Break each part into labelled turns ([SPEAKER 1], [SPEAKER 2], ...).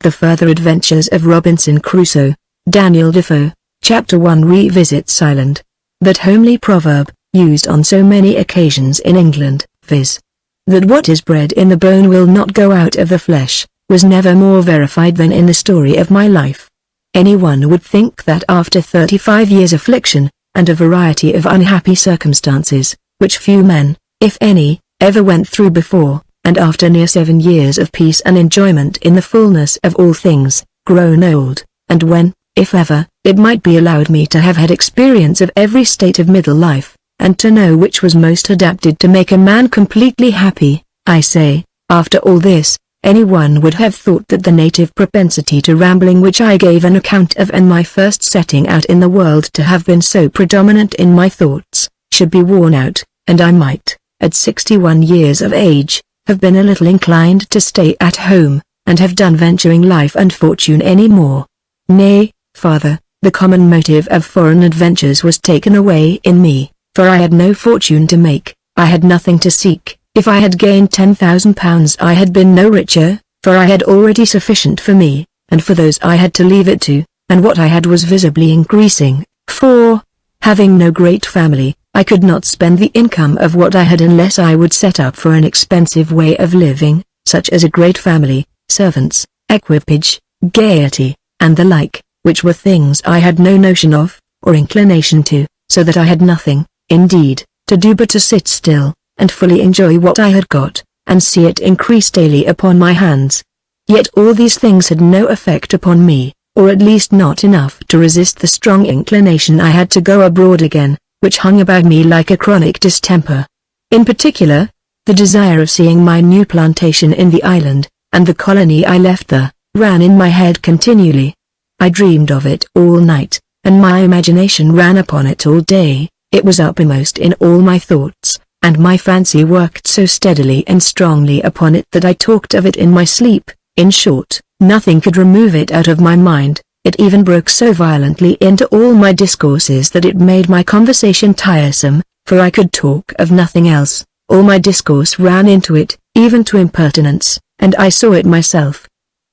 [SPEAKER 1] The Further Adventures of Robinson Crusoe, Daniel Defoe, Chapter 1 revisits Ireland. That homely proverb, used on so many occasions in England, viz. that what is bred in the bone will not go out of the flesh, was never more verified than in the story of my life. Anyone would think that after 35 years' affliction, and a variety of unhappy circumstances, which few men, if any, ever went through before, and after near 7 years of peace and enjoyment in the fullness of all things, grown old, and when, if ever, it might be allowed me to have had experience of every state of middle life, and to know which was most adapted to make a man completely happy, I say, after all this, anyone would have thought that the native propensity to rambling which I gave an account of in my first setting out in the world to have been so predominant in my thoughts, should be worn out, and I might, at 61 years of age, have been a little inclined to stay at home, and have done venturing life and fortune any more. Nay, father, the common motive of foreign adventures was taken away in me, for I had no fortune to make, I had nothing to seek. If I had gained £10,000 I had been no richer, for I had already sufficient for me, and for those I had to leave it to, and what I had was visibly increasing, for, having no great family, I could not spend the income of what I had unless I would set up for an expensive way of living, such as a great family, servants, equipage, gaiety, and the like, which were things I had no notion of, or inclination to, so that I had nothing, indeed, to do but to sit still, and fully enjoy what I had got, and see it increase daily upon my hands. Yet all these things had no effect upon me, or at least not enough to resist the strong inclination I had to go abroad again, which hung about me like a chronic distemper. In particular, the desire of seeing my new plantation in the island, and the colony I left there, ran in my head continually. I dreamed of it all night, and my imagination ran upon it all day. It was uppermost in all my thoughts, and my fancy worked so steadily and strongly upon it that I talked of it in my sleep. In short, nothing could remove it out of my mind. It even broke so violently into all my discourses that it made my conversation tiresome, for I could talk of nothing else. All my discourse ran into it, even to impertinence, and I saw it myself.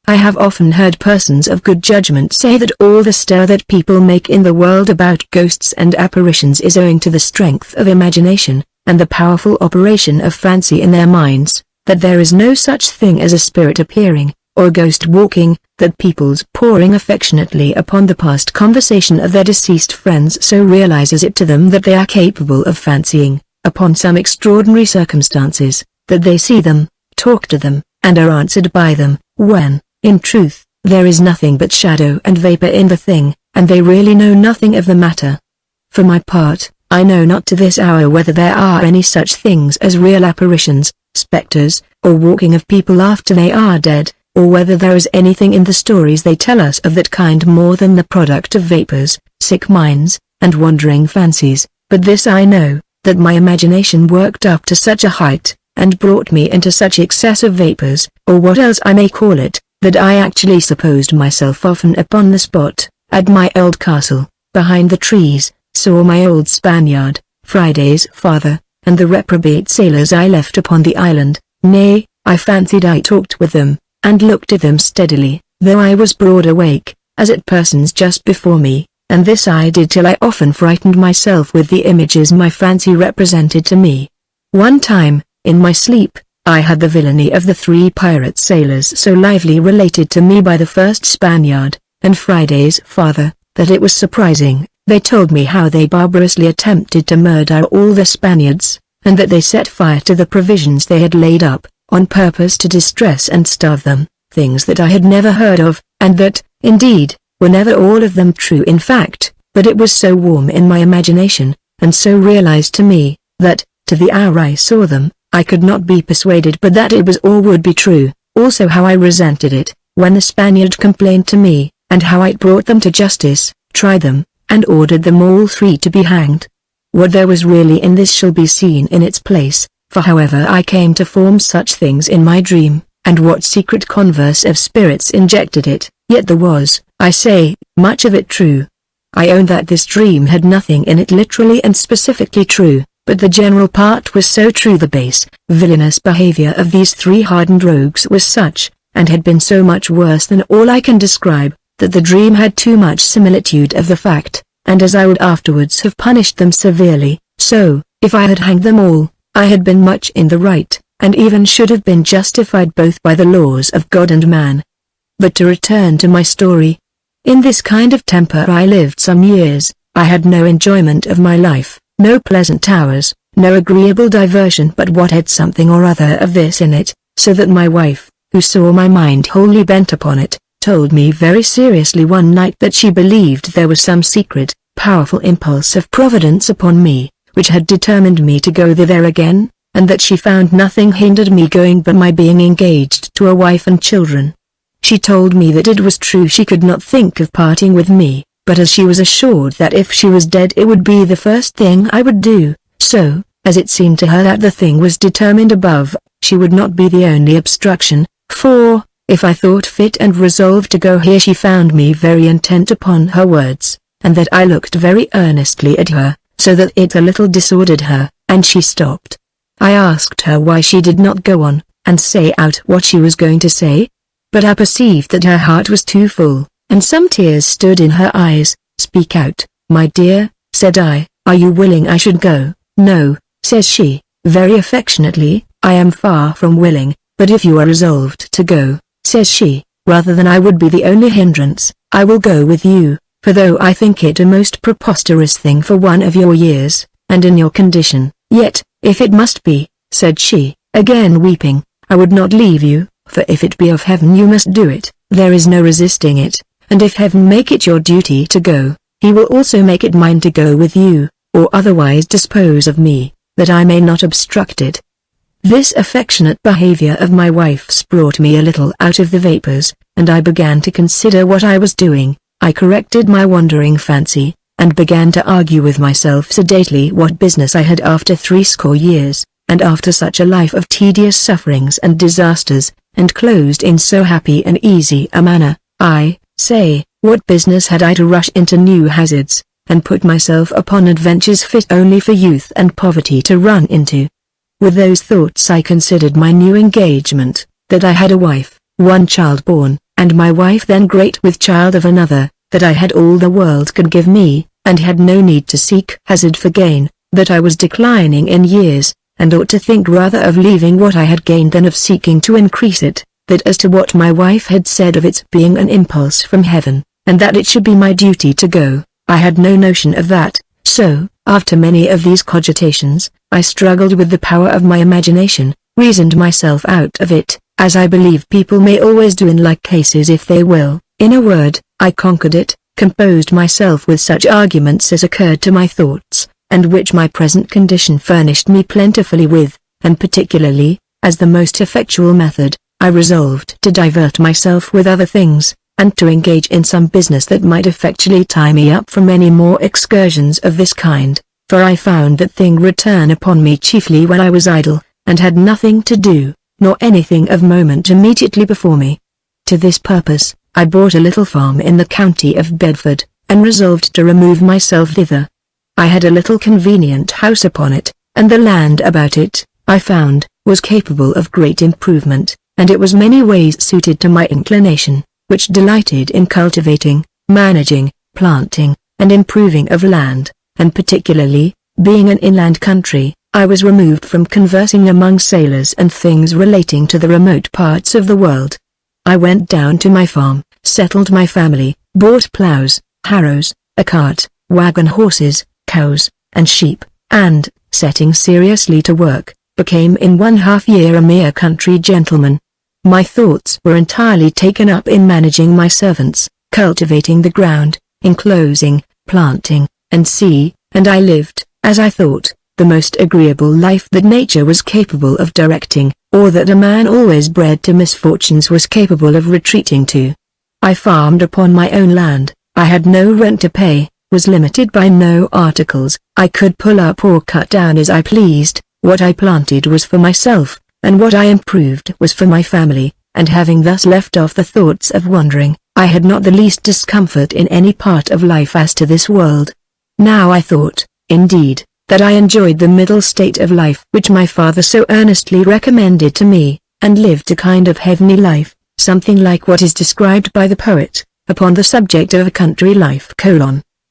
[SPEAKER 1] I have often heard persons of good judgment say that all the stir that people make in the world about ghosts and apparitions is owing to the strength of imagination, and the powerful operation of fancy in their minds, that there is no such thing as a spirit appearing, or a ghost walking, that people's poring affectionately upon the past conversation of their deceased friends so realizes it to them that they are capable of fancying, upon some extraordinary circumstances, that they see them, talk to them, and are answered by them, when, in truth, there is nothing but shadow and vapor in the thing, and they really know nothing of the matter. For my part, I know not to this hour whether there are any such things as real apparitions, specters, or walking of people after they are dead, or whether there is anything in the stories they tell us of that kind more than the product of vapors, sick minds, and wandering fancies. But this I know, that my imagination worked up to such a height, and brought me into such excess of vapors, or what else I may call it, that I actually supposed myself often upon the spot, at my old castle, behind the trees, saw my old Spaniard, Friday's father, and the reprobate sailors I left upon the island. Nay, I fancied I talked with them, and looked at them steadily, though I was broad awake, as at persons just before me, and this I did till I often frightened myself with the images my fancy represented to me. One time, in my sleep, I had the villainy of the 3 pirate sailors so lively related to me by the first Spaniard, and Friday's father, that it was surprising. They told me how they barbarously attempted to murder all the Spaniards, and that they set fire to the provisions they had laid up, on purpose to distress and starve them, things that I had never heard of, and that, indeed, were never all of them true in fact, but it was so warm in my imagination, and so realized to me, that, to the hour I saw them, I could not be persuaded but that it was or would be true. Also how I resented it, when the Spaniard complained to me, and how I brought them to justice, tried them, and ordered them all 3 to be hanged. What there was really in this shall be seen in its place, for however I came to form such things in my dream, and what secret converse of spirits injected it, yet there was, I say, much of it true. I own that this dream had nothing in it literally and specifically true, but the general part was so true. The base, villainous behavior of these 3 hardened rogues was such, and had been so much worse than all I can describe, that the dream had too much similitude of the fact, and as I would afterwards have punished them severely, so, if I had hanged them all, I had been much in the right, and even should have been justified both by the laws of God and man. But to return to my story. In this kind of temper I lived some years. I had no enjoyment of my life, no pleasant hours, no agreeable diversion but what had something or other of this in it, so that my wife, who saw my mind wholly bent upon it, told me very seriously one night that she believed there was some secret, powerful impulse of Providence upon me, which had determined me to go thither again, and that she found nothing hindered me going but my being engaged to a wife and children. She told me that it was true she could not think of parting with me, but as she was assured that if she was dead it would be the first thing I would do, so, as it seemed to her that the thing was determined above, she would not be the only obstruction, for, if I thought fit and resolved to go here she found me very intent upon her words, and that I looked very earnestly at her, so that it a little disordered her, and she stopped. I asked her why she did not go on, and say out what she was going to say, but I perceived that her heart was too full, and some tears stood in her eyes. "Speak out, my dear," said I, "are you willing I should go?" "No," says she, very affectionately, "I am far from willing, but if you are resolved to go," says she, "rather than I would be the only hindrance, I will go with you, for though I think it a most preposterous thing for one of your years, and in your condition, yet, if it must be," said she, again weeping, "I would not leave you, for if it be of heaven you must do it, there is no resisting it, and if heaven make it your duty to go, he will also make it mine to go with you, or otherwise dispose of me, that I may not obstruct it." This affectionate behavior of my wife's brought me a little out of the vapors, and I began to consider what I was doing. I corrected my wandering fancy, and began to argue with myself sedately what business I had after 60 years, and after such a life of tedious sufferings and disasters, and closed in so happy and easy a manner. I say, what business had I to rush into new hazards, and put myself upon adventures fit only for youth and poverty to run into? With those thoughts I considered my new engagement, that I had a wife, one child born, and my wife then great with child of another, that I had all the world could give me, and had no need to seek hazard for gain, that I was declining in years, and ought to think rather of leaving what I had gained than of seeking to increase it, that as to what my wife had said of its being an impulse from heaven, and that it should be my duty to go, I had no notion of that, so, after many of these cogitations, I struggled with the power of my imagination, reasoned myself out of it, as I believe people may always do in like cases if they will. In a word, I conquered it, composed myself with such arguments as occurred to my thoughts, and which my present condition furnished me plentifully with, and particularly, as the most effectual method, I resolved to divert myself with other things, and to engage in some business that might effectually tie me up from any more excursions of this kind, for I found that thing return upon me chiefly when I was idle, and had nothing to do, nor anything of moment immediately before me. To this purpose, I bought a little farm in the county of Bedford, and resolved to remove myself thither. I had a little convenient house upon it, and the land about it, I found, was capable of great improvement, and it was many ways suited to my inclination, which delighted in cultivating, managing, planting, and improving of land, and particularly, being an inland country, I was removed from conversing among sailors and things relating to the remote parts of the world. I went down to my farm, settled my family, bought plows, harrows, a cart, wagon horses, cows, and sheep, and, setting seriously to work, became in 1/2 year a mere country gentleman. My thoughts were entirely taken up in managing my servants, cultivating the ground, enclosing, planting, and and I lived, as I thought, the most agreeable life that nature was capable of directing, or that a man always bred to misfortunes was capable of retreating to. I farmed upon my own land, I had no rent to pay, was limited by no articles, I could pull up or cut down as I pleased, what I planted was for myself, and what I improved was for my family, and having thus left off the thoughts of wandering, I had not the least discomfort in any part of life as to this world. Now I thought, indeed, that I enjoyed the middle state of life which my father so earnestly recommended to me, and lived a kind of heavenly life, something like what is described by the poet, upon the subject of a country life: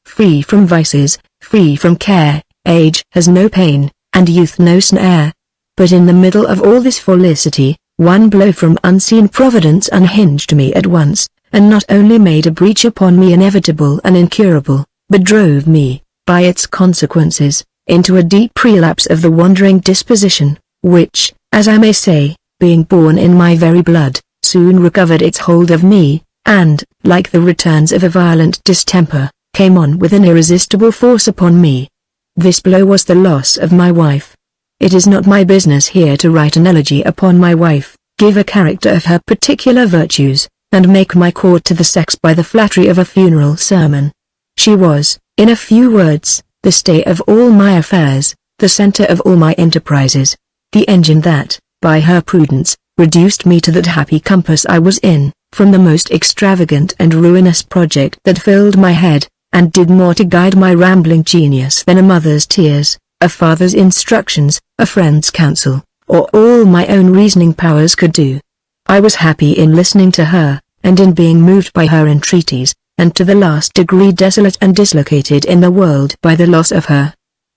[SPEAKER 1] free from vices, free from care, age has no pain, and youth no snare. But in the middle of all this felicity, one blow from unseen providence unhinged me at once, and not only made a breach upon me inevitable and incurable, but drove me, by its consequences, into a deep relapse of the wandering disposition, which, as I may say, being born in my very blood, soon recovered its hold of me, and, like the returns of a violent distemper, came on with an irresistible force upon me. This blow was the loss of my wife. It is not my business here to write an elegy upon my wife, give a character of her particular virtues, and make my court to the sex by the flattery of a funeral sermon. She was, in a few words, the stay of all my affairs, the center of all my enterprises, the engine that, by her prudence, reduced me to that happy compass I was in, from the most extravagant and ruinous project that filled my head, and did more to guide my rambling genius than a mother's tears, a father's instructions, a friend's counsel, or all my own reasoning powers could do. I was happy in listening to her, and in being moved by her entreaties, and to the last degree desolate and dislocated in the world by the loss of her.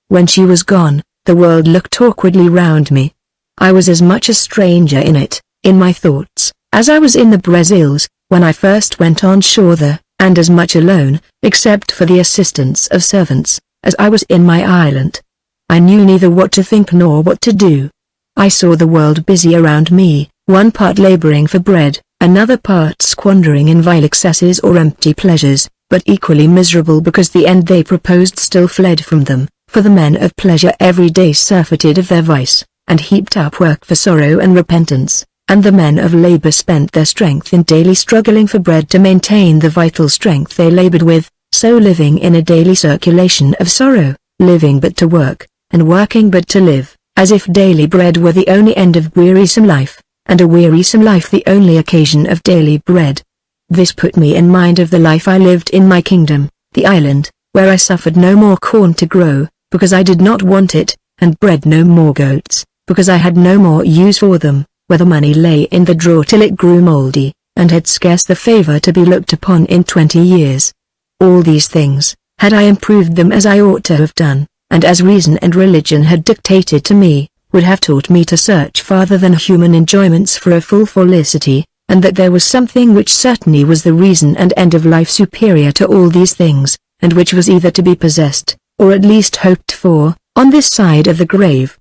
[SPEAKER 1] When she was gone, the world looked awkwardly round me. I was as much a stranger in it, in my thoughts, as I was in the Brazils, when I first went on shore there, and as much alone, except for the assistance of servants, as I was in my island. I knew neither what to think nor what to do. I saw the world busy around me, one part laboring for bread, another part squandering in vile excesses or empty pleasures, but equally miserable because the end they proposed still fled from them, for the men of pleasure every day surfeited of their vice, and heaped up work for sorrow and repentance, and the men of labor spent their strength in daily struggling for bread to maintain the vital strength they labored with, so living in a daily circulation of sorrow, living but to work, and working but to live, as if daily bread were the only end of wearisome life, and a wearisome life the only occasion of daily bread. This put me in mind of the life I lived in my kingdom, the island, where I suffered no more corn to grow, because I did not want it, and bred no more goats, because I had no more use for them, where the money lay in the drawer till it grew mouldy, and had scarce the favor to be looked upon in 20 years. All these things, had I improved them as I ought to have done, and as reason and religion had dictated to me, would have taught me to search farther than human enjoyments for a full felicity, and that there was something which certainly was the reason and end of life superior to all these things, and which was either to be possessed, or at least hoped for, on this side of the grave.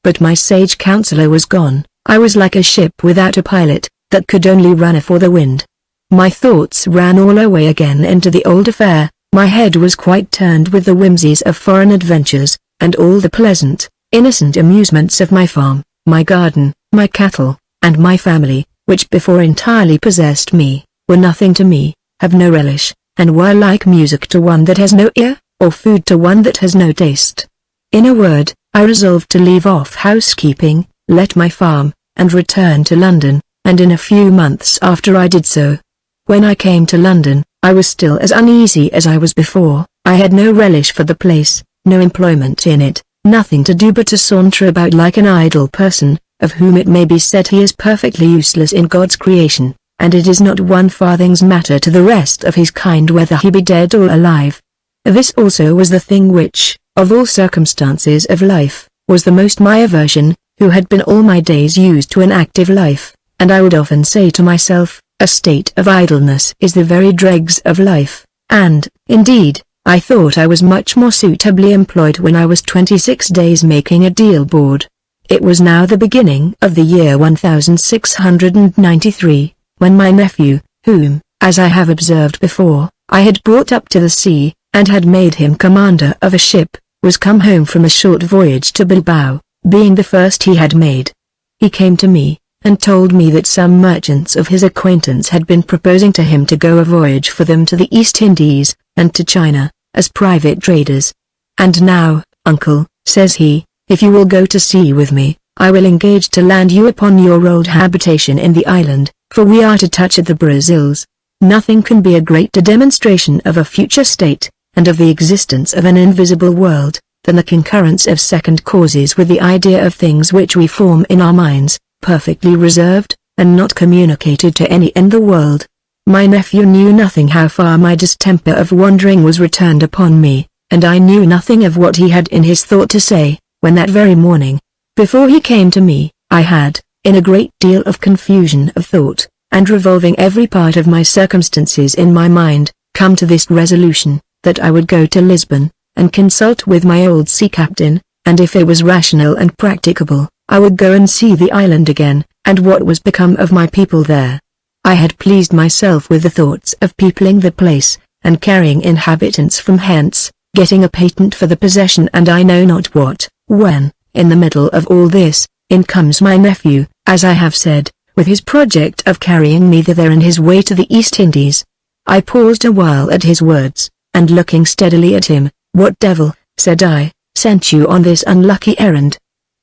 [SPEAKER 1] But my sage counselor was gone. I was like a ship without a pilot, that could only run afore the wind. My thoughts ran all away again into the old affair, my head was quite turned with the whimsies of foreign adventures, and all the pleasant, innocent amusements of my farm, my garden, my cattle, and my family, which before entirely possessed me, were nothing to me, have no relish, and were like music to one that has no ear, or food to one that has no taste. In a word, I resolved to leave off housekeeping, let my farm, and return to London, and in a few months after I did so. When I came to London, I was still as uneasy as I was before. I had no relish for the place, no employment in it, nothing to do but to saunter about like an idle person, of whom it may be said he is perfectly useless in God's creation, and it is not one farthing's matter to the rest of his kind whether he be dead or alive. This also was the thing which, of all circumstances of life, was the most my aversion, who had been all my days used to an active life, and I would often say to myself, a state of idleness is the very dregs of life, and, indeed, I thought I was much more suitably employed when I was 26 days making a deal board. It was now the beginning of the year 1693, when my nephew, whom, as I have observed before, I had brought up to the sea, and had made him commander of a ship, was come home from a short voyage to Bilbao, being the first he had made. He came to me, and told me that some merchants of his acquaintance had been proposing to him to go a voyage for them to the East Indies, and to China, as private traders. And now, uncle, says he, if you will go to sea with me, I will engage to land you upon your old habitation in the island, for we are to touch at the Brazils. Nothing can be a greater demonstration of a future state, and of the existence of an invisible world, than the concurrence of second causes with the idea of things which we form in our minds, perfectly reserved, and not communicated to any in the world. My nephew knew nothing how far my distemper of wandering was returned upon me, and I knew nothing of what he had in his thought to say, when that very morning, before he came to me, I had, in a great deal of confusion of thought, and revolving every part of my circumstances in my mind, come to this resolution, that I would go to Lisbon, and consult with my old sea captain, and if it was rational and practicable, I would go and see the island again, and what was become of my people there. I had pleased myself with the thoughts of peopling the place, and carrying inhabitants from hence, getting a patent for the possession and I know not what, when, in the middle of all this, in comes my nephew, as I have said, with his project of carrying me thither in his way to the East Indies. I paused a while at his words, and looking steadily at him, "What devil," said I, "sent you on this unlucky errand?"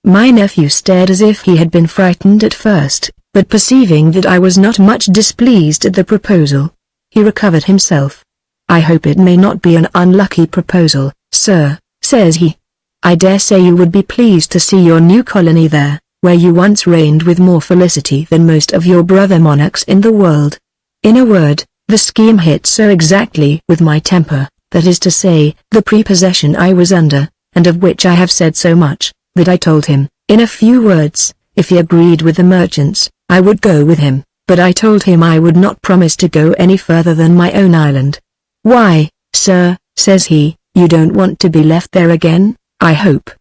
[SPEAKER 1] My nephew stared as if he had been frightened at first, but perceiving that I was not much displeased at the proposal, he recovered himself. "I hope it may not be an unlucky proposal, sir," says he. "I dare say you would be pleased to see your new colony there, where you once reigned with more felicity than most of your brother monarchs in the world." In a word, the scheme hit so exactly with my temper, that is to say, the prepossession I was under, and of which I have said so much, that I told him, in a few words, if he agreed with the merchants, I would go with him, but I told him I would not promise to go any further than my own island. "Why, sir," says he, "you don't want to be left there again, I hope."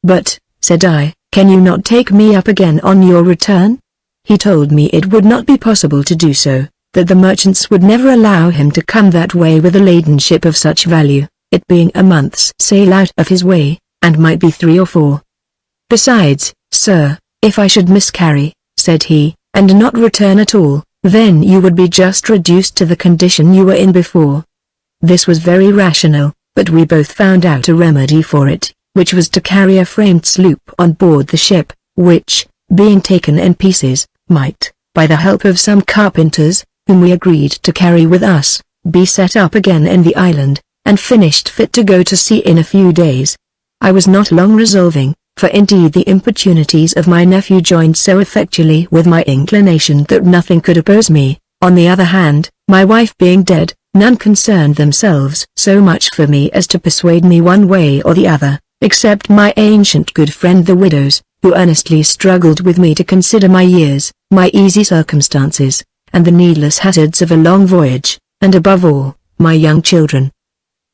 [SPEAKER 1] "But," said I, "can you not take me up again on your return?" He told me it would not be possible to do so, that the merchants would never allow him to come that way with a laden ship of such value, it being a month's sail out of his way, and might be 3 or 4. "Besides, sir, if I should miscarry," said he, "and not return at all, then you would be just reduced to the condition you were in before." This was very rational, but we both found out a remedy for it, which was to carry a framed sloop on board the ship, which, being taken in pieces, might, by the help of some carpenters, whom we agreed to carry with us, be set up again in the island, and finished fit to go to sea in a few days. I was not long resolving, for indeed the importunities of my nephew joined so effectually with my inclination that nothing could oppose me. On the other hand, my wife being dead, none concerned themselves so much for me as to persuade me one way or the other, except my ancient good friend the widows, who earnestly struggled with me to consider my years, my easy circumstances, and the needless hazards of a long voyage, and above all, my young children.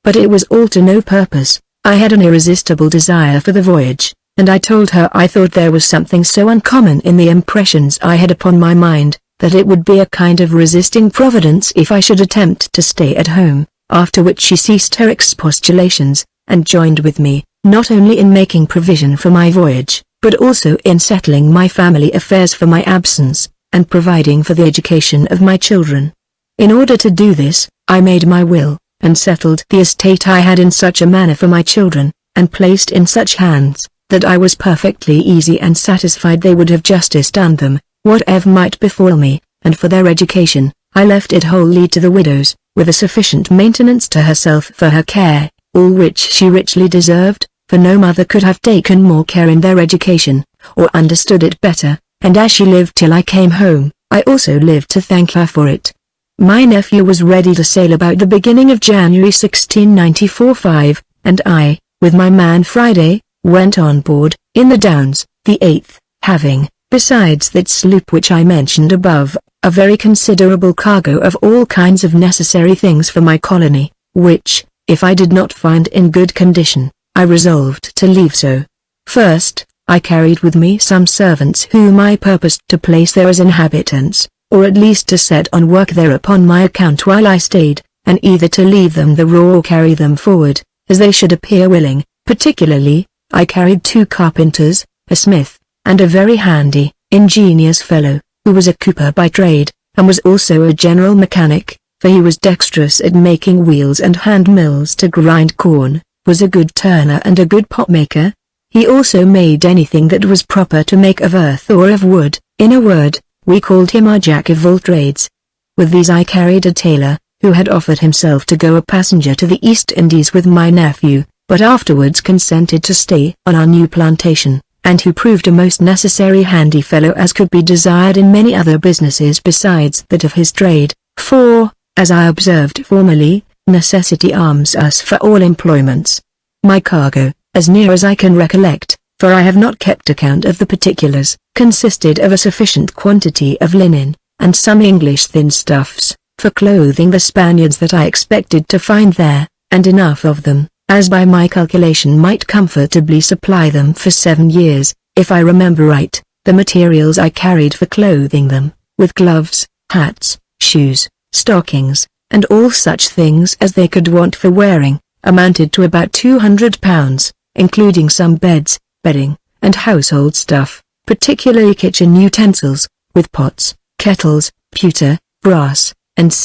[SPEAKER 1] But it was all to no purpose. I had an irresistible desire for the voyage, and I told her I thought there was something so uncommon in the impressions I had upon my mind, that it would be a kind of resisting Providence if I should attempt to stay at home, after which she ceased her expostulations, and joined with me, not only in making provision for my voyage, but also in settling my family affairs for my absence, and providing for the education of my children. In order to do this, I made my will, and settled the estate I had in such a manner for my children, and placed in such hands, that I was perfectly easy and satisfied they would have justice done them, whatever might befall me, and for their education, I left it wholly to the widows, with a sufficient maintenance to herself for her care, all which she richly deserved, for no mother could have taken more care in their education, or understood it better, and as she lived till I came home, I also lived to thank her for it. My nephew was ready to sail about the beginning of January 1694-5, and I, with my man Friday, went on board, in the Downs, the 8th, having, besides that sloop which I mentioned above, a very considerable cargo of all kinds of necessary things for my colony, which, if I did not find in good condition, I resolved to leave so. First, I carried with me some servants whom I purposed to place there as inhabitants, or at least to set on work there upon my account while I stayed, and either to leave them the raw or carry them forward, as they should appear willing. Particularly, I carried 2 carpenters, a smith, and a very handy, ingenious fellow, who was a cooper by trade, and was also a general mechanic, for he was dexterous at making wheels and hand mills to grind corn, was a good turner and a good pot maker. He also made anything that was proper to make of earth or of wood. In a word, we called him our jack of all trades. With these I carried a tailor, who had offered himself to go a passenger to the East Indies with my nephew, but afterwards consented to stay on our new plantation, and who proved a most necessary handy fellow as could be desired in many other businesses besides that of his trade, for, as I observed formerly, necessity arms us for all employments. My cargo, as near as I can recollect, for I have not kept account of the particulars, consisted of a sufficient quantity of linen, and some English thin stuffs, for clothing the Spaniards that I expected to find there, and enough of them, as by my calculation might comfortably supply them for 7 years, if I remember right. The materials I carried for clothing them, with gloves, hats, shoes, stockings, and all such things as they could want for wearing, amounted to about £200, including some beds, bedding, and household stuff, particularly kitchen utensils, with pots, kettles, pewter, brass, and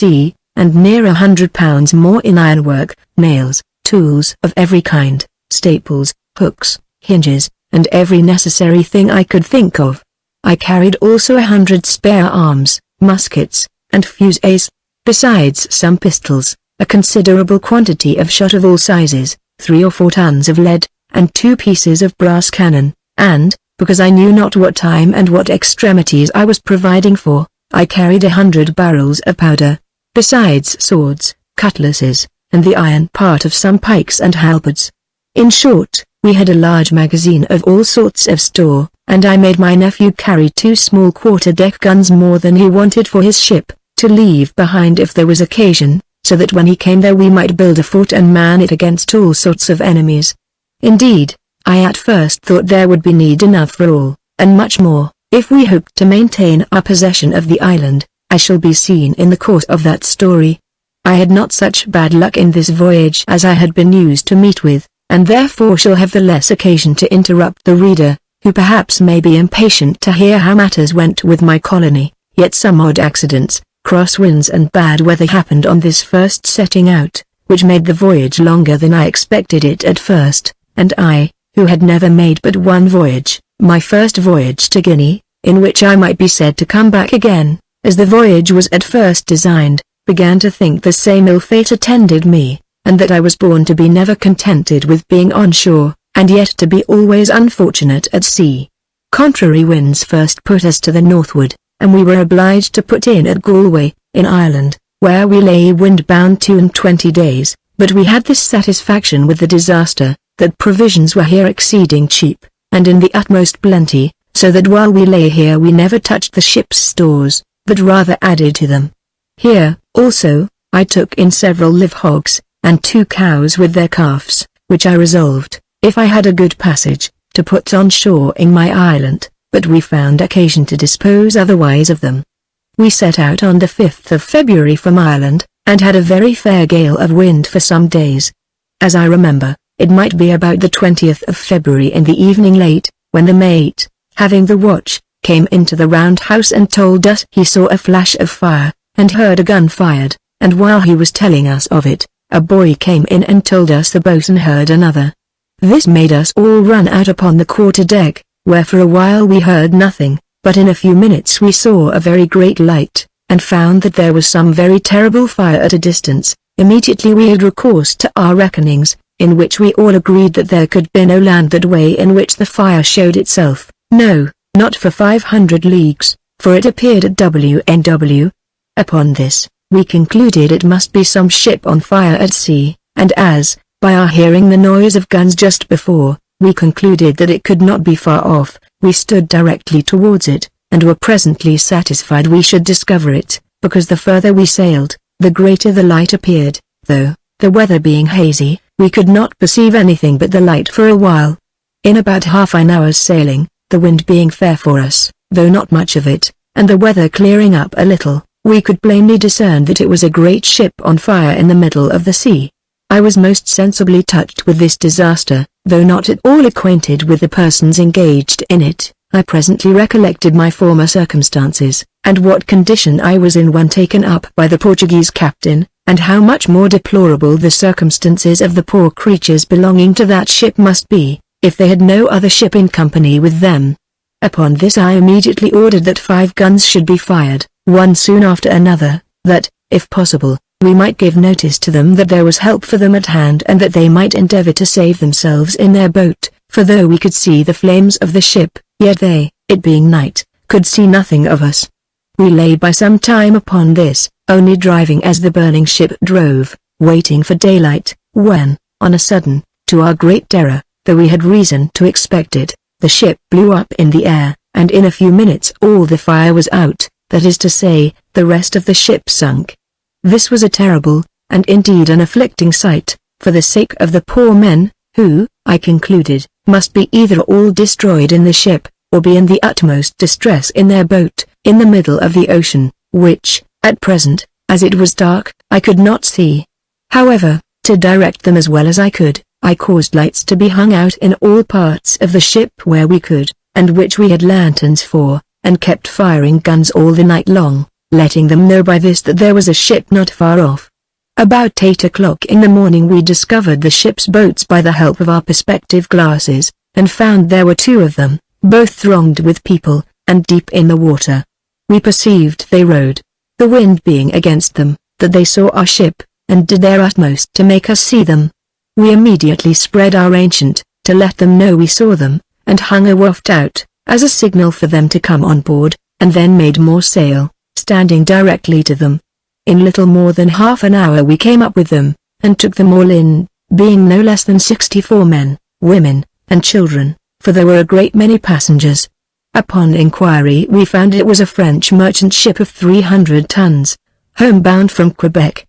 [SPEAKER 1] and near £100 more in ironwork, nails, tools of every kind, staples, hooks, hinges, and every necessary thing I could think of. I carried also 100 spare arms, muskets, and fusées, besides some pistols, a considerable quantity of shot of all sizes, 3 or 4 tons of lead, and 2 pieces of brass cannon, and, because I knew not what time and what extremities I was providing for, I carried 100 barrels of powder, besides swords, cutlasses, and the iron part of some pikes and halberds. In short, we had a large magazine of all sorts of store, and I made my nephew carry 2 small quarter-deck guns more than he wanted for his ship, to leave behind if there was occasion, so that when he came there we might build a fort and man it against all sorts of enemies. Indeed, I at first thought there would be need enough for all, and much more, if we hoped to maintain our possession of the island, as shall be seen in the course of that story. I had not such bad luck in this voyage as I had been used to meet with, and therefore shall have the less occasion to interrupt the reader, who perhaps may be impatient to hear how matters went with my colony. Yet some odd accidents, cross winds and bad weather happened on this first setting out, which made the voyage longer than I expected it at first, and I, who had never made but one voyage, my first voyage to Guinea, in which I might be said to come back again, as the voyage was at first designed, began to think the same ill fate attended me, and that I was born to be never contented with being on shore, and yet to be always unfortunate at sea. Contrary winds first put us to the northward, and we were obliged to put in at Galway, in Ireland, where we lay wind-bound 22 days, but we had this satisfaction with the disaster, that provisions were here exceeding cheap, and in the utmost plenty, so that while we lay here we never touched the ship's stores, but rather added to them. Here, also, I took in several live hogs, and 2 cows with their calves, which I resolved, if I had a good passage, to put on shore in my island, but we found occasion to dispose otherwise of them. We set out on the 5th of February from Ireland, and had a very fair gale of wind for some days. As I remember, it might be about the 20th of February in the evening late, when the mate, having the watch, came into the round house and told us he saw a flash of fire, and heard a gun fired, and while he was telling us of it, a boy came in and told us the boatswain heard another. This made us all run out upon the quarter-deck, where for a while we heard nothing, but in a few minutes we saw a very great light, and found that there was some very terrible fire at a distance. Immediately we had recourse to our reckonings, in which we all agreed that there could be no land that way in which the fire showed itself, no, not for 500 leagues, for it appeared at WNW. Upon this, we concluded it must be some ship on fire at sea, and as, by our hearing the noise of guns just before, we concluded that it could not be far off, we stood directly towards it, and were presently satisfied we should discover it, because the further we sailed, the greater the light appeared, though, the weather being hazy, we could not perceive anything but the light for a while. In about half an hour's sailing, the wind being fair for us, though not much of it, and the weather clearing up a little, we could plainly discern that it was a great ship on fire in the middle of the sea. I was most sensibly touched with this disaster, though not at all acquainted with the persons engaged in it. I presently recollected my former circumstances, and what condition I was in when taken up by the Portuguese captain, and how much more deplorable the circumstances of the poor creatures belonging to that ship must be, if they had no other ship in company with them. Upon this I immediately ordered that 5 guns should be fired, one soon after another, that, if possible, we might give notice to them that there was help for them at hand and that they might endeavor to save themselves in their boat, for though we could see the flames of the ship, yet they, it being night, could see nothing of us. We lay by some time upon this, only driving as the burning ship drove, waiting for daylight, when, on a sudden, to our great terror, though we had reason to expect it, the ship blew up in the air, and in a few minutes all the fire was out, that is to say, the rest of the ship sunk. This was a terrible, and indeed an afflicting sight, for the sake of the poor men, who, I concluded, must be either all destroyed in the ship, or be in the utmost distress in their boat, in the middle of the ocean, which, at present, as it was dark, I could not see. However, to direct them as well as I could, I caused lights to be hung out in all parts of the ship where we could, and which we had lanterns for, and kept firing guns all the night long, letting them know by this that there was a ship not far off. About 8 o'clock in the morning we discovered the ship's boats by the help of our perspective glasses, and found there were 2 of them, both thronged with people, and deep in the water. We perceived they rowed, the wind being against them, that they saw our ship, and did their utmost to make us see them. We immediately spread our ancient, to let them know we saw them, and hung a waft out, as a signal for them to come on board, and then made more sail, standing directly to them. In little more than half an hour we came up with them, and took them all in, being no less than 64 men, women, and children, for there were a great many passengers. Upon inquiry we found it was a French merchant ship of 300 tons, homebound from Quebec.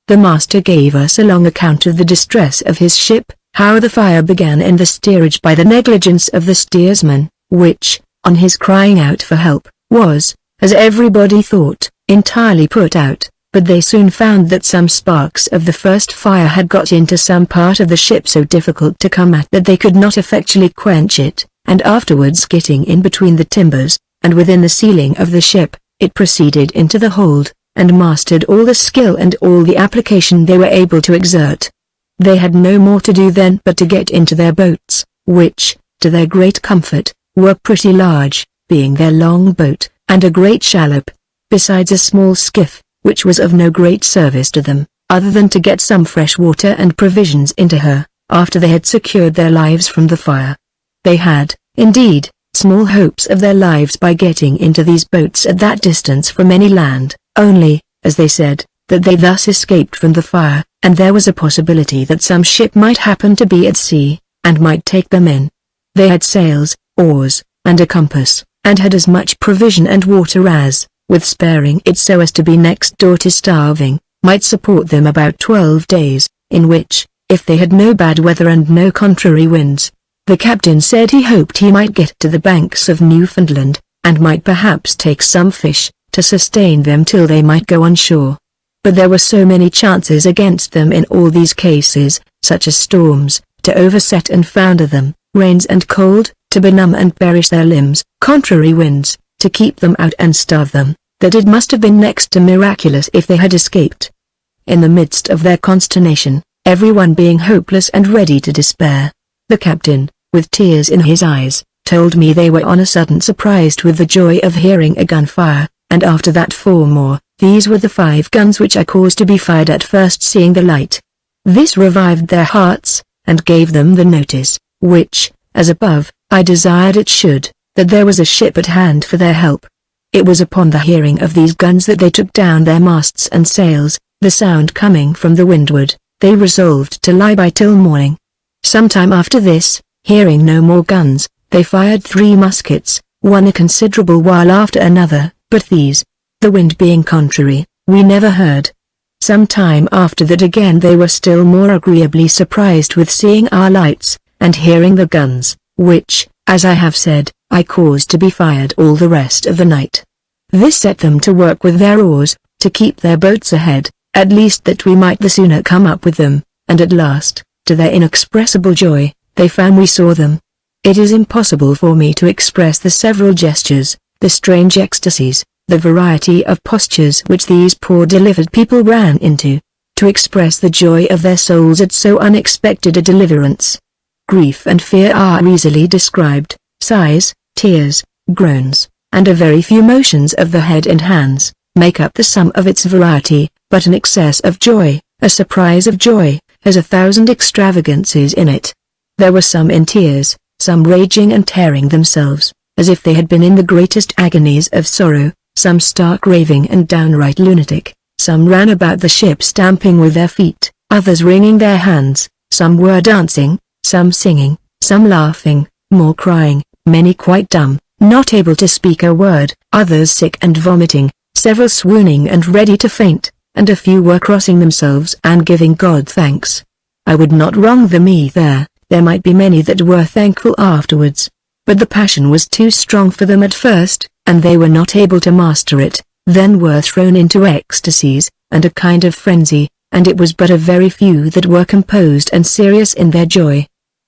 [SPEAKER 1] The master gave us a long account of the distress of his ship, how the fire began in the steerage by the negligence of the steersman, which, on his crying out for help, was, as everybody thought, entirely put out, but they soon found that some sparks of the first fire had got into some part of the ship so difficult to come at that they could not effectually quench it, and afterwards getting in between the timbers, and within the ceiling of the ship, it proceeded into the hold, and mastered all the skill and all the application they were able to exert. They had no more to do then but to get into their boats, which, to their great comfort, were pretty large, being their long boat, and a great shallop, besides a small skiff, which was of no great service to them, other than to get some fresh water and provisions into her, after they had secured their lives from the fire. They had, indeed, small hopes of their lives by getting into these boats at that distance from any land, only, as they said, that they thus escaped from the fire, and there was a possibility that some ship might happen to be at sea, and might take them in. They had sails, oars, and a compass, and had as much provision and water as, with sparing it so as to be next door to starving, might support them about 12 days, in which, if they had no bad weather and no contrary winds, the captain said he hoped he might get to the banks of Newfoundland, and might perhaps take some fish, to sustain them till they might go on shore. But there were so many chances against them in all these cases, such as storms, to overset and founder them, rains and cold, to benumb and perish their limbs, contrary winds, to keep them out and starve them, that it must have been next to miraculous if they had escaped. In the midst of their consternation, everyone being hopeless and ready to despair, the captain, with tears in his eyes, told me they were on a sudden surprised with the joy of hearing a gun fire, and after that 4 more. These were the 5 guns which I caused to be fired at first seeing the light. This revived their hearts, and gave them the notice, which, as above, I desired it should, that there was a ship at hand for their help. It was upon the hearing of these guns that they took down their masts and sails, the sound coming from the windward. They resolved to lie by till morning. Some time after this, hearing no more guns, they fired 3 muskets, one a considerable while after another, but these, the wind being contrary, we never heard. Some time after that again they were still more agreeably surprised with seeing our lights, and hearing the guns, which, as I have said, I caused to be fired all the rest of the night. This set them to work with their oars, to keep their boats ahead, at least that we might the sooner come up with them, and at last, to their inexpressible joy, they found we saw them. It is impossible for me to express the several gestures, the strange ecstasies, the variety of postures which these poor delivered people ran into, to express the joy of their souls at so unexpected a deliverance. Grief and fear are easily described, sighs, tears, groans, and a very few motions of the head and hands, make up the sum of its variety, but an excess of joy, a surprise of joy, has 1,000 extravagances in it. There were some in tears, some raging and tearing themselves, as if they had been in the greatest agonies of sorrow, some stark raving and downright lunatic, some ran about the ship stamping with their feet, others wringing their hands, some were dancing, some singing, some laughing, more crying, many quite dumb, not able to speak a word, others sick and vomiting, several swooning and ready to faint, and a few were crossing themselves and giving God thanks. I would not wrong them either, there might be many that were thankful afterwards. But the passion was too strong for them at first, and they were not able to master it, then were thrown into ecstasies, and a kind of frenzy, and it was but a very few that were composed and serious in their joy.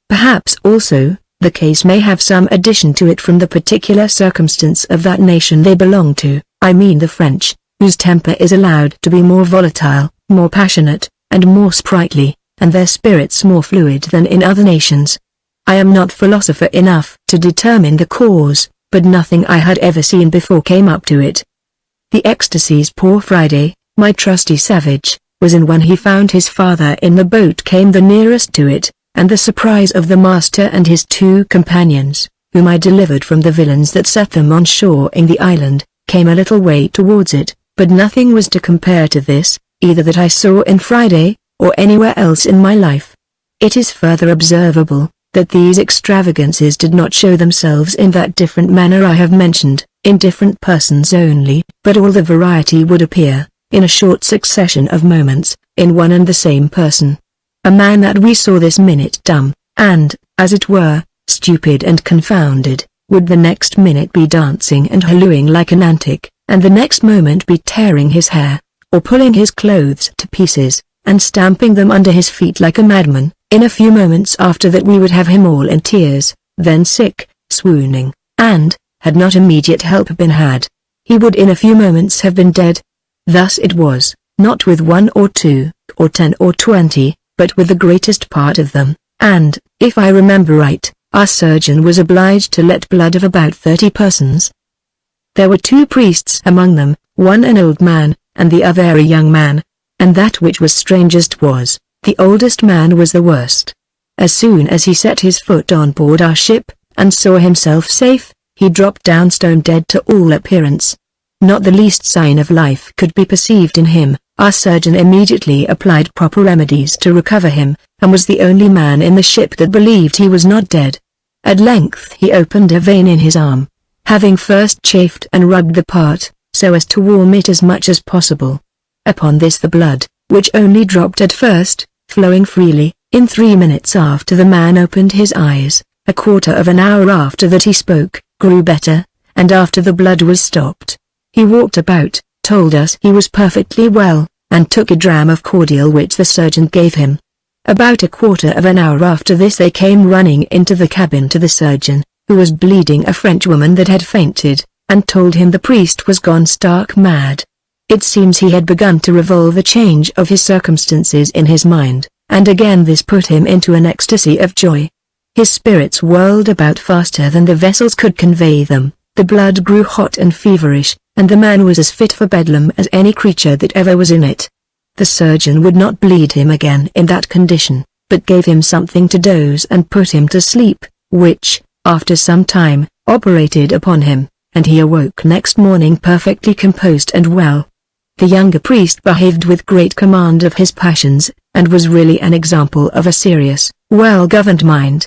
[SPEAKER 1] Perhaps also, the case may have some addition to it from the particular circumstance of that nation they belong to, I mean the French, whose temper is allowed to be more volatile, more passionate, and more sprightly, and their spirits more fluid than in other nations. I am not philosopher enough to determine the cause, but nothing I had ever seen before came up to it. The ecstasies poor Friday, my trusty savage, was in when he found his father in the boat came the nearest to it, and the surprise of the master and his 2 companions, whom I delivered from the villains that set them on shore in the island, came a little way towards it, but nothing was to compare to this, either that I saw in Friday, or anywhere else in my life. It is further observable, that these extravagances did not show themselves in that different manner I have mentioned, in different persons only, but all the variety would appear, in a short succession of moments, in one and the same person. A man that we saw this minute dumb, and, as it were, stupid and confounded, would the next minute be dancing and hallooing like an antic, and the next moment be tearing his hair, or pulling his clothes to pieces, and stamping them under his feet like a madman. In a few moments after that we would have him all in tears, then sick, swooning, and, had not immediate help been had, he would in a few moments have been dead. Thus it was, not with 1 or 2, or 10 or 20, but with the greatest part of them, and, if I remember right, our surgeon was obliged to let blood of about 30 persons. There were 2 priests among them, one an old man, and the other a young man, and that which was strangest was, the oldest man was the worst. As soon as he set his foot on board our ship, and saw himself safe, he dropped down stone dead to all appearance. Not the least sign of life could be perceived in him. Our surgeon immediately applied proper remedies to recover him, and was the only man in the ship that believed he was not dead. At length he opened a vein in his arm, having first chafed and rubbed the part, so as to warm it as much as possible. Upon this the blood, which only dropped at first, flowing freely, in 3 minutes after the man opened his eyes, a quarter of an hour after that he spoke, grew better, and after the blood was stopped, he walked about, told us he was perfectly well, and took a dram of cordial which the surgeon gave him. About a quarter of an hour after this they came running into the cabin to the surgeon, who was bleeding a Frenchwoman that had fainted, and told him the priest was gone stark mad. It seems he had begun to revolve a change of his circumstances in his mind, and again this put him into an ecstasy of joy. His spirits whirled about faster than the vessels could convey them, the blood grew hot and feverish, and the man was as fit for Bedlam as any creature that ever was in it. The surgeon would not bleed him again in that condition, but gave him something to doze and put him to sleep, which, after some time, operated upon him, and he awoke next morning perfectly composed and well. The younger priest behaved with great command of his passions, and was really an example of a serious, well-governed mind.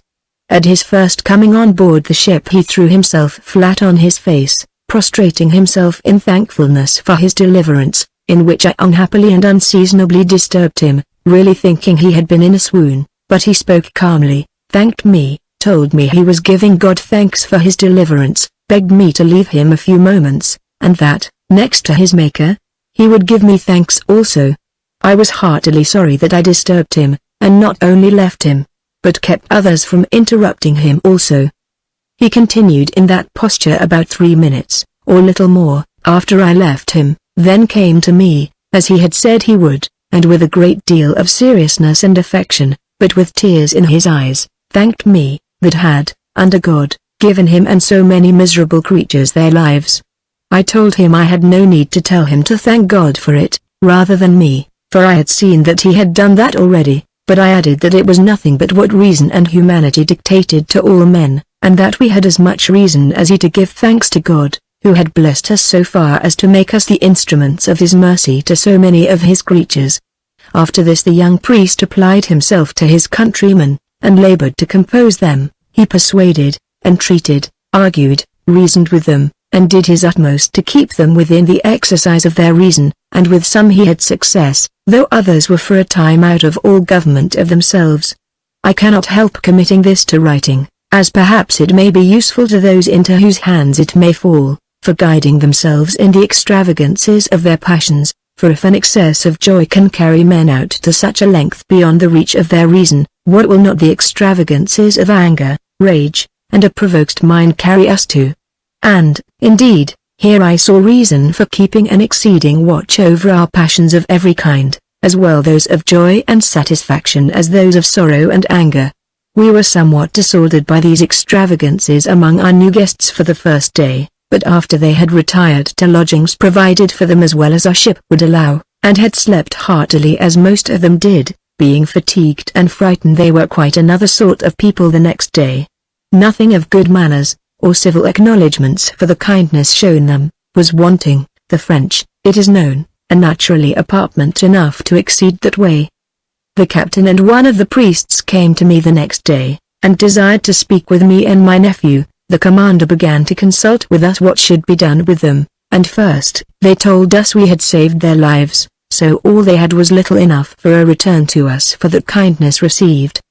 [SPEAKER 1] At his first coming on board the ship he threw himself flat on his face, prostrating himself in thankfulness for his deliverance, in which I unhappily and unseasonably disturbed him, really thinking he had been in a swoon, but he spoke calmly, thanked me, told me he was giving God thanks for his deliverance, begged me to leave him a few moments, and that, next to his Maker, he would give me thanks also. I was heartily sorry that I disturbed him, and not only left him, but kept others from interrupting him also. He continued in that posture about 3 minutes, or little more, after I left him, then came to me, as he had said he would, and with a great deal of seriousness and affection, but with tears in his eyes, thanked me, that had, under God, given him and so many miserable creatures their lives. I told him I had no need to tell him to thank God for it, rather than me, for I had seen that he had done that already, but I added that it was nothing but what reason and humanity dictated to all men, and that we had as much reason as he to give thanks to God, who had blessed us so far as to make us the instruments of his mercy to so many of his creatures. After this the young priest applied himself to his countrymen, and labored to compose them. He persuaded, entreated, argued, reasoned with them, and did his utmost to keep them within the exercise of their reason, and with some he had success, though others were for a time out of all government of themselves. I cannot help committing this to writing, as perhaps it may be useful to those into whose hands it may fall, for guiding themselves in the extravagances of their passions, for if an excess of joy can carry men out to such a length beyond the reach of their reason, what will not the extravagances of anger, rage, and a provoked mind carry us to? And, indeed, here I saw reason for keeping an exceeding watch over our passions of every kind, as well those of joy and satisfaction as those of sorrow and anger. We were somewhat disordered by these extravagances among our new guests for the first day, but after they had retired to lodgings provided for them as well as our ship would allow, and had slept heartily as most of them did, being fatigued and frightened, they were quite another sort of people the next day. Nothing of good manners, or civil acknowledgments for the kindness shown them, was wanting. The French, it is known, are naturally apartment enough to exceed that way. The captain and one of the priests came to me the next day, and desired to speak with me and my nephew. The commander began to consult with us what should be done with them, and first, they told us we had saved their lives, so all they had was little enough for a return to us for that kindness received.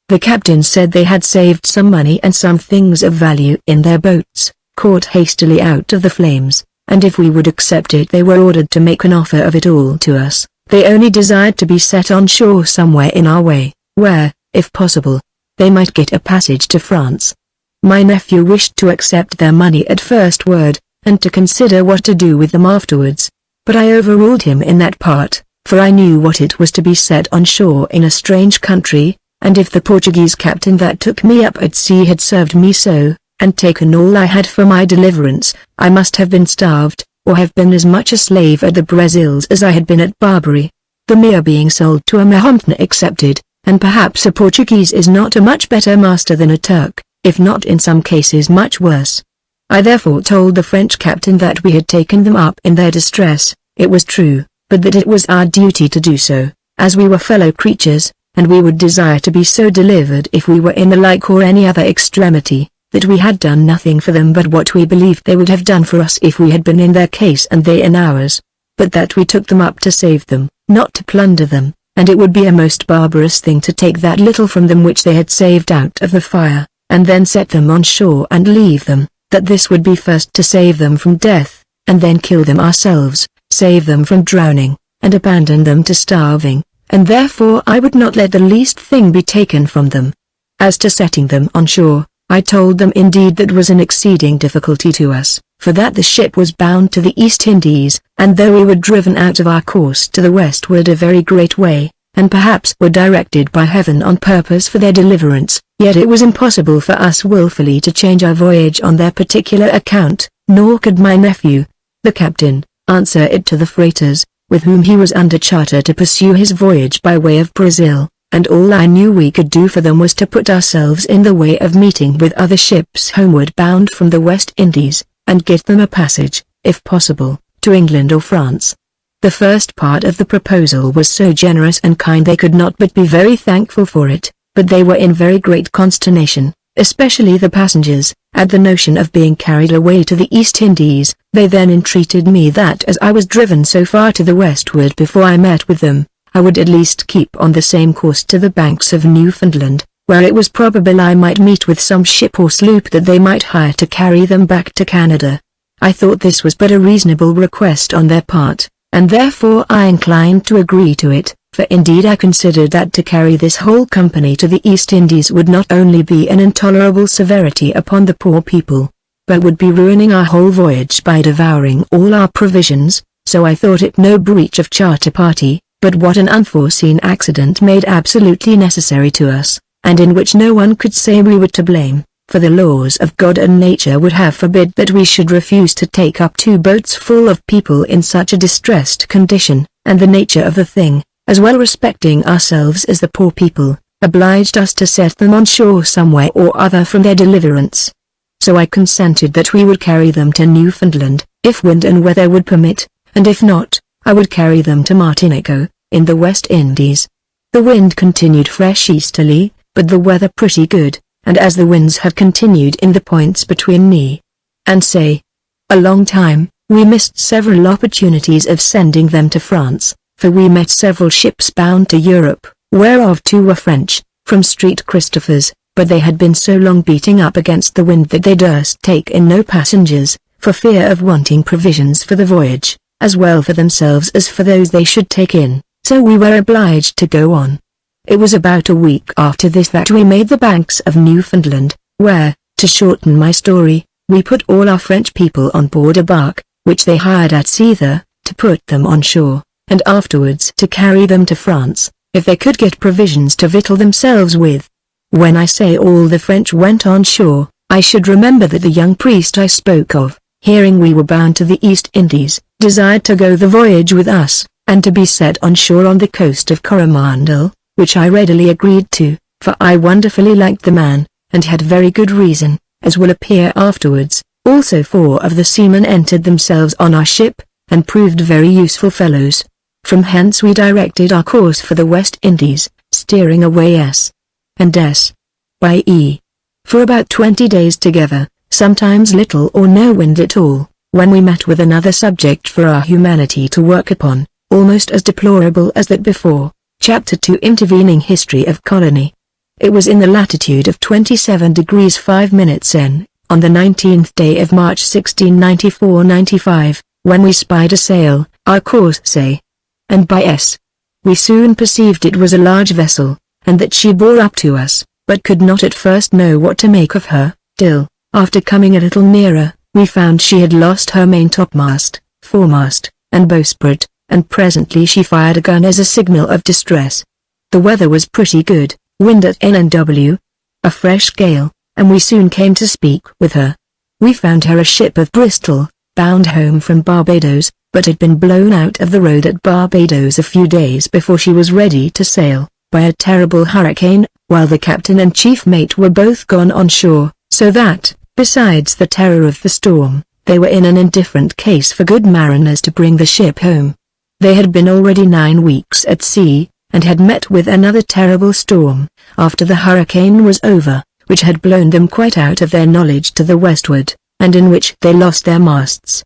[SPEAKER 1] The captain said they had saved some money and some things of value in their boats, caught hastily out of the flames, and if we would accept it they were ordered to make an offer of it all to us. They only desired to be set on shore somewhere in our way, where, if possible, they might get a passage to France. My nephew wished to accept their money at first word, and to consider what to do with them afterwards, but I overruled him in that part, for I knew what it was to be set on shore in a strange country, and if the Portuguese captain that took me up at sea had served me so, and taken all I had for my deliverance, I must have been starved, or have been as much a slave at the Brazils as I had been at Barbary. The mere being sold to a Mahometan accepted, and perhaps a Portuguese is not a much better master than a Turk, if not in some cases much worse. I therefore told the French captain that we had taken them up in their distress. It was true, but that it was our duty to do so, as we were fellow creatures, and we would desire to be so delivered if we were in the like or any other extremity, that we had done nothing for them but what we believed they would have done for us if we had been in their case and they in ours, but that we took them up to save them, not to plunder them, and it would be a most barbarous thing to take that little from them which they had saved out of the fire, and then set them on shore and leave them, that this would be first to save them from death, and then kill them ourselves, save them from drowning, and abandon them to starving, and therefore I would not let the least thing be taken from them. As to setting them on shore, I told them indeed that was an exceeding difficulty to us, for that the ship was bound to the East Indies, and though we were driven out of our course to the westward a very great way, and perhaps were directed by heaven on purpose for their deliverance, yet it was impossible for us wilfully to change our voyage on their particular account, nor could my nephew, the captain, answer it to the freighters, with whom he was under charter to pursue his voyage by way of Brazil, and all I knew we could do for them was to put ourselves in the way of meeting with other ships homeward bound from the West Indies, and get them a passage, if possible, to England or France. The first part of the proposal was so generous and kind they could not but be very thankful for it, but they were in very great consternation, especially the passengers, at the notion of being carried away to the East Indies. They then entreated me that as I was driven so far to the westward before I met with them, I would at least keep on the same course to the banks of Newfoundland, where it was probable I might meet with some ship or sloop that they might hire to carry them back to Canada. I thought this was but a reasonable request on their part, and therefore I inclined to agree to it, for indeed I considered that to carry this whole company to the East Indies would not only be an intolerable severity upon the poor people, but would be ruining our whole voyage by devouring all our provisions, so I thought it no breach of charter party, but what an unforeseen accident made absolutely necessary to us, and in which no one could say we were to blame, for the laws of God and nature would have forbid that we should refuse to take up 2 boats full of people in such a distressed condition, and the nature of the thing, as well respecting ourselves as the poor people, obliged us to set them on shore somewhere or other from their deliverance. So I consented that we would carry them to Newfoundland, if wind and weather would permit, and if not, I would carry them to Martinico, in the West Indies. The wind continued fresh easterly, but the weather pretty good, and as the winds have continued in the points between me and say a long time, we missed several opportunities of sending them to France, for we met several ships bound to Europe, whereof 2 were French, from Street Christopher's, but they had been so long beating up against the wind that they durst take in no passengers, for fear of wanting provisions for the voyage, as well for themselves as for those they should take in, so we were obliged to go on. It was about a week after this that we made the banks of Newfoundland, where, to shorten my story, we put all our French people on board a bark, which they hired at sea there, to put them on shore, and afterwards to carry them to France, if they could get provisions to victual themselves with. When I say all the French went on shore, I should remember that the young priest I spoke of, hearing we were bound to the East Indies, desired to go the voyage with us, and to be set on shore on the coast of Coromandel, which I readily agreed to, for I wonderfully liked the man, and had very good reason, as will appear afterwards. Also 4 of the seamen entered themselves on our ship, and proved very useful fellows. From hence we directed our course for the West Indies, steering away S. and S. by E. for about 20 days together, sometimes little or no wind at all, when we met with another subject for our humanity to work upon, almost as deplorable as that before. Chapter 2 Intervening History of Colony. It was in the latitude of 27 degrees 5 minutes N, on the 19th day of March 1694-95, when we spied a sail, our course say, and by S. We soon perceived it was a large vessel, and that she bore up to us, but could not at first know what to make of her, till, after coming a little nearer, we found she had lost her main topmast, foremast, and bowsprit, and presently she fired a gun as a signal of distress. The weather was pretty good, wind at NNW, a fresh gale, and we soon came to speak with her. We found her a ship of Bristol, bound home from Barbados, but had been blown out of the road at Barbados a few days before she was ready to sail, by a terrible hurricane, while the captain and chief mate were both gone on shore, so that, besides the terror of the storm, they were in an indifferent case for good mariners to bring the ship home. They had been already 9 weeks at sea, and had met with another terrible storm, after the hurricane was over, which had blown them quite out of their knowledge to the westward, and in which they lost their masts.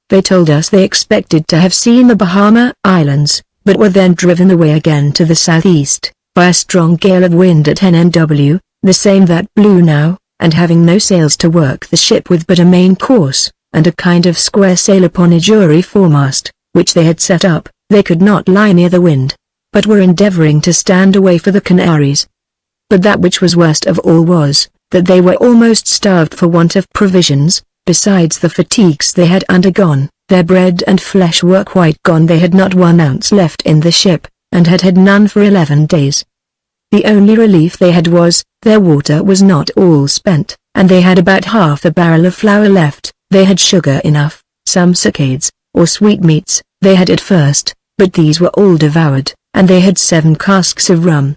[SPEAKER 1] They told us they expected to have seen the Bahama Islands, but were then driven away again to the southeast, by a strong gale of wind at NNW, the same that blew now, and having no sails to work the ship with but a main course, and a kind of square sail upon a jury foremast, which they had set up, they could not lie near the wind, but were endeavoring to stand away for the Canaries. But that which was worst of all was, that they were almost starved for want of provisions, besides the fatigues they had undergone, their bread and flesh were quite gone, they had not 1 ounce left in the ship, and had had none for 11 days. The only relief they had was, their water was not all spent, and they had about half a barrel of flour left. They had sugar enough, some succades, or sweetmeats, they had at first, but these were all devoured, and they had 7 casks of rum.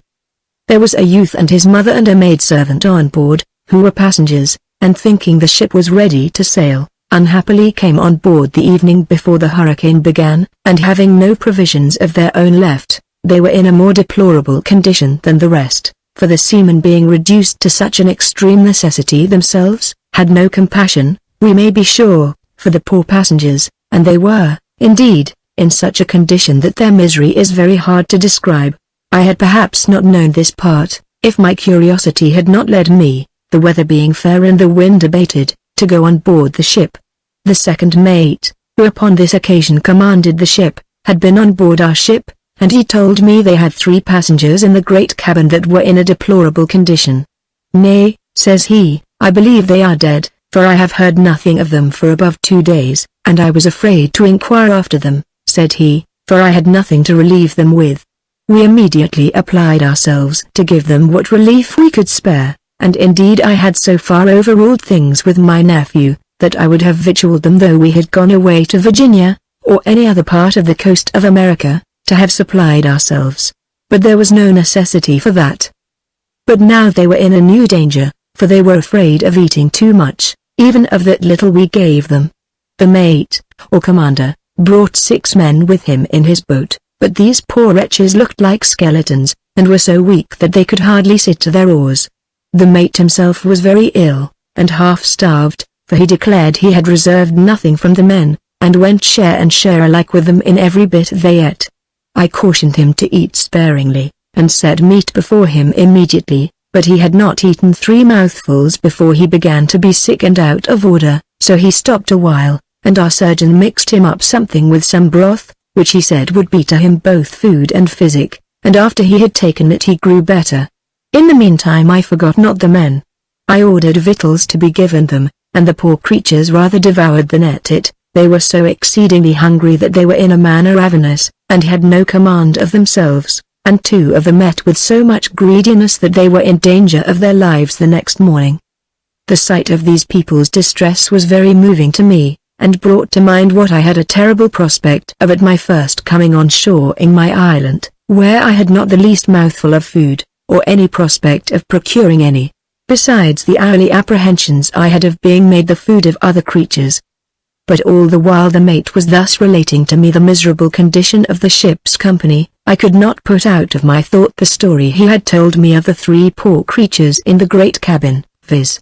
[SPEAKER 1] There was a youth and his mother and a maidservant on board, who were passengers, and thinking the ship was ready to sail, unhappily came on board the evening before the hurricane began, and having no provisions of their own left, they were in a more deplorable condition than the rest, for the seamen being reduced to such an extreme necessity themselves, had no compassion, we may be sure, for the poor passengers, and they were, indeed, in such a condition that their misery is very hard to describe. I had perhaps not known this part, if my curiosity had not led me, the weather being fair and the wind abated, to go on board the ship. The second mate, who upon this occasion commanded the ship, had been on board our ship, and he told me they had 3 passengers in the great cabin that were in a deplorable condition. Nay, says he, I believe they are dead, for I have heard nothing of them for above 2 days, and I was afraid to inquire after them, said he, for I had nothing to relieve them with. We immediately applied ourselves to give them what relief we could spare, and indeed I had so far overruled things with my nephew, that I would have victualled them though we had gone away to Virginia, or any other part of the coast of America, to have supplied ourselves. But there was no necessity for that. But now they were in a new danger, for they were afraid of eating too much, even of that little we gave them. The mate, or commander, brought 6 men with him in his boat, but these poor wretches looked like skeletons, and were so weak that they could hardly sit to their oars. The mate himself was very ill, and half starved, for he declared he had reserved nothing from the men, and went share and share alike with them in every bit they ate. I cautioned him to eat sparingly, and set meat before him immediately, but he had not eaten 3 mouthfuls before he began to be sick and out of order, so he stopped a while, and our surgeon mixed him up something with some broth, which he said would be to him both food and physic, and after he had taken it he grew better. In the meantime I forgot not the men. I ordered victuals to be given them, and the poor creatures rather devoured than ate it. They were so exceedingly hungry that they were in a manner ravenous, and had no command of themselves, and 2 of them met with so much greediness that they were in danger of their lives the next morning. The sight of these people's distress was very moving to me, and brought to mind what I had a terrible prospect of at my first coming on shore in my island, where I had not the least mouthful of food, or any prospect of procuring any, besides the hourly apprehensions I had of being made the food of other creatures. But all the while the mate was thus relating to me the miserable condition of the ship's company, I could not put out of my thought the story he had told me of the 3 poor creatures in the great cabin, viz.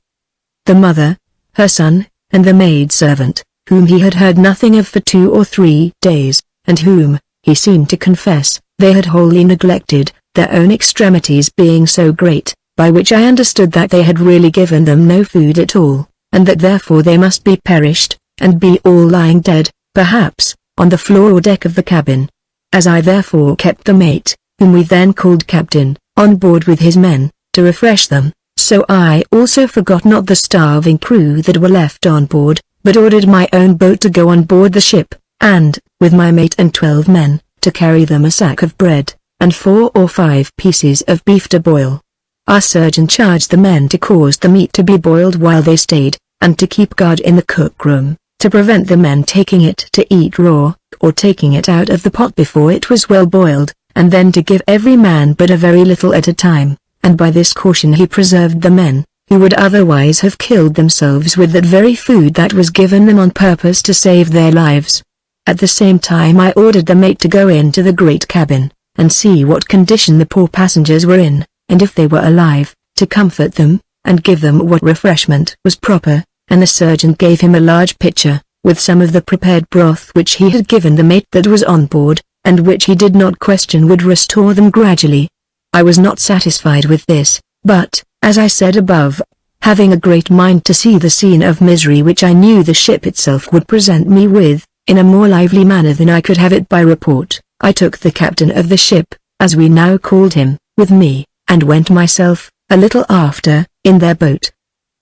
[SPEAKER 1] the mother, her son, and the maid-servant, whom he had heard nothing of for 2 or 3 days, and whom, he seemed to confess, they had wholly neglected, their own extremities being so great, by which I understood that they had really given them no food at all, and that therefore they must be perished, and be all lying dead, perhaps, on the floor or deck of the cabin. As I therefore kept the mate, whom we then called captain, on board with his men, to refresh them, so I also forgot not the starving crew that were left on board, but ordered my own boat to go on board the ship, and, with my mate and 12 men, to carry them a sack of bread, and 4 or 5 pieces of beef to boil. Our surgeon charged the men to cause the meat to be boiled while they stayed, and to keep guard in the cook-room, to prevent the men taking it to eat raw, or taking it out of the pot before it was well boiled, and then to give every man but a very little at a time, and by this caution he preserved the men, who would otherwise have killed themselves with that very food that was given them on purpose to save their lives. At the same time I ordered the mate to go into the great cabin, and see what condition the poor passengers were in, and if they were alive, to comfort them, and give them what refreshment was proper, and the surgeon gave him a large pitcher, with some of the prepared broth which he had given the mate that was on board, and which he did not question would restore them gradually. I was not satisfied with this, but, as I said above, having a great mind to see the scene of misery which I knew the ship itself would present me with, in a more lively manner than I could have it by report, I took the captain of the ship, as we now called him, with me, and went myself, a little after, in their boat.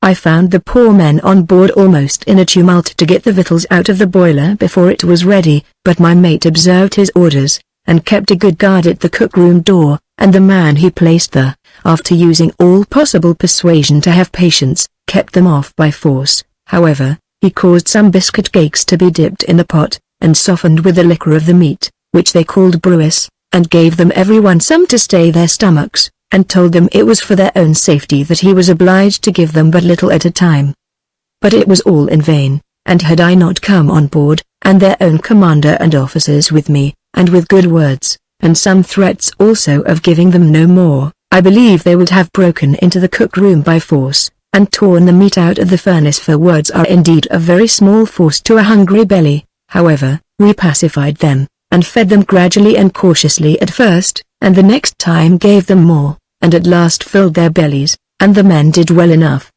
[SPEAKER 1] I found the poor men on board almost in a tumult to get the victuals out of the boiler before it was ready, but my mate observed his orders, and kept a good guard at the cook-room door, and the man he placed there, after using all possible persuasion to have patience, kept them off by force. However, he caused some biscuit cakes to be dipped in the pot, and softened with the liquor of the meat, which they called brewis, and gave them every one some to stay their stomachs, and told them it was for their own safety that he was obliged to give them but little at a time. But it was all in vain, and had I not come on board, and their own commander and officers with me, and with good words, and some threats also of giving them no more, I believe they would have broken into the cook-room by force, and torn the meat out of the furnace, for words are indeed a very small force to a hungry belly. However, we pacified them, and fed them gradually and cautiously at first, and the next time gave them more, and at last filled their bellies, and the men did well enough.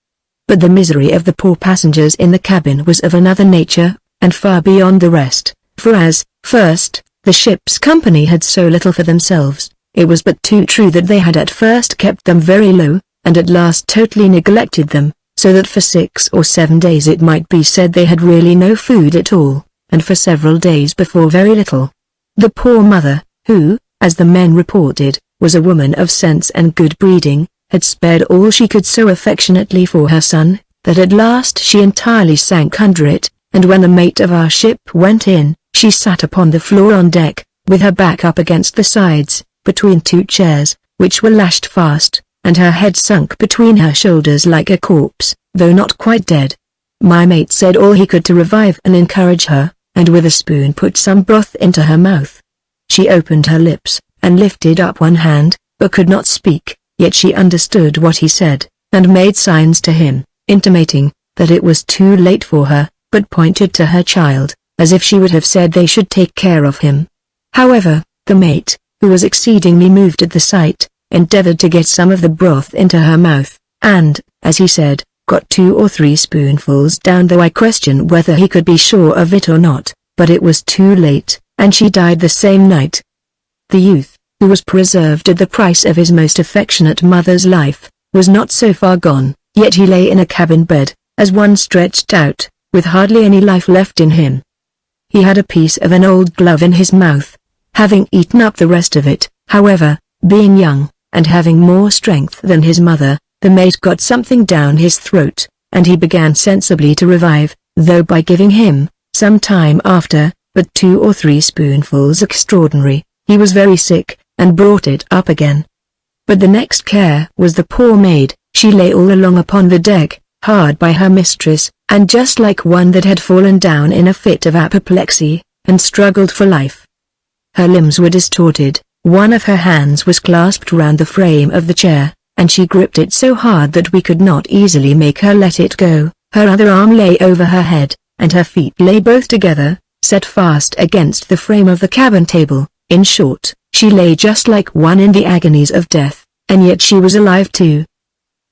[SPEAKER 1] But the misery of the poor passengers in the cabin was of another nature, and far beyond the rest, for as, first, the ship's company had so little for themselves, it was but too true that they had at first kept them very low, and at last totally neglected them, so that for 6 or 7 days it might be said they had really no food at all, and for several days before very little. The poor mother, who, as the men reported, was a woman of sense and good breeding, had spared all she could so affectionately for her son, that at last she entirely sank under it, and when the mate of our ship went in, she sat upon the floor on deck, with her back up against the sides, between two chairs, which were lashed fast, and her head sunk between her shoulders like a corpse, though not quite dead. My mate said all he could to revive and encourage her, and with a spoon put some broth into her mouth. She opened her lips, and lifted up one hand, but could not speak, yet she understood what he said, and made signs to him, intimating that it was too late for her, but pointed to her child, as if she would have said they should take care of him. However, the mate, who was exceedingly moved at the sight, endeavored to get some of the broth into her mouth, and, as he said, got 2 or 3 spoonfuls down, though I question whether he could be sure of it or not, but it was too late, and she died the same night. The youth, who was preserved at the price of his most affectionate mother's life, was not so far gone, yet he lay in a cabin bed, as one stretched out, with hardly any life left in him. He had a piece of an old glove in his mouth. Having eaten up the rest of it, however, being young, and having more strength than his mother, the mate got something down his throat, and he began sensibly to revive, though by giving him, some time after, but 2 or 3 spoonfuls extraordinary, he was very sick, and brought it up again. But the next care was the poor maid. She lay all along upon the deck, hard by her mistress, and just like one that had fallen down in a fit of apoplexy, and struggled for life. Her limbs were distorted, one of her hands was clasped round the frame of the chair, and she gripped it so hard that we could not easily make her let it go. Her other arm lay over her head, and her feet lay both together, set fast against the frame of the cabin table. In short, she lay just like one in the agonies of death, and yet she was alive too.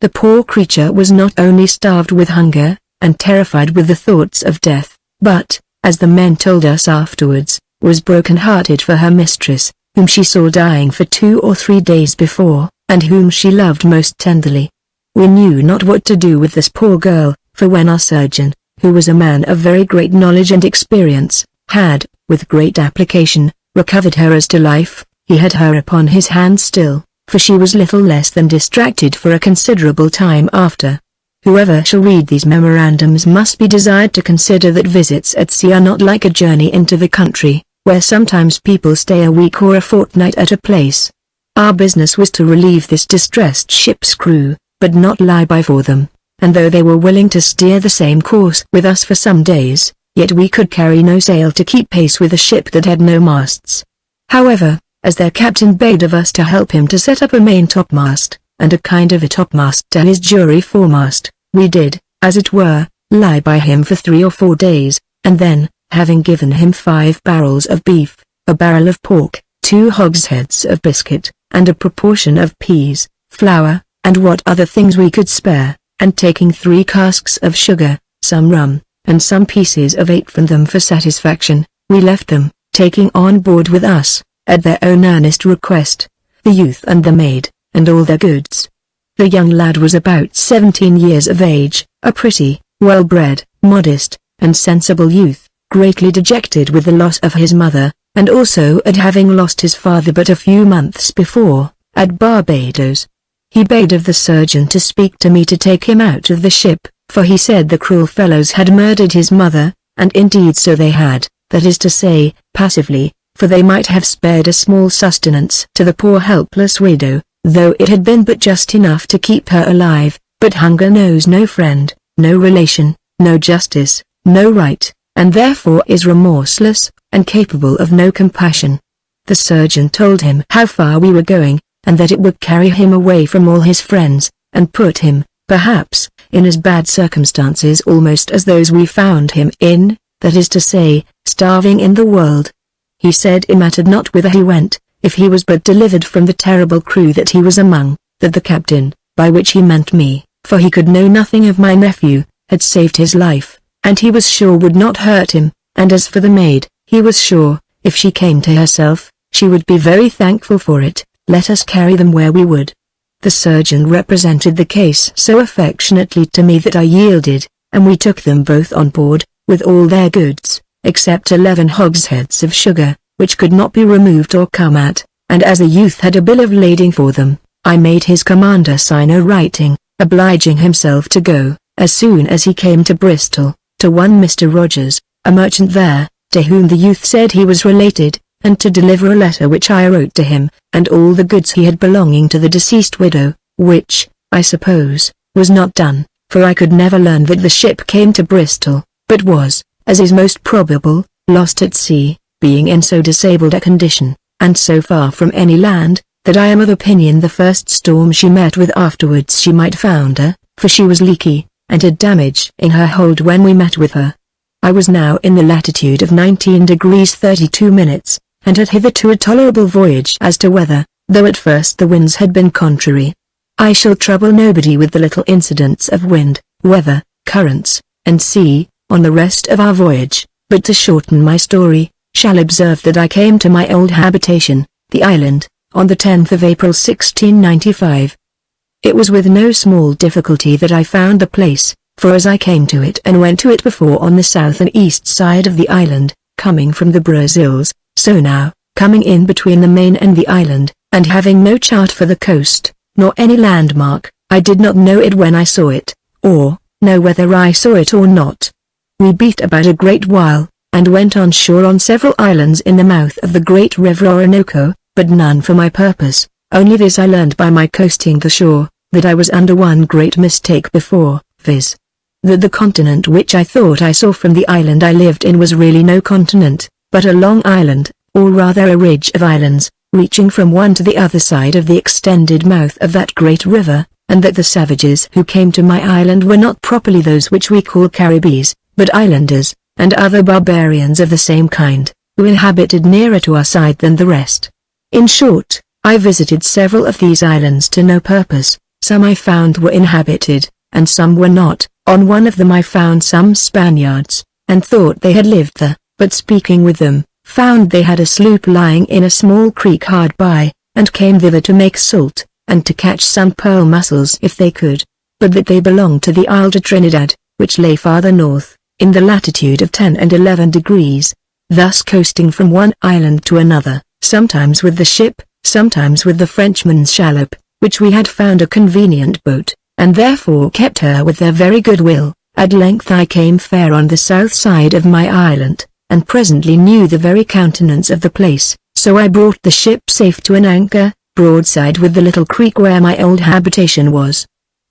[SPEAKER 1] The poor creature was not only starved with hunger, and terrified with the thoughts of death, but, as the men told us afterwards, was broken-hearted for her mistress, whom she saw dying for 2 or 3 days before, and whom she loved most tenderly. We knew not what to do with this poor girl, for when our surgeon, who was a man of very great knowledge and experience, had, with great application, recovered her as to life, he had her upon his hands still, for she was little less than distracted for a considerable time after. Whoever shall read these memorandums must be desired to consider that visits at sea are not like a journey into the country, where sometimes people stay a week or a fortnight at a place. Our business was to relieve this distressed ship's crew, but not lie by for them, and though they were willing to steer the same course with us for some days, yet we could carry no sail to keep pace with a ship that had no masts. However, as their captain begged of us to help him to set up a main topmast, and a kind of a topmast to his jury foremast, we did, as it were, lie by him for 3 or 4 days, and then, having given him 5 barrels of beef, a barrel of pork, 2 hogsheads of biscuit, and a proportion of peas, flour, and what other things we could spare, and taking 3 casks of sugar, some rum, and some pieces of 8 from them for satisfaction, we left them, taking on board with us, at their own earnest request, the youth and the maid, and all their goods. The young lad was about 17 years of age, a pretty, well-bred, modest, and sensible youth, greatly dejected with the loss of his mother, and also at having lost his father but a few months before, at Barbados. He begged of the surgeon to speak to me to take him out of the ship, for he said the cruel fellows had murdered his mother, and indeed so they had, that is to say, passively, for they might have spared a small sustenance to the poor helpless widow, though it had been but just enough to keep her alive, but hunger knows no friend, no relation, no justice, no right, and therefore is remorseless, and capable of no compassion. The surgeon told him how far we were going, and that it would carry him away from all his friends, and put him, perhaps, in as bad circumstances almost as those we found him in, that is to say, starving in the world. He said it mattered not whither he went, if he was but delivered from the terrible crew that he was among, that the captain, by which he meant me, for he could know nothing of my nephew, had saved his life, and he was sure would not hurt him, and as for the maid, he was sure, if she came to herself, she would be very thankful for it, let us carry them where we would. The surgeon represented the case so affectionately to me that I yielded, and we took them both on board, with all their goods, except 11 hogsheads of sugar, which could not be removed or come at, and as the youth had a bill of lading for them, I made his commander sign a writing, obliging himself to go, as soon as he came to Bristol, to one Mr. Rogers, a merchant there, to whom the youth said he was related, and to deliver a letter which I wrote to him, and all the goods he had belonging to the deceased widow, which, I suppose, was not done, for I could never learn that the ship came to Bristol, but was, as is most probable, lost at sea, being in so disabled a condition, and so far from any land, that I am of opinion the first storm she met with afterwards she might founder, for she was leaky, and had damage in her hold when we met with her. I was now in the latitude of 19 degrees 32 minutes, and had hitherto a tolerable voyage as to weather, though at first the winds had been contrary. I shall trouble nobody with the little incidents of wind, weather, currents, and sea, on the rest of our voyage, but to shorten my story, shall observe that I came to my old habitation, the island, on the 10th of April 1695. It was with no small difficulty that I found the place, for as I came to it and went to it before on the south and east side of the island, coming from the Brazils, so now, coming in between the main and the island, and having no chart for the coast, nor any landmark, I did not know it when I saw it, or, know whether I saw it or not. We beat about a great while, and went on shore on several islands in the mouth of the great river Orinoco, but none for my purpose, only this I learned by my coasting the shore, that I was under one great mistake before, viz. That the continent which I thought I saw from the island I lived in was really no continent, but a long island, or rather a ridge of islands, reaching from one to the other side of the extended mouth of that great river, and that the savages who came to my island were not properly those which we call Caribbees, but islanders, and other barbarians of the same kind, who inhabited nearer to our side than the rest. In short, I visited several of these islands to no purpose. Some I found were inhabited, and some were not. On one of them I found some Spaniards, and thought they had lived there, but speaking with them, found they had a sloop lying in a small creek hard by, and came thither to make salt, and to catch some pearl mussels if they could, but that they belonged to the Isle de Trinidad, which lay farther north, in the latitude of 10 and 11 degrees, thus coasting from one island to another, sometimes with the ship, sometimes with the Frenchman's shallop, which we had found a convenient boat, and therefore kept her with their very good will. At length I came fair on the south side of my island, and presently knew the very countenance of the place, so I brought the ship safe to an anchor, broadside with the little creek where my old habitation was.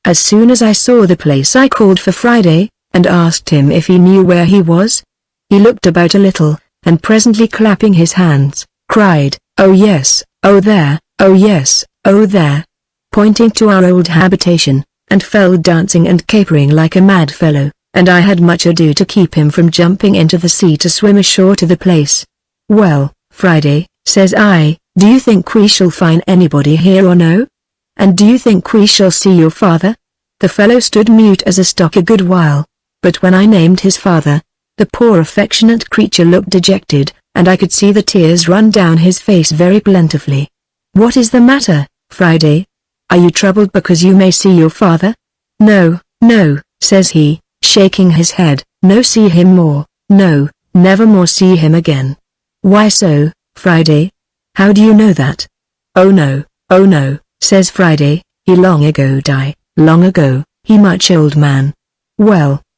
[SPEAKER 1] As soon as I saw the place I called for Friday, and asked him if he knew where he was. He looked about a little, and presently clapping his hands, cried, "Oh yes, oh there, oh yes, oh there," pointing to our old habitation, and fell dancing and capering like a mad fellow, and I had much ado to keep him from jumping into the sea to swim ashore to the place. "Well, Friday," says I, "do you think we shall find anybody here or no? And do you think we shall see your father?" The fellow stood mute as a stock a good while, but when I named his father, the poor affectionate creature looked dejected, and I could see the tears run down his face very plentifully. "What is the matter, Friday? Are you troubled because you may see your father?" "No, no," says he, shaking his head, "no see him more, no, never more see him again." "Why so, Friday? How do you know that?" Oh no, says Friday, "he long ago die, long ago, he much old man."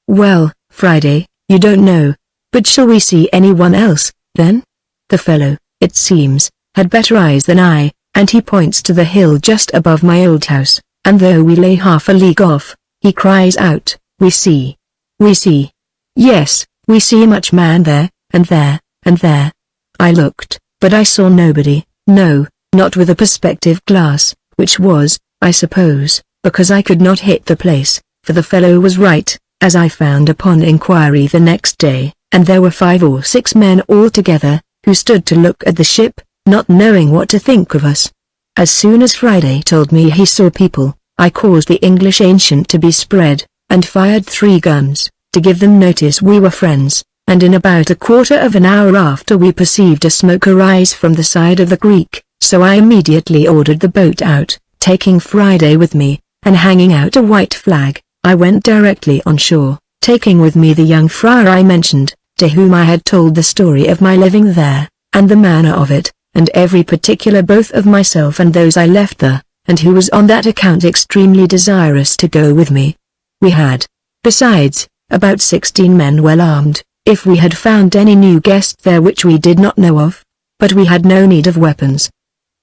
[SPEAKER 1] Well, Friday, you don't know, but shall we see anyone else, then?" The fellow, it seems, had better eyes than I, and he points to the hill just above my old house, and though we lay half a league off, he cries out, "We see. We see. Yes, we see much man there, and there, and there." I looked, but I saw nobody, no, not with a perspective glass, which was, I suppose, because I could not hit the place, for the fellow was right, as I found upon inquiry the next day, and there were 5 or 6 men altogether, who stood to look at the ship, not knowing what to think of us. As soon as Friday told me he saw people, I caused the English ancient to be spread, and fired 3 guns, to give them notice we were friends, and in about a quarter of an hour after we perceived a smoke arise from the side of the creek, so I immediately ordered the boat out, taking Friday with me, and hanging out a white flag, I went directly on shore, taking with me the young friar I mentioned, to whom I had told the story of my living there, and the manner of it, and every particular both of myself and those I left there, and who was on that account extremely desirous to go with me. We had, besides, about 16 men well armed, if we had found any new guest there which we did not know of. but we had no need of weapons.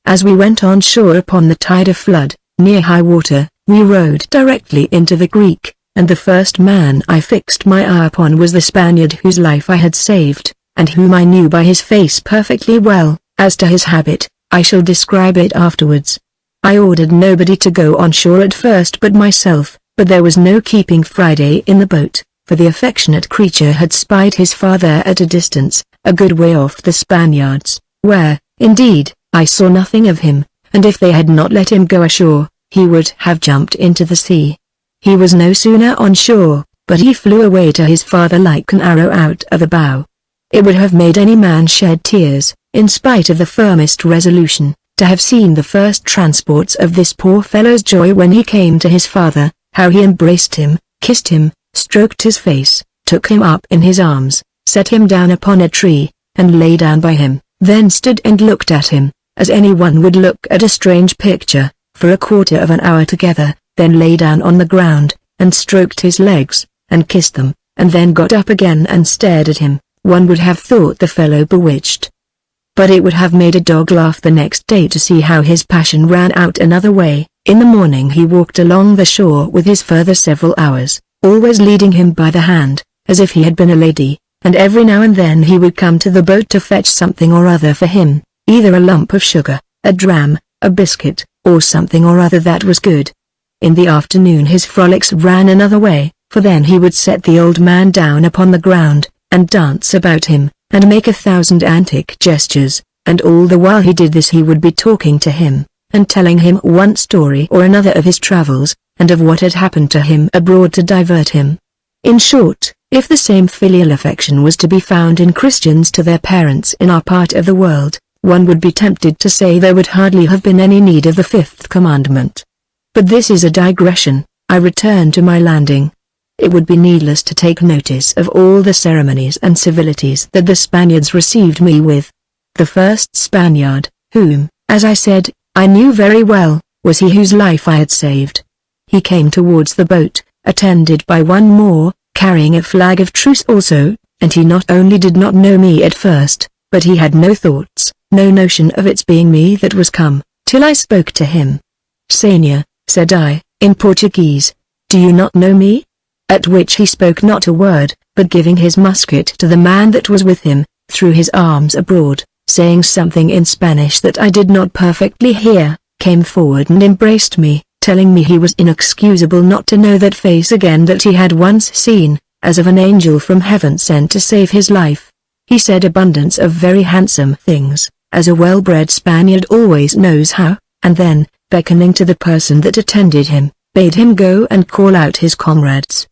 [SPEAKER 1] As we went on shore upon the tide of flood, near high water, we rowed directly into the creek, and the first man I fixed my eye upon was the Spaniard whose life I had saved, and whom I knew by his face perfectly well. As to his habit, I shall describe it afterwards. I ordered nobody to go on shore at first but myself, but there was no keeping Friday in the boat, for the affectionate creature had spied his father at a distance, a good way off the Spaniards, where, indeed, I saw nothing of him, and if they had not let him go ashore, he would have jumped into the sea. He was no sooner on shore, but he flew away to his father like an arrow out of a bow. It would have made any man shed tears, in spite of the firmest resolution, to have seen the first transports of this poor fellow's joy when he came to his father, how he embraced him, kissed him, stroked his face, took him up in his arms, set him down upon a tree, and lay down by him, then stood and looked at him, as anyone would look at a strange picture, for a quarter of an hour together, then lay down on the ground, and stroked his legs, and kissed them, and then got up again and stared at him. One would have thought the fellow bewitched. But it would have made a dog laugh the next day to see how his passion ran out another way. In the morning he walked along the shore with his father several hours, always leading him by the hand, as if he had been a lady, and every now and then he would come to the boat to fetch something or other for him, either a lump of sugar, a dram, a biscuit, or something or other that was good. In the afternoon his frolics ran another way, for then he would set the old man down upon the ground, and dance about him, and make 1,000 antic gestures, and all the while he did this he would be talking to him, and telling him one story or another of his travels, and of what had happened to him abroad to divert him. In short, if the same filial affection was to be found in Christians to their parents in our part of the world, one would be tempted to say there would hardly have been any need of the 5th commandment. But this is a digression. I return to my landing. It would be needless to take notice of all the ceremonies and civilities that the Spaniards received me with. The first Spaniard, whom, as I said, I knew very well, was he whose life I had saved. He came towards the boat, attended by one more, carrying a flag of truce also, and he not only did not know me at first, but he had no thoughts, no notion of its being me that was come, till I spoke to him. "Senhor," said I, in Portuguese, "do you not know me?" At which he spoke not a word, but giving his musket to the man that was with him, threw his arms abroad, saying something in Spanish that I did not perfectly hear, came forward and embraced me, telling me he was inexcusable not to know that face again that he had once seen, as of an angel from heaven sent to save his life. He said abundance of very handsome things, as a well-bred Spaniard always knows how, and then, beckoning to the person that attended him, bade him go and call out his comrades.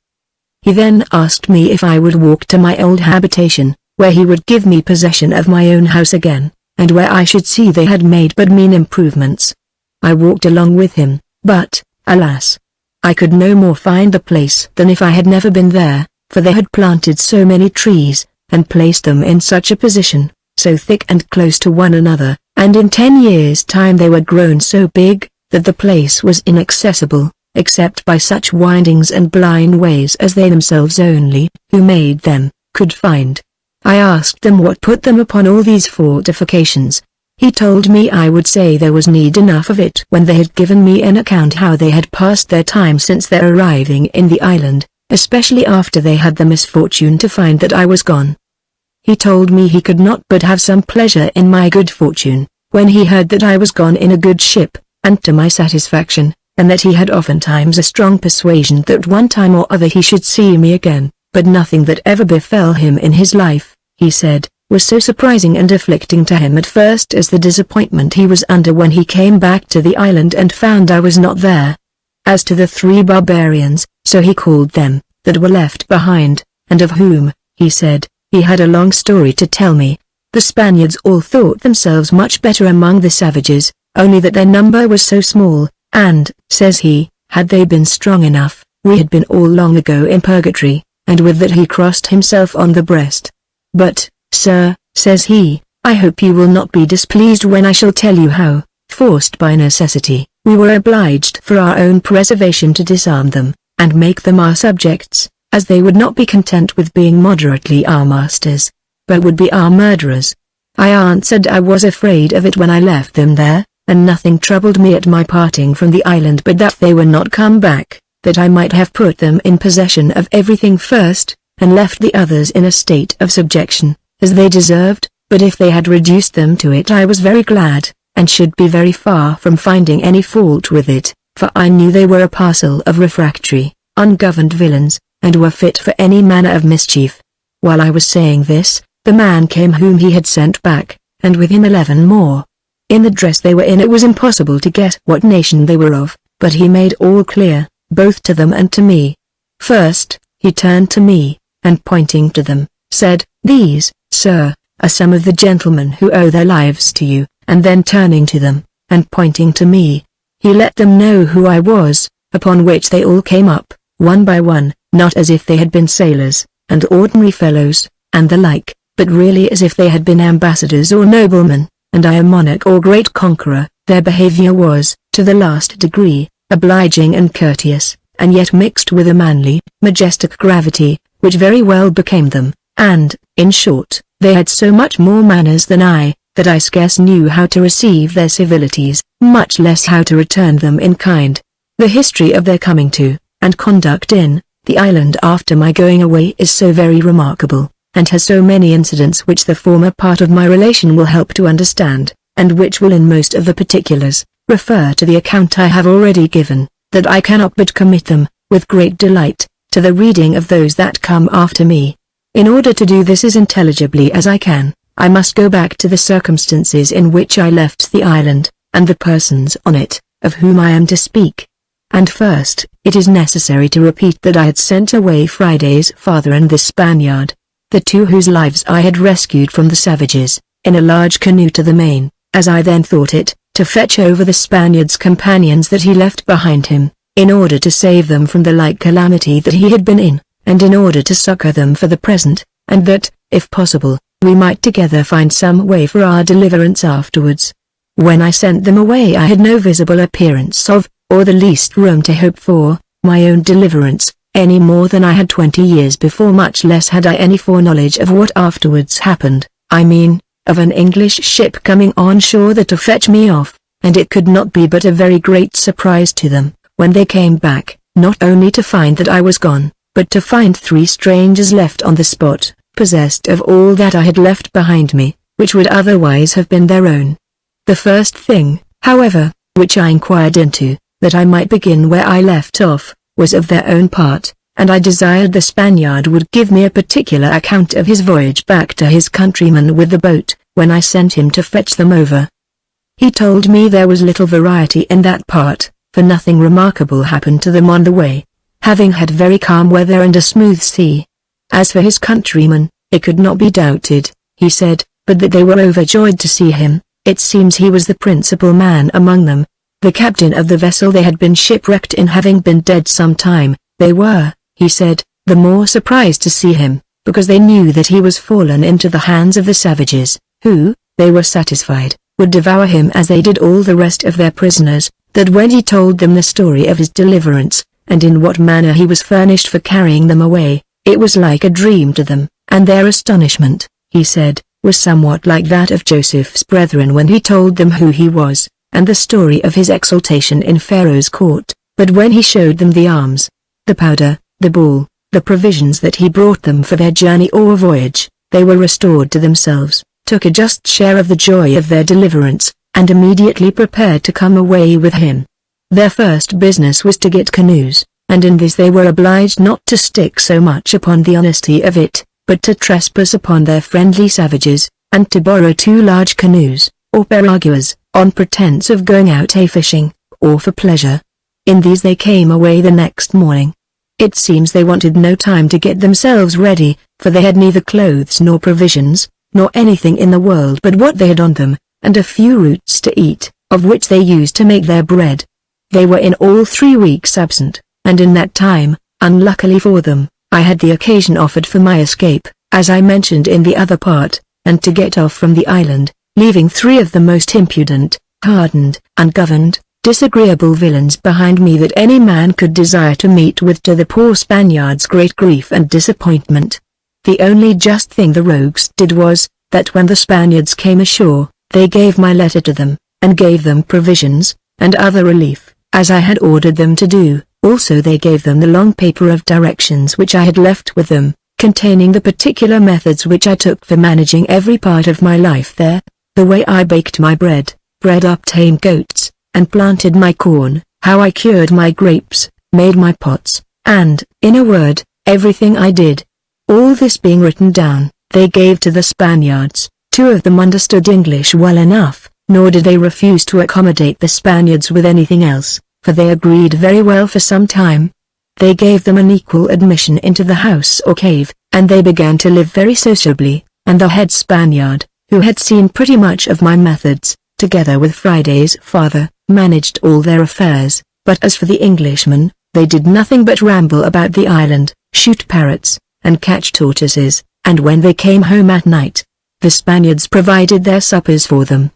[SPEAKER 1] He then asked me if I would walk to my old habitation, where he would give me possession of my own house again, and where I should see they had made but mean improvements. I walked along with him, but, alas! I could no more find the place than if I had never been there, for they had planted so many trees, and placed them in such a position, so thick and close to one another, and in 10 years' time they were grown so big, that the place was inaccessible, except by such windings and blind ways as they themselves only, who made them, could find. I asked them what put them upon all these fortifications. He told me I would say there was need enough of it when they had given me an account how they had passed their time since their arriving in the island, especially after they had the misfortune to find that I was gone. He told me he could not but have some pleasure in my good fortune, when he heard that I was gone in a good ship, and to my satisfaction, and that he had oftentimes a strong persuasion that one time or other he should see me again, but nothing that ever befell him in his life, he said, was so surprising and afflicting to him at first as the disappointment he was under when he came back to the island and found I was not there. As to the 3 barbarians, so he called them, that were left behind, and of whom, he said, he had a long story to tell me, the Spaniards all thought themselves much better among the savages, only that their number was so small, and, says he, had they been strong enough, we had been all long ago in purgatory, and with that he crossed himself on the breast. But, sir, says he, I hope you will not be displeased when I shall tell you how, forced by necessity, we were obliged for our own preservation to disarm them, and make them our subjects, as they would not be content with being moderately our masters, but would be our murderers. I answered I was afraid of it when I left them there, and nothing troubled me at my parting from the island but that they were not come back, that I might have put them in possession of everything first, and left the others in a state of subjection, as they deserved, but if they had reduced them to it I was very glad, and should be very far from finding any fault with it, for I knew they were a parcel of refractory, ungoverned villains, and were fit for any manner of mischief. While I was saying this, the man came whom he had sent back, and with him 11 more. In the dress they were in it was impossible to guess what nation they were of, but he made all clear, both to them and to me. First, he turned to me, and pointing to them, said, "These, sir, are some of the gentlemen who owe their lives to you," and then turning to them, and pointing to me, he let them know who I was, upon which they all came up, one by one, not as if they had been sailors, and ordinary fellows, and the like, but really as if they had been ambassadors or noblemen, and I a monarch or great conqueror. Their behavior was, to the last degree, obliging and courteous, and yet mixed with a manly, majestic gravity, which very well became them, and, in short, they had so much more manners than I, that I scarce knew how to receive their civilities, much less how to return them in kind. The history of their coming to, and conduct in, the island after my going away is so very remarkable, and has so many incidents which the former part of my relation will help to understand, and which will in most of the particulars, refer to the account I have already given, that I cannot but commit them, with great delight, to the reading of those that come after me. In order to do this as intelligibly as I can, I must go back to the circumstances in which I left the island, and the persons on it, of whom I am to speak. And first, it is necessary to repeat that I had sent away Friday's father and the Spaniard, the two whose lives I had rescued from the savages, in a large canoe to the main, as I then thought it, to fetch over the Spaniard's companions that he left behind him, in order to save them from the like calamity that he had been in, and in order to succor them for the present, and that, if possible, we might together find some way for our deliverance afterwards. When I sent them away I had no visible appearance of, or the least room to hope for, my own deliverance, any more than I had 20 years before, much less had I any foreknowledge of what afterwards happened, I mean, of an English ship coming on shore there to fetch me off, and it could not be but a very great surprise to them, when they came back, not only to find that I was gone, but to find 3 strangers left on the spot, possessed of all that I had left behind me, which would otherwise have been their own. The first thing, however, which I inquired into, that I might begin where I left off, was of their own part, and I desired the Spaniard would give me a particular account of his voyage back to his countrymen with the boat, when I sent him to fetch them over. He told me there was little variety in that part, for nothing remarkable happened to them on the way, having had very calm weather and a smooth sea. As for his countrymen, it could not be doubted, he said, but that they were overjoyed to see him. It seems he was the principal man among them. The captain of the vessel they had been shipwrecked in having been dead some time, they were, he said, the more surprised to see him, because they knew that he was fallen into the hands of the savages, who, they were satisfied, would devour him as they did all the rest of their prisoners, that when he told them the story of his deliverance, and in what manner he was furnished for carrying them away, it was like a dream to them, and their astonishment, he said, was somewhat like that of Joseph's brethren when he told them who he was, and the story of his exaltation in Pharaoh's court. But when he showed them the arms, the powder, the ball, the provisions that he brought them for their journey or voyage, they were restored to themselves, took a just share of the joy of their deliverance, and immediately prepared to come away with him. Their first business was to get canoes, and in this they were obliged not to stick so much upon the honesty of it, but to trespass upon their friendly savages, and to borrow 2 large canoes, or piraguas, on pretense of going out a-fishing, or for pleasure. In these they came away the next morning. It seems they wanted no time to get themselves ready, for they had neither clothes nor provisions, nor anything in the world but what they had on them, and a few roots to eat, of which they used to make their bread. They were in all 3 weeks absent, and in that time, unluckily for them, I had the occasion offered for my escape, as I mentioned in the other part, and to get off from the island, leaving 3 of the most impudent, hardened, ungoverned, disagreeable villains behind me that any man could desire to meet with, to the poor Spaniard's great grief and disappointment. The only just thing the rogues did was, that when the Spaniards came ashore, they gave my letter to them, and gave them provisions, and other relief, as I had ordered them to do. Also they gave them the long paper of directions which I had left with them, containing the particular methods which I took for managing every part of my life there, the way I baked my bread, bred up tame goats, and planted my corn, how I cured my grapes, made my pots, and, in a word, everything I did. All this being written down, they gave to the Spaniards. 2 of them understood English well enough, nor did they refuse to accommodate the Spaniards with anything else, for they agreed very well for some time. They gave them an equal admission into the house or cave, and they began to live very sociably, and the head Spaniard, who had seen pretty much of my methods, together with Friday's father, managed all their affairs. But as for the Englishmen, they did nothing but ramble about the island, shoot parrots, and catch tortoises, and when they came home at night, the Spaniards provided their suppers for them.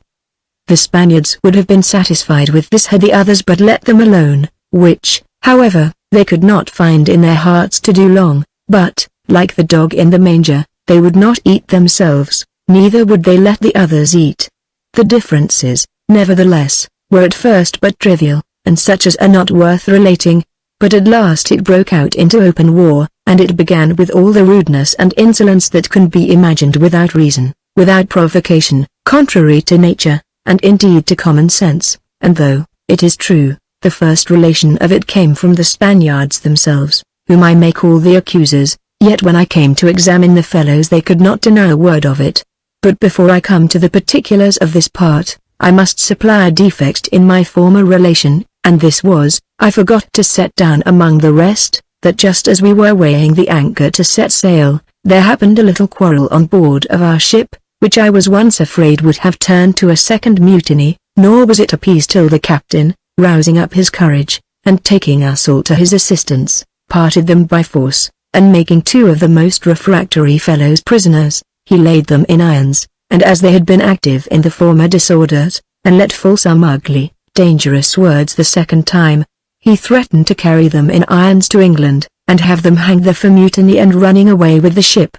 [SPEAKER 1] The Spaniards would have been satisfied with this had the others but let them alone, which, however, they could not find in their hearts to do long, but, like the dog in the manger, they would not eat themselves, neither would they let the others eat. The differences, nevertheless, were at first but trivial, and such as are not worth relating, but at last it broke out into open war, and it began with all the rudeness and insolence that can be imagined without reason, without provocation, contrary to nature, and indeed to common sense, and though, it is true, the first relation of it came from the Spaniards themselves, whom I may call the accusers, yet when I came to examine the fellows they could not deny a word of it. But before I come to the particulars of this part, I must supply a defect in my former relation, and this was, I forgot to set down among the rest, that just as we were weighing the anchor to set sail, there happened a little quarrel on board of our ship, which I was once afraid would have turned to a second mutiny, nor was it appeased till the captain, rousing up his courage, and taking us all to his assistance, parted them by force, and making 2 of the most refractory fellows prisoners, he laid them in irons, and as they had been active in the former disorders, and let fall some ugly, dangerous words the second time, he threatened to carry them in irons to England, and have them hanged for mutiny and running away with the ship.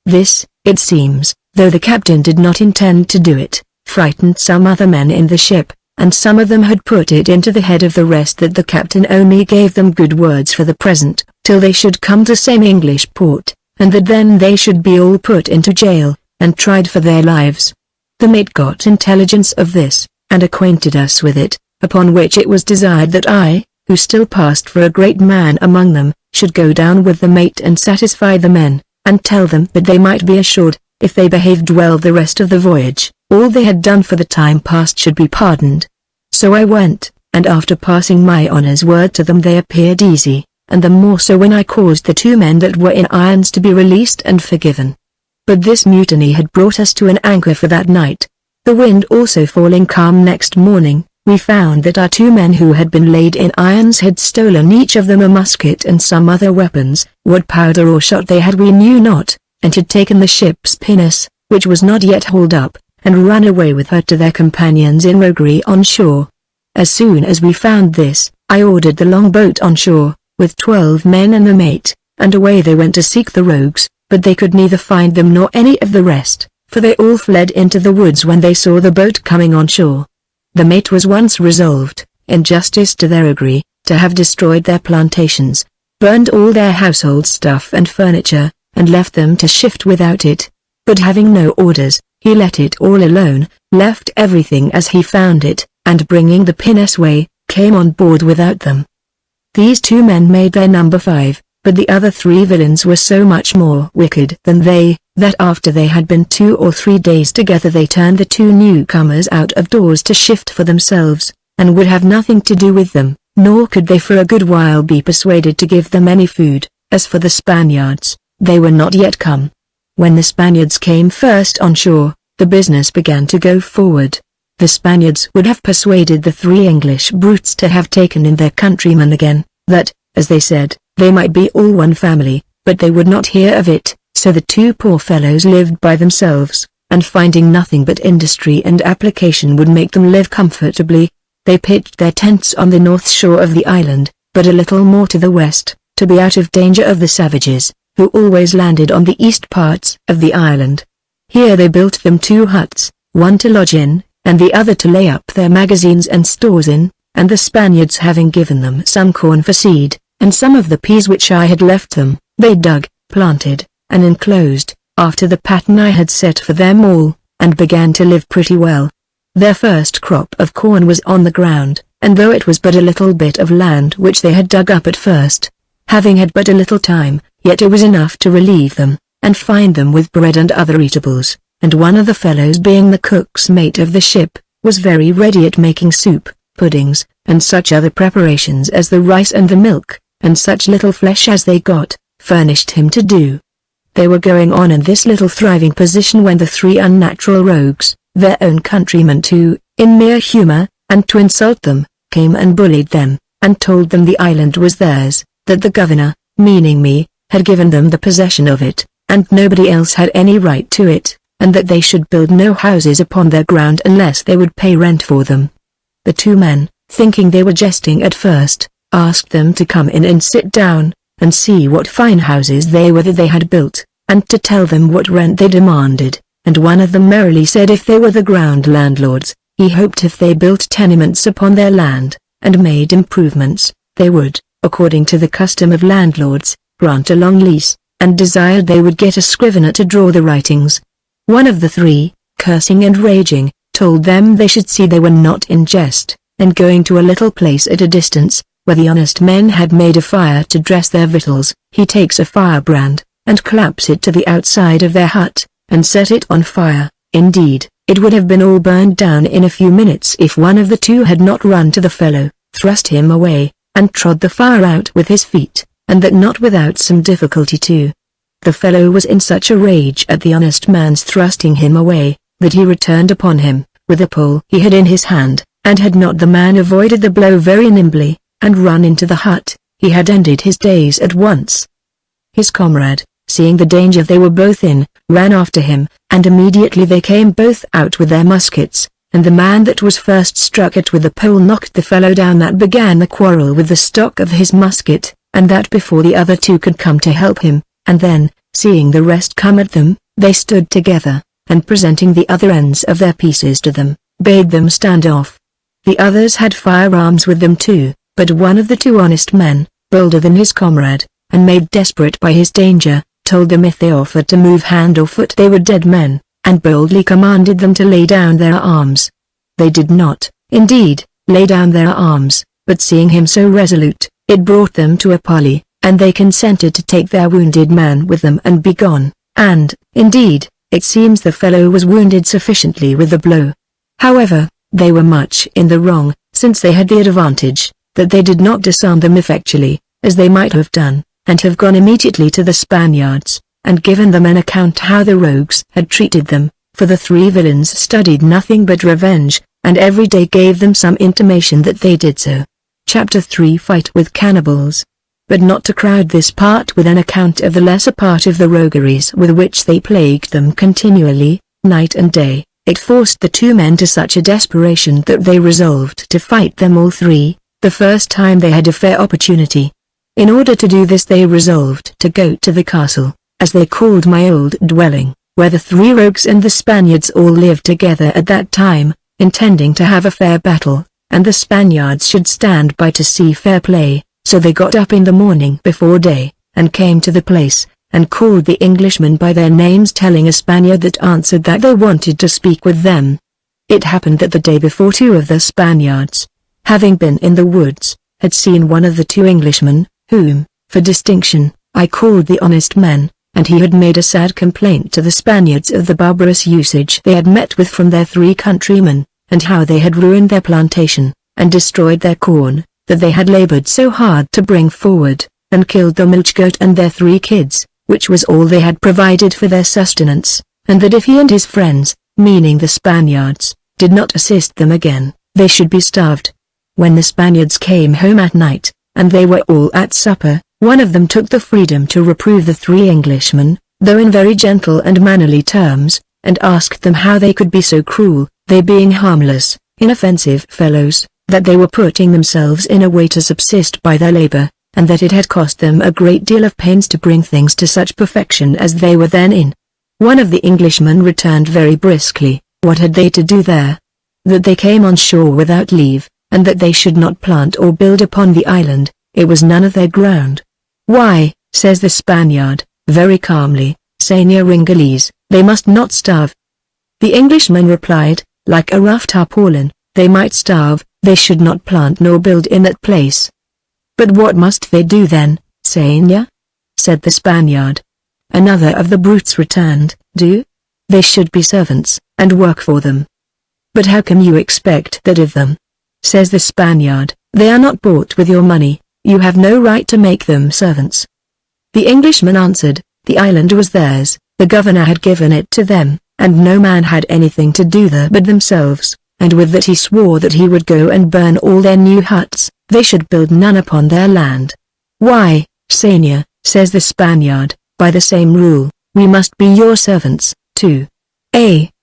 [SPEAKER 1] This, it seems, though the captain did not intend to do it, frightened some other men in the ship, and some of them had put it into the head of the rest that the captain only gave them good words for the present, till they should come to some English port, and that then they should be all put into jail, and tried for their lives. The mate got intelligence of this, and acquainted us with it, upon which it was desired that I, who still passed for a great man among them, should go down with the mate and satisfy the men, and tell them that they might be assured, if they behaved well the rest of the voyage, all they had done for the time past should be pardoned. So I went, and after passing my honour's word to them they appeared easy, and the more so when I caused the 2 men that were in irons to be released and forgiven. But this mutiny had brought us to an anchor for that night. The wind also falling calm next morning, we found that our 2 men who had been laid in irons had stolen each of them a musket and some other weapons, what powder or shot they had we knew not, and had taken the ship's pinnace, which was not yet hauled up, and run away with her to their companions in roguery on shore. As soon as we found this, I ordered the longboat on shore, with 12 men and the mate, and away they went to seek the rogues, but they could neither find them nor any of the rest, for they all fled into the woods when they saw the boat coming on shore. The mate was once resolved, in justice to their roguery, to have destroyed their plantations, burned all their household stuff and furniture, and left them to shift without it. But having no orders, he let it all alone, left everything as he found it, and bringing the pinnace way, came on board without them. These 2 men made their number 5, but the other 3 villains were so much more wicked than they, that after they had been 2 or 3 days together they turned the 2 newcomers out of doors to shift for themselves, and would have nothing to do with them, nor could they for a good while be persuaded to give them any food. As for the Spaniards, they were not yet come. When the Spaniards came first on shore, the business began to go forward. The Spaniards would have persuaded the 3 English brutes to have taken in their countrymen again, that, as they said, they might be all one family, but they would not hear of it, so the 2 poor fellows lived by themselves, and finding nothing but industry and application would make them live comfortably, they pitched their tents on the north shore of the island, but a little more to the west, to be out of danger of the savages, who always landed on the east parts of the island. Here they built them 2 huts, one to lodge in, and the other to lay up their magazines and stores in, and the Spaniards having given them some corn for seed, and some of the peas which I had left them, they dug, planted, and enclosed, after the pattern I had set for them all, and began to live pretty well. Their first crop of corn was on the ground, and though it was but a little bit of land which they had dug up at first, having had but a little time, yet it was enough to relieve them, and find them with bread and other eatables, and one of the fellows being the cook's mate of the ship, was very ready at making soup, puddings, and such other preparations as the rice and the milk, and such little flesh as they got, furnished him to do. They were going on in this little thriving position when the 3 unnatural rogues, their own countrymen too, in mere humor, and to insult them, came and bullied them, and told them the island was theirs, that the governor, meaning me, had given them the possession of it, and nobody else had any right to it, and that they should build no houses upon their ground unless they would pay rent for them. The 2 men, thinking they were jesting at first, asked them to come in and sit down, and see what fine houses they were that they had built, and to tell them what rent they demanded, and one of them merrily said if they were the ground landlords, he hoped if they built tenements upon their land, and made improvements, they would, according to the custom of landlords, grant a long lease, and desired they would get a scrivener to draw the writings. One of the 3, cursing and raging, told them they should see they were not in jest, and going to a little place at a distance, where the honest men had made a fire to dress their victuals, he takes a firebrand, and claps it to the outside of their hut, and set it on fire. Indeed, it would have been all burned down in a few minutes if one of the 2 had not run to the fellow, thrust him away, and trod the fire out with his feet, and that not without some difficulty too. The fellow was in such a rage at the honest man's thrusting him away, that he returned upon him, with a pole he had in his hand, and had not the man avoided the blow very nimbly, and run into the hut, he had ended his days at once. His comrade, seeing the danger they were both in, ran after him, and immediately they came both out with their muskets, and the man that was first struck at with the pole knocked the fellow down that began the quarrel with the stock of his musket, and that before the other 2 could come to help him, and then, seeing the rest come at them, they stood together, and presenting the other ends of their pieces to them, bade them stand off. The others had firearms with them too, but one of the 2 honest men, bolder than his comrade, and made desperate by his danger, told them if they offered to move hand or foot they were dead men, and boldly commanded them to lay down their arms. They did not, indeed, lay down their arms, but seeing him so resolute, it brought them to a parley, and they consented to take their wounded man with them and be gone, and, indeed, it seems the fellow was wounded sufficiently with the blow. However, they were much in the wrong, since they had the advantage, that they did not disarm them effectually, as they might have done, and have gone immediately to the Spaniards, and given them an account how the rogues had treated them, for the 3 villains studied nothing but revenge, and every day gave them some intimation that they did so. Chapter 3 Fight with Cannibals. But not to crowd this part with an account of the lesser part of the rogueries with which they plagued them continually, night and day, it forced the 2 men to such a desperation that they resolved to fight them all 3, the first time they had a fair opportunity. In order to do this they resolved to go to the castle, as they called my old dwelling, where the 3 rogues and the Spaniards all lived together at that time, intending to have a fair battle, and the Spaniards should stand by to see fair play. So they got up in the morning before day, and came to the place, and called the Englishmen by their names, telling a Spaniard that answered that they wanted to speak with them. It happened that the day before 2 of the Spaniards, having been in the woods, had seen one of the 2 Englishmen, whom, for distinction, I called the honest men, and he had made a sad complaint to the Spaniards of the barbarous usage they had met with from their 3 countrymen, and how they had ruined their plantation, and destroyed their corn, that they had labored so hard to bring forward, and killed the milch goat and their 3 kids, which was all they had provided for their sustenance, and that if he and his friends, meaning the Spaniards, did not assist them again, they should be starved. When the Spaniards came home at night, and they were all at supper, one of them took the freedom to reprove the 3 Englishmen, though in very gentle and mannerly terms, and asked them how they could be so cruel, they being harmless, inoffensive fellows, that they were putting themselves in a way to subsist by their labor, and that it had cost them a great deal of pains to bring things to such perfection as they were then in. One of the Englishmen returned very briskly. What had they to do there? That they came on shore without leave, and that they should not plant or build upon the island, it was none of their ground. Why, says the Spaniard, very calmly, Señor Ingles, they must not starve. The Englishman replied, like a rough tarpaulin, they might starve, they should not plant nor build in that place. But what must they do then, Señor? Said the Spaniard. Another of the brutes returned, do? They should be servants, and work for them. But how can you expect that of them? Says the Spaniard, they are not bought with your money, you have no right to make them servants. The Englishman answered, the island was theirs, the governor had given it to them, and no man had anything to do there but themselves, and with that he swore that he would go and burn all their new huts, they should build none upon their land. Why, Señor, says the Spaniard, by the same rule, we must be your servants, too.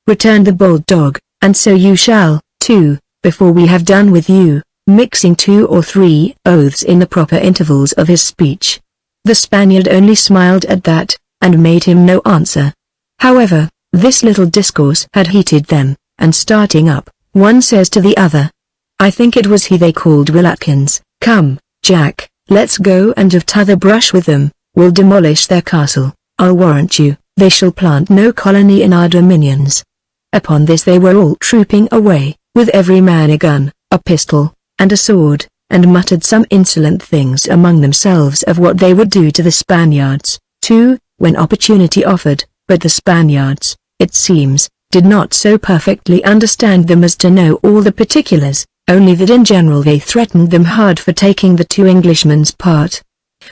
[SPEAKER 1] Returned the bold dog, and so you shall, too, before we have done with you, mixing 2 or 3 oaths in the proper intervals of his speech. The Spaniard only smiled at that, and made him no answer. However, this little discourse had heated them, and starting up, one says to the other, I think it was he they called Will Atkins, come, Jack, let's go and have t'other brush with them, we'll demolish their castle, I'll warrant you, they shall plant no colony in our dominions. Upon this they were all trooping away, with every man a gun, a pistol, and a sword, and muttered some insolent things among themselves of what they would do to the Spaniards, too, when opportunity offered, but the Spaniards, it seems, did not so perfectly understand them as to know all the particulars, only that in general they threatened them hard for taking the 2 Englishmen's part.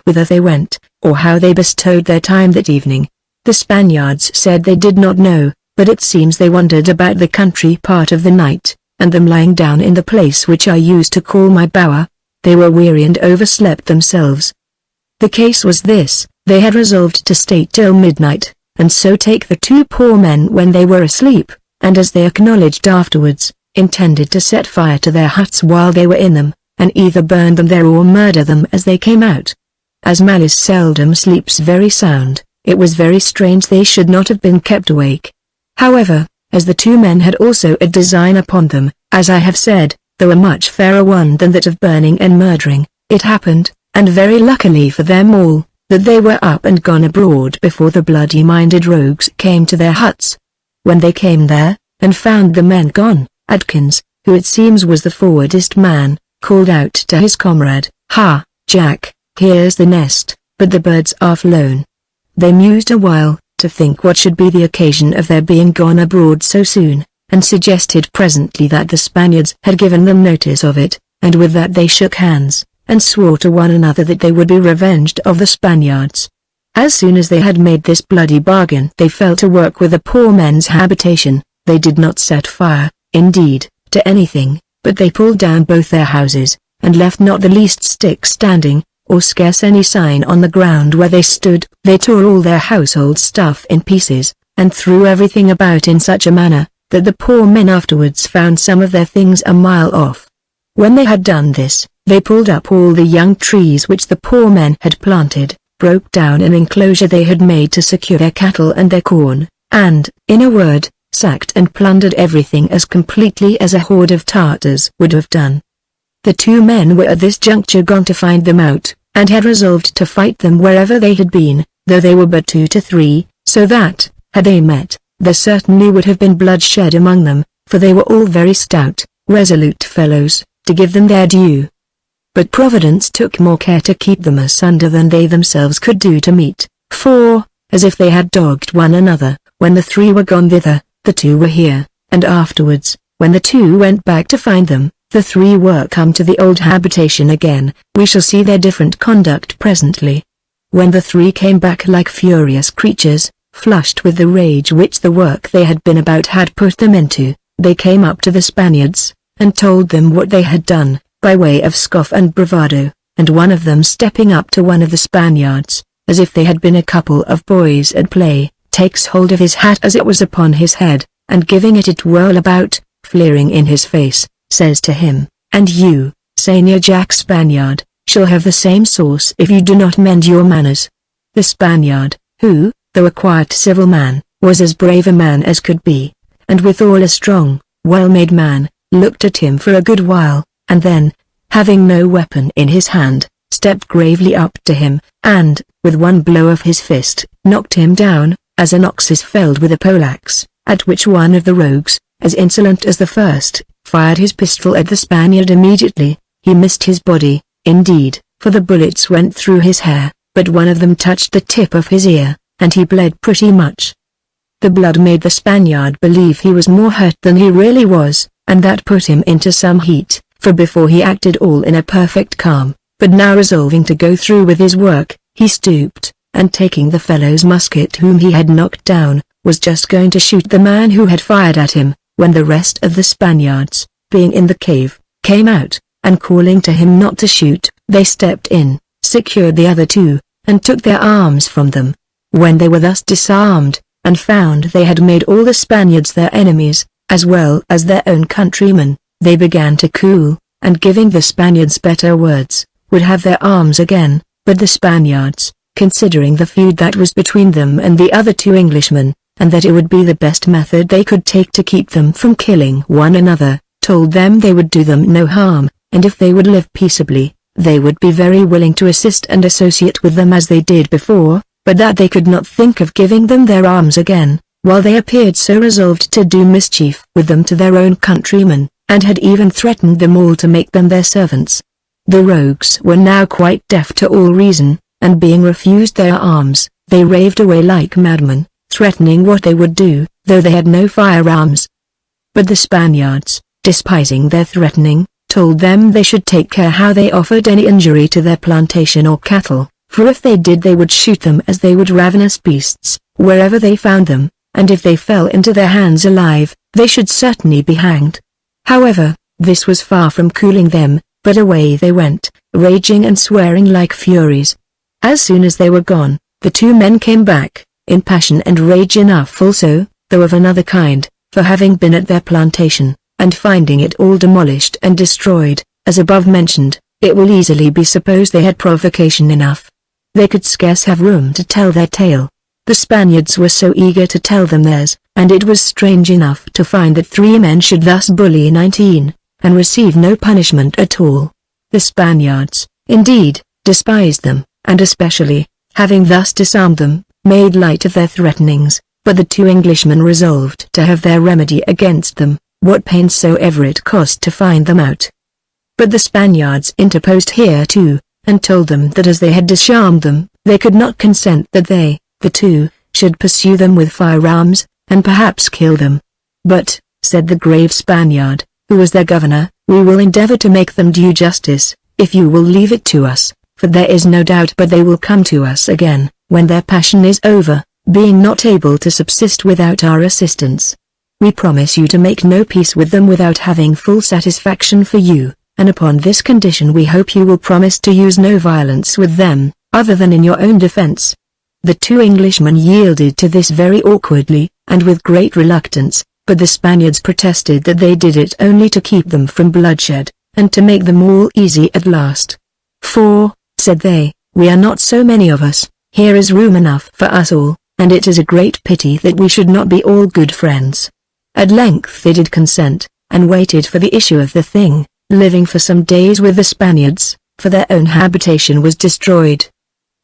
[SPEAKER 1] Whither they went, or how they bestowed their time that evening, the Spaniards said they did not know, but it seems they wandered about the country part of the night, and them lying down in the place which I used to call my bower, they were weary and overslept themselves. The case was this, they had resolved to stay till midnight, and so take the 2 poor men when they were asleep, and as they acknowledged afterwards, intended to set fire to their huts while they were in them, and either burn them there or murder them as they came out. As malice seldom sleeps very sound, it was very strange they should not have been kept awake. However, as the 2 men had also a design upon them, as I have said, though a much fairer one than that of burning and murdering, it happened, and very luckily for them all, that they were up and gone abroad before the bloody-minded rogues came to their huts. When they came there, and found the men gone, Atkins, who it seems was the forwardest man, called out to his comrade, Ha, Jack, here's the nest, but the birds are flown. They mused a while, to think what should be the occasion of their being gone abroad so soon, and suggested presently that the Spaniards had given them notice of it, and with that they shook hands, and swore to one another that they would be revenged of the Spaniards. As soon as they had made this bloody bargain they fell to work with the poor men's habitation. They did not set fire, indeed, to anything, but they pulled down both their houses, and left not the least stick standing, or scarce any sign on the ground where they stood. They tore all their household stuff in pieces, and threw everything about in such a manner, that the poor men afterwards found some of their things a mile off. When they had done this, they pulled up all the young trees which the poor men had planted, broke down an enclosure they had made to secure their cattle and their corn, and, in a word, sacked and plundered everything as completely as a horde of Tartars would have done. The 2 men were at this juncture gone to find them out, and had resolved to fight them wherever they had been, though they were but 2 to 3, so that, had they met, there certainly would have been bloodshed among them, for they were all very stout, resolute fellows, to give them their due. But Providence took more care to keep them asunder than they themselves could do to meet, for, as if they had dogged one another, when the 3 were gone thither, the 2 were here, and afterwards, when the 2 went back to find them, the 3 were come to the old habitation again. We shall see their different conduct presently. When the 3 came back like furious creatures, flushed with the rage which the work they had been about had put them into, they came up to the Spaniards, and told them what they had done, by way of scoff and bravado, and one of them stepping up to one of the Spaniards, as if they had been a couple of boys at play, takes hold of his hat as it was upon his head, and giving it a twirl about, flaring in his face, says to him, and you, Señor Jack Spaniard, shall have the same sauce if you do not mend your manners. The Spaniard, who, though a quiet civil man, was as brave a man as could be, and withal a strong, well-made man, looked at him for a good while, and then, having no weapon in his hand, stepped gravely up to him, and, with one blow of his fist, knocked him down, as an ox is felled with a poleaxe, at which one of the rogues, as insolent as the first, fired his pistol at the Spaniard immediately. He missed his body, indeed, for the bullets went through his hair, but one of them touched the tip of his ear, and he bled pretty much. The blood made the Spaniard believe he was more hurt than he really was, and that put him into some heat, for before he acted all in a perfect calm, but now resolving to go through with his work, he stooped, and taking the fellow's musket whom he had knocked down, was just going to shoot the man who had fired at him, when the rest of the Spaniards, being in the cave, came out, and calling to him not to shoot, they stepped in, secured the other two, and took their arms from them. When they were thus disarmed, and found they had made all the Spaniards their enemies, as well as their own countrymen, they began to cool, and giving the Spaniards better words, would have their arms again, but the Spaniards, considering the feud that was between them and the other two Englishmen, and that it would be the best method they could take to keep them from killing one another, told them they would do them no harm, and if they would live peaceably, they would be very willing to assist and associate with them as they did before, but that they could not think of giving them their arms again, while they appeared so resolved to do mischief with them to their own countrymen, and had even threatened them all to make them their servants. The rogues were now quite deaf to all reason, and being refused their arms, they raved away like madmen, threatening what they would do, though they had no firearms. But the Spaniards, despising their threatening, told them they should take care how they offered any injury to their plantation or cattle, for if they did they would shoot them as they would ravenous beasts, wherever they found them, and if they fell into their hands alive, they should certainly be hanged. However, this was far from cooling them, but away they went, raging and swearing like furies. As soon as they were gone, the two men came back, in passion and rage enough also, though of another kind, for having been at their plantation, and finding it all demolished and destroyed, as above mentioned, it will easily be supposed they had provocation enough. They could scarce have room to tell their tale. The Spaniards were so eager to tell them theirs, and it was strange enough to find that 3 men should thus bully 19, and receive no punishment at all. The Spaniards, indeed, despised them, and especially, having thus disarmed them, made light of their threatenings, but the 2 Englishmen resolved to have their remedy against them, what pains soever it cost to find them out. But the Spaniards interposed here too, and told them that as they had disarmed them, they could not consent that they, the 2, should pursue them with firearms, and perhaps kill them. But, said the grave Spaniard, who was their governor, we will endeavor to make them due justice, if you will leave it to us, for there is no doubt but they will come to us again, when their passion is over, being not able to subsist without our assistance. We promise you to make no peace with them without having full satisfaction for you, and upon this condition we hope you will promise to use no violence with them, other than in your own defense. The 2 Englishmen yielded to this very awkwardly, and with great reluctance, but the Spaniards protested that they did it only to keep them from bloodshed, and to make them all easy at last. For, said they, we are not so many of us, here is room enough for us all, and it is a great pity that we should not be all good friends. At length they did consent, and waited for the issue of the thing, living for some days with the Spaniards, for their own habitation was destroyed.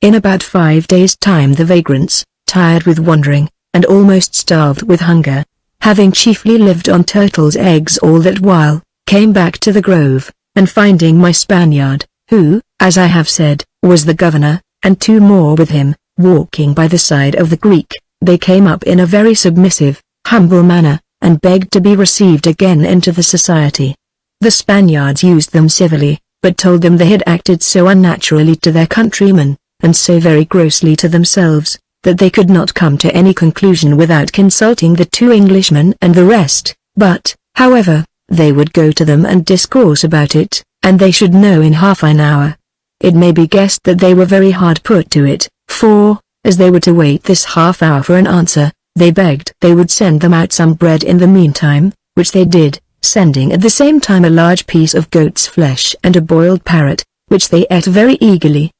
[SPEAKER 1] In about 5 days' time the vagrants, tired with wandering, and almost starved with hunger, having chiefly lived on turtles' eggs all that while, came back to the grove, and finding my Spaniard, who, as I have said, was the governor, and 2 more with him, walking by the side of the Greek, they came up in a very submissive, humble manner, and begged to be received again into the society. The Spaniards used them civilly, but told them they had acted so unnaturally to their countrymen, and so very grossly to themselves, that they could not come to any conclusion without consulting the 2 Englishmen and the rest, but, however, they would go to them and discourse about it, and they should know in half an hour. It may be guessed that they were very hard put to it, for, as they were to wait this half hour for an answer, they begged they would send them out some bread in the meantime, which they did, sending at the same time a large piece of goat's flesh and a boiled parrot, which they ate very eagerly.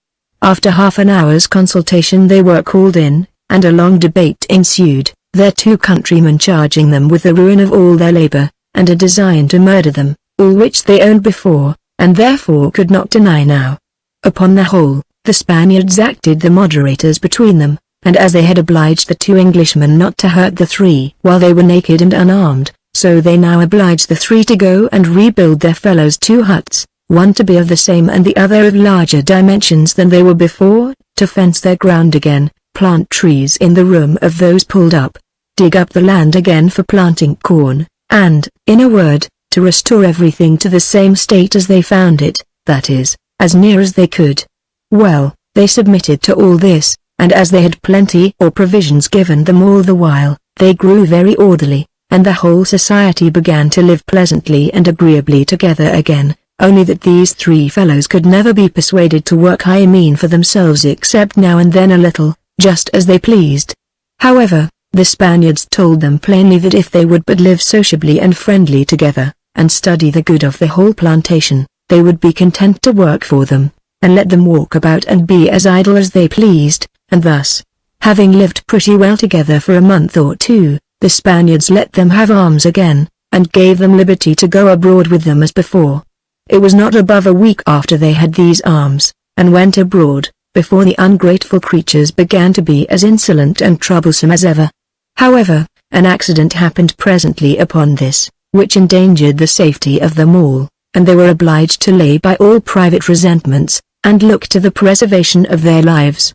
[SPEAKER 1] After half an hour's consultation they were called in, and a long debate ensued, their 2 countrymen charging them with the ruin of all their labor, and a design to murder them, all which they owned before, and therefore could not deny now. Upon the whole, the Spaniards acted the moderators between them, and as they had obliged the 2 Englishmen not to hurt the 3 while they were naked and unarmed, so they now obliged the 3 to go and rebuild their fellows' 2 huts, one to be of the same and the other of larger dimensions than they were before, to fence their ground again, plant trees in the room of those pulled up, dig up the land again for planting corn, and, in a word, to restore everything to the same state as they found it, that is, as near as they could. Well, they submitted to all this, and as they had plenty or provisions given them all the while, they grew very orderly, and the whole society began to live pleasantly and agreeably together again, only that these 3 fellows could never be persuaded to work for themselves except now and then a little, just as they pleased. However, the Spaniards told them plainly that if they would but live sociably and friendly together, and study the good of the whole plantation, they would be content to work for them, and let them walk about and be as idle as they pleased, and thus, having lived pretty well together for a month or 2, the Spaniards let them have arms again, and gave them liberty to go abroad with them as before. It was not above a week after they had these arms, and went abroad, before the ungrateful creatures began to be as insolent and troublesome as ever. However, an accident happened presently upon this, which endangered the safety of them all, and they were obliged to lay by all private resentments, and look to the preservation of their lives.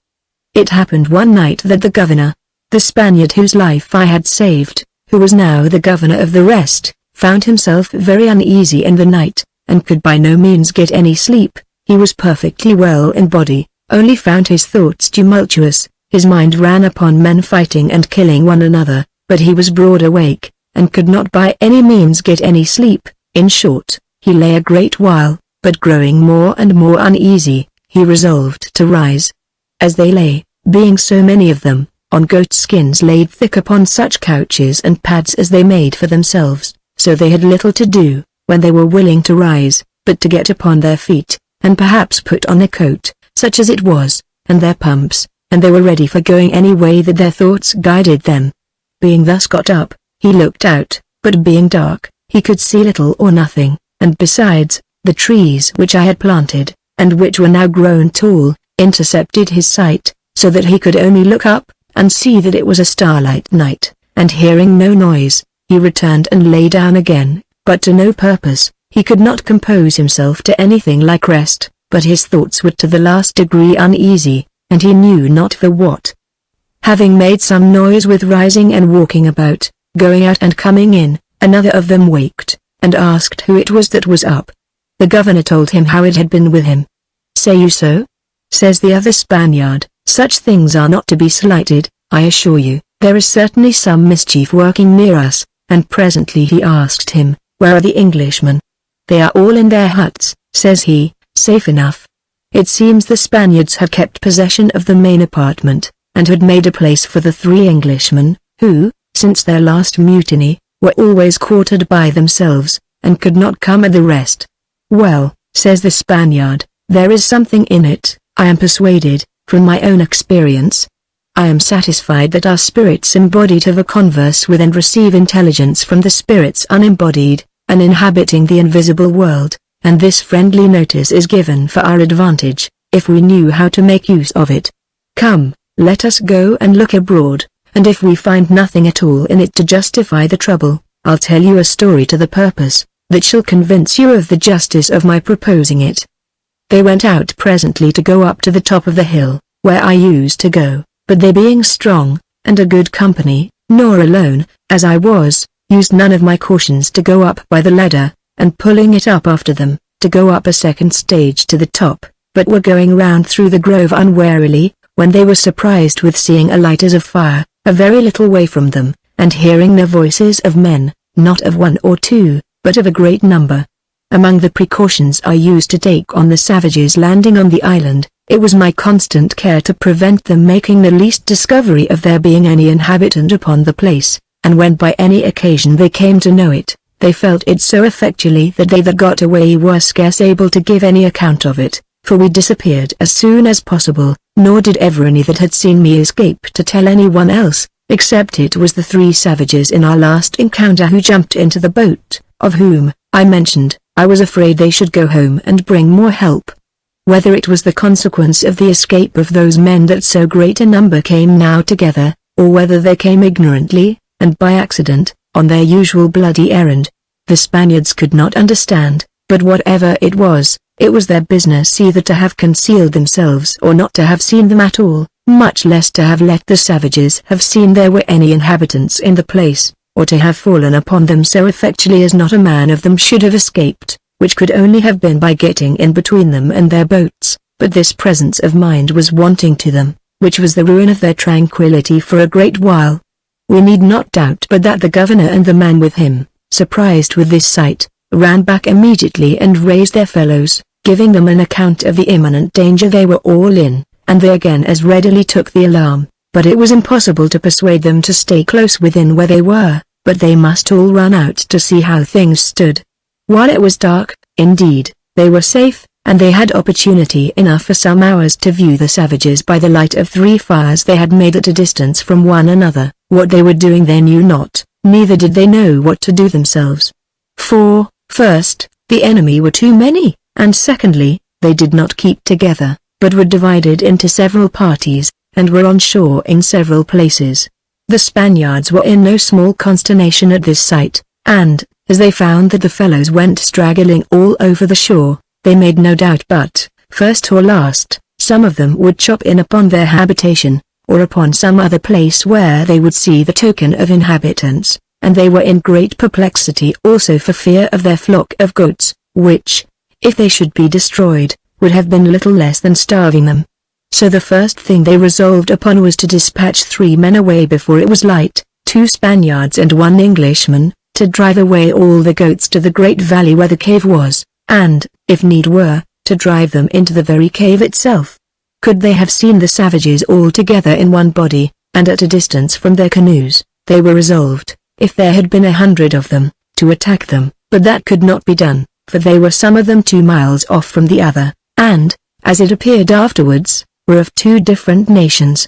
[SPEAKER 1] It happened one night that the governor, the Spaniard whose life I had saved, who was now the governor of the rest, found himself very uneasy in the night, and could by no means get any sleep. He was perfectly well in body, only found his thoughts tumultuous, his mind ran upon men fighting and killing one another, but he was broad awake, and could not by any means get any sleep. In short, he lay a great while, but growing more and more uneasy, he resolved to rise. As they lay, being so many of them, on goat skins laid thick upon such couches and pads as they made for themselves, so they had little to do, when they were willing to rise, but to get upon their feet, and perhaps put on a coat, such as it was, and their pumps, and they were ready for going any way that their thoughts guided them. Being thus got up, he looked out, but being dark, he could see little or nothing, and besides, the trees which I had planted, and which were now grown tall, intercepted his sight, so that he could only look up, and see that it was a starlight night, and hearing no noise, he returned and lay down again, but to no purpose. He could not compose himself to anything like rest, but his thoughts were to the last degree uneasy, and he knew not for what. Having made some noise with rising and walking about, going out and coming in, another of them waked, and asked who it was that was up. The governor told him how it had been with him. "Say you so?" says the other Spaniard. "Such things are not to be slighted, I assure you. There is certainly some mischief working near us." And presently he asked him, "Where are the Englishmen?" "They are all in their huts," says he, "safe enough." It seems the Spaniards had kept possession of the main apartment, and had made a place for the 3 Englishmen, who, since their last mutiny, were always quartered by themselves, and could not come at the rest. "Well," says the Spaniard, "there is something in it, I am persuaded, from my own experience. I am satisfied that our spirits embodied have a converse with and receive intelligence from the spirits unembodied, and inhabiting the invisible world, and this friendly notice is given for our advantage, if we knew how to make use of it. Come, let us go and look abroad, and if we find nothing at all in it to justify the trouble, I'll tell you a story to the purpose, that shall convince you of the justice of my proposing it." They went out presently to go up to the top of the hill, where I used to go, but they being strong, and a good company, nor alone, as I was, used none of my cautions to go up by the ladder, and pulling it up after them, to go up a second stage to the top, but were going round through the grove unwarily, when they were surprised with seeing a light as of fire, a very little way from them, and hearing the voices of men, not of 1 or 2, but of a great number. Among the precautions I used to take on the savages landing on the island, it was my constant care to prevent them making the least discovery of there being any inhabitant upon the place, and when by any occasion they came to know it, they felt it so effectually that they that got away were scarce able to give any account of it, for we disappeared as soon as possible, nor did ever any that had seen me escape to tell any one else, except it was the 3 savages in our last encounter who jumped into the boat, of whom, I mentioned, I was afraid they should go home and bring more help. Whether it was the consequence of the escape of those men that so great a number came now together, or whether they came ignorantly, and by accident, on their usual bloody errand, the Spaniards could not understand, but whatever it was their business either to have concealed themselves or not to have seen them at all, much less to have let the savages have seen there were any inhabitants in the place, or to have fallen upon them so effectually as not a man of them should have escaped, which could only have been by getting in between them and their boats, but this presence of mind was wanting to them, which was the ruin of their tranquillity for a great while. We need not doubt but that the governor and the man with him, surprised with this sight, ran back immediately and raised their fellows, giving them an account of the imminent danger they were all in, and they again as readily took the alarm, but it was impossible to persuade them to stay close within where they were, but they must all run out to see how things stood. While it was dark, indeed, they were safe, and they had opportunity enough for some hours to view the savages by the light of 3 fires they had made at a distance from one another. What they were doing they knew not, neither did they know what to do themselves. For, first, the enemy were too many, and secondly, they did not keep together, but were divided into several parties, and were on shore in several places. The Spaniards were in no small consternation at this sight, and, as they found that the fellows went straggling all over the shore, they made no doubt but, first or last, some of them would chop in upon their habitation, or upon some other place where they would see the token of inhabitants, and they were in great perplexity also for fear of their flock of goats, which, if they should be destroyed, would have been little less than starving them. So the first thing they resolved upon was to dispatch 3 men away before it was light, 2 Spaniards and 1 Englishman, to drive away all the goats to the great valley where the cave was, and, if need were, to drive them into the very cave itself. Could they have seen the savages all together in one body, and at a distance from their canoes, they were resolved, if there had been 100 of them, to attack them, but that could not be done, for they were some of them 2 miles off from the other, and, as it appeared afterwards, were of 2 different nations.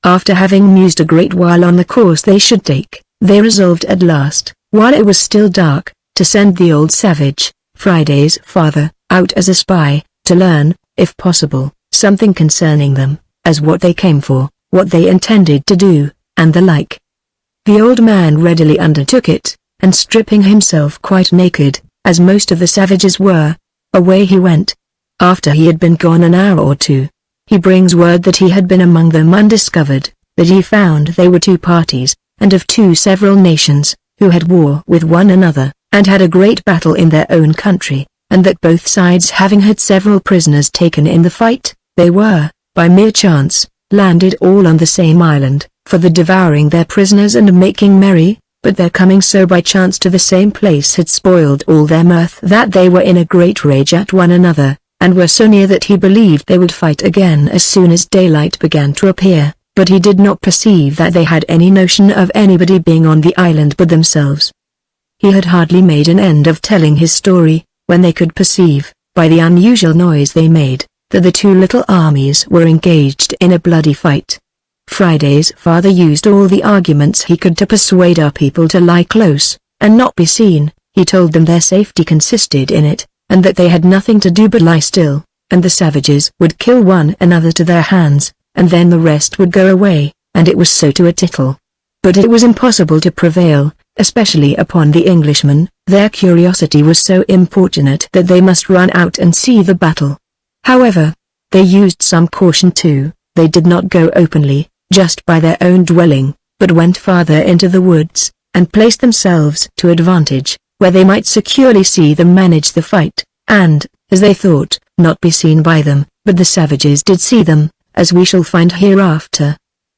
[SPEAKER 1] After having mused a great while on the course they should take, they resolved at last, while it was still dark, to send the old savage, Friday's father, out as a spy, to learn, if possible, something concerning them, as what they came for, what they intended to do, and the like. The old man readily undertook it, and stripping himself quite naked, as most of the savages were, away he went. After he had been gone an hour or 2, he brings word that he had been among them undiscovered, that he found they were 2 parties, and of 2 several nations, who had war with one another, and had a great battle in their own country, and that both sides having had several prisoners taken in the fight, they were, by mere chance, landed all on the same island, for the devouring their prisoners and making merry, but their coming so by chance to the same place had spoiled all their mirth that they were in a great rage at one another, and were so near that he believed they would fight again as soon as daylight began to appear, but he did not perceive that they had any notion of anybody being on the island but themselves. He had hardly made an end of telling his story, when they could perceive, by the unusual noise they made, that the 2 little armies were engaged in a bloody fight. Friday's father used all the arguments he could to persuade our people to lie close, and not be seen. He told them their safety consisted in it, and that they had nothing to do but lie still, and the savages would kill one another to their hands, and then the rest would go away, and it was so to a tittle. But it was impossible to prevail, especially upon the Englishmen. Their curiosity was so importunate that they must run out and see the battle. However, they used some caution too. They did not go openly, just by their own dwelling, but went farther into the woods, and placed themselves to advantage, where they might securely see them manage the fight, and, as they thought, not be seen by them, but the savages did see them, as we shall find hereafter.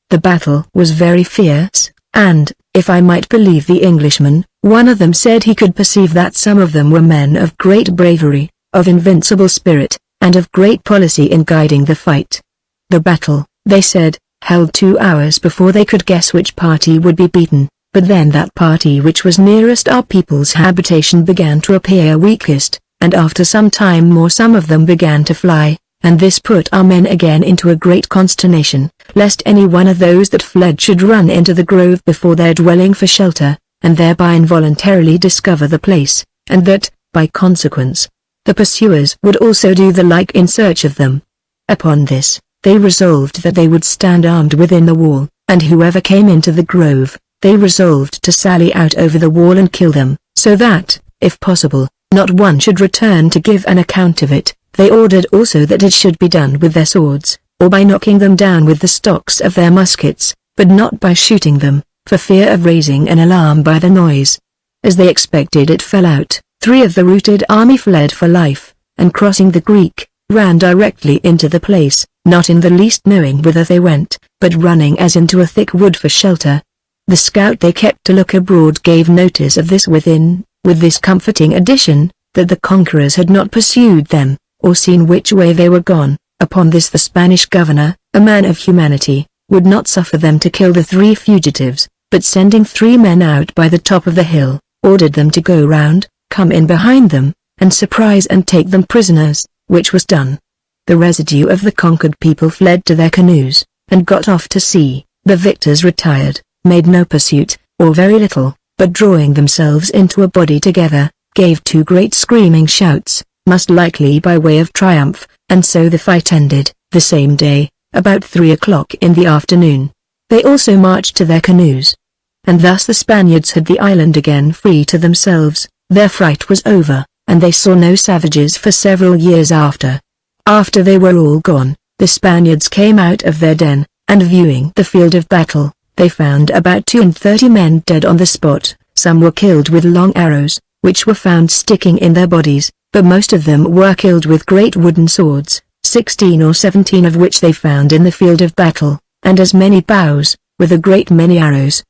[SPEAKER 1] The battle was very fierce, and, if I might believe the Englishmen, one of them said he could perceive that some of them were men of great bravery, of invincible spirit, and of great policy in guiding the fight. The battle, they said, held 2 hours before they could guess which party would be beaten, but then that party which was nearest our people's habitation began to appear weakest, and after some time more some of them began to fly, and this put our men again into a great consternation, lest any one of those that fled should run into the grove before their dwelling for shelter, and thereby involuntarily discover the place, and that, by consequence, the pursuers would also do the like in search of them. Upon this, they resolved that they would stand armed within the wall, and whoever came into the grove, they resolved to sally out over the wall and kill them, so that, if possible, not one should return to give an account of it. They ordered also that it should be done with their swords, or by knocking them down with the stocks of their muskets, but not by shooting them, for fear of raising an alarm by the noise. As they expected it fell out, 3 of the routed army fled for life, and crossing the creek, ran directly into the place, not in the least knowing whither they went, but running as into a thick wood for shelter. The scout they kept to look abroad gave notice of this within, with this comforting addition, that the conquerors had not pursued them, or seen which way they were gone. Upon this the Spanish governor, a man of humanity, would not suffer them to kill the 3 fugitives, but sending 3 men out by the top of the hill, ordered them to go round, come in behind them, and surprise and take them prisoners, which was done. The residue of the conquered people fled to their canoes, and got off to sea. The victors retired, made no pursuit, or very little, but drawing themselves into a body together, gave 2 great screaming shouts, most likely by way of triumph, and so the fight ended, the same day, about 3 o'clock in the afternoon. They also marched to their canoes. And thus the Spaniards had the island again free to themselves. Their fright was over, and they saw no savages for several years after. After they were all gone, the Spaniards came out of their den, and viewing the field of battle, they found about 32 men dead on the spot. Some were killed with long arrows, which were found sticking in their bodies, but most of them were killed with great wooden swords, 16 or 17 of which they found in the field of battle, and as many bows, with a great many arrows.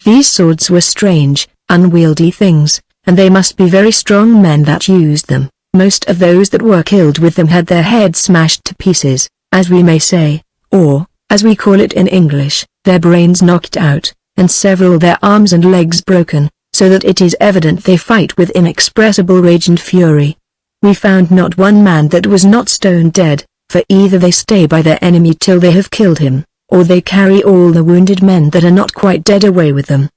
[SPEAKER 1] These swords were strange, unwieldy things, and they must be very strong men that used them. Most of those that were killed with them had their heads smashed to pieces, as we may say, or, as we call it in English, their brains knocked out, and several their arms and legs broken, so that it is evident they fight with inexpressible rage and fury. We found not one man that was not stone dead, for either they stay by their enemy till they have killed him, or they carry all the wounded men that are not quite dead away with them.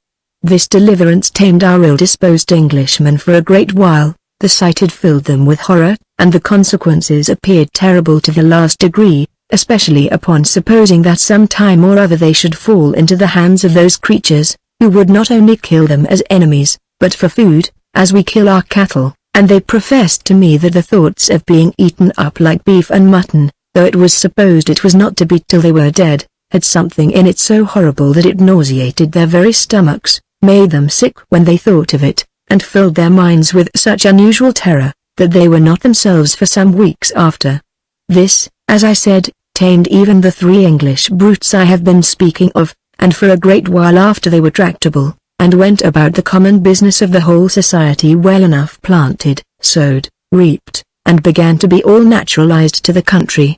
[SPEAKER 1] This deliverance tamed our ill-disposed Englishmen for a great while. The sight had filled them with horror, and the consequences appeared terrible to the last degree, especially upon supposing that some time or other they should fall into the hands of those creatures, who would not only kill them as enemies, but for food, as we kill our cattle. And they professed to me that the thoughts of being eaten up like beef and mutton, though it was supposed it was not to be till they were dead, had something in it so horrible that it nauseated their very stomachs, made them sick when they thought of it, and filled their minds with such unusual terror, that they were not themselves for some weeks after. This, as I said, tamed even the 3 English brutes I have been speaking of, and for a great while after they were tractable, and went about the common business of the whole society well enough planted, sowed, reaped, and began to be all naturalized to the country.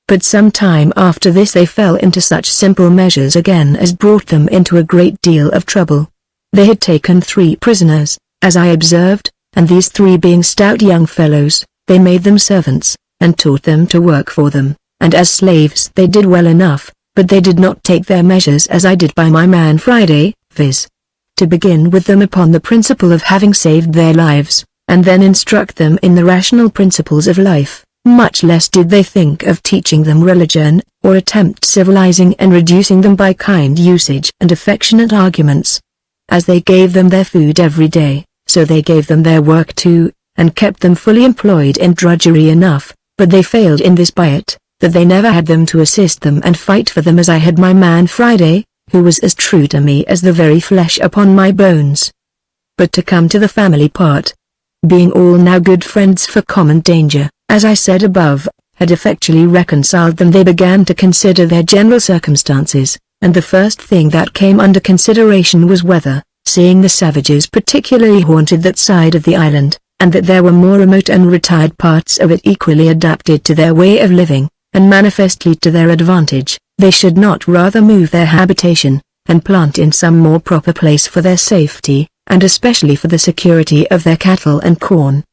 [SPEAKER 1] But some time after this they fell into such simple measures again as brought them into a great deal of trouble. They had taken 3 prisoners, as I observed, and these 3 being stout young fellows, they made them servants, and taught them to work for them, and as slaves they did well enough, but they did not take their measures as I did by my man Friday, viz. To begin with them upon the principle of having saved their lives, and then instruct them in the rational principles of life. Much less did they think of teaching them religion, or attempt civilizing and reducing them by kind usage and affectionate arguments. As they gave them their food every day, so they gave them their work too, and kept them fully employed in drudgery enough, but they failed in this by it, that they never had them to assist them and fight for them as I had my man Friday, who was as true to me as the very flesh upon my bones. But to come to the family part. Being all now good friends for common danger, as I said above, had effectually reconciled them, they began to consider their general circumstances, and the first thing that came under consideration was whether, seeing the savages particularly haunted that side of the island, and that there were more remote and retired parts of it equally adapted to their way of living, and manifestly to their advantage, they should not rather move their habitation, and plant in some more proper place for their safety, and especially for the security of their cattle and corn.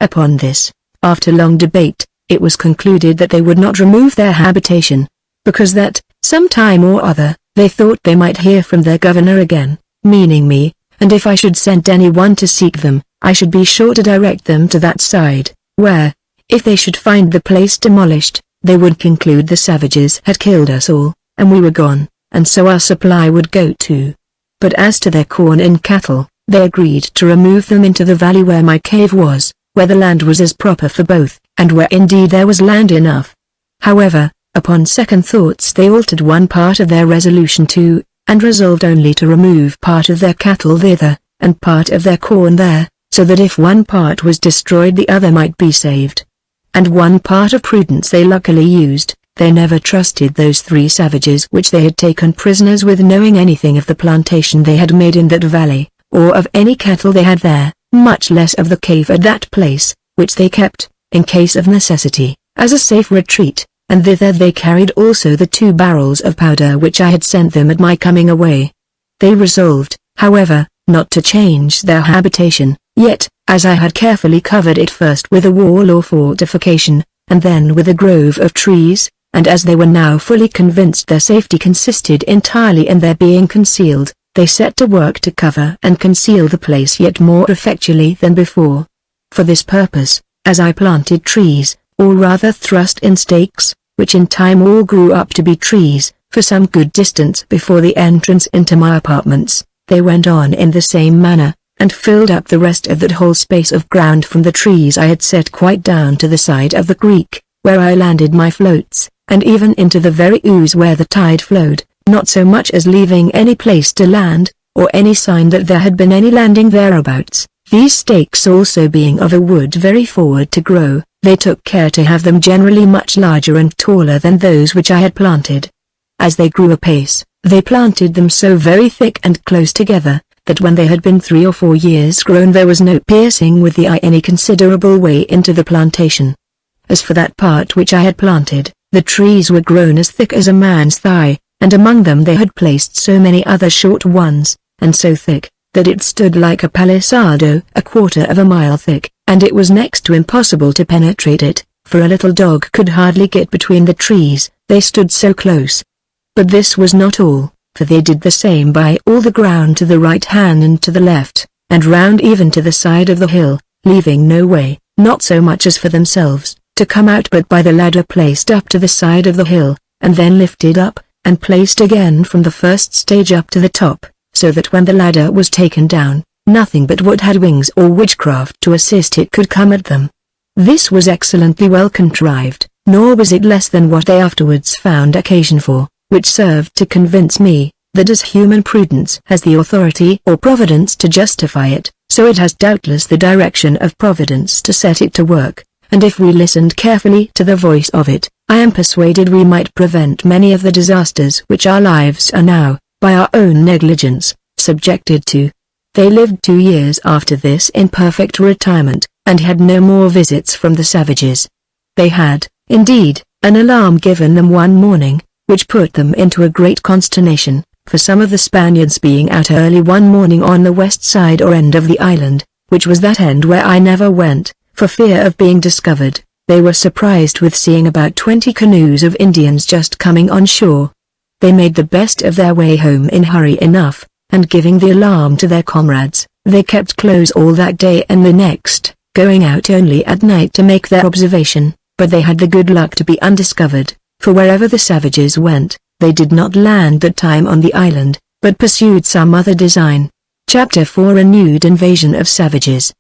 [SPEAKER 1] Upon this, after long debate, it was concluded that they would not remove their habitation, because that, some time or other, they thought they might hear from their governor again, meaning me, and if I should send anyone to seek them, I should be sure to direct them to that side, where, if they should find the place demolished, they would conclude the savages had killed us all, and we were gone, and so our supply would go too. But as to their corn and cattle, they agreed to remove them into the valley where my cave was, where the land was as proper for both, and where indeed there was land enough. However, upon second thoughts they altered one part of their resolution too, and resolved only to remove part of their cattle thither, and part of their corn there, so that if one part was destroyed the other might be saved. And one part of prudence they luckily used, they never trusted those 3 savages which they had taken prisoners with knowing anything of the plantation they had made in that valley, or of any cattle they had there, much less of the cave at that place, which they kept, in case of necessity, as a safe retreat, and thither they carried also the 2 barrels of powder which I had sent them at my coming away. They resolved, however, not to change their habitation, yet, as I had carefully covered it first with a wall or fortification, and then with a grove of trees, and as they were now fully convinced their safety consisted entirely in their being concealed, they set to work to cover and conceal the place yet more effectually than before. For this purpose, as I planted trees, or rather thrust in stakes, which in time all grew up to be trees, for some good distance before the entrance into my apartments, they went on in the same manner, and filled up the rest of that whole space of ground from the trees I had set quite down to the side of the creek, where I landed my floats, and even into the very ooze where the tide flowed, not so much as leaving any place to land, or any sign that there had been any landing thereabouts. These stakes also being of a wood very forward to grow, they took care to have them generally much larger and taller than those which I had planted. As they grew apace, they planted them so very thick and close together, that when they had been 3 or 4 years grown there was no piercing with the eye any considerable way into the plantation. As for that part which I had planted, the trees were grown as thick as a man's thigh, and among them they had placed so many other short ones, and so thick, that it stood like a palisado 1/4 of a mile thick, and it was next to impossible to penetrate it, for a little dog could hardly get between the trees, they stood so close. But this was not all, for they did the same by all the ground to the right hand and to the left, and round even to the side of the hill, leaving no way, not so much as for themselves, to come out but by the ladder placed up to the side of the hill, and then lifted up, and placed again from the first stage up to the top, so that when the ladder was taken down, nothing but what had wings or witchcraft to assist it could come at them. This was excellently well contrived, nor was it less than what they afterwards found occasion for, which served to convince me, that as human prudence has the authority or providence to justify it, so it has doubtless the direction of providence to set it to work, and if we listened carefully to the voice of it, I am persuaded we might prevent many of the disasters which our lives are now, by our own negligence, subjected to. They lived 2 years after this in perfect retirement, and had no more visits from the savages. They had, indeed, an alarm given them one morning, which put them into a great consternation, for some of the Spaniards being out early one morning on the west side or end of the island, which was that end where I never went, for fear of being discovered, they were surprised with seeing about 20 canoes of Indians just coming on shore. They made the best of their way home in hurry enough, and giving the alarm to their comrades, they kept close all that day and the next, going out only at night to make their observation, but they had the good luck to be undiscovered, for wherever the savages went, they did not land that time on the island, but pursued some other design. Chapter 4 Renewed Invasion of Savages.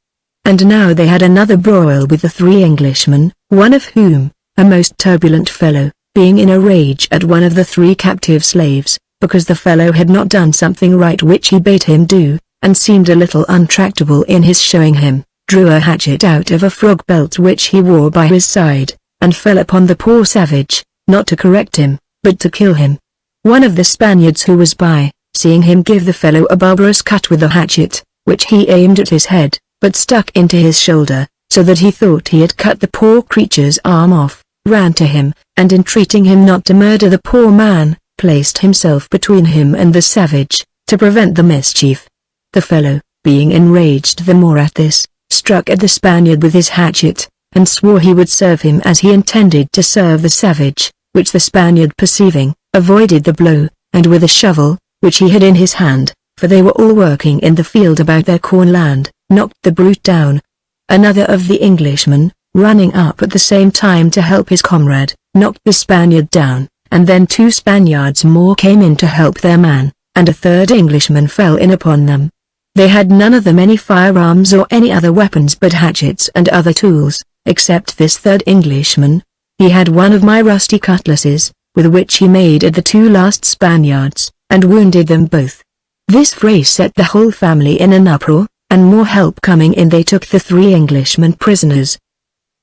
[SPEAKER 1] And now they had another broil with the 3 Englishmen, one of whom, a most turbulent fellow, being in a rage at one of the 3 captive slaves, because the fellow had not done something right which he bade him do, and seemed a little untractable in his showing him, drew a hatchet out of a frog belt which he wore by his side, and fell upon the poor savage, not to correct him, but to kill him. One of the Spaniards who was by, seeing him give the fellow a barbarous cut with the hatchet, which he aimed at his head, but stuck into his shoulder, so that he thought he had cut the poor creature's arm off, ran to him, and entreating him not to murder the poor man, placed himself between him and the savage, to prevent the mischief. The fellow, being enraged the more at this, struck at the Spaniard with his hatchet, and swore he would serve him as he intended to serve the savage, which the Spaniard perceiving, avoided the blow, and with a shovel, which he had in his hand, for they were all working in the field about their corn land, knocked the brute down. Another of the Englishmen, running up at the same time to help his comrade, knocked the Spaniard down, and then 2 Spaniards more came in to help their man, and a third Englishman fell in upon them. They had none of them any firearms or any other weapons but hatchets and other tools, except this third Englishman. He had one of my rusty cutlasses, with which he made at the 2 last Spaniards, and wounded them both. This fray set the whole family in an uproar, and more help coming in they took the 3 Englishmen prisoners.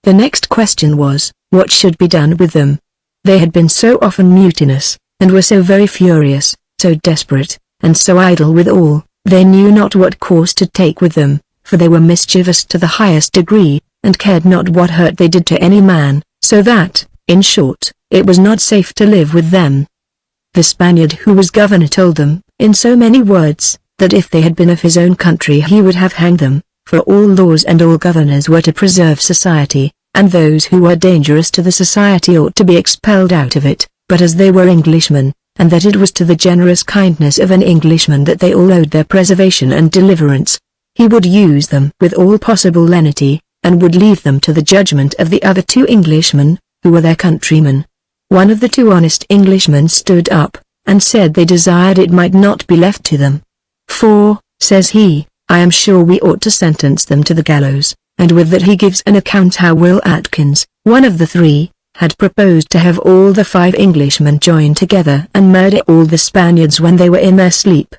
[SPEAKER 1] The next question was, what should be done with them? They had been so often mutinous, and were so very furious, so desperate, and so idle withal, they knew not what course to take with them, for they were mischievous to the highest degree, and cared not what hurt they did to any man, so that, in short, it was not safe to live with them. The Spaniard who was governor told them, in so many words, that if they had been of his own country he would have hanged them, for all laws and all governors were to preserve society, and those who were dangerous to the society ought to be expelled out of it, but as they were Englishmen, and that it was to the generous kindness of an Englishman that they all owed their preservation and deliverance, he would use them with all possible lenity, and would leave them to the judgment of the other 2 Englishmen, who were their countrymen. One of the 2 honest Englishmen stood up, and said they desired it might not be left to them. For, says he, I am sure we ought to sentence them to the gallows, and with that he gives an account how Will Atkins, one of the 3, had proposed to have all the 5 Englishmen join together and murder all the Spaniards when they were in their sleep.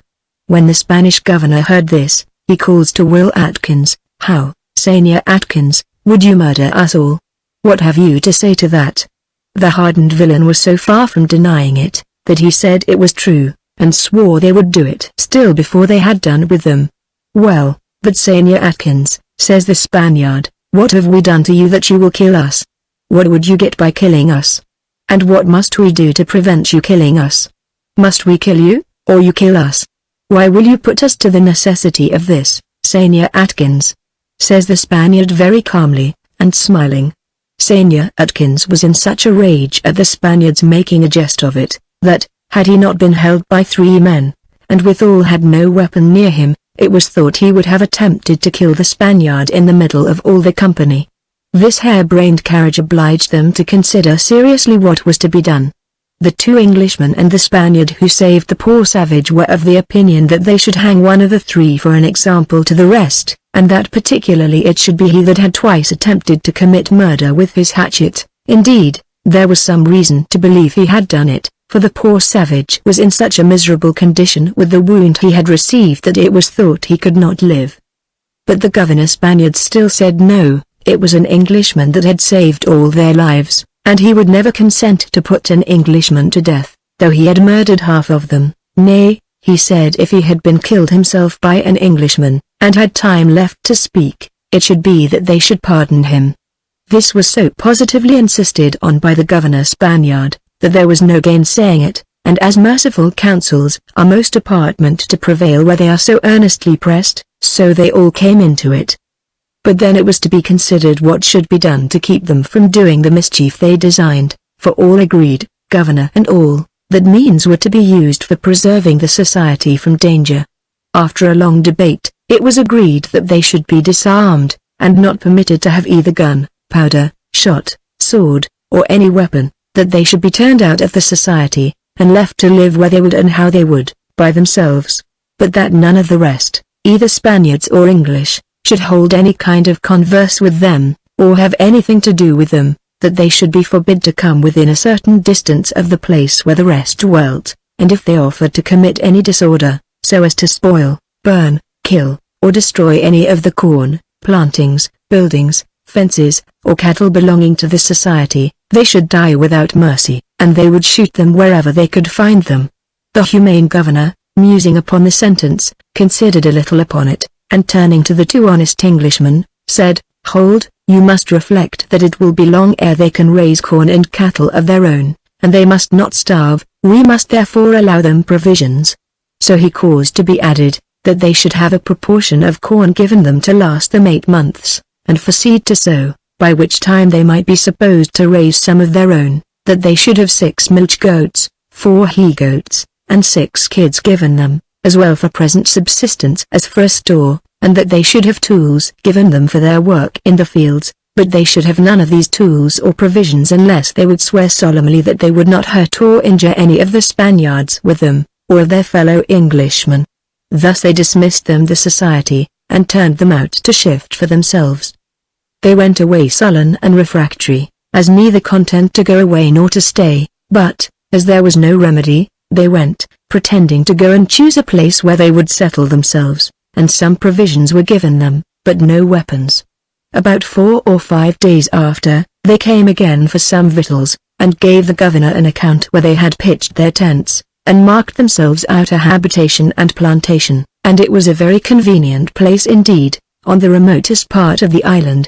[SPEAKER 1] When the Spanish governor heard this, he calls to Will Atkins, How, Senior Atkins, would you murder us all? What have you to say to that? The hardened villain was so far from denying it, that he said it was true, and swore they would do it still before they had done with them. Well, but Senior Atkins, says the Spaniard, what have we done to you that you will kill us? What would you get by killing us? And what must we do to prevent you killing us? Must we kill you, or you kill us? Why will you put us to the necessity of this, Senior Atkins? Says the Spaniard very calmly, and smiling. Senior Atkins was in such a rage at the Spaniards making a jest of it, that, had he not been held by 3 men, and withal had no weapon near him, it was thought he would have attempted to kill the Spaniard in the middle of all the company. This harebrained carriage obliged them to consider seriously what was to be done. The 2 Englishmen and the Spaniard who saved the poor savage were of the opinion that they should hang one of the 3 for an example to the rest, and that particularly it should be he that had twice attempted to commit murder with his hatchet. Indeed, there was some reason to believe he had done it, for the poor savage was in such a miserable condition with the wound he had received that it was thought he could not live. But the governor Spaniard still said no, it was an Englishman that had saved all their lives, and he would never consent to put an Englishman to death, though he had murdered half of them. Nay, he said if he had been killed himself by an Englishman, and had time left to speak, it should be that they should pardon him. This was so positively insisted on by the governor Spaniard, that there was no gainsaying it, and as merciful counsels are most apartment to prevail where they are so earnestly pressed, so they all came into it. But then it was to be considered what should be done to keep them from doing the mischief they designed, for all agreed, governor and all, that means were to be used for preserving the society from danger. After a long debate, it was agreed that they should be disarmed, and not permitted to have either gun, powder, shot, sword, or any weapon, that they should be turned out of the society, and left to live where they would and how they would, by themselves, but that none of the rest, either Spaniards or English, should hold any kind of converse with them, or have anything to do with them, that they should be forbid to come within a certain distance of the place where the rest dwelt, and if they offered to commit any disorder, so as to spoil, burn, kill, or destroy any of the corn, plantings, buildings, fences, or cattle belonging to the society, they should die without mercy, and they would shoot them wherever they could find them. The humane governor, musing upon the sentence, considered a little upon it, and turning to the 2 honest Englishmen, said, Hold, you must reflect that it will be long ere they can raise corn and cattle of their own, and they must not starve, we must therefore allow them provisions. So he caused to be added, that they should have a proportion of corn given them to last them 8 months, and for seed to sow, by which time they might be supposed to raise some of their own, that they should have 6 milch goats, 4 he-goats, and 6 kids given them, as well for present subsistence as for a store, and that they should have tools given them for their work in the fields, but they should have none of these tools or provisions unless they would swear solemnly that they would not hurt or injure any of the Spaniards with them, or of their fellow Englishmen. Thus they dismissed them the society, and turned them out to shift for themselves. They went away sullen and refractory, as neither content to go away nor to stay, but, as there was no remedy, they went, pretending to go and choose a place where they would settle themselves, and some provisions were given them, but no weapons. About 4 or 5 days after, they came again for some victuals, and gave the governor an account where they had pitched their tents, and marked themselves out a habitation and plantation, and it was a very convenient place indeed, on the remotest part of the island,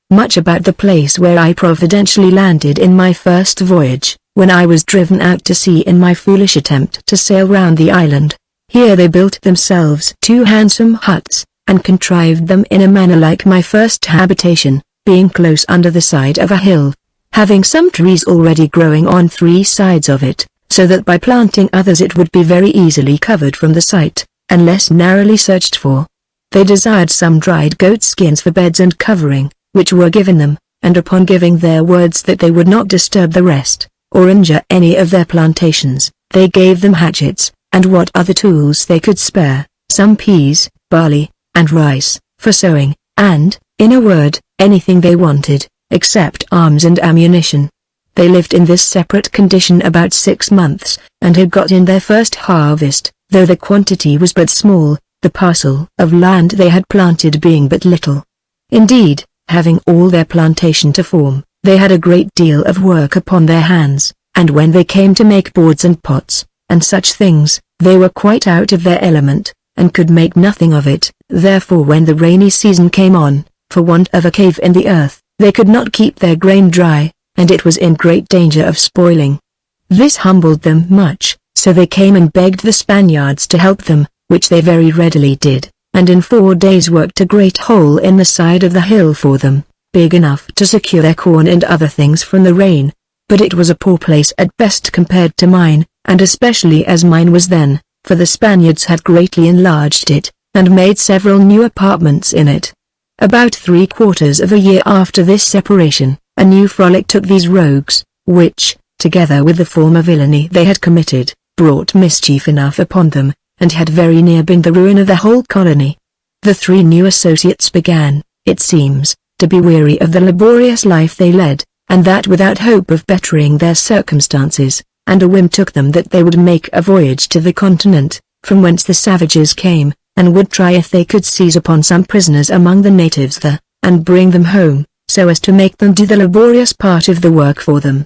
[SPEAKER 1] much about the place where I providentially landed in my first voyage, when I was driven out to sea in my foolish attempt to sail round the island. Here they built themselves 2 handsome huts, and contrived them in a manner like my first habitation, being close under the side of a hill, having some trees already growing on 3 sides of it, so that by planting others it would be very easily covered from the sight, and less narrowly searched for. They desired some dried goat skins for beds and covering, which were given them, and upon giving their words that they would not disturb the rest, or injure any of their plantations, they gave them hatchets, and what other tools they could spare, some peas, barley, and rice, for sowing, and, in a word, anything they wanted, except arms and ammunition. They lived in this separate condition about 6 months, and had got in their first harvest, though the quantity was but small, the parcel of land they had planted being but little. Indeed, having all their plantation to form, they had a great deal of work upon their hands, and when they came to make boards and pots, and such things, they were quite out of their element, and could make nothing of it. Therefore when the rainy season came on, for want of a cave in the earth, they could not keep their grain dry, and it was in great danger of spoiling. This humbled them much, so they came and begged the Spaniards to help them, which they very readily did, and in 4 days worked a great hole in the side of the hill for them, big enough to secure their corn and other things from the rain. But it was a poor place at best compared to mine, and especially as mine was then, for the Spaniards had greatly enlarged it, and made several new apartments in it. About 3/4 of a year after this separation, a new frolic took these rogues, which, together with the former villainy they had committed, brought mischief enough upon them, and had very near been the ruin of the whole colony. The 3 new associates began, it seems, to be weary of the laborious life they led, and that without hope of bettering their circumstances, and a whim took them that they would make a voyage to the continent, from whence the savages came, and would try if they could seize upon some prisoners among the natives there, and bring them home, so as to make them do the laborious part of the work for them.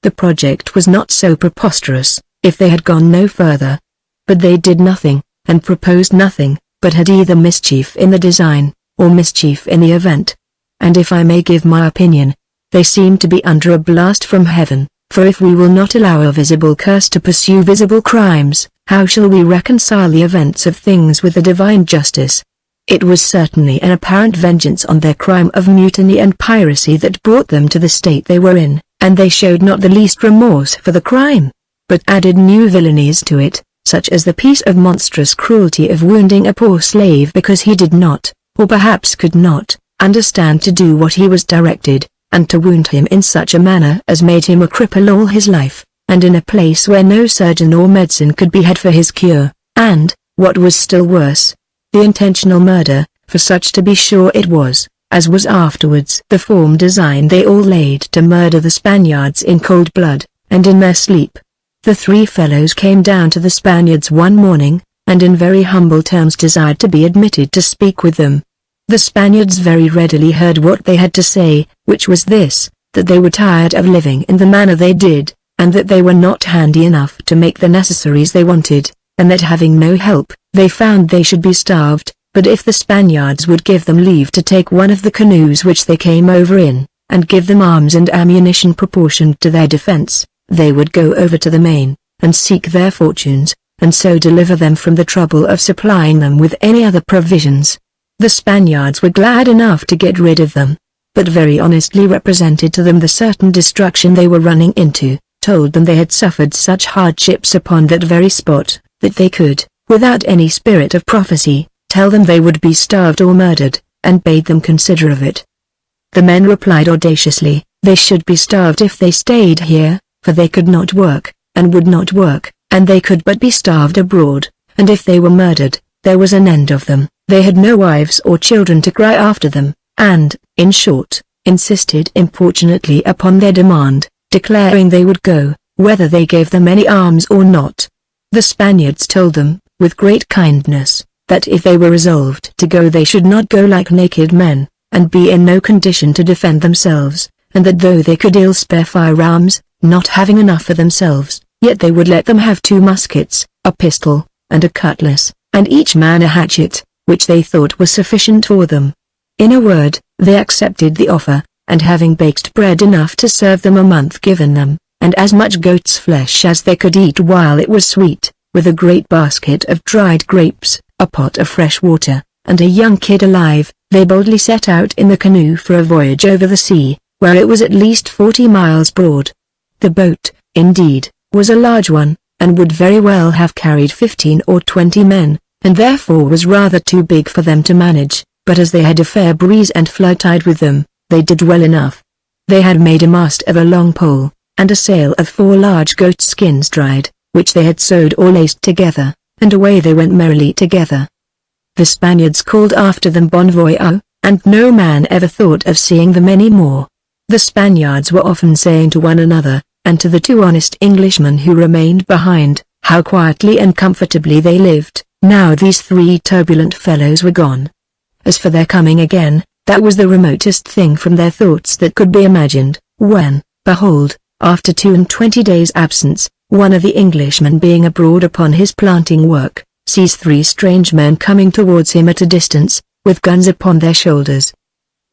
[SPEAKER 1] The project was not so preposterous, if they had gone no further. But they did nothing, and proposed nothing, but had either mischief in the design, or mischief in the event. And if I may give my opinion, they seem to be under a blast from heaven, for if we will not allow a visible curse to pursue visible crimes, how shall we reconcile the events of things with the divine justice? It was certainly an apparent vengeance on their crime of mutiny and piracy that brought them to the state they were in, and they showed not the least remorse for the crime, but added new villainies to it, such as the piece of monstrous cruelty of wounding a poor slave because he did not, or perhaps could not, understand to do what he was directed, and to wound him in such a manner as made him a cripple all his life, and in a place where no surgeon or medicine could be had for his cure, and, what was still worse, the intentional murder, for such to be sure it was, as was afterwards the form design they all laid to murder the Spaniards in cold blood, and in their sleep. The 3 fellows came down to the Spaniards one morning, and in very humble terms desired to be admitted to speak with them. The Spaniards very readily heard what they had to say, which was this, that they were tired of living in the manner they did, and that they were not handy enough to make the necessaries they wanted, and that having no help, they found they should be starved, but if the Spaniards would give them leave to take one of the canoes which they came over in, and give them arms and ammunition proportioned to their defense, they would go over to the main, and seek their fortunes, and so deliver them from the trouble of supplying them with any other provisions. The Spaniards were glad enough to get rid of them. but very honestly represented to them the certain destruction they were running into, told them they had suffered such hardships upon that very spot, that they could, without any spirit of prophecy, tell them they would be starved or murdered, and bade them consider of it. The men replied audaciously, they should be starved if they stayed here, for they could not work, and would not work, and they could but be starved abroad, and if they were murdered, there was an end of them. They had no wives or children to cry after them, and, in short, insisted importunately upon their demand, declaring they would go, whether they gave them any alms or not. The Spaniards told them, with great kindness, that if they were resolved to go they should not go like naked men, and be in no condition to defend themselves, and that though they could ill spare firearms, not having enough for themselves, yet they would let them have 2 muskets, a pistol, and a cutlass, and each man a hatchet, which they thought was sufficient for them. In a word, they accepted the offer, and having baked bread enough to serve them a month given them, and as much goat's flesh as they could eat while it was sweet, with a great basket of dried grapes, a pot of fresh water, and a young kid alive, they boldly set out in the canoe for a voyage over the sea, where it was at least 40 miles broad. The boat, indeed, was a large one, and would very well have carried 15 or 20 men, and therefore was rather too big for them to manage, but as they had a fair breeze and flood tide with them, they did well enough. They had made a mast of a long pole, and a sail of 4 large goat skins dried, which they had sewed or laced together, and away they went merrily together. The Spaniards called after them bon voyage, and no man ever thought of seeing them any more. The Spaniards were often saying to one another, and to the 2 honest Englishmen who remained behind, how quietly and comfortably they lived, now these 3 turbulent fellows were gone. As for their coming again, that was the remotest thing from their thoughts that could be imagined, when, behold, after 22 days' absence, one of the Englishmen being abroad upon his planting work, sees 3 strange men coming towards him at a distance, with guns upon their shoulders.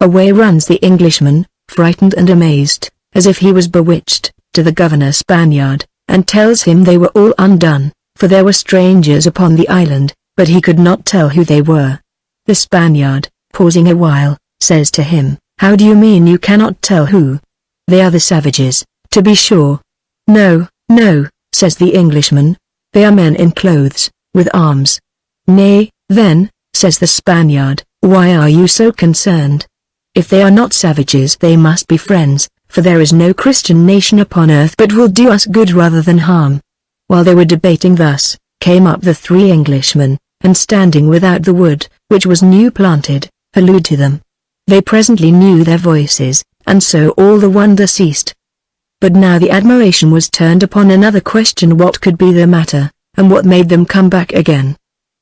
[SPEAKER 1] Away runs the Englishman, frightened and amazed, as if he was bewitched, to the governor Spaniard, and tells him they were all undone, for there were strangers upon the island, but he could not tell who they were. The Spaniard, pausing a while, says to him, "How do you mean you cannot tell who? They are the savages, to be sure." "No, no," says the Englishman, "they are men in clothes, with arms." "Nay, then," says the Spaniard, "why are you so concerned? If they are not savages they must be friends, for there is no Christian nation upon earth but will do us good rather than harm." While they were debating thus, came up the 3 Englishmen, and standing without the wood, which was new planted, hallooed to them. They presently knew their voices, and so all the wonder ceased. But now the admiration was turned upon another question: what could be the matter, and what made them come back again?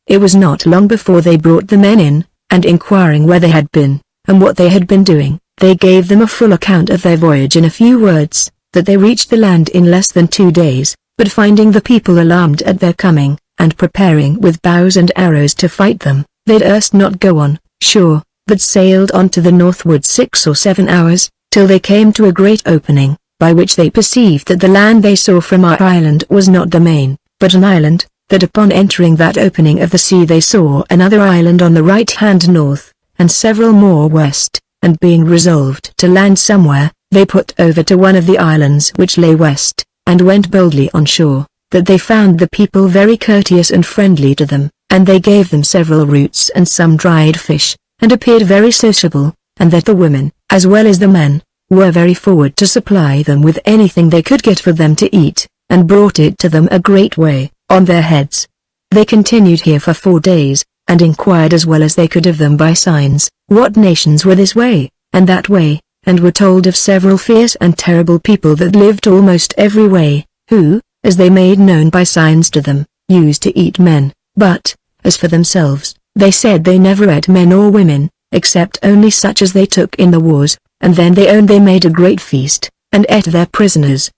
[SPEAKER 1] It was not long before they brought the men in, and inquiring where they had been, and what they had been doing, they gave them a full account of their voyage in a few words, that they reached the land in less than 2 days, but finding the people alarmed at their coming, and preparing with bows and arrows to fight them, they durst not go on shore, but sailed on to the northward 6 or 7 hours, till they came to a great opening, by which they perceived that the land they saw from our island was not the main, but an island, that upon entering that opening of the sea they saw another island on the right hand north, and several more west, and being resolved to land somewhere, they put over to one of the islands which lay west, and went boldly on shore, that they found the people very courteous and friendly to them, and they gave them several roots and some dried fish, and appeared very sociable, and that the women, as well as the men, were very forward to supply them with anything they could get for them to eat, and brought it to them a great way, on their heads. They continued here for 4 days, and inquired as well as they could of them by signs, what nations were this way, and that way, and were told of several fierce and terrible people that lived almost every way, who, as they made known by signs to them, used to eat men, but, as for themselves, they said they never ate men or women, except only such as they took in the wars, and then they owned they made a great feast, and ate their prisoners.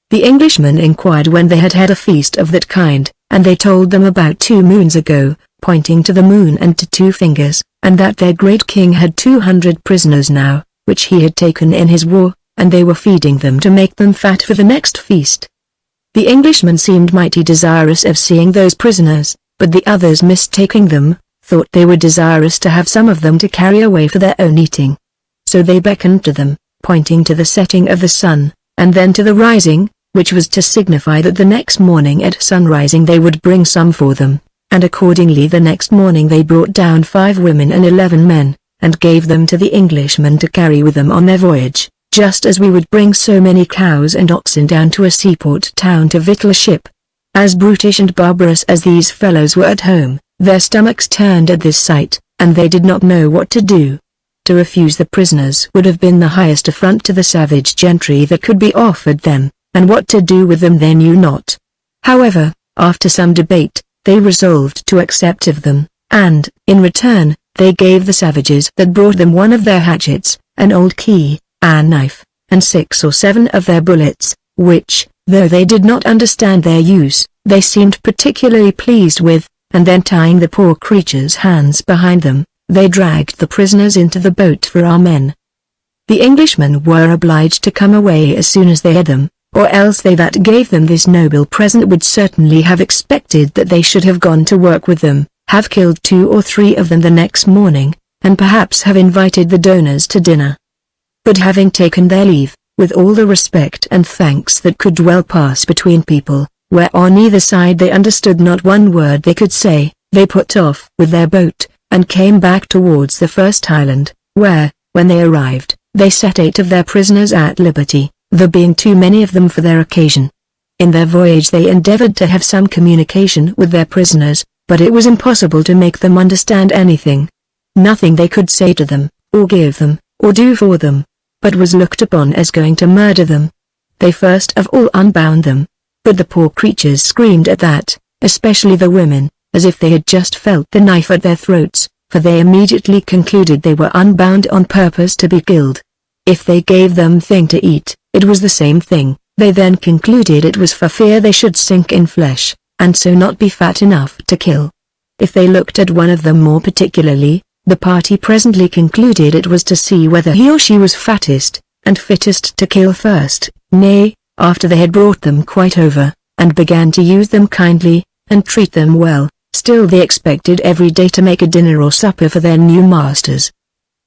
[SPEAKER 1] The Englishmen inquired when they had had a feast of that kind, and they told them about 2 moons ago, pointing to the moon and to 2 fingers, and that their great king had 200 prisoners now, which he had taken in his war, and they were feeding them to make them fat for the next feast. The Englishmen seemed mighty desirous of seeing those prisoners, but the others mistaking them, thought they were desirous to have some of them to carry away for their own eating. So they beckoned to them, pointing to the setting of the sun, and then to the rising, which was to signify that the next morning at sunrising they would bring some for them, and accordingly the next morning they brought down 5 women and 11 men, and gave them to the Englishmen to carry with them on their voyage, just as we would bring so many cows and oxen down to a seaport town to victual a ship. As brutish and barbarous as these fellows were at home, their stomachs turned at this sight, and they did not know what to do. To refuse the prisoners would have been the highest affront to the savage gentry that could be offered them, and what to do with them they knew not. However, after some debate, they resolved to accept of them, and, in return, they gave the savages that brought them one of their hatchets, an old key, a knife, and 6 or 7 of their bullets, which, though they did not understand their use, they seemed particularly pleased with, and then tying the poor creatures' hands behind them, they dragged the prisoners into the boat for our men. The Englishmen were obliged to come away as soon as they had them, or else they that gave them this noble present would certainly have expected that they should have gone to work with them, have killed 2 or 3 of them the next morning, and perhaps have invited the donors to dinner. But having taken their leave, with all the respect and thanks that could well pass between people, where on either side they understood not one word they could say, they put off with their boat, and came back towards the first island, where, when they arrived, they set 8 of their prisoners at liberty, there being too many of them for their occasion. In their voyage they endeavored to have some communication with their prisoners, but it was impossible to make them understand anything. Nothing they could say to them, or give them, or do for them, but was looked upon as going to murder them. They first of all unbound them, but the poor creatures screamed at that, especially the women, as if they had just felt the knife at their throats, for they immediately concluded they were unbound on purpose to be killed. If they gave them thing to eat, it was the same thing, they then concluded it was for fear they should sink in flesh, and so not be fat enough to kill. If they looked at one of them more particularly, the party presently concluded it was to see whether he or she was fattest, and fittest to kill first, nay, after they had brought them quite over, and began to use them kindly, and treat them well, still they expected every day to make a dinner or supper for their new masters.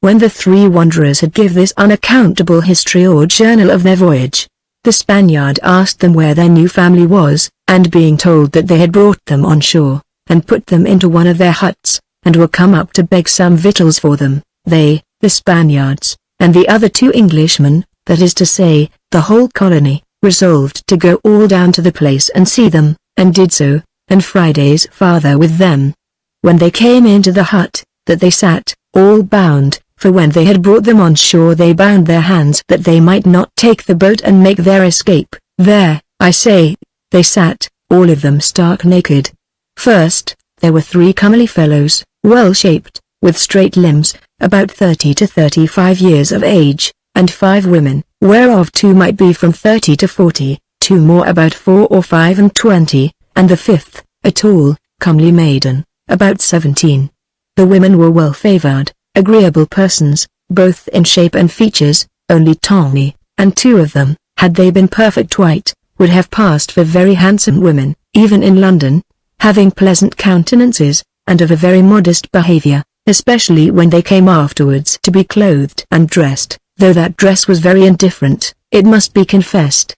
[SPEAKER 1] When the 3 wanderers had given this unaccountable history or journal of their voyage, the Spaniard asked them where their new family was, and being told that they had brought them on shore, and put them into one of their huts, and were come up to beg some victuals for them, they, the Spaniards, and the other 2 Englishmen, that is to say, the whole colony, resolved to go all down to the place and see them, and did so, and Friday's father with them. When they came into the hut, that they sat, all bound, for when they had brought them on shore they bound their hands that they might not take the boat and make their escape. There, I say, they sat, all of them stark naked. First, there were 3 comely fellows, well-shaped, with straight limbs, about 30 to 35 years of age, and 5 women, whereof 2 might be from 30 to 40, 2 more about 4 or 5 and 20, and the 5th, a tall, comely maiden, about 17. The women were well-favored, agreeable persons, both in shape and features, only tawny, and 2 of them, had they been perfect white, would have passed for very handsome women, even in London, having pleasant countenances, and of a very modest behavior, especially when they came afterwards to be clothed and dressed, though that dress was very indifferent, it must be confessed.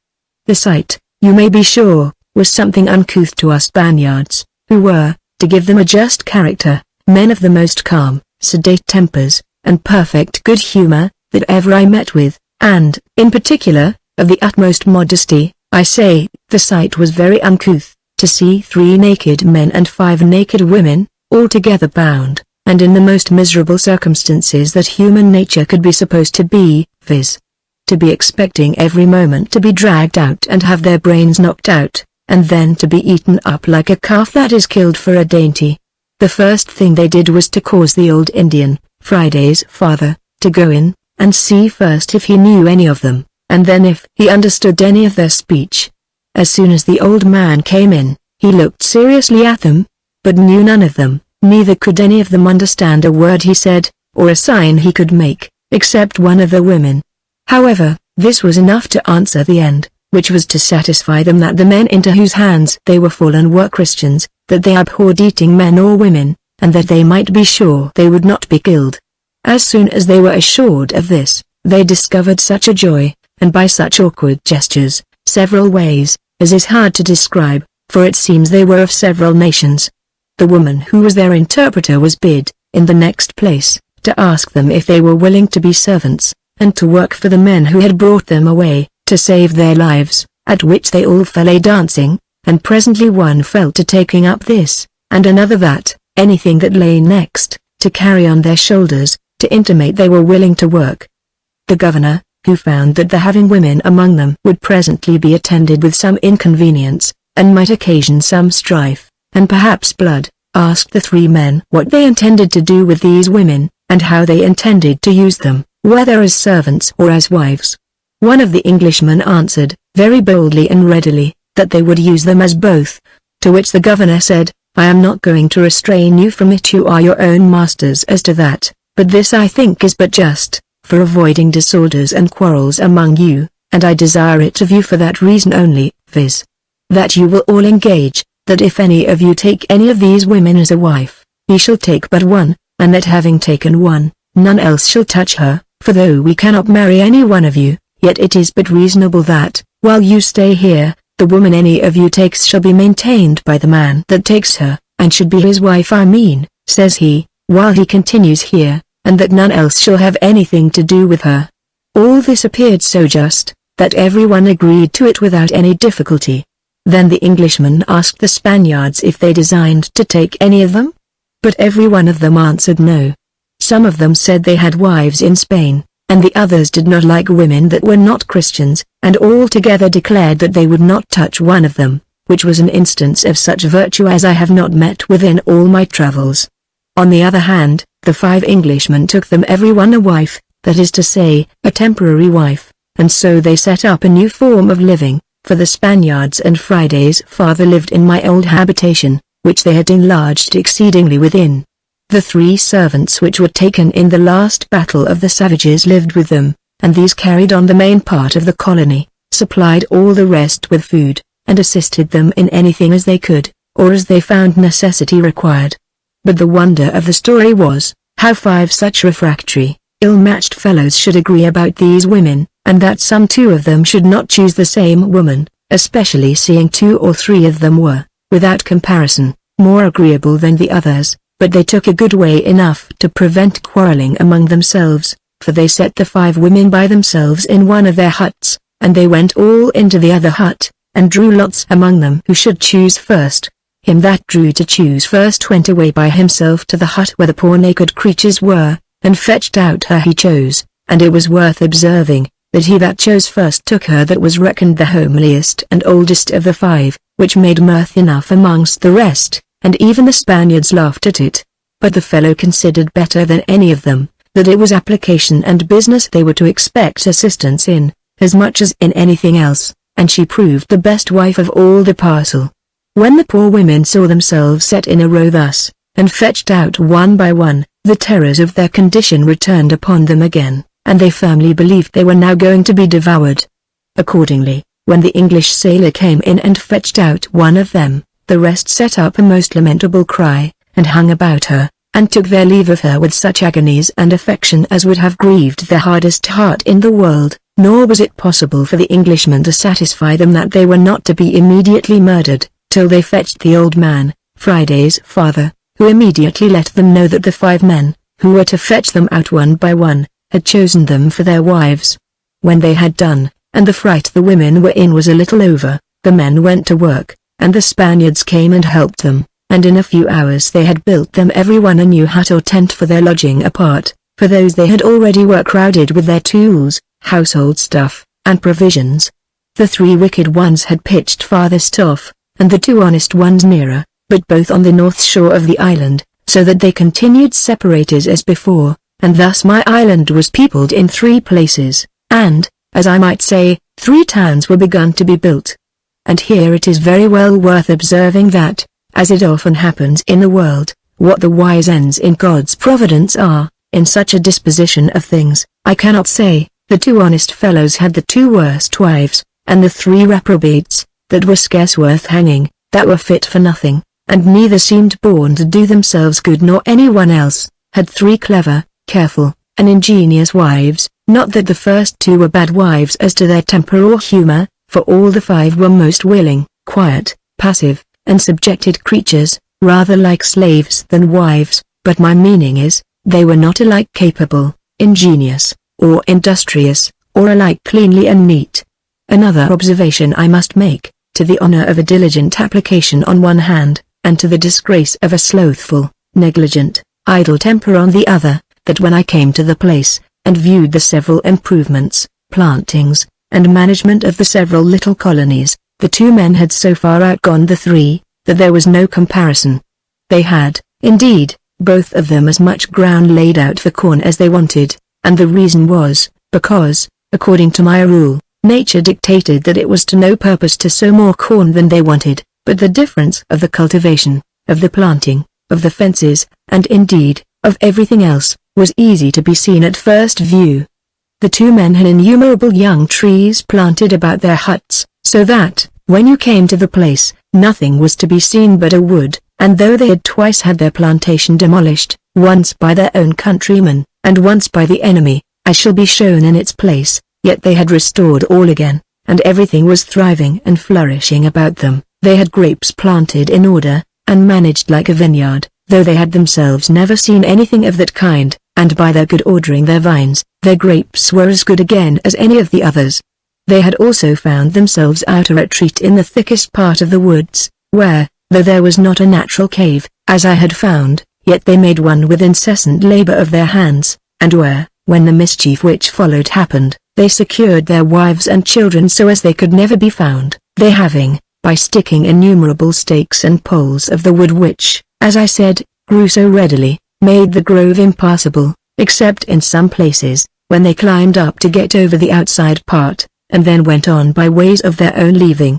[SPEAKER 1] The sight, you may be sure, was something uncouth to us Spaniards, who were, to give them a just character, men of the most calm, sedate tempers, and perfect good humor, that ever I met with, and, in particular, of the utmost modesty. I say, the sight was very uncouth, to see 3 naked men and 5 naked women, all together bound, and in the most miserable circumstances that human nature could be supposed to be, viz. to be expecting every moment to be dragged out and have their brains knocked out, and then to be eaten up like a calf that is killed for a dainty. The first thing they did was to cause the old Indian, Friday's father, to go in, and see first if he knew any of them, and then if he understood any of their speech. As soon as the old man came in, he looked seriously at them, but knew none of them, neither could any of them understand a word he said, or a sign he could make, except one of the women. However, this was enough to answer the end, which was to satisfy them that the men into whose hands they were fallen were Christians, that they abhorred eating men or women, and that they might be sure they would not be killed. As soon as they were assured of this, they discovered such a joy, and by such awkward gestures, several ways, as is hard to describe, for it seems they were of several nations. The woman who was their interpreter was bid, in the next place, to ask them if they were willing to be servants, and to work for the men who had brought them away, to save their lives, at which they all fell a dancing, and presently one fell to taking up this, and another that, anything that lay next, to carry on their shoulders, to intimate they were willing to work. The governor, who found that the having women among them would presently be attended with some inconvenience, and might occasion some strife, and perhaps blood, asked the three men what they intended to do with these women, and how they intended to use them, whether as servants or as wives. One of the Englishmen answered, very boldly and readily, that they would use them as both, to which the governor said, I am not going to restrain you from it, you are your own masters as to that, but this I think is but just, for avoiding disorders and quarrels among you, and I desire it of you for that reason only, viz. that you will all engage, that if any of you take any of these women as a wife, he shall take but one, and that having taken one, none else shall touch her, for though we cannot marry any one of you, yet it is but reasonable that, while you stay here, the woman any of you takes shall be maintained by the man that takes her, and should be his wife I mean, says he, while he continues here, and that none else shall have anything to do with her. All this appeared so just, that everyone agreed to it without any difficulty. Then the Englishman asked the Spaniards if they designed to take any of them? But every one of them answered no. Some of them said they had wives in Spain, and the others did not like women that were not Christians, and all together declared that they would not touch one of them, which was an instance of such virtue as I have not met with in all my travels. On the other hand, the 5 Englishmen took them every one a wife, that is to say, a temporary wife, and so they set up a new form of living, for the Spaniards and Friday's father lived in my old habitation, which they had enlarged exceedingly within. The 3 servants which were taken in the last battle of the savages lived with them, and these carried on the main part of the colony, supplied all the rest with food, and assisted them in anything as they could, or as they found necessity required. But the wonder of the story was, how 5 such refractory, ill-matched fellows should agree about these women, and that some 2 of them should not choose the same woman, especially seeing 2 or 3 of them were, without comparison, more agreeable than the others, but they took a good way enough to prevent quarreling among themselves, for they set the 5 women by themselves in one of their huts, and they went all into the other hut, and drew lots among them who should choose first. Him that drew to choose first went away by himself to the hut where the poor naked creatures were, and fetched out her he chose, and it was worth observing, that he that chose first took her that was reckoned the homeliest and oldest of the 5, which made mirth enough amongst the rest, and even the Spaniards laughed at it. But the fellow considered better than any of them, that it was application and business they were to expect assistance in, as much as in anything else, and she proved the best wife of all the parcel. When the poor women saw themselves set in a row thus, and fetched out one by one, the terrors of their condition returned upon them again, and they firmly believed they were now going to be devoured. Accordingly, when the English sailor came in and fetched out one of them, the rest set up a most lamentable cry, and hung about her, and took their leave of her with such agonies and affection as would have grieved the hardest heart in the world, nor was it possible for the Englishmen to satisfy them that they were not to be immediately murdered, till they fetched the old man, Friday's father, who immediately let them know that the 5 men, who were to fetch them out one by one, had chosen them for their wives. When they had done, and the fright the women were in was a little over, the men went to work, and the Spaniards came and helped them, and in a few hours they had built them every one a new hut or tent for their lodging apart, for those they had already were crowded with their tools, household stuff, and provisions. The 3 wicked ones had pitched farthest off, and the 2 honest ones nearer, but both on the north shore of the island, so that they continued separated as before, and thus my island was peopled in 3 places, and, as I might say, 3 towns were begun to be built. And here it is very well worth observing that, as it often happens in the world, what the wise ends in God's providence are, in such a disposition of things, I cannot say. The 2 honest fellows had the 2 worst wives, and the 3 reprobates, that were scarce worth hanging, that were fit for nothing, and neither seemed born to do themselves good nor any one else, had 3 clever, careful, and ingenious wives, not that the first two were bad wives as to their temper or humor, for all the five were most willing, quiet, passive, and subjected creatures, rather like slaves than wives, but my meaning is, they were not alike capable, ingenious, or industrious, or alike cleanly and neat. Another observation I must make, to the honor of a diligent application on one hand, and to the disgrace of a slothful, negligent, idle temper on the other, that when I came to the place, and viewed the several improvements, plantings, and management of the several little colonies, the two men had so far outgone the three, that there was no comparison. They had, indeed, both of them as much ground laid out for corn as they wanted, and the reason was, because, according to my rule, nature dictated that it was to no purpose to sow more corn than they wanted, but the difference of the cultivation, of the planting, of the fences, and indeed, of everything else, was easy to be seen at first view. The two men had innumerable young trees planted about their huts, so that, when you came to the place, nothing was to be seen but a wood, and though they had twice had their plantation demolished, once by their own countrymen, and once by the enemy, as shall be shown in its place, yet they had restored all again, and everything was thriving and flourishing about them. They had grapes planted in order, and managed like a vineyard, though they had themselves never seen anything of that kind, and by their good ordering their vines, their grapes were as good again as any of the others. They had also found themselves out a retreat in the thickest part of the woods, where, though there was not a natural cave, as I had found, yet they made one with incessant labor of their hands, and where, when the mischief which followed happened, they secured their wives and children so as they could never be found, they having, by sticking innumerable stakes and poles of the wood which, as I said, grew so readily, made the grove impassable, except in some places, when they climbed up to get over the outside part, and then went on by ways of their own leaving.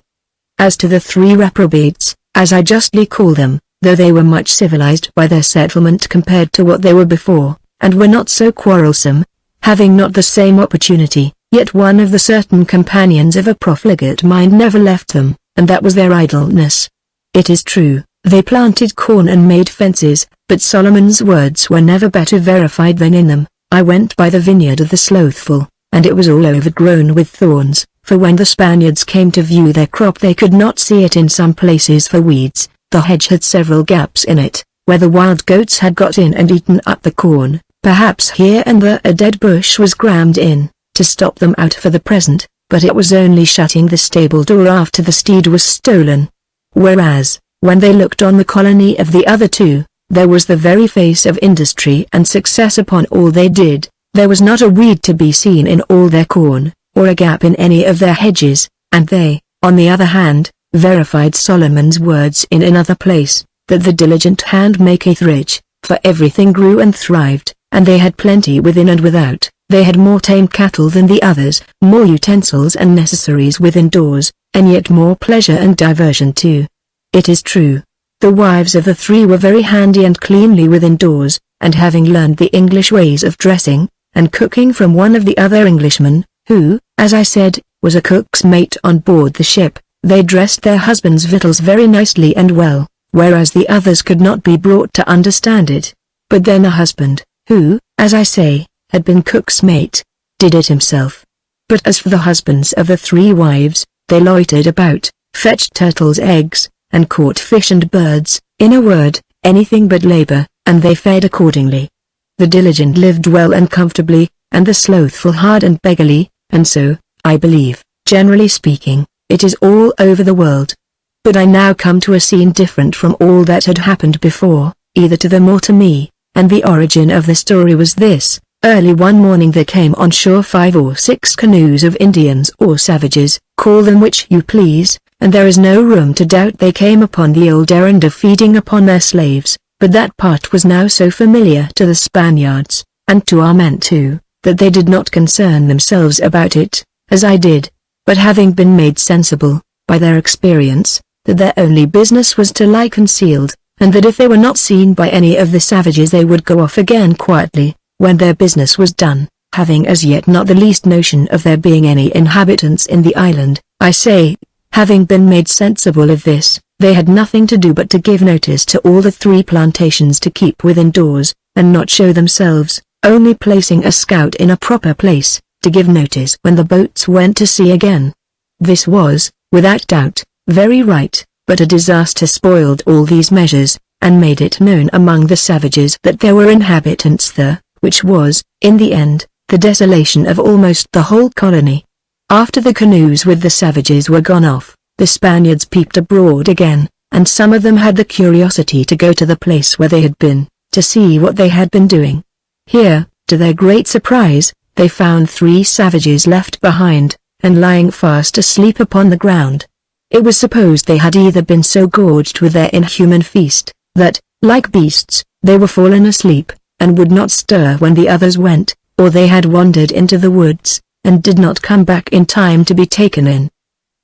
[SPEAKER 1] As to the three reprobates, as I justly call them, though they were much civilized by their settlement compared to what they were before, and were not so quarrelsome, having not the same opportunity, yet one of the certain companions of a profligate mind never left them, and that was their idleness. It is true, they planted corn and made fences, but Solomon's words were never better verified than in them. I went by the vineyard of the slothful, and it was all overgrown with thorns, for when the Spaniards came to view their crop they could not see it in some places for weeds. The hedge had several gaps in it, where the wild goats had got in and eaten up the corn. Perhaps here and there a dead bush was crammed in, to stop them out for the present, but it was only shutting the stable door after the steed was stolen. Whereas, when they looked on the colony of the other two, there was the very face of industry and success upon all they did. There was not a weed to be seen in all their corn, or a gap in any of their hedges, and they, on the other hand, verified Solomon's words in another place, that the diligent hand maketh rich, for everything grew and thrived, and they had plenty within and without. They had more tame cattle than the others, more utensils and necessaries within doors, and yet more pleasure and diversion too. It is true, the wives of the three were very handy and cleanly within doors, and having learned the English ways of dressing and cooking from one of the other Englishmen, who, as I said, was a cook's mate on board the ship, they dressed their husbands' victuals very nicely and well, whereas the others could not be brought to understand it. But then the husband, who, as I say, had been cook's mate, did it himself. But as for the husbands of the three wives, they loitered about, fetched turtles' eggs, and caught fish and birds, in a word, anything but labor, and they fared accordingly. The diligent lived well and comfortably, and the slothful hard and beggarly, and so, I believe, generally speaking, it is all over the world. But I now come to a scene different from all that had happened before, either to them or to me, and the origin of the story was this. Early one morning there came on shore 5 or 6 canoes of Indians or savages, call them which you please, and there is no room to doubt they came upon the old errand of feeding upon their slaves, but that part was now so familiar to the Spaniards, and to our men too, that they did not concern themselves about it, as I did, but having been made sensible, by their experience, that their only business was to lie concealed, and that if they were not seen by any of the savages they would go off again quietly, when their business was done, having as yet not the least notion of there being any inhabitants in the island, I say, having been made sensible of this, they had nothing to do but to give notice to all the 3 plantations to keep within doors, and not show themselves, only placing a scout in a proper place, to give notice when the boats went to sea again. This was, without doubt, very right, but a disaster spoiled all these measures, and made it known among the savages that there were inhabitants there, which was, in the end, the desolation of almost the whole colony. After the canoes with the savages were gone off, the Spaniards peeped abroad again, and some of them had the curiosity to go to the place where they had been, to see what they had been doing. Here, to their great surprise, they found 3 savages left behind, and lying fast asleep upon the ground. It was supposed they had either been so gorged with their inhuman feast, that, like beasts, they were fallen asleep, and would not stir when the others went, or they had wandered into the woods, and did not come back in time to be taken in.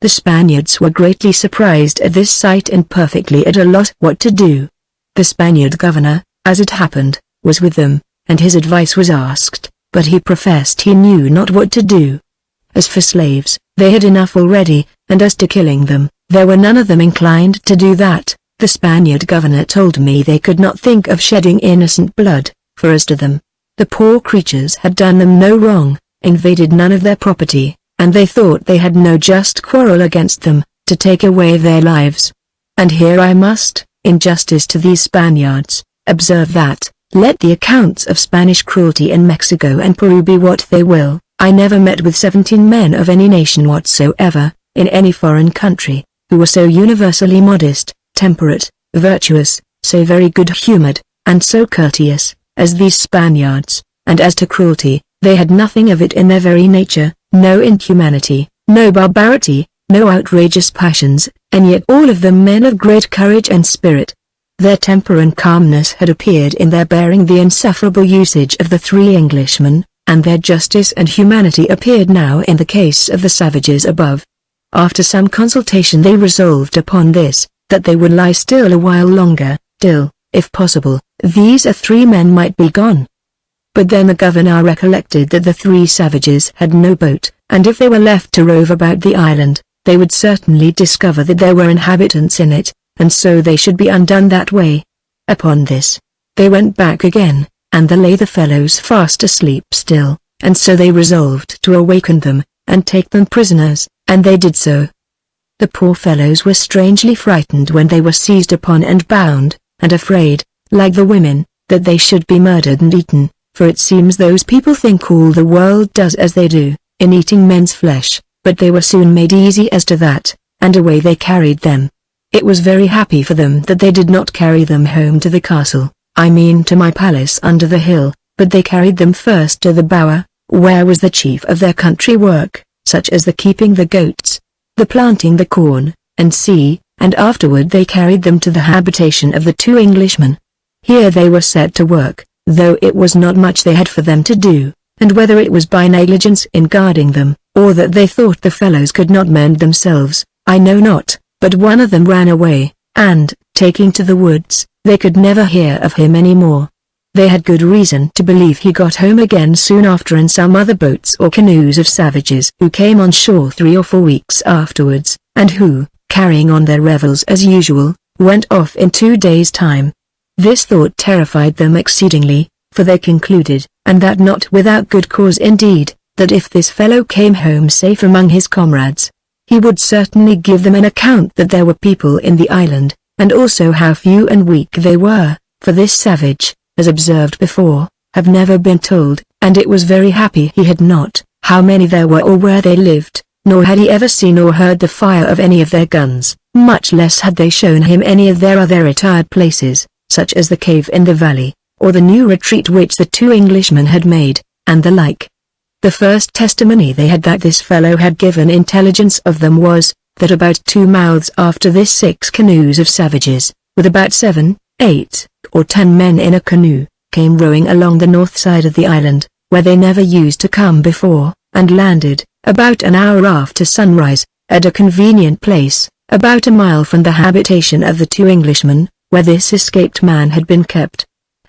[SPEAKER 1] The Spaniards were greatly surprised at this sight and perfectly at a loss what to do. The Spaniard governor, as it happened, was with them, and his advice was asked, but he professed he knew not what to do. As for slaves, they had enough already, and as to killing them, there were none of them inclined to do that. The Spaniard governor told me they could not think of shedding innocent blood, for as to them, the poor creatures had done them no wrong, invaded none of their property, and they thought they had no just quarrel against them, to take away their lives. And here I must, in justice to these Spaniards, observe that, let the accounts of Spanish cruelty in Mexico and Peru be what they will, I never met with 17 men of any nation whatsoever, in any foreign country, who were so universally modest, temperate, virtuous, so very good-humored, and so courteous, as these Spaniards. And as to cruelty, they had nothing of it in their very nature, no inhumanity, no barbarity, no outrageous passions, and yet all of them men of great courage and spirit. Their temper and calmness had appeared in their bearing the insufferable usage of the 3 Englishmen, and their justice and humanity appeared now in the case of the savages above. After some consultation they resolved upon this, that they would lie still a while longer, till, if possible, these 3 men might be gone. But then the governor recollected that the 3 savages had no boat, and if they were left to rove about the island, they would certainly discover that there were inhabitants in it, and so they should be undone that way. Upon this, they went back again, and there lay the fellows fast asleep still, and so they resolved to awaken them, and take them prisoners, and they did so. The poor fellows were strangely frightened when they were seized upon and bound, and afraid, like the women, that they should be murdered and eaten, for it seems those people think all the world does as they do, in eating men's flesh, but they were soon made easy as to that, and away they carried them. It was very happy for them that they did not carry them home to the castle, I mean to my palace under the hill, but they carried them first to the bower, where was the chief of their country work, such as the keeping the goats, the planting the corn, and sea, and afterward they carried them to the habitation of the 2 Englishmen. Here they were set to work, though it was not much they had for them to do, and whether it was by negligence in guarding them, or that they thought the fellows could not mend themselves, I know not, but one of them ran away, and, taking to the woods, they could never hear of him any more. They had good reason to believe he got home again soon after in some other boats or canoes of savages who came on shore 3 or 4 weeks afterwards, and who, carrying on their revels as usual, went off in 2 days' time. This thought terrified them exceedingly, for they concluded, and that not without good cause indeed, that if this fellow came home safe among his comrades, he would certainly give them an account that there were people in the island, and also how few and weak they were, for this savage, as observed before, have never been told, and it was very happy he had not, how many there were or where they lived, nor had he ever seen or heard the fire of any of their guns, much less had they shown him any of their other retired places, such as the cave in the valley, or the new retreat which the 2 Englishmen had made, and the like. The first testimony they had that this fellow had given intelligence of them was, that about 2 mouths after this 6 canoes of savages, with about 7, 8, or 10 men in a canoe, came rowing along the north side of the island, where they never used to come before, and landed, about an hour after sunrise, at a convenient place, about a mile from the habitation of the 2 Englishmen, where this escaped man had been kept.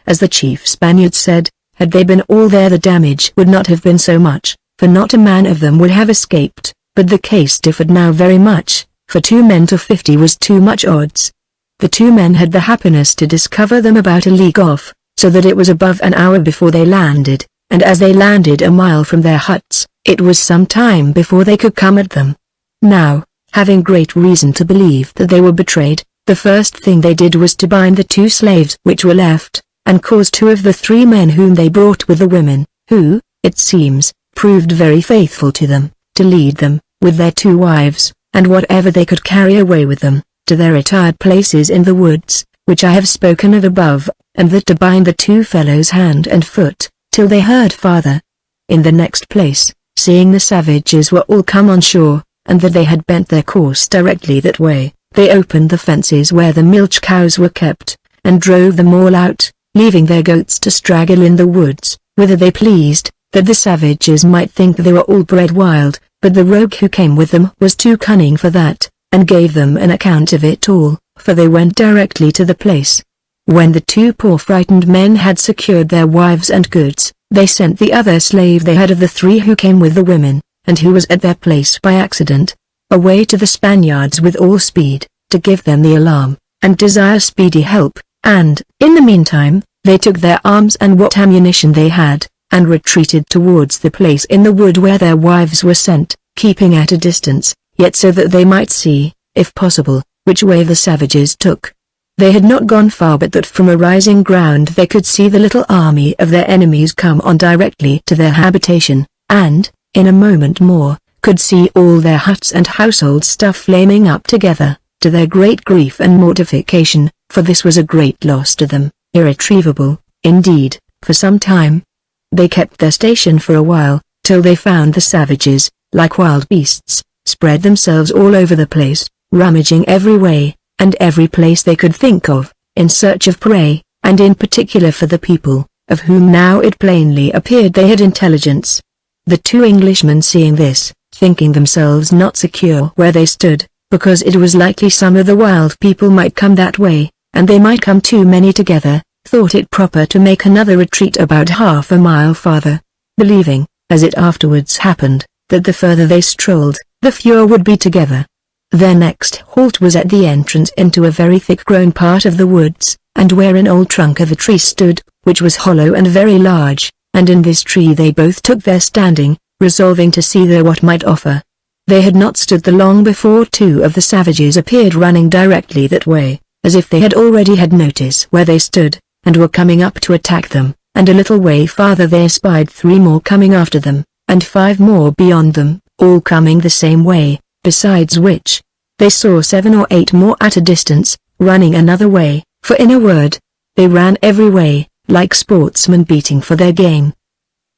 [SPEAKER 1] As the chief Spaniard said, had they been all there the damage would not have been so much, for not a man of them would have escaped, but the case differed now very much, for 2 men to 50 was too much odds. The 2 men had the happiness to discover them about a league off, so that it was above an hour before they landed, and as they landed a mile from their huts, it was some time before they could come at them. Now, having great reason to believe that they were betrayed, the first thing they did was to bind the 2 slaves which were left, and cause 2 of the 3 men whom they brought with the women, who, it seems, proved very faithful to them, to lead them, with their 2 wives, and whatever they could carry away with them, to their retired places in the woods, which I have spoken of above, and that to bind the 2 fellows hand and foot, till they heard farther. In the next place, seeing the savages were all come on shore, and that they had bent their course directly that way, they opened the fences where the milch cows were kept, and drove them all out, leaving their goats to straggle in the woods, whither they pleased, that the savages might think they were all bred wild, but the rogue who came with them was too cunning for that, and gave them an account of it all, for they went directly to the place. When the 2 poor frightened men had secured their wives and goods, they sent the other slave they had of the 3 who came with the women, and who was at their place by accident, away to the Spaniards with all speed, to give them the alarm, and desire speedy help, and, in the meantime, they took their arms and what ammunition they had, and retreated towards the place in the wood where their wives were sent, keeping at a distance, yet so that they might see, if possible, which way the savages took. They had not gone far but that from a rising ground they could see the little army of their enemies come on directly to their habitation, and, in a moment more, could see all their huts and household stuff flaming up together, to their great grief and mortification, for this was a great loss to them, irretrievable, indeed, for some time. They kept their station for a while, till they found the savages, like wild beasts, spread themselves all over the place, rummaging every way, and every place they could think of, in search of prey, and in particular for the people, of whom now it plainly appeared they had intelligence. The 2 Englishmen seeing this, thinking themselves not secure where they stood, because it was likely some of the wild people might come that way, and they might come too many together, thought it proper to make another retreat about half a mile farther, believing, as it afterwards happened, that the further they strolled, the fewer would be together. Their next halt was at the entrance into a very thick-grown part of the woods, and where an old trunk of a tree stood, which was hollow and very large, and in this tree they both took their standing, resolving to see there what might offer. They had not stood there long before 2 of the savages appeared running directly that way, as if they had already had notice where they stood, and were coming up to attack them, and a little way farther they espied 3 more coming after them, and 5 more beyond them, all coming the same way, besides which, they saw 7 or 8 more at a distance, running another way, for in a word, they ran every way, like sportsmen beating for their game.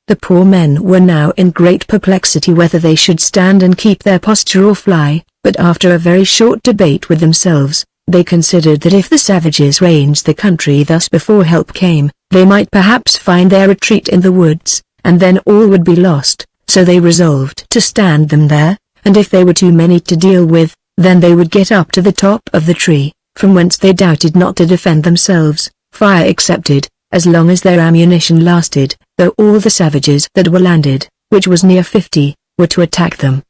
[SPEAKER 1] The poor men were now in great perplexity whether they should stand and keep their posture or fly, but after a very short debate with themselves, they considered that if the savages ranged the country thus before help came, they might perhaps find their retreat in the woods, and then all would be lost, so they resolved to stand them there, and if they were too many to deal with, then they would get up to the top of the tree, from whence they doubted not to defend themselves, fire excepted, as long as their ammunition lasted, though all the savages that were landed, which was near 50, were to attack them.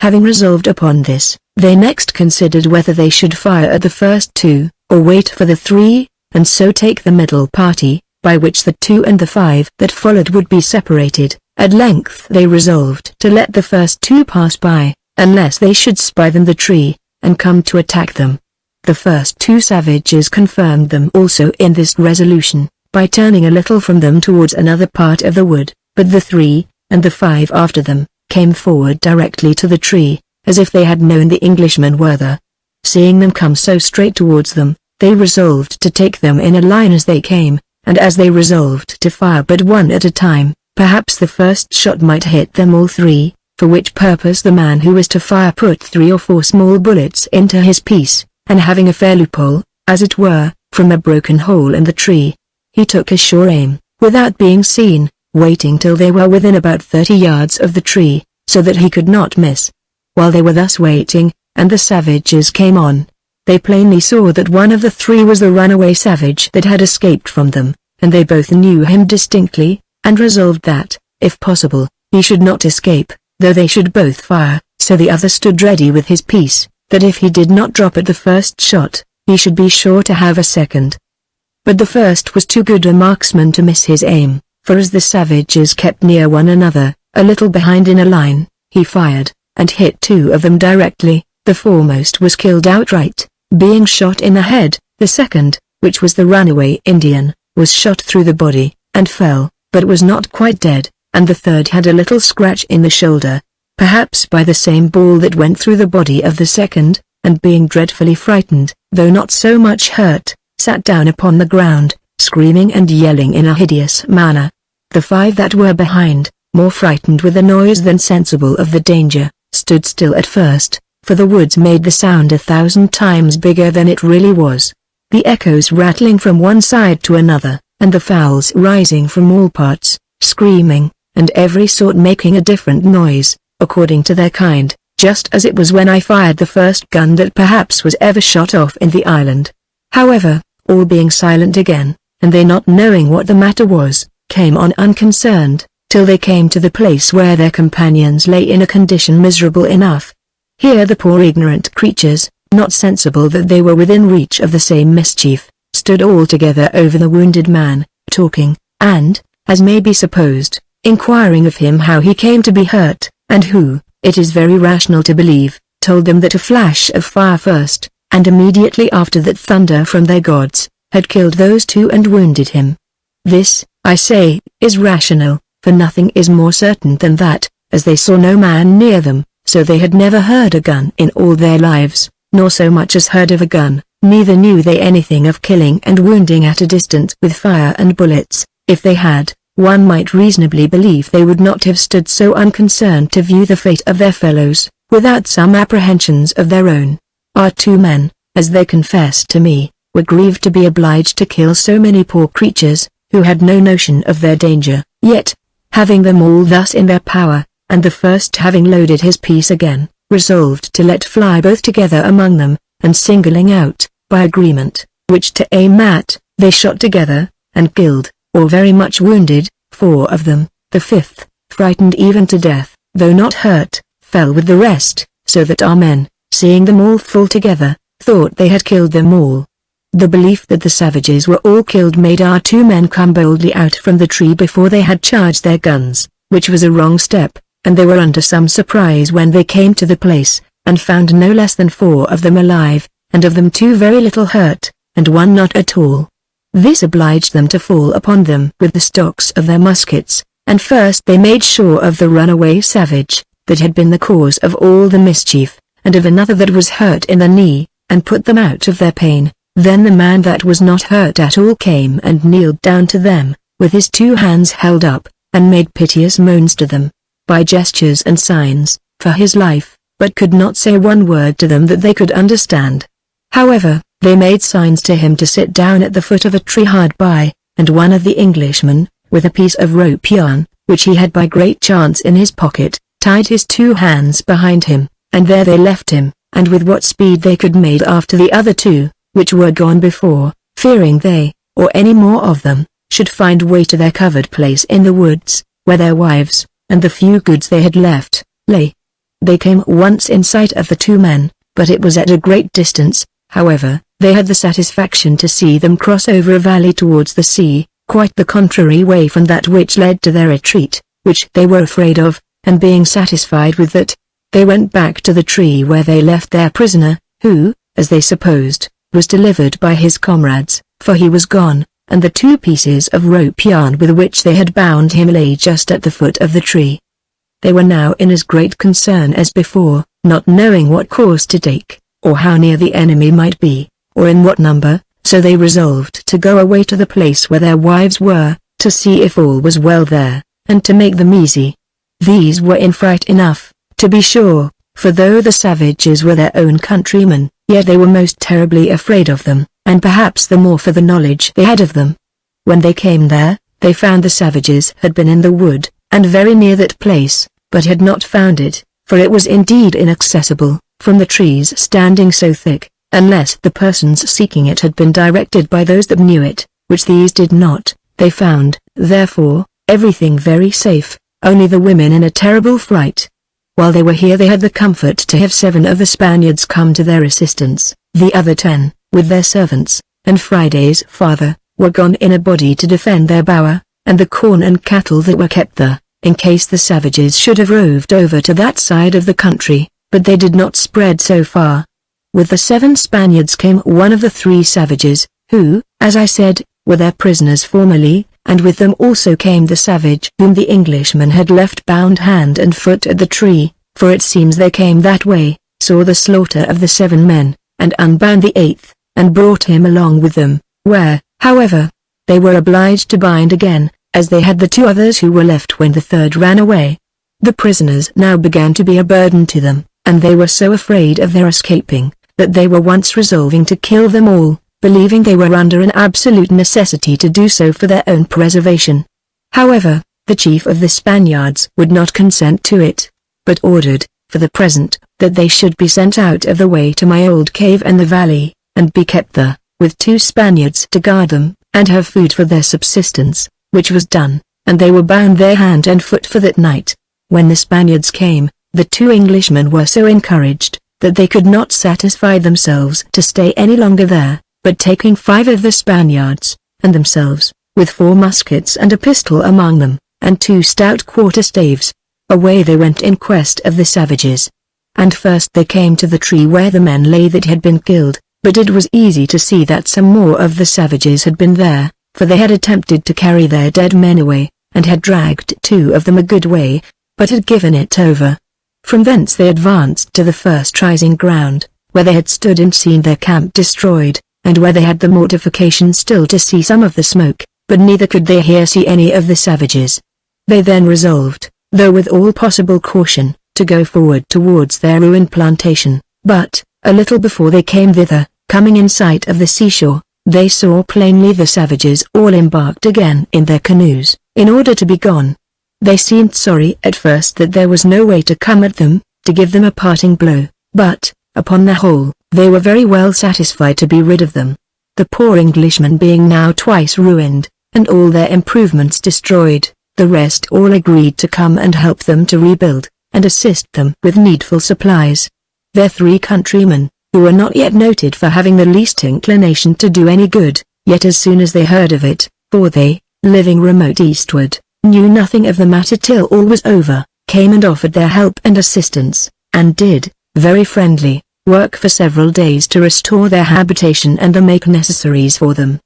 [SPEAKER 1] Having resolved upon this, they next considered whether they should fire at the first 2, or wait for the 3, and so take the middle party, by which the 2 and the 5 that followed would be separated. At length they resolved to let the first 2 pass by, unless they should spy them the tree, and come to attack them. The first 2 savages confirmed them also in this resolution, by turning a little from them towards another part of the wood, but the 3, and the 5 after them, came forward directly to the tree, as if they had known the Englishmen were there. Seeing them come so straight towards them, they resolved to take them in a line as they came, and as they resolved to fire but one at a time, perhaps the first shot might hit them all 3, for which purpose the man who was to fire put 3 or 4 small bullets into his piece, and having a fair loophole, as it were, from a broken hole in the tree, he took a sure aim, without being seen, waiting till they were within about 30 yards of the tree, so that he could not miss. While they were thus waiting, and the savages came on, they plainly saw that one of the 3 was the runaway savage that had escaped from them, and they both knew him distinctly, and resolved that, if possible, he should not escape, though they should both fire. So the other stood ready with his piece, that if he did not drop at the first shot, he should be sure to have a second. but the first was too good a marksman to miss his aim, for as the savages kept near one another, a little behind in a line, he fired, and hit 2 of them directly. The foremost was killed outright, being shot in the head. The second, which was the runaway Indian, was shot through the body, and fell, but was not quite dead, and the third had a little scratch in the shoulder, perhaps by the same ball that went through the body of the second, and being dreadfully frightened, though not so much hurt, sat down upon the ground, screaming and yelling in a hideous manner. The 5 that were behind, more frightened with the noise than sensible of the danger, stood still at first, for the woods made the sound 1,000 times bigger than it really was, the echoes rattling from one side to another, and the fowls rising from all parts, screaming, and every sort making a different noise, according to their kind, just as it was when I fired the first gun that perhaps was ever shot off in the island. However, all being silent again, and they not knowing what the matter was, came on unconcerned, till they came to the place where their companions lay in a condition miserable enough. Here the poor ignorant creatures, not sensible that they were within reach of the same mischief, stood all together over the wounded man, talking, and, as may be supposed, inquiring of him how he came to be hurt, and who, it is very rational to believe, told them that a flash of fire first, and immediately after that thunder from their gods, had killed those 2 and wounded him. This, I say, is rational, for nothing is more certain than that, as they saw no man near them, so they had never heard a gun in all their lives, nor so much as heard of a gun, neither knew they anything of killing and wounding at a distance with fire and bullets. If they had, one might reasonably believe they would not have stood so unconcerned to view the fate of their fellows, without some apprehensions of their own. Our 2 men, as they confessed to me, were grieved to be obliged to kill so many poor creatures, who had no notion of their danger, yet, having them all thus in their power, and the first having loaded his piece again, resolved to let fly both together among them, and singling out, by agreement, which to aim at, they shot together, and killed, or very much wounded, 4 of them. The 5th, frightened even to death, though not hurt, fell with the rest, so that our men, seeing them all fall together, thought they had killed them all. The belief that the savages were all killed made our 2 men come boldly out from the tree before they had charged their guns, which was a wrong step, and they were under some surprise when they came to the place, and found no less than 4 of them alive, and of them 2 very little hurt, and 1 not at all. This obliged them to fall upon them with the stocks of their muskets, and first they made sure of the runaway savage, that had been the cause of all the mischief, and of another that was hurt in the knee, and put them out of their pain. Then the man that was not hurt at all came and kneeled down to them, with his 2 hands held up, and made piteous moans to them, by gestures and signs, for his life, but could not say one word to them that they could understand. However, they made signs to him to sit down at the foot of a tree hard by, and one of the Englishmen, with a piece of rope yarn, which he had by great chance in his pocket, tied his 2 hands behind him, and there they left him, and with what speed they could made after the other 2, which were gone before, fearing they, or any more of them, should find way to their covered place in the woods, where their wives, and the few goods they had left, lay. They came once in sight of the 2 men, but it was at a great distance. However, they had the satisfaction to see them cross over a valley towards the sea, quite the contrary way from that which led to their retreat, which they were afraid of, and being satisfied with that, they went back to the tree where they left their prisoner, who, as they supposed, was delivered by his comrades, for he was gone, and the 2 pieces of rope yarn with which they had bound him lay just at the foot of the tree. They were now in as great concern as before, not knowing what course to take, or how near the enemy might be, or in what number, so they resolved to go away to the place where their wives were, to see if all was well there, and to make them easy. These were in fright enough, to be sure, for though the savages were their own countrymen, yet they were most terribly afraid of them, and perhaps the more for the knowledge they had of them. When they came there, they found the savages had been in the wood, and very near that place, but had not found it, for it was indeed inaccessible, from the trees standing so thick, unless the persons seeking it had been directed by those that knew it, which these did not. They found, therefore, everything very safe, only the women in a terrible fright. While they were here they had the comfort to have 7 of the Spaniards come to their assistance, the other 10, with their servants, and Friday's father, were gone in a body to defend their bower, and the corn and cattle that were kept there, in case the savages should have roved over to that side of the country, but they did not spread so far. With the 7 Spaniards came one of the 3 savages, who, as I said, were their prisoners formerly, and with them also came the savage whom the Englishman had left bound hand and foot at the tree, for it seems they came that way, saw the slaughter of the 7 men, and unbound the 8th, and brought him along with them, where, however, they were obliged to bind again, as they had the 2 others who were left when the 3rd ran away. The prisoners now began to be a burden to them, and they were so afraid of their escaping, that they were once resolving to kill them all, believing they were under an absolute necessity to do so for their own preservation. However, the chief of the Spaniards would not consent to it, but ordered, for the present, that they should be sent out of the way to my old cave in the valley, and be kept there, with 2 Spaniards to guard them, and have food for their subsistence, which was done, and they were bound their hand and foot for that night. When the Spaniards came, the 2 Englishmen were so encouraged, that they could not satisfy themselves to stay any longer there, but taking 5 of the Spaniards, and themselves, with 4 muskets and a pistol among them, and 2 stout quarter-staves, away they went in quest of the savages. And first they came to the tree where the men lay that had been killed, but it was easy to see that some more of the savages had been there, for they had attempted to carry their dead men away, and had dragged 2 of them a good way, but had given it over. From thence they advanced to the first rising ground, where they had stood and seen their camp destroyed, and where they had the mortification still to see some of the smoke, but neither could they here see any of the savages. They then resolved, though with all possible caution, to go forward towards their ruined plantation, but, a little before they came thither, coming in sight of the seashore, they saw plainly the savages all embarked again in their canoes, in order to be gone. They seemed sorry at first that there was no way to come at them, to give them a parting blow, but, upon the whole, they were very well satisfied to be rid of them. The poor Englishmen being now twice ruined, and all their improvements destroyed, the rest all agreed to come and help them to rebuild, and assist them with needful supplies. Their 3 countrymen, who were not yet noted for having the least inclination to do any good, yet as soon as they heard of it, for they, living remote eastward, knew nothing of the matter till all was over, came and offered their help and assistance, and did, very friendly, work for several days to restore their habitation and to make necessaries for them.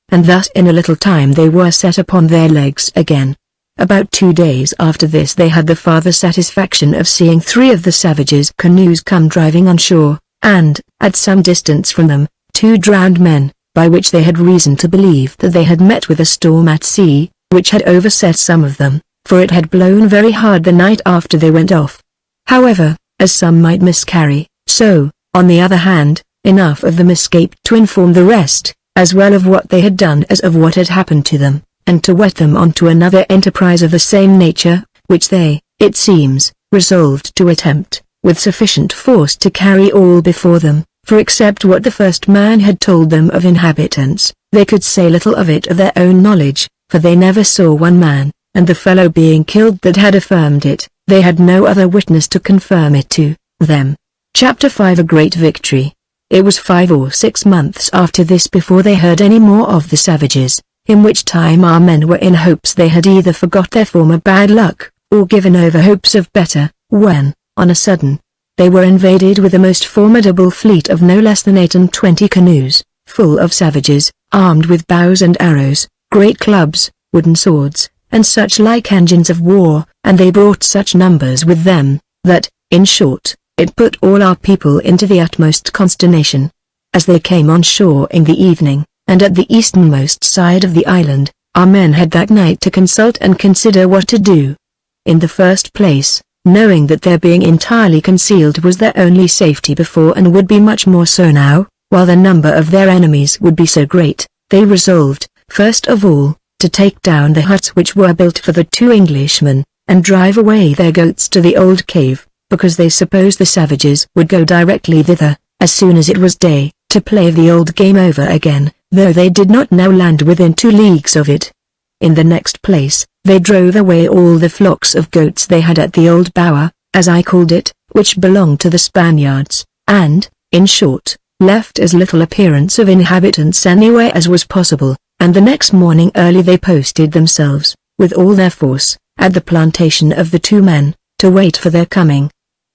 [SPEAKER 1] And thus in a little time they were set upon their legs again. About 2 days after this they had the farther satisfaction of seeing 3 of the savages' canoes come driving on shore, and, at some distance from them, 2 drowned men, by which they had reason to believe that they had met with a storm at sea, which had overset some of them, for it had blown very hard the night after they went off. However, as some might miscarry, so, on the other hand, enough of them escaped to inform the rest, as well of what they had done as of what had happened to them, and to whet them on to another enterprise of the same nature, which they, it seems, resolved to attempt, with sufficient force to carry all before them, for except what the first man had told them of inhabitants, they could say little of it of their own knowledge, for they never saw one man, and the fellow being killed that had affirmed it, they had no other witness to confirm it to them. Chapter 5 A Great Victory. It was 5 or 6 months after this before they heard any more of the savages, in which time our men were in hopes they had either forgot their former bad luck, or given over hopes of better, when, on a sudden, they were invaded with a most formidable fleet of no less than 28 canoes, full of savages, armed with bows and arrows, great clubs, wooden swords, and such like engines of war, and they brought such numbers with them, that, in short, it put all our people into the utmost consternation. As they came on shore in the evening, and at the easternmost side of the island, our men had that night to consult and consider what to do. In the first place, knowing that their being entirely concealed was their only safety before and would be much more so now, while the number of their enemies would be so great, they resolved, first of all, to take down the huts which were built for the 2 Englishmen, and drive away their goats to the old cave, because they supposed the savages would go directly thither, as soon as it was day, to play the old game over again, though they did not now land within 2 leagues of it. In the next place, they drove away all the flocks of goats they had at the old bower, as I called it, which belonged to the Spaniards, and, in short, left as little appearance of inhabitants anywhere as was possible, and the next morning early they posted themselves, with all their force, at the plantation of the two men, to wait for their coming.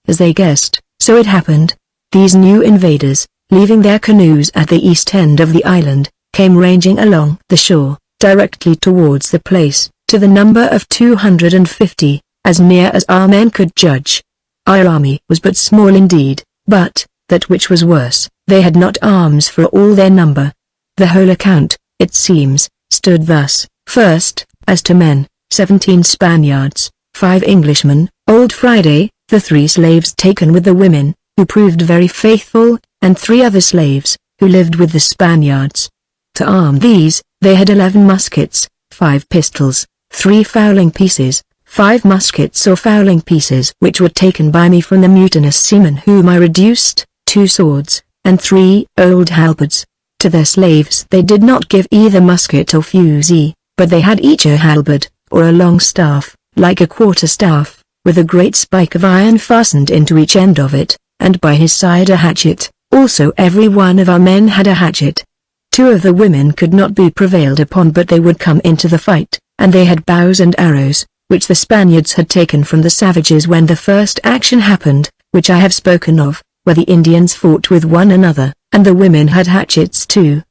[SPEAKER 1] As they guessed, so it happened. These new invaders, leaving their canoes at the east end of the island, came ranging along the shore, directly towards the place, to the number of 250, as near as our men could judge. Our army was but small indeed, but, that which was worse, they had not arms for all their number. The whole account, it seems, stood thus: first, as to men, 17 Spaniards, 5 Englishmen, Old Friday, the 3 slaves taken with the women, who proved very faithful, and 3 other slaves, who lived with the Spaniards. To arm these, they had 11 muskets, 5 pistols, 3 fowling pieces, 5 muskets or fowling pieces which were taken by me from the mutinous seamen whom I reduced, 2 swords, and 3 old halberds. To their slaves they did not give either musket or fusee, but they had each a halberd, or a long staff, like a quarter-staff, with a great spike of iron fastened into each end of it, and by his side a hatchet. Also every one of our men had a hatchet. 2 of the women could not be prevailed upon, but they would come into the fight, and they had bows and arrows, which the Spaniards had taken from the savages when the first action happened, which I have spoken of, where the Indians fought with one another, and the women had hatchets too.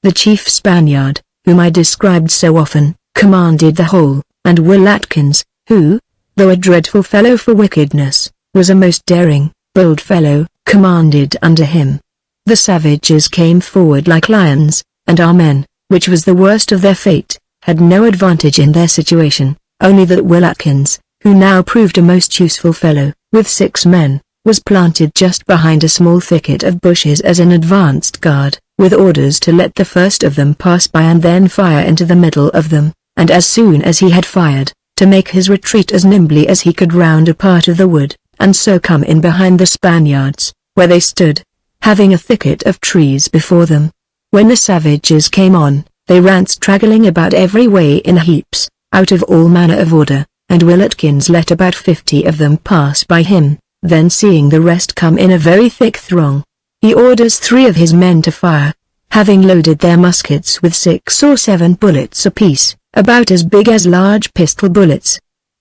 [SPEAKER 1] The chief Spaniard, whom I described so often, commanded the whole, and Will Atkins, who, though a dreadful fellow for wickedness, was a most daring, bold fellow, commanded under him. The savages came forward like lions, and our men, which was the worst of their fate, had no advantage in their situation, only that Will Atkins, who now proved a most useful fellow, with 6 men, was planted just behind a small thicket of bushes as an advanced guard, with orders to let the first of them pass by and then fire into the middle of them, and as soon as he had fired, to make his retreat as nimbly as he could round a part of the wood, and so come in behind the Spaniards, where they stood, having a thicket of trees before them. When the savages came on, they ran straggling about every way in heaps, out of all manner of order, and Will Atkins let about 50 of them pass by him. Then seeing the rest come in a very thick throng, he orders 3 of his men to fire, having loaded their muskets with 6 or 7 bullets apiece, about as big as large pistol bullets.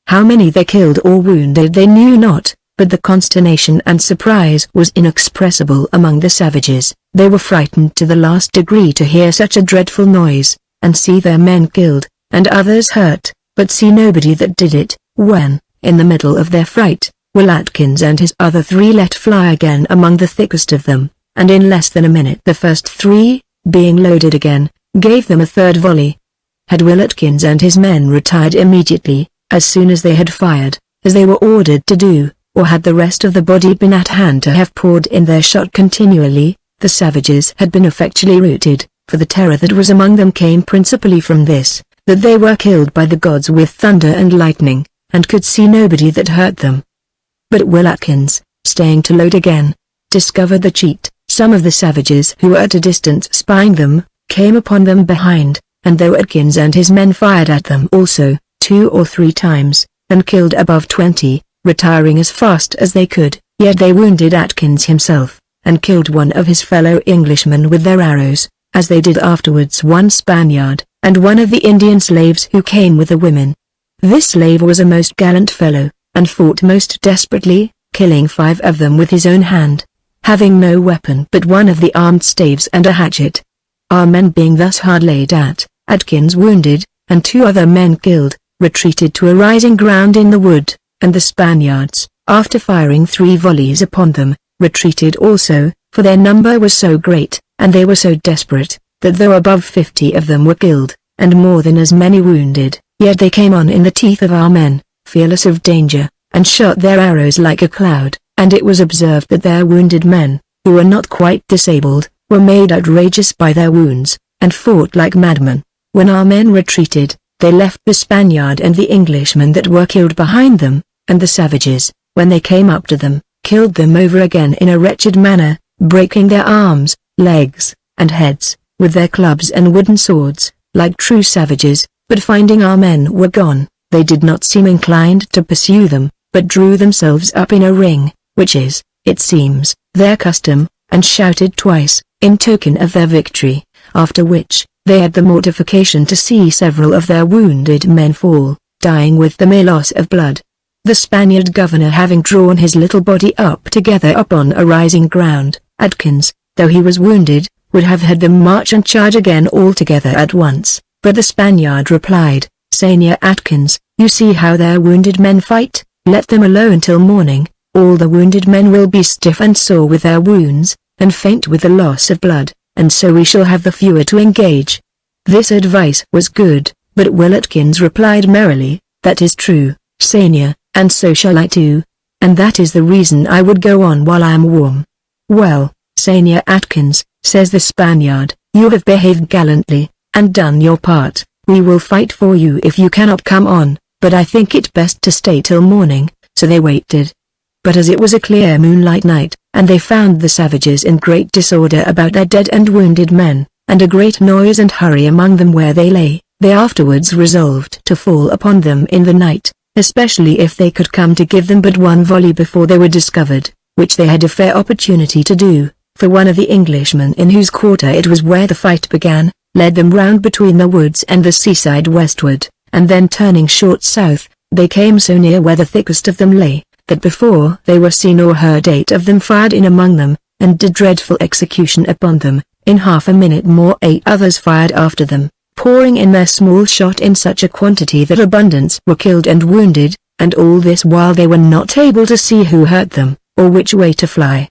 [SPEAKER 1] How many they killed or wounded they knew not, but the consternation and surprise was inexpressible among the savages. They were frightened to the last degree to hear such a dreadful noise, and see their men killed, and others hurt, but see nobody that did it, when, in the middle of their fright, Will Atkins and his other 3 let fly again among the thickest of them, and in less than a minute the first 3, being loaded again, gave them a 3rd volley. Had Will Atkins and his men retired immediately, as soon as they had fired, as they were ordered to do, or had the rest of the body been at hand to have poured in their shot continually, the savages had been effectually routed, for the terror that was among them came principally from this, that they were killed by the gods with thunder and lightning, and could see nobody that hurt them. But Will Atkins, staying to load again, discovered the cheat. Some of the savages who were at a distance spying them, came upon them behind, and though Atkins and his men fired at them also, 2 or 3 times, and killed above 20, retiring as fast as they could, yet they wounded Atkins himself, and killed one of his fellow Englishmen with their arrows, as they did afterwards 1 Spaniard, and 1 of the Indian slaves who came with the women. This slave was a most gallant fellow, and fought most desperately, killing 5 of them with his own hand, having no weapon but one of the armed staves and a hatchet. Our men being thus hard laid at, Atkins wounded, and 2 other men killed, retreated to a rising ground in the wood, and the Spaniards, after firing 3 volleys upon them, retreated also, for their number was so great, and they were so desperate, that though above 50 of them were killed, and more than as many wounded, yet they came on in the teeth of our men, fearless of danger, and shot their arrows like a cloud, and it was observed that their wounded men, who were not quite disabled, were made outrageous by their wounds, and fought like madmen. When our men retreated, they left the Spaniard and the Englishmen that were killed behind them, and the savages, when they came up to them, killed them over again in a wretched manner, breaking their arms, legs, and heads, with their clubs and wooden swords, like true savages. But finding our men were gone, they did not seem inclined to pursue them, but drew themselves up in a ring, which is, it seems, their custom, and shouted twice, in token of their victory, after which, They had the mortification to see several of their wounded men fall, dying with them a loss of blood. The Spaniard governor having drawn his little body up together upon a rising ground, Atkins, though he was wounded, would have had them march and charge again all together at once, but the Spaniard replied, "Senior Atkins, you see how their wounded men fight, let them alone till morning, all the wounded men will be stiff and sore with their wounds, and faint with the loss of blood, and so we shall have the fewer to engage." This advice was good, but Will Atkins replied merrily, "That is true, Senior, and so shall I too. And that is the reason I would go on while I am warm." "Well, Senior Atkins," says the Spaniard, "you have behaved gallantly, and done your part. We will fight for you if you cannot come on, but I think it best to stay till morning." So they waited. But as it was a clear moonlight night, and they found the savages in great disorder about their dead and wounded men, and a great noise and hurry among them where they lay, they afterwards resolved to fall upon them in the night, especially if they could come to give them but one volley before they were discovered, which they had a fair opportunity to do, for one of the Englishmen in whose quarter it was where the fight began, led them round between the woods and the seaside westward, and then turning short south, they came so near where the thickest of them lay, that before they were seen or heard 8 of them fired in among them, and did dreadful execution upon them. In half a minute more 8 others fired after them, pouring in their small shot in such a quantity that abundance were killed and wounded, and all this while they were not able to see who hurt them, or which way to fly.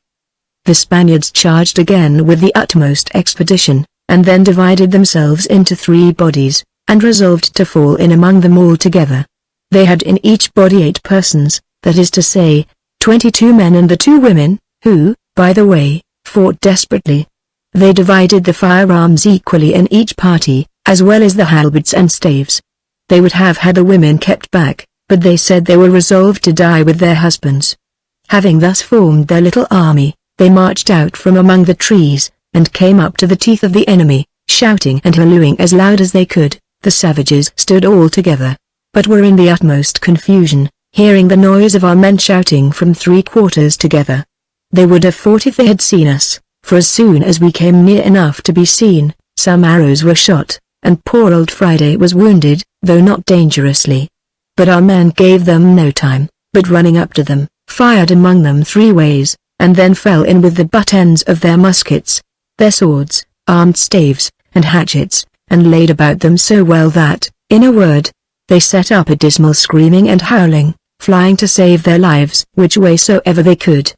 [SPEAKER 1] The Spaniards charged again with the utmost expedition, and then divided themselves into 3 bodies, and resolved to fall in among them all together. They had in each body 8 persons, that is to say, 22 men and the 2 women, who, by the way, fought desperately. They divided the firearms equally in each party, as well as the halberds and staves. They would have had the women kept back, but they said they were resolved to die with their husbands. Having thus formed their little army, they marched out from among the trees, and came up to the teeth of the enemy, shouting and hallooing as loud as they could. The savages stood all together, but were in the utmost confusion, hearing the noise of our men shouting from 3 quarters together. They would have fought if they had seen us, for as soon as we came near enough to be seen, some arrows were shot, and poor old Friday was wounded, though not dangerously. But our men gave them no time, but running up to them, fired among them 3 ways, and then fell in with the butt ends of their muskets, their swords, armed staves, and hatchets, and laid about them so well that, in a word, they set up a dismal screaming and howling, flying to save their lives which way soever they could.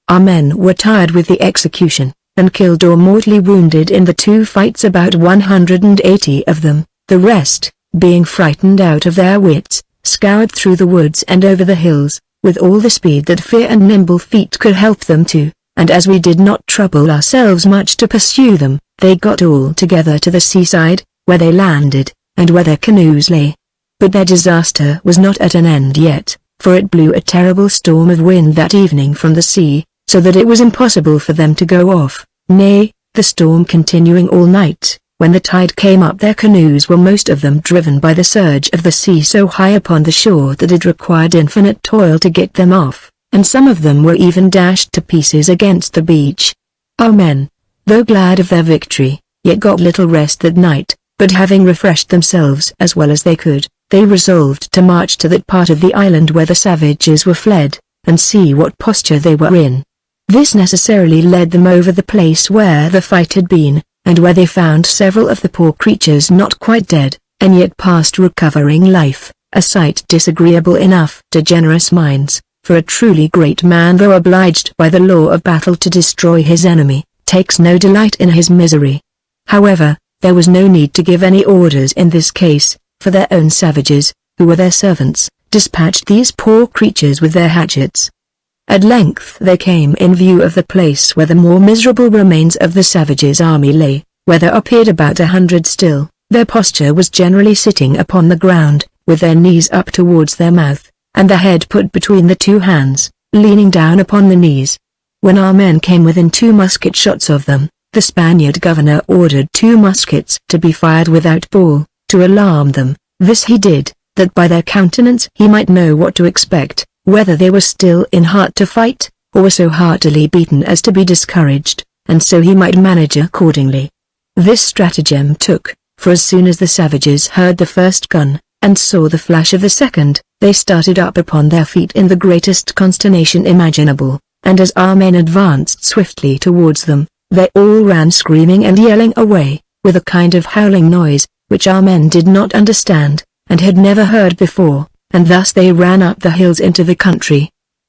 [SPEAKER 1] Our men were tired with the execution, and killed or mortally wounded in the 2 fights about 180 of them. The rest, being frightened out of their wits, scoured through the woods and over the hills, with all the speed that fear and nimble feet could help them to, and as we did not trouble ourselves much to pursue them, they got all together to the seaside, where they landed, and where their canoes lay. But their disaster was not at an end yet, for it blew a terrible storm of wind that evening from the sea, so that it was impossible for them to go off. Nay, the storm continuing all night, when the tide came up their canoes were most of them driven by the surge of the sea so high upon the shore that it required infinite toil to get them off, and some of them were even dashed to pieces against the beach. Our men, though glad of their victory, yet got little rest that night, but having refreshed themselves as well as they could, they resolved to march to that part of the island where the savages were fled, and see what posture they were in. This necessarily led them over the place where the fight had been, and where they found several of the poor creatures not quite dead, and yet past recovering life, a sight disagreeable enough to generous minds, for a truly great man, though obliged by the law of battle to destroy his enemy, takes no delight in his misery. However, there was no need to give any orders in this case, for their own savages, who were their servants, dispatched these poor creatures with their hatchets. At length they came in view of the place where the more miserable remains of the savages' army lay, where there appeared about 100 still. Their posture was generally sitting upon the ground, with their knees up towards their mouth, and the head put between the 2 hands, leaning down upon the knees. When our men came within 2 musket shots of them, the Spaniard governor ordered 2 muskets to be fired without ball, to alarm them. This he did, that by their countenance he might know what to expect, whether they were still in heart to fight, or were so heartily beaten as to be discouraged, and so he might manage accordingly. This stratagem took, for as soon as the savages heard the first gun, and saw the flash of the second, they started up upon their feet in the greatest consternation imaginable, and as our men advanced swiftly towards them, they all ran screaming and yelling away, with a kind of howling noise, which our men did not understand, and had never heard before, and thus they ran up the hills into the country.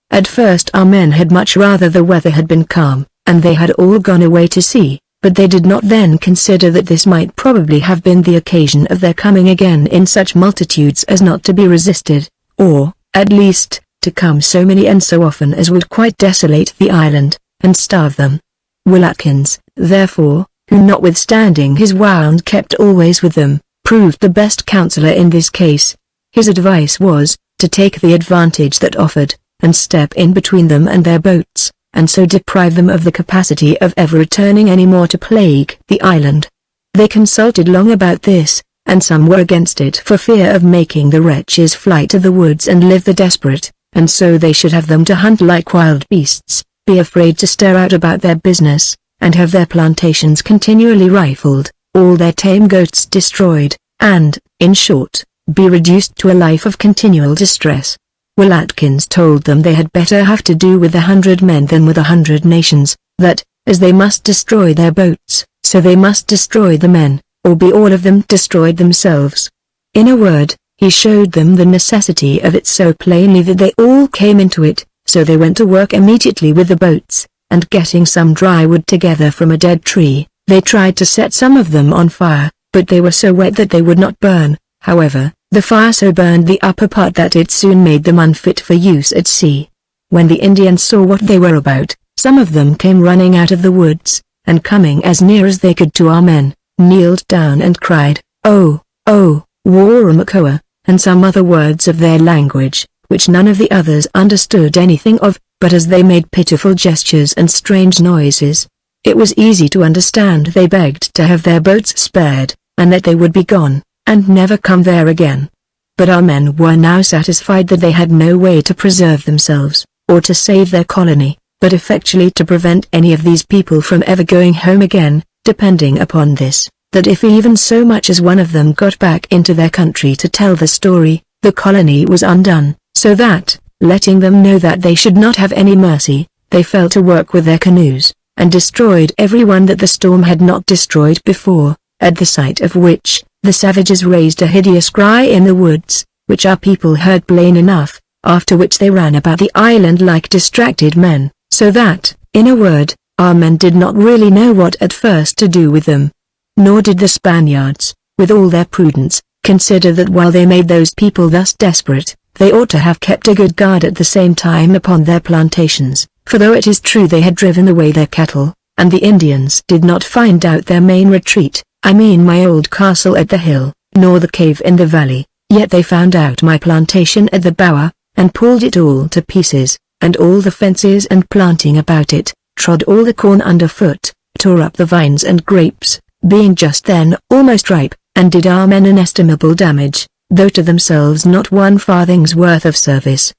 [SPEAKER 1] At first our men had much rather the weather had been calm, and they had all gone away to sea, but they did not then consider that this might probably have been the occasion of their coming again in such multitudes as not to be resisted, or, at least, to come so many and so often as would quite desolate the island, and starve them. Will Atkins, therefore, who notwithstanding his wound kept always with them, proved the best counsellor in this case. His advice was, to take the advantage that offered, and step in between them and their boats, and so deprive them of the capacity of ever returning any more to plague the island. They consulted long about this, and some were against it for fear of making the wretches fly to the woods and live the desperate, and so they should have them to hunt like wild beasts, be afraid to stir out about their business, and have their plantations continually rifled, all their tame goats destroyed, and, in short, be reduced to a life of continual distress. Will Atkins told them they had better have to do with 100 men than with 100 nations, that, as they must destroy their boats, so they must destroy the men, or be all of them destroyed themselves. In a word, he showed them the necessity of it so plainly that they all came into it, so they went to work immediately with the boats, and getting some dry wood together from a dead tree, they tried to set some of them on fire, but they were so wet that they would not burn. However, the fire so burned the upper part that it soon made them unfit for use at sea. When the Indians saw what they were about, some of them came running out of the woods, and coming as near as they could to our men, kneeled down and cried, "Oh, oh, Waramakoa," and some other words of their language, which none of the others understood anything of, but as they made pitiful gestures and strange noises, it was easy to understand they begged to have their boats spared, and that they would be gone, and never come there again. But our men were now satisfied that they had no way to preserve themselves, or to save their colony, but effectually to prevent any of these people from ever going home again, depending upon this, that if even so much as one of them got back into their country to tell the story, the colony was undone, so that, letting them know that they should not have any mercy, they fell to work with their canoes, and destroyed everyone that the storm had not destroyed before, at the sight of which, the savages raised a hideous cry in the woods, which our people heard plain enough, after which they ran about the island like distracted men, so that, in a word, our men did not really know what at first to do with them. Nor did the Spaniards, with all their prudence, consider that while they made those people thus desperate, they ought to have kept a good guard at the same time upon their plantations, for though it is true they had driven away their cattle, and the Indians did not find out their main retreat, I mean my old castle at the hill, nor the cave in the valley, yet they found out my plantation at the bower, and pulled it all to pieces, and all the fences and planting about it, trod all the corn underfoot, tore up the vines and grapes, being just then almost ripe, and did our men inestimable damage, though to themselves not 1 farthing's worth of service.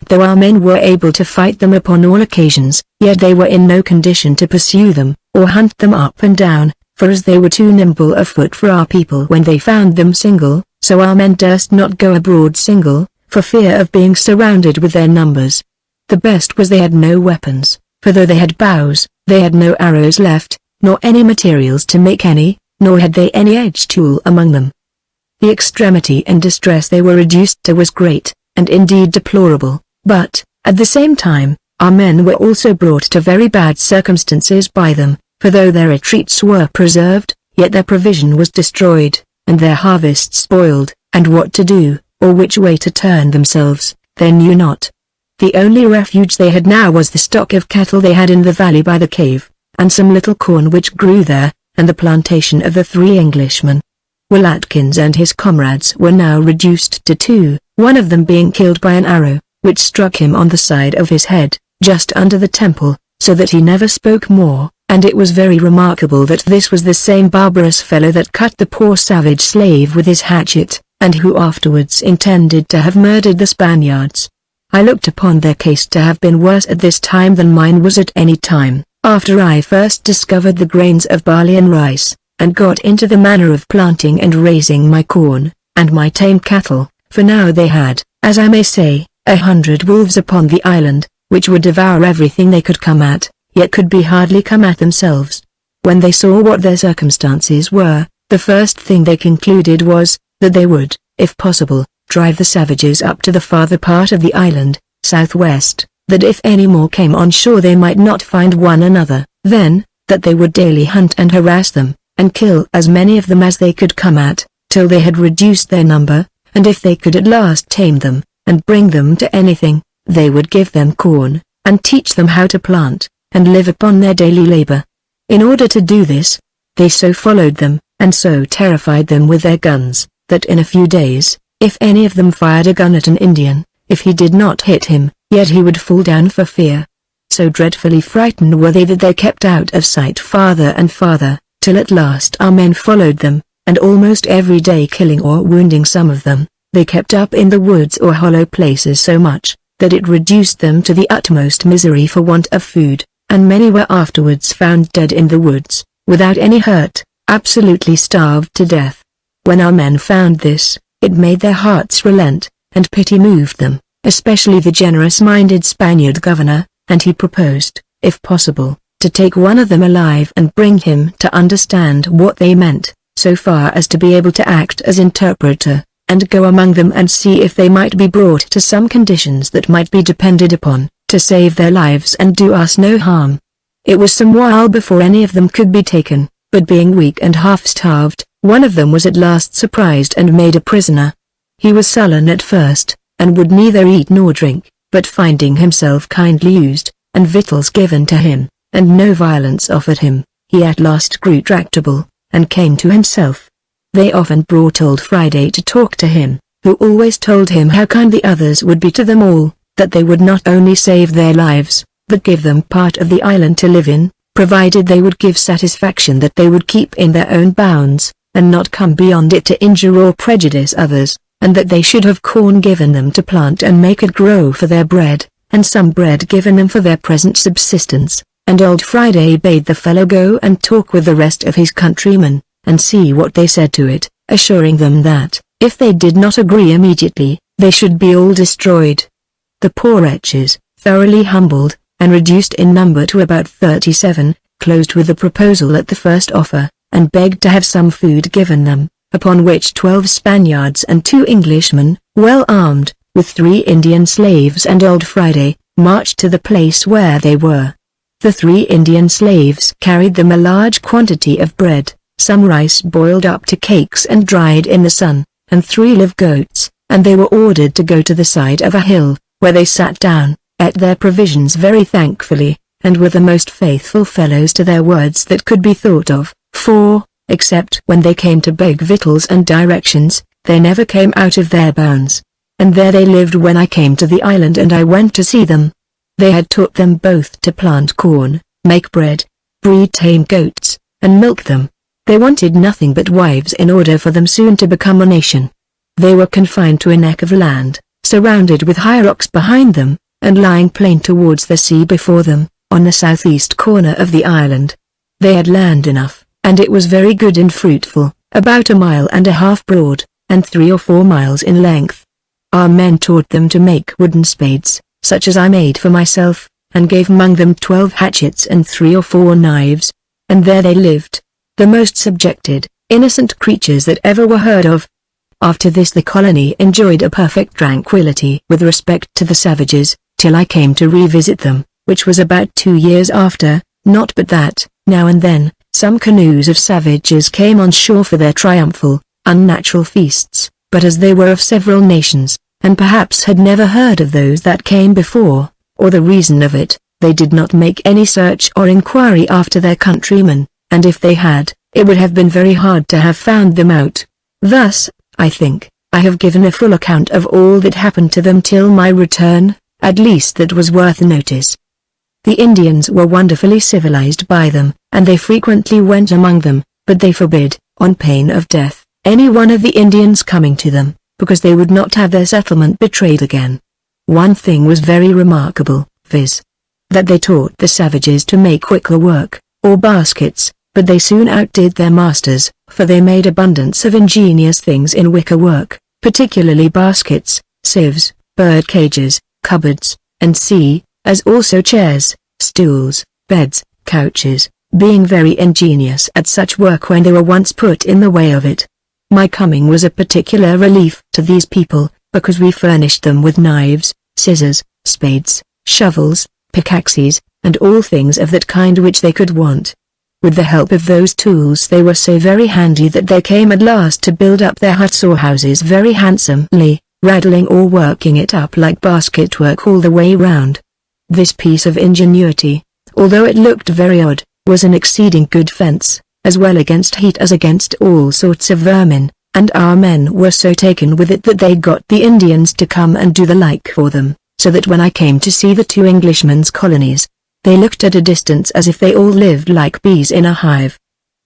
[SPEAKER 1] Though our men were able to fight them upon all occasions, yet they were in no condition to pursue them, or hunt them up and down, for as they were too nimble of foot for our people when they found them single, so our men durst not go abroad single, for fear of being surrounded with their numbers. The best was they had no weapons, for though they had bows, they had no arrows left, nor any materials to make any, nor had they any edged tool among them. The extremity and distress they were reduced to was great, and indeed deplorable, but, at the same time, our men were also brought to very bad circumstances by them, for though their retreats were preserved, yet their provision was destroyed, and their harvest spoiled, and what to do, or which way to turn themselves, they knew not. The only refuge they had now was the stock of cattle they had in the valley by the cave, and some little corn which grew there, and the plantation of the 3 Englishmen. Will Atkins and his comrades were now reduced to 2, one of them being killed by an arrow, which struck him on the side of his head, just under the temple, so that he never spoke more, and it was very remarkable that this was the same barbarous fellow that cut the poor savage slave with his hatchet, and who afterwards intended to have murdered the Spaniards. I looked upon their case to have been worse at this time than mine was at any time, after I first discovered the grains of barley and rice, and got into the manner of planting and raising my corn, and my tame cattle, for now they had, as I may say, 100 wolves upon the island, which would devour everything they could come at, yet could be hardly come at themselves. When they saw what their circumstances were, the first thing they concluded was, that they would, if possible, drive the savages up to the farther part of the island, southwest, that if any more came on shore they might not find one another. Then, that they would daily hunt and harass them, and kill as many of them as they could come at, till they had reduced their number, and if they could at last tame them, and bring them to anything, they would give them corn, and teach them how to plant, and live upon their daily labor. In order to do this, they so followed them, and so terrified them with their guns, that in a few days, if any of them fired a gun at an Indian, if he did not hit him, yet he would fall down for fear. So dreadfully frightened were they that they kept out of sight farther and farther, till at last our men followed them, and almost every day killing or wounding some of them, they kept up in the woods or hollow places so much, that it reduced them to the utmost misery for want of food, and many were afterwards found dead in the woods, without any hurt, absolutely starved to death. When our men found this, it made their hearts relent, and pity moved them, especially the generous-minded Spaniard governor, and he proposed, if possible, to take one of them alive and bring him to understand what they meant, so far as to be able to act as interpreter, and go among them and see if they might be brought to some conditions that might be depended upon, to save their lives and do us no harm. It was some while before any of them could be taken, but being weak and half-starved, one of them was at last surprised and made a prisoner. He was sullen at first, and would neither eat nor drink, but finding himself kindly used, and victuals given to him, and no violence offered him, he at last grew tractable, and came to himself. They often brought old Friday to talk to him, who always told him how kind the others would be to them all, that they would not only save their lives, but give them part of the island to live in, provided they would give satisfaction that they would keep in their own bounds, and not come beyond it to injure or prejudice others, and that they should have corn given them to plant and make it grow for their bread, and some bread given them for their present subsistence. And old Friday bade the fellow go and talk with the rest of his countrymen, and see what they said to it, assuring them that, if they did not agree immediately, they should be all destroyed. The poor wretches, thoroughly humbled, and reduced in number to about 37, closed with the proposal at the first offer, and begged to have some food given them, upon which 12 Spaniards and 2 Englishmen, well armed, with 3 Indian slaves and old Friday, marched to the place where they were. The 3 Indian slaves carried them a large quantity of bread, some rice boiled up to cakes and dried in the sun, and 3 live goats, and they were ordered to go to the side of a hill, where they sat down, ate their provisions very thankfully, and were the most faithful fellows to their words that could be thought of, for, except when they came to beg victuals and directions, they never came out of their bounds. And there they lived when I came to the island and I went to see them. They had taught them both to plant corn, make bread, breed tame goats, and milk them. They wanted nothing but wives in order for them soon to become a nation. They were confined to a neck of land, surrounded with high rocks behind them, and lying plain towards the sea before them, on the southeast corner of the island. They had land enough, and it was very good and fruitful, about 1.5 miles broad, and 3 or 4 miles in length. Our men taught them to make wooden spades, such as I made for myself, and gave among them 12 hatchets and 3 or 4 knives, and there they lived, the most subjected, innocent creatures that ever were heard of. After this the colony enjoyed a perfect tranquility with respect to the savages, till I came to revisit them, which was about 2 years after, not but that, now and then, some canoes of savages came on shore for their triumphal, unnatural feasts, but as they were of several nations, and perhaps had never heard of those that came before, or the reason of it, they did not make any search or inquiry after their countrymen, and if they had, it would have been very hard to have found them out. Thus, I think, I have given a full account of all that happened to them till my return, at least that was worth notice. The Indians were wonderfully civilized by them, and they frequently went among them, but they forbid, on pain of death, any one of the Indians coming to them, because they would not have their settlement betrayed again. One thing was very remarkable, viz. that they taught the savages to make wicker work, or baskets, but they soon outdid their masters, for they made abundance of ingenious things in wicker work, particularly baskets, sieves, bird cages, cupboards, and as also chairs, stools, beds, couches, being very ingenious at such work when they were once put in the way of it. My coming was a particular relief to these people, because we furnished them with knives, scissors, spades, shovels, pickaxes, and all things of that kind which they could want. With the help of those tools they were so very handy that they came at last to build up their huts or houses very handsomely, rattling or working it up like basket work all the way round. This piece of ingenuity, although it looked very odd, was an exceeding good fence, as well against heat as against all sorts of vermin, and our men were so taken with it that they got the Indians to come and do the like for them, so that when I came to see the 2 Englishmen's colonies, they looked at a distance as if they all lived like bees in a hive.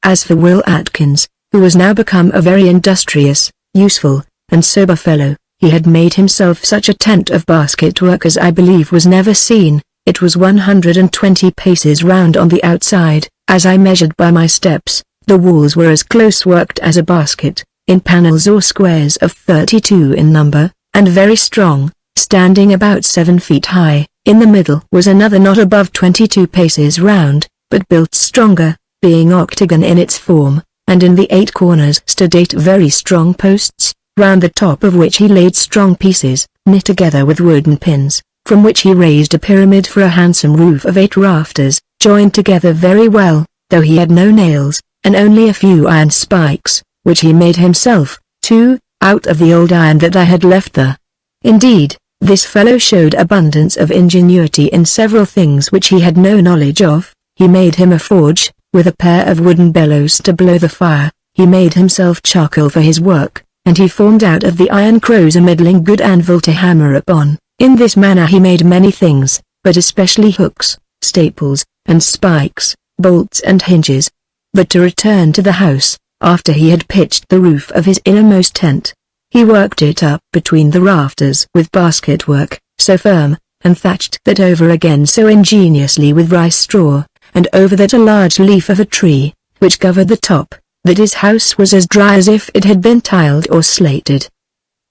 [SPEAKER 1] As for Will Atkins, who was now become a very industrious, useful, and sober fellow, he had made himself such a tent of basket work as I believe was never seen. It was 120 paces round on the outside, as I measured by my steps. The walls were as close worked as a basket, in panels or squares of 32 in number, and very strong, standing about 7 feet high. In the middle was another not above 22 paces round, but built stronger, being octagon in its form, and in the 8 corners stood 8 very strong posts, round the top of which he laid strong pieces, knit together with wooden pins, from which he raised a pyramid for a handsome roof of 8 rafters, joined together very well, though he had no nails, and only a few iron spikes, which he made himself, too, out of the old iron that I had left there. Indeed, this fellow showed abundance of ingenuity in several things which he had no knowledge of. He made him a forge, with a pair of wooden bellows to blow the fire. He made himself charcoal for his work, and he formed out of the iron crows a middling good anvil to hammer upon. In this manner he made many things, but especially hooks, staples, and spikes, bolts and hinges. But to return to the house, after he had pitched the roof of his innermost tent, he worked it up between the rafters with basket work, so firm, and thatched that over again so ingeniously with rice straw, and over that a large leaf of a tree, which covered the top, that his house was as dry as if it had been tiled or slated.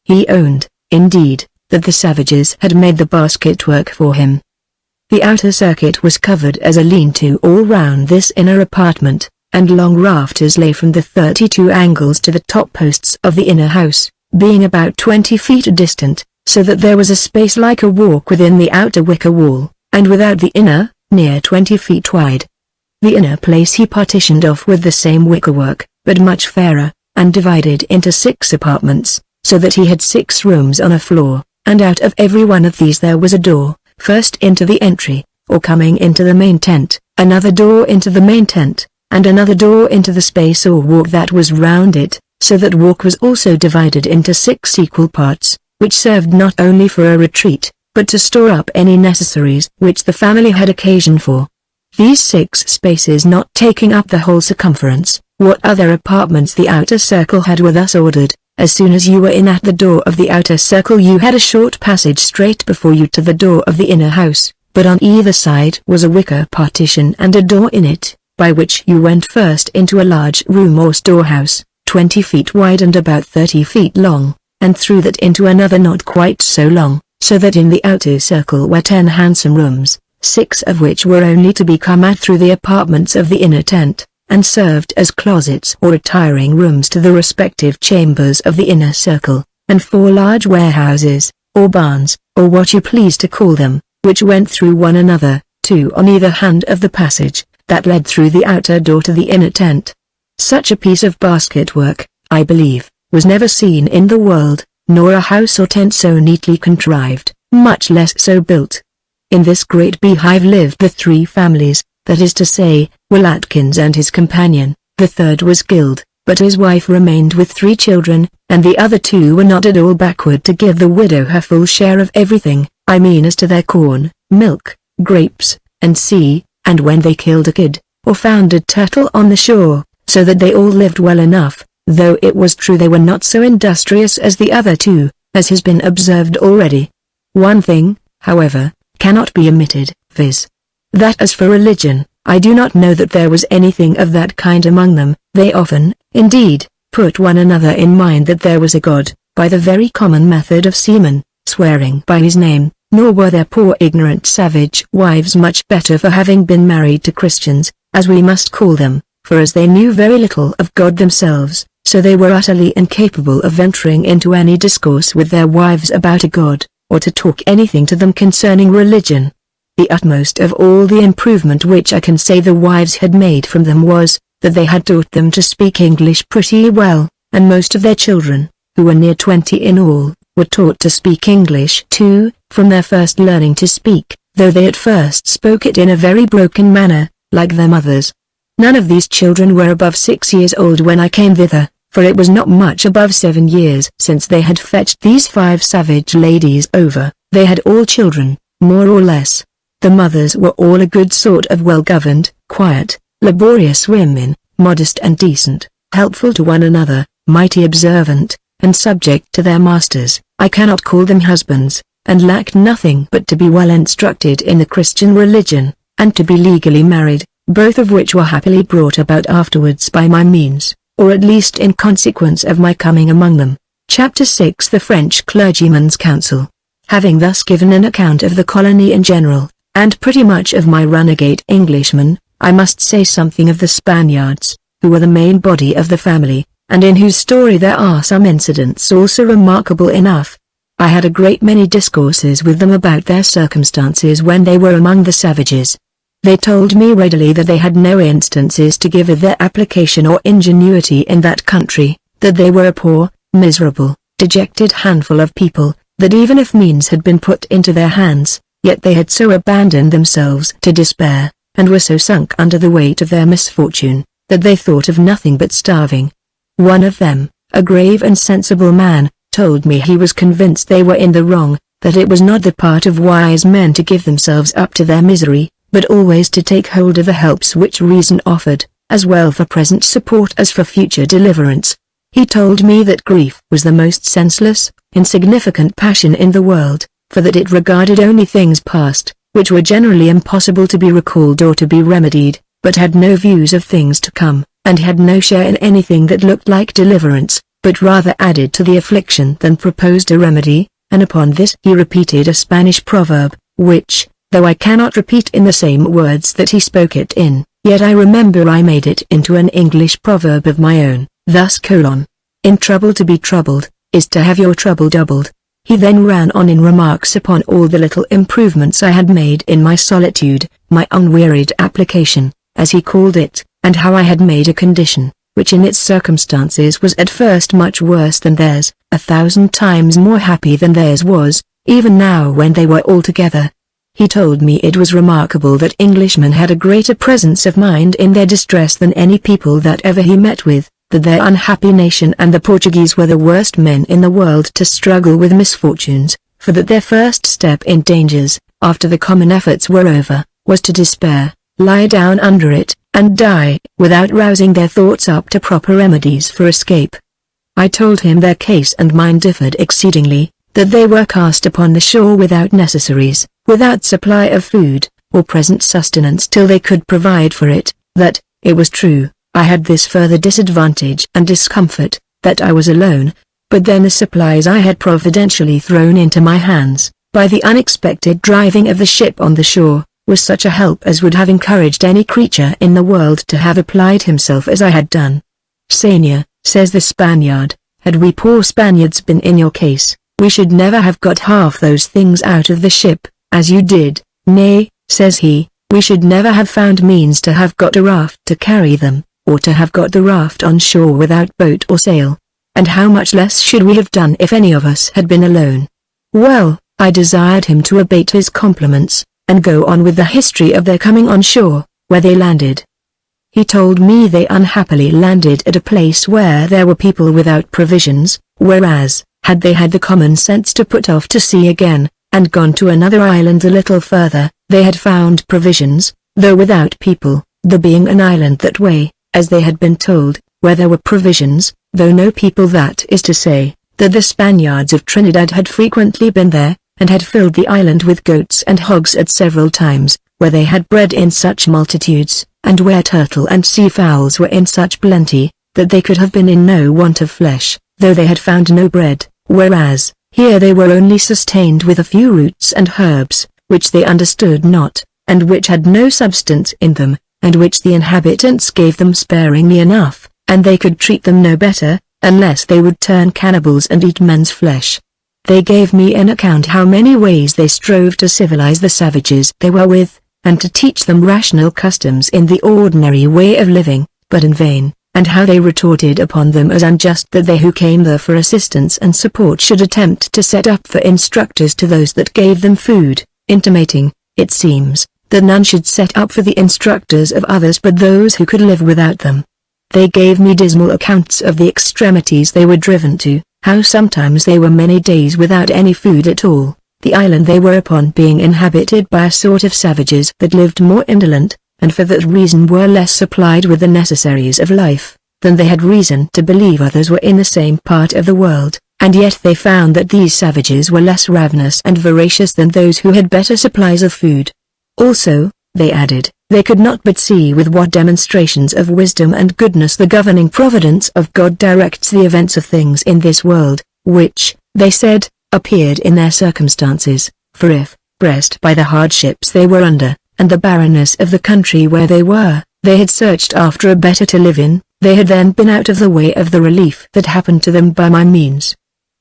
[SPEAKER 1] He owned, indeed, that the savages had made the basket work for him. The outer circuit was covered as a lean-to all round this inner apartment, and long rafters lay from the 32 angles to the top posts of the inner house, being about 20 feet distant, so that there was a space like a walk within the outer wicker wall, and without the inner, near 20 feet wide. The inner place he partitioned off with the same wickerwork, but much fairer, and divided into 6 apartments, so that he had 6 rooms on a floor, and out of every one of these there was a door, first into the entry, or coming into the main tent, another door into the main tent, and another door into the space or walk that was round it, so that walk was also divided into 6 equal parts, which served not only for a retreat, but to store up any necessaries which the family had occasion for. These 6 spaces not taking up the whole circumference, what other apartments the outer circle had were thus ordered. As soon as you were in at the door of the outer circle you had a short passage straight before you to the door of the inner house, but on either side was a wicker partition and a door in it, by which you went first into a large room or storehouse, 20 feet wide and about 30 feet long, and through that into another not quite so long, so that in the outer circle were 10 handsome rooms, 6 of which were only to be come at through the apartments of the inner tent, and served as closets or retiring rooms to the respective chambers of the inner circle, and 4 large warehouses, or barns, or what you please to call them, which went through one another, 2 on either hand of the passage, that led through the outer door to the inner tent. Such a piece of basket work, I believe, was never seen in the world, nor a house or tent so neatly contrived, much less so built. In this great beehive lived the 3 families, that is to say, Will Atkins and his companion. The third was killed, but his wife remained with 3 children, and the other 2 were not at all backward to give the widow her full share of everything, I mean as to their corn, milk, grapes, and and when they killed a kid, or found a turtle on the shore, so that they all lived well enough, though it was true they were not so industrious as the other 2, as has been observed already. One thing, however, cannot be omitted, viz. that as for religion, I do not know that there was anything of that kind among them. They often, indeed, put one another in mind that there was a God, by the very common method of seamen, swearing by his name, nor were their poor ignorant savage wives much better for having been married to Christians, as we must call them, for as they knew very little of God themselves, so they were utterly incapable of venturing into any discourse with their wives about a God, or to talk anything to them concerning religion. The utmost of all the improvement which I can say the wives had made from them was, that they had taught them to speak English pretty well, and most of their children, who were near 20 in all, were taught to speak English too, from their first learning to speak, though they at first spoke it in a very broken manner, like their mothers. None of these children were above 6 years old when I came thither, for it was not much above 7 years since they had fetched these 5 savage ladies over. They had all children, more or less. The mothers were all a good sort of well-governed, quiet, laborious women, modest and decent, helpful to one another, mighty observant, and subject to their masters. I cannot call them husbands, and lacked nothing but to be well instructed in the Christian religion, and to be legally married, both of which were happily brought about afterwards by my means, or at least in consequence of my coming among them. Chapter 6 The French Clergyman's Council. Having thus given an account of the colony in general, and pretty much of my runagate Englishmen, I must say something of the Spaniards, who were the main body of the family, and in whose story there are some incidents also remarkable enough. I had a great many discourses with them about their circumstances when they were among the savages. They told me readily that they had no instances to give of their application or ingenuity in that country, that they were a poor, miserable, dejected handful of people, that even if means had been put into their hands, yet they had so abandoned themselves to despair, and were so sunk under the weight of their misfortune, that they thought of nothing but starving. One of them, a grave and sensible man, told me he was convinced they were in the wrong, that it was not the part of wise men to give themselves up to their misery, but always to take hold of the helps which reason offered, as well for present support as for future deliverance. He told me that grief was the most senseless, insignificant passion in the world, for that it regarded only things past, which were generally impossible to be recalled or to be remedied, but had no views of things to come, and had no share in anything that looked like deliverance, but rather added to the affliction than proposed a remedy, and upon this he repeated a Spanish proverb, which, though I cannot repeat in the same words that he spoke it in, yet I remember I made it into an English proverb of my own, thus: in trouble to be troubled, is to have your trouble doubled. He then ran on in remarks upon all the little improvements I had made in my solitude, my unwearied application, as he called it, and how I had made a condition, which in its circumstances was at first much worse than theirs, 1,000 times more happy than theirs was, even now when they were all together. He told me it was remarkable that Englishmen had a greater presence of mind in their distress than any people that ever he met with, that their unhappy nation and the Portuguese were the worst men in the world to struggle with misfortunes, for that their first step in dangers, after the common efforts were over, was to despair, lie down under it, and die, without rousing their thoughts up to proper remedies for escape. I told him their case and mine differed exceedingly, that they were cast upon the shore without necessaries, without supply of food, or present sustenance till they could provide for it, that, it was true, I had this further disadvantage and discomfort, that I was alone, but then the supplies I had providentially thrown into my hands, by the unexpected driving of the ship on the shore, was such a help as would have encouraged any creature in the world to have applied himself as I had done. Senior, says the Spaniard, had we poor Spaniards been in your case, we should never have got half those things out of the ship, as you did. Nay, says he, we should never have found means to have got a raft to carry them, or to have got the raft on shore without boat or sail. And how much less should we have done if any of us had been alone? Well, I desired him to abate his compliments, and go on with the history of their coming on shore, where they landed. He told me they unhappily landed at a place where there were people without provisions, whereas, had they had the common sense to put off to sea again, and gone to another island a little further, they had found provisions, though without people, there being an island that way, as they had been told, where there were provisions, though no people, that is to say, that the Spaniards of Trinidad had frequently been there, and had filled the island with goats and hogs at several times, where they had bread in such multitudes, and where turtle and sea fowls were in such plenty, that they could have been in no want of flesh, though they had found no bread, whereas, here they were only sustained with a few roots and herbs, which they understood not, and which had no substance in them, and which the inhabitants gave them sparingly enough, and they could treat them no better, unless they would turn cannibals and eat men's flesh. They gave me an account how many ways they strove to civilize the savages they were with, and to teach them rational customs in the ordinary way of living, but in vain, and how they retorted upon them as unjust that they who came there for assistance and support should attempt to set up for instructors to those that gave them food, intimating, it seems, that none should set up for the instructors of others but those who could live without them. They gave me dismal accounts of the extremities they were driven to, how sometimes they were many days without any food at all, the island they were upon being inhabited by a sort of savages that lived more indolent, and for that reason were less supplied with the necessaries of life, than they had reason to believe others were in the same part of the world, and yet they found that these savages were less ravenous and voracious than those who had better supplies of food. Also, they added, they could not but see with what demonstrations of wisdom and goodness the governing providence of God directs the events of things in this world, which, they said, appeared in their circumstances, for if, pressed by the hardships they were under, and the barrenness of the country where they were, they had searched after a better to live in, they had then been out of the way of the relief that happened to them by my means.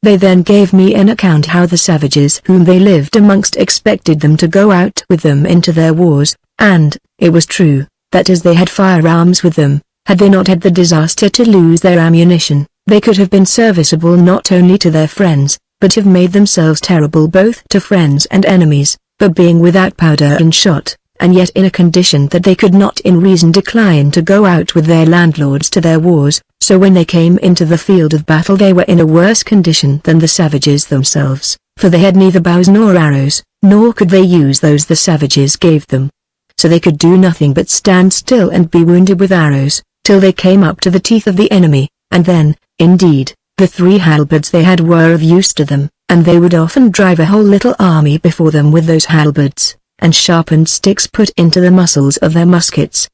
[SPEAKER 1] They then gave me an account how the savages whom they lived amongst expected them to go out with them into their wars, and, it was true, that as they had firearms with them, had they not had the disaster to lose their ammunition, they could have been serviceable not only to their friends, but have made themselves terrible both to friends and enemies, for being without powder and shot, and yet in a condition that they could not in reason decline to go out with their landlords to their wars, so when they came into the field of battle they were in a worse condition than the savages themselves, for they had neither bows nor arrows, nor could they use those the savages gave them. So they could do nothing but stand still and be wounded with arrows, till they came up to the teeth of the enemy, and then, indeed, the 3 halberds they had were of use to them, and they would often drive a whole little army before them with those halberds, and sharpened sticks put into the muzzles of their muskets.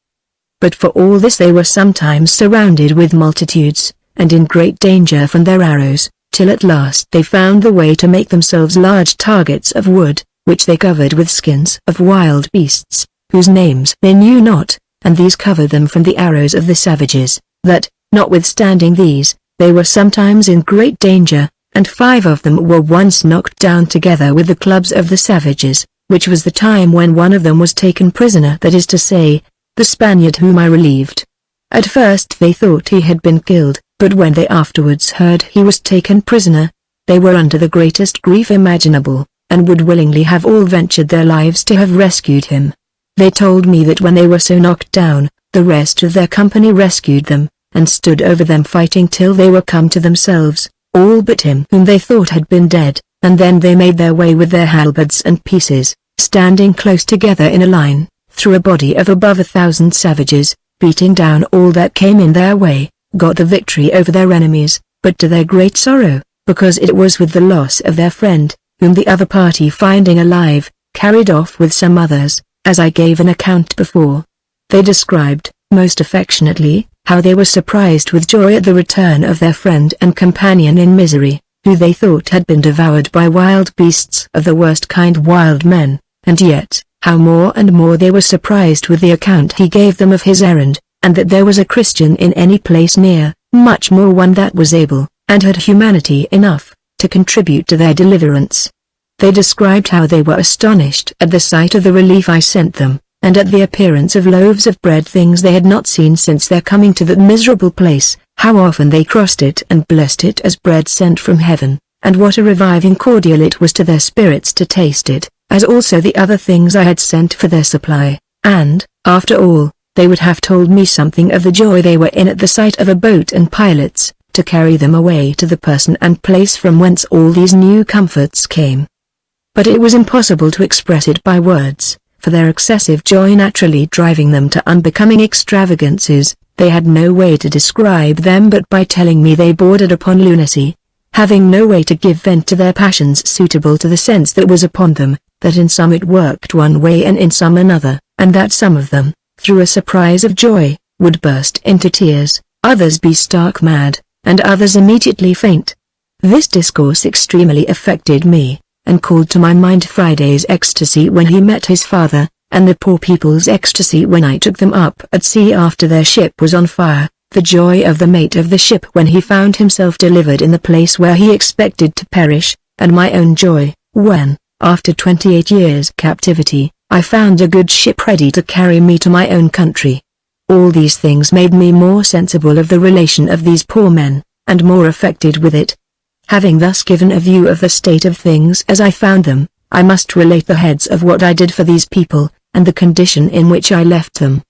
[SPEAKER 1] But for all this they were sometimes surrounded with multitudes, and in great danger from their arrows, till at last they found the way to make themselves large targets of wood, which they covered with skins of wild beasts, whose names they knew not, and these covered them from the arrows of the savages, that, notwithstanding these, they were sometimes in great danger, and 5 of them were once knocked down together with the clubs of the savages, which was the time when one of them was taken prisoner, that is to say, the Spaniard whom I relieved. At first they thought he had been killed, but when they afterwards heard he was taken prisoner, they were under the greatest grief imaginable, and would willingly have all ventured their lives to have rescued him. They told me that when they were so knocked down, the rest of their company rescued them, and stood over them fighting till they were come to themselves, all but him whom they thought had been dead, and then they made their way with their halberds and pieces, standing close together in a line, through a body of above 1,000 savages, beating down all that came in their way, got the victory over their enemies, but to their great sorrow, because it was with the loss of their friend, whom the other party finding alive, carried off with some others, as I gave an account before. They described, most affectionately, how they were surprised with joy at the return of their friend and companion in misery, who they thought had been devoured by wild beasts of the worst kind, wild men, and yet, how more and more they were surprised with the account he gave them of his errand, and that there was a Christian in any place near, much more one that was able, and had humanity enough, to contribute to their deliverance. They described how they were astonished at the sight of the relief I sent them, and at the appearance of loaves of bread, things they had not seen since their coming to that miserable place, how often they crossed it and blessed it as bread sent from heaven, and what a reviving cordial it was to their spirits to taste it, as also the other things I had sent for their supply, and, after all, they would have told me something of the joy they were in at the sight of a boat and pilots, to carry them away to the person and place from whence all these new comforts came. But it was impossible to express it by words, for their excessive joy naturally driving them to unbecoming extravagances. They had no way to describe them but by telling me they bordered upon lunacy. Having no way to give vent to their passions suitable to the sense that was upon them, that in some it worked one way and in some another, and that some of them, through a surprise of joy, would burst into tears, others be stark mad, and others immediately faint. This discourse extremely affected me, and called to my mind Friday's ecstasy when he met his father, and the poor people's ecstasy when I took them up at sea after their ship was on fire, the joy of the mate of the ship when he found himself delivered in the place where he expected to perish, and my own joy, when, after 28 years' captivity, I found a good ship ready to carry me to my own country. All these things made me more sensible of the relation of these poor men, and more affected with it. Having thus given a view of the state of things as I found them, I must relate the heads of what I did for these people, and the condition in which I left them.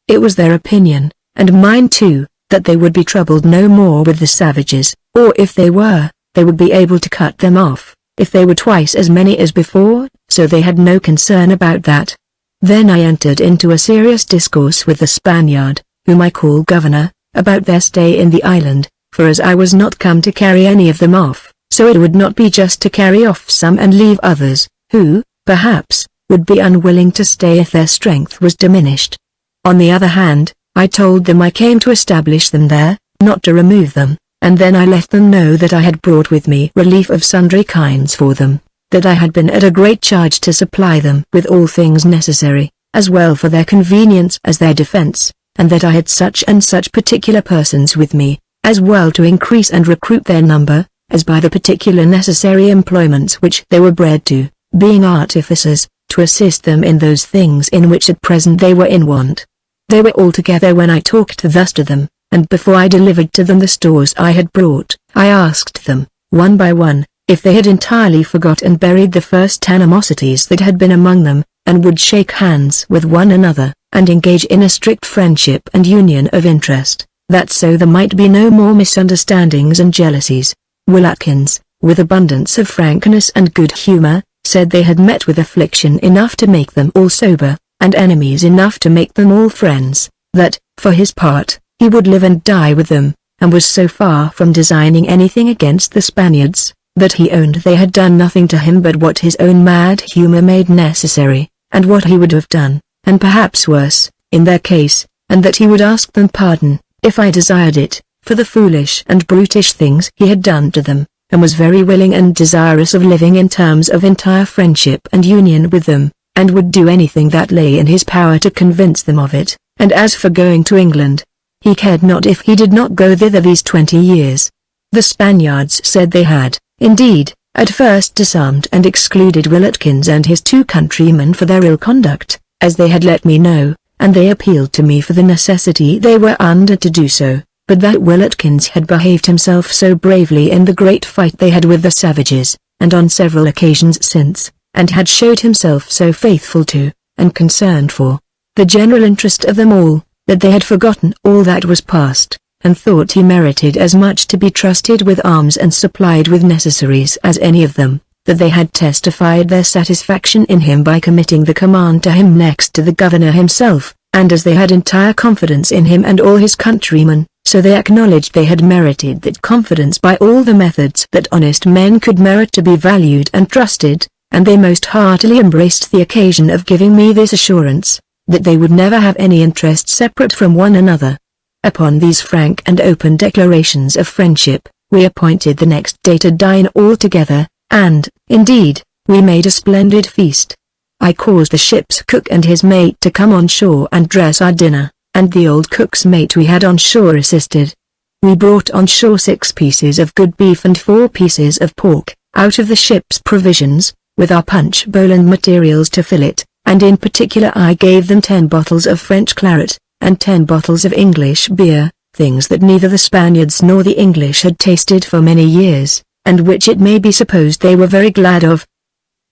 [SPEAKER 1] It was their opinion, and mine too, that they would be troubled no more with the savages, or if they were, they would be able to cut them off, if they were twice as many as before, so they had no concern about that. Then I entered into a serious discourse with the Spaniard, whom I call governor, about their stay in the island, for as I was not come to carry any of them off, so it would not be just to carry off some and leave others, who, perhaps, would be unwilling to stay if their strength was diminished. On the other hand, I told them I came to establish them there, not to remove them, and then I let them know that I had brought with me relief of sundry kinds for them, that I had been at a great charge to supply them with all things necessary, as well for their convenience as their defense, and that I had such and such particular persons with me, as well to increase and recruit their number, as by the particular necessary employments which they were bred to, being artificers, to assist them in those things in which at present they were in want. They were all together when I talked thus to them, and before I delivered to them the stores I had brought, I asked them, one by one, if they had entirely forgot and buried the first animosities that had been among them, and would shake hands with one another, and engage in a strict friendship and union of interest, that so there might be no more misunderstandings and jealousies. Will Atkins, with abundance of frankness and good humor, said they had met with affliction enough to make them all sober, and enemies enough to make them all friends, that, for his part, he would live and die with them, and was so far from designing anything against the Spaniards, that he owned they had done nothing to him but what his own mad humor made necessary, and what he would have done, and perhaps worse, in their case, and that he would ask them pardon, if I desired it, for the foolish and brutish things he had done to them, and was very willing and desirous of living in terms of entire friendship and union with them, and would do anything that lay in his power to convince them of it. And as for going to England, he cared not if he did not go thither these 20 years. The Spaniards said they had, indeed, at first disarmed and excluded Willotkins and his 2 countrymen for their ill conduct, as they had let me know, and they appealed to me for the necessity they were under to do so, but that Willotkins had behaved himself so bravely in the great fight they had with the savages, and on several occasions since, and had showed himself so faithful to, and concerned for, the general interest of them all, that they had forgotten all that was past, and thought he merited as much to be trusted with arms and supplied with necessaries as any of them, that they had testified their satisfaction in him by committing the command to him next to the governor himself, and as they had entire confidence in him and all his countrymen, so they acknowledged they had merited that confidence by all the methods that honest men could merit to be valued and trusted, and they most heartily embraced the occasion of giving me this assurance, that they would never have any interest separate from one another. Upon these frank and open declarations of friendship, we appointed the next day to dine all together, and, indeed, we made a splendid feast. I caused the ship's cook and his mate to come on shore and dress our dinner, and the old cook's mate we had on shore assisted. We brought on shore 6 pieces of good beef and 4 pieces of pork, out of the ship's provisions, with our punch bowl and materials to fill it, and in particular I gave them 10 bottles of French claret, and 10 bottles of English beer, things that neither the Spaniards nor the English had tasted for many years, and which it may be supposed they were very glad of.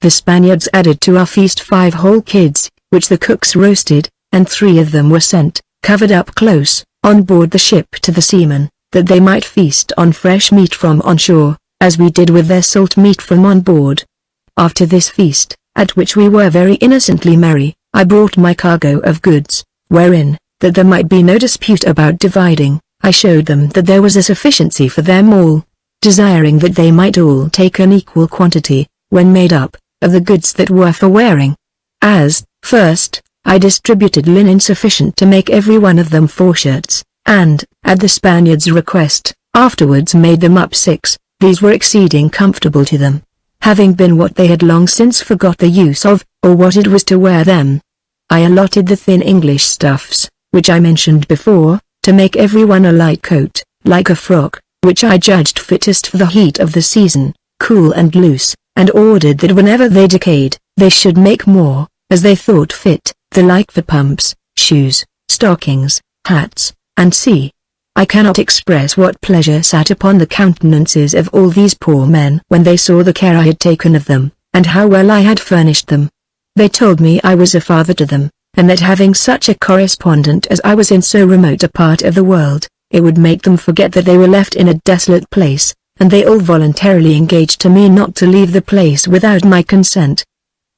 [SPEAKER 1] The Spaniards added to our feast 5 whole kids, which the cooks roasted, and 3 of them were sent, covered up close, on board the ship to the seamen, that they might feast on fresh meat from on shore, as we did with their salt meat from on board. After this feast, at which we were very innocently merry, I brought my cargo of goods, wherein, that there might be no dispute about dividing, I showed them that there was a sufficiency for them all, desiring that they might all take an equal quantity, when made up, of the goods that were for wearing. As, first, I distributed linen sufficient to make every one of them 4 shirts, and, at the Spaniards' request, afterwards made them up 6, these were exceeding comfortable to them, having been what they had long since forgot the use of, or what it was to wear them. I allotted the thin English stuffs, which I mentioned before, to make every one a light coat, like a frock, which I judged fittest for the heat of the season, cool and loose, and ordered that whenever they decayed, they should make more, as they thought fit, the like for pumps, shoes, stockings, hats, and see. I cannot express what pleasure sat upon the countenances of all these poor men when they saw the care I had taken of them, and how well I had furnished them. They told me I was a father to them, and that having such a correspondent as I was in so remote a part of the world, it would make them forget that they were left in a desolate place, and they all voluntarily engaged to me not to leave the place without my consent.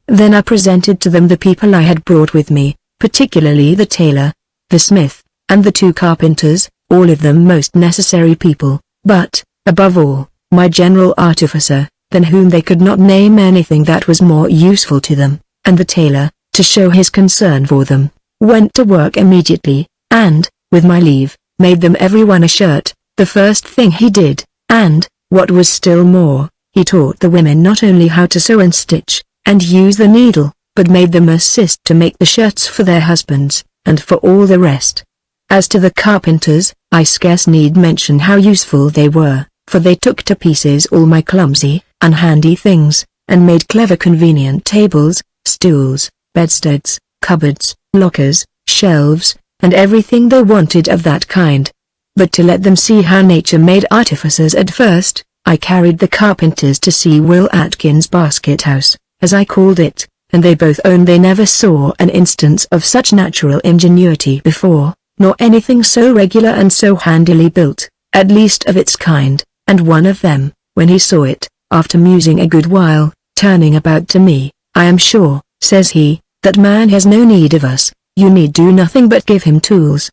[SPEAKER 1] Then I presented to them the people I had brought with me, particularly the tailor, the smith, and the 2 carpenters, all of them most necessary people, but, above all, my general artificer, than whom they could not name anything that was more useful to them, and the tailor, to show his concern for them, went to work immediately, and, with my leave, made them every one a shirt, the first thing he did, and, what was still more, he taught the women not only how to sew and stitch, and use the needle, but made them assist to make the shirts for their husbands, and for all the rest. As to the carpenters, I scarce need mention how useful they were, for they took to pieces all my clumsy, unhandy things, and made clever convenient tables, stools, bedsteads, cupboards, lockers, shelves, and everything they wanted of that kind. But to let them see how nature made artificers at first, I carried the carpenters to see Will Atkins's basket house, as I called it, and they both owned they never saw an instance of such natural ingenuity before, nor anything so regular and so handily built, at least of its kind, and one of them, when he saw it, after musing a good while, turning about to me, "I am sure," says he, "that man has no need of us, you need do nothing but give him tools."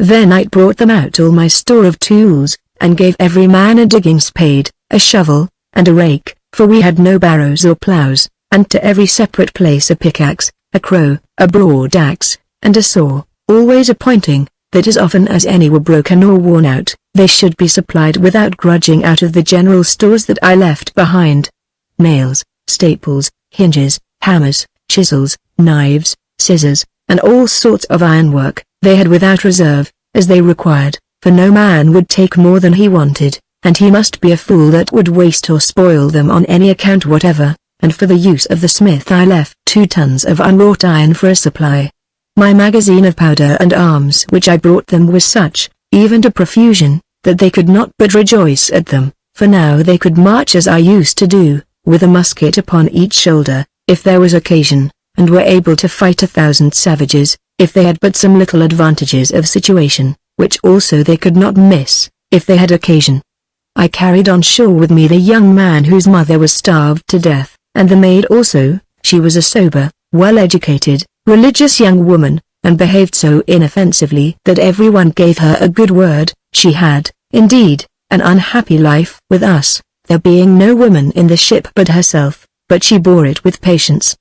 [SPEAKER 1] Then I brought them out all my store of tools, and gave every man a digging spade, a shovel, and a rake, for we had no barrows or ploughs, and to every separate place a pickaxe, a crow, a broad axe, and a saw, always appointing, that as often as any were broken or worn out, they should be supplied without grudging out of the general stores that I left behind. Nails, staples, hinges, hammers, chisels, knives, scissors, and all sorts of ironwork, they had without reserve, as they required, for no man would take more than he wanted, and he must be a fool that would waste or spoil them on any account whatever, and for the use of the smith I left 2 tons of unwrought iron for a supply. My magazine of powder and arms which I brought them was such, even to profusion, that they could not but rejoice at them, for now they could march as I used to do, with a musket upon each shoulder, if there was occasion, and were able to fight 1,000 savages, if they had but some little advantages of situation, which also they could not miss, if they had occasion. I carried on shore with me the young man whose mother was starved to death, and the maid also. She was a sober, well-educated, religious young woman, and behaved so inoffensively that everyone gave her a good word. She had, indeed, an unhappy life with us, there being no woman in the ship but herself, but she bore it with patience.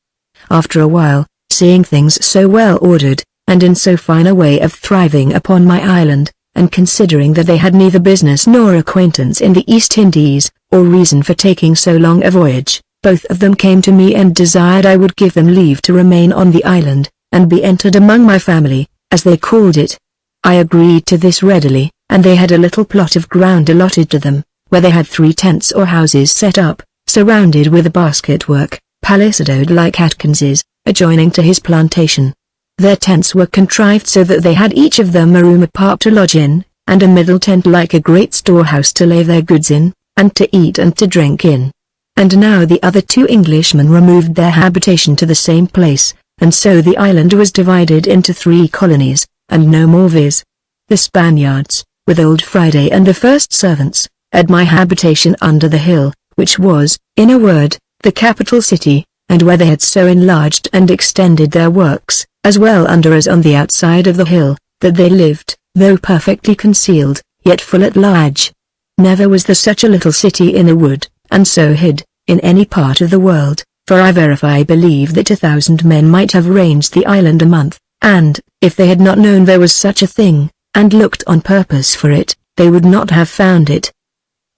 [SPEAKER 1] After a while, seeing things so well ordered, and in so fine a way of thriving upon my island, and considering that they had neither business nor acquaintance in the East Indies, or reason for taking so long a voyage, both of them came to me and desired I would give them leave to remain on the island, and be entered among my family, as they called it. I agreed to this readily, and they had a little plot of ground allotted to them, where they had 3 tents or houses set up, surrounded with a basket-work, palisadoed like Atkins's, adjoining to his plantation. Their tents were contrived so that they had each of them a room apart to lodge in, and a middle tent like a great storehouse to lay their goods in, and to eat and to drink in. And now the other 2 Englishmen removed their habitation to the same place, and so the island was divided into 3 colonies, and no more, viz. The Spaniards, with old Friday and the first servants, had my habitation under the hill, which was, in a word, the capital city, and where they had so enlarged and extended their works, as well under as on the outside of the hill, that they lived, though perfectly concealed, yet full at large. Never was there such a little city in a wood, and so hid, in any part of the world, for I verify believe that 1,000 men might have ranged the island a month, and, if they had not known there was such a thing, and looked on purpose for it, they would not have found it.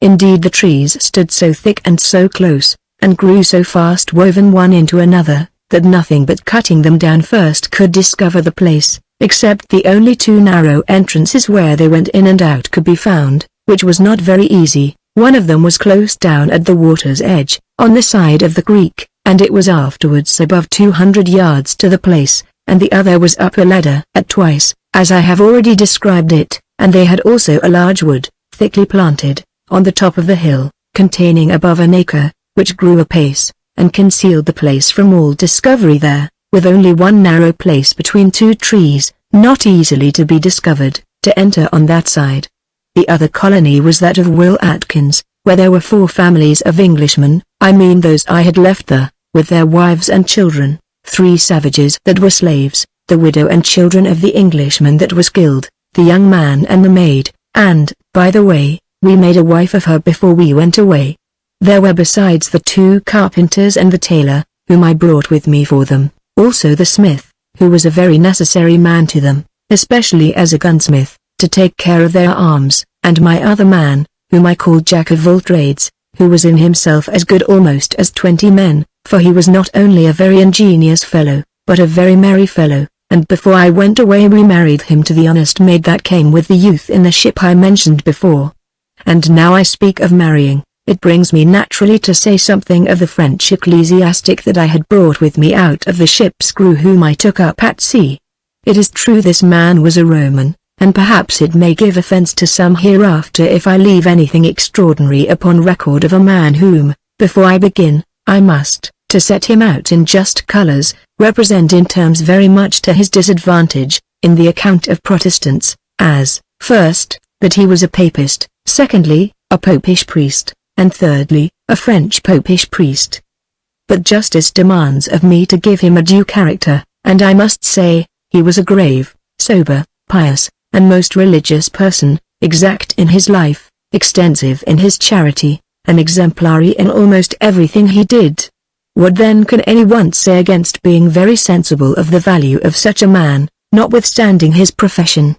[SPEAKER 1] Indeed the trees stood so thick and so close, and grew so fast woven one into another, that nothing but cutting them down first could discover the place, except the only two narrow entrances where they went in and out could be found, which was not very easy. One of them was close down at the water's edge, on the side of the creek, and it was afterwards above 200 yards to the place, and the other was up a ladder at twice, as I have already described it, and they had also a large wood, thickly planted, on the top of the hill, containing above an acre, which grew apace, and concealed the place from all discovery there, with only one narrow place between two trees, not easily to be discovered, to enter on that side. The other colony was that of Will Atkins, where there were 4 families of Englishmen, I mean those I had left there, with their wives and children, 3 savages that were slaves, the widow and children of the Englishman that was killed, the young man and the maid, and, by the way, we made a wife of her before we went away. There were besides the 2 carpenters and the tailor, whom I brought with me for them, also the smith, who was a very necessary man to them, especially as a gunsmith, to take care of their arms, and my other man, whom I called Jack of all trades, who was in himself as good almost as 20 men, for he was not only a very ingenious fellow, but a very merry fellow, and before I went away we married him to the honest maid that came with the youth in the ship I mentioned before. And now I speak of marrying, it brings me naturally to say something of the French ecclesiastic that I had brought with me out of the ship's crew whom I took up at sea. It is true this man was a Roman, and perhaps it may give offense to some hereafter if I leave anything extraordinary upon record of a man whom, before I begin, I must, to set him out in just colors, represent in terms very much to his disadvantage, in the account of Protestants, as, first, that he was a papist, secondly, a popish priest, and thirdly, a French popish priest. But justice demands of me to give him a due character, and I must say, he was a grave, sober, pious, and most religious person, exact in his life, extensive in his charity, and exemplary in almost everything he did. What then can anyone say against being very sensible of the value of such a man, notwithstanding his profession?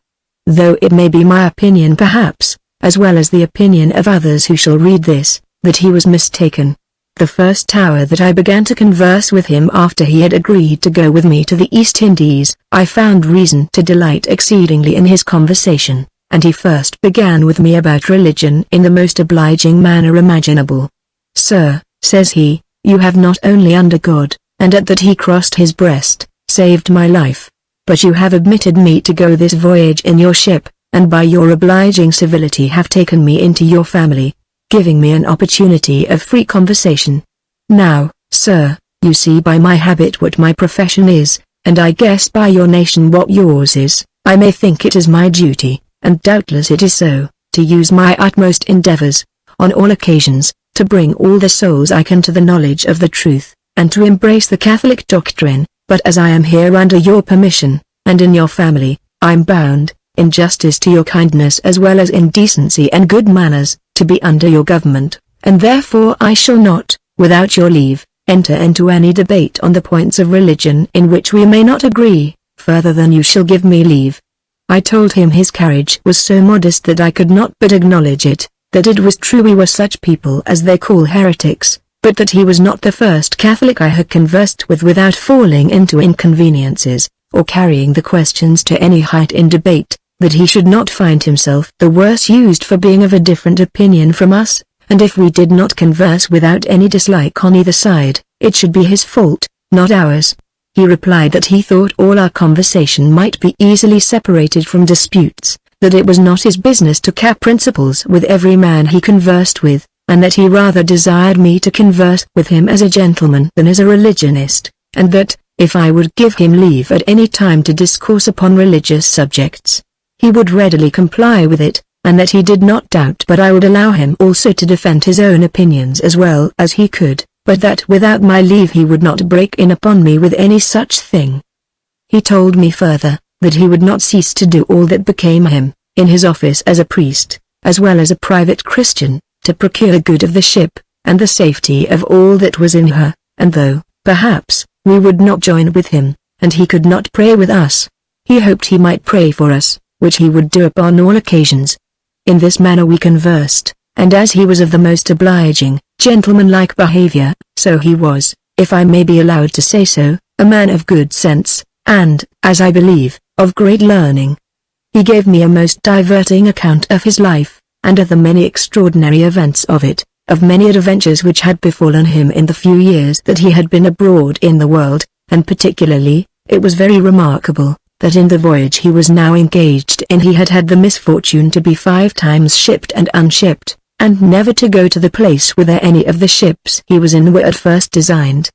[SPEAKER 1] Though it may be my opinion perhaps, as well as the opinion of others who shall read this, that he was mistaken. The first hour that I began to converse with him after he had agreed to go with me to the East Indies, I found reason to delight exceedingly in his conversation, and he first began with me about religion in the most obliging manner imaginable. "Sir," says he, "you have not only under God, and at that he crossed his breast, saved my life, but you have admitted me to go this voyage in your ship, and by your obliging civility have taken me into your family, giving me an opportunity of free conversation. Now, sir, you see by my habit what my profession is, and I guess by your nation what yours is. I may think it is my duty, and doubtless it is so, to use my utmost endeavors, on all occasions, to bring all the souls I can to the knowledge of the truth, and to embrace the Catholic doctrine, but as I am here under your permission, and in your family, I'm bound, in justice to your kindness as well as in decency and good manners, to be under your government, and therefore I shall not, without your leave, enter into any debate on the points of religion in which we may not agree, further than you shall give me leave." I told him his carriage was so modest that I could not but acknowledge it, that it was true we were such people as they call heretics, but that he was not the first Catholic I had conversed with without falling into inconveniences, or carrying the questions to any height in debate, that he should not find himself the worse used for being of a different opinion from us, and if we did not converse without any dislike on either side, it should be his fault, not ours. He replied that he thought all our conversation might be easily separated from disputes, that it was not his business to care principles with every man he conversed with, and that he rather desired me to converse with him as a gentleman than as a religionist, and that, if I would give him leave at any time to discourse upon religious subjects, he would readily comply with it, and that he did not doubt but I would allow him also to defend his own opinions as well as he could, but that without my leave he would not break in upon me with any such thing. He told me further, that he would not cease to do all that became him, in his office as a priest, as well as a private Christian, to procure the good of the ship, and the safety of all that was in her, and though, perhaps, we would not join with him, and he could not pray with us, he hoped he might pray for us, which he would do upon all occasions. In this manner we conversed, and as he was of the most obliging, gentlemanlike behavior, so he was, if I may be allowed to say so, a man of good sense, and, as I believe, of great learning. He gave me a most diverting account of his life, and of the many extraordinary events of it, of many adventures which had befallen him in the few years that he had been abroad in the world, and particularly, it was very remarkable, that in the voyage he was now engaged in he had had the misfortune to be 5 times shipped and unshipped, and never to go to the place whither any of the ships he was in were at first designed.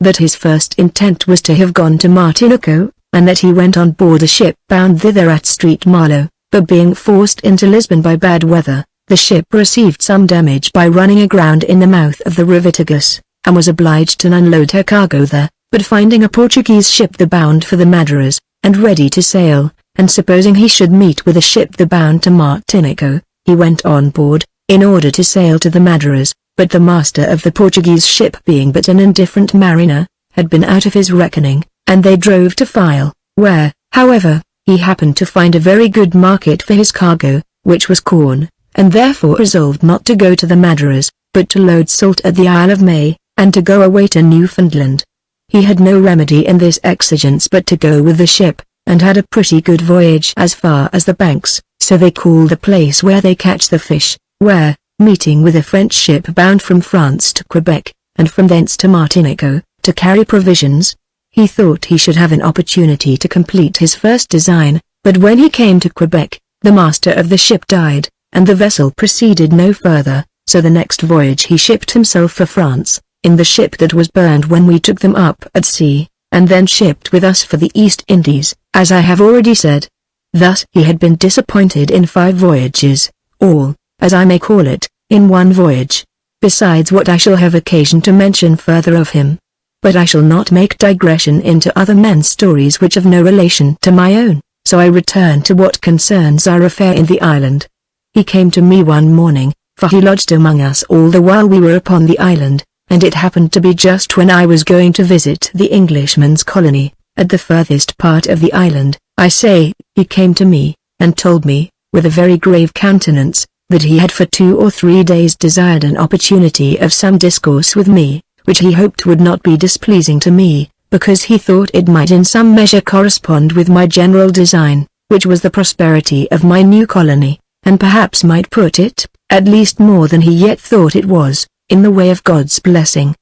[SPEAKER 1] That his first intent was to have gone to Martinico, and that he went on board a ship bound thither at Street Marlow, but being forced into Lisbon by bad weather, the ship received some damage by running aground in the mouth of the river Tagus, and was obliged to unload her cargo there, but finding a Portuguese ship the bound for the Madeiras, and ready to sail, and supposing he should meet with a ship the bound to Martinico, he went on board, in order to sail to the Madeiras, but the master of the Portuguese ship being but an indifferent mariner, had been out of his reckoning, and they drove to File, where, however, he happened to find a very good market for his cargo, which was corn, and therefore resolved not to go to the Madeiras, but to load salt at the Isle of May, and to go away to Newfoundland. He had no remedy in this exigence but to go with the ship, and had a pretty good voyage as far as the Banks, so they call the place where they catch the fish, where, meeting with a French ship bound from France to Quebec, and from thence to Martinico, to carry provisions, he thought he should have an opportunity to complete his first design, but when he came to Quebec, the master of the ship died, and the vessel proceeded no further, so the next voyage he shipped himself for France, in the ship that was burned when we took them up at sea, and then shipped with us for the East Indies, as I have already said. Thus he had been disappointed in 5 voyages, all, as I may call it, in one voyage, besides what I shall have occasion to mention further of him. But I shall not make digression into other men's stories which have no relation to my own, so I return to what concerns our affair in the island. He came to me one morning, for he lodged among us all the while we were upon the island, and it happened to be just when I was going to visit the Englishman's colony, at the furthest part of the island. I say, he came to me, and told me, with a very grave countenance, that he had for 2 or 3 days desired an opportunity of some discourse with me, which he hoped would not be displeasing to me, because he thought it might in some measure correspond with my general design, which was the prosperity of my new colony, and perhaps might put it, at least more than he yet thought it was, in the way of God's blessing.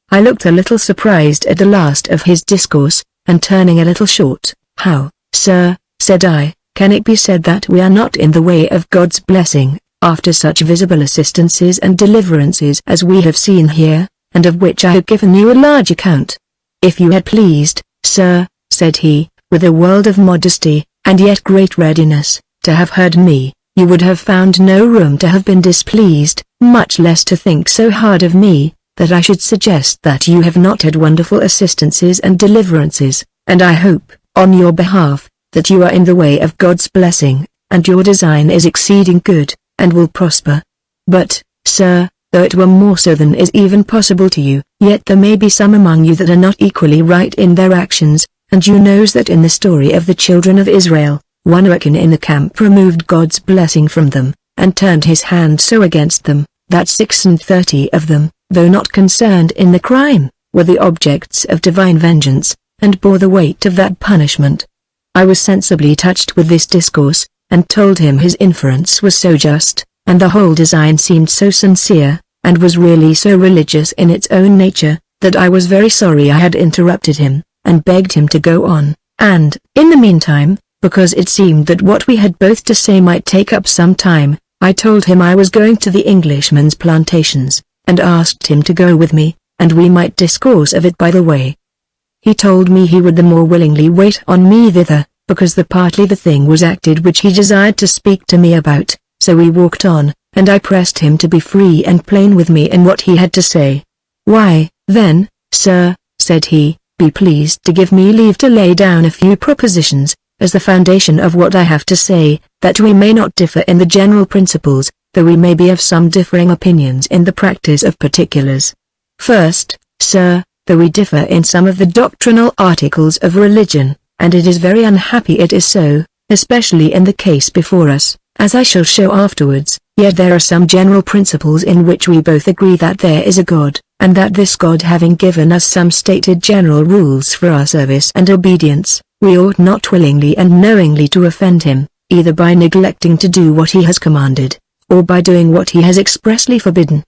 [SPEAKER 1] I looked a little surprised at the last of his discourse, and turning a little short, "How, sir," said I, "can it be said that we are not in the way of God's blessing, after such visible assistances and deliverances as we have seen here, and of which I have given you a large account? If you had pleased, sir," said he, with a world of modesty, and yet great readiness, to have heard me, you would have found no room to have been displeased, much less to think so hard of me, that I should suggest that you have not had wonderful assistances and deliverances, and I hope, on your behalf, that you are in the way of God's blessing, and your design is exceeding good, and will prosper. But, sir, though it were more so than is even possible to you, yet there may be some among you that are not equally right in their actions, and you knows that in the story of the children of Israel, one Achan in the camp removed God's blessing from them, and turned his hand so against them, that 36 of them, though not concerned in the crime, were the objects of divine vengeance, and bore the weight of that punishment. I was sensibly touched with this discourse, and told him his inference was so just, and the whole design seemed so sincere, and was really so religious in its own nature, that I was very sorry I had interrupted him, and begged him to go on, and, in the meantime, because it seemed that what we had both to say might take up some time, I told him I was going to the Englishman's plantations, and asked him to go with me, and we might discourse of it by the way. He told me he would the more willingly wait on me thither, because partly the thing was acted which he desired to speak to me about, so we walked on, and I pressed him to be free and plain with me in what he had to say. "Why, then, sir," said he, "be pleased to give me leave to lay down a few propositions, as the foundation of what I have to say, that we may not differ in the general principles, though we may be of some differing opinions in the practice of particulars. First, sir, though we differ in some of the doctrinal articles of religion, and it is very unhappy it is so, especially in the case before us, as I shall show afterwards, yet there are some general principles in which we both agree that there is a God, and that this God having given us some stated general rules for our service and obedience, we ought not willingly and knowingly to offend him, either by neglecting to do what he has commanded, or by doing what he has expressly forbidden.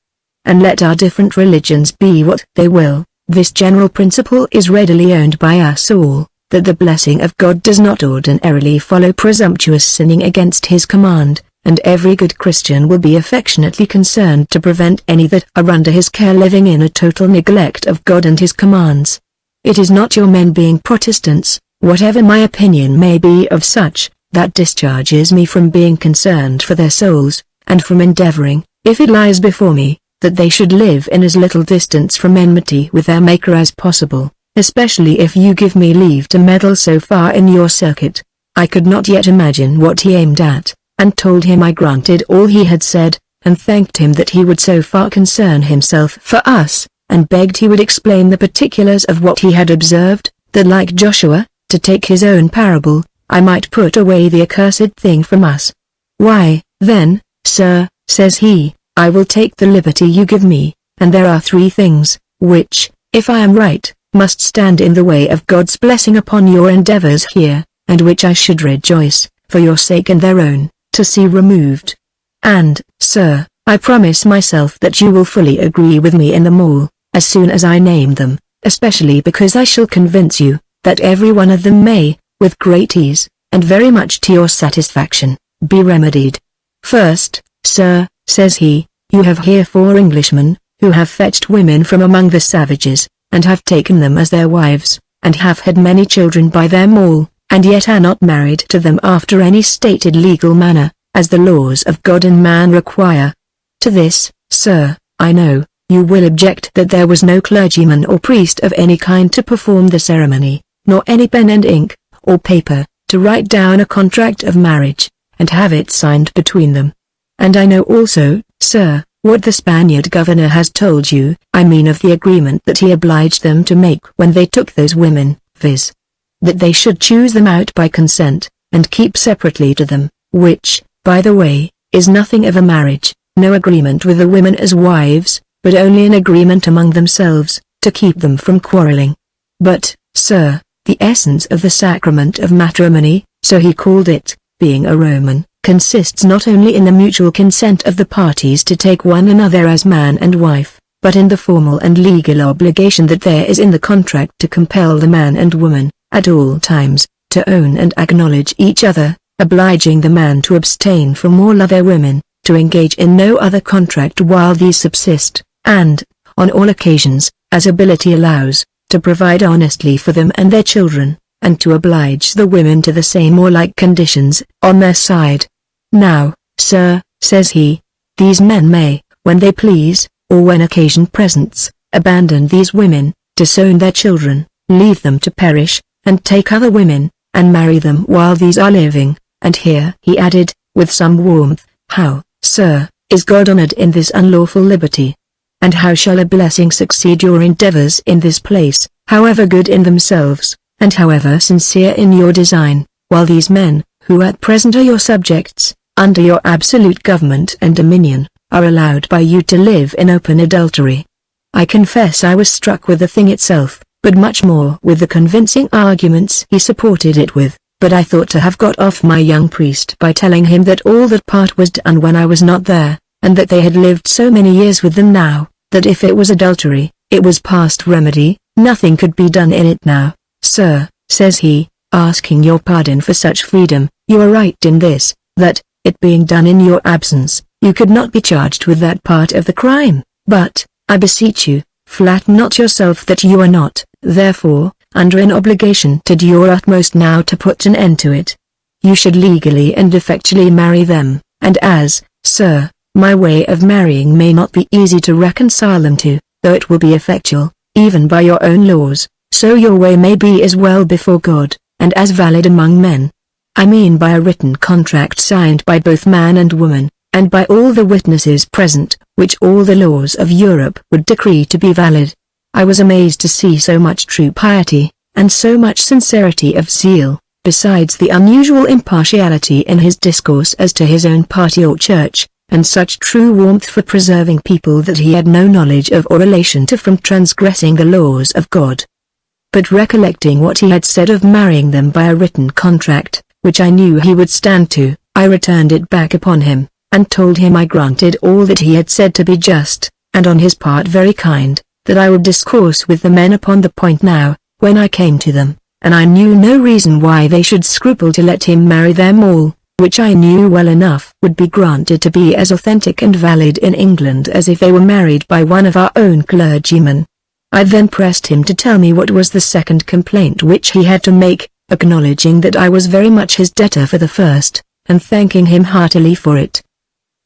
[SPEAKER 1] And let our different religions be what they will, this general principle is readily owned by us all, that the blessing of God does not ordinarily follow presumptuous sinning against his command, and every good Christian will be affectionately concerned to prevent any that are under his care living in a total neglect of God and his commands. It is not your men being Protestants, whatever my opinion may be of such, that discharges me from being concerned for their souls, and from endeavoring, if it lies before me, that they should live in as little distance from enmity with their Maker as possible, especially if you give me leave to meddle so far in your circuit. I could not yet imagine what he aimed at, and told him I granted all he had said, and thanked him that he would so far concern himself for us, and begged he would explain the particulars of what he had observed, that like Joshua, to take his own parable, I might put away the accursed thing from us. Why, then, sir, says he, I will take the liberty you give me, and there are 3 things, which, if I am right, must stand in the way of God's blessing upon your endeavors here, and which I should rejoice, for your sake and their own, to see removed. And, sir, I promise myself that you will fully agree with me in them all, as soon as I name them, especially because I shall convince you, that every one of them may, with great ease, and very much to your satisfaction, be remedied. First, sir, says he, you have here 4 Englishmen, who have fetched women from among the savages, and have taken them as their wives, and have had many children by them all, and yet are not married to them after any stated legal manner, as the laws of God and man require. To this, sir, I know, you will object that there was no clergyman or priest of any kind to perform the ceremony, nor any pen and ink, or paper, to write down a contract of marriage, and have it signed between them. And I know also, sir, what the Spaniard governor has told you, I mean of the agreement that he obliged them to make when they took those women, viz. that they should choose them out by consent, and keep separately to them, which, by the way, is nothing of a marriage, no agreement with the women as wives, but only an agreement among themselves, to keep them from quarreling. But, sir, the essence of the sacrament of matrimony, so he called it, being a Roman, consists not only in the mutual consent of the parties to take one another as man and wife, but in the formal and legal obligation that there is in the contract to compel the man and woman, at all times, to own and acknowledge each other, obliging the man to abstain from all other women, to engage in no other contract while these subsist, and, on all occasions, as ability allows, to provide honestly for them and their children, and to oblige the women to the same or like conditions, on their side. Now, sir, says he, these men may, when they please, or when occasion presents, abandon these women, disown their children, leave them to perish, and take other women, and marry them while these are living, and here he added, with some warmth, how, sir, is God honored in this unlawful liberty? And how shall a blessing succeed your endeavors in this place, however good in themselves, and however sincere in your design, while these men, who at present are your subjects, under your absolute government and dominion, are allowed by you to live in open adultery? I confess I was struck with the thing itself, but much more with the convincing arguments he supported it with, but I thought to have got off my young priest by telling him that all that part was done when I was not there, and that they had lived so many years with them now, that if it was adultery, it was past remedy, nothing could be done in it now. Sir, says he, asking your pardon for such freedom, you are right in this, that, it being done in your absence, you could not be charged with that part of the crime, but, I beseech you, flatter not yourself that you are not, therefore, under an obligation to do your utmost now to put an end to it. You should legally and effectually marry them, and as, sir, my way of marrying may not be easy to reconcile them to, though it will be effectual, even by your own laws, so your way may be as well before God, and as valid among men. I mean by a written contract signed by both man and woman, and by all the witnesses present, which all the laws of Europe would decree to be valid. I was amazed to see so much true piety, and so much sincerity of zeal, besides the unusual impartiality in his discourse as to his own party or church, and such true warmth for preserving people that he had no knowledge of or relation to from transgressing the laws of God. But recollecting what he had said of marrying them by a written contract, which I knew he would stand to, I returned it back upon him, and told him I granted all that he had said to be just, and on his part very kind, that I would discourse with the men upon the point now, when I came to them, and I knew no reason why they should scruple to let him marry them all, which I knew well enough would be granted to be as authentic and valid in England as if they were married by one of our own clergymen. I then pressed him to tell me what was the second complaint which he had to make, acknowledging that I was very much his debtor for the first, and thanking him heartily for it.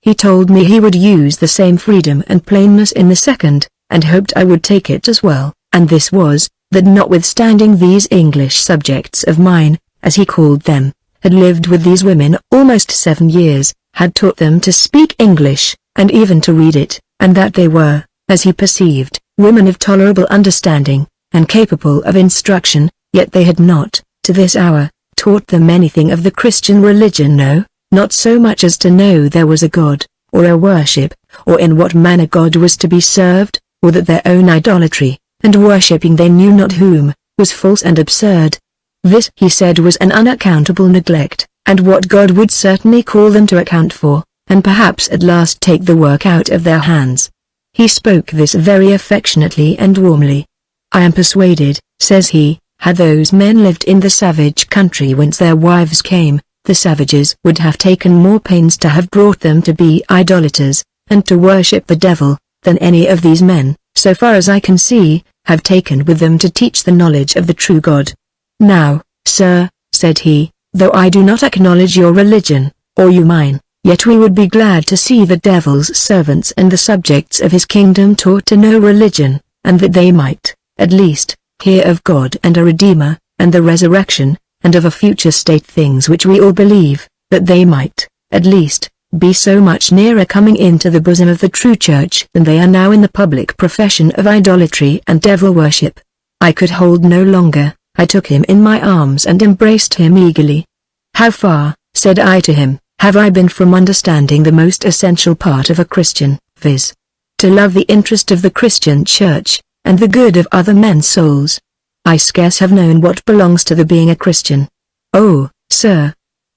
[SPEAKER 1] He told me he would use the same freedom and plainness in the second, and hoped I would take it as well, and this was, that notwithstanding these English subjects of mine, as he called them, had lived with these women almost 7 years, had taught them to speak English, and even to read it, and that they were, as he perceived, women of tolerable understanding, and capable of instruction, yet they had not, to this hour, taught them anything of the Christian religion, no, not so much as to know there was a God, or a worship, or in what manner God was to be served, or that their own idolatry, and worshipping they knew not whom, was false and absurd. This, he said, was an unaccountable neglect, and what God would certainly call them to account for, and perhaps at last take the work out of their hands. He spoke this very affectionately and warmly. I am persuaded, says he, had those men lived in the savage country whence their wives came, the savages would have taken more pains to have brought them to be idolaters, and to worship the devil, than any of these men, so far as I can see, have taken with them to teach the knowledge of the true God. Now, sir, said he, though I do not acknowledge your religion, or you mine, yet we would be glad to see the devil's servants and the subjects of his kingdom taught to know religion, and that they might, at least, hear of God and a Redeemer, and the resurrection, and of a future state things which we all believe, that they might, at least, be so much nearer coming into the bosom of the true church than they are now in the public profession of idolatry and devil worship. I could hold no longer, I took him in my arms and embraced him eagerly. How far, said I to him, have I been from understanding the most essential part of a Christian, viz. to love the interest of the Christian church, and the good of other men's souls. I scarce have known what belongs to the being a Christian. Oh, sir.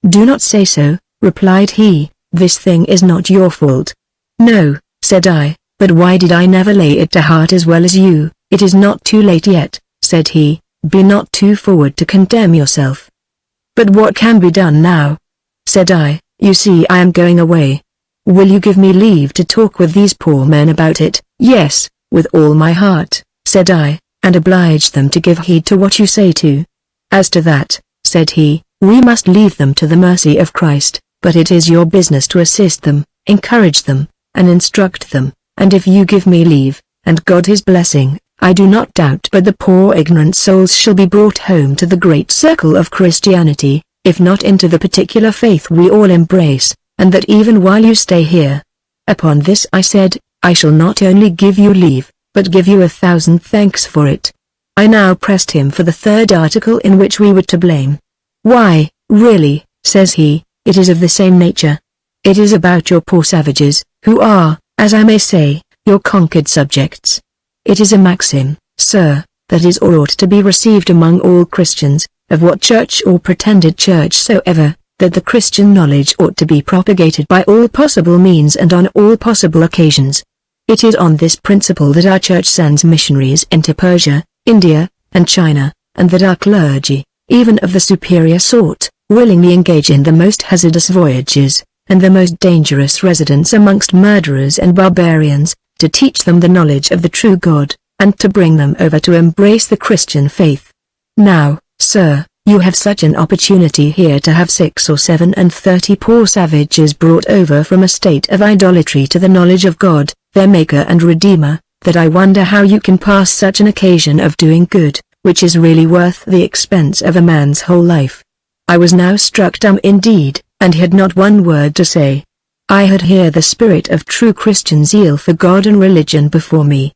[SPEAKER 1] Do not say so, replied he, this thing is not your fault. No, said I, but why did I never lay it to heart as well as you? It is not too late yet, said he, be not too forward to condemn yourself. But what can be done now? Said I, you see I am going away. Will you give me leave to talk with these poor men about it? Yes, with all my heart, said I, and oblige them to give heed to what you say too. As to that, said he, we must leave them to the mercy of Christ, but it is your business to assist them, encourage them, and instruct them, and if you give me leave, and God his blessing, I do not doubt but the poor ignorant souls shall be brought home to the great circle of Christianity, if not into the particular faith we all embrace, and that even while you stay here. Upon this I said, I shall not only give you leave, but give you 1,000 thanks for it. I now pressed him for the third article in which we were to blame. Why, really, says he, it is of the same nature. It is about your poor savages, who are, as I may say, your conquered subjects. It is a maxim, sir, that is or ought to be received among all Christians, of what church or pretended church soever, that the Christian knowledge ought to be propagated by all possible means and on all possible occasions. It is on this principle that our church sends missionaries into Persia, India, and China, and that our clergy, even of the superior sort, willingly engage in the most hazardous voyages, and the most dangerous residence amongst murderers and barbarians, to teach them the knowledge of the true God, and to bring them over to embrace the Christian faith. Now, sir, you have such an opportunity here to have 6 or 37 poor savages brought over from a state of idolatry to the knowledge of God, their Maker and Redeemer, that I wonder how you can pass such an occasion of doing good, which is really worth the expense of a man's whole life. I was now struck dumb indeed, and had not one word to say. I had here the spirit of true Christian zeal for God and religion before me.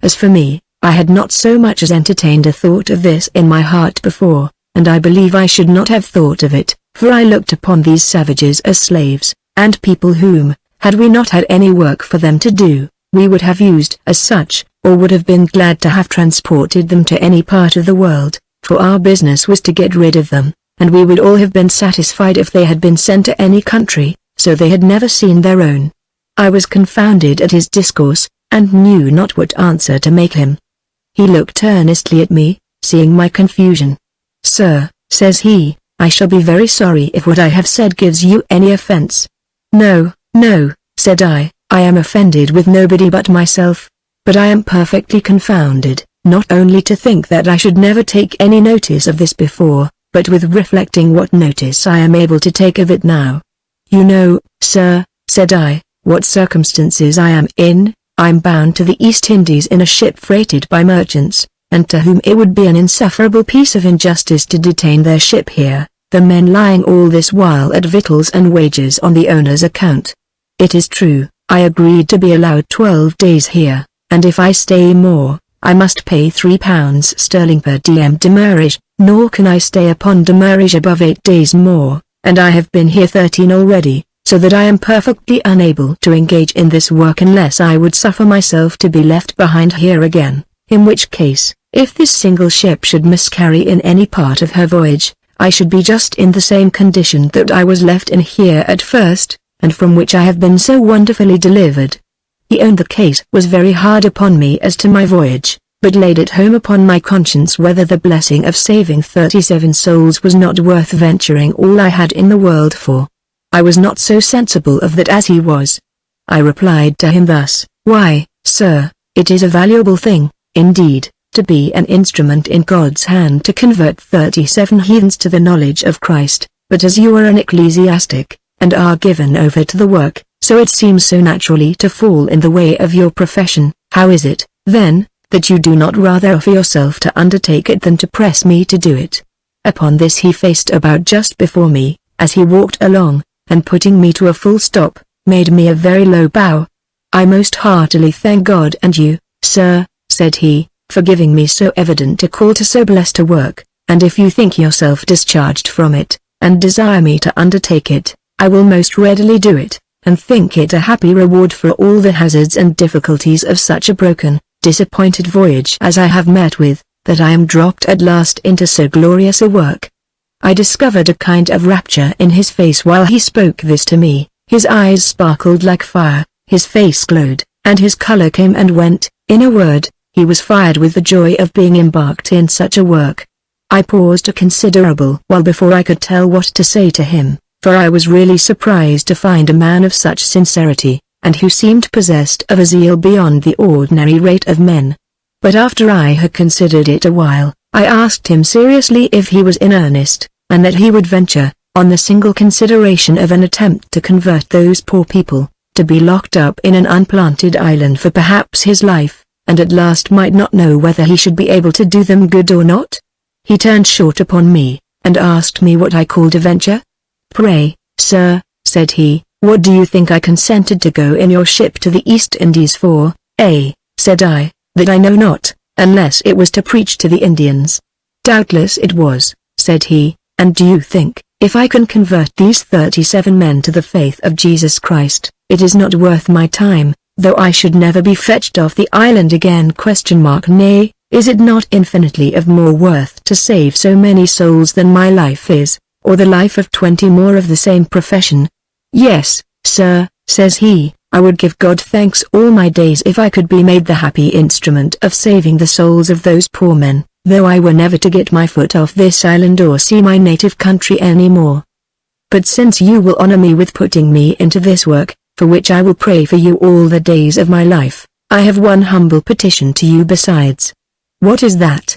[SPEAKER 1] As for me, I had not so much as entertained a thought of this in my heart before, and I believe I should not have thought of it, for I looked upon these savages as slaves, and people whom, had we not had any work for them to do, we would have used as such, or would have been glad to have transported them to any part of the world, for our business was to get rid of them, and we would all have been satisfied if they had been sent to any country, so they had never seen their own. I was confounded at his discourse, and knew not what answer to make him. He looked earnestly at me, seeing my confusion. "Sir," says he, "I shall be very sorry if what I have said gives you any offense." "No, no," said I am offended with nobody but myself. But I am perfectly confounded, not only to think that I should never take any notice of this before, but with reflecting what notice I am able to take of it now. "You know, sir," said I, "what circumstances I am in. I'm bound to the East Indies in a ship freighted by merchants, and to whom it would be an insufferable piece of injustice to detain their ship here, the men lying all this while at victuals and wages on the owner's account. It is true, I agreed to be allowed 12 days here, and if I stay more, I must pay £3 sterling per diem demurrage, nor can I stay upon demurrage above 8 days more, and I have been here 13 already, so that I am perfectly unable to engage in this work unless I would suffer myself to be left behind here again, in which case, if this single ship should miscarry in any part of her voyage, I should be just in the same condition that I was left in here at first, and from which I have been so wonderfully delivered." He owned the case was very hard upon me as to my voyage, but laid it home upon my conscience whether the blessing of saving 37 souls was not worth venturing all I had in the world for. I was not so sensible of that as he was. I replied to him thus: "Why, sir, it is a valuable thing, indeed, to be an instrument in God's hand to convert 37 heathens to the knowledge of Christ, but as you are an ecclesiastic, and are given over to the work, so it seems so naturally to fall in the way of your profession, how is it, then, that you do not rather offer yourself to undertake it than to press me to do it?" Upon this he faced about just before me, as he walked along, and putting me to a full stop, made me a very low bow. "I most heartily thank God and you, sir," said he, "for giving me so evident a call to so blessed a work, and if you think yourself discharged from it, and desire me to undertake it, I will most readily do it, and think it a happy reward for all the hazards and difficulties of such a broken, disappointed voyage as I have met with, that I am dropped at last into so glorious a work." I discovered a kind of rapture in his face while he spoke this to me. His eyes sparkled like fire, his face glowed, and his color came and went. In a word, he was fired with the joy of being embarked in such a work. I paused a considerable while before I could tell what to say to him, for I was really surprised to find a man of such sincerity, and who seemed possessed of a zeal beyond the ordinary rate of men. But after I had considered it a while, I asked him seriously if he was in earnest, and that he would venture, on the single consideration of an attempt to convert those poor people, to be locked up in an unplanted island for perhaps his life, and at last might not know whether he should be able to do them good or not. He turned short upon me, and asked me what I called a venture. "Pray, sir," said he, "what do you think I consented to go in your ship to the East Indies for?" Said I, "that I know not, unless it was to preach to the Indians." "Doubtless it was," said he, "and do you think, if I can convert these 37 men to the faith of Jesus Christ, it is not worth my time, though I should never be fetched off the island again? Nay, is it not infinitely of more worth to save so many souls than my life is, or the life of 20 more of the same profession?" "Yes, sir," says he, "I would give God thanks all my days if I could be made the happy instrument of saving the souls of those poor men, though I were never to get my foot off this island or see my native country any more. But since you will honor me with putting me into this work, for which I will pray for you all the days of my life, I have one humble petition to you besides." "What is that?"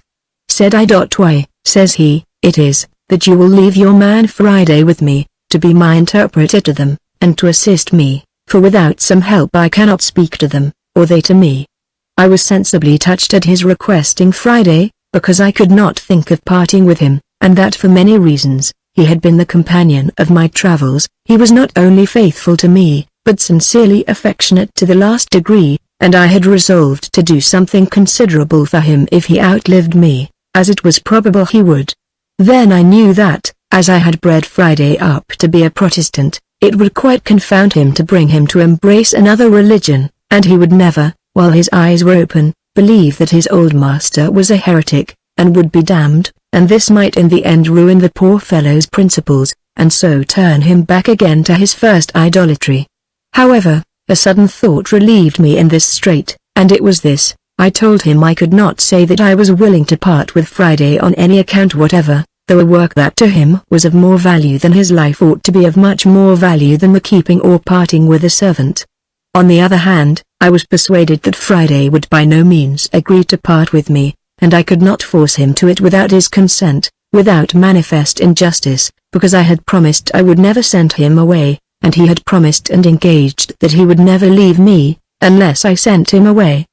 [SPEAKER 1] said I. "Why," says he, "it is, that you will leave your man Friday with me, to be my interpreter to them, and to assist me, for without some help I cannot speak to them, or they to me." I was sensibly touched at his requesting Friday, because I could not think of parting with him, and that for many reasons. He had been the companion of my travels, he was not only faithful to me, but sincerely affectionate to the last degree, and I had resolved to do something considerable for him if he outlived me, as it was probable he would. Then I knew that, as I had bred Friday up to be a Protestant, it would quite confound him to bring him to embrace another religion, and he would never, while his eyes were open, believe that his old master was a heretic, and would be damned, and this might in the end ruin the poor fellow's principles, and so turn him back again to his first idolatry. However, a sudden thought relieved me in this strait, and it was this: I told him I could not say that I was willing to part with Friday on any account whatever, though a work that to him was of more value than his life ought to be of much more value than the keeping or parting with a servant. On the other hand, I was persuaded that Friday would by no means agree to part with me, and I could not force him to it without his consent, without manifest injustice, because I had promised I would never send him away, and he had promised and engaged that he would never leave me, unless I sent him away.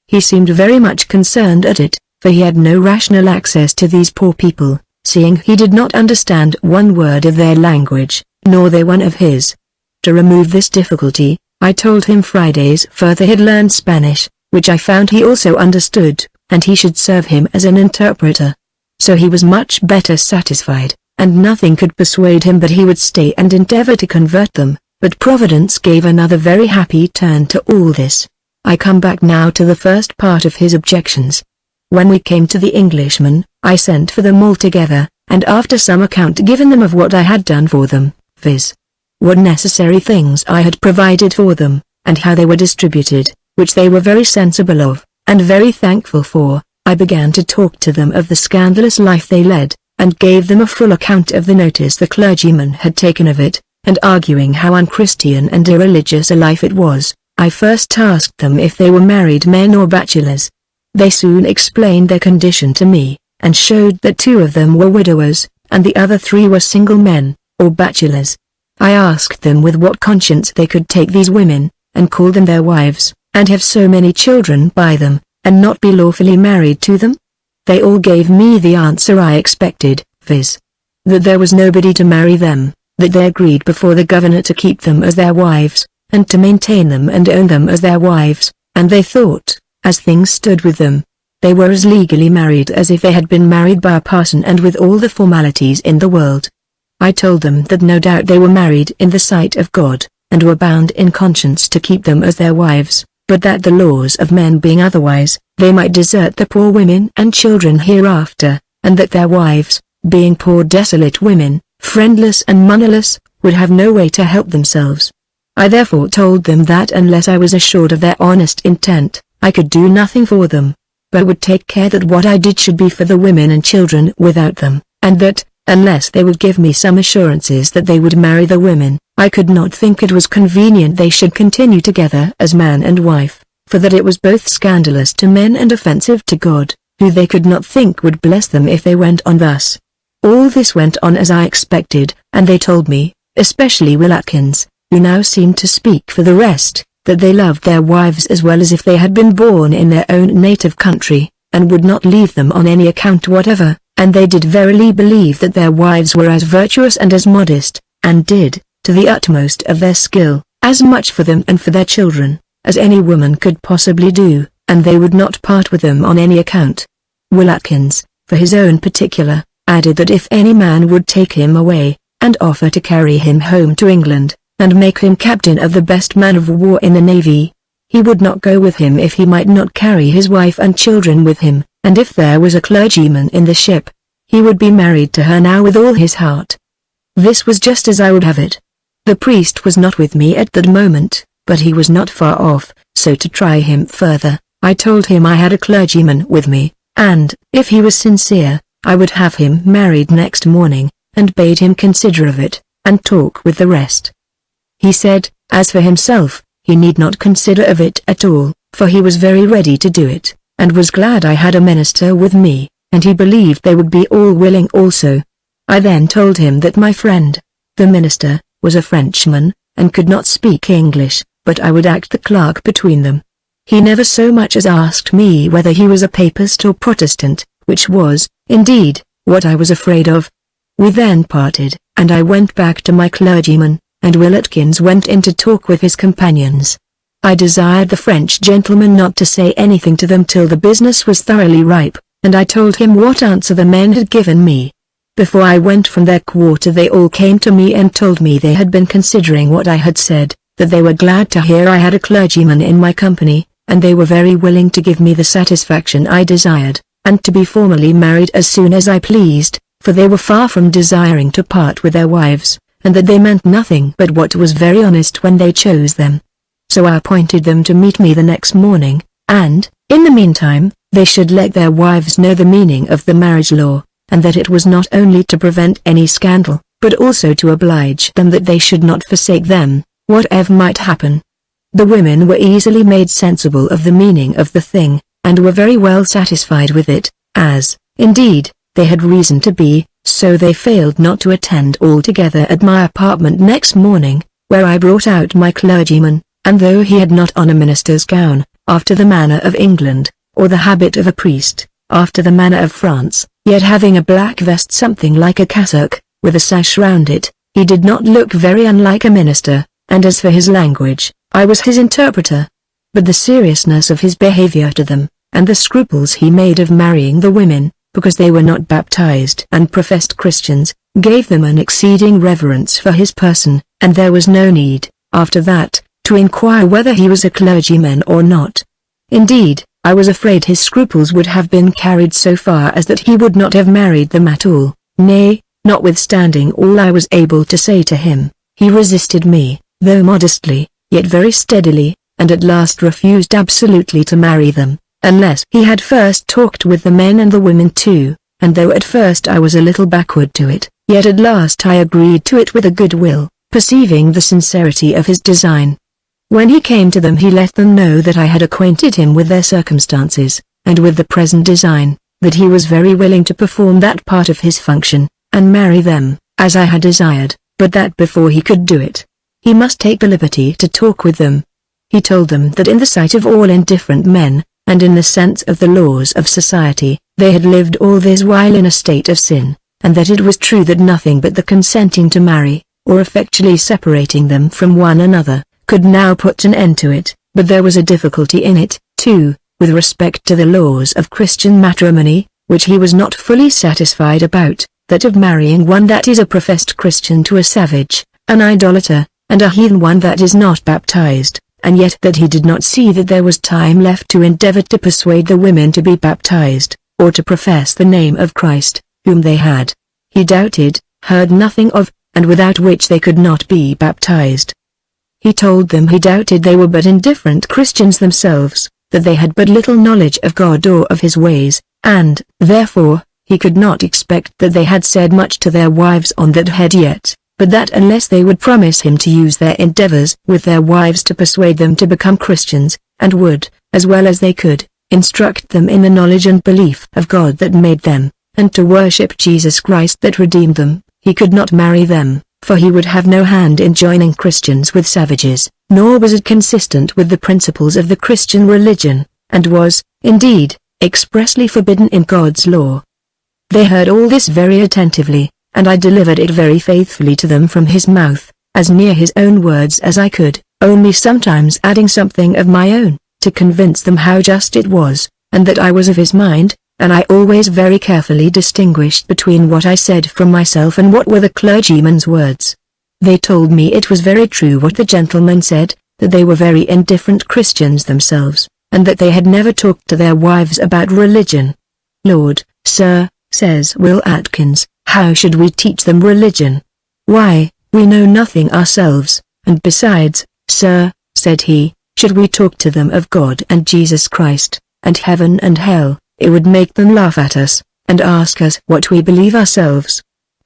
[SPEAKER 1] He seemed very much concerned at it, for he had no rational access to these poor people, seeing he did not understand one word of their language, nor they one of his. To remove this difficulty, I told him Friday's father had learned Spanish, which I found he also understood, and he should serve him as an interpreter. So he was much better satisfied, and nothing could persuade him but he would stay and endeavor to convert them, but Providence gave another very happy turn to all this. I come back now to the first part of his objections. When we came to the Englishmen, I sent for them all together, and after some account given them of what I had done for them, viz. what necessary things I had provided for them, and how they were distributed, which they were very sensible of, and very thankful for, I began to talk to them of the scandalous life they led, and gave them a full account of the notice the clergyman had taken of it, and arguing how unchristian and irreligious a life it was, I first asked them if they were married men or bachelors. They soon explained their condition to me, and showed that 2 of them were widowers, and the other 3 were single men, or bachelors. I asked them with what conscience they could take these women, and call them their wives, and have so many children by them, and not be lawfully married to them? They all gave me the answer I expected, viz. that there was nobody to marry them, that they agreed before the governor to keep them as their wives, and to maintain them and own them as their wives, and they thought, as things stood with them, they were as legally married as if they had been married by a parson and with all the formalities in the world. I told them that no doubt they were married in the sight of God, and were bound in conscience to keep them as their wives, but that the laws of men being otherwise, they might desert the poor women and children hereafter, and that their wives, being poor desolate women, friendless and moneyless, would have no way to help themselves. I therefore told them that unless I was assured of their honest intent, I could do nothing for them, but would take care that what I did should be for the women and children without them, and that, unless they would give me some assurances that they would marry the women, I could not think it was convenient they should continue together as man and wife, for that it was both scandalous to men and offensive to God, who they could not think would bless them if they went on thus. All this went on as I expected, and they told me, especially Will Atkins, who now seemed to speak for the rest, that they loved their wives as well as if they had been born in their own native country, and would not leave them on any account whatever, and they did verily believe that their wives were as virtuous and as modest, and did, to the utmost of their skill, as much for them and for their children, as any woman could possibly do, and they would not part with them on any account. Will Atkins, for his own particular, added that if any man would take him away, and offer to carry him home to England, and make him captain of the best man of war in the navy, he would not go with him if he might not carry his wife and children with him, and if there was a clergyman in the ship, he would be married to her now with all his heart. This was just as I would have it. The priest was not with me at that moment, but he was not far off, so to try him further, I told him I had a clergyman with me, and, if he was sincere, I would have him married next morning, and bade him consider of it, and talk with the rest. He said, as for himself, he need not consider of it at all, for he was very ready to do it, and was glad I had a minister with me, and he believed they would be all willing also. I then told him that my friend, the minister, was a Frenchman, and could not speak English, but I would act the clerk between them. He never so much as asked me whether he was a Papist or Protestant, which was, indeed, what I was afraid of. We then parted, and I went back to my clergyman, and Will Atkins went in to talk with his companions. I desired the French gentleman not to say anything to them till the business was thoroughly ripe, and I told him what answer the men had given me. Before I went from their quarter they all came to me and told me they had been considering what I had said, that they were glad to hear I had a clergyman in my company, and they were very willing to give me the satisfaction I desired, and to be formally married as soon as I pleased, for they were far from desiring to part with their wives, and that they meant nothing but what was very honest when they chose them. So I appointed them to meet me the next morning, and, in the meantime, they should let their wives know the meaning of the marriage law, and that it was not only to prevent any scandal, but also to oblige them that they should not forsake them, whatever might happen. The women were easily made sensible of the meaning of the thing, and were very well satisfied with it, as, indeed, they had reason to be, so they failed not to attend all together at my apartment next morning, where I brought out my clergyman, and though he had not on a minister's gown, after the manner of England, or the habit of a priest, after the manner of France, yet having a black vest something like a cassock, with a sash round it, he did not look very unlike a minister, and as for his language, I was his interpreter. But the seriousness of his behavior to them, and the scruples he made of marrying the women, because they were not baptized and professed Christians, gave them an exceeding reverence for his person, and there was no need, after that, to inquire whether he was a clergyman or not. Indeed, I was afraid his scruples would have been carried so far as that he would not have married them at all. Nay, notwithstanding all I was able to say to him, he resisted me, though modestly, yet very steadily, and at last refused absolutely to marry them, unless he had first talked with the men and the women too, and though at first I was a little backward to it, yet at last I agreed to it with a good will, perceiving the sincerity of his design. When he came to them he let them know that I had acquainted him with their circumstances, and with the present design, that he was very willing to perform that part of his function, and marry them, as I had desired, but that before he could do it, he must take the liberty to talk with them. He told them that in the sight of all indifferent men, and in the sense of the laws of society, they had lived all this while in a state of sin, and that it was true that nothing but the consenting to marry, or effectually separating them from one another, could now put an end to it, but there was a difficulty in it, too, with respect to the laws of Christian matrimony, which he was not fully satisfied about, that of marrying one that is a professed Christian to a savage, an idolater, and a heathen one that is not baptized, and yet that he did not see that there was time left to endeavor to persuade the women to be baptized, or to profess the name of Christ, whom they had, he doubted, heard nothing of, and without which they could not be baptized. He told them he doubted they were but indifferent Christians themselves, that they had but little knowledge of God or of his ways, and, therefore, he could not expect that they had said much to their wives on that head yet, but that unless they would promise him to use their endeavors with their wives to persuade them to become Christians, and would, as well as they could, instruct them in the knowledge and belief of God that made them, and to worship Jesus Christ that redeemed them, he could not marry them, for he would have no hand in joining Christians with savages, nor was it consistent with the principles of the Christian religion, and was, indeed, expressly forbidden in God's law. They heard all this very attentively, and I delivered it very faithfully to them from his mouth, as near his own words as I could, only sometimes adding something of my own, to convince them how just it was, and that I was of his mind, and I always very carefully distinguished between what I said from myself and what were the clergyman's words. They told me it was very true what the gentleman said, that they were very indifferent Christians themselves, and that they had never talked to their wives about religion. Lord, sir, says Will Atkins, how should we teach them religion? Why, we know nothing ourselves, and besides, sir, said he, should we talk to them of God and Jesus Christ, and heaven and hell, it would make them laugh at us, and ask us what we believe ourselves.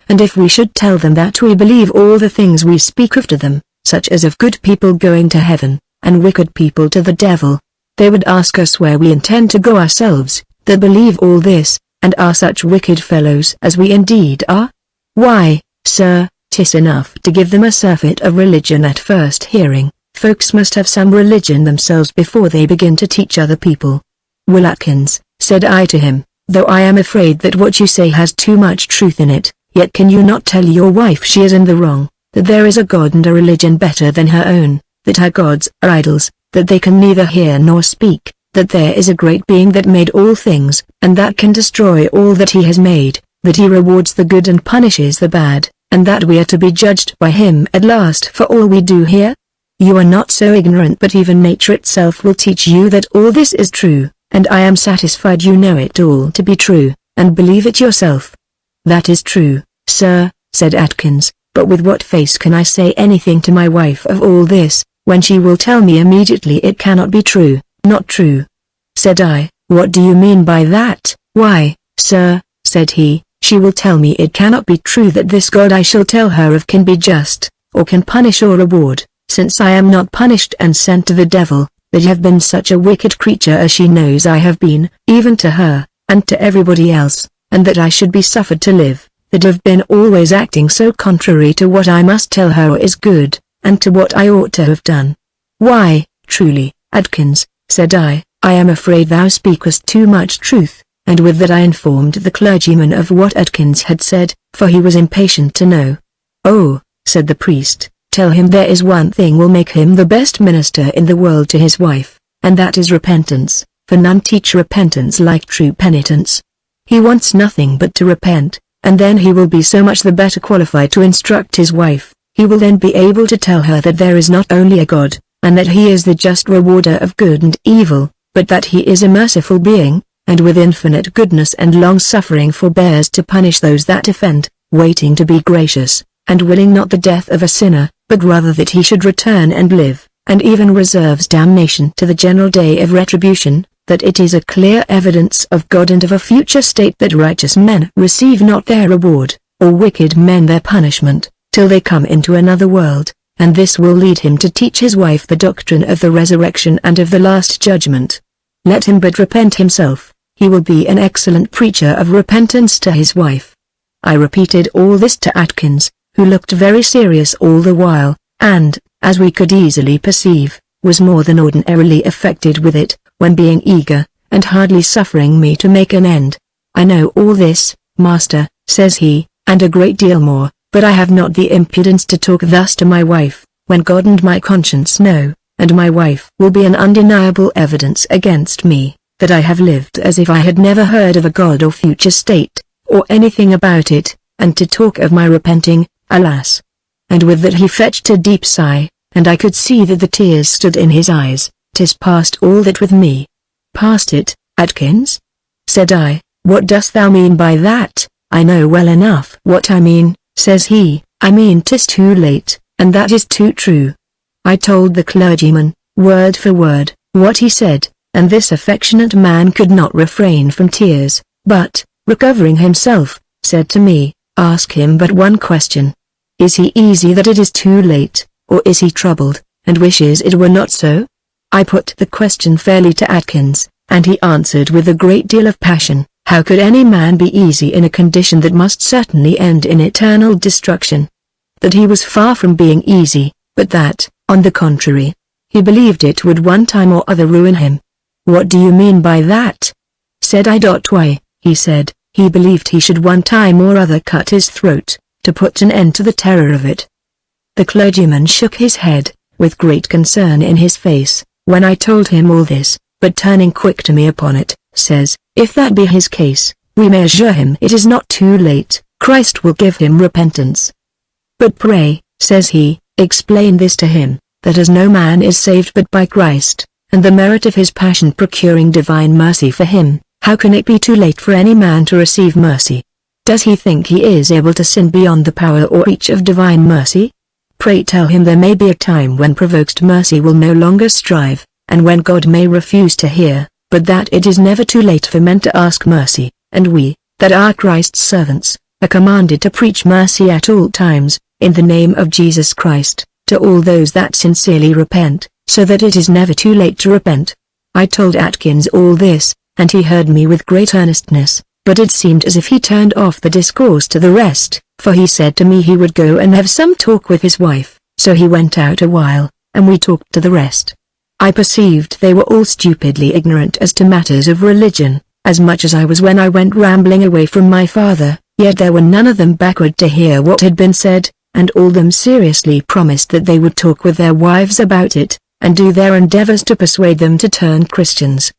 [SPEAKER 1] And if we should tell them that we believe all the things we speak of to them, such as of good people going to heaven, and wicked people to the devil, they would ask us where we intend to go ourselves, that believe all this, and are such wicked fellows as we indeed are? Why, sir, 'tis enough to give them a surfeit of religion at first hearing. Folks must have some religion themselves before they begin to teach other people. Will Atkins, said I to him, though I am afraid that what you say has too much truth in it, yet can you not tell your wife she is in the wrong, that there is a God and a religion better than her own, that her gods are idols, that they can neither hear nor speak, that there is a great being that made all things, and that can destroy all that he has made, that he rewards the good and punishes the bad, and that we are to be judged by him at last for all we do here? You are not so ignorant, but even nature itself will teach you that all this is true, and I am satisfied you know it all to be true, and believe it yourself. That is true, sir, said Atkins, but with what face can I say anything to my wife of all this, when she will tell me immediately it cannot be true, not true? Said I, what do you mean by that? Why, sir, said he, she will tell me it cannot be true that this God I shall tell her of can be just, or can punish or reward, since I am not punished and sent to the devil, that I have been such a wicked creature as she knows I have been, even to her, and to everybody else, and that I should be suffered to live, that have been always acting so contrary to what I must tell her is good, and to what I ought to have done. Why, truly, Atkins, said I am afraid thou speakest too much truth, and with that I informed the clergyman of what Atkins had said, for he was impatient to know. Oh, said the priest, tell him there is one thing will make him the best minister in the world to his wife, and that is repentance, for none teach repentance like true penitence. He wants nothing but to repent, and then he will be so much the better qualified to instruct his wife. He will then be able to tell her that there is not only a God, and that he is the just rewarder of good and evil, but that he is a merciful being, and with infinite goodness and long-suffering forbears to punish those that offend, waiting to be gracious, and willing not the death of a sinner, but rather that he should return and live, and even reserves damnation to the general day of retribution, that it is a clear evidence of God and of a future state that righteous men receive not their reward, or wicked men their punishment, till they come into another world, and this will lead him to teach his wife the doctrine of the resurrection and of the last judgment. Let him but repent himself, he will be an excellent preacher of repentance to his wife. I repeated all this to Atkins, who looked very serious all the while, and, as we could easily perceive, was more than ordinarily affected with it, when being eager, and hardly suffering me to make an end. I know all this, master, says he, and a great deal more, but I have not the impudence to talk thus to my wife, when God and my conscience know, and my wife will be an undeniable evidence against me, that I have lived as if I had never heard of a God or future state, or anything about it, and to talk of my repenting, alas. And with that he fetched a deep sigh, and I could see that the tears stood in his eyes. 'Tis past all that with me. Past it, Atkins? Said I, what dost thou mean by that? I know well enough what I mean, says he, I mean 'tis too late, and that is too true. I told the clergyman, word for word, what he said, and this affectionate man could not refrain from tears, but, recovering himself, said to me, ask him but one question. Is he easy that it is too late, or is he troubled, and wishes it were not so? I put the question fairly to Atkins, and he answered with a great deal of passion, how could any man be easy in a condition that must certainly end in eternal destruction? That he was far from being easy, but that, on the contrary, he believed it would one time or other ruin him. What do you mean by that? Said I. Why, he said, he believed he should one time or other cut his throat, to put an end to the terror of it. The clergyman shook his head, with great concern in his face, when I told him all this, but turning quick to me upon it, says, if that be his case, we may assure him it is not too late, Christ will give him repentance. But pray, says he, explain this to him, that as no man is saved but by Christ, and the merit of his passion procuring divine mercy for him, how can it be too late for any man to receive mercy? Does he think he is able to sin beyond the power or reach of divine mercy? Pray tell him there may be a time when provoked mercy will no longer strive, and when God may refuse to hear, but that it is never too late for men to ask mercy, and we, that are Christ's servants, are commanded to preach mercy at all times, in the name of Jesus Christ, to all those that sincerely repent, so that it is never too late to repent. I told Atkins all this, and he heard me with great earnestness, but it seemed as if he turned off the discourse to the rest, for he said to me he would go and have some talk with his wife, so he went out a while, and we talked to the rest. I perceived they were all stupidly ignorant as to matters of religion, as much as I was when I went rambling away from my father, yet there were none of them backward to hear what had been said, and all them seriously promised that they would talk with their wives about it, and do their endeavors to persuade them to turn Christians.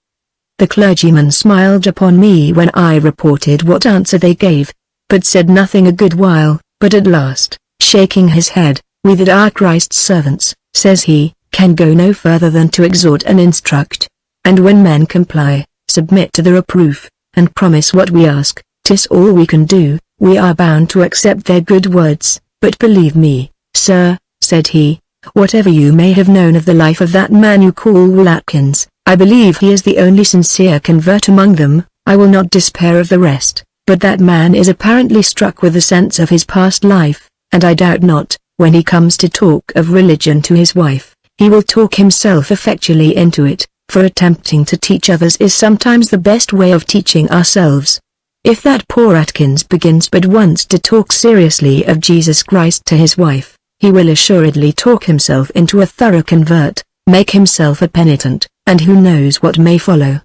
[SPEAKER 1] The clergyman smiled upon me when I reported what answer they gave, but said nothing a good while, but at last, shaking his head, "We that are Christ's servants," says he, "can go no further than to exhort and instruct. And when men comply, submit to the reproof, and promise what we ask, 'tis all we can do, we are bound to accept their good words. But believe me, sir," said he, "whatever you may have known of the life of that man you call Will Atkins, I believe he is the only sincere convert among them. I will not despair of the rest, but that man is apparently struck with the sense of his past life, and I doubt not, when he comes to talk of religion to his wife, he will talk himself effectually into it, for attempting to teach others is sometimes the best way of teaching ourselves. If that poor Atkins begins but once to talk seriously of Jesus Christ to his wife, he will assuredly talk himself into a thorough convert, make himself a penitent, and who knows what may follow."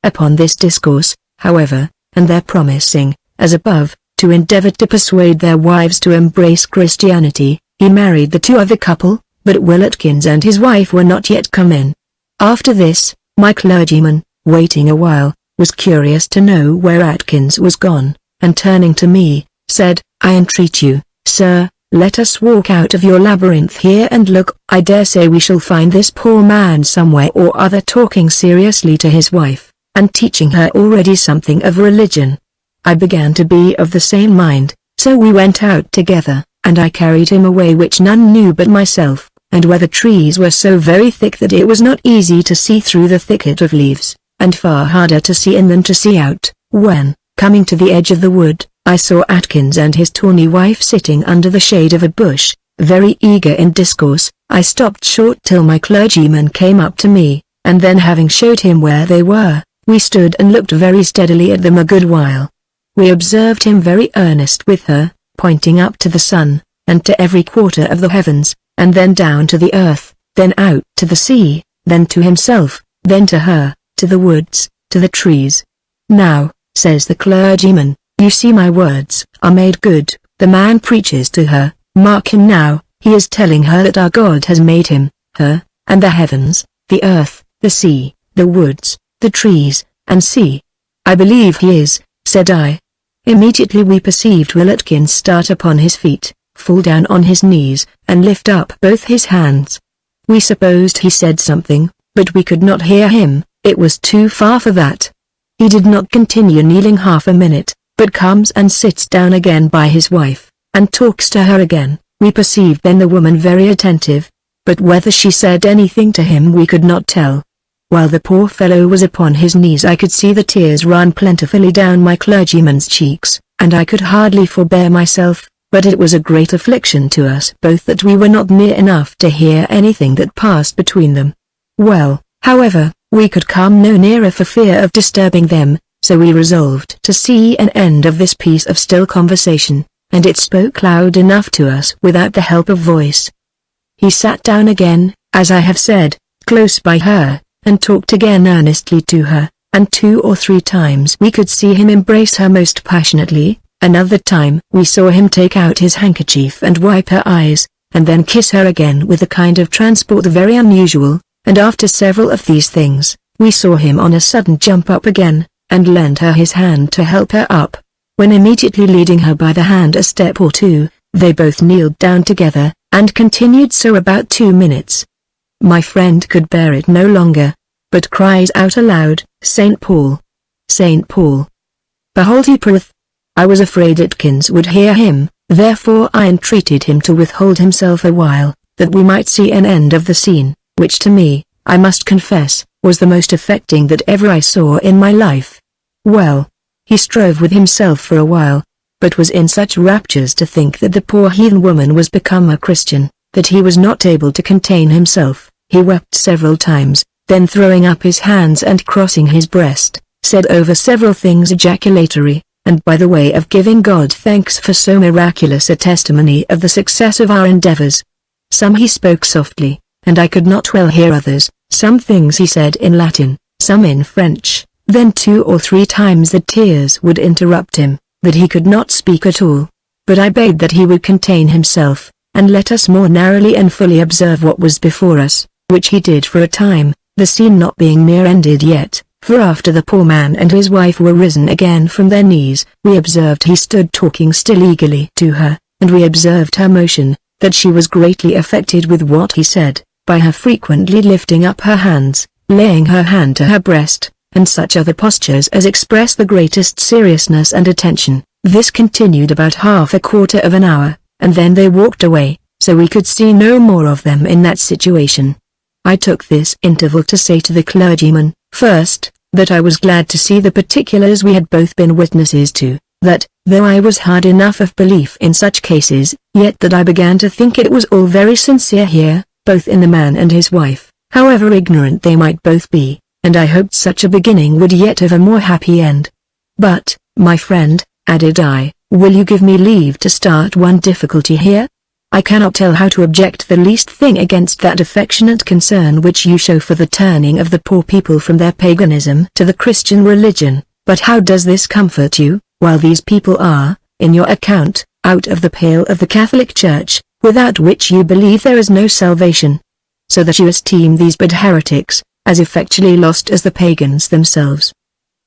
[SPEAKER 1] Upon this discourse, however, and their promising, as above, to endeavor to persuade their wives to embrace Christianity, he married the two other couple, but Will Atkins and his wife were not yet come in. After this, my clergyman, waiting a while, was curious to know where Atkins was gone, and turning to me, said, "I entreat you, sir, let us walk out of your labyrinth here and look. I dare say we shall find this poor man somewhere or other talking seriously to his wife, and teaching her already something of religion." I began to be of the same mind, so we went out together, and I carried him away which none knew but myself, and where the trees were so very thick that it was not easy to see through the thicket of leaves, and far harder to see in than to see out. When, coming to the edge of the wood, I saw Atkins and his tawny wife sitting under the shade of a bush, very eager in discourse, I stopped short till my clergyman came up to me, and then having showed him where they were, we stood and looked very steadily at them a good while. We observed him very earnest with her, pointing up to the sun, and to every quarter of the heavens, and then down to the earth, then out to the sea, then to himself, then to her, to the woods, to the trees. "Now," says the clergyman, "you see my words are made good. The man preaches to her. Mark him now, he is telling her that our God has made him, her, and the heavens, the earth, the sea, the woods, the trees, and sea." "I believe he is," said I. Immediately we perceived Will Atkins start upon his feet, fall down on his knees, and lift up both his hands. We supposed he said something, but we could not hear him, it was too far for that. He did not continue kneeling half a minute, but comes and sits down again by his wife, and talks to her again. We perceived then the woman very attentive, but whether she said anything to him we could not tell. While the poor fellow was upon his knees I could see the tears run plentifully down my clergyman's cheeks, and I could hardly forbear myself, but it was a great affliction to us both that we were not near enough to hear anything that passed between them. Well, however, we could come no nearer for fear of disturbing them, so we resolved to see an end of this piece of still conversation, and it spoke loud enough to us without the help of voice. He sat down again, as I have said, close by her, and talked again earnestly to her, and 2 or 3 times we could see him embrace her most passionately. Another time we saw him take out his handkerchief and wipe her eyes, and then kiss her again with a kind of transport very unusual, and after several of these things, we saw him on a sudden jump up again, and lend her his hand to help her up, when immediately leading her by the hand a step or two, they both kneeled down together, and continued so about 2 minutes. My friend could bear it no longer, but cries out aloud, "St. Paul! St. Paul! Behold he prayeth!" I was afraid Atkins would hear him, therefore I entreated him to withhold himself a while, that we might see an end of the scene, which to me, I must confess, was the most affecting that ever I saw in my life. Well, he strove with himself for a while, but was in such raptures to think that the poor heathen woman was become a Christian, that he was not able to contain himself. He wept several times, then throwing up his hands and crossing his breast, said over several things ejaculatory, and by the way of giving God thanks for so miraculous a testimony of the success of our endeavors. Some he spoke softly, and I could not well hear others. Some things he said in Latin, some in French, then 2 or 3 times the tears would interrupt him, that he could not speak at all. But I begged that he would contain himself, and let us more narrowly and fully observe what was before us. which he did for a time, the scene not being near ended yet, for after the poor man and his wife were risen again from their knees, we observed he stood talking still eagerly to her, and we observed her motion, that she was greatly affected with what he said, by her frequently lifting up her hands, laying her hand to her breast, and such other postures as express the greatest seriousness and attention. This continued about half a quarter of an hour, and then they walked away, so we could see no more of them in that situation. I took this interval to say to the clergyman, first, that I was glad to see the particulars we had both been witnesses to, that, though I was hard enough of belief in such cases, yet that I began to think it was all very sincere here, both in the man and his wife, however ignorant they might both be, and I hoped such a beginning would yet have a more happy end. But, my friend, added I, will you give me leave to start one difficulty here? I cannot tell how to object the least thing against that affectionate concern which you show for the turning of the poor people from their paganism to the Christian religion, but how does this comfort you, while these people are, in your account, out of the pale of the Catholic Church, without which you believe there is no salvation? So that you esteem these bad heretics, as effectually lost as the pagans themselves.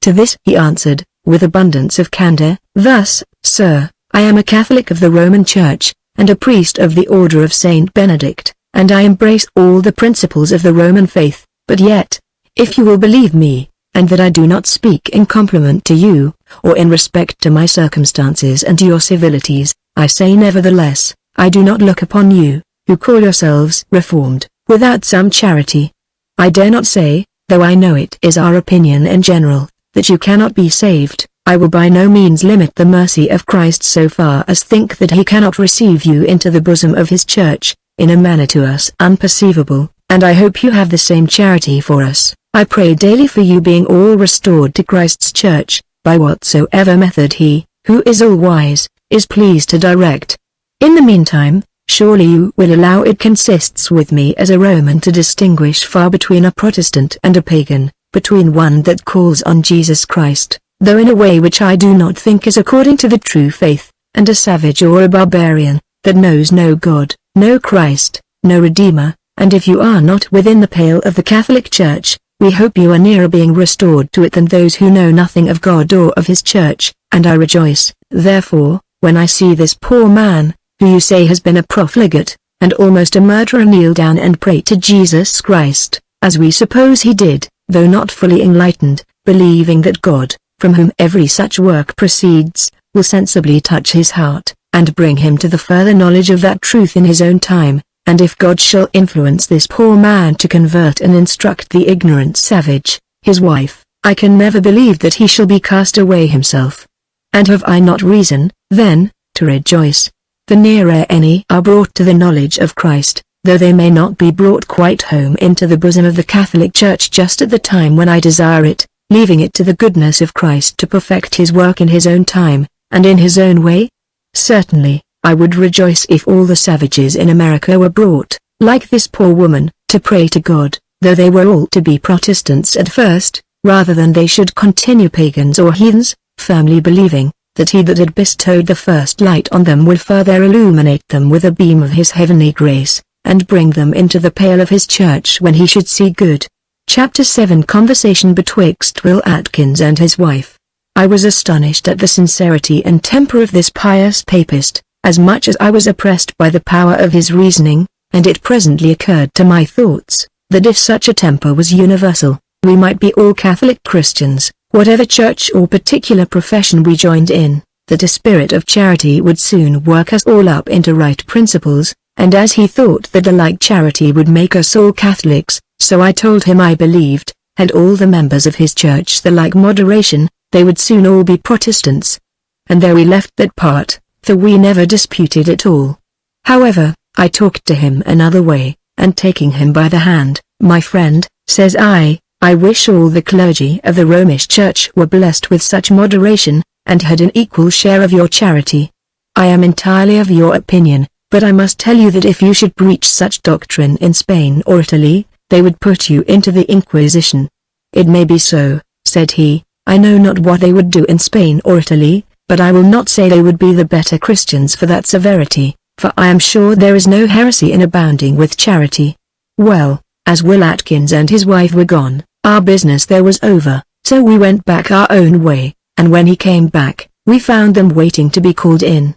[SPEAKER 1] To this he answered, with abundance of candor, thus, Sir, I am a Catholic of the Roman Church, and a priest of the Order of Saint Benedict, and I embrace all the principles of the Roman faith, but yet, if you will believe me, and that I do not speak in compliment to you, or in respect to my circumstances and to your civilities, I say nevertheless, I do not look upon you, who call yourselves reformed, without some charity. I dare not say, though I know it is our opinion in general, that you cannot be saved. I will by no means limit the mercy of Christ so far as think that he cannot receive you into the bosom of his church, in a manner to us unperceivable, and I hope you have the same charity for us. I pray daily for you being all restored to Christ's church, by whatsoever method he, who is all-wise, is pleased to direct. In the meantime, surely you will allow it consists with me as a Roman to distinguish far between a Protestant and a pagan, between one that calls on Jesus Christ, though in a way which I do not think is according to the true faith, and a savage or a barbarian, that knows no God, no Christ, no Redeemer, and if you are not within the pale of the Catholic Church, we hope you are nearer being restored to it than those who know nothing of God or of his church, and I rejoice, therefore, when I see this poor man, who you say has been a profligate, and almost a murderer, kneel down and pray to Jesus Christ, as we suppose he did, though not fully enlightened, believing that God, from whom every such work proceeds, will sensibly touch his heart, and bring him to the further knowledge of that truth in his own time, and if God shall influence this poor man to convert and instruct the ignorant savage, his wife, I can never believe that he shall be cast away himself. And have I not reason, then, to rejoice? The nearer any are brought to the knowledge of Christ, though they may not be brought quite home into the bosom of the Catholic Church just at the time when I desire it, leaving it to the goodness of Christ to perfect his work in his own time, and in his own way? Certainly, I would rejoice if all the savages in America were brought, like this poor woman, to pray to God, though they were all to be Protestants at first, rather than they should continue pagans or heathens, firmly believing, that he that had bestowed the first light on them will further illuminate them with a beam of his heavenly grace, and bring them into the pale of his church when he should see good. Chapter 7 Conversation betwixt Will Atkins and his wife. I was astonished at the sincerity and temper of this pious papist, as much as I was oppressed by the power of his reasoning, and it presently occurred to my thoughts, that if such a temper was universal, we might be all Catholic Christians, whatever church or particular profession we joined in, that a spirit of charity would soon work us all up into right principles, and as he thought that the like charity would make us all Catholics, so I told him I believed, and all the members of his church the like moderation, they would soon all be Protestants. And there we left that part, for we never disputed it all. However, I talked to him another way, and taking him by the hand, my friend, says I wish all the clergy of the Romish Church were blessed with such moderation, and had an equal share of your charity. I am entirely of your opinion, but I must tell you that if you should preach such doctrine in Spain or Italy, they would put you into the Inquisition. It may be so, said he, I know not what they would do in Spain or Italy, but I will not say they would be the better Christians for that severity, for I am sure there is no heresy in abounding with charity. Well, as Will Atkins and his wife were gone, our business there was over, so we went back our own way, and when he came back, we found them waiting to be called in.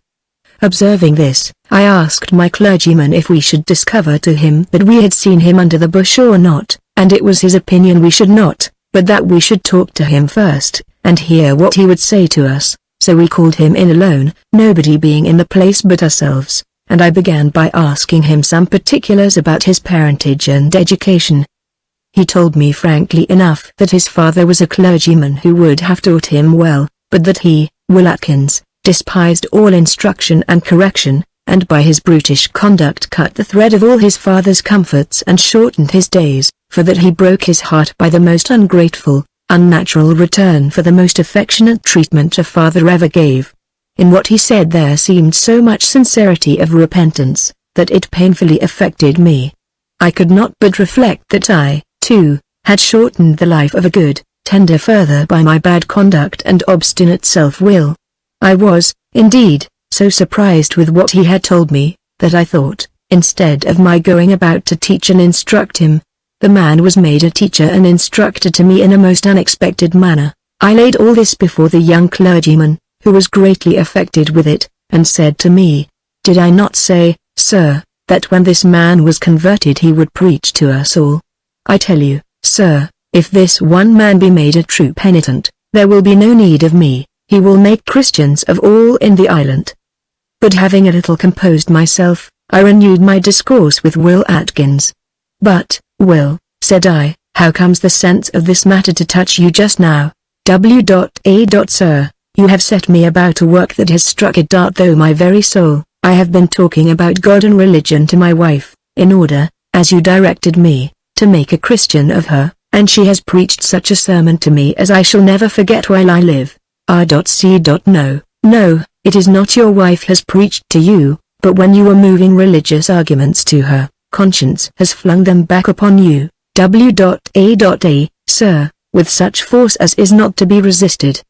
[SPEAKER 1] Observing this, I asked my clergyman if we should discover to him that we had seen him under the bush or not, and it was his opinion we should not, but that we should talk to him first, and hear what he would say to us. So we called him in alone, nobody being in the place but ourselves, and I began by asking him some particulars about his parentage and education. He told me frankly enough that his father was a clergyman who would have taught him well, but that he, Will Atkins, despised all instruction and correction, and by his brutish conduct cut the thread of all his father's comforts and shortened his days, for that he broke his heart by the most ungrateful, unnatural return for the most affectionate treatment a father ever gave. In what he said there seemed so much sincerity of repentance, that it painfully affected me. I could not but reflect that I, too, had shortened the life of a good, tender father by my bad conduct and obstinate self-will. I was, indeed, so surprised with what he had told me, that I thought, instead of my going about to teach and instruct him, the man was made a teacher and instructor to me in a most unexpected manner. I laid all this before the young clergyman, who was greatly affected with it, and said to me, "Did I not say, sir, that when this man was converted he would preach to us all? I tell you, sir, if this one man be made a true penitent, there will be no need of me, he will make Christians of all in the island." But having a little composed myself, I renewed my discourse with Will Atkins. "But, Will," said I, "how comes the sense of this matter to touch you just now? Sir, you have set me about a work that has struck a dart through my very soul. I have been talking about God and religion to my wife, in order, as you directed me, to make a Christian of her, and she has preached such a sermon to me as I shall never forget while I live. No, it is not your wife has preached to you, but when you were moving religious arguments to her, conscience has flung them back upon you, sir, with such force as is not to be resisted.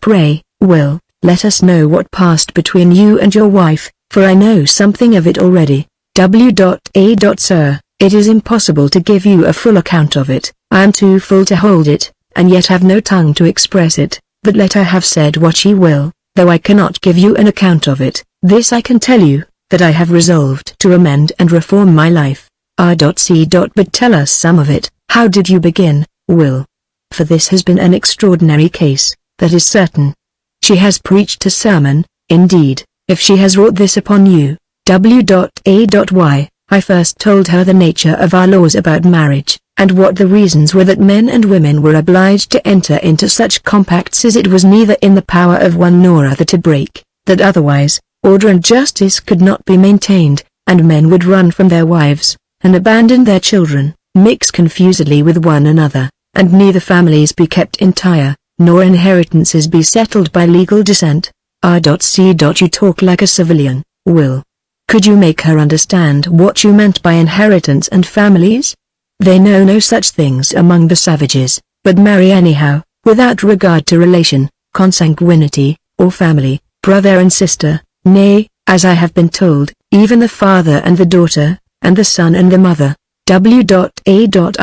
[SPEAKER 1] Pray, Will, let us know what passed between you and your wife, for I know something of it already. Sir, it is impossible to give you a full account of it, I am too full to hold it, and yet have no tongue to express it, but let her have said what she will, though I cannot give you an account of it, this I can tell you, that I have resolved to amend and reform my life. But tell us some of it. How did you begin, Will? For this has been an extraordinary case, that is certain. She has preached a sermon, indeed, if she has wrought this upon you. Why, I first told her the nature of our laws about marriage, and what the reasons were that men and women were obliged to enter into such compacts as it was neither in the power of one nor other to break, that otherwise, order and justice could not be maintained, and men would run from their wives, and abandon their children, mix confusedly with one another, and neither families be kept entire, nor inheritances be settled by legal descent. You talk like a civilian, Will. Could you make her understand what you meant by inheritance and families? They know no such things among the savages, but marry anyhow, without regard to relation, consanguinity, or family, brother and sister, nay, as I have been told, even the father and the daughter, and the son and the mother. I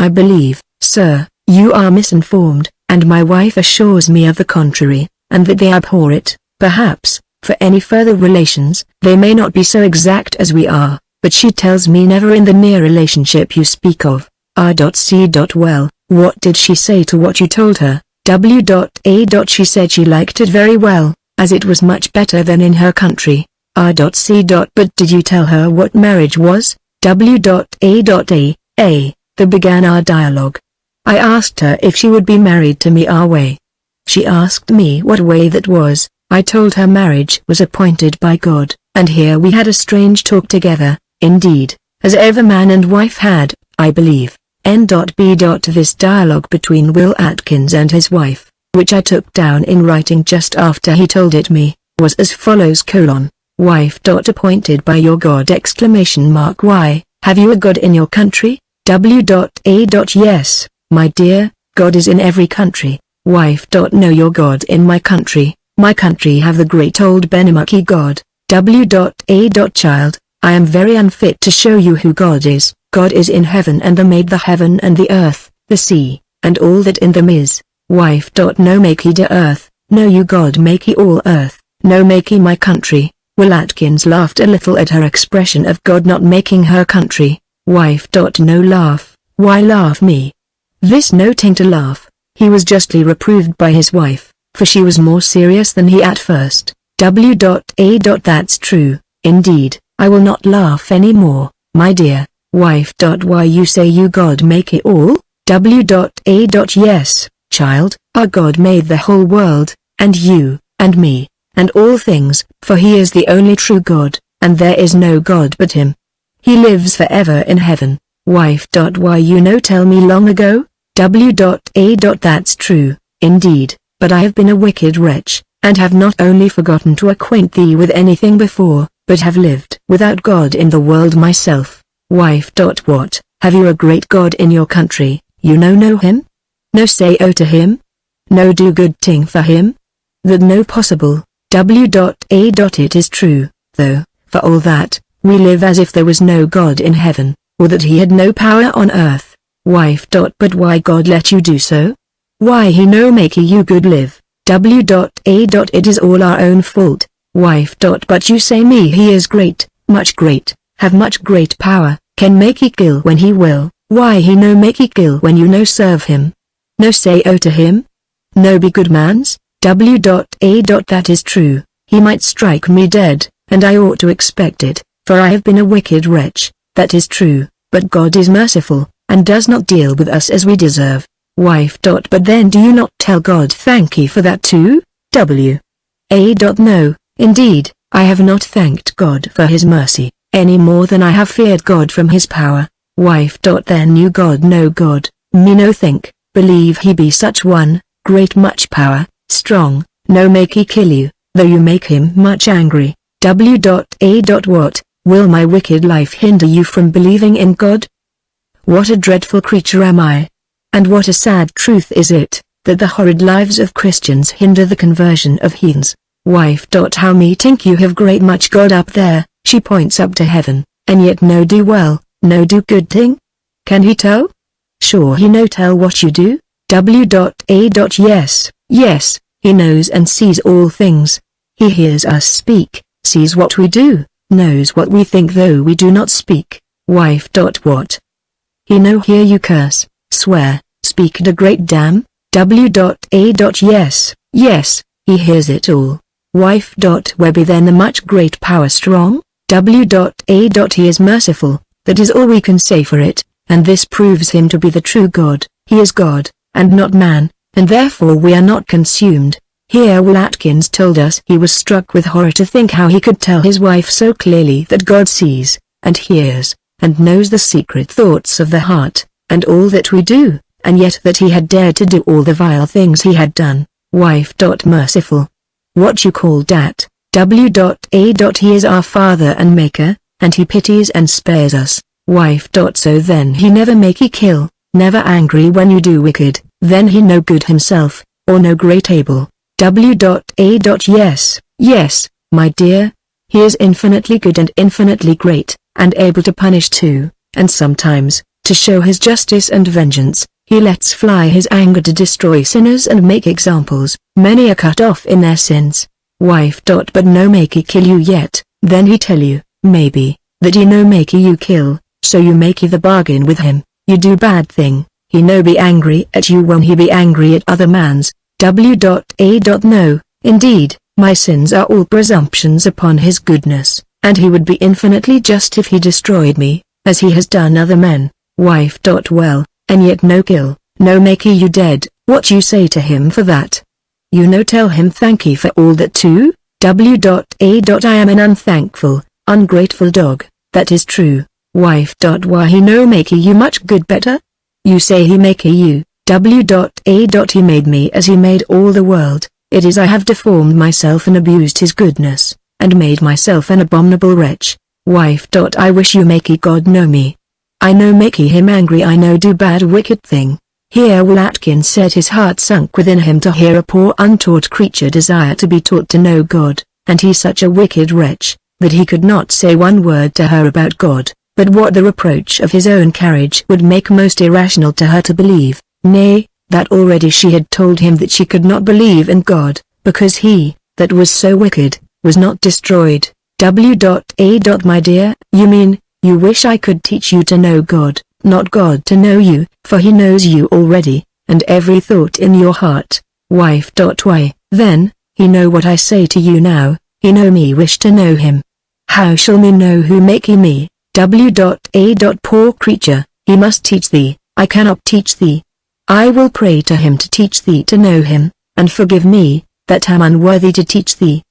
[SPEAKER 1] believe, sir, you are misinformed, and my wife assures me of the contrary, and that they abhor it. Perhaps, for any further relations, they may not be so exact as we are, but she tells me never in the near relationship you speak of. Well, what did she say to what you told her? She said she liked it very well, as it was much better than in her country. But did you tell her what marriage was? They began our dialogue. I asked her if she would be married to me our way. She asked me what way that was. I told her marriage was appointed by God, and here we had a strange talk together, indeed, as ever man and wife had, I believe. This dialogue between Will Atkins and his wife, which I took down in writing just after he told it me, was as follows: Wife. Appointed by your God! Why, have you a God in your country? Yes, my dear, God is in every country. Wife. Know your God in my country have the great old Benamuckee God. Child, I am very unfit to show you who God is. God is in heaven and the made the heaven and the earth, the sea, and all that in them is. Wife. No makey de earth, no you God makey all earth, no makey my country. Will Atkins laughed a little at her expression of God not making her country. Wife. No laugh, why laugh me? This no ting to laugh. He was justly reproved by his wife, for she was more serious than he at first. That's true, indeed, I will not laugh any more, my dear. Wife. Why you say you God make it all? Yes, child, our God made the whole world, and you, and me, and all things, for he is the only true God, and there is no God but him. He lives forever in heaven. Wife. Why you no tell me long ago? That's true, indeed, but I have been a wicked wretch, and have not only forgotten to acquaint thee with anything before, but have lived without God in the world myself. Wife. What, have you a great God in your country, you know him? No say to him? No do good thing for him? That no possible. It is true, though, for all that, we live as if there was no God in heaven, or that he had no power on earth. Wife. But why God let you do so? Why he no make you good live? It is all our own fault. Wife. But you say me he is great, have much great power, can make he kill when he will. Why he no make he kill when you no serve him? No say to him? No be good mans? That is true, he might strike me dead, and I ought to expect it, for I have been a wicked wretch, that is true, but God is merciful, and does not deal with us as we deserve. Wife. But then do you not tell God thank ye for that too? No, indeed, I have not thanked God for his mercy, any more than I have feared God from his power. Wife. Then you God no God, me no think, believe he be such one, great much power, strong, no make he kill you, though you make him much angry. What, will my wicked life hinder you from believing in God? What a dreadful creature am I! And what a sad truth is it, that the horrid lives of Christians hinder the conversion of heathens. Wife. How me think you have great much God up there, she points up to heaven, and yet no do well, no do good thing? Can he tell? Sure he no tell what you do? Yes, he knows and sees all things. He hears us speak, sees what we do, knows what we think though we do not speak. Wife. What? He no hear you curse, swear, speak a great damn? Yes, he hears it all. Wife. Where be then the much great power strong? He is merciful, that is all we can say for it, and this proves him to be the true God. He is God, and not man, and therefore we are not consumed. Here Will Atkins told us he was struck with horror to think how he could tell his wife so clearly that God sees, and hears, and knows the secret thoughts of the heart, and all that we do, and yet that he had dared to do all the vile things he had done. Wife. Merciful. What you call dat? He is our Father and Maker, and he pities and spares us. Wife. So then he never make ye kill, never angry when you do wicked, then he no good himself, or no great able. Yes, my dear, he is infinitely good and infinitely great, and able to punish too, and sometimes, to show his justice and vengeance, he lets fly his anger to destroy sinners and make examples. Many are cut off in their sins. Wife. But no make he kill you yet, then he tell you, maybe, that he no make you kill, so you make the bargain with him, you do bad thing, he no be angry at you when he be angry at other mans. No, indeed, my sins are all presumptions upon his goodness, and he would be infinitely just if he destroyed me, as he has done other men. Wife. Well, and yet no kill, no make you dead, what you say to him for that? You no tell him thank ye for all that too? I am an unthankful, ungrateful dog, that is true. Wife. Why he no make you much good better? You say he make you. He made me as he made all the world, it is I have deformed myself and abused his goodness, and made myself an abominable wretch. Wife. I wish you makey God know me. I know makey him angry, I know do bad wicked thing. Here Will Atkins said his heart sunk within him to hear a poor untaught creature desire to be taught to know God, and he such a wicked wretch, that he could not say one word to her about God. but what the reproach of his own carriage would make most irrational to her to believe, nay, that already she had told him that she could not believe in God, because he, that was so wicked, was not destroyed. My dear, you mean, you wish I could teach you to know God, not God to know you, for he knows you already, and every thought in your heart. Wife. Why, then, he know what I say to you now, he know me wish to know him. How shall me know who make he me? Poor creature, he must teach thee, I cannot teach thee. I will pray to him to teach thee to know him, and forgive me, that am unworthy to teach thee.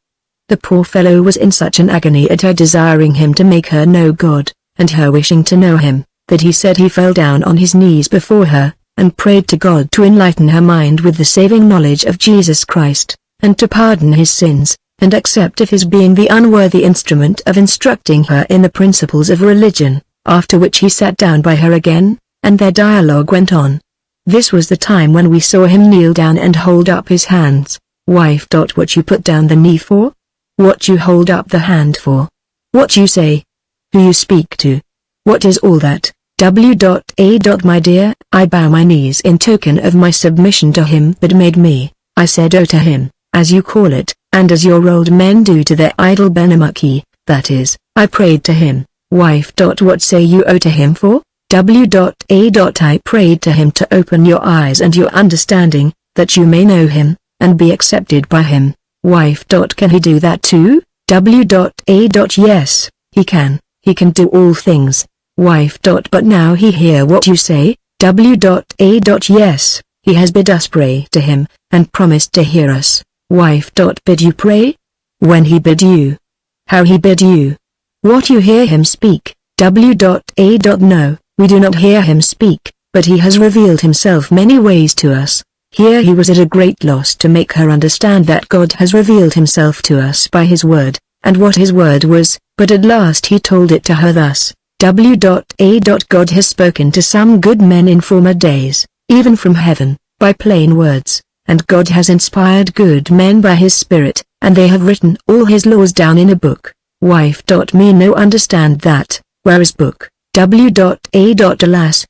[SPEAKER 1] The poor fellow was in such an agony at her desiring him to make her know God, and her wishing to know him, that he said he fell down on his knees before her, and prayed to God to enlighten her mind with the saving knowledge of Jesus Christ, and to pardon his sins, and accept of his being the unworthy instrument of instructing her in the principles of religion, after which he sat down by her again, and their dialogue went on. This was the time when we saw him kneel down and hold up his hands. Wife. What you put down the knee for? What you hold up the hand for? What you say? Who you speak to? What is all that? My dear, I bow my knees in token of my submission to him that made me. I said to him, as you call it, and as your old men do to their idol Benamuki, that is, I prayed to him. Wife. What say you to him for? I prayed to him to open your eyes and your understanding, that you may know him, and be accepted by him. Wife. Can he do that too? Yes, he can do all things. Wife. But now he hear what you say? Yes, he has bid us pray to him, and promised to hear us. Wife. Bid you pray? When he bid you? How he bid you? What you hear him speak? No, we do not hear him speak, but he has revealed himself many ways to us. Here he was at a great loss to make her understand that God has revealed himself to us by his word, and what his word was, but at last he told it to her thus. God has spoken to some good men in former days, even from heaven, by plain words, and God has inspired good men by his Spirit, and they have written all his laws down in a book. Wife. Me no understand that, where is book? Alas,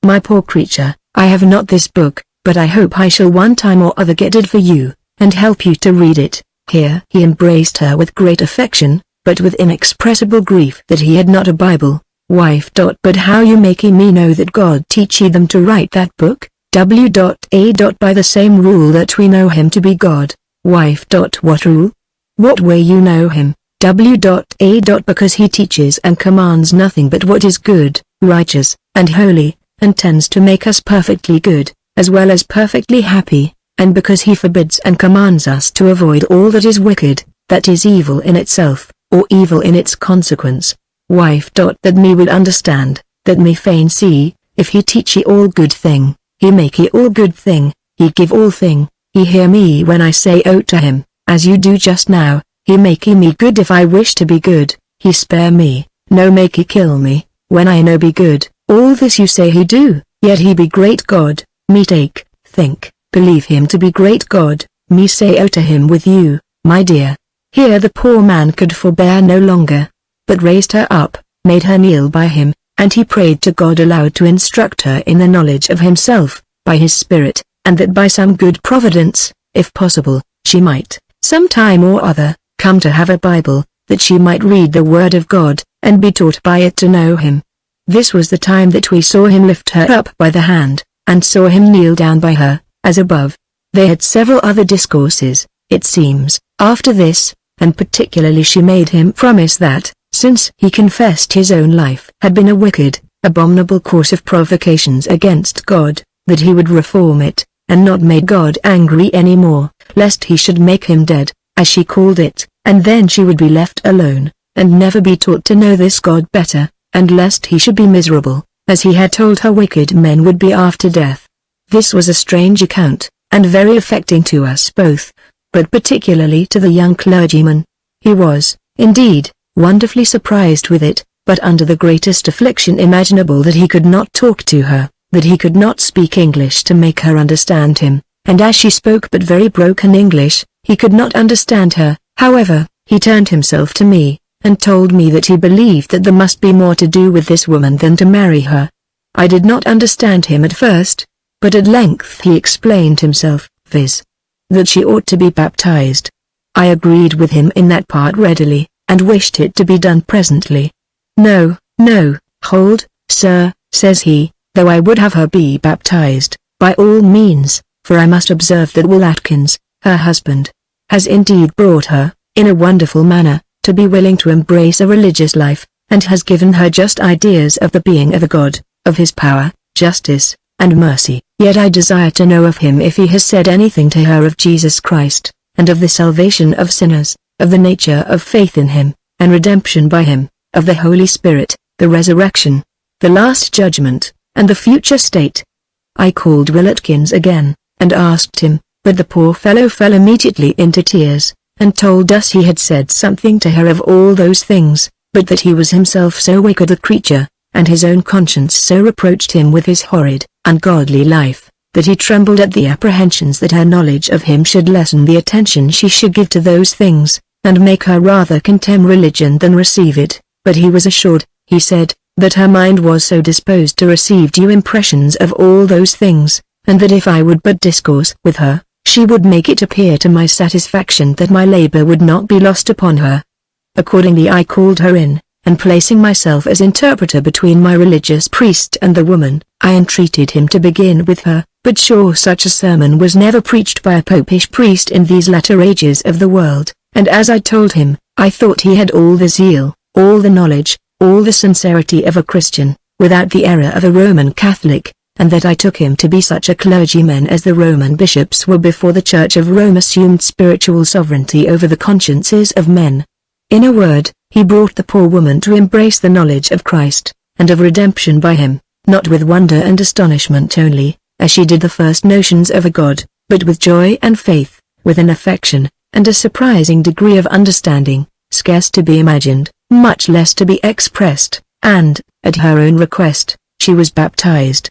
[SPEAKER 1] my poor creature, I have not this book, but I hope I shall one time or other get it for you, and help you to read it. Here he embraced her with great affection, but with inexpressible grief that he had not a Bible. Wife. But how you making me know that God teach ye them to write that book? By the same rule that we know him to be God. Wife. What rule? What way you know him? Because he teaches and commands nothing but what is good, righteous, and holy, and tends to make us perfectly good, as well as perfectly happy, and because he forbids and commands us to avoid all that is wicked, that is evil in itself, or evil in its consequence. Wife. That me will understand, that me fain see, if he teach ye all good thing, he make ye all good thing, he give all thing, he hear me when I say to him, as you do just now, he make me good if I wish to be good, he spare me, no make he kill me, when I no be good. All this you say he do, yet he be great God. Me take, think, believe him to be great God, me say to him with you, my dear. Here the poor man could forbear no longer, but raised her up, made her kneel by him, and he prayed to God aloud to instruct her in the knowledge of himself, by his Spirit, and that by some good providence, if possible, she might, some time or other, come to have a Bible, that she might read the word of God, and be taught by it to know him. This was the time that we saw him lift her up by the hand, and saw him kneel down by her, as above. They had several other discourses, it seems, after this, and particularly she made him promise that, since he confessed his own life had been a wicked, abominable course of provocations against God, that he would reform it, and not make God angry any more, lest he should make him dead, as she called it, and then she would be left alone, and never be taught to know this God better, and lest he should be miserable, as he had told her wicked men would be after death. This was a strange account, and very affecting to us both, but particularly to the young clergyman. He was, indeed, wonderfully surprised with it, but under the greatest affliction imaginable that he could not talk to her, that he could not speak English to make her understand him, and as she spoke but very broken English, he could not understand her. However, he turned himself to me, and told me that he believed that there must be more to do with this woman than to marry her. I did not understand him at first, but at length he explained himself, viz. that she ought to be baptized. I agreed with him in that part readily, and wished it to be done presently. No, no, hold, sir, says he, though I would have her be baptized, by all means, for I must observe that Will Atkins, her husband, has indeed brought her, in a wonderful manner, to be willing to embrace a religious life, and has given her just ideas of the being of a God, of his power, justice, and mercy. Yet I desire to know of him if he has said anything to her of Jesus Christ, and of the salvation of sinners, of the nature of faith in him, and redemption by him, of the Holy Spirit, the resurrection, the last judgment, and the future state. I called Will Atkins again, and asked him, but the poor fellow fell immediately into tears, and told us he had said something to her of all those things, but that he was himself so wicked a creature, and his own conscience so reproached him with his horrid, ungodly life, that he trembled at the apprehensions that her knowledge of him should lessen the attention she should give to those things, and make her rather contemn religion than receive it. But he was assured, he said, that her mind was so disposed to receive due impressions of all those things, and that if I would but discourse with her, she would make it appear to my satisfaction that my labor would not be lost upon her. Accordingly I called her in, and placing myself as interpreter between my religious priest and the woman, I entreated him to begin with her, but sure such a sermon was never preached by a popish priest in these latter ages of the world, and as I told him, I thought he had all the zeal, all the knowledge, all the sincerity of a Christian, without the error of a Roman Catholic, and that I took him to be such a clergyman as the Roman bishops were before the Church of Rome assumed spiritual sovereignty over the consciences of men. In a word, he brought the poor woman to embrace the knowledge of Christ, and of redemption by him, not with wonder and astonishment only, as she did the first notions of a God, but with joy and faith, with an affection, and a surprising degree of understanding, scarce to be imagined, much less to be expressed, and, at her own request, she was baptized.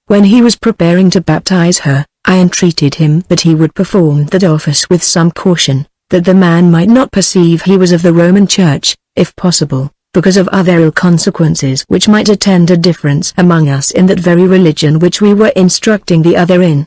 [SPEAKER 1] When he was preparing to baptize her, I entreated him that he would perform that office with some caution, that the man might not perceive he was of the Roman Church, if possible, because of other ill consequences which might attend a difference among us in that very religion which we were instructing the other in.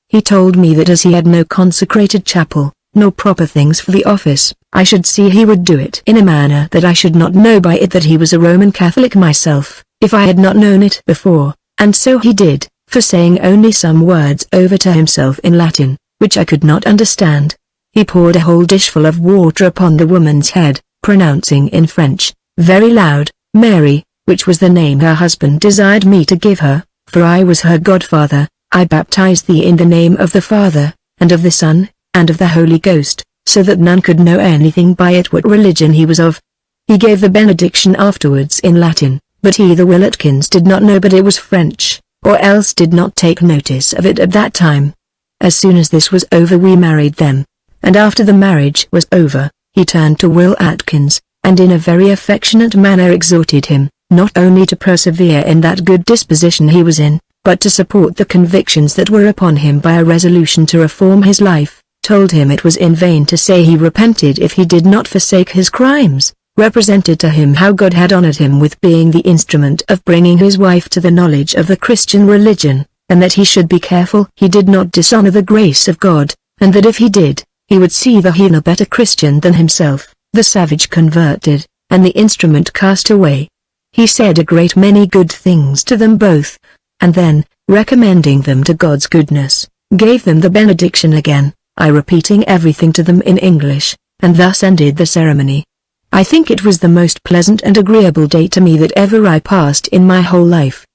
[SPEAKER 1] He told me that as he had no consecrated chapel, nor proper things for the office, I should see he would do it in a manner that I should not know by it that he was a Roman Catholic myself, if I had not known it before, and so he did, for saying only some words over to himself in Latin, which I could not understand. He poured a whole dishful of water upon the woman's head, pronouncing in French, very loud, Mary, which was the name her husband desired me to give her, for I was her godfather. I baptize thee in the name of the Father, and of the Son, and of the Holy Ghost, so that none could know anything by it what religion he was of. He gave the benediction afterwards in Latin, but either Will Atkins did not know but it was French, or else did not take notice of it at that time. As soon as this was over we married them, and after the marriage was over, he turned to Will Atkins, and in a very affectionate manner exhorted him, not only to persevere in that good disposition he was in, but to support the convictions that were upon him by a resolution to reform his life, told him it was in vain to say he repented if he did not forsake his crimes, represented to him how God had honored him with being the instrument of bringing his wife to the knowledge of the Christian religion, and that he should be careful he did not dishonor the grace of God, and that if he did, he would see the heathen a better Christian than himself, the savage converted, and the instrument cast away. He said a great many good things to them both, and then, recommending them to God's goodness, gave them the benediction again, I repeating everything to them in English, and thus ended the ceremony. I think it was the most pleasant and agreeable day to me that ever I passed in my whole life.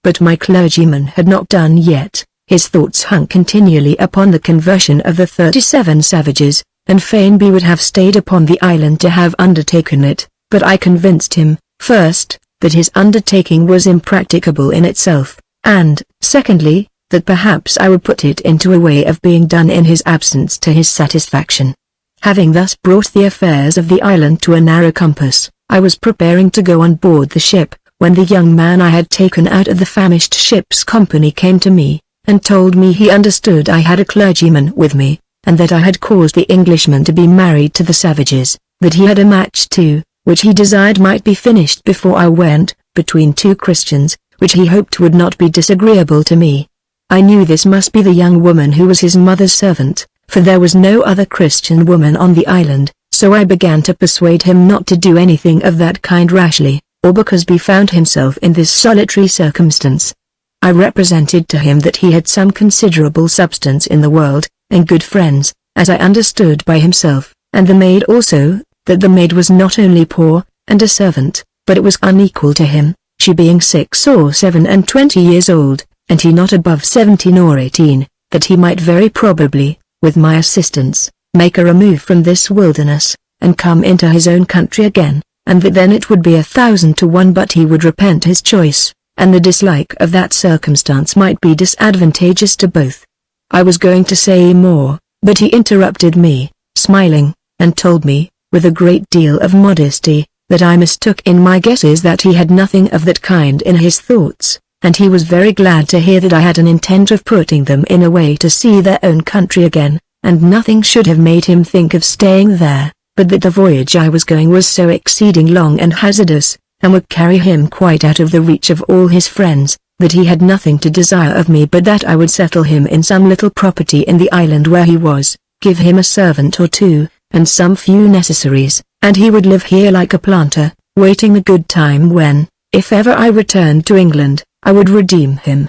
[SPEAKER 1] But my clergyman had not done yet. His thoughts hung continually upon the conversion of the 37 savages, and fain he would have stayed upon the island to have undertaken it, but I convinced him, first, that his undertaking was impracticable in itself, and, secondly, that perhaps I would put it into a way of being done in his absence to his satisfaction. Having thus brought the affairs of the island to a narrow compass, I was preparing to go on board the ship, when the young man I had taken out of the famished ship's company came to me, and told me he understood I had a clergyman with me, and that I had caused the Englishman to be married to the savages, that he had a match too, which he desired might be finished before I went, between two Christians, which he hoped would not be disagreeable to me. I knew this must be the young woman who was his mother's servant, for there was no other Christian woman on the island, so I began to persuade him not to do anything of that kind rashly, or because he found himself in this solitary circumstance. I represented to him that he had some considerable substance in the world, and good friends, as I understood by himself, and the maid also, that the maid was not only poor, and a servant, but it was unequal to him, she being 6 or 27 years old, and he not above 17 or 18, that he might very probably, with my assistance, make a remove from this wilderness, and come into his own country again, and that then it would be 1,000 to 1 but he would repent his choice, and the dislike of that circumstance might be disadvantageous to both. I was going to say more, but he interrupted me, smiling, and told me, with a great deal of modesty, that I mistook in my guesses that he had nothing of that kind in his thoughts, and he was very glad to hear that I had an intent of putting them in a way to see their own country again, and nothing should have made him think of staying there, but that the voyage I was going was so exceeding long and hazardous, and would carry him quite out of the reach of all his friends, that he had nothing to desire of me but that I would settle him in some little property in the island where he was, give him a servant or two, and some few necessaries, and he would live here like a planter, waiting the good time when, if ever I returned to England, I would redeem him.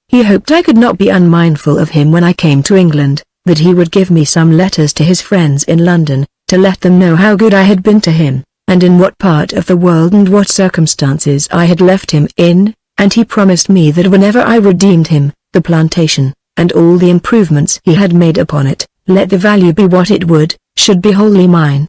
[SPEAKER 1] He hoped I could not be unmindful of him when I came to England, that he would give me some letters to his friends in London, to let them know how good I had been to him, and in what part of the world and what circumstances I had left him in, and he promised me that whenever I redeemed him, the plantation, and all the improvements he had made upon it, let the value be what it would, should be wholly mine.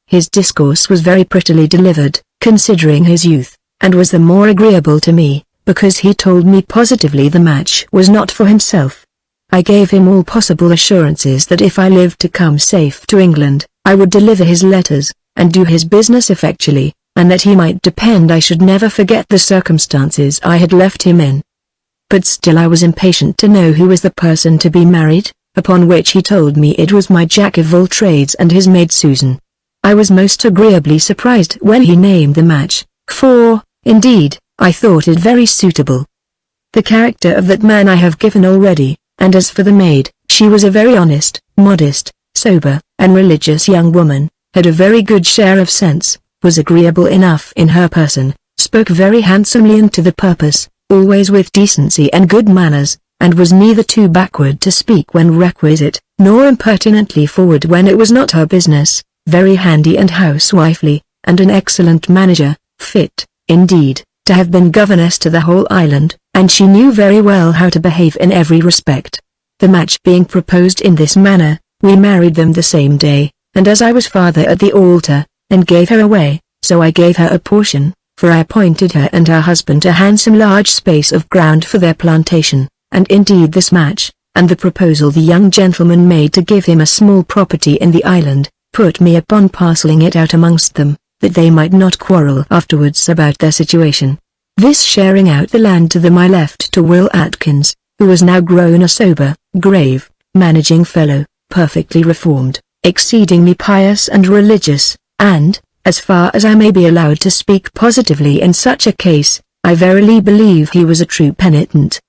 [SPEAKER 1] His discourse was very prettily delivered, considering his youth, and was the more agreeable to me, because he told me positively the match was not for himself. I gave him all possible assurances that if I lived to come safe to England, I would deliver his letters, and do his business effectually, and that he might depend I should never forget the circumstances I had left him in. But still I was impatient to know who was the person to be married, upon which he told me it was my jack of all trades and his maid Susan. I was most agreeably surprised when he named the match, for, indeed, I thought it very suitable. The character of that man I have given already, and as for the maid, she was a very honest, modest, sober, and religious young woman, had a very good share of sense, was agreeable enough in her person, spoke very handsomely and to the purpose, always with decency and good manners, and was neither too backward to speak when requisite, nor impertinently forward when it was not her business, very handy and housewifely, and an excellent manager, fit, indeed, to have been governess to the whole island, and she knew very well how to behave in every respect. The match being proposed in this manner, we married them the same day, and as I was father at the altar, and gave her away, so I gave her a portion, for I appointed her and her husband a handsome large space of ground for their plantation, and indeed this match, and the proposal the young gentleman made to give him a small property in the island, put me upon parcelling it out amongst them, that they might not quarrel afterwards about their situation. This sharing out the land to them I left to Will Atkins, who was now grown a sober, grave, managing fellow, perfectly reformed, exceedingly pious and religious, and, as far as I may be allowed to speak positively in such a case, I verily believe he was a true penitent.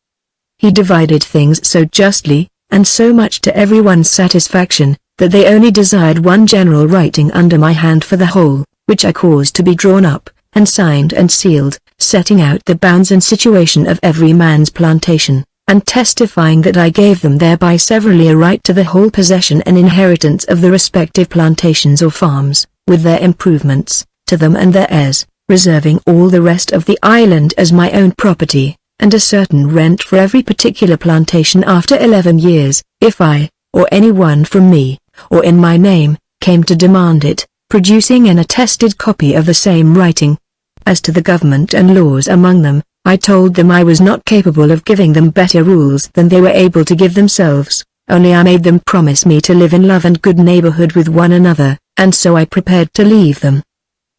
[SPEAKER 1] He divided things so justly, and so much to everyone's satisfaction, that they only desired one general writing under my hand for the whole, which I caused to be drawn up, and signed and sealed, setting out the bounds and situation of every man's plantation, and testifying that I gave them thereby severally a right to the whole possession and inheritance of the respective plantations or farms, with their improvements, to them and their heirs, reserving all the rest of the island as my own property, and a certain rent for every particular plantation after 11 years, if I, or any one from me, or in my name, came to demand it, producing an attested copy of the same writing. As to the government and laws among them, I told them I was not capable of giving them better rules than they were able to give themselves, only I made them promise me to live in love and good neighborhood with one another, and so I prepared to leave them.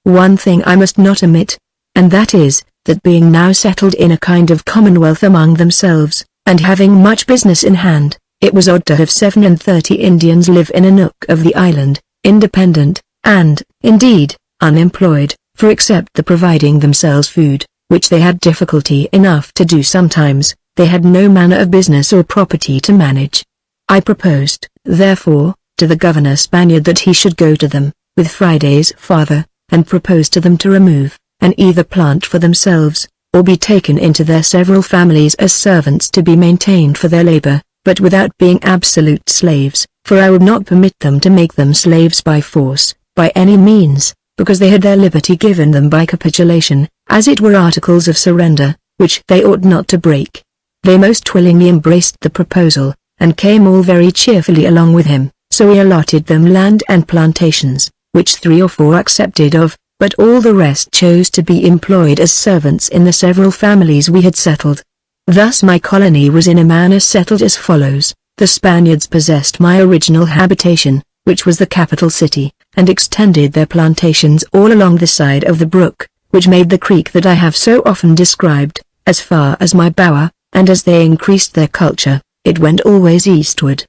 [SPEAKER 1] One thing I must not omit, and that is, that being now settled in a kind of commonwealth among themselves, and having much business in hand, it was odd to have 37 Indians live in a nook of the island, independent, and, indeed, unemployed, for except the providing themselves food, which they had difficulty enough to do sometimes, they had no manner of business or property to manage. I proposed, therefore, to the governor Spaniard that he should go to them, with Friday's father, and propose to them to remove, and either plant for themselves, or be taken into their several families as servants to be maintained for their labor, but without being absolute slaves, for I would not permit them to make them slaves by force, by any means, because they had their liberty given them by capitulation, as it were articles of surrender, which they ought not to break. They most willingly embraced the proposal, and came all very cheerfully along with him, so we allotted them land and plantations, which 3 or 4 accepted of, but all the rest chose to be employed as servants in the several families we had settled. Thus my colony was in a manner settled as follows. The Spaniards possessed my original habitation, which was the capital city, and extended their plantations all along the side of the brook, which made the creek that I have so often described, as far as my bower, and as they increased their culture, it went always eastward.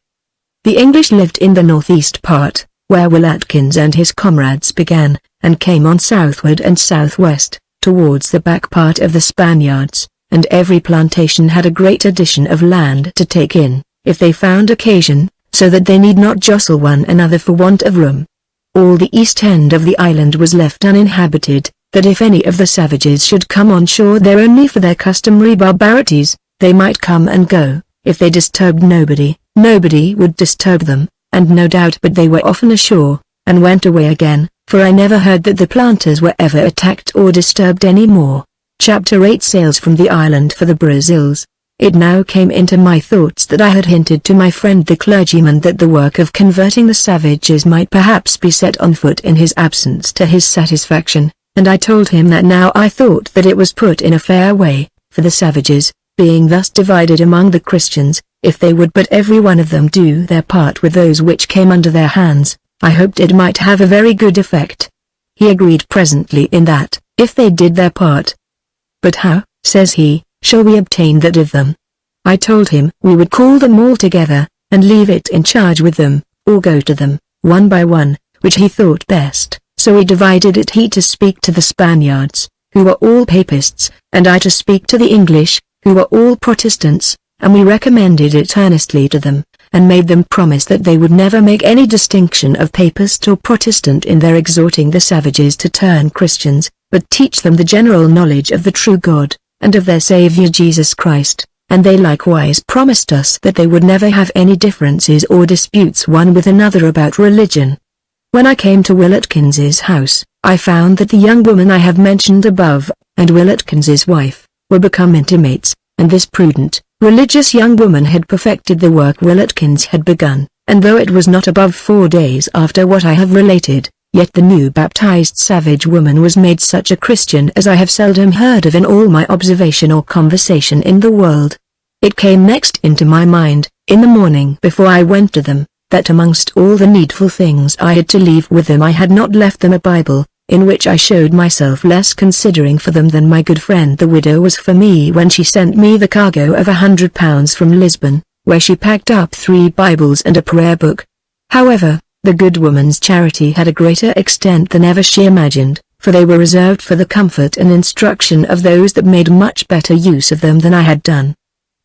[SPEAKER 1] The English lived in the northeast part, where Will Atkins and his comrades began, and came on southward and southwest, towards the back part of the Spaniards, and every plantation had a great addition of land to take in, if they found occasion, so that they need not jostle one another for want of room. All the east end of the island was left uninhabited, that if any of the savages should come on shore there only for their customary barbarities, they might come and go. If they disturbed nobody, nobody would disturb them, and no doubt but they were often ashore, and went away again, for I never heard that the planters were ever attacked or disturbed any more. Chapter 8 Sails from the island for the Brazils. It now came into my thoughts that I had hinted to my friend the clergyman that the work of converting the savages might perhaps be set on foot in his absence to his satisfaction, and I told him that now I thought that it was put in a fair way, for the savages, being thus divided among the Christians, if they would but every one of them do their part with those which came under their hands, I hoped it might have a very good effect. He agreed presently in that, if they did their part. But how, says he, shall we obtain that of them? I told him we would call them all together, and leave it in charge with them, or go to them, one by one, which he thought best, so we divided it, he to speak to the Spaniards, who were all Papists, and I to speak to the English, who were all Protestants, and we recommended it earnestly to them, and made them promise that they would never make any distinction of Papist or Protestant in their exhorting the savages to turn Christians, but teach them the general knowledge of the true God, and of their Saviour Jesus Christ, and they likewise promised us that they would never have any differences or disputes one with another about religion. When I came to Will Atkins's house, I found that the young woman I have mentioned above, and Will Atkins's wife, were become intimates, and this prudent, religious young woman had perfected the work Will Atkins had begun, and though it was not above 4 days after what I have related, yet the new baptized savage woman was made such a Christian as I have seldom heard of in all my observation or conversation in the world. It came next into my mind, in the morning before I went to them, that amongst all the needful things I had to leave with them I had not left them a Bible, in which I showed myself less considering for them than my good friend the widow was for me when she sent me the cargo of £100 from Lisbon, where she packed up 3 Bibles and a prayer book. However, the good woman's charity had a greater extent than ever she imagined, for they were reserved for the comfort and instruction of those that made much better use of them than I had done.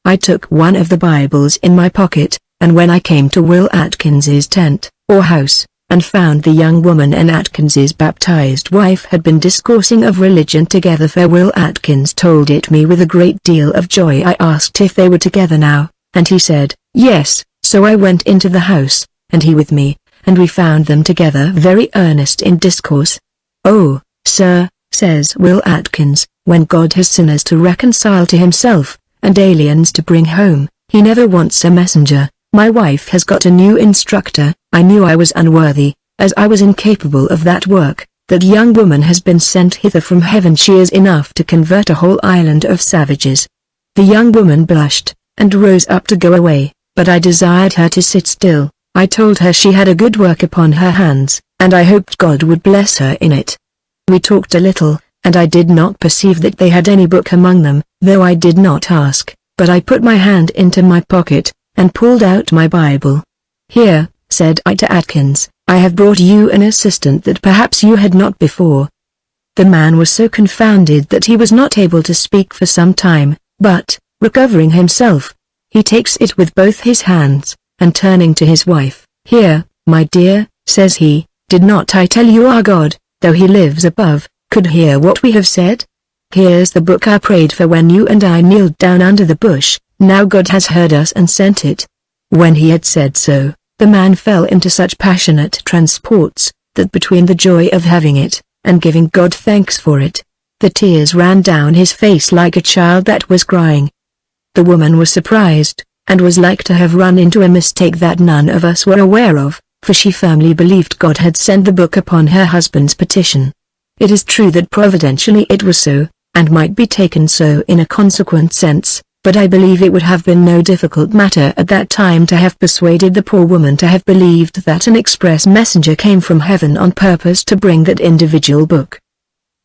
[SPEAKER 1] I took one of the Bibles in my pocket, and when I came to Will Atkins's tent, or house, and found the young woman and Atkins's baptized wife had been discoursing of religion together, for Will Atkins told it me with a great deal of joy. I asked if they were together now, and he said, yes, so I went into the house, and he with me, and we found them together very earnest in discourse. Oh, sir, says Will Atkins, when God has sinners to reconcile to himself, and aliens to bring home, he never wants a messenger. My wife has got a new instructor. I knew I was unworthy, as I was incapable of that work. That young woman has been sent hither from heaven. She is enough to convert a whole island of savages. The young woman blushed, and rose up to go away, but I desired her to sit still. I told her she had a good work upon her hands, and I hoped God would bless her in it. We talked a little, and I did not perceive that they had any book among them, though I did not ask, but I put my hand into my pocket, and pulled out my Bible. Here, said I to Atkins, I have brought you an assistant that perhaps you had not before." The man was so confounded that he was not able to speak for some time, but, recovering himself, he takes it with both his hands, and turning to his wife, "Here, my dear," says he, "did not I tell you our God, though he lives above, could hear what we have said? Here's the book I prayed for when you and I kneeled down under the bush. Now God has heard us and sent it." When he had said so, the man fell into such passionate transports, that between the joy of having it, and giving God thanks for it, the tears ran down his face like a child that was crying. The woman was surprised, and was like to have run into a mistake that none of us were aware of, for she firmly believed God had sent the book upon her husband's petition. It is true that providentially it was so, and might be taken so in a consequent sense, but I believe it would have been no difficult matter at that time to have persuaded the poor woman to have believed that an express messenger came from heaven on purpose to bring that individual book.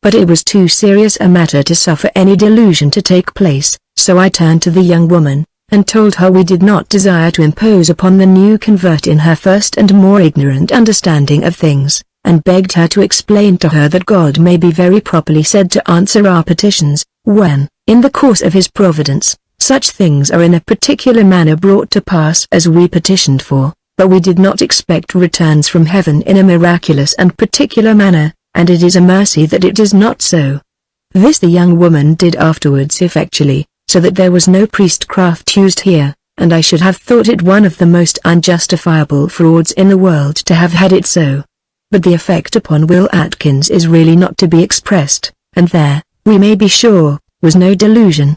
[SPEAKER 1] But it was too serious a matter to suffer any delusion to take place, so I turned to the young woman, and told her we did not desire to impose upon the new convert in her first and more ignorant understanding of things, and begged her to explain to her that God may be very properly said to answer our petitions, when, in the course of his providence, such things are in a particular manner brought to pass as we petitioned for, but we did not expect returns from heaven in a miraculous and particular manner, and it is a mercy that it is not so. This the young woman did afterwards effectually, so that there was no priestcraft used here, and I should have thought it one of the most unjustifiable frauds in the world to have had it so. But the effect upon Will Atkins is really not to be expressed, and there, we may be sure, was no delusion.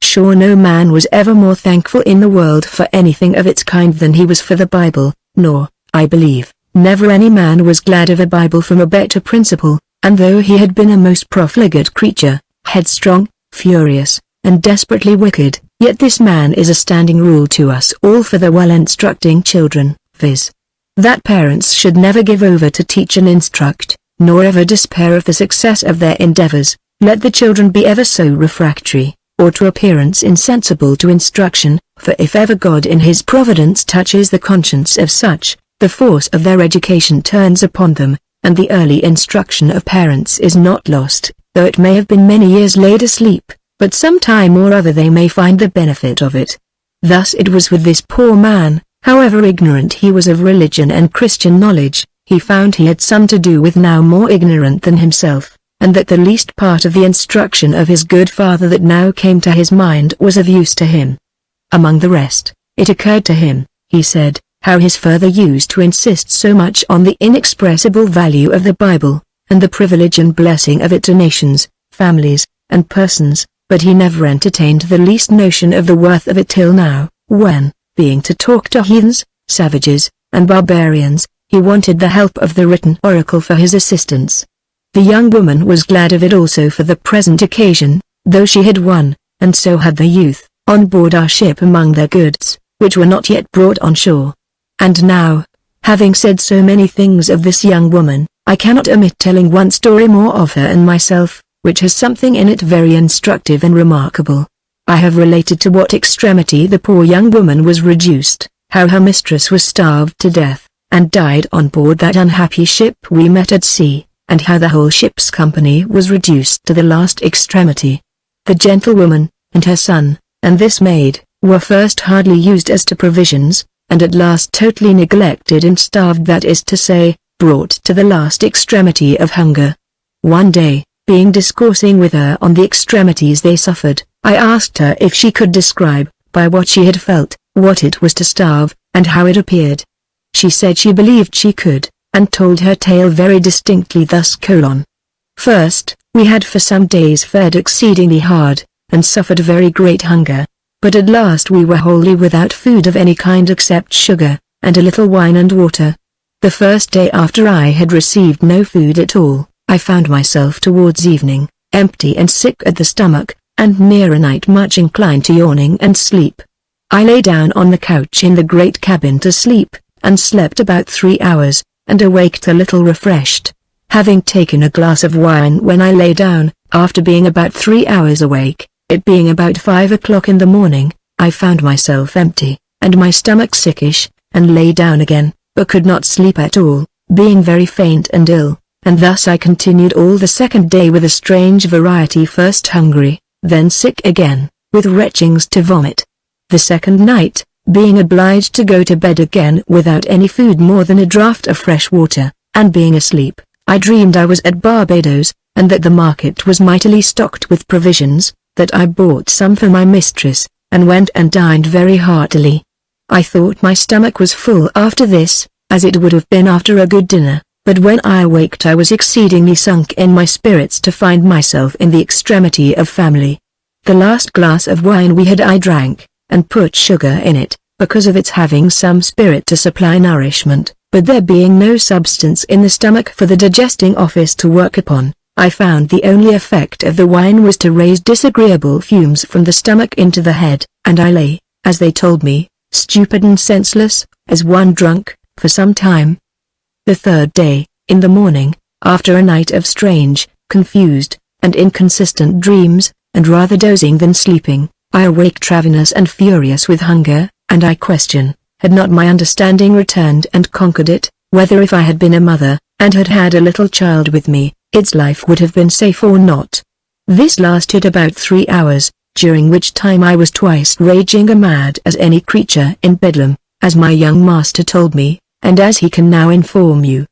[SPEAKER 1] Sure no man was ever more thankful in the world for anything of its kind than he was for the Bible, nor, I believe, never any man was glad of a Bible from a better principle, and though he had been a most profligate creature, headstrong, furious, and desperately wicked, yet this man is a standing rule to us all for the well-instructing children, viz. That parents should never give over to teach and instruct, nor ever despair of the success of their endeavors, let the children be ever so refractory, or to appearance insensible to instruction, for if ever God in his providence touches the conscience of such, the force of their education turns upon them, and the early instruction of parents is not lost, though it may have been many years laid asleep, but some time or other they may find the benefit of it. Thus it was with this poor man. However ignorant he was of religion and Christian knowledge, he found he had some to do with now more ignorant than himself, and that the least part of the instruction of his good father that now came to his mind was of use to him. Among the rest, it occurred to him, he said, how his father used to insist so much on the inexpressible value of the Bible, and the privilege and blessing of it to nations, families, and persons, but he never entertained the least notion of the worth of it till now, when, being to talk to heathens, savages, and barbarians, he wanted the help of the written oracle for his assistance. The young woman was glad of it also for the present occasion, though she had won, and so had the youth, on board our ship among their goods, which were not yet brought on shore. And now, having said so many things of this young woman, I cannot omit telling one story more of her and myself, which has something in it very instructive and remarkable. I have related to what extremity the poor young woman was reduced, how her mistress was starved to death, and died on board that unhappy ship we met at sea, and how the whole ship's company was reduced to the last extremity. The gentlewoman, and her son, and this maid, were first hardly used as to provisions, and at last totally neglected and starved, that is to say, brought to the last extremity of hunger. One day, being discoursing with her on the extremities they suffered, I asked her if she could describe, by what she had felt, what it was to starve, and how it appeared. She said she believed she could, and told her tale very distinctly thus: First, we had for some days fared exceedingly hard, and suffered very great hunger, but at last we were wholly without food of any kind except sugar, and a little wine and water. The first day after I had received no food at all, I found myself towards evening, empty and sick at the stomach, and near night much inclined to yawning and sleep. I lay down on the couch in the great cabin to sleep, and slept about 3 hours, and awaked a little refreshed, having taken a glass of wine when I lay down. After being about 3 hours awake, it being about 5 o'clock in the morning, I found myself empty, and my stomach sickish, and lay down again, but could not sleep at all, being very faint and ill, and thus I continued all the second day with a strange variety, first hungry, then sick again, with retchings to vomit. The second night, being obliged to go to bed again without any food more than a draught of fresh water, and being asleep, I dreamed I was at Barbados, and that the market was mightily stocked with provisions, that I bought some for my mistress, and went and dined very heartily. I thought my stomach was full after this, as it would have been after a good dinner, but when I awaked I was exceedingly sunk in my spirits to find myself in the extremity of family. The last glass of wine we had I drank, and put sugar in it, because of its having some spirit to supply nourishment, but there being no substance in the stomach for the digesting office to work upon, I found the only effect of the wine was to raise disagreeable fumes from the stomach into the head, and I lay, as they told me, stupid and senseless, as one drunk, for some time. The third day, in the morning, after a night of strange, confused, and inconsistent dreams, and rather dozing than sleeping, I awaked ravenous and furious with hunger, and I question, had not my understanding returned and conquered it, whether if I had been a mother, and had had a little child with me, its life would have been safe or not. This lasted about 3 hours, during which time I was twice raging mad as any creature in Bedlam, as my young master told me, and as he can now inform you.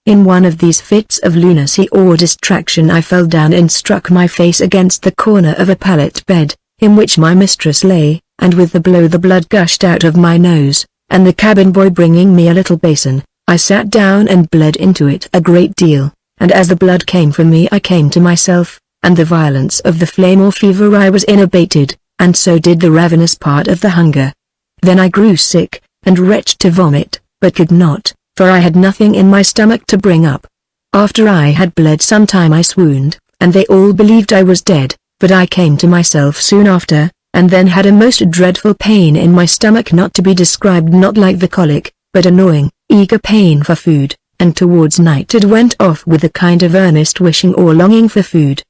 [SPEAKER 1] In one of these fits of lunacy or distraction I fell down and struck my face against the corner of a pallet bed, in which my mistress lay, and with the blow the blood gushed out of my nose, and the cabin boy bringing me a little basin, I sat down and bled into it a great deal, and as the blood came from me I came to myself, and the violence of the flame or fever I was in abated, and so did the ravenous part of the hunger. Then I grew sick, and retched to vomit, but could not, for I had nothing in my stomach to bring up. After I had bled some time I swooned, and they all believed I was dead, but I came to myself soon after, and then had a most dreadful pain in my stomach not to be described, not like the colic, but annoying, eager pain for food, and towards night it went off with a kind of earnest wishing or longing for food.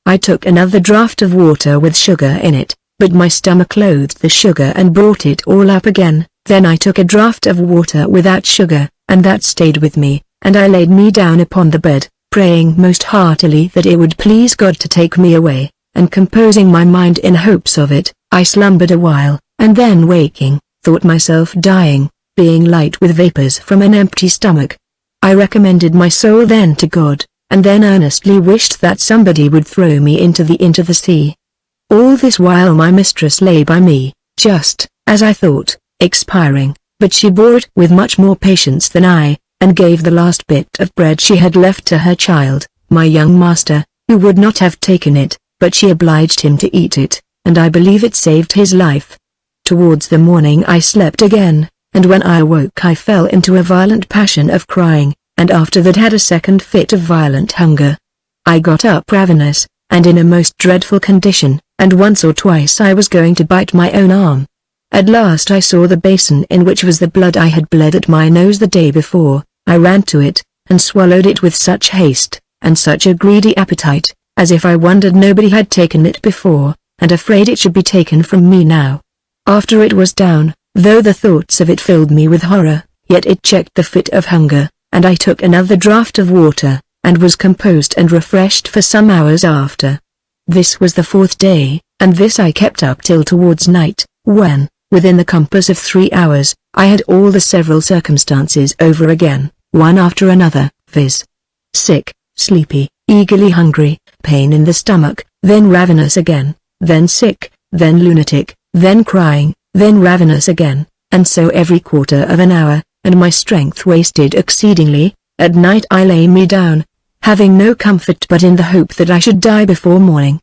[SPEAKER 1] I took another draught of water with sugar in it, but my stomach loathed the sugar and brought it all up again. Then I took a draught of water without sugar, and that stayed with me, and I laid me down upon the bed, praying most heartily that it would please God to take me away, and composing my mind in hopes of it, I slumbered a while, and then waking, thought myself dying, being light with vapors from an empty stomach. I recommended my soul then to God, and then earnestly wished that somebody would throw me into the sea. All this while my mistress lay by me, just, as I thought, expiring, but she bore it with much more patience than I, and gave the last bit of bread she had left to her child, my young master, who would not have taken it, but she obliged him to eat it, and I believe it saved his life. Towards the morning I slept again, and when I awoke I fell into a violent passion of crying, and after that had a second fit of violent hunger. I got up ravenous, and in a most dreadful condition, and once or twice I was going to bite my own arm. At last I saw the basin in which was the blood I had bled at my nose the day before. I ran to it, and swallowed it with such haste, and such a greedy appetite, as if I wondered nobody had taken it before, and afraid it should be taken from me now. After it was down, though the thoughts of it filled me with horror, yet it checked the fit of hunger, and I took another draught of water, and was composed and refreshed for some hours after. This was the 4th day, and this I kept up till towards night, when, within the compass of 3 hours, I had all the several circumstances over again, one after another, viz. Sick, sleepy, eagerly hungry, pain in the stomach, then ravenous again, then sick, then lunatic, then crying, then ravenous again, and so every quarter of an hour, and my strength wasted exceedingly. At night I lay me down, having no comfort but in the hope that I should die before morning.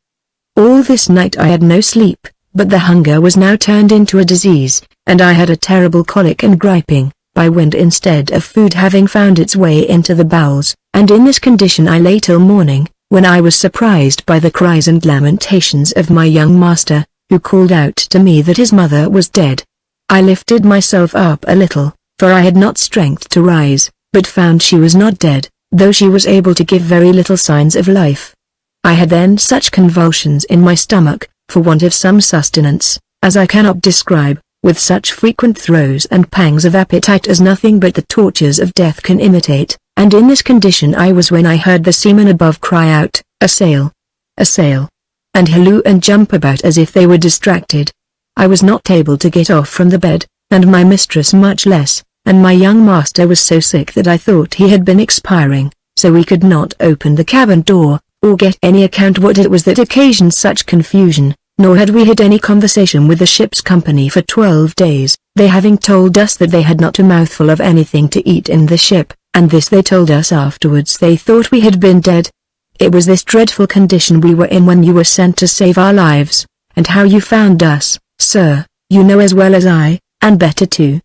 [SPEAKER 1] All this night I had no sleep, but the hunger was now turned into a disease, and I had a terrible colic and griping, by wind instead of food having found its way into the bowels, and in this condition I lay till morning, when I was surprised by the cries and lamentations of my young master, who called out to me that his mother was dead. I lifted myself up a little, for I had not strength to rise, but found she was not dead, though she was able to give very little signs of life. I had then such convulsions in my stomach, for want of some sustenance, as I cannot describe, with such frequent throes and pangs of appetite as nothing but the tortures of death can imitate, and in this condition I was when I heard the seamen above cry out, "A sail! A sail!" and halloo and jump about as if they were distracted. I was not able to get off from the bed, and my mistress much less, and my young master was so sick that I thought he had been expiring, so we could not open the cabin door, or get any account what it was that occasioned such confusion, nor had we had any conversation with the ship's company for 12 days, they having told us that they had not a mouthful of anything to eat in the ship, and this they told us afterwards they thought we had been dead. It was this dreadful condition we were in when you were sent to save our lives, and how you found us, sir, you know as well as I, and better too.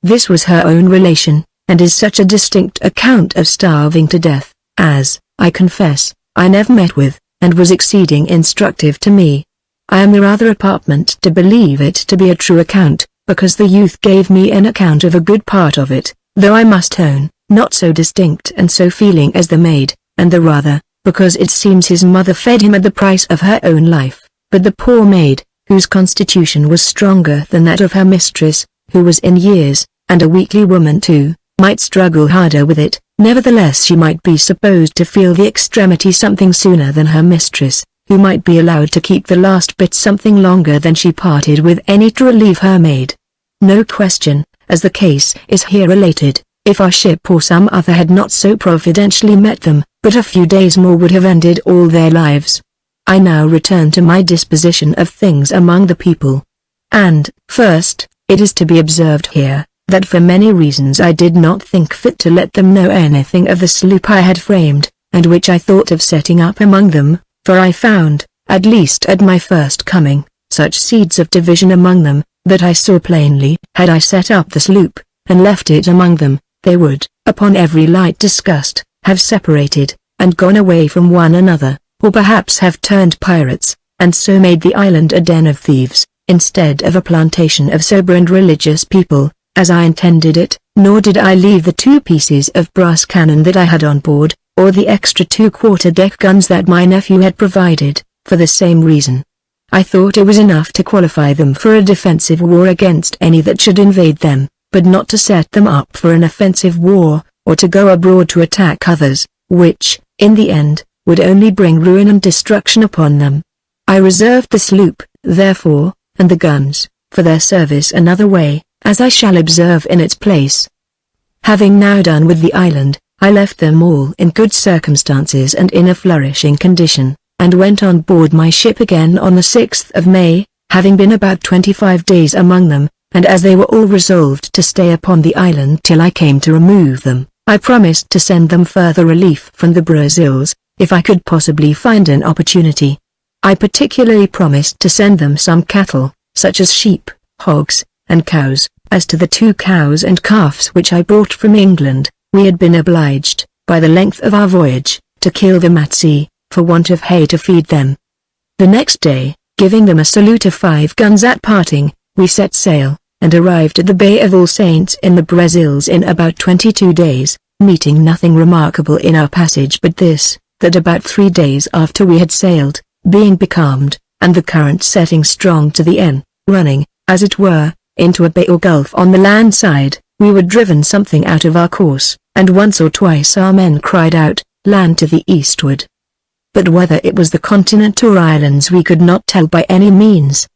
[SPEAKER 1] This was her own relation, and is such a distinct account of starving to death, as, I confess, I never met with, and was exceeding instructive to me. I am the rather apartment to believe it to be a true account, because the youth gave me an account of a good part of it, though I must own, not so distinct and so feeling as the maid, and the rather, because it seems his mother fed him at the price of her own life, but the poor maid, whose constitution was stronger than that of her mistress, who was in years, and a weakly woman too, might struggle harder with it, nevertheless she might be supposed to feel the extremity something sooner than her mistress, who might be allowed to keep the last bit something longer than she parted with any to relieve her maid. No question, as the case is here related, if our ship or some other had not so providentially met them, but a few days more would have ended all their lives. I now return to my disposition of things among the people. And, first, it is to be observed here, that for many reasons I did not think fit to let them know anything of the sloop I had framed, and which I thought of setting up among them, for I found, at least at my first coming, such seeds of division among them, that I saw plainly, had I set up the sloop, and left it among them, they would, upon every light discussed, have separated, and gone away from one another, or perhaps have turned pirates, and so made the island a den of thieves, instead of a plantation of sober and religious people, as I intended it, nor did I leave the 2 pieces of brass cannon that I had on board, or the extra 2 quarter-deck guns that my nephew had provided, for the same reason. I thought it was enough to qualify them for a defensive war against any that should invade them, but not to set them up for an offensive war, or to go abroad to attack others, which, in the end, would only bring ruin and destruction upon them. I reserved the sloop, therefore, and the guns, for their service another way, as I shall observe in its place. Having now done with the island, I left them all in good circumstances and in a flourishing condition, and went on board my ship again on the 6th of May, having been about 25 days among them, and as they were all resolved to stay upon the island till I came to remove them, I promised to send them further relief from the Brazils, if I could possibly find an opportunity. I particularly promised to send them some cattle, such as sheep, hogs, and cows. As to the 2 cows and calves which I brought from England, we had been obliged, by the length of our voyage, to kill them at sea, for want of hay to feed them. The next day, giving them a salute of 5 guns at parting, we set sail, and arrived at the Bay of All Saints in the Brazils in about 22 days, meeting nothing remarkable in our passage but this, that about 3 days after we had sailed, being becalmed, and the current setting strong to the N, running, as it were, into a bay or gulf on the land side, we were driven something out of our course, and once or twice our men cried out, "Land to the eastward." But whether it was the continent or islands we could not tell by any means.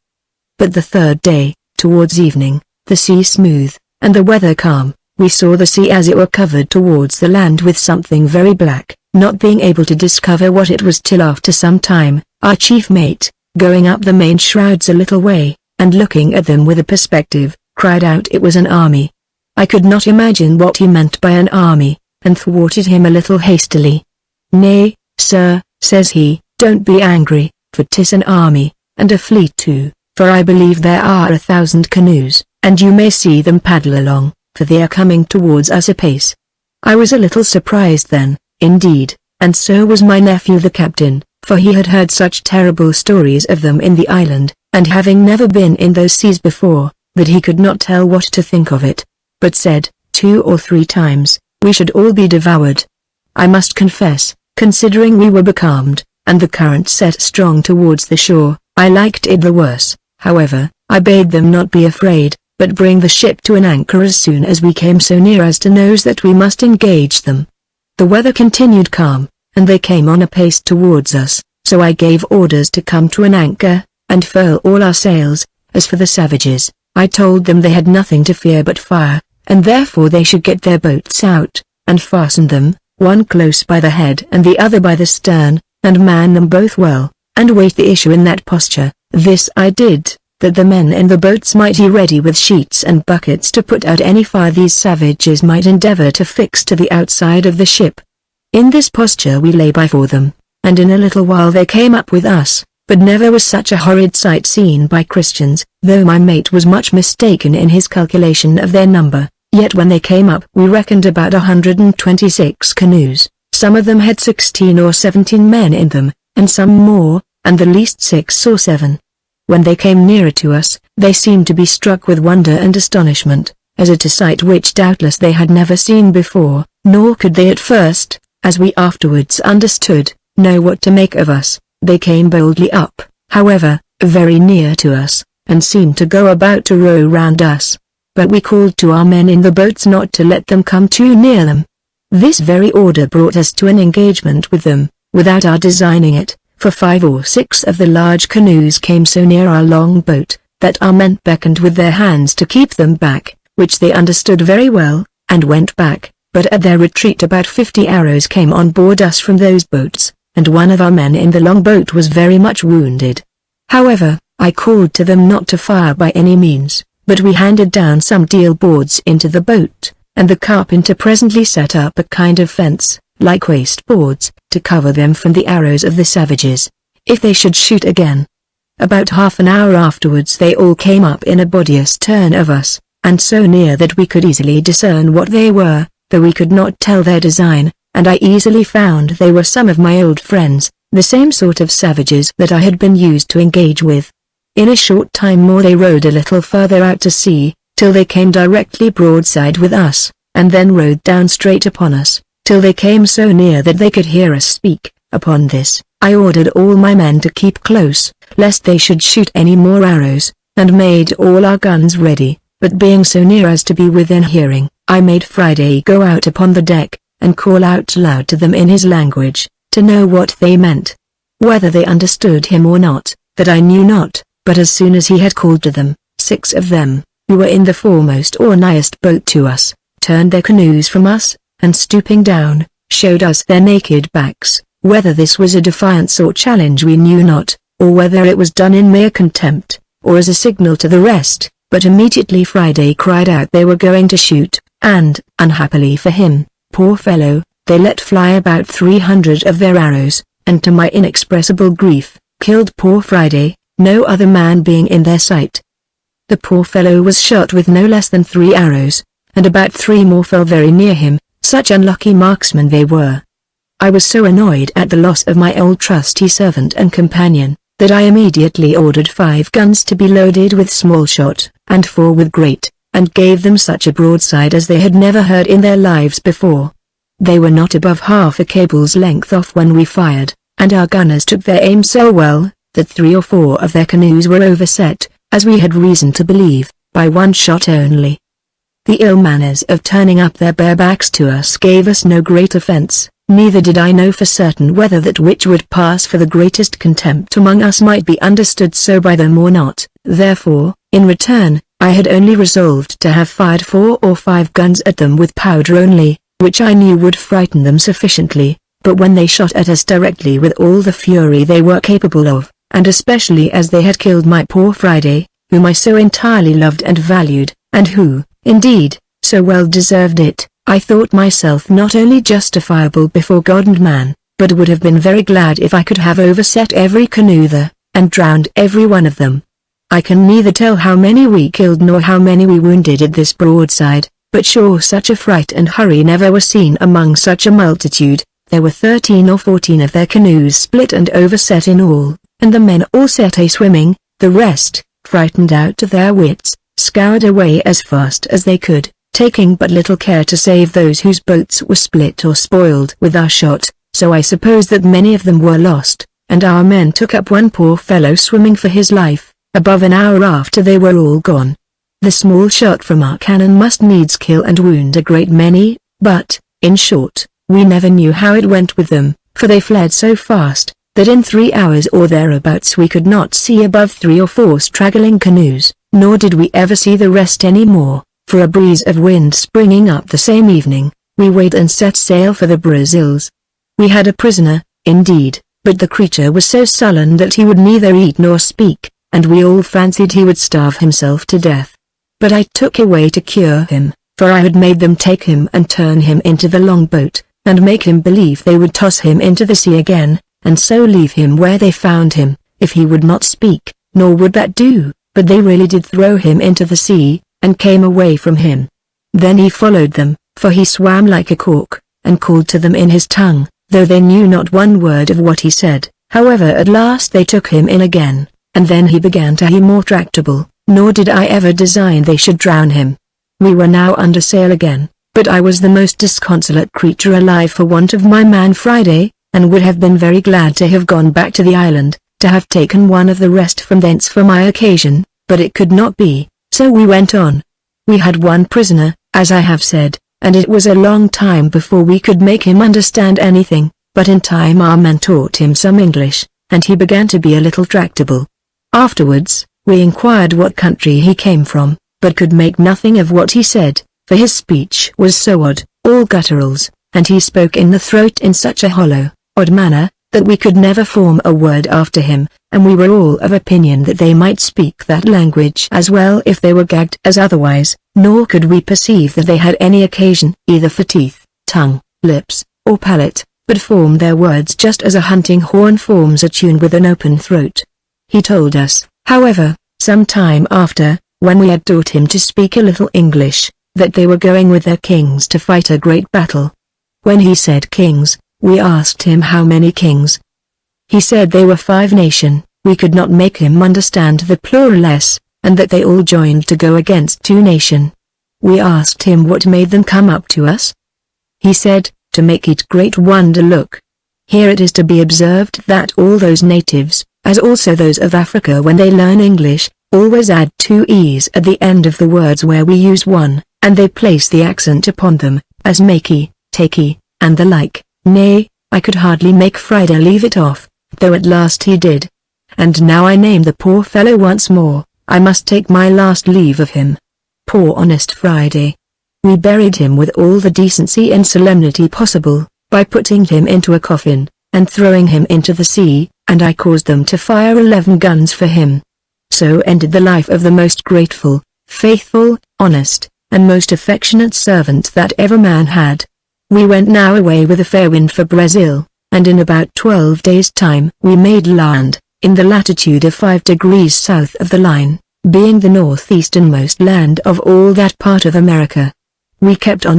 [SPEAKER 1] But the 3rd day, towards evening, the sea smooth, and the weather calm, we saw the sea as it were covered towards the land with something very black, not being able to discover what it was till after some time, our chief mate, going up the main shrouds a little way, and looking at them with a perspective, cried out it was an army. I could not imagine what he meant by an army, and thwarted him a little hastily. "Nay, sir," says he, "don't be angry, for 'tis an army, and a fleet too, for I believe there are 1,000 canoes, and you may see them paddle along, for they are coming towards us apace." I was a little surprised then, indeed, and so was my nephew the captain, for he had heard such terrible stories of them in the island, and having never been in those seas before, that he could not tell what to think of it, but said, 2 or 3 times, we should all be devoured. I must confess, considering we were becalmed, and the current set strong towards the shore, I liked it the worse. However, I bade them not be afraid, but bring the ship to an anchor as soon as we came so near as to know that we must engage them. The weather continued calm, and they came on apace towards us, so I gave orders to come to an anchor, and furl all our sails. As for the savages, I told them they had nothing to fear but fire, and therefore they should get their boats out, and fasten them, one close by the head and the other by the stern, and man them both well, and wait the issue in that posture. This I did, that the men in the boats might be ready with sheets and buckets to put out any fire these savages might endeavor to fix to the outside of the ship. In this posture we lay by for them, and in a little while they came up with us, but never was such a horrid sight seen by Christians, though my mate was much mistaken in his calculation of their number. Yet when they came up we reckoned about 126 canoes. Some of them had 16 or 17 men in them, and some more, and the least 6 or 7. When they came nearer to us, they seemed to be struck with wonder and astonishment, as at a sight which doubtless they had never seen before, nor could they at first, as we afterwards understood, know what to make of us. They came boldly up, however, very near to us, and seemed to go about to row round us. But we called to our men in the boats not to let them come too near them. This very order brought us to an engagement with them, without our designing it, for 5 or 6 of the large canoes came so near our long boat, that our men beckoned with their hands to keep them back, which they understood very well, and went back, but at their retreat about 50 arrows came on board us from those boats, and one of our men in the long boat was very much wounded. However, I called to them not to fire by any means, but we handed down some deal boards into the boat, and the carpenter presently set up a kind of fence, like waste boards, to cover them from the arrows of the savages, if they should shoot again. About half an hour afterwards they all came up in a body astern of us, and so near that we could easily discern what they were, though we could not tell their design, and I easily found they were some of my old friends, the same sort of savages that I had been used to engage with. In a short time more they rowed a little further out to sea, till they came directly broadside with us, and then rowed down straight upon us, till they came so near that they could hear us speak. Upon this, I ordered all my men to keep close, lest they should shoot any more arrows, and made all our guns ready, but being so near as to be within hearing, I made Friday go out upon the deck, and call out loud to them in his language, to know what they meant. Whether they understood him or not, that I knew not, but as soon as he had called to them, 6 of them, who were in the foremost or nighest boat to us, turned their canoes from us, and stooping down, showed us their naked backs. Whether this was a defiance or challenge we knew not, or whether it was done in mere contempt, or as a signal to the rest, but immediately Friday cried out they were going to shoot, and, unhappily for him, poor fellow, they let fly about 300 of their arrows, and to my inexpressible grief, killed poor Friday, no other man being in their sight. The poor fellow was shot with no less than 3 arrows, and about 3 more fell very near him, such unlucky marksmen they were. I was so annoyed at the loss of my old trusty servant and companion, that I immediately ordered 5 guns to be loaded with small shot, and 4 with great, and gave them such a broadside as they had never heard in their lives before. They were not above half a cable's length off when we fired, and our gunners took their aim so well, that 3 or 4 of their canoes were overset, as we had reason to believe, by 1 shot only. The ill manners of turning up their bare backs to us gave us no great offense, neither did I know for certain whether that which would pass for the greatest contempt among us might be understood so by them or not. Therefore, in return, I had only resolved to have fired 4 or 5 guns at them with powder only, which I knew would frighten them sufficiently, but when they shot at us directly with all the fury they were capable of, and especially as they had killed my poor Friday, whom I so entirely loved and valued, and who, indeed, so well deserved it, I thought myself not only justifiable before God and man, but would have been very glad if I could have overset every canoe there, and drowned every one of them. I can neither tell how many we killed nor how many we wounded at this broadside, but sure such a fright and hurry never was seen among such a multitude. There were 13 or 14 of their canoes split and overset in all, and the men all set a-swimming. The rest, frightened out of their wits, scoured away as fast as they could, taking but little care to save those whose boats were split or spoiled with our shot, so I suppose that many of them were lost, and our men took up one poor fellow swimming for his life. Above an hour after they were all gone. The small shot from our cannon must needs kill and wound a great many, but, in short, We never knew how it went with them, for they fled so fast, that in 3 hours or thereabouts we could not see above 3 or 4 straggling canoes, nor did we ever see the rest any more, for a breeze of wind springing up the same evening, we weighed and set sail for the Brazils. We had a prisoner, indeed, but the creature was so sullen that he would neither eat nor speak, and we all fancied he would starve himself to death. But I took away to cure him, for I had made them take him and turn him into the longboat, and make him believe they would toss him into the sea again, and so leave him where they found him, if he would not speak, nor would that do, but they really did throw him into the sea, and came away from him. Then he followed them, for he swam like a cork, and called to them in his tongue, though they knew not one word of what he said. However at last they took him in again, and then he began to be more tractable, nor did I ever design they should drown him. We were now under sail again, but I was the most disconsolate creature alive for want of my man Friday, and would have been very glad to have gone back to the island, to have taken one of the rest from thence for my occasion, but it could not be, so we went on. We had one prisoner, as I have said, and it was a long time before we could make him understand anything, but in time our men taught him some English, and he began to be a little tractable. Afterwards, we inquired what country he came from, but could make nothing of what he said, for his speech was so odd, all gutturals, and he spoke in the throat in such a hollow, odd manner, that we could never form a word after him, and we were all of opinion that they might speak that language as well if they were gagged as otherwise, nor could we perceive that they had any occasion either for teeth, tongue, lips, or palate, but formed their words just as a hunting horn forms a tune with an open throat. He told us, however, some time after, when we had taught him to speak a little English, that they were going with their kings to fight a great battle. When he said kings, we asked him how many kings. He said they were 5 nation. We could not make him understand the pluraless, and that they all joined to go against 2 nation. We asked him what made them come up to us. He said, to make it great wonder. Look. Here it is to be observed that all those natives, as also those of Africa when they learn English, always add 2 e's at the end of the words where we use one, and they place the accent upon them, as makey, takey, and the like. Nay, I could hardly make Friday leave it off, though at last he did. And now I name the poor fellow once more, I must take my last leave of him. Poor honest Friday. We buried him with all the decency and solemnity possible, by putting him into a coffin, and throwing him into the sea, and I caused them to fire 11 guns for him. So ended the life of the most grateful, faithful, honest, and most affectionate servant that ever man had. We went now away with a fair wind for Brazil, and in about 12 days' time we made land, in the latitude of 5 degrees south of the line, being the northeasternmost land of all that part of America. We kept on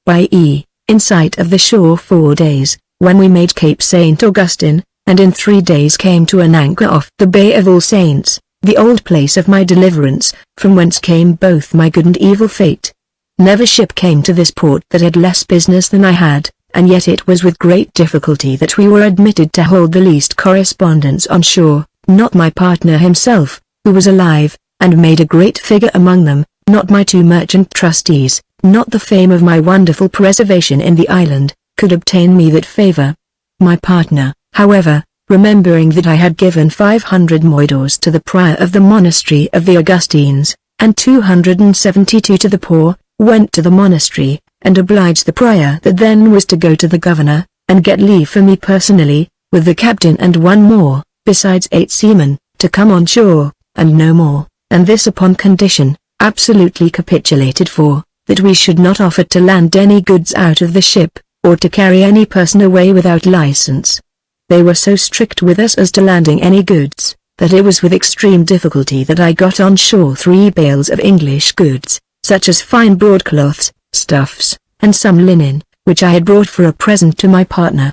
[SPEAKER 1] by E, in sight of the shore 4 days, when we made Cape St. Augustine, and in 3 days came to an anchor off the Bay of All Saints, the old place of my deliverance, from whence came both my good and evil fate. Never ship came to this port that had less business than I had, and yet it was with great difficulty that we were admitted to hold the least correspondence on shore, not my partner himself, who was alive, and made a great figure among them, not my 2 merchant trustees, not the fame of my wonderful preservation in the island, could obtain me that favor. My partner, however, remembering that I had given 500 moidores to the prior of the monastery of the Augustines, and 272 to the poor, went to the monastery, and obliged the prior that then was to go to the governor, and get leave for me personally, with the captain and 1 more, besides 8 seamen, to come on shore, and no more, and this upon condition, absolutely capitulated for, that we should not offer to land any goods out of the ship, or to carry any person away without license. They were so strict with us as to landing any goods, that it was with extreme difficulty that I got on shore 3 bales of English goods, such as fine broadcloths, stuffs, and some linen, which I had brought for a present to my partner.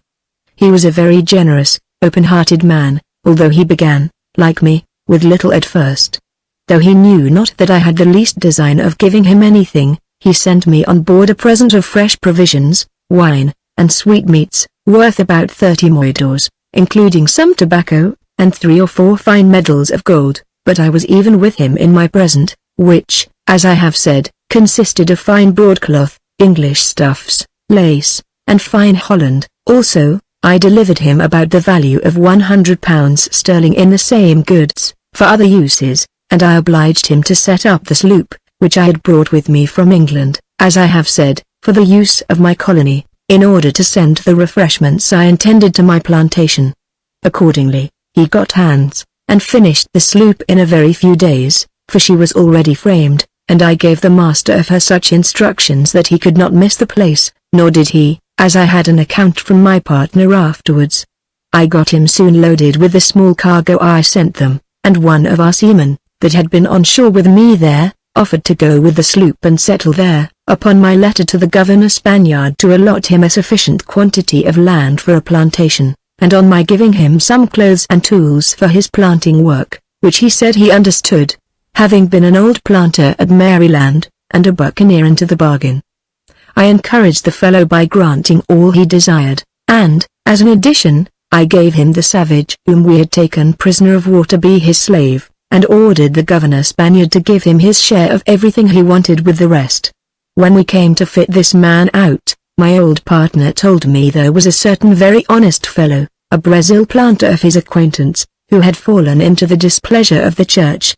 [SPEAKER 1] He was a very generous, open-hearted man, although he began, like me, with little at first. Though he knew not that I had the least design of giving him anything, he sent me on board a present of fresh provisions, wine, and sweetmeats, worth about 30 moidores, including some tobacco, and 3 or 4 fine medals of gold, but I was even with him in my present, which, as I have said, consisted of fine broadcloth, English stuffs, lace, and fine Holland. Also, I delivered him about the value of £100 sterling in the same goods, for other uses, and I obliged him to set up the sloop, which I had brought with me from England, as I have said, for the use of my colony, in order to send the refreshments I intended to my plantation. Accordingly, he got hands, and finished the sloop in a very few days, for she was already framed, and I gave the master of her such instructions that he could not miss the place, nor did he, as I had an account from my partner afterwards. I got him soon loaded with the small cargo I sent them, and one of our seamen, that had been on shore with me there, offered to go with the sloop and settle there, upon my letter to the governor Spaniard to allot him a sufficient quantity of land for a plantation, and on my giving him some clothes and tools for his planting work, which he said he understood, having been an old planter at Maryland, and a buccaneer into the bargain. I encouraged the fellow by granting all he desired, and, as an addition, I gave him the savage whom we had taken prisoner of war to be his slave, and ordered the governor Spaniard to give him his share of everything he wanted with the rest. When we came to fit this man out, my old partner told me there was a certain very honest fellow, a Brazil planter of his acquaintance, who had fallen into the displeasure of the church.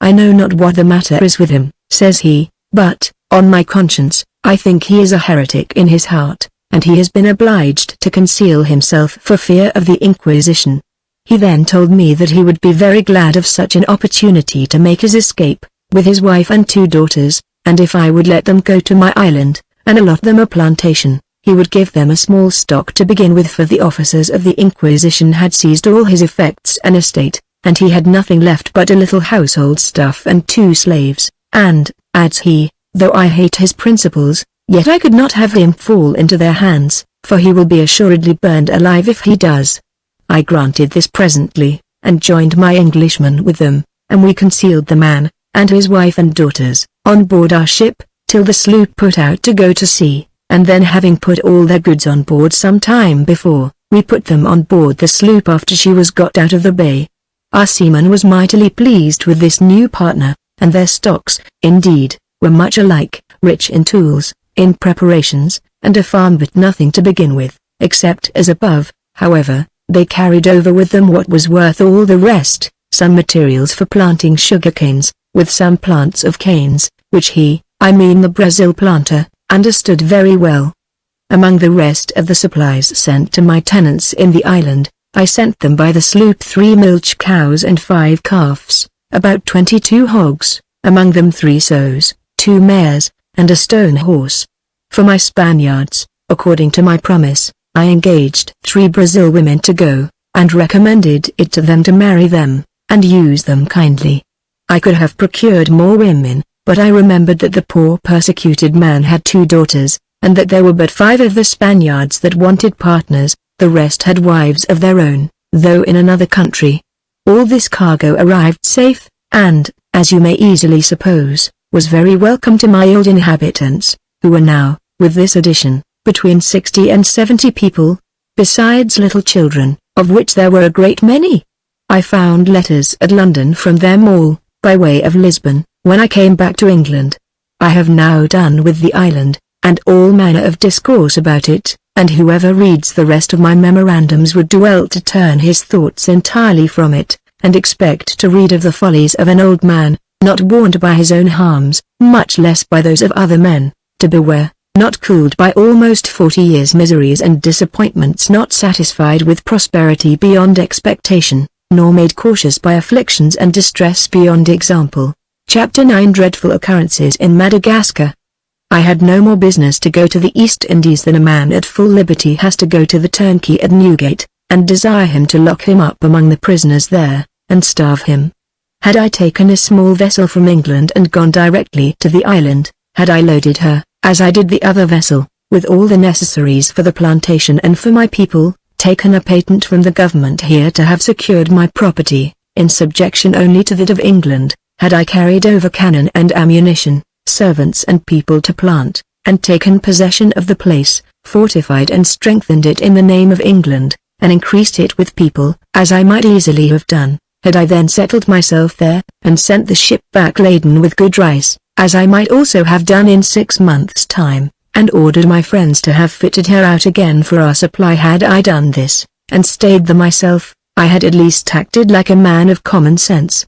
[SPEAKER 1] I know not what the matter is with him, says he, but, on my conscience, I think he is a heretic in his heart, and he has been obliged to conceal himself for fear of the Inquisition. He then told me that he would be very glad of such an opportunity to make his escape, with his wife and 2 daughters, and if I would let them go to my island, and allot them a plantation, he would give them a small stock to begin with, for the officers of the Inquisition had seized all his effects and estate, and he had nothing left but a little household stuff and 2 slaves, and, adds he, though I hate his principles, yet I could not have him fall into their hands, for he will be assuredly burned alive if he does. I granted this presently, and joined my Englishman with them, and we concealed the man, and his wife and daughters, on board our ship, till the sloop put out to go to sea, and then having put all their goods on board some time before, we put them on board the sloop after she was got out of the bay. Our seaman was mightily pleased with this new partner, and their stocks, indeed, were much alike, rich in tools, in preparations, and a farm, but nothing to begin with, except as above. However, they carried over with them what was worth all the rest, some materials for planting sugar canes, with some plants of canes, which he, I mean the Brazil planter, understood very well. Among the rest of the supplies sent to my tenants in the island, I sent them by the sloop 3 milch cows and 5 calves, about 22 hogs, among them 3 sows, 2 mares, and a stone horse. For my Spaniards, according to my promise, I engaged 3 Brazil women to go, and recommended it to them to marry them, and use them kindly. I could have procured more women, but I remembered that the poor persecuted man had 2 daughters, and that there were but 5 of the Spaniards that wanted partners, the rest had wives of their own, though in another country. All this cargo arrived safe, and, as you may easily suppose, was very welcome to my old inhabitants, who were now, with this addition, between 60 and 70 people, besides little children, of which there were a great many. I found letters at London from them all, by way of Lisbon, when I came back to England. I have now done with the island, and all manner of discourse about it, and whoever reads the rest of my memorandums would do well to turn his thoughts entirely from it, and expect to read of the follies of an old man, not warned by his own harms, much less by those of other men, to beware, not cooled by almost 40 years' miseries and disappointments, not satisfied with prosperity beyond expectation, nor made cautious by afflictions and distress beyond example. Chapter 9 Dreadful Occurrences in Madagascar. I had no more business to go to the East Indies than a man at full liberty has to go to the turnkey at Newgate, and desire him to lock him up among the prisoners there, and starve him. Had I taken a small vessel from England and gone directly to the island, had I loaded her, as I did the other vessel, with all the necessaries for the plantation and for my people, taken a patent from the government here to have secured my property, in subjection only to that of England, had I carried over cannon and ammunition, servants and people to plant, and taken possession of the place, fortified and strengthened it in the name of England, and increased it with people, as I might easily have done, had I then settled myself there, and sent the ship back laden with good rice, as I might also have done in 6 months' time, and ordered my friends to have fitted her out again for our supply. Had I done this, and stayed there myself, I had at least acted like a man of common sense.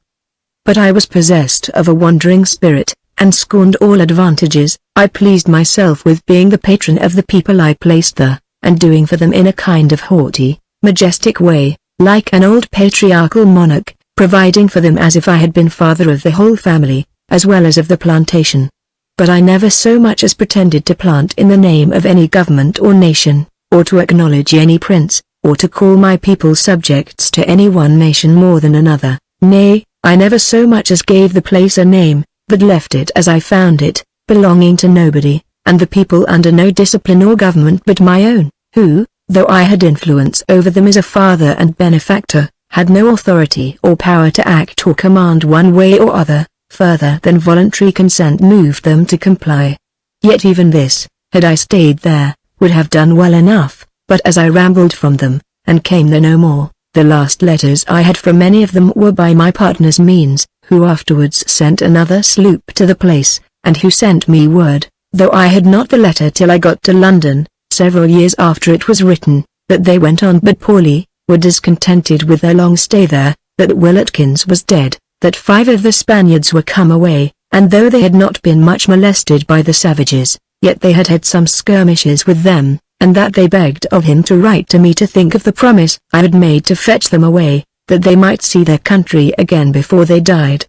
[SPEAKER 1] But I was possessed of a wandering spirit, and scorned all advantages. I pleased myself with being the patron of the people I placed there, and doing for them in a kind of haughty, majestic way, like an old patriarchal monarch, providing for them as if I had been father of the whole family, as well as of the plantation. But I never so much as pretended to plant in the name of any government or nation, or to acknowledge any prince, or to call my people subjects to any one nation more than another. Nay, I never so much as gave the place a name, but left it as I found it, belonging to nobody, and the people under no discipline or government but my own, who, though I had influence over them as a father and benefactor, had no authority or power to act or command one way or other, further than voluntary consent moved them to comply. Yet even this, had I stayed there, would have done well enough, but as I rambled from them, and came there no more, the last letters I had from many of them were by my partner's means, who afterwards sent another sloop to the place, and who sent me word, though I had not the letter till I got to London, several years after it was written, that they went on but poorly, were discontented with their long stay there, that Willotkins was dead, that 5 of the Spaniards were come away, and though they had not been much molested by the savages, yet they had had some skirmishes with them, and that they begged of him to write to me to think of the promise I had made to fetch them away, that they might see their country again before they died.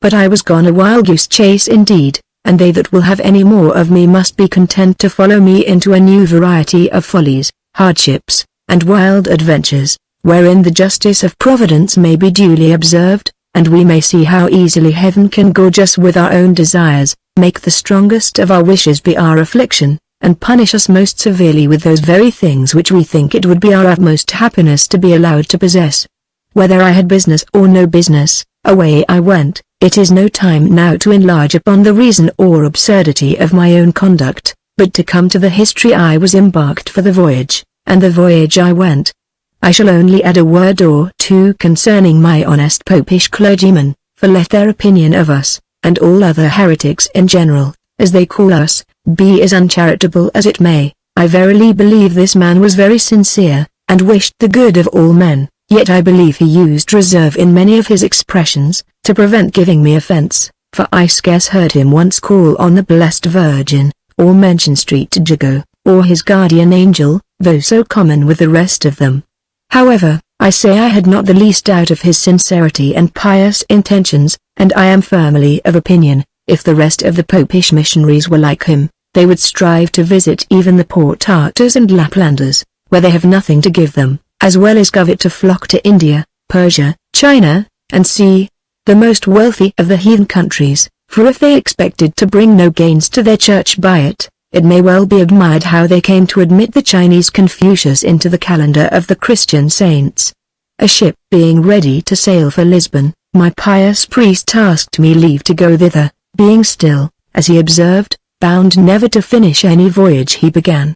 [SPEAKER 1] But I was gone a wild goose chase indeed, and they that will have any more of me must be content to follow me into a new variety of follies, hardships, and wild adventures, wherein the justice of Providence may be duly observed, and we may see how easily heaven can gorge us with our own desires, make the strongest of our wishes be our affliction, and punish us most severely with those very things which we think it would be our utmost happiness to be allowed to possess. Whether I had business or no business, away I went. It is no time now to enlarge upon the reason or absurdity of my own conduct, but to come to the history. I was embarked for the voyage, and the voyage I went. I shall only add a word or two concerning my honest popish clergymen, for let their opinion of us, and all other heretics in general, as they call us, be as uncharitable as it may, I verily believe this man was very sincere, and wished the good of all men, yet I believe he used reserve in many of his expressions, to prevent giving me offence, for I scarce heard him once call on the Blessed Virgin, or mention Street Jago, or his guardian angel, though so common with the rest of them. However, I say I had not the least doubt of his sincerity and pious intentions, and I am firmly of opinion, if the rest of the popish missionaries were like him, they would strive to visit even the poor Tartars and Laplanders, where they have nothing to give them, as well as covet to flock to India, Persia, China, and see the most wealthy of the heathen countries, for if they expected to bring no gains to their church by it, it may well be admired how they came to admit the Chinese Confucius into the calendar of the Christian saints. A ship being ready to sail for Lisbon, my pious priest asked me leave to go thither, being still, as he observed, bound never to finish any voyage he began.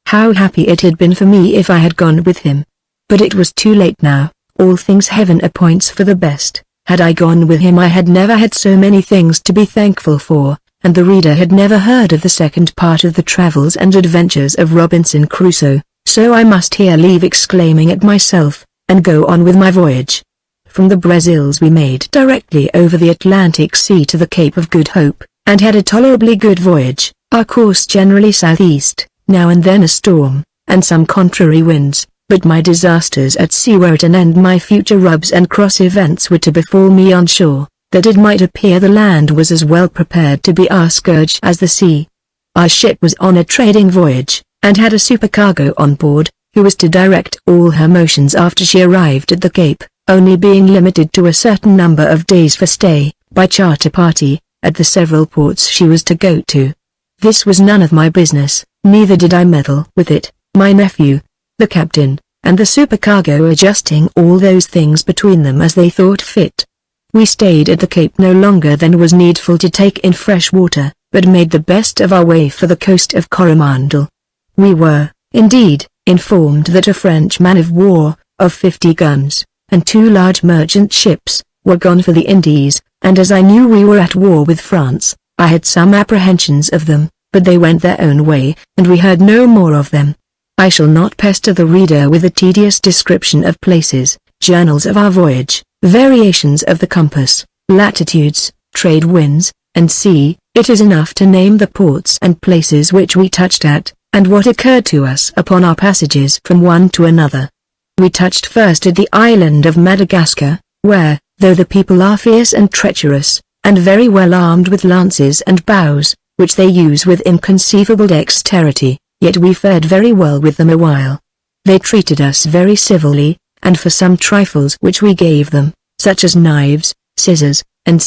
[SPEAKER 1] How happy it had been for me if I had gone with him! But it was too late now, all things heaven appoints for the best. Had I gone with him I had never had so many things to be thankful for, and the reader had never heard of the second part of the travels and adventures of Robinson Crusoe, so I must here leave exclaiming at myself, and go on with my voyage. From the Brazils we made directly over the Atlantic Sea to the Cape of Good Hope, and had a tolerably good voyage, our course generally southeast, now and then a storm, and some contrary winds. But my disasters at sea were at an end. My future rubs and cross events were to befall me on shore, that it might appear the land was as well prepared to be our scourge as the sea. Our ship was on a trading voyage, and had a supercargo on board, who was to direct all her motions after she arrived at the Cape, only being limited to a certain number of days for stay, by charter party, at the several ports she was to go to. This was none of my business, neither did I meddle with it, my nephew, the captain, and the supercargo adjusting all those things between them as they thought fit. We stayed at the Cape no longer than was needful to take in fresh water, but made the best of our way for the coast of Coromandel. We were, indeed, informed that a French man of war, of 50 guns, and 2 large merchant ships, were gone for the Indies, and as I knew we were at war with France, I had some apprehensions of them, but they went their own way, and we heard no more of them. I shall not pester the reader with a tedious description of places, journals of our voyage, variations of the compass, latitudes, trade winds, and sea. It is enough to name the ports and places which we touched at, and what occurred to us upon our passages from one to another. We touched first at the island of Madagascar, where, though the people are fierce and treacherous, and very well armed with lances and bows, which they use with inconceivable dexterity, yet we fared very well with them a while. They treated us very civilly, and for some trifles which we gave them, such as knives, scissors, and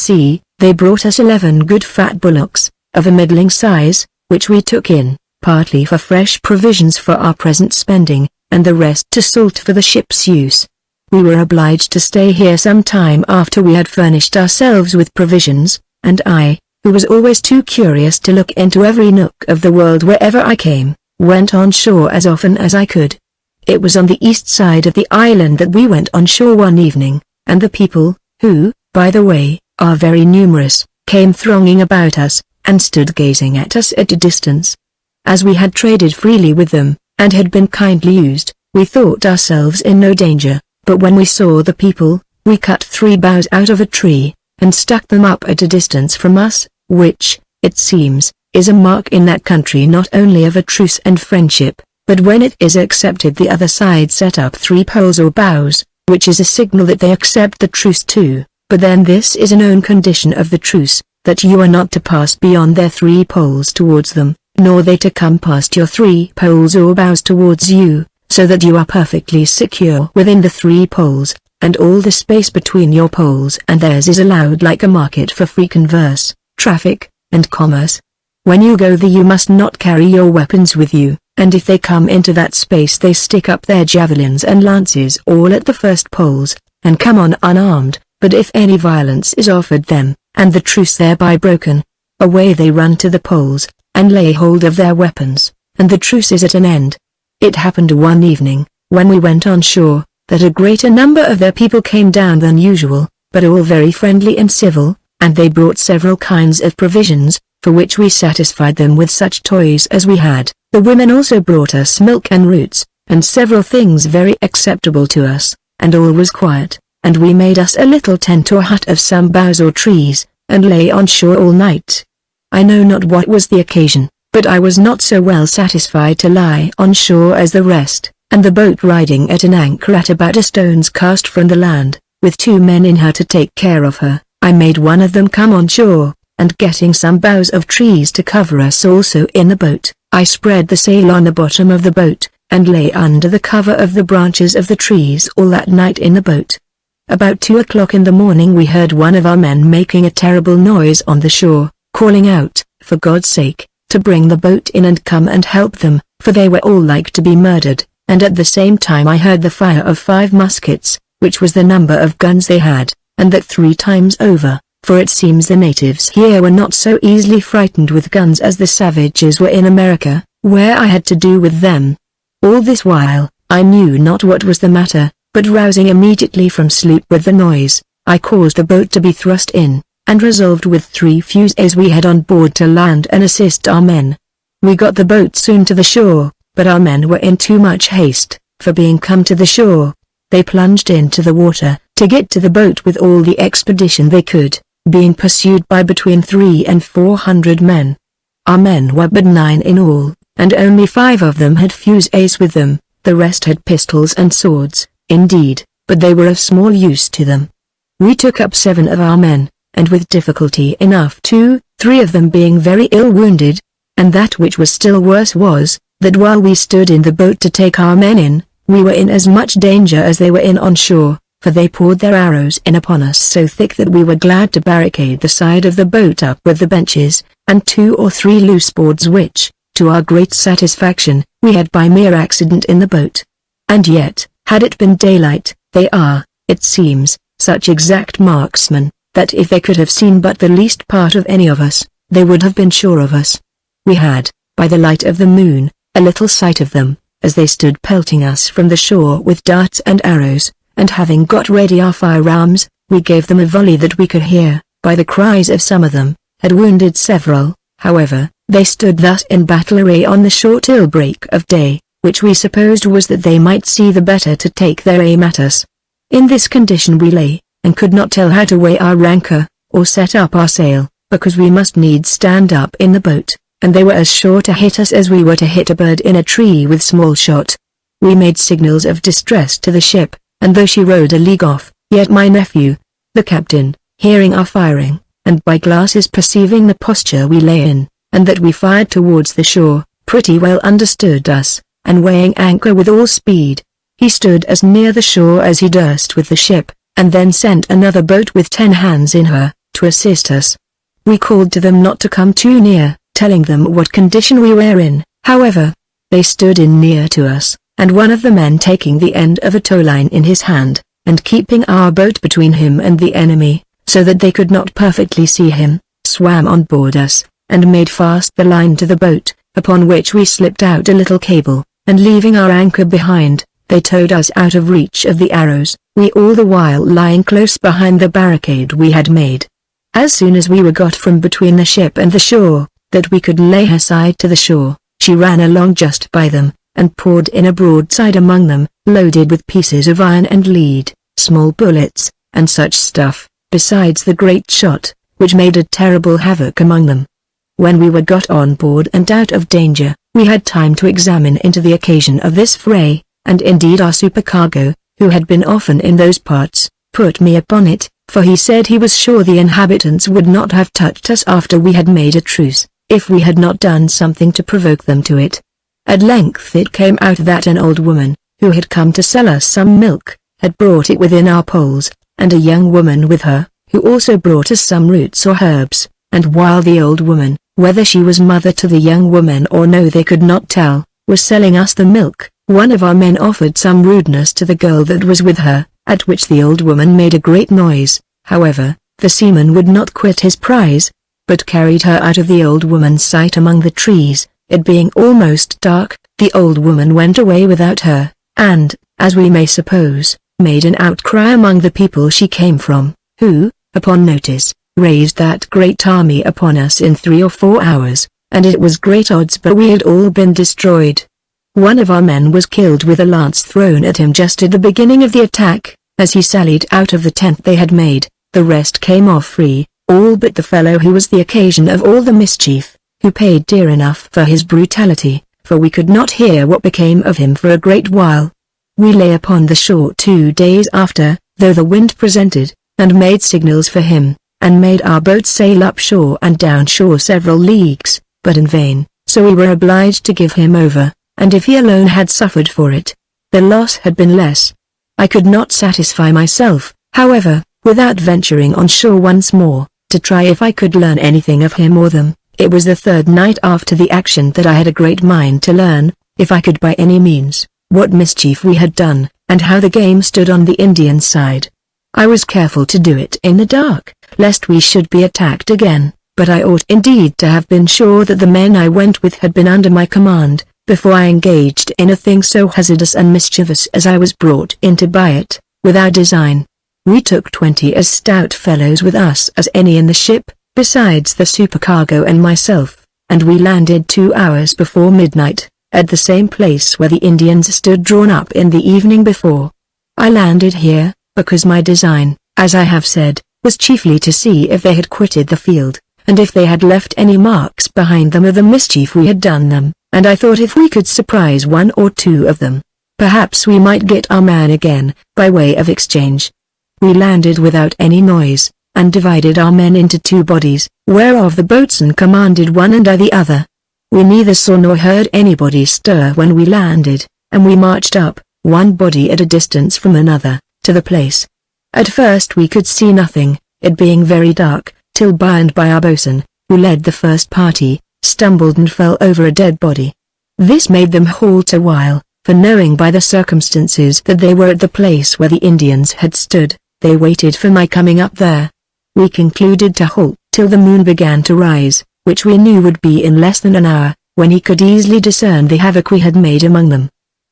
[SPEAKER 1] they brought us 11 good fat bullocks, of a middling size, which we took in, partly for fresh provisions for our present spending, and the rest to salt for the ship's use. We were obliged to stay here some time after we had furnished ourselves with provisions, and I, who was always too curious to look into every nook of the world wherever I came, went on shore as often as I could. It was on the east side of the island that we went on shore one evening, and the people, who, by the way, are very numerous, came thronging about us, and stood gazing at us at a distance. As we had traded freely with them, and had been kindly used, we thought ourselves in no danger, but when we saw the people, we cut 3 boughs out of a tree, and stuck them up at a distance from us, which, it seems, is a mark in that country not only of a truce and friendship, but when it is accepted the other side set up 3 poles or boughs, which is a signal that they accept the truce too. But then this is a known condition of the truce, that you are not to pass beyond their 3 poles towards them, nor they to come past your 3 poles or boughs towards you, so that you are perfectly secure within the 3 poles, and all the space between your poles and theirs is allowed like a market for free converse, traffic, and commerce. When you go there you must not carry your weapons with you, and if they come into that space they stick up their javelins and lances all at the first poles, and come on unarmed. But if any violence is offered them, and the truce thereby broken, away they run to the poles, and lay hold of their weapons, and the truce is at an end. It happened one evening, when we went on shore, that a greater number of their people came down than usual, but all very friendly and civil, and they brought several kinds of provisions, for which we satisfied them with such toys as we had. The women also brought us milk and roots, and several things very acceptable to us, and all was quiet. And we made us a little tent or hut of some boughs or trees, and lay on shore all night. I know not what was the occasion, but I was not so well satisfied to lie on shore as the rest, and the boat riding at an anchor at about a stone's cast from the land, with 2 men in her to take care of her. I made one of them come on shore, and getting some boughs of trees to cover us also in the boat, I spread the sail on the bottom of the boat, and lay under the cover of the branches of the trees all that night in the boat. About 2 o'clock in the morning we heard one of our men making a terrible noise on the shore, calling out, for God's sake, to bring the boat in and come and help them, for they were all like to be murdered, and at the same time I heard the fire of 5 muskets, which was the number of guns they had, and that 3 times over, for it seems the natives here were not so easily frightened with guns as the savages were in America, where I had to do with them. All this while, I knew not what was the matter, but rousing immediately from sleep with the noise, I caused the boat to be thrust in, and resolved with 3 fusees we had on board to land and assist our men. We got the boat soon to the shore, but our men were in too much haste, for being come to the shore, they plunged into the water, to get to the boat with all the expedition they could, being pursued by between 300 and 400 men. Our men were but 9 in all, and only 5 of them had fusees with them, the rest had pistols and swords. Indeed, but they were of small use to them. We took up 7 of our men, and with difficulty enough too, 3 of them being very ill wounded, and that which was still worse was, that while we stood in the boat to take our men in, we were in as much danger as they were in on shore, for they poured their arrows in upon us so thick that we were glad to barricade the side of the boat up with the benches, and 2 or 3 loose boards which, to our great satisfaction, we had by mere accident in the boat. And yet, had it been daylight, they are, it seems, such exact marksmen, that if they could have seen but the least part of any of us, they would have been sure of us. We had, by the light of the moon, a little sight of them, as they stood pelting us from the shore with darts and arrows, and having got ready our firearms, we gave them a volley that we could hear, by the cries of some of them, had wounded several, however, They stood thus in battle array on the shore till break of day, which we supposed was that they might see the better to take their aim at us. In this condition we lay, and could not tell how to weigh our anchor, or set up our sail, because we must needs stand up in the boat, and they were as sure to hit us as we were to hit a bird in a tree with small shot. We made signals of distress to the ship, and though she rowed a league off, yet my nephew, the captain, hearing our firing, and by glasses perceiving the posture we lay in, and that we fired towards the shore, pretty well understood us, and weighing anchor with all speed, he stood as near the shore as he durst with the ship, and then sent another boat with 10 hands in her, to assist us. We called to them not to come too near, telling them what condition we were in. However, they stood in near to us, and one of the men taking the end of a towline in his hand, and keeping our boat between him and the enemy, so that they could not perfectly see him, swam on board us, and made fast the line to the boat, upon which we slipped out a little cable, and leaving our anchor behind, they towed us out of reach of the arrows, we all the while lying close behind the barricade we had made. As soon as we were got from between the ship and the shore, that we could lay her side to the shore, she ran along just by them, and poured in a broadside among them, loaded with pieces of iron and lead, small bullets, and such stuff, besides the great shot, which made a terrible havoc among them. When we were got on board and out of danger, we had time to examine into the occasion of this fray, and indeed our supercargo, who had been often in those parts, put me upon it, for he said he was sure the inhabitants would not have touched us after we had made a truce, if we had not done something to provoke them to it. At length it came out that an old woman, who had come to sell us some milk, had brought it within our poles, and a young woman with her, who also brought us some roots or herbs, and while the old woman, whether she was mother to the young woman or no they could not tell, was selling us the milk, one of our men offered some rudeness to the girl that was with her, at which the old woman made a great noise. However, the seaman would not quit his prize, but carried her out of the old woman's sight among the trees. It being almost dark, the old woman went away without her, and, as we may suppose, made an outcry among the people she came from, who, upon notice, raised that great army upon us in 3 or 4 hours, and it was great odds but we had all been destroyed. One of our men was killed with a lance thrown at him just at the beginning of the attack, as he sallied out of the tent they had made. The rest came off free, all but the fellow who was the occasion of all the mischief, who paid dear enough for his brutality, for we could not hear what became of him for a great while. We lay upon the shore 2 days after, though the wind presented, and made signals for him, and made our boat sail up shore and down shore several leagues, but in vain, so we were obliged to give him over, and if he alone had suffered for it, the loss had been less. I could not satisfy myself, however, without venturing on shore once more, to try if I could learn anything of him or them. It was the 3rd night after the action that I had a great mind to learn, if I could by any means, what mischief we had done, and how the game stood on the Indian side. I was careful to do it in the dark, lest we should be attacked again, but I ought indeed to have been sure that the men I went with had been under my command, before I engaged in a thing so hazardous and mischievous as I was brought into by it, without design. We took 20 as stout fellows with us as any in the ship, besides the supercargo and myself, and we landed 2 hours before midnight, at the same place where the Indians stood drawn up in the evening before. I landed here, because my design, as I have said, was chiefly to see if they had quitted the field, and if they had left any marks behind them of the mischief we had done them, and I thought if we could surprise 1 or 2 of them, perhaps we might get our man again, by way of exchange. We landed without any noise, and divided our men into 2 bodies, whereof the boatswain commanded one and I the other. We neither saw nor heard anybody stir when we landed, and we marched up, one body at a distance from another, to the place. At first we could see nothing, it being very dark, till by and by our boatswain, who led the first party, stumbled and fell over a dead body. This made them halt a while, for knowing by the circumstances that they were at the place where the Indians had stood, they waited for my coming up there. We concluded to halt till the moon began to rise, which we knew would be in less than an hour, when he could easily discern the havoc we had made among them.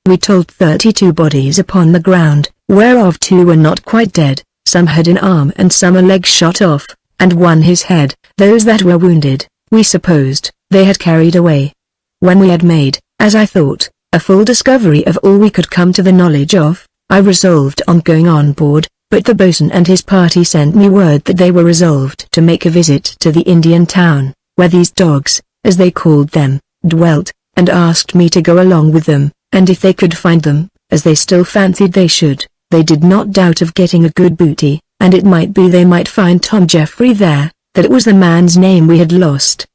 [SPEAKER 1] We told 32 bodies upon the ground, whereof 2 were not quite dead, some had an arm and some a leg shot off, and one his head. Those that were wounded, we supposed, they had carried away. When we had made, as I thought, a full discovery of all we could come to the knowledge of, I resolved on going on board, but the boatswain and his party sent me word that they were resolved to make a visit to the Indian town, where these dogs, as they called them, dwelt, and asked me to go along with them, and if they could find them, as they still fancied they should, they did not doubt of getting a good booty, and it might be they might find Tom Jeffrey there, that it was the man's name we had lost.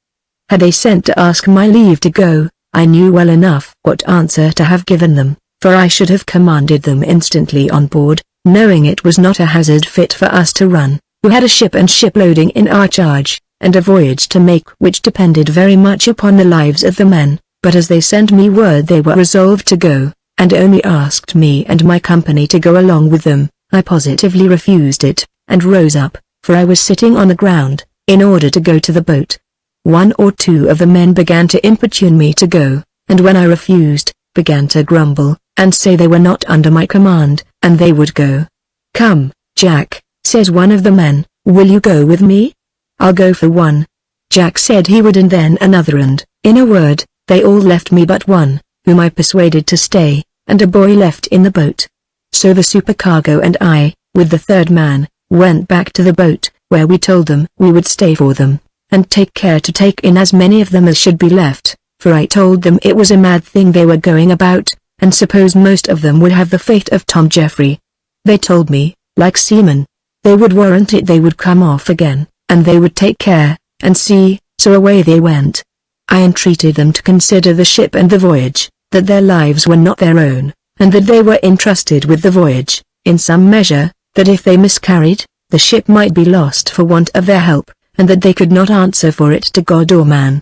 [SPEAKER 1] Had they sent to ask my leave to go, I knew well enough what answer to have given them, for I should have commanded them instantly on board, knowing it was not a hazard fit for us to run, who had a ship and shiploading in our charge, and a voyage to make which depended very much upon the lives of the men. But as they sent me word they were resolved to go, and only asked me and my company to go along with them, I positively refused it, and rose up, for I was sitting on the ground, in order to go to the boat. One or two of the men began to importune me to go, and when I refused, began to grumble, and say they were not under my command, and they would go. "Come, Jack," says one of the men, "will you go with me?" "I'll go for one." Jack said he would, and then another, and, in a word, they all left me but one, whom I persuaded to stay, and a boy left in the boat. So the supercargo and I, with the third man, went back to the boat, where we told them we would stay for them, and take care to take in as many of them as should be left, for I told them it was a mad thing they were going about, and supposed most of them would have the fate of Tom Jeffrey. They told me, like seamen, they would warrant it they would come off again, and they would take care, and see, so away they went. I entreated them to consider the ship and the voyage, that their lives were not their own, and that they were entrusted with the voyage, in some measure, that if they miscarried, the ship might be lost for want of their help, and that they could not answer for it to God or man.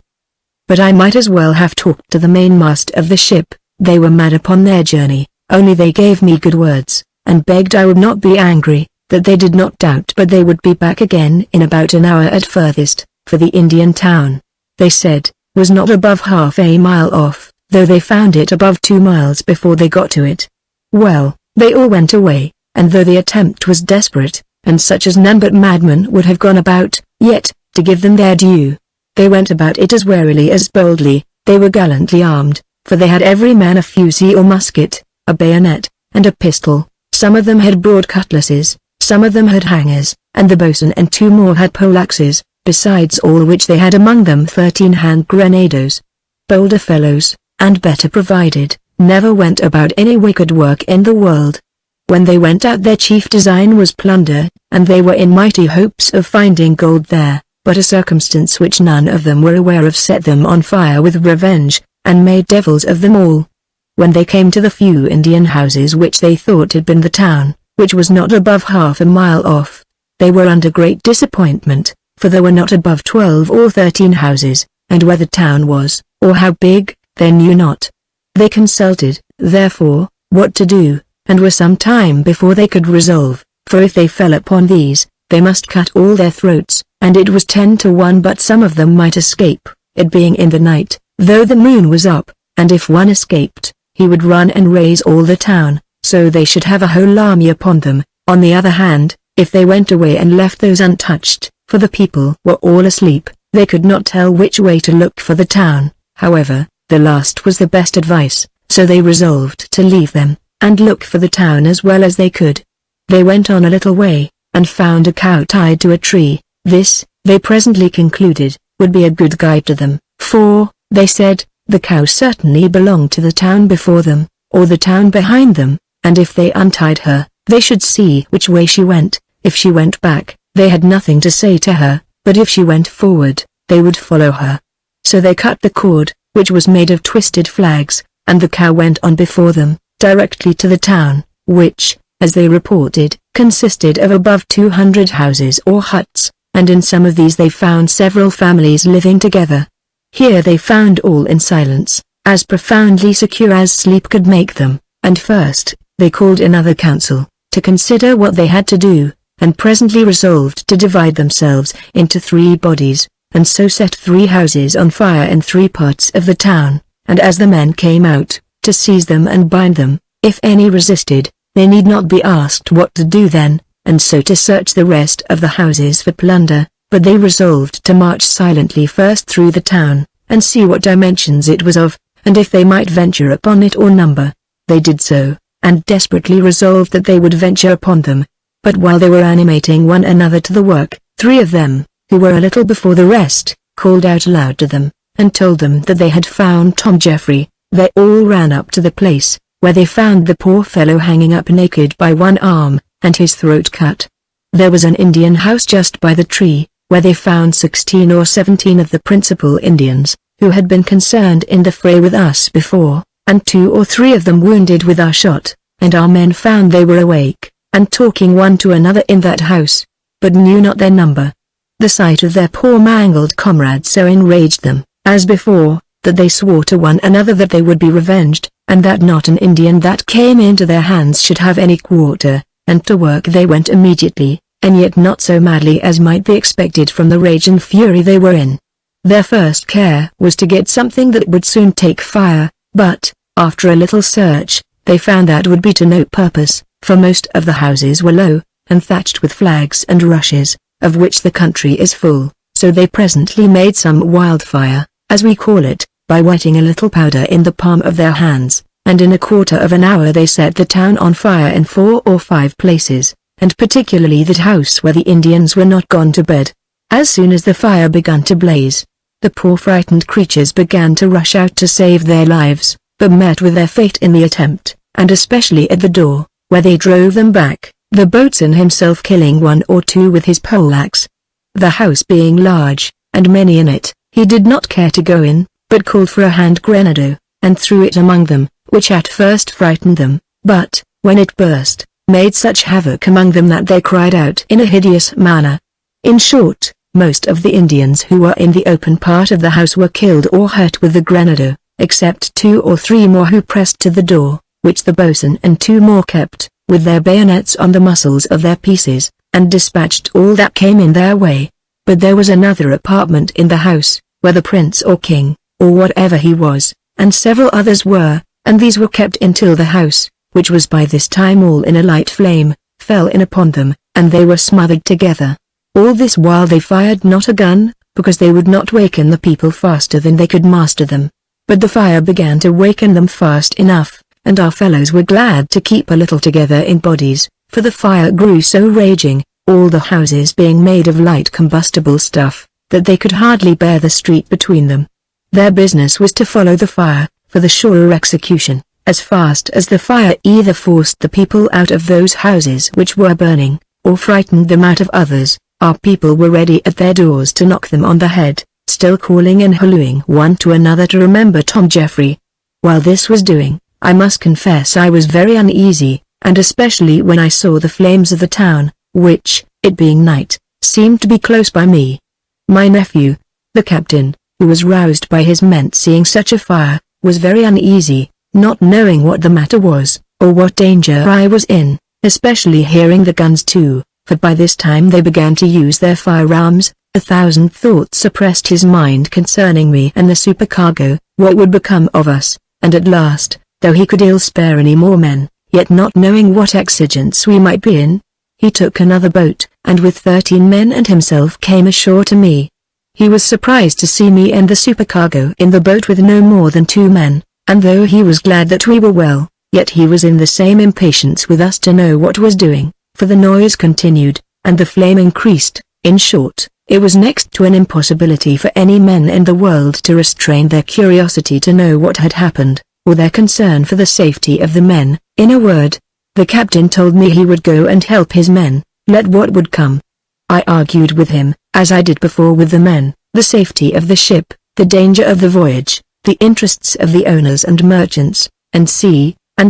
[SPEAKER 1] But I might as well have talked to the mainmast of the ship. They were mad upon their journey, only they gave me good words, and begged I would not be angry, that they did not doubt but they would be back again in about an hour at furthest, for the Indian town, they said, was not above half a mile off, though they found it above 2 miles before they got to it. Well, they all went away, and though the attempt was desperate, and such as none but madmen would have gone about, yet, to give them their due, they went about it as warily as boldly. They were gallantly armed, for they had every man a fusee or musket, a bayonet, and a pistol. Some of them had broad cutlasses, some of them had hangers, and the boatswain and 2 more had poleaxes, besides all which they had among them 13 hand grenadoes. Bolder fellows, and better provided, never went about any wicked work in the world. When they went out their chief design was plunder, and they were in mighty hopes of finding gold there, but a circumstance which none of them were aware of set them on fire with revenge, and made devils of them all. When they came to the few Indian houses which they thought had been the town, which was not above half a mile off, they were under great disappointment, for there were not above 12 or 13 houses, and where the town was, or how big, they knew not. They consulted, therefore, what to do, and were some time before they could resolve, for if they fell upon these, they must cut all their throats, and it was 10 to 1 but some of them might escape, it being in the night, though the moon was up, and if one escaped, he would run and raise all the town, so they should have a whole army upon them. On the other hand, if they went away and left those untouched, for the people were all asleep, they could not tell which way to look for the town. However, the last was the best advice, so they resolved to leave them, and look for the town as well as they could. They went on a little way, and found a cow tied to a tree. This, they presently concluded, would be a good guide to them, for, they said, the cow certainly belonged to the town before them, or the town behind them, and if they untied her, they should see which way she went. If she went back, they had nothing to say to her, but if she went forward, they would follow her. So they cut the cord, which was made of twisted flags, and the cow went on before them, directly to the town, which, as they reported, consisted of above 200 houses or huts, and in some of these they found several families living together. Here they found all in silence, as profoundly secure as sleep could make them, and first, they called another council, to consider what they had to do, and presently resolved to divide themselves into 3 bodies, and so set 3 houses on fire in 3 parts of the town, and as the men came out, to seize them and bind them, if any resisted, they need not be asked what to do then, and so to search the rest of the houses for plunder, but they resolved to march silently first through the town, and see what dimensions it was of, and if they might venture upon it or number. They did so, and desperately resolved that they would venture upon them. But while they were animating one another to the work, 3 of them, who were a little before the rest, called out aloud to them, and told them that they had found Tom Jeffrey. They all ran up to the place, where they found the poor fellow hanging up naked by one arm, and his throat cut. There was an Indian house just by the tree, where they found 16 or 17 of the principal Indians, who had been concerned in the fray with us before, and 2 or 3 of them wounded with our shot, and our men found they were awake, and talking one to another in that house, but knew not their number. The sight of their poor mangled comrades so enraged them, as before, that they swore to one another that they would be revenged, and that not an Indian that came into their hands should have any quarter, and to work they went immediately, and yet not so madly as might be expected from the rage and fury they were in. Their first care was to get something that would soon take fire, but, after a little search, they found that would be to no purpose, for most of the houses were low, and thatched with flags and rushes, of which the country is full, so they presently made some wildfire, as we call it, by wetting a little powder in the palm of their hands, and in a quarter of an hour they set the town on fire in 4 or 5 places, and particularly that house where the Indians were not gone to bed. As soon as the fire began to blaze, the poor frightened creatures began to rush out to save their lives, but met with their fate in the attempt, and especially at the door, where they drove them back, the boatswain himself killing 1 or 2 with his poleaxe. The house being large, and many in it, he did not care to go in, but called for a hand grenade, and threw it among them, which at first frightened them, but, when it burst, made such havoc among them that they cried out in a hideous manner. In short, most of the Indians who were in the open part of the house were killed or hurt with the grenade, except 2 or 3 more who pressed to the door, which the boatswain and 2 more kept, with their bayonets on the muzzles of their pieces, and dispatched all that came in their way. But there was another apartment in the house, where the prince or king, or whatever he was, and several others were, and these were kept until the house, which was by this time all in a light flame, fell in upon them, and they were smothered together. All this while they fired not a gun, because they would not waken the people faster than they could master them. But the fire began to waken them fast enough, and our fellows were glad to keep a little together in bodies, for the fire grew so raging, all the houses being made of light combustible stuff, that they could hardly bear the street between them. Their business was to follow the fire, for the surer execution, as fast as the fire either forced the people out of those houses which were burning, or frightened them out of others. Our people were ready at their doors to knock them on the head, still calling and hallooing one to another to remember Tom Jeffrey. While this was doing, I must confess I was very uneasy, and especially when I saw the flames of the town, which, it being night, seemed to be close by me. My nephew, the captain, who was roused by his men seeing such a fire, was very uneasy, not knowing what the matter was, or what danger I was in, especially hearing the guns too, for by this time they began to use their firearms. 1,000 thoughts oppressed his mind concerning me and the supercargo, what would become of us, and at last, though he could ill spare any more men, yet not knowing what exigence we might be in, he took another boat, and with 13 men and himself came ashore to me. He was surprised to see me and the supercargo in the boat with no more than 2 men, and though he was glad that we were well, yet he was in the same impatience with us to know what was doing, for the noise continued, and the flame increased. In short, it was next to an impossibility for any men in the world to restrain their curiosity to know what had happened, or their concern for the safety of the men. In a word, the captain told me he would go and help his men, let what would come. I argued with him, as I did before with the men, the safety of the ship, the danger of the voyage, the interests of the owners and merchants, and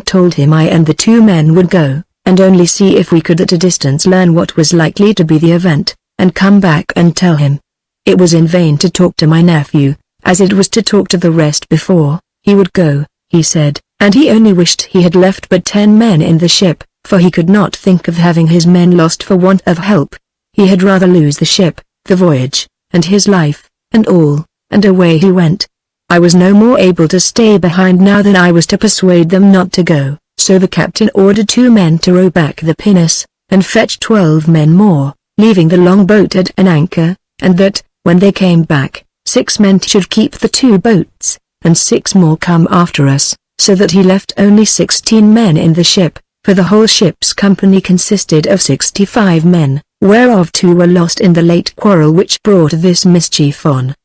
[SPEAKER 1] told him I and the 2 men would go, and only see if we could at a distance learn what was likely to be the event, and come back and tell him. It was in vain to talk to my nephew, as it was to talk to the rest before he would go, he said, and he only wished he had left but 10 men in the ship, for he could not think of having his men lost for want of help. He had rather lose the ship, the voyage, and his life, and all, and away he went. I was no more able to stay behind now than I was to persuade them not to go, so the captain ordered 2 men to row back the pinnace, and fetch 12 men more, leaving the long boat at an anchor, and that, when they came back, 6 men should keep the 2 boats, and 6 more come after us, so that he left only 16 men in the ship, for the whole ship's company consisted of 65 men, whereof 2 were lost in the late quarrel which brought this mischief on.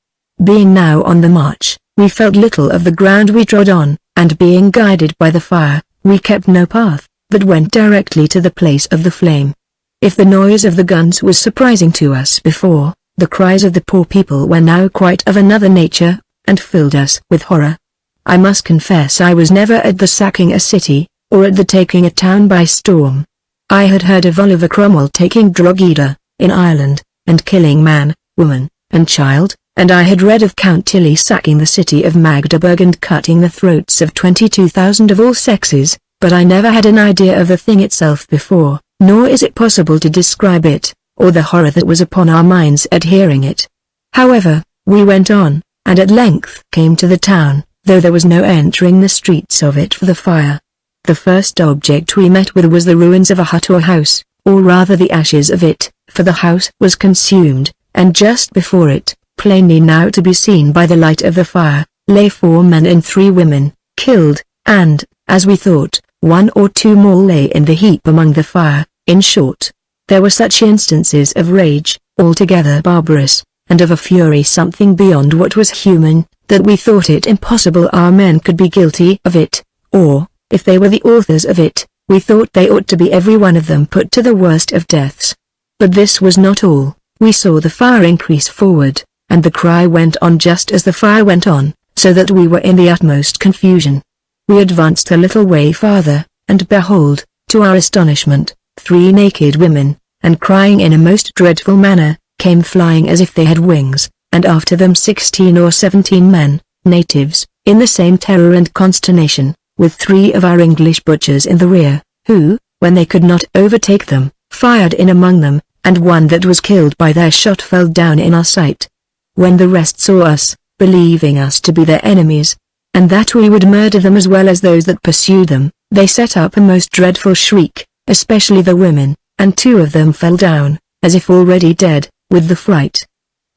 [SPEAKER 1] Being now on the march, we felt little of the ground we trod on, and being guided by the fire, we kept no path, but went directly to the place of the flame. If the noise of the guns was surprising to us before, the cries of the poor people were now quite of another nature, and filled us with horror. I must confess I was never at the sacking a city, or at the taking a town by storm. I had heard of Oliver Cromwell taking Drogheda, in Ireland, and killing man, woman, and child, and I had read of Count Tilly sacking the city of Magdeburg and cutting the throats of 22,000 of all sexes, but I never had an idea of the thing itself before, nor is it possible to describe it, or the horror that was upon our minds at hearing it. However, we went on, and at length came to the town, though there was no entering the streets of it for the fire. The first object we met with was the ruins of a hut or house, or rather the ashes of it, for the house was consumed, and just before it, plainly now to be seen by the light of the fire, lay 4 men and 3 women, killed, and, as we thought, 1 or 2 more lay in the heap among the fire. In short, there were such instances of rage, altogether barbarous, and of a fury something beyond what was human, that we thought it impossible our men could be guilty of it, or, if they were the authors of it, we thought they ought to be every one of them put to the worst of deaths. But this was not all. We saw the fire increase forward, and the cry went on just as the fire went on, so that we were in the utmost confusion. We advanced a little way farther, and behold, to our astonishment, 3 naked women, and crying in a most dreadful manner, came flying as if they had wings, and after them 16 or 17 men, natives, in the same terror and consternation, with 3 of our English butchers in the rear, who, when they could not overtake them, fired in among them, and one that was killed by their shot fell down in our sight. When the rest saw us, believing us to be their enemies, and that we would murder them as well as those that pursued them, they set up a most dreadful shriek, especially the women, and 2 of them fell down, as if already dead, with the fright.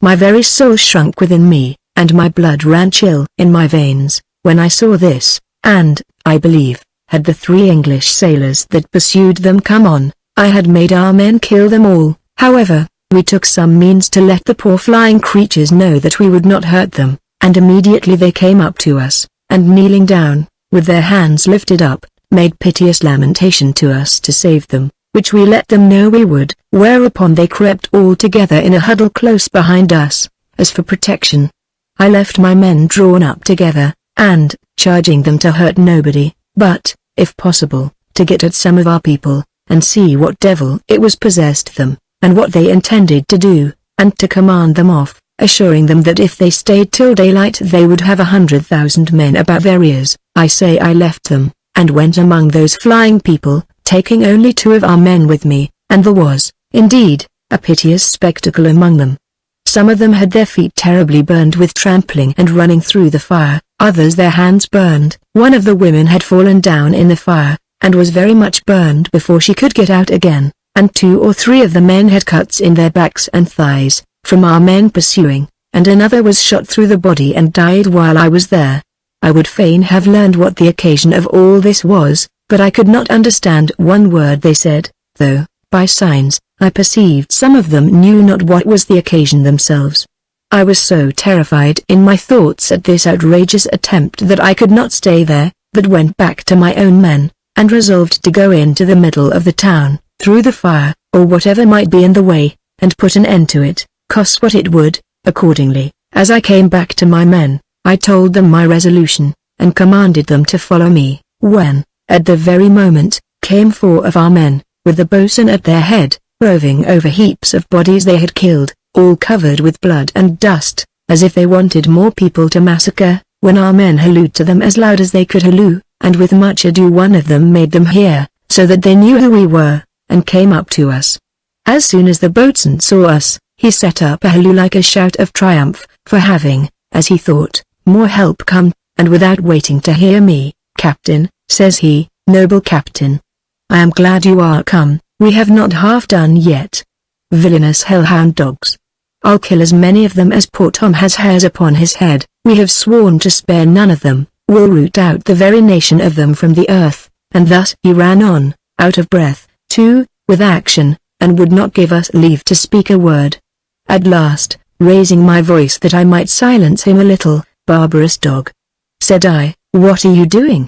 [SPEAKER 1] My very soul shrunk within me, and my blood ran chill in my veins, when I saw this, and, I believe, had the 3 English sailors that pursued them come on, I had made our men kill them all. However, we took some means to let the poor flying creatures know that we would not hurt them, and immediately they came up to us, and kneeling down, with their hands lifted up, made piteous lamentation to us to save them, which we let them know we would, whereupon they crept all together in a huddle close behind us, as for protection. I left my men drawn up together, and, charging them to hurt nobody, but, if possible, to get at some of our people, and see what devil it was possessed them, and what they intended to do, and to command them off, assuring them that if they stayed till daylight they would have 100,000 men about their ears. I say I left them, and went among those flying people, taking only 2 of our men with me, and there was, indeed, a piteous spectacle among them. Some of them had their feet terribly burned with trampling and running through the fire, others their hands burned. One of the women had fallen down in the fire, and was very much burned before she could get out again, and 2 or 3 of the men had cuts in their backs and thighs, from our men pursuing, and another was shot through the body and died while I was there. I would fain have learned what the occasion of all this was, but I could not understand one word they said, though, by signs, I perceived some of them knew not what was the occasion themselves. I was so terrified in my thoughts at this outrageous attempt that I could not stay there, but went back to my own men, and resolved to go into the middle of the town, through the fire, or whatever might be in the way, and put an end to it, cost what it would. Accordingly, as I came back to my men, I told them my resolution, and commanded them to follow me, when, at the very moment, came 4 of our men, with the boatswain at their head, roving over heaps of bodies they had killed, all covered with blood and dust, as if they wanted more people to massacre, when our men hallooed to them as loud as they could halloo, and with much ado one of them made them hear, so that they knew who we were, and came up to us. As soon as the boatswain saw us, he set up a halloo like a shout of triumph, for having, as he thought, more help come, and without waiting to hear me, "Captain," says he, "noble captain, I am glad you are come, we have not half done yet. Villainous hellhound dogs! I'll kill as many of them as poor Tom has hairs upon his head. We have sworn to spare none of them. We'll root out the very nation of them from the earth." And thus he ran on, out of breath, too, with action, and would not give us leave to speak a word. At last, raising my voice that I might silence him a little, "Barbarous dog," said I, "what are you doing?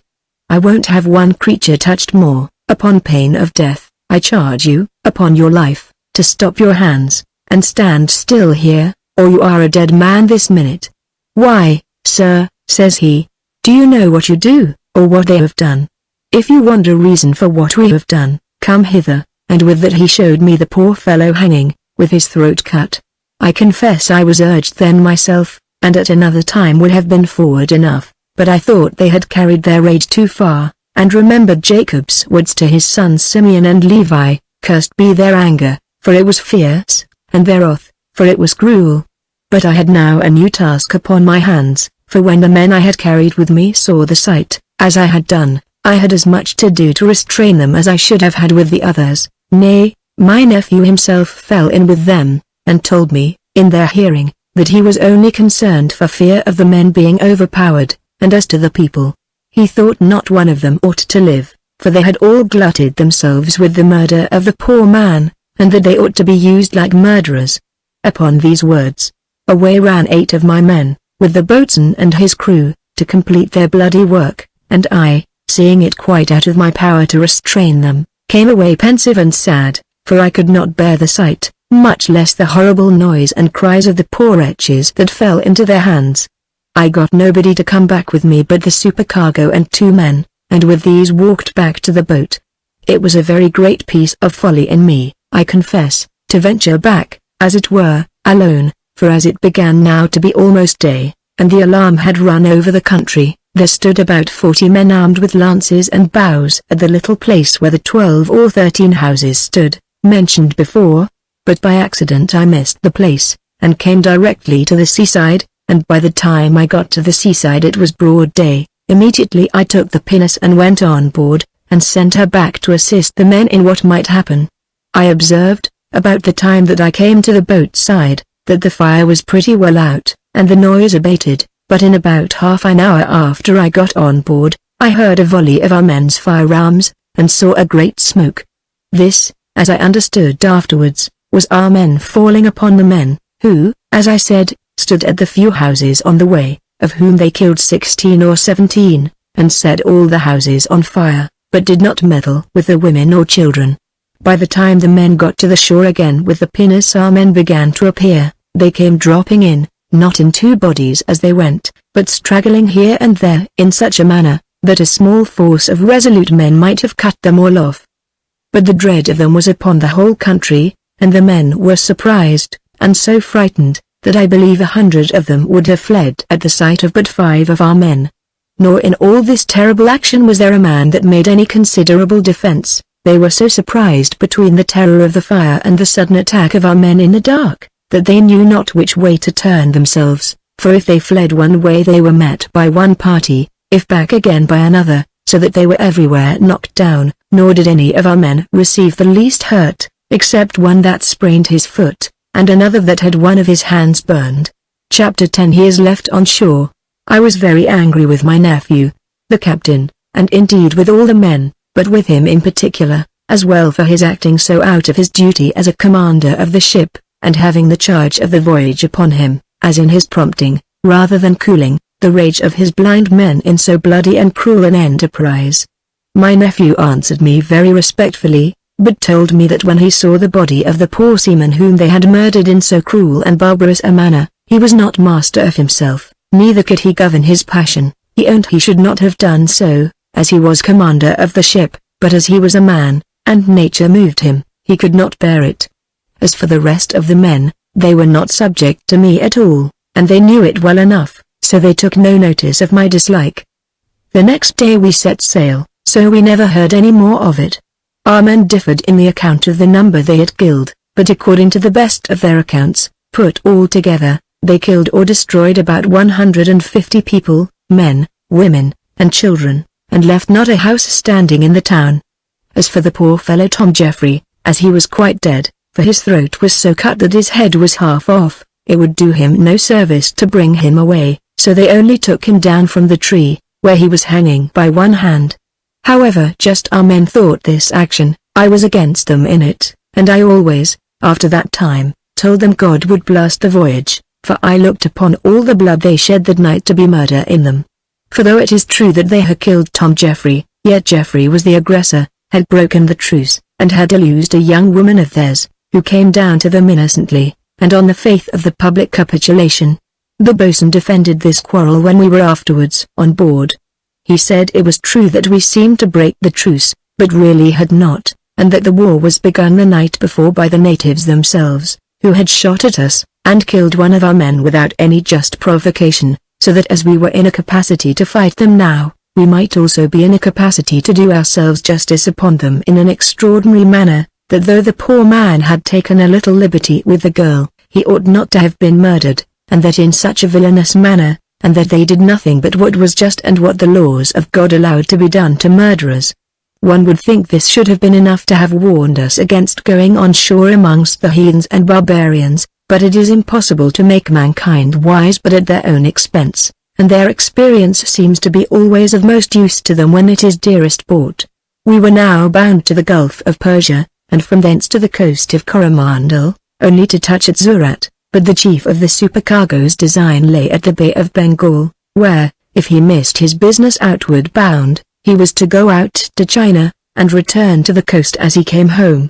[SPEAKER 1] I won't have one creature touched more. Upon pain of death, I charge you, upon your life, to stop your hands, and stand still here, or you are a dead man this minute." "Why, sir," says he, "do you know what you do, or what they have done? If you want a reason for what we have done, come hither." And with that he showed me the poor fellow hanging, with his throat cut. I confess I was urged then myself, and at another time would have been forward enough, but I thought they had carried their rage too far, and remembered Jacob's words to his sons Simeon and Levi, "Cursed be their anger, for it was fierce, and their wrath, for it was cruel." But I had now a new task upon my hands, for when the men I had carried with me saw the sight, as I had done, I had as much to do to restrain them as I should have had with the others. Nay, my nephew himself fell in with them, and told me, in their hearing, that he was only concerned for fear of the men being overpowered, and as to the people, he thought not one of them ought to live, for they had all glutted themselves with the murder of the poor man, and that they ought to be used like murderers. Upon these words, away ran 8 of my men, with the boatswain and his crew, to complete their bloody work, and I, seeing it quite out of my power to restrain them, came away pensive and sad, for I could not bear the sight, much less the horrible noise and cries of the poor wretches that fell into their hands. I got nobody to come back with me but the supercargo and 2 men, and with these walked back to the boat. It was a very great piece of folly in me, I confess, to venture back, as it were, alone, for as it began now to be almost day, and the alarm had run over the country, there stood about 40 men armed with lances and bows at the little place where the 12 or 13 houses stood, mentioned before, but by accident I missed the place, and came directly to the seaside, and by the time I got to the seaside it was broad day. Immediately I took the pinnace and went on board, and sent her back to assist the men in what might happen. I observed, about the time that I came to the boat side, that the fire was pretty well out, and the noise abated. But in about half an hour after I got on board, I heard a volley of our men's firearms, and saw a great smoke. This, as I understood afterwards, was our men falling upon the men, who, as I said, stood at the few houses on the way, of whom they killed 16 or 17, and set all the houses on fire, but did not meddle with the women or children. By the time the men got to the shore again with the pinnace our men began to appear. They came dropping in, not in 2 bodies as they went, but straggling here and there in such a manner, that a small force of resolute men might have cut them all off. But the dread of them was upon the whole country, and the men were surprised, and so frightened, that I believe 100 of them would have fled at the sight of but 5 of our men. Nor in all this terrible action was there a man that made any considerable defense. They were so surprised between the terror of the fire and the sudden attack of our men in the dark, that they knew not which way to turn themselves, for if they fled one way they were met by one party, if back again by another, so that they were everywhere knocked down, nor did any of our men receive the least hurt, except one that sprained his foot, and another that had one of his hands burned. Chapter 10. He is left on shore. I was very angry with my nephew, the captain, and indeed with all the men, but with him in particular, as well for his acting so out of his duty as a commander of the ship, and having the charge of the voyage upon him, as in his prompting, rather than cooling, the rage of his blind men in so bloody and cruel an enterprise. My nephew answered me very respectfully, but told me that when he saw the body of the poor seaman whom they had murdered in so cruel and barbarous a manner, he was not master of himself, neither could he govern his passion. He owned he should not have done so, as he was commander of the ship, but as he was a man, and nature moved him, he could not bear it. As for the rest of the men, they were not subject to me at all, and they knew it well enough, so they took no notice of my dislike. The next day we set sail, so we never heard any more of it. Our men differed in the account of the number they had killed, but according to the best of their accounts, put all together, they killed or destroyed about 150 people, men, women, and children, and left not a house standing in the town. As for the poor fellow Tom Jeffrey, as he was quite dead, for his throat was so cut that his head was half off. It would do him no service to bring him away, so they only took him down from the tree, where he was hanging by one hand. However just our men thought this action, I was against them in it, and I always, after that time, told them God would bless the voyage, for I looked upon all the blood they shed that night to be murder in them. For though it is true that they had killed Tom Jeffrey, yet Jeffrey was the aggressor, had broken the truce, and had illused a young woman of theirs, who came down to them innocently, and on the faith of the public capitulation. The boatswain defended this quarrel when we were afterwards on board. He said it was true that we seemed to break the truce, but really had not, and that the war was begun the night before by the natives themselves, who had shot at us, and killed one of our men without any just provocation, so that as we were in a capacity to fight them now, we might also be in a capacity to do ourselves justice upon them in an extraordinary manner, that though the poor man had taken a little liberty with the girl, he ought not to have been murdered, and that in such a villainous manner, and that they did nothing but what was just and what the laws of God allowed to be done to murderers. One would think this should have been enough to have warned us against going on shore amongst the heathens and barbarians, but it is impossible to make mankind wise but at their own expense, and their experience seems to be always of most use to them when it is dearest bought. We were now bound to the Gulf of Persia, and from thence to the coast of Coromandel, only to touch at Surat, but the chief of the supercargo's design lay at the Bay of Bengal, where, if he missed his business outward bound, he was to go out to China, and return to the coast as he came home.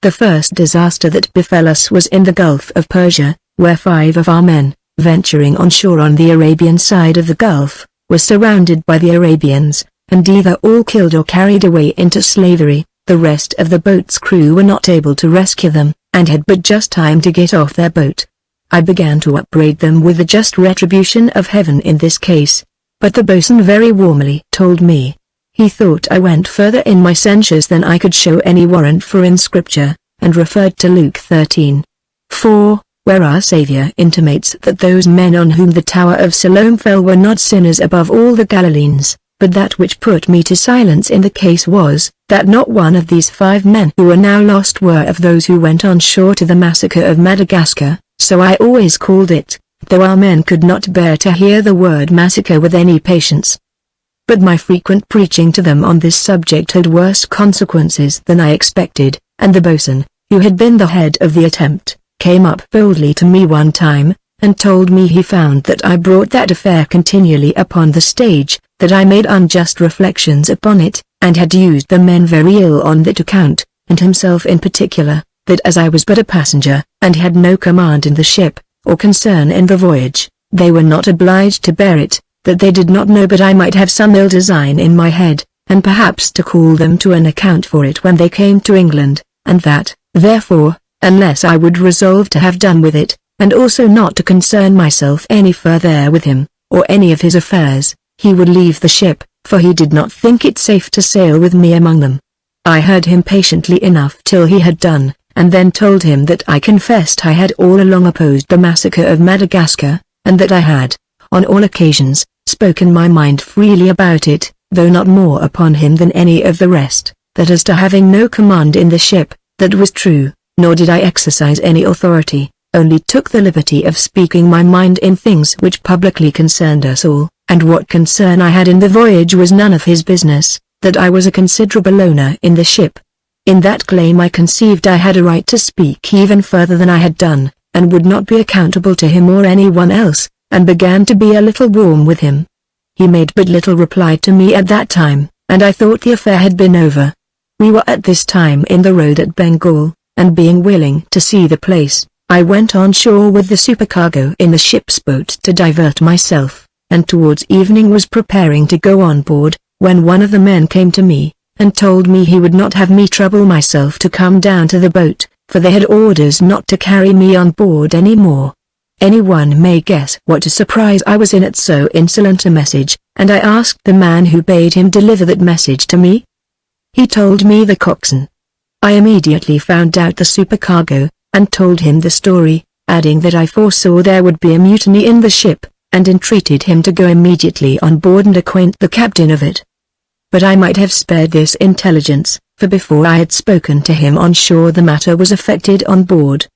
[SPEAKER 1] The first disaster that befell us was in the Gulf of Persia, where 5 of our men, venturing on shore on the Arabian side of the Gulf, were surrounded by the Arabians, and either all killed or carried away into slavery. The rest of the boat's crew were not able to rescue them, and had but just time to get off their boat. I began to upbraid them with the just retribution of heaven in this case, but the boatswain very warmly told me he thought I went further in my censures than I could show any warrant for in Scripture, and referred to Luke 13:4, where our Saviour intimates that those men on whom the Tower of Siloam fell were not sinners above all the Galileans. But that which put me to silence in the case was, that not one of these 5 men who are now lost were of those who went on shore to the massacre of Madagascar, so I always called it, though our men could not bear to hear the word massacre with any patience. But my frequent preaching to them on this subject had worse consequences than I expected, and the boatswain, who had been the head of the attempt, came up boldly to me one time, and told me he found that I brought that affair continually upon the stage, that I made unjust reflections upon it, and had used the men very ill on that account, and himself in particular, that as I was but a passenger, and had no command in the ship, or concern in the voyage, they were not obliged to bear it, that they did not know but I might have some ill design in my head, and perhaps to call them to an account for it when they came to England, and that, therefore, unless I would resolve to have done with it, and also not to concern myself any further with him, or any of his affairs, he would leave the ship, for he did not think it safe to sail with me among them. I heard him patiently enough till he had done, and then told him that I confessed I had all along opposed the massacre of Madagascar, and that I had, on all occasions, spoken my mind freely about it, though not more upon him than any of the rest, that as to having no command in the ship, that was true, nor did I exercise any authority, only took the liberty of speaking my mind in things which publicly concerned us all, and what concern I had in the voyage was none of his business, that I was a considerable owner in the ship. In that claim I conceived I had a right to speak even further than I had done, and would not be accountable to him or anyone else, and began to be a little warm with him. He made but little reply to me at that time, and I thought the affair had been over. We were at this time in the road at Bengal, and being willing to see the place, I went on shore with the supercargo in the ship's boat to divert myself, and towards evening was preparing to go on board, when one of the men came to me, and told me he would not have me trouble myself to come down to the boat, for they had orders not to carry me on board any more. Anyone may guess what a surprise I was in at so insolent a message, and I asked the man who bade him deliver that message to me. He told me the coxswain. I immediately found out the supercargo, and told him the story, adding that I foresaw there would be a mutiny in the ship, and entreated him to go immediately on board and acquaint the captain of it. But I might have spared this intelligence, for before I had spoken to him on shore the matter was effected on board.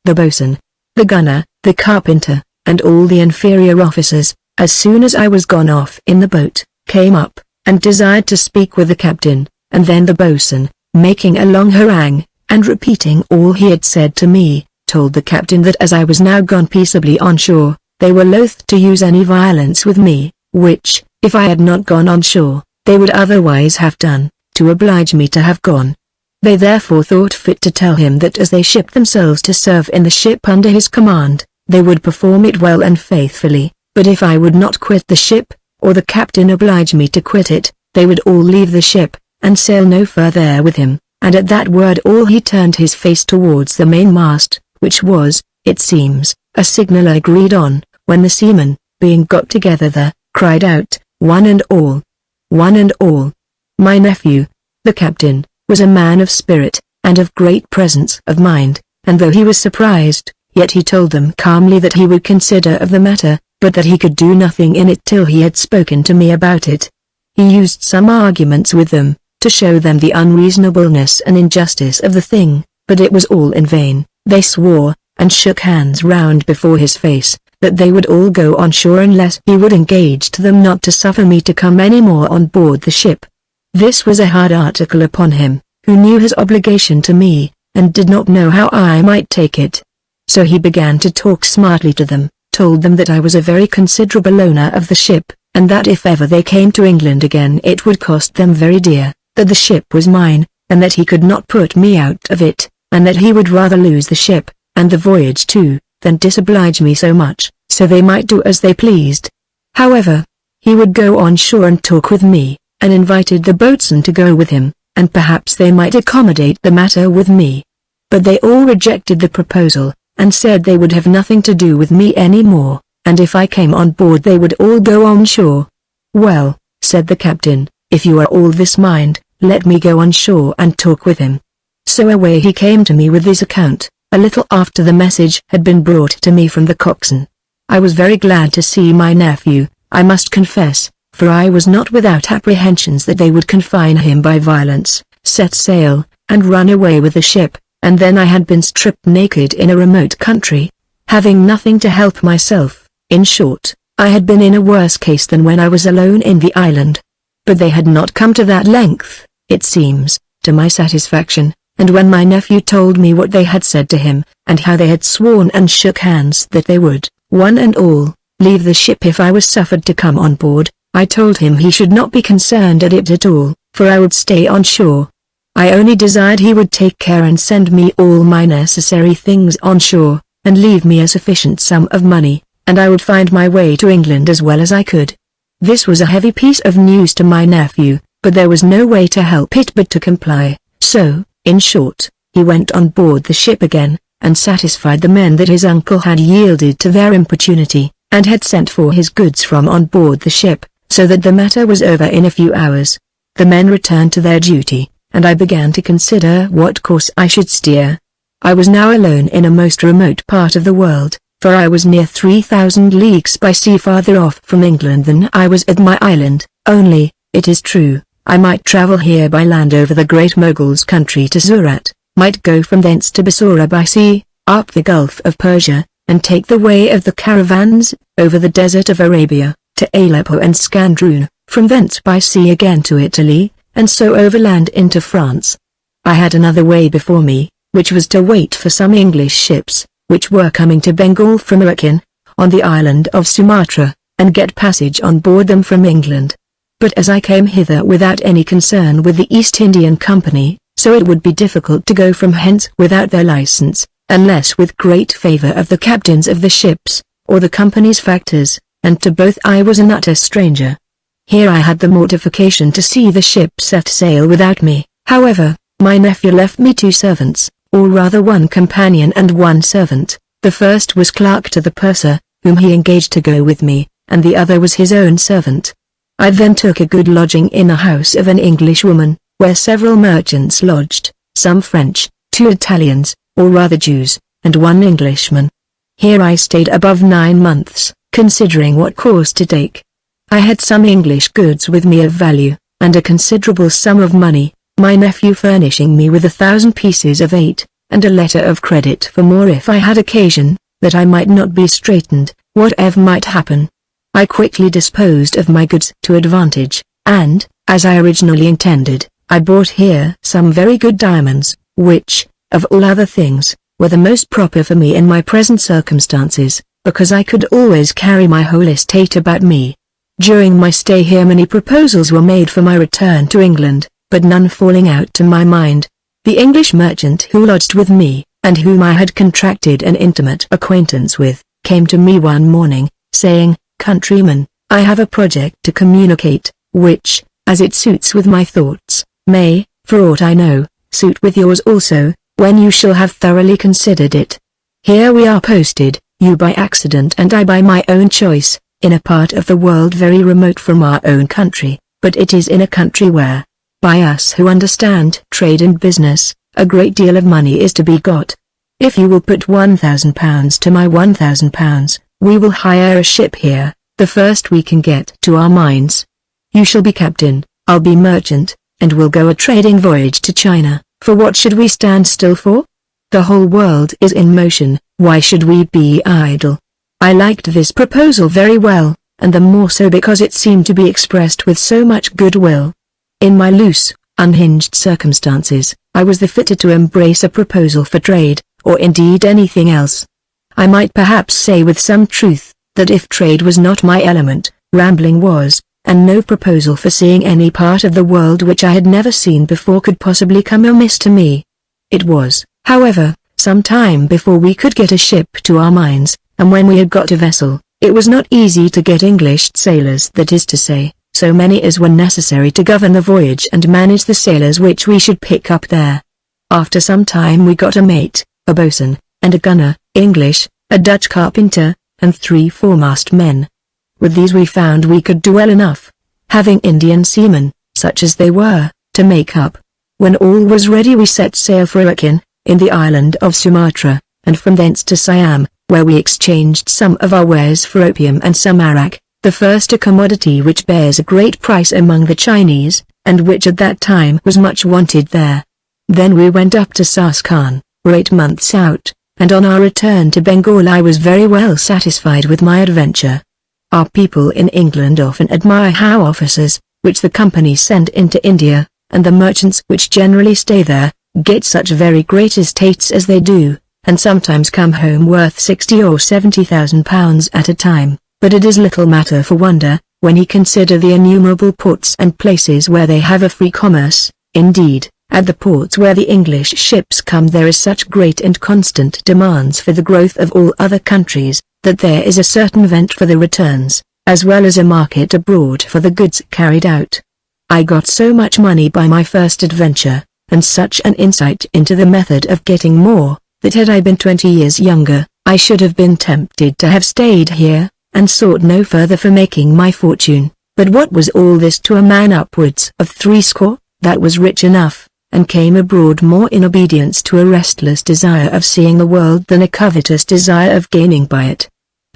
[SPEAKER 1] The boatswain, the gunner, the carpenter, and all the inferior officers, as soon as I was gone off in the boat, came up, and desired to speak with the captain, and then the boatswain, making a long harangue, and repeating all he had said to me, told the captain that as I was now gone peaceably on shore, they were loath to use any violence with me, which, if I had not gone on shore, they would otherwise have done, to oblige me to have gone. They therefore thought fit to tell him that as they shipped themselves to serve in the ship under his command, they would perform it well and faithfully, but if I would not quit the ship, or the captain oblige me to quit it, they would all leave the ship, and sail no further with him, and at that word all he turned his face towards the mainmast, which was, it seems, a signal agreed on, when the seamen, being got together there, cried out, one and all. One and all. My nephew, the captain, was a man of spirit, and of great presence of mind, and though he was surprised, yet he told them calmly that he would consider of the matter, but that he could do nothing in it till he had spoken to me about it. He used some arguments with them, to show them the unreasonableness and injustice of the thing, but it was all in vain. They swore, and shook hands round before his face, that they would all go on shore unless he would engage to them not to suffer me to come any more on board the ship. This was a hard article upon him, who knew his obligation to me, and did not know how I might take it. So he began to talk smartly to them, told them that I was a very considerable owner of the ship, and that if ever they came to England again it would cost them very dear, that the ship was mine, and that he could not put me out of it, and that he would rather lose the ship, and the voyage too, than disoblige me so much, so they might do as they pleased. However, he would go on shore and talk with me, and invited the boatswain to go with him, and perhaps they might accommodate the matter with me. But they all rejected the proposal, and said they would have nothing to do with me any more, and if I came on board they would all go on shore. Well, said the captain, if you are all this mind, let me go on shore and talk with him. So away he came to me with his account, a little after the message had been brought to me from the coxswain. I was very glad to see my nephew, I must confess, for I was not without apprehensions that they would confine him by violence, set sail, and run away with the ship, and then I had been stripped naked in a remote country, having nothing to help myself. In short, I had been in a worse case than when I was alone in the island. But they had not come to that length, it seems, to my satisfaction, and when my nephew told me what they had said to him, and how they had sworn and shook hands that they would, one and all, leave the ship if I was suffered to come on board, I told him he should not be concerned at it at all, for I would stay on shore. I only desired he would take care and send me all my necessary things on shore, and leave me a sufficient sum of money, and I would find my way to England as well as I could. This was a heavy piece of news to my nephew, but there was no way to help it but to comply, so, in short, he went on board the ship again, and satisfied the men that his uncle had yielded to their importunity, and had sent for his goods from on board the ship, so that the matter was over in a few hours. The men returned to their duty, and I began to consider what course I should steer. I was now alone in a most remote part of the world, for I was near 3,000 leagues by sea farther off from England than I was at my island, only, it is true, I might travel here by land over the Great Mogul's country to Surat, might go from thence to Bassorah by sea, up the Gulf of Persia, and take the way of the caravans, over the desert of Arabia, to Aleppo and Scandrune, from thence by sea again to Italy, and so overland into France. I had another way before me, which was to wait for some English ships, which were coming to Bengal from Arakan, on the island of Sumatra, and get passage on board them from England. But as I came hither without any concern with the East Indian Company, so it would be difficult to go from hence without their license, unless with great favour of the captains of the ships, or the company's factors, and to both I was an utter stranger. Here I had the mortification to see the ship set sail without me. However, my nephew left me 2 servants, or rather 1 companion and 1 servant. The first was clerk to the purser, whom he engaged to go with me, and the other was his own servant. I then took a good lodging in the house of an Englishwoman, where several merchants lodged, some French, 2 Italians, or rather Jews, and 1 Englishman. Here I stayed above 9 months, considering what course to take. I had some English goods with me of value, and a considerable sum of money, my nephew furnishing me with 1,000 pieces of 8, and a letter of credit for more if I had occasion, that I might not be straitened, whatever might happen. I quickly disposed of my goods to advantage, and, as I originally intended, I bought here some very good diamonds, which, of all other things, were the most proper for me in my present circumstances, because I could always carry my whole estate about me. During my stay here many proposals were made for my return to England, but none falling out to my mind. The English merchant who lodged with me, and whom I had contracted an intimate acquaintance with, came to me one morning, saying, "Countryman, I have a project to communicate, which, as it suits with my thoughts, may, for aught I know, suit with yours also, when you shall have thoroughly considered it. Here we are posted, you by accident and I by my own choice, in a part of the world very remote from our own country, but it is in a country where, by us who understand trade and business, a great deal of money is to be got. If you will put £1,000 to my £1,000, we will hire a ship here, the first we can get to our minds. You shall be captain, I'll be merchant, and we'll go a trading voyage to China, for what should we stand still for? The whole world is in motion, why should we be idle?" I liked this proposal very well, and the more so because it seemed to be expressed with so much goodwill. In my loose, unhinged circumstances, I was the fitter to embrace a proposal for trade, or indeed anything else. I might perhaps say with some truth, that if trade was not my element, rambling was, and no proposal for seeing any part of the world which I had never seen before could possibly come amiss to me. It was, however, some time before we could get a ship to our minds, and when we had got a vessel, it was not easy to get English sailors, that is to say, so many as were necessary to govern the voyage and manage the sailors which we should pick up there. After some time we got a mate, a boatswain, and a gunner, English, a Dutch carpenter, and 3 foremast men. With these we found we could do well enough, having Indian seamen, such as they were, to make up. When all was ready we set sail for Irakan, in the island of Sumatra, and from thence to Siam, where we exchanged some of our wares for opium and some arrack, the first a commodity which bears a great price among the Chinese, and which at that time was much wanted there. Then we went up to Saskhan, were 8 months out, and on our return to Bengal I was very well satisfied with my adventure. Our people in England often admire how officers, which the company send into India, and the merchants which generally stay there, get such very great estates as they do, and sometimes come home worth £60,000 or £70,000 at a time, but it is little matter for wonder, when you consider the innumerable ports and places where they have a free commerce. Indeed, at the ports where the English ships come there is such great and constant demands for the growth of all other countries, that there is a certain vent for the returns, as well as a market abroad for the goods carried out. I got so much money by my first adventure, and such an insight into the method of getting more, that had I been 20 years younger, I should have been tempted to have stayed here, and sought no further for making my fortune. But what was all this to a man upwards of 60, that was rich enough, and came abroad more in obedience to a restless desire of seeing the world than a covetous desire of gaining by it?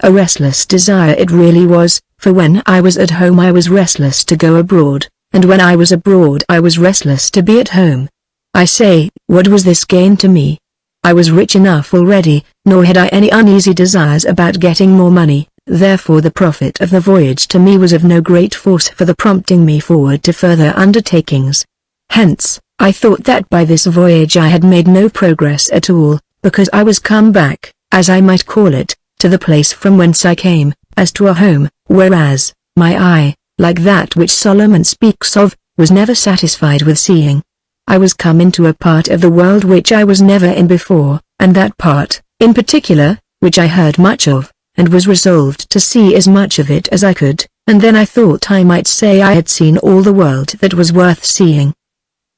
[SPEAKER 1] A restless desire it really was, for when I was at home I was restless to go abroad, and when I was abroad I was restless to be at home. I say, what was this gain to me? I was rich enough already, nor had I any uneasy desires about getting more money, therefore the profit of the voyage to me was of no great force for the prompting me forward to further undertakings. Hence, I thought that by this voyage I had made no progress at all, because I was come back, as I might call it, to the place from whence I came, as to a home, whereas, my eye, like that which Solomon speaks of, was never satisfied with seeing. I was come into a part of the world which I was never in before, and that part, in particular, which I heard much of, and was resolved to see as much of it as I could, and then I thought I might say I had seen all the world that was worth seeing.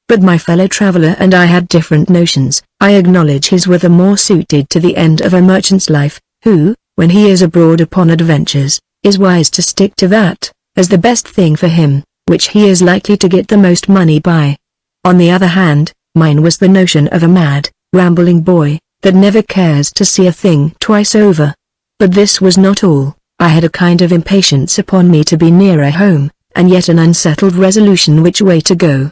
[SPEAKER 1] But my fellow traveller and I had different notions. I acknowledge his were the more suited to the end of a merchant's life, who, when he is abroad upon adventures, is wise to stick to that, as the best thing for him, which he is likely to get the most money by. On the other hand, mine was the notion of a mad, rambling boy, that never cares to see a thing twice over. But this was not all. I had a kind of impatience upon me to be nearer home, and yet an unsettled resolution which way to go.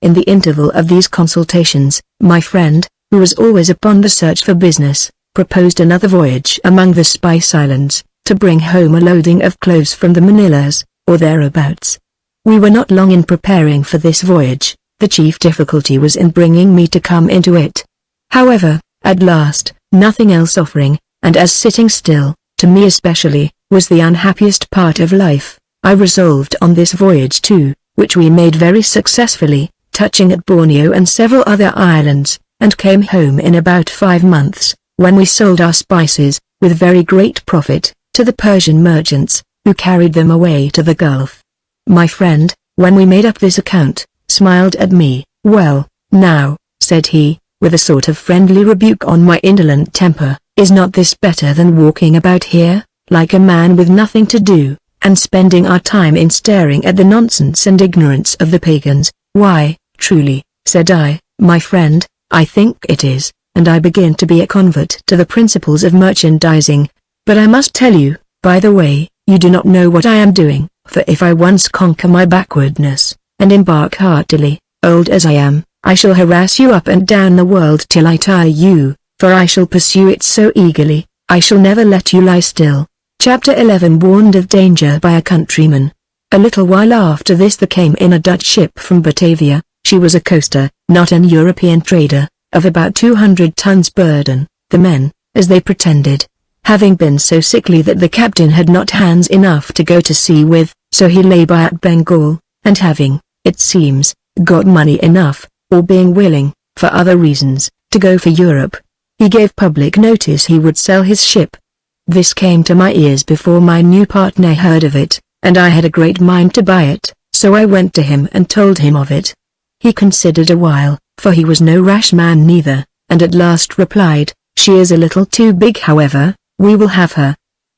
[SPEAKER 1] In the interval of these consultations, my friend, who was always upon the search for business, proposed another voyage among the Spice Islands, to bring home a loading of cloves from the Manilas, or thereabouts. We were not long in preparing for this voyage. The chief difficulty was in bringing me to come into it. However, at last, nothing else offering, and as sitting still, to me especially, was the unhappiest part of life, I resolved on this voyage too, which we made very successfully, touching at Borneo and several other islands, and came home in about 5 months, when we sold our spices, with very great profit, to the Persian merchants, who carried them away to the Gulf. My friend, when we made up this account, smiled at me. "Well, now," said he, with a sort of friendly rebuke on my indolent temper, "is not this better than walking about here, like a man with nothing to do, and spending our time in staring at the nonsense and ignorance of the pagans?" "Why, truly," said I, "my friend, I think it is, and I begin to be a convert to the principles of merchandising. But I must tell you, by the way, you do not know what I am doing, for if I once conquer my backwardness, and embark heartily, old as I am, I shall harass you up and down the world till I tire you, for I shall pursue it so eagerly, I shall never let you lie still." Chapter 11. Warned of danger by a countryman. A little while after this there came in a Dutch ship from Batavia. She was a coaster, not an European trader, of about 200 tons burden. The men, as they pretended, having been so sickly that the captain had not hands enough to go to sea with, so he lay by at Bengal, and having, it seems, got money enough, or being willing, for other reasons, to go for Europe, he gave public notice he would sell his ship. This came to my ears before my new partner heard of it, and I had a great mind to buy it, so I went to him and told him of it. He considered a while, for he was no rash man neither, and at last replied, "She is a little too big, however, we will have her."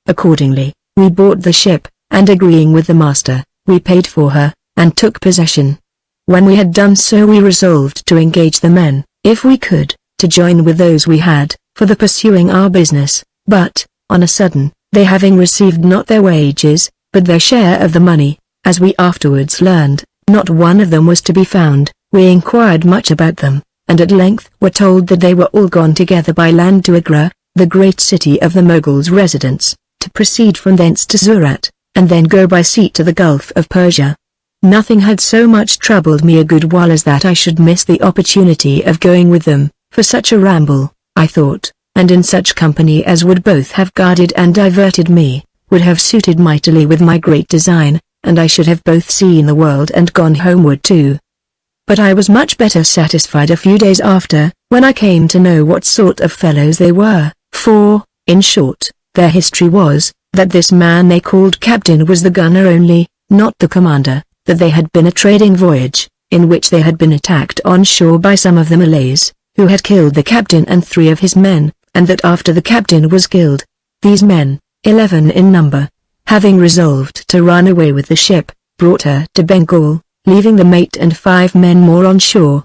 [SPEAKER 1] Accordingly, we bought the ship, and agreeing with the master, we paid for her, and took possession. When we had done so we resolved to engage the men, if we could, to join with those we had, for the pursuing our business, but, on a sudden, they having received not their wages, but their share of the money, as we afterwards learned, not one of them was to be found. We inquired much about them, and at length were told that they were all gone together by land to Agra, the great city of the Moguls' residence, to proceed from thence to Surat, and then go by sea to the Gulf of Persia. Nothing had so much troubled me a good while as that I should miss the opportunity of going with them, for such a ramble, I thought, and in such company as would both have guarded and diverted me, would have suited mightily with my great design, and I should have both seen the world and gone homeward too. But I was much better satisfied a few days after, when I came to know what sort of fellows they were, for, in short, their history was, that this man they called captain was the gunner only, not the commander, that they had been a trading voyage, in which they had been attacked on shore by some of the Malays, who had killed the captain and 3 of his men, and that after the captain was killed, these men, 11 in number, having resolved to run away with the ship, brought her to Bengal, leaving the mate and 5 men more on shore.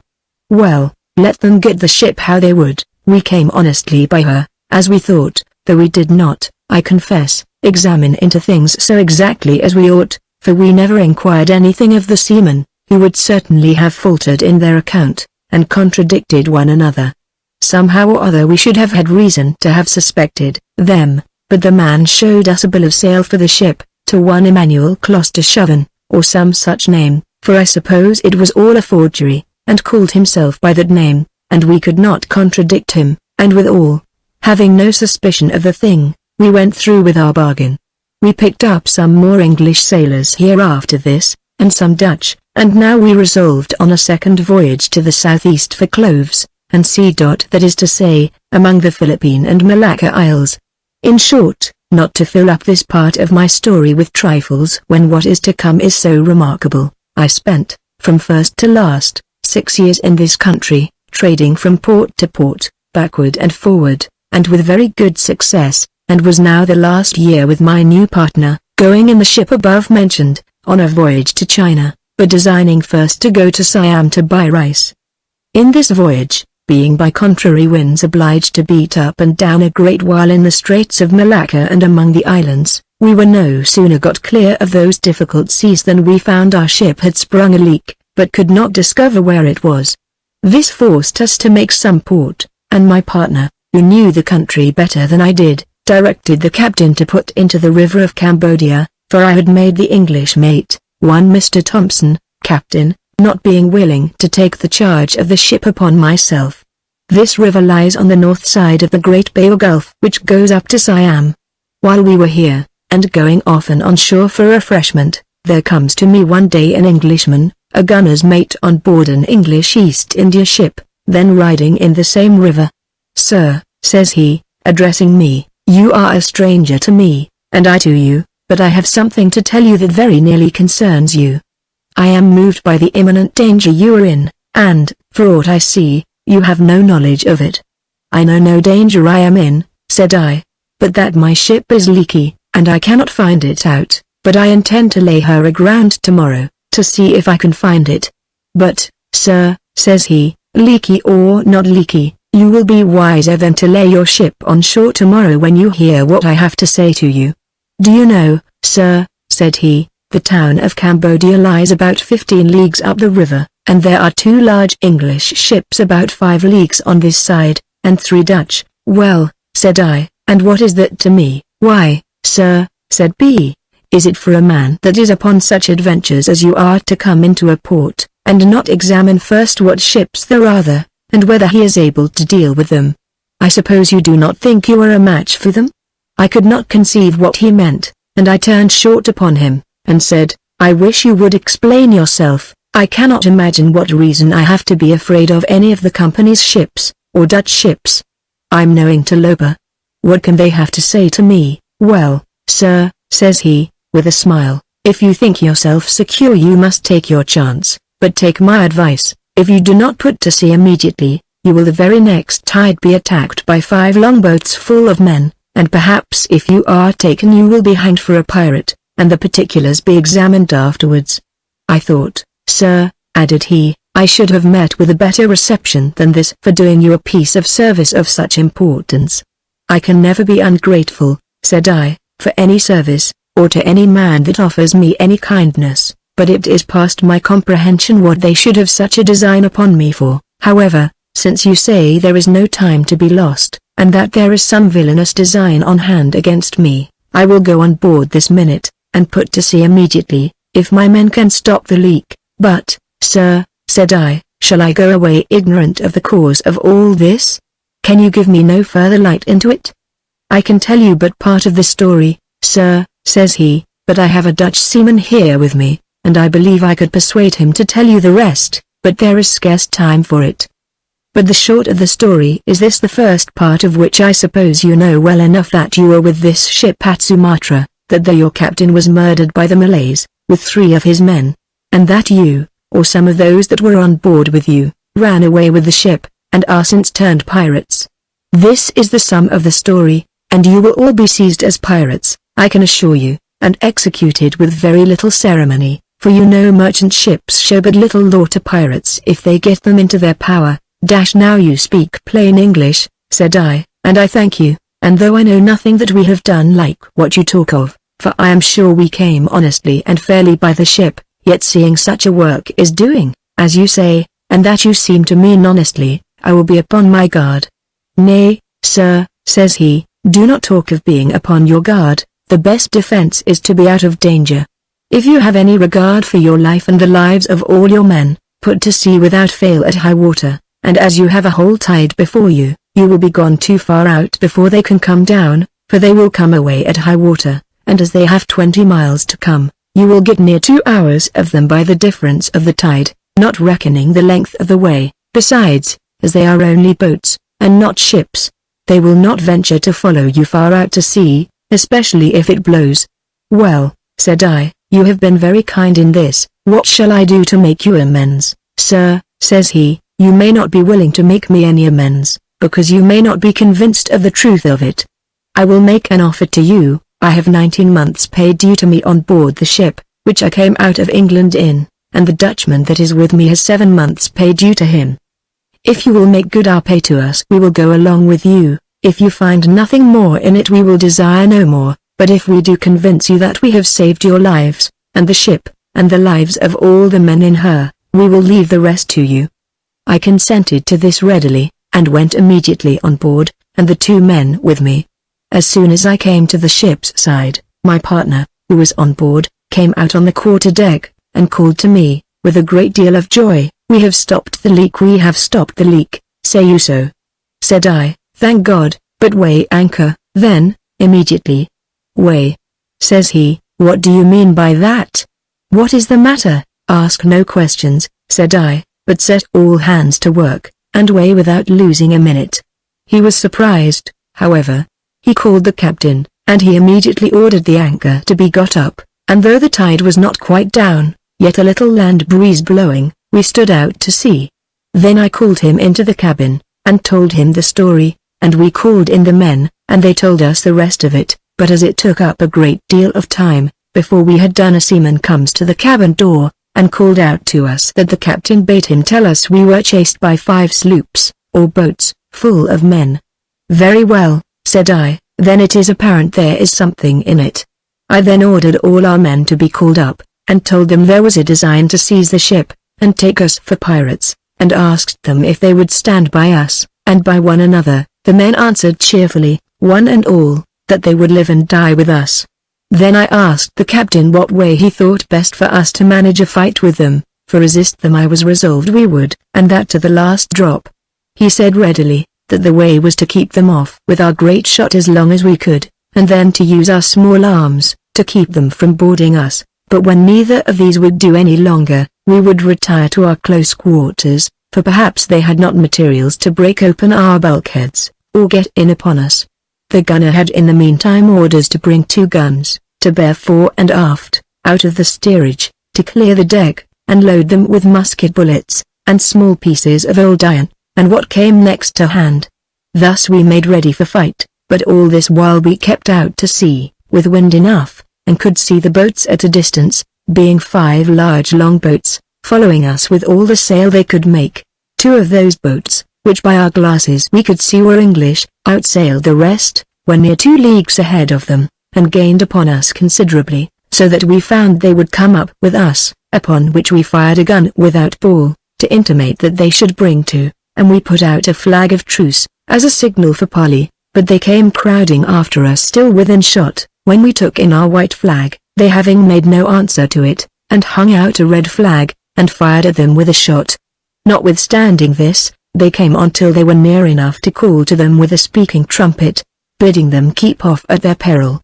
[SPEAKER 1] Well, let them get the ship how they would, we came honestly by her, as we thought, though we did not, I confess, examine into things so exactly as we ought, for we never inquired anything of the seamen, who would certainly have faltered in their account, and contradicted one another. Somehow or other we should have had reason to have suspected them, but the man showed us a bill of sale for the ship, to one Emmanuel Clostershoven, or some such name, for I suppose it was all a forgery, and called himself by that name, and we could not contradict him, and withal, having no suspicion of the thing, we went through with our bargain. We picked up some more English sailors here after this, and some Dutch, and now we resolved on a second voyage to the southeast for cloves, and sea. That is to say, among the Philippine and Malacca Isles. In short, not to fill up this part of my story with trifles when what is to come is so remarkable, I spent, from first to last, 6 years in this country, trading from port to port, backward and forward, and with very good success, and was now the last year with my new partner, going in the ship above mentioned, on a voyage to China, but designing first to go to Siam to buy rice. In this voyage, being by contrary winds obliged to beat up and down a great while in the Straits of Malacca and among the islands, we were no sooner got clear of those difficult seas than we found our ship had sprung a leak, but could not discover where it was. This forced us to make some port, and my partner, who knew the country better than I did, directed the captain to put into the river of Cambodia, for I had made the English mate, one Mr. Thompson, captain, not being willing to take the charge of the ship upon myself. This river lies on the north side of the Great Bay or Gulf which goes up to Siam. While we were here, and going often on shore for refreshment, there comes to me one day an Englishman, a gunner's mate on board an English East India ship, then riding in the same river. "Sir," says he, addressing me, "you are a stranger to me, and I to you, but I have something to tell you that very nearly concerns you. I am moved by the imminent danger you are in, and, for aught I see, you have no knowledge of it." "I know no danger I am in," said I, "but that my ship is leaky, and I cannot find it out, but I intend to lay her aground tomorrow, to see if I can find it." "But, sir," says he, "leaky or not leaky, you will be wiser than to lay your ship on shore tomorrow when you hear what I have to say to you. Do you know, sir," said he, "the town of Cambodia lies about 15 leagues up the river, and there are 2 large English ships about 5 leagues on this side, and 3 Dutch." "Well," said I, "and what is that to me?" "Why, sir," said B., "is it for a man that is upon such adventures as you are to come into a port, and not examine first what ships there are there, and whether he is able to deal with them? I suppose you do not think you are a match for them?" I could not conceive what he meant, and I turned short upon him, and said, "I wish you would explain yourself. I cannot imagine what reason I have to be afraid of any of the company's ships, or Dutch ships. I'm no interloper. What can they have to say to me?" "Well, sir," says he, with a smile, "if you think yourself secure you must take your chance, but take my advice, if you do not put to sea immediately, you will the very next tide be attacked by 5 longboats full of men, and perhaps if you are taken you will be hanged for a pirate, and the particulars be examined afterwards. I thought, sir," added he, "I should have met with a better reception than this for doing you a piece of service of such importance." "I can never be ungrateful," said I, "for any service, or to any man that offers me any kindness, but it is past my comprehension what they should have such a design upon me for. However, since you say there is no time to be lost, and that there is some villainous design on hand against me, I will go on board this minute, and put to sea immediately, if my men can stop the leak. But, sir," said I, "shall I go away ignorant of the cause of all this? Can you give me no further light into it?" "I can tell you but part of the story, sir," says he, "but I have a Dutch seaman here with me, and I believe I could persuade him to tell you the rest, but there is scarce time for it. But the short of the story is this, the first part of which I suppose you know well enough, that you were with this ship at Sumatra, that your captain was murdered by the Malays, with 3 of his men, and that you, or some of those that were on board with you, ran away with the ship, and are since turned pirates. This is the sum of the story, and you will all be seized as pirates, I can assure you, and executed with very little ceremony, for you know merchant ships show but little law to pirates if they get them into their power." "Now you speak plain English," said I, "and I thank you, and though I know nothing that we have done like what you talk of, for I am sure we came honestly and fairly by the ship, yet seeing such a work is doing, as you say, and that you seem to mean honestly, I will be upon my guard." "Nay, sir," says he, "do not talk of being upon your guard, the best defense is to be out of danger. If you have any regard for your life and the lives of all your men, put to sea without fail at high water, and as you have a whole tide before you, you will be gone too far out before they can come down, for they will come away at high water, and as they have 20 miles to come, you will get near 2 hours of them by the difference of the tide, not reckoning the length of the way. Besides, as they are only boats, and not ships, they will not venture to follow you far out to sea, especially if it blows." "Well," said I, "you have been very kind in this, what shall I do to make you amends?" "Sir," says he, "you may not be willing to make me any amends, because you may not be convinced of the truth of it. I will make an offer to you. I have 19 months pay due to me on board the ship, which I came out of England in, and the Dutchman that is with me has 7 months pay due to him. If you will make good our pay to us, we will go along with you. If you find nothing more in it, we will desire no more, but if we do convince you that we have saved your lives, and the ship, and the lives of all the men in her, we will leave the rest to you." I consented to this readily, and went immediately on board, and the 2 men with me. As soon as I came to the ship's side, my partner, who was on board, came out on the quarter-deck, and called to me, with a great deal of joy, "We have stopped the leak, we have stopped the leak, say you so?" Said I, "Thank God, but weigh anchor, then, immediately." "Weigh?" says he, "what do you mean by that?" "What is the matter? Ask no questions," said I, "but set all hands to work, and weigh without losing a minute." He was surprised, however. He called the captain, and he immediately ordered the anchor to be got up, and though the tide was not quite down, yet a little land breeze blowing, we stood out to sea. Then I called him into the cabin, and told him the story, and we called in the men, and they told us the rest of it, but as it took up a great deal of time, before we had done, a seaman comes to the cabin door, and called out to us that the captain bade him tell us we were chased by 5 sloops, or boats, full of men. "Very well," said I, "then it is apparent there is something in it." I then ordered all our men to be called up, and told them there was a design to seize the ship, and take us for pirates, and asked them if they would stand by us, and by one another. The men answered cheerfully, one and all, that they would live and die with us. Then I asked the captain what way he thought best for us to manage a fight with them, for resist them I was resolved we would, and that to the last drop. He said readily, that the way was to keep them off with our great shot as long as we could, and then to use our small arms, to keep them from boarding us, but when neither of these would do any longer, we would retire to our close quarters, for perhaps they had not materials to break open our bulkheads, or get in upon us. The gunner had in the meantime orders to bring 2 guns, to bear fore and aft, out of the steerage, to clear the deck, and load them with musket bullets, and small pieces of old iron, and what came next to hand. Thus we made ready for fight, but all this while we kept out to sea, with wind enough, and could see the boats at a distance, being 5 large longboats, following us with all the sail they could make. 2 of those boats, which by our glasses we could see were English, outsailed the rest, were near 2 leagues ahead of them, and gained upon us considerably, so that we found they would come up with us, upon which we fired a gun without ball, to intimate that they should bring to, and we put out a flag of truce, as a signal for parley, but they came crowding after us still within shot, when we took in our white flag, they having made no answer to it, and hung out a red flag, and fired at them with a shot. Notwithstanding this, they came on till they were near enough to call to them with a speaking trumpet, bidding them keep off at their peril.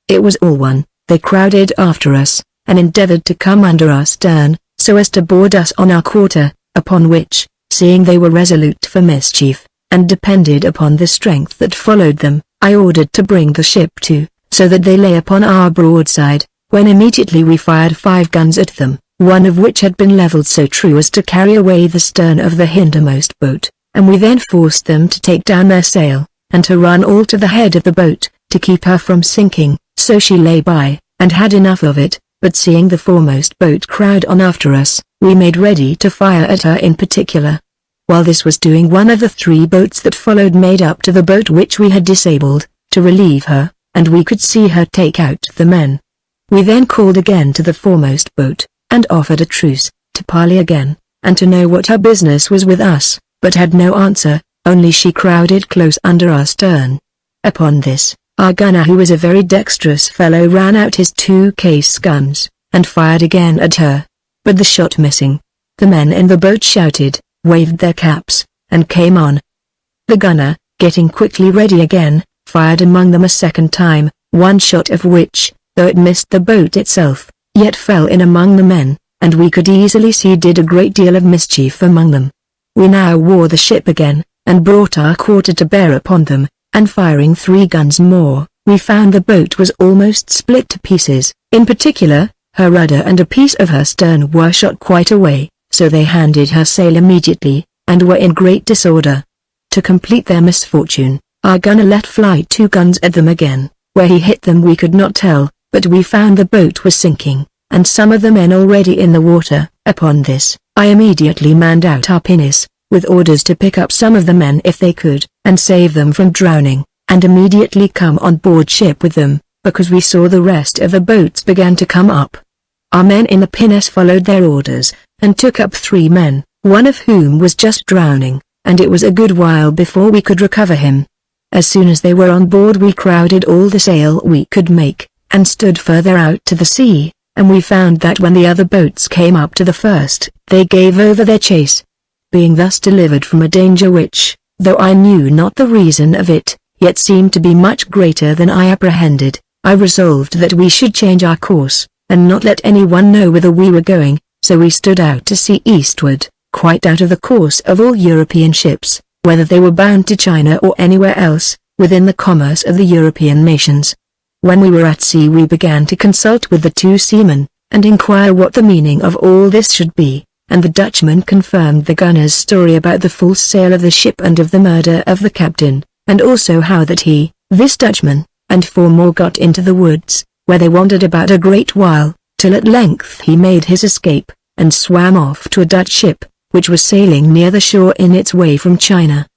[SPEAKER 1] It was all one, they crowded after us, and endeavored to come under our stern, so as to board us on our quarter, upon which, seeing they were resolute for mischief, and depended upon the strength that followed them, I ordered to bring the ship to, so that they lay upon our broadside, when immediately we fired 5 guns at them, one of which had been levelled so true as to carry away the stern of the hindermost boat, and we then forced them to take down their sail, and to run all to the head of the boat, to keep her from sinking. So she lay by, and had enough of it, but seeing the foremost boat crowd on after us, we made ready to fire at her in particular. While this was doing, one of the 3 boats that followed made up to the boat which we had disabled, to relieve her, and we could see her take out the men. We then called again to the foremost boat, and offered a truce, to parley again, and to know what her business was with us, but had no answer, only she crowded close under our stern. Upon this, our gunner, who was a very dexterous fellow, ran out his 2 case guns, and fired again at her, but the shot missing. The men in the boat shouted, waved their caps, and came on. The gunner, getting quickly ready again, fired among them a second time, one shot of which, though it missed the boat itself, yet fell in among the men, and we could easily see did a great deal of mischief among them. We now wore the ship again, and brought our quarter to bear upon them, and firing 3 guns more, we found the boat was almost split to pieces. In particular, her rudder and a piece of her stern were shot quite away, so they handed her sail immediately, and were in great disorder. To complete their misfortune, our gunner let fly 2 guns at them again. Where he hit them we could not tell, but we found the boat was sinking, and some of the men already in the water. Upon this, I immediately manned out our pinnace, with orders to pick up some of the men if they could, and save them from drowning, and immediately come on board ship with them, because we saw the rest of the boats began to come up. Our men in the pinnace followed their orders, and took up 3 men, one of whom was just drowning, and it was a good while before we could recover him. As soon as they were on board we crowded all the sail we could make, and stood further out to the sea, and we found that when the other boats came up to the first, they gave over their chase. Being thus delivered from a danger which, though I knew not the reason of it, yet seemed to be much greater than I apprehended, I resolved that we should change our course, and not let anyone know whither we were going, so we stood out to sea eastward, quite out of the course of all European ships, whether they were bound to China or anywhere else, within the commerce of the European nations. When we were at sea we began to consult with the 2 seamen, and inquire what the meaning of all this should be, and the Dutchman confirmed the gunner's story about the false sail of the ship and of the murder of the captain, and also how that he, this Dutchman, and 4 more got into the woods, where they wandered about a great while, till at length he made his escape, and swam off to a Dutch ship, which was sailing near the shore in its way from China.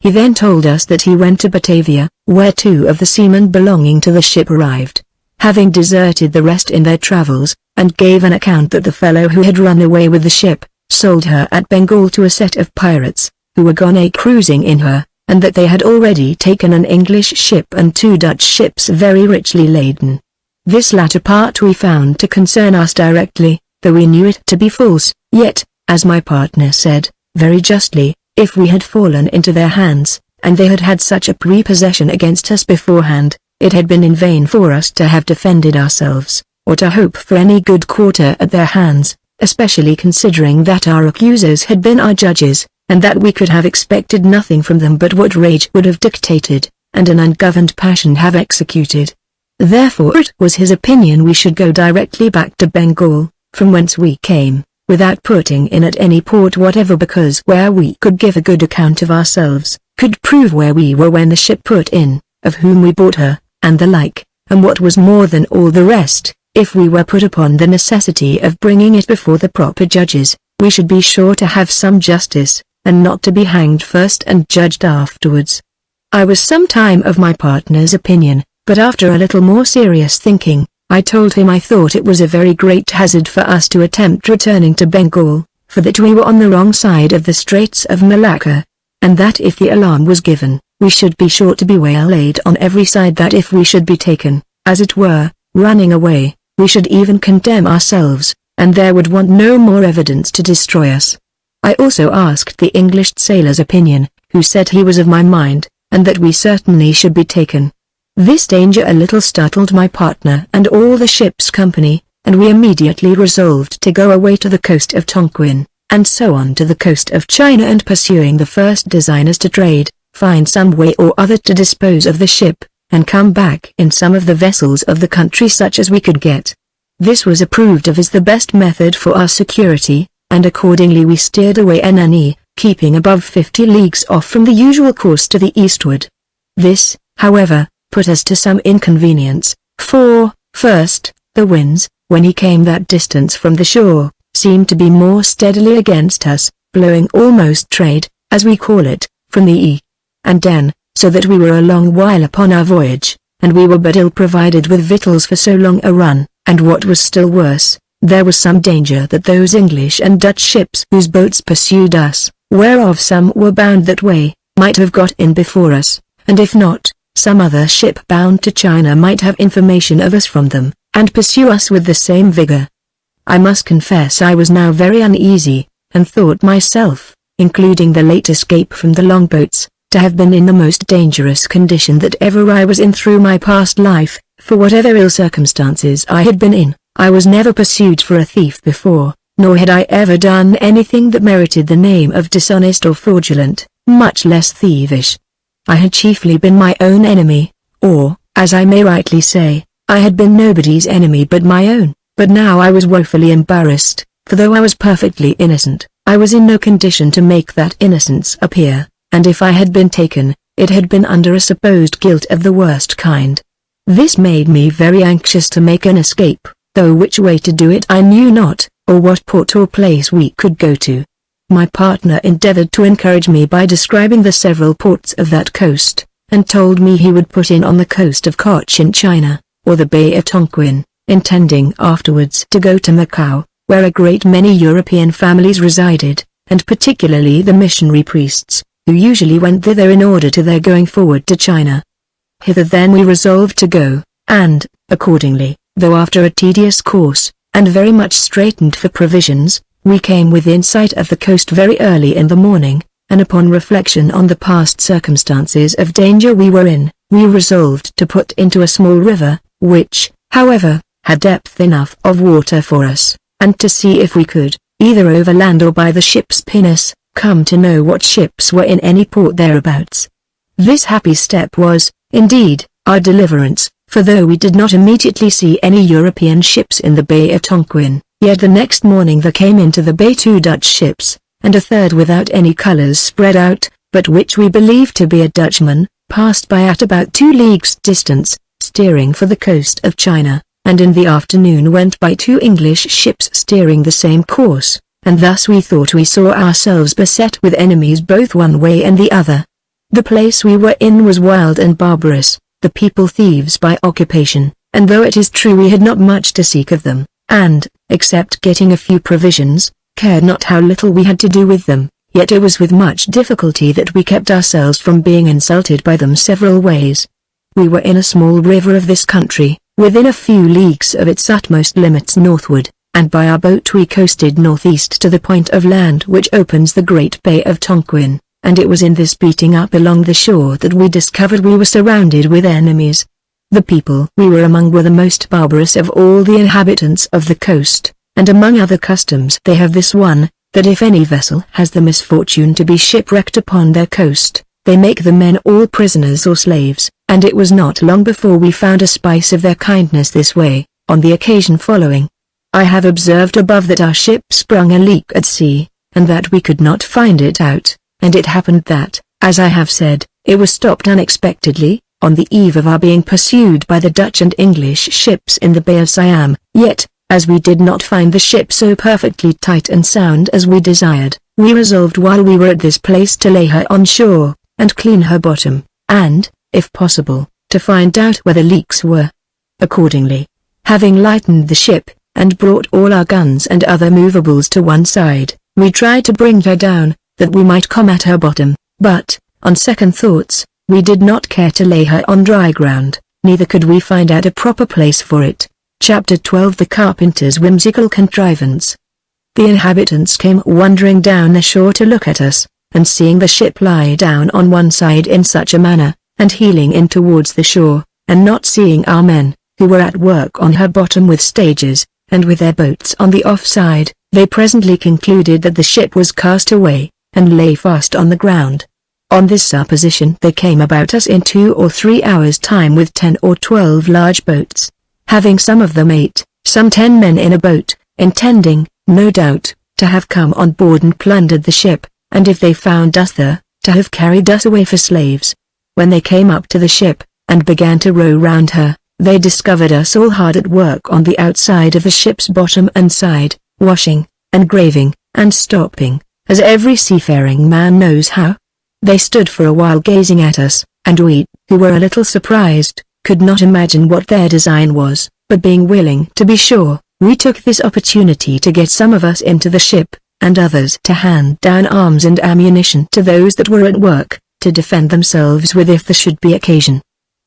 [SPEAKER 1] He then told us that he went to Batavia, where 2 of the seamen belonging to the ship arrived, having deserted the rest in their travels, and gave an account that the fellow who had run away with the ship, sold her at Bengal to a set of pirates, who were gone a-cruising in her, and that they had already taken an English ship and 2 Dutch ships very richly laden. This latter part we found to concern us directly, though we knew it to be false, yet, as my partner said, very justly, if we had fallen into their hands, and they had had such a prepossession against us beforehand, it had been in vain for us to have defended ourselves, or to hope for any good quarter at their hands, especially considering that our accusers had been our judges, and that we could have expected nothing from them but what rage would have dictated, and an ungoverned passion have executed. Therefore it was his opinion we should go directly back to Bengal, from whence we came, without putting in at any port whatever, because where we could give a good account of ourselves, could prove where we were when the ship put in, of whom we bought her, and the like, and what was more than all the rest, if we were put upon the necessity of bringing it before the proper judges, we should be sure to have some justice, and not to be hanged first and judged afterwards. I was some time of my partner's opinion, but after a little more serious thinking, I told him I thought it was a very great hazard for us to attempt returning to Bengal, for that we were on the wrong side of the Straits of Malacca, and that if the alarm was given, we should be sure to be waylaid on every side, that if we should be taken, as it were, running away, we should even condemn ourselves, and there would want no more evidence to destroy us. I also asked the English sailor's opinion, who said he was of my mind, and that we certainly should be taken. This danger a little startled my partner and all the ship's company, and we immediately resolved to go away to the coast of Tonquin, and so on to the coast of China, and pursuing the first designers to trade, find some way or other to dispose of the ship, and come back in some of the vessels of the country such as we could get. This was approved of as the best method for our security, and accordingly we steered away NNE, keeping above 50 leagues off from the usual course to the eastward. This, however, put us to some inconvenience, for, first, the winds, when he came that distance from the shore, seemed to be more steadily against us, blowing almost trade, as we call it, from the E. and N, so that we were a long while upon our voyage, and we were but ill provided with victuals for so long a run, and what was still worse, there was some danger that those English and Dutch ships whose boats pursued us, whereof some were bound that way, might have got in before us, and if not, some other ship bound to China might have information of us from them, and pursue us with the same vigor. I must confess I was now very uneasy, and thought myself, including the late escape from the longboats, to have been in the most dangerous condition that ever I was in through my past life, for whatever ill circumstances I had been in, I was never pursued for a thief before, nor had I ever done anything that merited the name of dishonest or fraudulent, much less thievish. I had chiefly been my own enemy, or, as I may rightly say, I had been nobody's enemy but my own, but now I was woefully embarrassed, for though I was perfectly innocent, I was in no condition to make that innocence appear, and if I had been taken, it had been under a supposed guilt of the worst kind. This made me very anxious to make an escape, though which way to do it I knew not, or what port or place we could go to. My partner endeavored to encourage me by describing the several ports of that coast, and told me he would put in on the coast of Cochin China, or the Bay of Tonquin, intending afterwards to go to Macao, where a great many European families resided, and particularly the missionary priests, who usually went thither in order to their going forward to China. Hither then we resolved to go, and, accordingly, though after a tedious course, and very much straitened for provisions, we came within sight of the coast very early in the morning, and upon reflection on the past circumstances of danger we were in, we resolved to put into a small river, which, however, had depth enough of water for us, and to see if we could, either overland or by the ship's pinnace, come to know what ships were in any port thereabouts. This happy step was, indeed, our deliverance, for though we did not immediately see any European ships in the Bay of Tonquin, yet the next morning there came into the bay 2 Dutch ships, and a third without any colours spread out, but which we believed to be a Dutchman, passed by at about 2 leagues distance, steering for the coast of China, and in the afternoon went by 2 English ships steering the same course, and thus we thought we saw ourselves beset with enemies both one way and the other. The place we were in was wild and barbarous, the people thieves by occupation, and though it is true we had not much to seek of them, and, except getting a few provisions, cared not how little we had to do with them, yet it was with much difficulty that we kept ourselves from being insulted by them several ways. We were in a small river of this country, within a few leagues of its utmost limits northward, and by our boat we coasted northeast to the point of land which opens the great Bay of Tonquin, and it was in this beating up along the shore that we discovered we were surrounded with enemies. The people we were among were the most barbarous of all the inhabitants of the coast, and among other customs they have this one, that if any vessel has the misfortune to be shipwrecked upon their coast, they make the men all prisoners or slaves, and it was not long before we found a spice of their kindness this way, on the occasion following. I have observed above that our ship sprung a leak at sea, and that we could not find it out, and it happened that, as I have said, it was stopped unexpectedly, on the eve of our being pursued by the Dutch and English ships in the Bay of Siam, yet, as we did not find the ship so perfectly tight and sound as we desired, we resolved while we were at this place to lay her on shore, and clean her bottom, and, if possible, to find out where the leaks were. Accordingly, having lightened the ship, and brought all our guns and other movables to one side, we tried to bring her down, that we might come at her bottom, but, on second thoughts, we did not care to lay her on dry ground, neither could we find out a proper place for it. Chapter 12 The Carpenter's Whimsical Contrivance. The inhabitants came wandering down the shore to look at us, and seeing the ship lie down on one side in such a manner, and heeling in towards the shore, and not seeing our men, who were at work on her bottom with stages, and with their boats on the off side, they presently concluded that the ship was cast away, and lay fast on the ground. On this supposition they came about us in 2 or 3 hours' time with 10 or 12 large boats, having some of them 8, some 10 men in a boat, intending, no doubt, to have come on board and plundered the ship, and if they found us there, to have carried us away for slaves. When they came up to the ship, and began to row round her, they discovered us all hard at work on the outside of the ship's bottom and side, washing, and graving, and stopping, as every seafaring man knows how. They stood for a while gazing at us, and we, who were a little surprised, could not imagine what their design was, but being willing to be sure, we took this opportunity to get some of us into the ship, and others to hand down arms and ammunition to those that were at work, to defend themselves with if there should be occasion.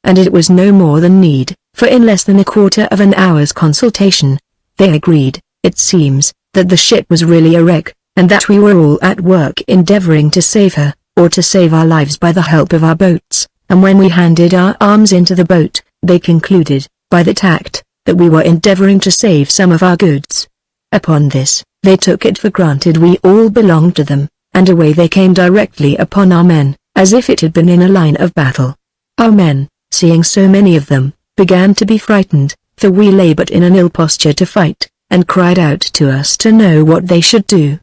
[SPEAKER 1] And it was no more than need, for in less than a quarter of an hour's consultation, they agreed, it seems, that the ship was really a wreck, and that we were all at work endeavoring to save her, or to save our lives by the help of our boats, and when we handed our arms into the boat, they concluded, by that act, that we were endeavoring to save some of our goods. Upon this, they took it for granted we all belonged to them, and away they came directly upon our men, as if it had been in a line of battle. Our men, seeing so many of them, began to be frightened, for we lay but in an ill posture to fight, and cried out to us to know what they should do.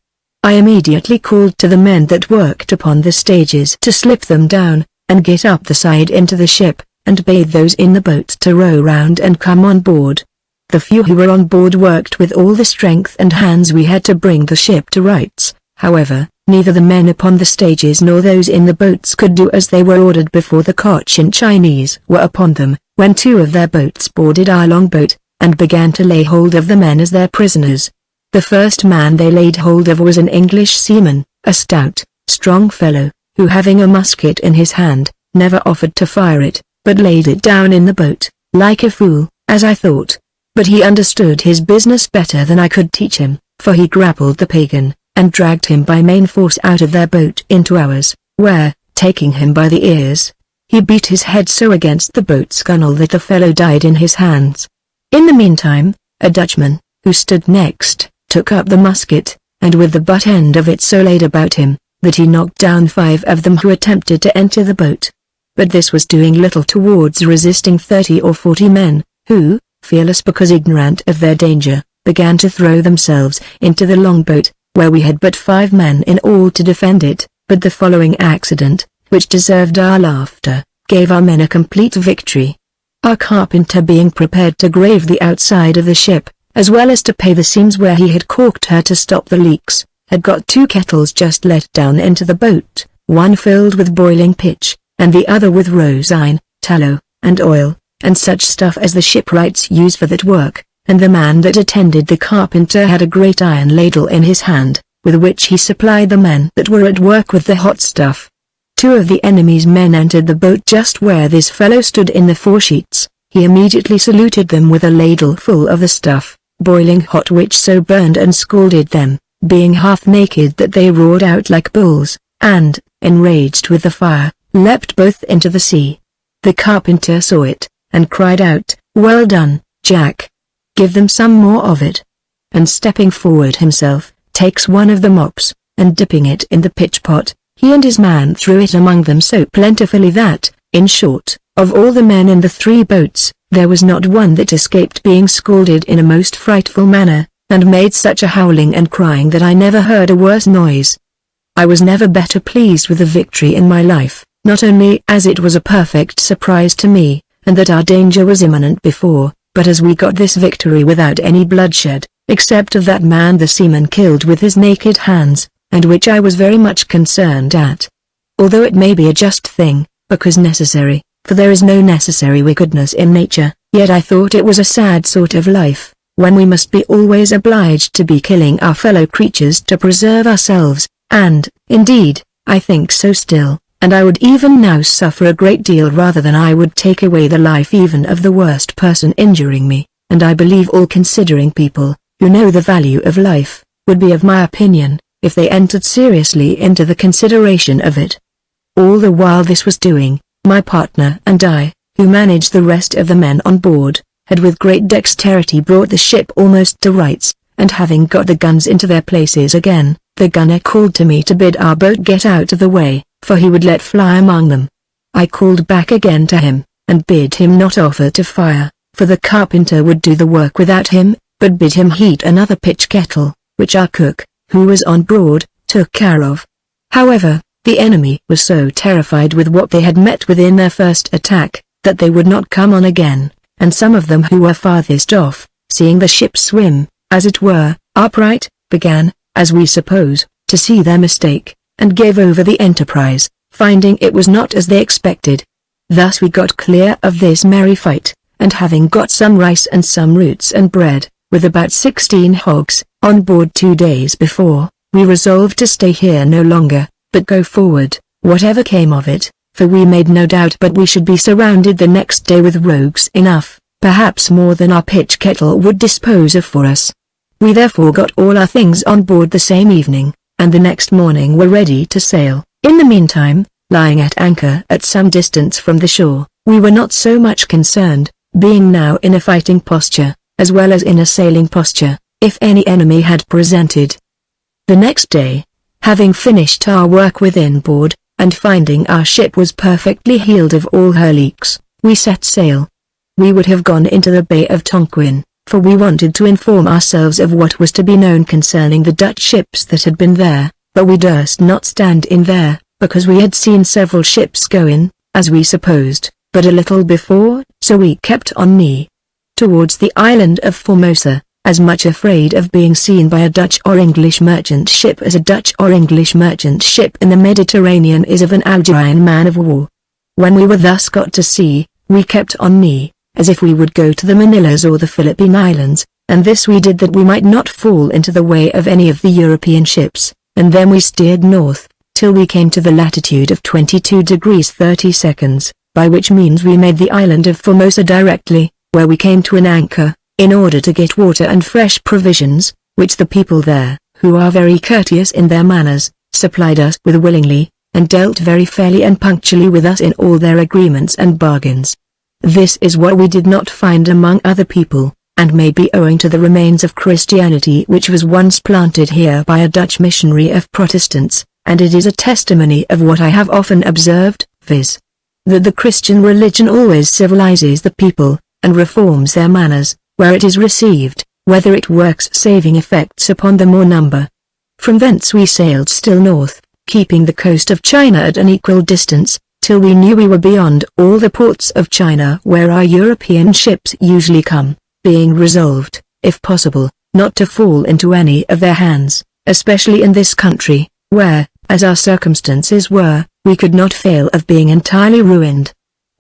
[SPEAKER 1] I immediately called to the men that worked upon the stages to slip them down, and get up the side into the ship, and bade those in the boat to row round and come on board. The few who were on board worked with all the strength and hands we had to bring the ship to rights. However, neither the men upon the stages nor those in the boats could do as they were ordered before the Cochin Chinese were upon them, when 2 of their boats boarded our longboat, and began to lay hold of the men as their prisoners. The first man they laid hold of was an English seaman, a stout, strong fellow, who having a musket in his hand, never offered to fire it, but laid it down in the boat, like a fool, as I thought. But he understood his business better than I could teach him, for he grappled the pagan, and dragged him by main force out of their boat into ours, where, taking him by the ears, he beat his head so against the boat's gunwale that the fellow died in his hands. In the meantime, a Dutchman, who stood next, took up the musket, and with the butt end of it so laid about him, that he knocked down 5 of them who attempted to enter the boat. But this was doing little towards resisting 30 or 40 men, who, fearless because ignorant of their danger, began to throw themselves into the longboat, where we had but 5 men in all to defend it. But the following accident, which deserved our laughter, gave our men a complete victory. Our carpenter being prepared to grave the outside of the ship, as well as to pay the seams where he had caulked her to stop the leaks, had got 2 kettles just let down into the boat, one filled with boiling pitch, and the other with rosine, tallow, and oil, and such stuff as the shipwrights use for that work, and the man that attended the carpenter had a great iron ladle in his hand, with which he supplied the men that were at work with the hot stuff. 2 of the enemy's men entered the boat just where this fellow stood in the foresheets. He immediately saluted them with a ladle full of the stuff, boiling hot, which so burned and scalded them, being half naked that they roared out like bulls, and, enraged with the fire, leapt both into the sea. The carpenter saw it, and cried out, "Well done, Jack! Give them some more of it." And stepping forward himself, takes one of the mops, and dipping it in the pitch pot, he and his man threw it among them so plentifully that, in short, of all the men in the 3 boats, there was not one that escaped being scalded in a most frightful manner, and made such a howling and crying that I never heard a worse noise. I was never better pleased with a victory in my life, not only as it was a perfect surprise to me, and that our danger was imminent before, but as we got this victory without any bloodshed, except of that man the seaman killed with his naked hands, and which I was very much concerned at. Although it may be a just thing, because necessary, for there is no necessary wickedness in nature, yet I thought it was a sad sort of life, when we must be always obliged to be killing our fellow creatures to preserve ourselves, and, indeed, I think so still, and I would even now suffer a great deal rather than I would take away the life even of the worst person injuring me, and I believe all considering people, who know the value of life, would be of my opinion, if they entered seriously into the consideration of it. All the while this was doing, my partner and I, who managed the rest of the men on board, had with great dexterity brought the ship almost to rights, and having got the guns into their places again, the gunner called to me to bid our boat get out of the way, for he would let fly among them. I called back again to him, and bid him not offer to fire, for the carpenter would do the work without him, but bid him heat another pitch kettle, which our cook, who was on board, took care of. However, the enemy was so terrified with what they had met with in their first attack, that they would not come on again, and some of them who were farthest off, seeing the ship swim, as it were, upright, began, as we suppose, to see their mistake, and gave over the enterprise, finding it was not as they expected. Thus we got clear of this merry fight, and having got some rice and some roots and bread, with about 16 hogs, on board 2 days before, we resolved to stay here no longer, but go forward, whatever came of it, for we made no doubt but we should be surrounded the next day with rogues enough, perhaps more than our pitch kettle would dispose of for us. We therefore got all our things on board the same evening, and the next morning were ready to sail. In the meantime, lying at anchor at some distance from the shore, we were not so much concerned, being now in a fighting posture, as well as in a sailing posture, if any enemy had presented. The next day, having finished our work within board, and finding our ship was perfectly healed of all her leaks, we set sail. We would have gone into the Bay of Tonquin, for we wanted to inform ourselves of what was to be known concerning the Dutch ships that had been there, but we durst not stand in there, because we had seen several ships go in, as we supposed, but a little before, so we kept on knee towards the island of Formosa, as much afraid of being seen by a Dutch or English merchant ship as a Dutch or English merchant ship in the Mediterranean is of an Algerine man of war. When we were thus got to sea, we kept on knee, as if we would go to the Manillas or the Philippine Islands, and this we did that we might not fall into the way of any of the European ships, and then we steered north, till we came to the latitude of 22 degrees 30 seconds, by which means we made the island of Formosa directly, where we came to an anchor, in order to get water and fresh provisions, which the people there, who are very courteous in their manners, supplied us with willingly, and dealt very fairly and punctually with us in all their agreements and bargains. This is what we did not find among other people, and may be owing to the remains of Christianity which was once planted here by a Dutch missionary of Protestants, and it is a testimony of what I have often observed, viz. that the Christian religion always civilizes the people, and reforms their manners, where it is received, whether it works saving effects upon them or number. From thence we sailed still north, keeping the coast of China at an equal distance, till we knew we were beyond all the ports of China where our European ships usually come, being resolved, if possible, not to fall into any of their hands, especially in this country, where, as our circumstances were, we could not fail of being entirely ruined.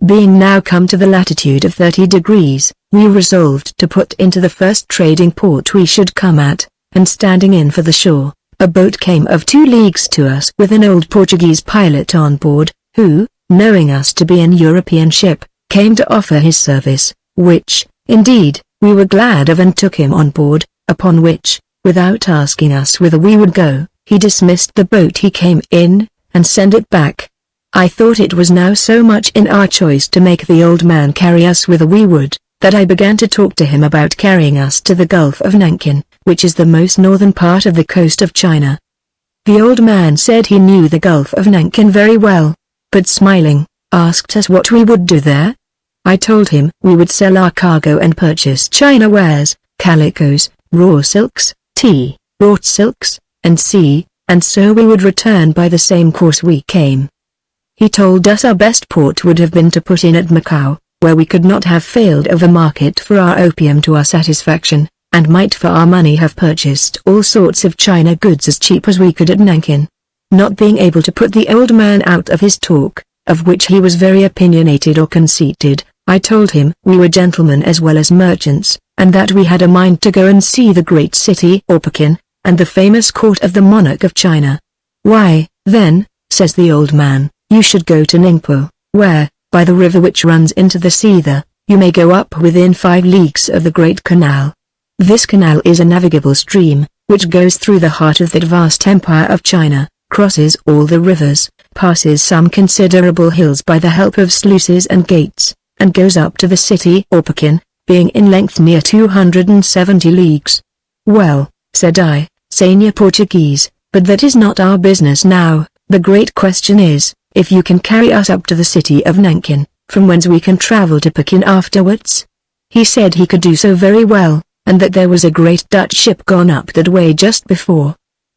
[SPEAKER 1] Being now come to the latitude of 30 degrees, we resolved to put into the first trading port we should come at, and standing in for the shore, a boat came of 2 leagues to us with an old Portuguese pilot on board, who, knowing us to be an European ship, came to offer his service, which, indeed, we were glad of and took him on board, upon which, without asking us whither we would go, he dismissed the boat he came in, and sent it back. I thought it was now so much in our choice to make the old man carry us whither we would, that I began to talk to him about carrying us to the Gulf of Nankin, which is the most northern part of the coast of China. The old man said he knew the Gulf of Nankin very well, but smiling, asked us what we would do there. I told him we would sell our cargo and purchase China wares, calicos, raw silks, tea, wrought silks, and sea, and so we would return by the same course we came. He told us our best port would have been to put in at Macau, where we could not have failed of a market for our opium to our satisfaction, and might for our money have purchased all sorts of China goods as cheap as we could at Nankin. Not being able to put the old man out of his talk, of which he was very opinionated or conceited, I told him we were gentlemen as well as merchants, and that we had a mind to go and see the great city or Pekin, and the famous court of the monarch of China. Why, then, says the old man, you should go to Ningpo, where, by the river which runs into the sea there, you may go up within 5 leagues of the great canal. This canal is a navigable stream, which goes through the heart of that vast empire of China, crosses all the rivers, passes some considerable hills by the help of sluices and gates, and goes up to the city or Pekin, being in length near 270 leagues. Well, said I, Senor Portuguese, but that is not our business now. The great question is, if you can carry us up to the city of Nankin, from whence we can travel to Pekin afterwards. He said he could do so very well, and that there was a great Dutch ship gone up that way just before.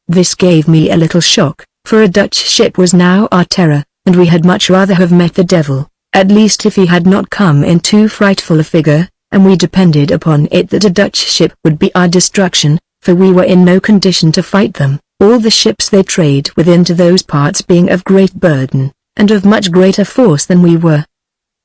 [SPEAKER 1] This gave me a little shock, for a Dutch ship was now our terror, and we had much rather have met the devil, at least if he had not come in too frightful a figure, and we depended upon it that a Dutch ship would be our destruction, for we were in no condition to fight them, all the ships they trade with into those parts being of great burden, and of much greater force than we were.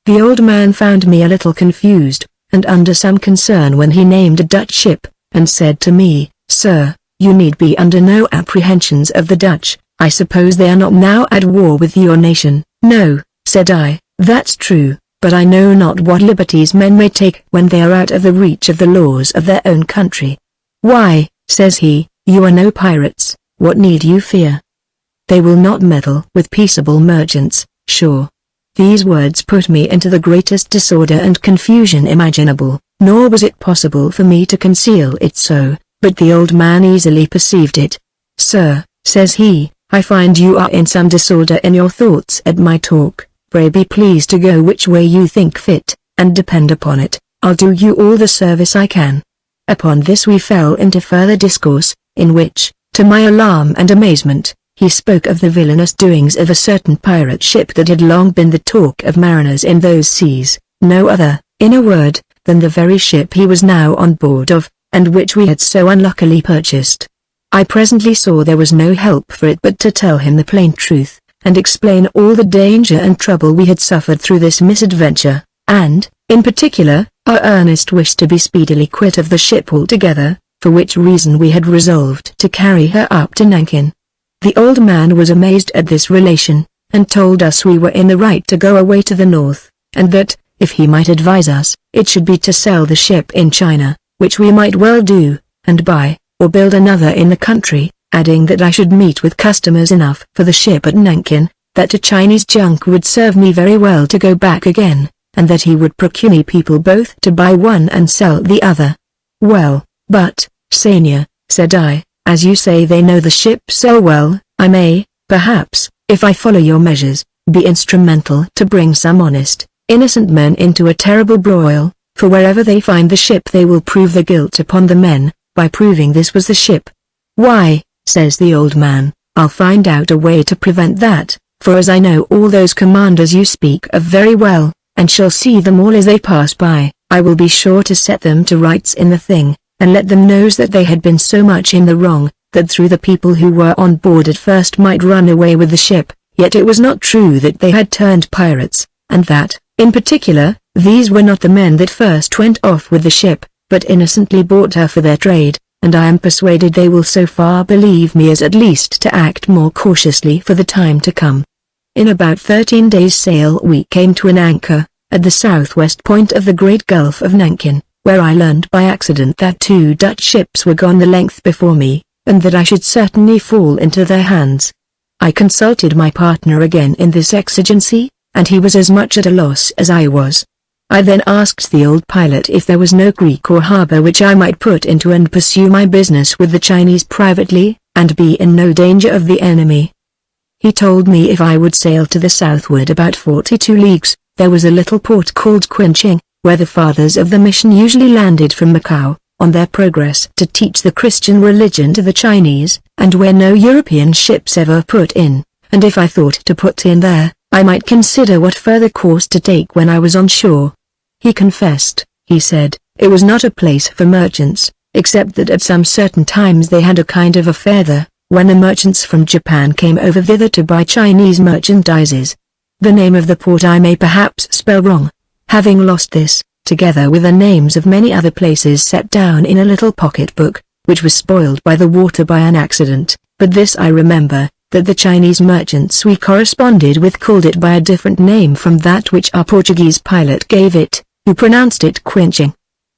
[SPEAKER 1] The old man found me a little confused, and under some concern when he named a Dutch ship, and said to me, Sir, you need be under no apprehensions of the Dutch. I suppose they are not now at war with your nation. No, said I, that's true, but I know not what liberties men may take when they are out of the reach of the laws of their own country. Why, says he, you are no pirates, what need you fear? They will not meddle with peaceable merchants, sure. These words put me into the greatest disorder and confusion imaginable, nor was it possible for me to conceal it so, but the old man easily perceived it. Sir, says he, I find you are in some disorder in your thoughts at my talk. Pray be pleased to go which way you think fit, and depend upon it, I'll do you all the service I can. Upon this we fell into further discourse, in which, to my alarm and amazement, he spoke of the villainous doings of a certain pirate ship that had long been the talk of mariners in those seas, no other, in a word, than the very ship he was now on board of, and which we had so unluckily purchased. I presently saw there was no help for it but to tell him the plain truth, and explain all the danger and trouble we had suffered through this misadventure, and, In particular, our earnest wish to be speedily quit of the ship altogether, for which reason we had resolved to carry her up to Nankin. The old man was amazed at this relation, and told us we were in the right to go away to the north, and that, if he might advise us, it should be to sell the ship in China, which we might well do, and buy, or build another in the country, adding that I should meet with customers enough for the ship at Nankin, that a Chinese junk would serve me very well to go back again, and that he would procure me people both to buy one and sell the other. Well, but, Senior, said I, as you say they know the ship so well, I may, perhaps, if I follow your measures, be instrumental to bring some honest, innocent men into a terrible broil, for wherever they find the ship they will prove the guilt upon the men, by proving this was the ship. Why, says the old man, I'll find out a way to prevent that, for as I know all those commanders you speak of very well, and shall see them all as they pass by, I will be sure to set them to rights in the thing, and let them know that they had been so much in the wrong, that through the people who were on board at first might run away with the ship, yet it was not true that they had turned pirates, and that, in particular, these were not the men that first went off with the ship, but innocently bought her for their trade, and I am persuaded they will so far believe me as at least to act more cautiously for the time to come. In about 13 days' sail we came to an anchor, at the southwest point of the great Gulf of Nankin, where I learned by accident that 2 Dutch ships were gone the length before me, and that I should certainly fall into their hands. I consulted my partner again in this exigency, and he was as much at a loss as I was. I then asked the old pilot if there was no creek or harbor which I might put into and pursue my business with the Chinese privately, and be in no danger of the enemy. He told me if I would sail to the southward about 42 leagues, there was a little port called Quinching, where the fathers of the mission usually landed from Macau, on their progress to teach the Christian religion to the Chinese, and where no European ships ever put in, and if I thought to put in there, I might consider what further course to take when I was on shore. He confessed, he said, it was not a place for merchants, except that at some certain times they had a kind of affair there, when the merchants from Japan came over thither to buy Chinese merchandises. The name of the port I may perhaps spell wrong. Having lost this, together with the names of many other places set down in a little pocket-book, which was spoiled by the water by an accident, but this I remember, that the Chinese merchants we corresponded with called it by a different name from that which our Portuguese pilot gave it, who pronounced it Quinching.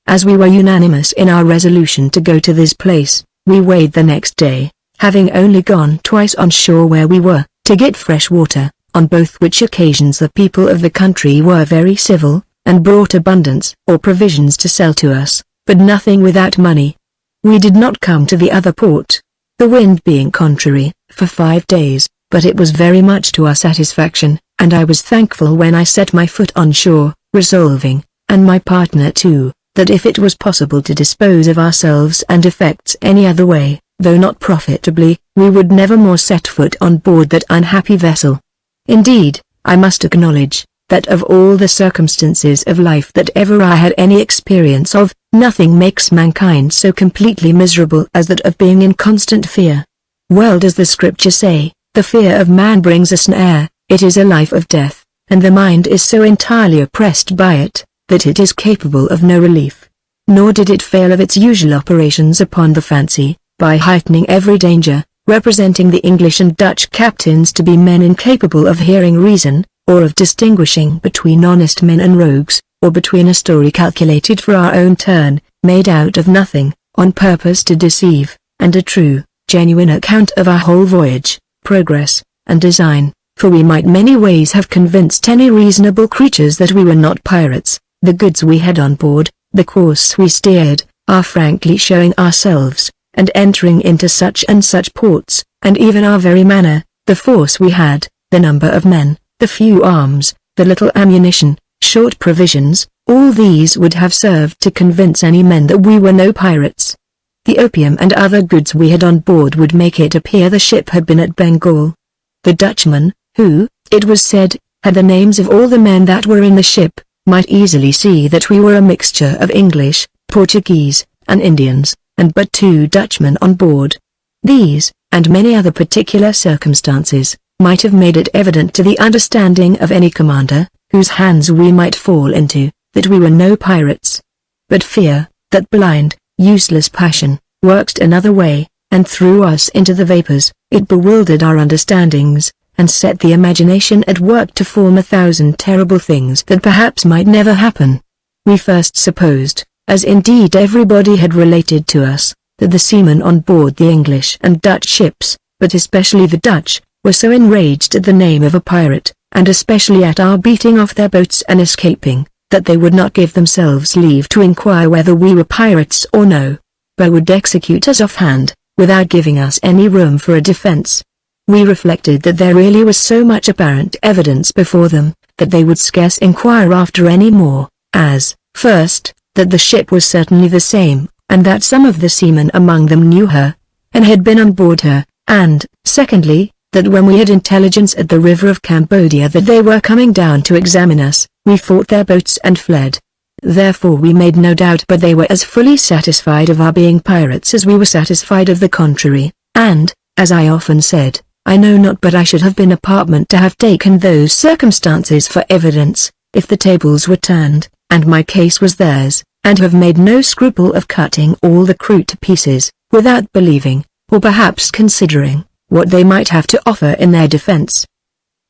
[SPEAKER 1] As we were unanimous in our resolution to go to this place, we weighed the next day, having only gone twice on shore where we were, to get fresh water, on both which occasions the people of the country were very civil, and brought abundance or provisions to sell to us, but nothing without money. We did not come to the other port, the wind being contrary, for 5 days, but it was very much to our satisfaction, and I was thankful when I set my foot on shore, resolving, and my partner too, that if it was possible to dispose of ourselves and effects any other way, though not profitably, we would never more set foot on board that unhappy vessel. Indeed, I must acknowledge, that of all the circumstances of life that ever I had any experience of, nothing makes mankind so completely miserable as that of being in constant fear. Well does the scripture say, the fear of man brings a snare, it is a life of death, and the mind is so entirely oppressed by it, that it is capable of no relief. Nor did it fail of its usual operations upon the fancy, by heightening every danger, representing the English and Dutch captains to be men incapable of hearing reason, or of distinguishing between honest men and rogues, or between a story calculated for our own turn, made out of nothing, on purpose to deceive, and a true, genuine account of our whole voyage, progress, and design, for we might many ways have convinced any reasonable creatures that we were not pirates, the goods we had on board, the course we steered, our frankly showing ourselves, and entering into such and such ports, and even our very manner, the force we had, the number of men, the few arms, the little ammunition, short provisions, all these would have served to convince any men that we were no pirates. The opium and other goods we had on board would make it appear the ship had been at Bengal. The Dutchman, who, it was said, had the names of all the men that were in the ship, might easily see that we were a mixture of English, Portuguese, and Indians, and but 2 Dutchmen on board. These, and many other particular circumstances, might have made it evident to the understanding of any commander, whose hands we might fall into, that we were no pirates. But fear, that blind, useless passion, worked another way, and threw us into the vapors. It bewildered our understandings, and set the imagination at work to form 1,000 terrible things that perhaps might never happen. We first supposed, as indeed everybody had related to us, that the seamen on board the English and Dutch ships, but especially the Dutch, were so enraged at the name of a pirate, and especially at our beating off their boats and escaping, that they would not give themselves leave to inquire whether we were pirates or no, but would execute us offhand, without giving us any room for a defense. We reflected that there really was so much apparent evidence before them, that they would scarce inquire after any more, as, first, that the ship was certainly the same, and that some of the seamen among them knew her, and had been on board her, and, secondly, that when we had intelligence at the river of Cambodia that they were coming down to examine us, we fought their boats and fled. Therefore we made no doubt but they were as fully satisfied of our being pirates as we were satisfied of the contrary, and, as I often said, I know not but I should have been apartment to have taken those circumstances for evidence, if the tables were turned, and my case was theirs, and have made no scruple of cutting all the crew to pieces, without believing, or perhaps considering, what they might have to offer in their defense.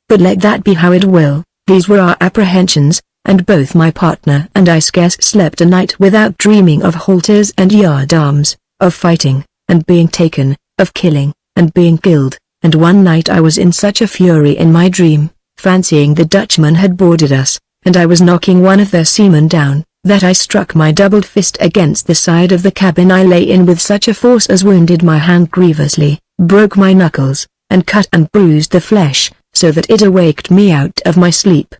[SPEAKER 1] But let that be how it will, these were our apprehensions, and both my partner and I scarce slept a night without dreaming of halters and yardarms, of fighting, and being taken, of killing, and being killed. And one night I was in such a fury in my dream, fancying the Dutchmen had boarded us, and I was knocking one of their seamen down, that I struck my doubled fist against the side of the cabin I lay in with such a force as wounded my hand grievously, broke my knuckles, and cut and bruised the flesh, so that it awaked me out of my sleep.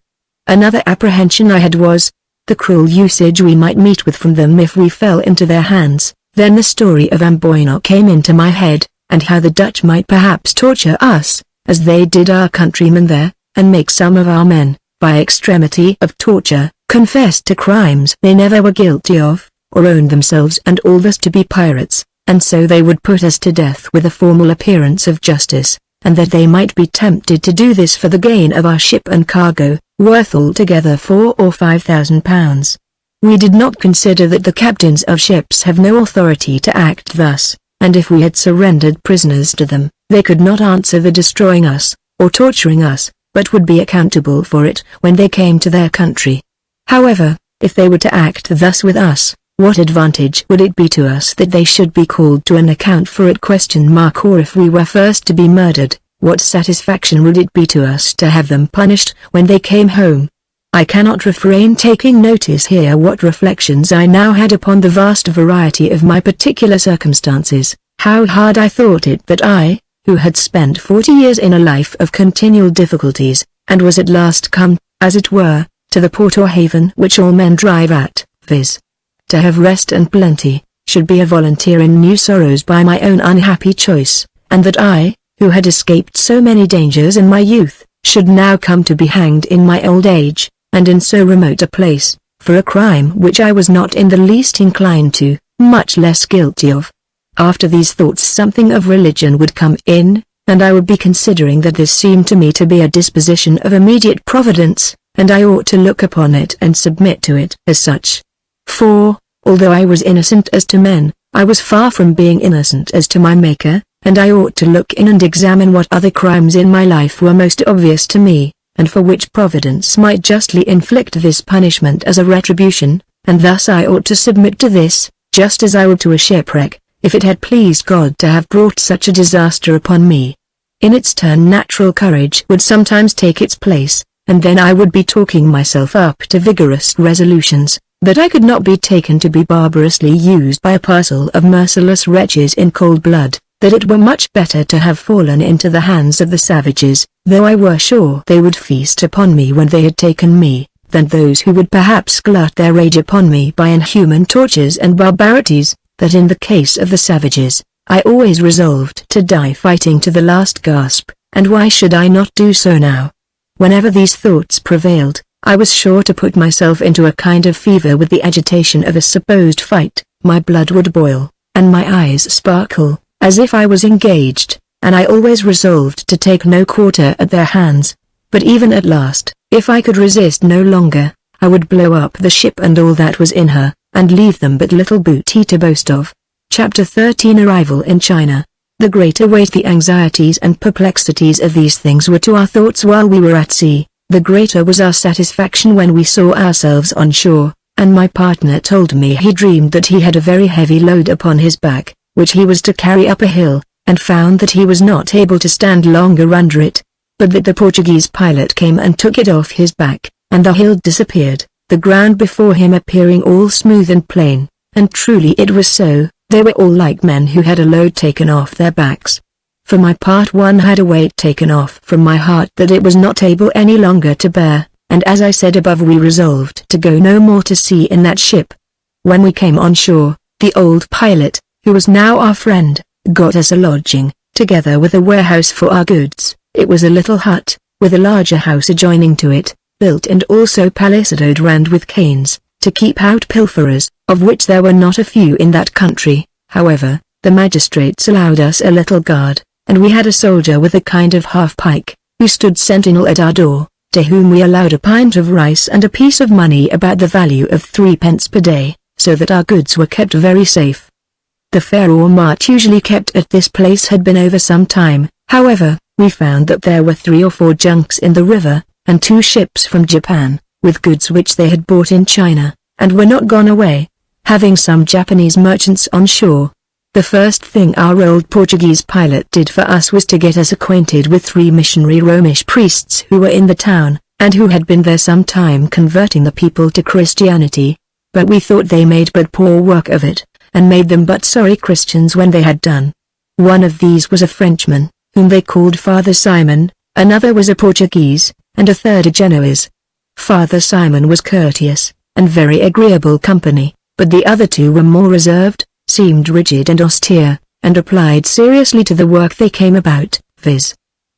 [SPEAKER 1] Another apprehension I had was, the cruel usage we might meet with from them if we fell into their hands. Then the story of Amboina came into my head, and how the Dutch might perhaps torture us, as they did our countrymen there, and make some of our men, by extremity of torture, confess to crimes they never were guilty of, or owned themselves and all this to be pirates, and so they would put us to death with a formal appearance of justice, and that they might be tempted to do this for the gain of our ship and cargo, worth altogether £4,000 or £5,000. We did not consider that the captains of ships have no authority to act thus, and if we had surrendered prisoners to them, they could not answer the destroying us, or torturing us, but would be accountable for it when they came to their country. However, if they were to act thus with us, what advantage would it be to us that they should be called to an account for it? Or if we were first to be murdered, what satisfaction would it be to us to have them punished when they came home? I cannot refrain taking notice here what reflections I now had upon the vast variety of my particular circumstances, how hard I thought it that I, who had spent 40 years in a life of continual difficulties, and was at last come, as it were, to the port or haven which all men drive at, viz. To have rest and plenty, should be a volunteer in new sorrows by my own unhappy choice, and that I, who had escaped so many dangers in my youth, should now come to be hanged in my old age, and in so remote a place, for a crime which I was not in the least inclined to, much less guilty of. After these thoughts something of religion would come in, and I would be considering that this seemed to me to be a disposition of immediate providence, and I ought to look upon it and submit to it as such. For, although I was innocent as to men, I was far from being innocent as to my Maker, and I ought to look in and examine what other crimes in my life were most obvious to me, and for which Providence might justly inflict this punishment as a retribution, and thus I ought to submit to this, just as I would to a shipwreck, if it had pleased God to have brought such a disaster upon me. In its turn natural courage would sometimes take its place, and then I would be talking myself up to vigorous resolutions, that I could not be taken to be barbarously used by a parcel of merciless wretches in cold blood, that it were much better to have fallen into the hands of the savages, though I were sure they would feast upon me when they had taken me, than those who would perhaps glut their rage upon me by inhuman tortures and barbarities, that in the case of the savages, I always resolved to die fighting to the last gasp, and why should I not do so now? Whenever these thoughts prevailed, I was sure to put myself into a kind of fever with the agitation of a supposed fight, my blood would boil, and my eyes sparkle, as if I was engaged, and I always resolved to take no quarter at their hands. But even at last, if I could resist no longer, I would blow up the ship and all that was in her, and leave them but little booty to boast of. Chapter 13 Arrival in China. The greater weight the anxieties and perplexities of these things were to our thoughts while we were at sea, the greater was our satisfaction when we saw ourselves on shore, and my partner told me he dreamed that he had a very heavy load upon his back, which he was to carry up a hill, and found that he was not able to stand longer under it, but that the Portuguese pilot came and took it off his back, and the hill disappeared, the ground before him appearing all smooth and plain, and truly it was so. They were all like men who had a load taken off their backs. For my part, one had a weight taken off from my heart that it was not able any longer to bear, and as I said above, we resolved to go no more to sea in that ship. When we came on shore, the old pilot, who was now our friend, got us a lodging, together with a warehouse for our goods. It was a little hut, with a larger house adjoining to it, built and also palisadoed round with canes, to keep out pilferers, of which there were not a few in that country. However, the magistrates allowed us a little guard, and we had a soldier with a kind of half-pike, who stood sentinel at our door, to whom we allowed a pint of rice and a piece of money about the value of 3 pence per day, so that our goods were kept very safe. The fair or mart usually kept at this place had been over some time. However, we found that there were 3 or 4 junks in the river, and 2 ships from Japan, with goods which they had bought in China, and were not gone away, having some Japanese merchants on shore. The first thing our old Portuguese pilot did for us was to get us acquainted with 3 missionary Romish priests who were in the town, and who had been there some time converting the people to Christianity, but we thought they made but poor work of it, and made them but sorry Christians when they had done. One of these was a Frenchman, whom they called Father Simon, another was a Portuguese, and a third a Genoese. Father Simon was courteous, and very agreeable company, but the other 2 were more reserved, seemed rigid and austere, and applied seriously to the work they came about, viz.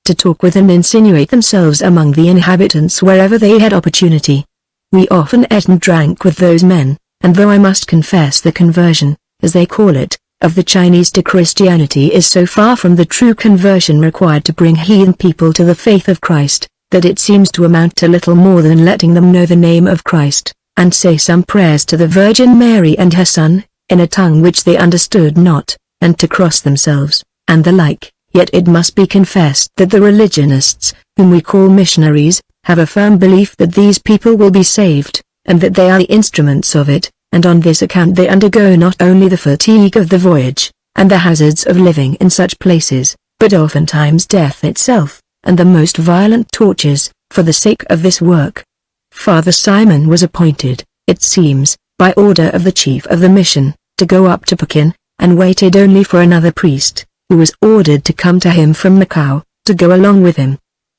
[SPEAKER 1] to talk with and insinuate themselves among the inhabitants wherever they had opportunity. We often ate and drank with those men, and though I must confess the conversion, as they call it, of the Chinese to Christianity is so far from the true conversion required to bring heathen people to the faith of Christ, that it seems to amount to little more than letting them know the name of Christ, and say some prayers to the Virgin Mary and her Son, in a tongue which they understood not, and to cross themselves, and the like. Yet it must be confessed that the religionists, whom we call missionaries, have a firm belief that these people will be saved, and that they are the instruments of it, and on this account they undergo not only the fatigue of the voyage, and the hazards of living in such places, but oftentimes death itself, and the most violent tortures, for the sake of this work. Father Simon was appointed, it seems, by order of the chief of the mission, to go up to Pekin, and waited only for another priest, who was ordered to come to him from Macau, to go along with him.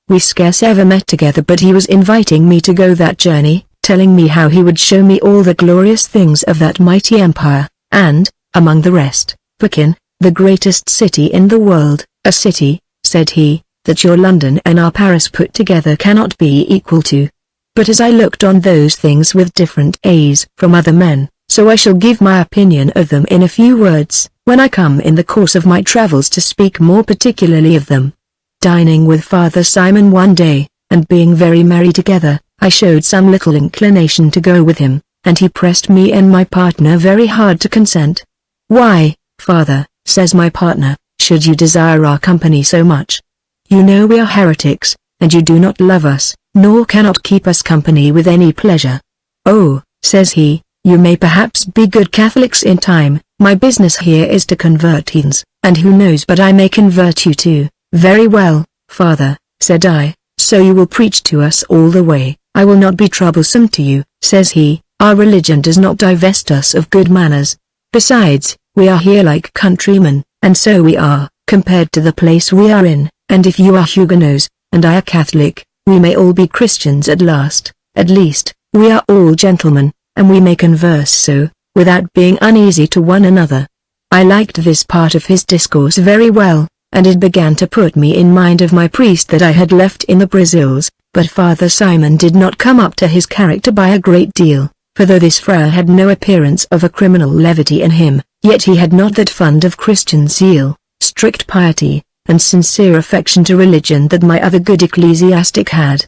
[SPEAKER 1] We scarce ever met together, but he was inviting me to go that journey, telling me how he would show me all the glorious things of that mighty empire, and, among the rest, Pekin, the greatest city in the world, a city, said he, that your London and our Paris put together cannot be equal to. But as I looked on those things with different eyes from other men, so I shall give my opinion of them in a few words, when I come in the course of my travels to speak more particularly of them. Dining with Father Simon one day, and being very merry together, I showed some little inclination to go with him, and he pressed me and my partner very hard to consent. "Why, Father," says my partner, "should you desire our company so much? You know we are heretics, and you do not love us, nor cannot keep us company with any pleasure." "Oh," says he, "you may perhaps be good Catholics in time, my business here is to convert heathens, and who knows but I may convert you too." "Very well, Father," said I, "so you will preach to us all the way, I will not be troublesome to you," says he, "our religion does not divest us of good manners. Besides, we are here like countrymen, and so we are, compared to the place we are in, and if you are Huguenots, and I a Catholic, we may all be Christians at last, at least, we are all gentlemen, and we may converse so, without being uneasy to one another." I liked this part of his discourse very well, and it began to put me in mind of my priest that I had left in the Brazils, but Father Simon did not come up to his character by a great deal, for though this friar had no appearance of a criminal levity in him, yet he had not that fund of Christian zeal, strict piety, and sincere affection to religion that my other good ecclesiastic had.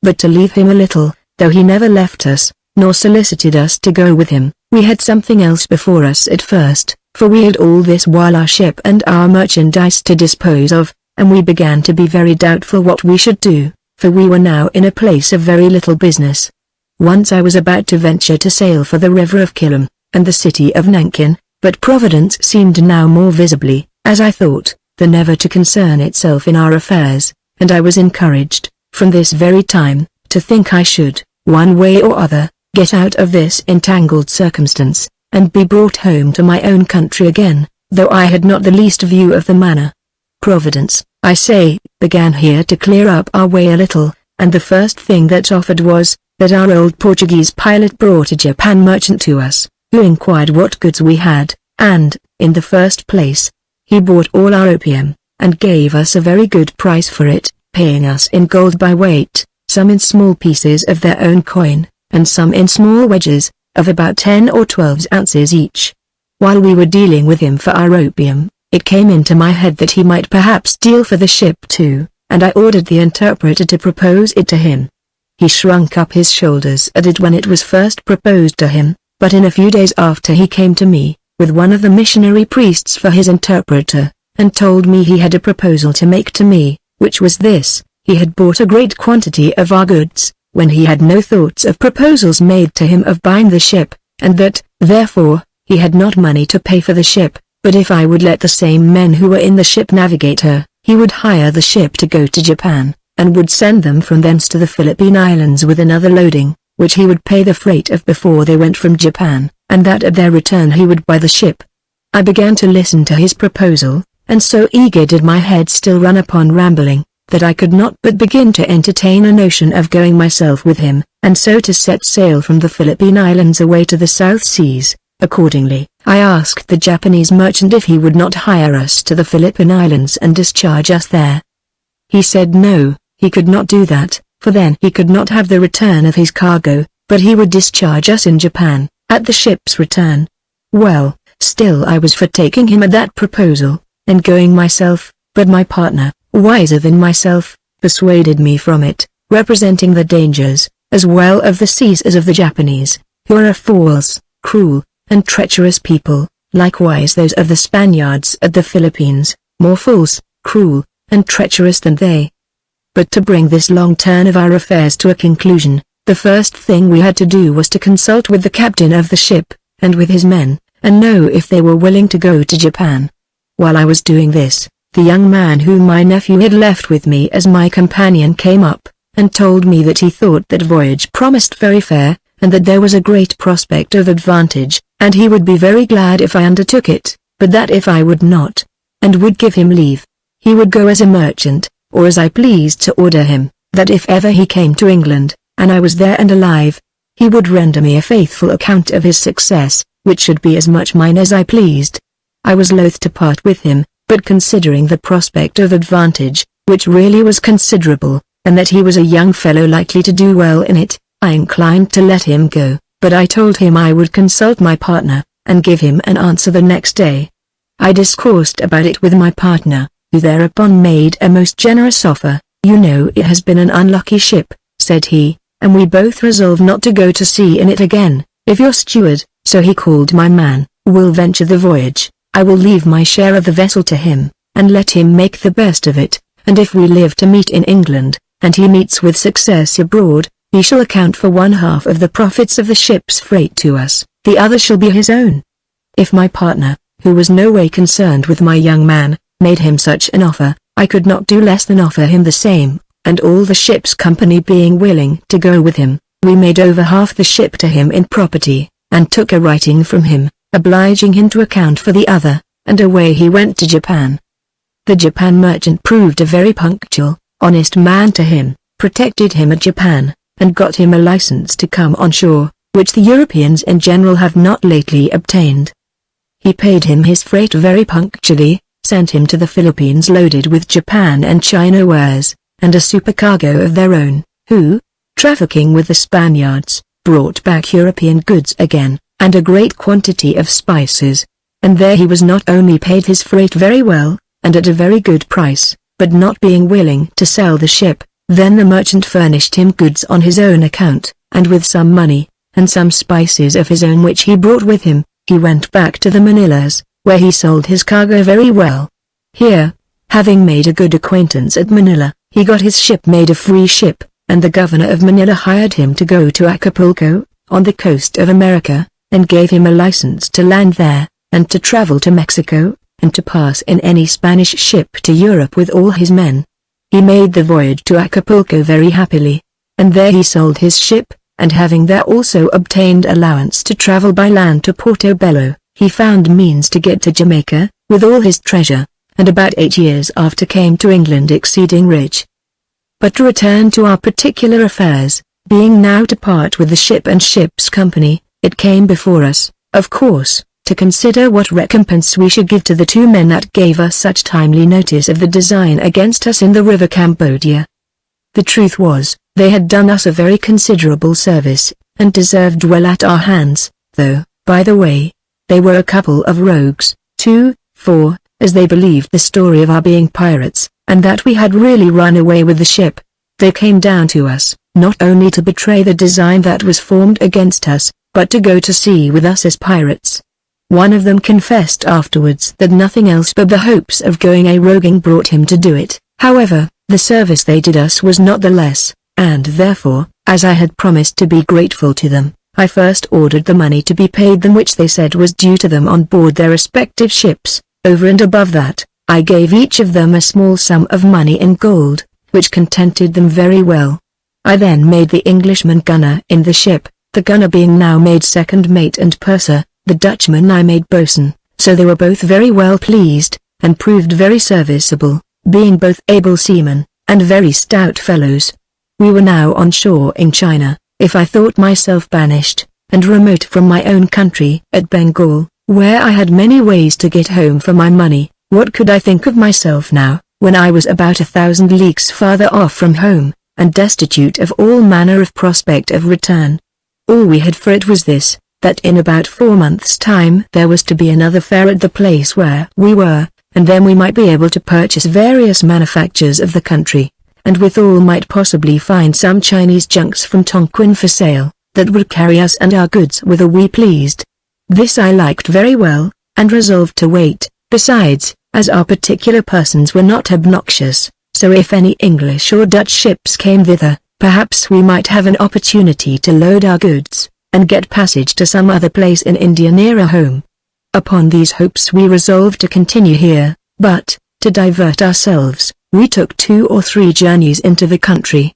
[SPEAKER 1] But to leave him a little, though he never left us, nor solicited us to go with him. We had something else before us at first, for we had all this while our ship and our merchandise to dispose of, and we began to be very doubtful what we should do, for we were now in a place of very little business. Once I was about to venture to sail for the river of Killam, and the city of Nankin, but Providence seemed now more visibly, as I thought, than ever to concern itself in our affairs, and I was encouraged, from this very time, to think I should, one way or other, get out of this entangled circumstance, and be brought home to my own country again, though I had not the least view of the manner. Providence, I say, began here to clear up our way a little, and the first thing that offered was, that our old Portuguese pilot brought a Japan merchant to us, who inquired what goods we had, and, in the first place, he bought all our opium, and gave us a very good price for it, paying us in gold by weight, some in small pieces of their own coin, and some in small wedges, of about 10 or 12 ounces each. While we were dealing with him for our opium, it came into my head that he might perhaps deal for the ship too, and I ordered the interpreter to propose it to him. He shrunk up his shoulders at it when it was first proposed to him, but in a few days after he came to me, with one of the missionary priests for his interpreter, and told me he had a proposal to make to me, which was this: he had bought a great quantity of our goods, when he had no thoughts of proposals made to him of buying the ship, and that, therefore, he had not money to pay for the ship, but if I would let the same men who were in the ship navigate her, he would hire the ship to go to Japan, and would send them from thence to the Philippine Islands with another loading, which he would pay the freight of before they went from Japan, and that at their return he would buy the ship. I began to listen to his proposal, and so eager did my head still run upon rambling, that I could not but begin to entertain a notion of going myself with him, and so to set sail from the Philippine Islands away to the South Seas. Accordingly, I asked the Japanese merchant if he would not hire us to the Philippine Islands and discharge us there. He said no, he could not do that, for then he could not have the return of his cargo, but he would discharge us in Japan, at the ship's return. Well, still I was for taking him at that proposal, and going myself, but my partner, wiser than myself, persuaded me from it, representing the dangers, as well of the seas as of the Japanese, who are a false, cruel, and treacherous people, likewise those of the Spaniards at the Philippines, more false, cruel, and treacherous than they. But to bring this long turn of our affairs to a conclusion, the first thing we had to do was to consult with the captain of the ship, and with his men, and know if they were willing to go to Japan. While I was doing this, the young man whom my nephew had left with me as my companion came up, and told me that he thought that voyage promised very fair, and that there was a great prospect of advantage, and he would be very glad if I undertook it, but that if I would not, and would give him leave, he would go as a merchant, or as I pleased to order him, that if ever he came to England, and I was there and alive, he would render me a faithful account of his success, which should be as much mine as I pleased. I was loath to part with him, but considering the prospect of advantage, which really was considerable, and that he was a young fellow likely to do well in it, I inclined to let him go, but I told him I would consult my partner, and give him an answer the next day. I discoursed about it with my partner, who thereupon made a most generous offer. "You know it has been an unlucky ship," said he, "and we both resolve not to go to sea in it again. If your steward," so he called my man, "will venture the voyage, I will leave my share of the vessel to him, and let him make the best of it, and if we live to meet in England, and he meets with success abroad, he shall account for 1/2 of the profits of the ship's freight to us, the other shall be his own." If my partner, who was no way concerned with my young man, made him such an offer, I could not do less than offer him the same, and all the ship's company being willing to go with him, we made over half the ship to him in property, and took a writing from him, obliging him to account for the other, and away he went to Japan. The Japan merchant proved a very punctual, honest man to him, protected him at Japan, and got him a license to come on shore, which the Europeans in general have not lately obtained. He paid him his freight very punctually, sent him to the Philippines loaded with Japan and China wares, and a supercargo of their own, who, trafficking with the Spaniards, brought back European goods again, and a great quantity of spices, and there he was not only paid his freight very well, and at a very good price, but not being willing to sell the ship, then the merchant furnished him goods on his own account, and with some money, and some spices of his own which he brought with him, he went back to the Manilas, where he sold his cargo very well. Here, having made a good acquaintance at Manila, he got his ship made a free ship, and the governor of Manila hired him to go to Acapulco, on the coast of America, and gave him a license to land there, and to travel to Mexico, and to pass in any Spanish ship to Europe with all his men. He made the voyage to Acapulco very happily, and there he sold his ship, and having there also obtained allowance to travel by land to Portobello, he found means to get to Jamaica, with all his treasure, and about 8 years after came to England exceeding rich. But to return to our particular affairs, being now to part with the ship and ship's company, it came before us, of course, to consider what recompense we should give to the 2 men that gave us such timely notice of the design against us in the river Cambodia. The truth was, they had done us a very considerable service, and deserved well at our hands, though, by the way, they were a couple of rogues, too, for, as they believed the story of our being pirates, and that we had really run away with the ship, they came down to us, not only to betray the design that was formed against us, but to go to sea with us as pirates. One of them confessed afterwards that nothing else but the hopes of going a-roguing brought him to do it. However, the service they did us was not the less, and therefore, as I had promised to be grateful to them, I first ordered the money to be paid them which they said was due to them on board their respective ships. Over and above that, I gave each of them a small sum of money in gold, which contented them very well. I then made the Englishman gunner in the ship, the gunner being now made second mate and purser, the Dutchman I made boatswain, so they were both very well pleased, and proved very serviceable, being both able seamen, and very stout fellows. We were now on shore in China. If I thought myself banished, and remote from my own country at Bengal, where I had many ways to get home for my money, what could I think of myself now, when I was about 1,000 leagues farther off from home, and destitute of all manner of prospect of return? All we had for it was this, that in about 4 months' time there was to be another fair at the place where we were, and then we might be able to purchase various manufactures of the country, and withal might possibly find some Chinese junks from Tonquin for sale, that would carry us and our goods whither we pleased. This I liked very well, and resolved to wait. Besides, as our particular persons were not obnoxious, so if any English or Dutch ships came thither, perhaps we might have an opportunity to load our goods, and get passage to some other place in India nearer home. Upon these hopes we resolved to continue here, but, to divert ourselves, we took 2 or 3 journeys into the country.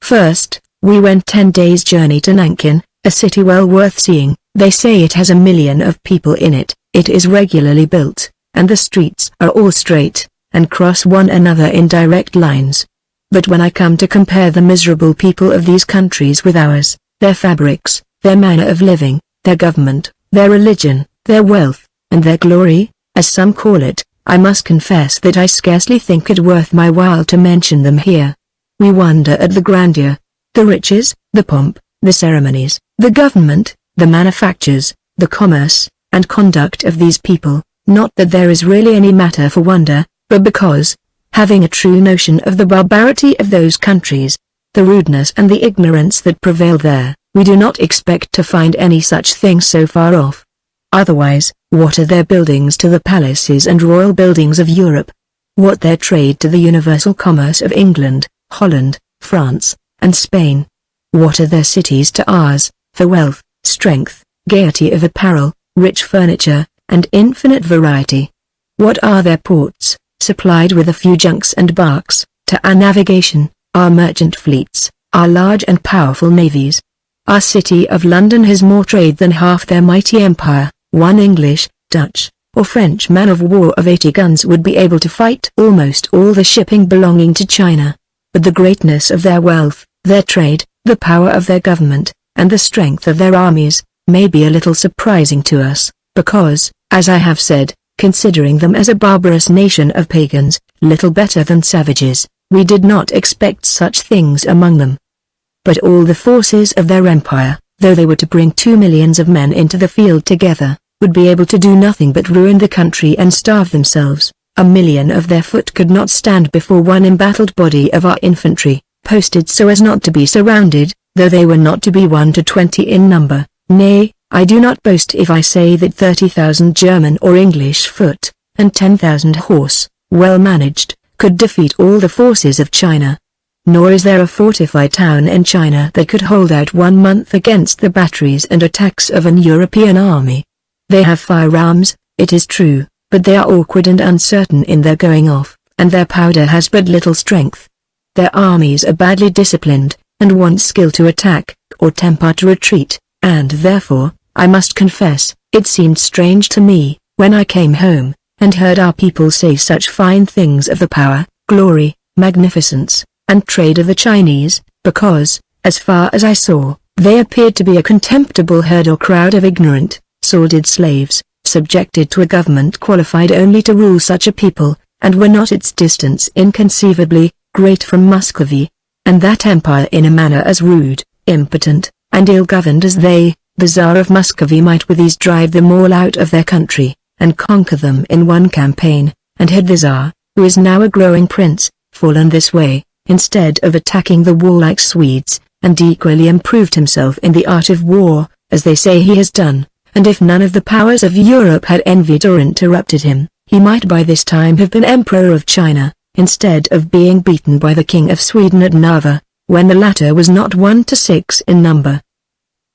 [SPEAKER 1] First, we went 10 days' journey to Nankin, a city well worth seeing. They say it has 1 million of people in it. It is regularly built, and the streets are all straight, and cross one another in direct lines. But when I come to compare the miserable people of these countries with ours, their fabrics, their manner of living, their government, their religion, their wealth, and their glory, as some call it, I must confess that I scarcely think it worth my while to mention them here. We wonder at the grandeur, the riches, the pomp, the ceremonies, the government, the manufactures, the commerce, and conduct of these people, not that there is really any matter for wonder, but because, having a true notion of the barbarity of those countries, the rudeness and the ignorance that prevail there, we do not expect to find any such thing so far off. Otherwise, what are their buildings to the palaces and royal buildings of Europe? What their trade to the universal commerce of England, Holland, France, and Spain? What are their cities to ours, for wealth, strength, gaiety of apparel, rich furniture, and infinite variety? What are their ports, supplied with a few junks and barks, to our navigation, our merchant fleets, our large and powerful navies? Our city of London has more trade than half their mighty empire. One English, Dutch, or French man of war of 80 guns would be able to fight almost all the shipping belonging to China. But the greatness of their wealth, their trade, the power of their government, and the strength of their armies, may be a little surprising to us, because, as I have said, considering them as a barbarous nation of pagans, little better than savages, we did not expect such things among them. But all the forces of their empire, though they were to bring 2 millions of men into the field together, would be able to do nothing but ruin the country and starve themselves. 1 million of their foot could not stand before one embattled body of our infantry, posted so as not to be surrounded, though they were not to be 1 to 20 in number. Nay, I do not boast if I say that 30,000 German or English foot, and 10,000 horse, well managed, could defeat all the forces of China. Nor is there a fortified town in China that could hold out 1 month against the batteries and attacks of an European army. They have firearms, it is true, but they are awkward and uncertain in their going off, and their powder has but little strength. Their armies are badly disciplined, and want skill to attack, or temper to retreat, and therefore, I must confess, it seemed strange to me, when I came home, and heard our people say such fine things of the power, glory, magnificence, and trade of the Chinese, because, as far as I saw, they appeared to be a contemptible herd or crowd of ignorant, sordid slaves, subjected to a government qualified only to rule such a people, and were not its distance inconceivably great from Muscovy, and that empire in a manner as rude, impotent, and ill-governed as they, the Tsar of Muscovy might with ease drive them all out of their country, and conquer them in one campaign, and had the Tsar, who is now a growing prince, fallen this way, instead of attacking the warlike Swedes, and equally improved himself in the art of war, as they say he has done, and if none of the powers of Europe had envied or interrupted him, he might by this time have been Emperor of China, instead of being beaten by the King of Sweden at Narva, when the latter was not 1 to 6 in number.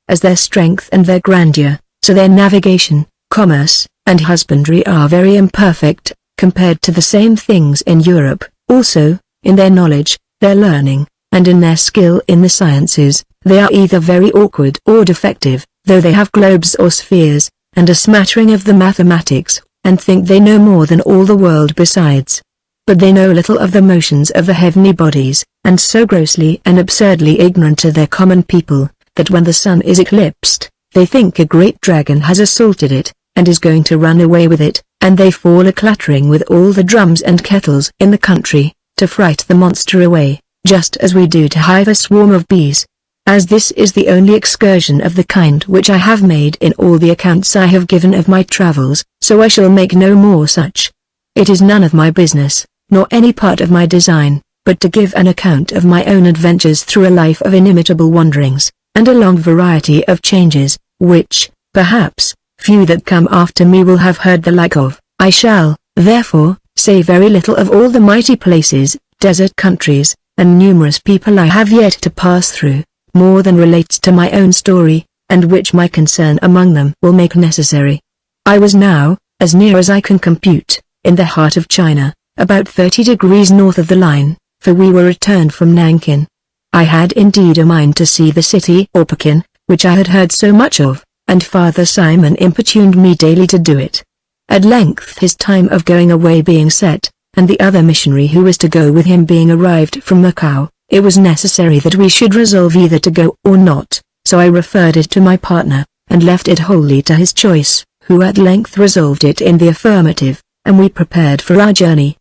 [SPEAKER 1] As their strength and their grandeur, so their navigation, commerce, and husbandry are very imperfect, compared to the same things in Europe. Also, in their knowledge, their learning, and in their skill in the sciences, they are either very awkward or defective, though they have globes or spheres, and a smattering of the mathematics, and think they know more than all the world besides. But they know little of the motions of the heavenly bodies, and so grossly and absurdly ignorant are their common people, that when the sun is eclipsed, they think a great dragon has assaulted it, and is going to run away with it, and they fall a-clattering with all the drums and kettles in the country, to fright the monster away, just as we do to hive a swarm of bees. As this is the only excursion of the kind which I have made in all the accounts I have given of my travels, so I shall make no more such. It is none of my business, nor any part of my design, but to give an account of my own adventures through a life of inimitable wanderings, and a long variety of changes, which, perhaps, few that come after me will have heard the like of. I shall, therefore, say very little of all the mighty places, desert countries, and numerous people I have yet to pass through, more than relates to my own story, and which my concern among them will make necessary. I was now, as near as I can compute, in the heart of China, about 30 degrees north of the line, for we were returned from Nankin. I had indeed a mind to see the city or Pekin, which I had heard so much of, and Father Simon importuned me daily to do it. At length his time of going away being set, and the other missionary who was to go with him being arrived from Macau, it was necessary that we should resolve either to go or not, so I referred it to my partner, and left it wholly to his choice, who at length resolved it in the affirmative, and we prepared for our journey.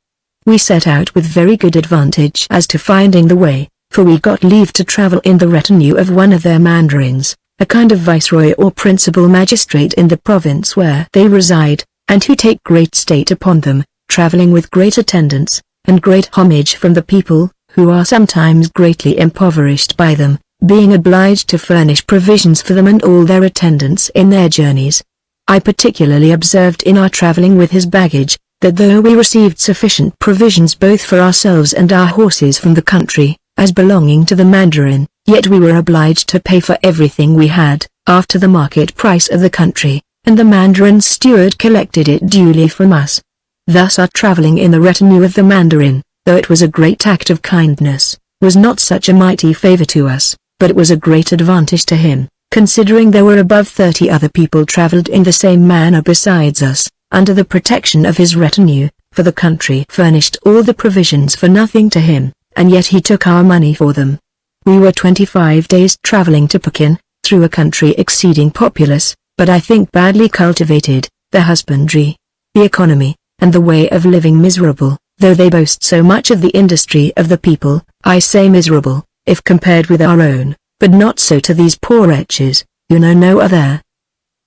[SPEAKER 1] We set out with very good advantage as to finding the way, for we got leave to travel in the retinue of one of their mandarins, a kind of viceroy or principal magistrate in the province where they reside, and who take great state upon them, traveling with great attendance, and great homage from the people, who are sometimes greatly impoverished by them, being obliged to furnish provisions for them and all their attendants in their journeys. I particularly observed in our traveling with his baggage, that though we received sufficient provisions both for ourselves and our horses from the country, as belonging to the mandarin, yet we were obliged to pay for everything we had, after the market price of the country, and the mandarin's steward collected it duly from us. Thus our traveling in the retinue of the mandarin, though it was a great act of kindness, was not such a mighty favor to us, but it was a great advantage to him, considering there were above 30 other people traveled in the same manner besides us, under the protection of his retinue, for the country furnished all the provisions for nothing to him, and yet he took our money for them. We were 25 days traveling to Pekin, through a country exceeding populous, but I think badly cultivated, the husbandry, the economy, and the way of living miserable, though they boast so much of the industry of the people. I say miserable, if compared with our own, but not so to these poor wretches, who know no other.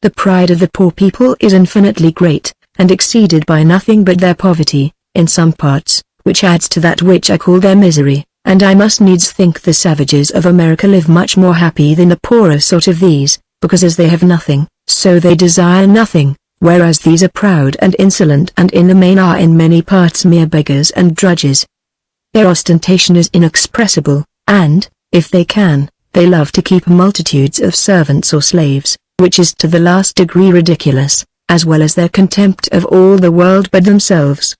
[SPEAKER 1] The pride of the poor people is infinitely great, and exceeded by nothing but their poverty, in some parts, which adds to that which I call their misery, and I must needs think the savages of America live much more happy than the poorer sort of these, because as they have nothing, so they desire nothing, whereas these are proud and insolent and in the main are in many parts mere beggars and drudges. Their ostentation is inexpressible, and, if they can, they love to keep multitudes of servants or slaves, which is to the last degree ridiculous, as well as their contempt of all the world but themselves.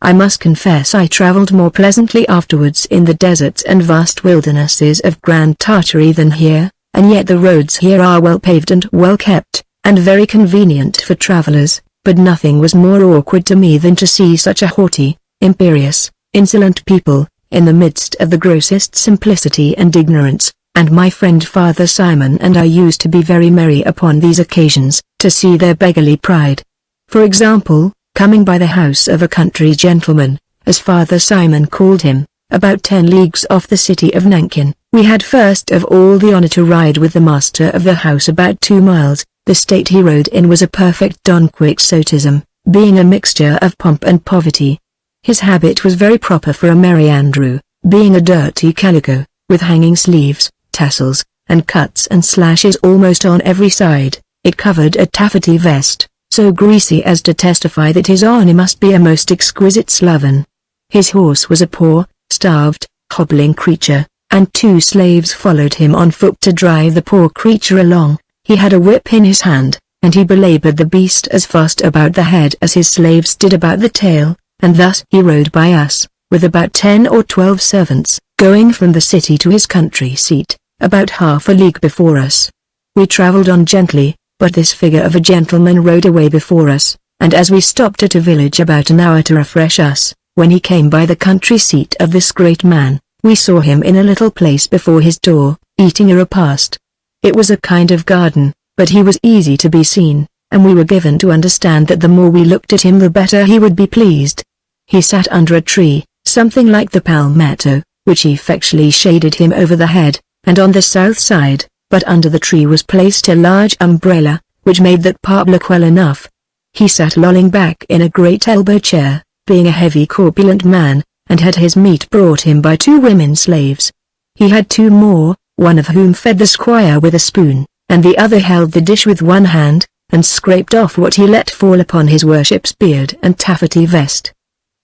[SPEAKER 1] I must confess I travelled more pleasantly afterwards in the deserts and vast wildernesses of Grand Tartary than here, and yet the roads here are well paved and well kept, and very convenient for travellers, but nothing was more awkward to me than to see such a haughty, imperious, insolent people, in the midst of the grossest simplicity and ignorance, and my friend Father Simon and I used to be very merry upon these occasions, to see their beggarly pride. For example, coming by the house of a country gentleman, as Father Simon called him, about 10 leagues off the city of Nankin, we had first of all the honor to ride with the master of the house about 2 miles. The state he rode in was a perfect Don Quixotism, being a mixture of pomp and poverty. His habit was very proper for a merry andrew, being a dirty calico, with hanging sleeves, tassels, and cuts and slashes almost on every side. It covered a taffety vest, so greasy as to testify that his owner must be a most exquisite sloven. His horse was a poor, starved, hobbling creature, and 2 slaves followed him on foot to drive the poor creature along. He had a whip in his hand, and he belaboured the beast as fast about the head as his slaves did about the tail, and thus he rode by us, with about 10 or 12 servants, going from the city to his country seat, about half a league before us. We travelled on gently, but this figure of a gentleman rode away before us, and as we stopped at a village about an hour to refresh us, when he came by the country seat of this great man, we saw him in a little place before his door, eating a repast. It was a kind of garden, but he was easy to be seen, and we were given to understand that the more we looked at him the better he would be pleased. He sat under a tree, something like the palmetto, which effectually shaded him over the head, and on the south side, but under the tree was placed a large umbrella, which made that part look well enough. He sat lolling back in a great elbow chair, being a heavy corpulent man, and had his meat brought him by 2 women slaves. He had 2 more, one of whom fed the squire with a spoon, and the other held the dish with one hand, and scraped off what he let fall upon his worship's beard and taffety vest.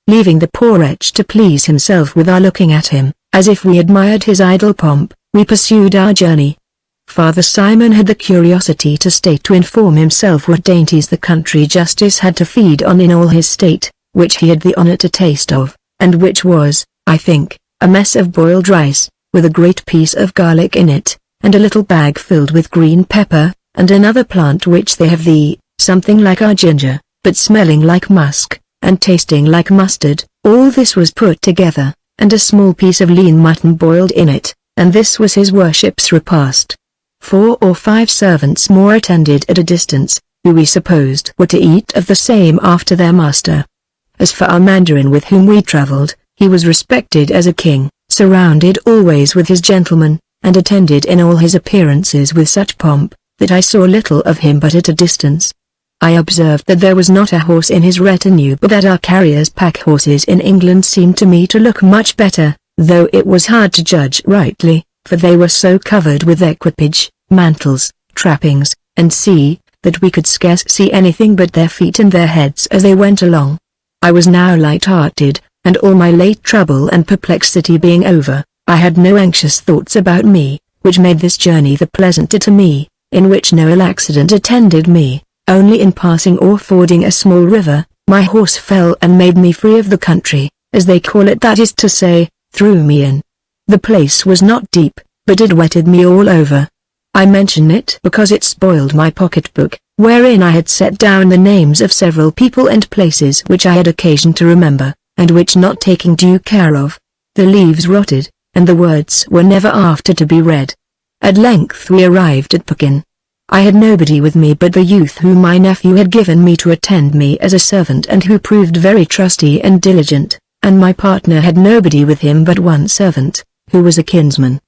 [SPEAKER 1] Leaving the poor wretch to please himself with our looking at him, as if we admired his idle pomp, we pursued our journey. Father Simon had the curiosity to stay to inform himself what dainties the country justice had to feed on in all his state, which he had the honor to taste of, and which was, I think, a mess of boiled rice, with a great piece of garlic in it, and a little bag filled with green pepper, and another plant which they have something like our ginger, but smelling like musk, and tasting like mustard. All this was put together, and a small piece of lean mutton boiled in it, and this was his worship's repast. 4 or 5 servants more attended at a distance, who we supposed were to eat of the same after their master. As for our mandarin with whom we travelled, he was respected as a king, surrounded always with his gentlemen, and attended in all his appearances with such pomp, that I saw little of him but at a distance. I observed that there was not a horse in his retinue but that our carriers' pack horses in England seemed to me to look much better, though it was hard to judge rightly, for they were so covered with equipage, mantles, trappings, and that we could scarce see anything but their feet and their heads as they went along. I was now light-hearted, and all my late trouble and perplexity being over, I had no anxious thoughts about me, which made this journey the pleasanter to me, in which no ill accident attended me. Only in passing or fording a small river, my horse fell and made me free of the country, as they call it, that is to say, threw me in. The place was not deep, but it wetted me all over. I mention it because it spoiled my pocketbook, wherein I had set down the names of several people and places which I had occasion to remember, and which not taking due care of, the leaves rotted, and the words were never after to be read. At length we arrived at Pekin. I had nobody with me but the youth whom my nephew had given me to attend me as a servant and who proved very trusty and diligent, and my partner had nobody with him but one servant, who was a kinsman.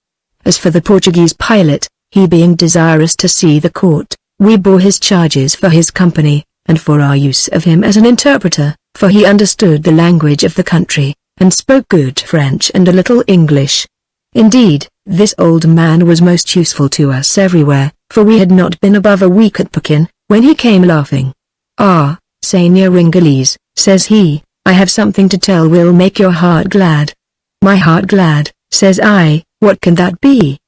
[SPEAKER 1] As for the Portuguese pilot, he being desirous to see the court, we bore his charges for his company, and for our use of him as an interpreter, for he understood the language of the country, and spoke good French and a little English. Indeed, this old man was most useful to us everywhere, for we had not been above a week at Pekin, when he came laughing. "Ah, Senior Ringolese," says he, "I have something to tell will make your heart glad." "My heart glad," says I, "what can that be?"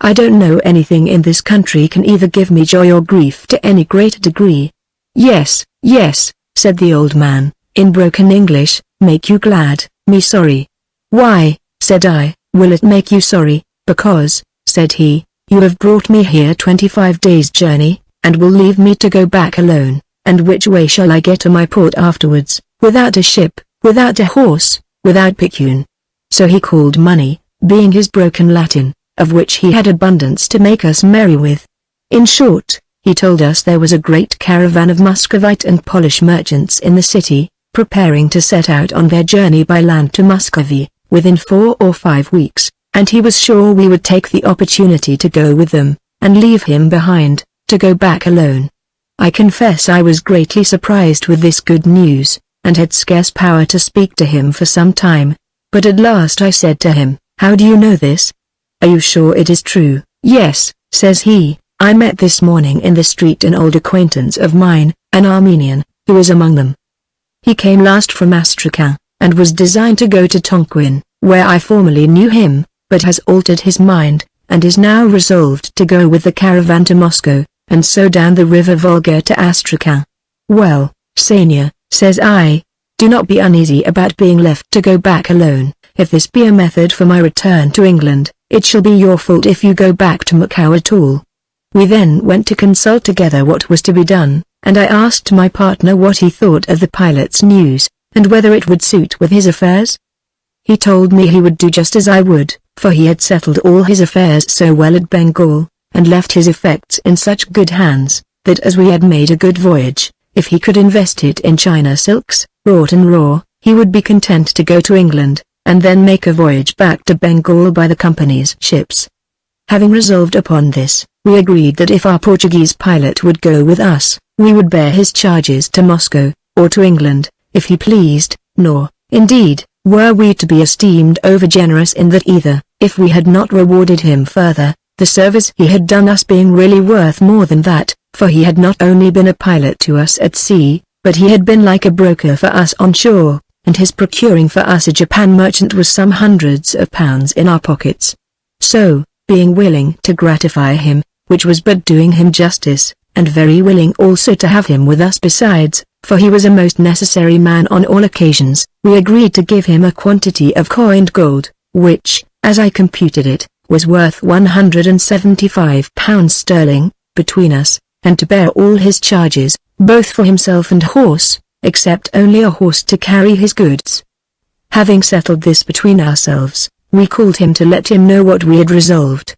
[SPEAKER 1] "I don't know anything in this country can either give me joy or grief to any great degree." "Yes, yes," said the old man, in broken English, "make you glad, me sorry." "Why," said I, "will it make you sorry?" "Because," said he, "you have brought me here 25 days' journey, and will leave me to go back alone, and which way shall I get to my port afterwards, without a ship, without a horse, without picayune?" So he called money, being his broken Latin, of which he had abundance to make us merry with. In short, he told us there was a great caravan of Muscovite and Polish merchants in the city, preparing to set out on their journey by land to Muscovy, within 4 or 5 weeks, and he was sure we would take the opportunity to go with them, and leave him behind, to go back alone. I confess I was greatly surprised with this good news, and had scarce power to speak to him for some time. But at last I said to him, "How do you know this? Are you sure it is true?" "Yes," says he, "I met this morning in the street an old acquaintance of mine, an Armenian, who is among them. He came last from Astrakhan, and was designed to go to Tonquin, where I formerly knew him, but has altered his mind, and is now resolved to go with the caravan to Moscow, and so down the river Volga to Astrakhan." "Well, Senior," says I, "do not be uneasy about being left to go back alone. If this be a method for my return to England, it shall be your fault if you go back to Moscow at all." We then went to consult together what was to be done, and I asked my partner what he thought of the pilot's news, and whether it would suit with his affairs. He told me he would do just as I would, for he had settled all his affairs so well at Bengal, and left his effects in such good hands, that as we had made a good voyage, if he could invest it in China silks, wrought and raw, he would be content to go to England, and then make a voyage back to Bengal by the company's ships. Having resolved upon this, we agreed that if our Portuguese pilot would go with us, we would bear his charges to Moscow, or to England, if he pleased, nor, indeed, were we to be esteemed over-generous in that either, if we had not rewarded him further, the service he had done us being really worth more than that, for he had not only been a pilot to us at sea, but he had been like a broker for us on shore, and his procuring for us a Japan merchant was some hundreds of pounds in our pockets. So, being willing to gratify him, which was but doing him justice, and very willing also to have him with us besides, for he was a most necessary man on all occasions, we agreed to give him a quantity of coined gold, which, as I computed it, was worth 175 pounds sterling, between us, and to bear all his charges, both for himself and horse, except only a horse to carry his goods. Having settled this between ourselves, we called him to let him know what we had resolved.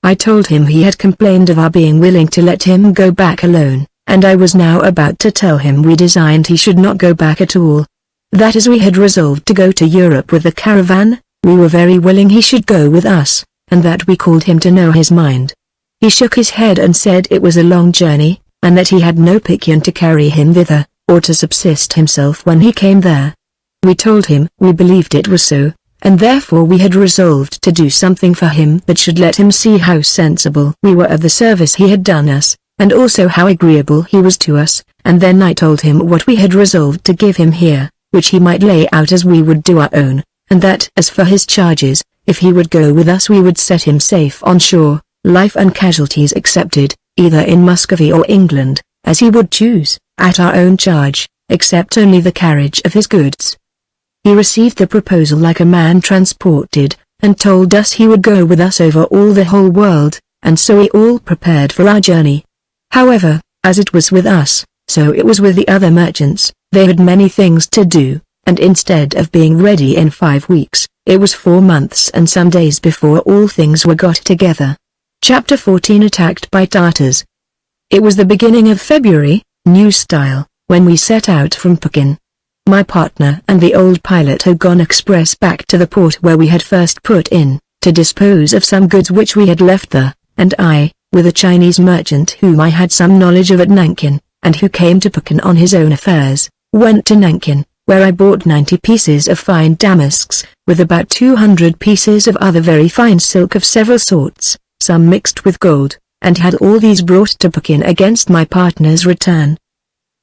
[SPEAKER 1] I told him he had complained of our being willing to let him go back alone, and I was now about to tell him we designed he should not go back at all. That as we had resolved to go to Europe with the caravan, we were very willing he should go with us, and that we called him to know his mind. He shook his head and said it was a long journey, and that he had no picayune to carry him thither, or to subsist himself when he came there. We told him we believed it was so, and therefore we had resolved to do something for him that should let him see how sensible we were of the service he had done us, and also how agreeable he was to us, and then I told him what we had resolved to give him here, which he might lay out as we would do our own, and that as for his charges, if he would go with us we would set him safe on shore, life and casualties excepted, either in Muscovy or England, as he would choose, at our own charge, except only the carriage of his goods. He received the proposal like a man transported, and told us he would go with us over all the whole world, and so we all prepared for our journey. However, as it was with us, so it was with the other merchants, they had many things to do, and instead of being ready in 5 weeks, it was 4 months and some days before all things were got together. Chapter 14 Attacked by Tartars. It was the beginning of February, new style, when we set out from Pekin. My partner and the old pilot had gone express back to the port where we had first put in, to dispose of some goods which we had left there, and I, with a Chinese merchant whom I had some knowledge of at Nankin, and who came to Pekin on his own affairs, went to Nankin, where I bought 90 pieces of fine damasks, with about 200 pieces of other very fine silk of several sorts, some mixed with gold, and had all these brought to Pekin against my partner's return.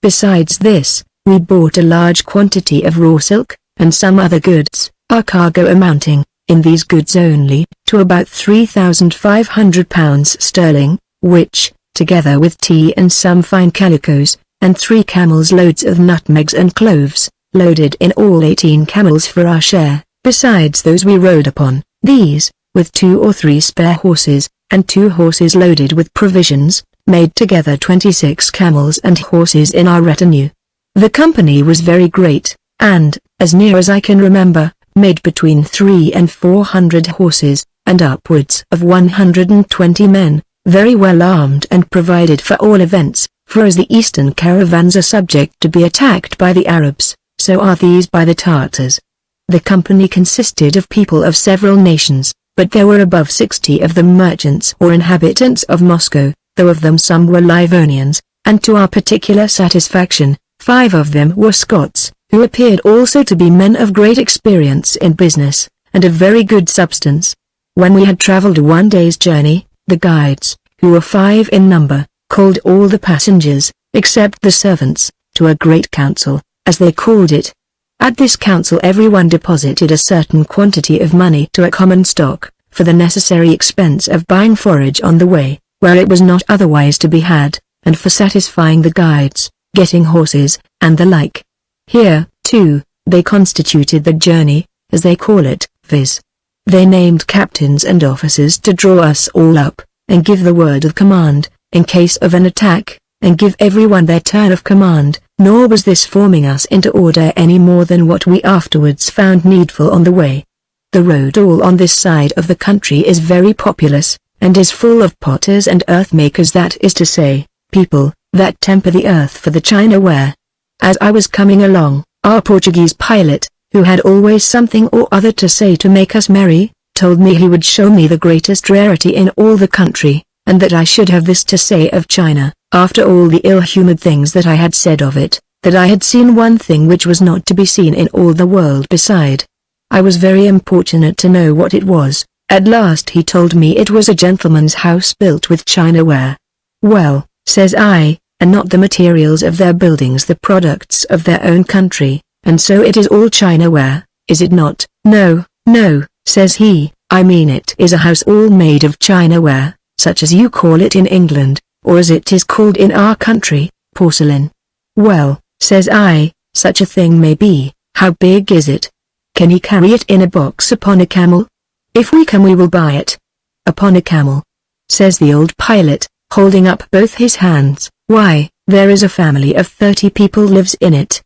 [SPEAKER 1] Besides this, we bought a large quantity of raw silk, and some other goods, our cargo amounting, in these goods only, to about £3,500 sterling, which, together with tea and some fine calicos, and 3 camels' loads of nutmegs and cloves, loaded in all 18 camels for our share, besides those we rode upon, these, with 2 or 3 spare horses, and 2 horses loaded with provisions, made together 26 camels and horses in our retinue. The company was very great, and, as near as I can remember, made between 300 and 400 horses, and upwards of 120 men, very well armed and provided for all events, for as the eastern caravans are subject to be attacked by the Arabs, so are these by the Tartars. The company consisted of people of several nations, but there were above 60 of them merchants or inhabitants of Moscow, though of them some were Livonians, and to our particular satisfaction, 5 of them were Scots, who appeared also to be men of great experience in business, and of very good substance. When we had travelled 1 day's journey, the guides, who were 5 in number, called all the passengers, except the servants, to a great council, as they called it. At this council everyone deposited a certain quantity of money to a common stock, for the necessary expense of buying forage on the way, where it was not otherwise to be had, and for satisfying the guides, getting horses, and the like. Here, too, they constituted the journey, as they call it, viz. They named captains and officers to draw us all up, and give the word of command, in case of an attack, and give everyone their turn of command, nor was this forming us into order any more than what we afterwards found needful on the way. The road all on this side of the country is very populous, and is full of potters and earth makers, that is to say, people, that temper the earth for the china ware. As I was coming along, our Portuguese pilot, who had always something or other to say to make us merry, told me he would show me the greatest rarity in all the country, and that I should have this to say of China, after all the ill-humoured things that I had said of it, that I had seen one thing which was not to be seen in all the world beside. I was very importunate to know what it was. At last he told me it was a gentleman's house built with china ware. Well, says I, and not the materials of their buildings the products of their own country, and so it is all china ware, is it not? No, no, says he, I mean it is a house all made of china ware, such as you call it in England, or as it is called in our country, porcelain. Well, says I, such a thing may be. How big is it? Can he carry it in a box upon a camel? If we can we will buy it. Upon a camel, says the old pilot, holding up both his hands. Why, there is a family of 30 people lives in it.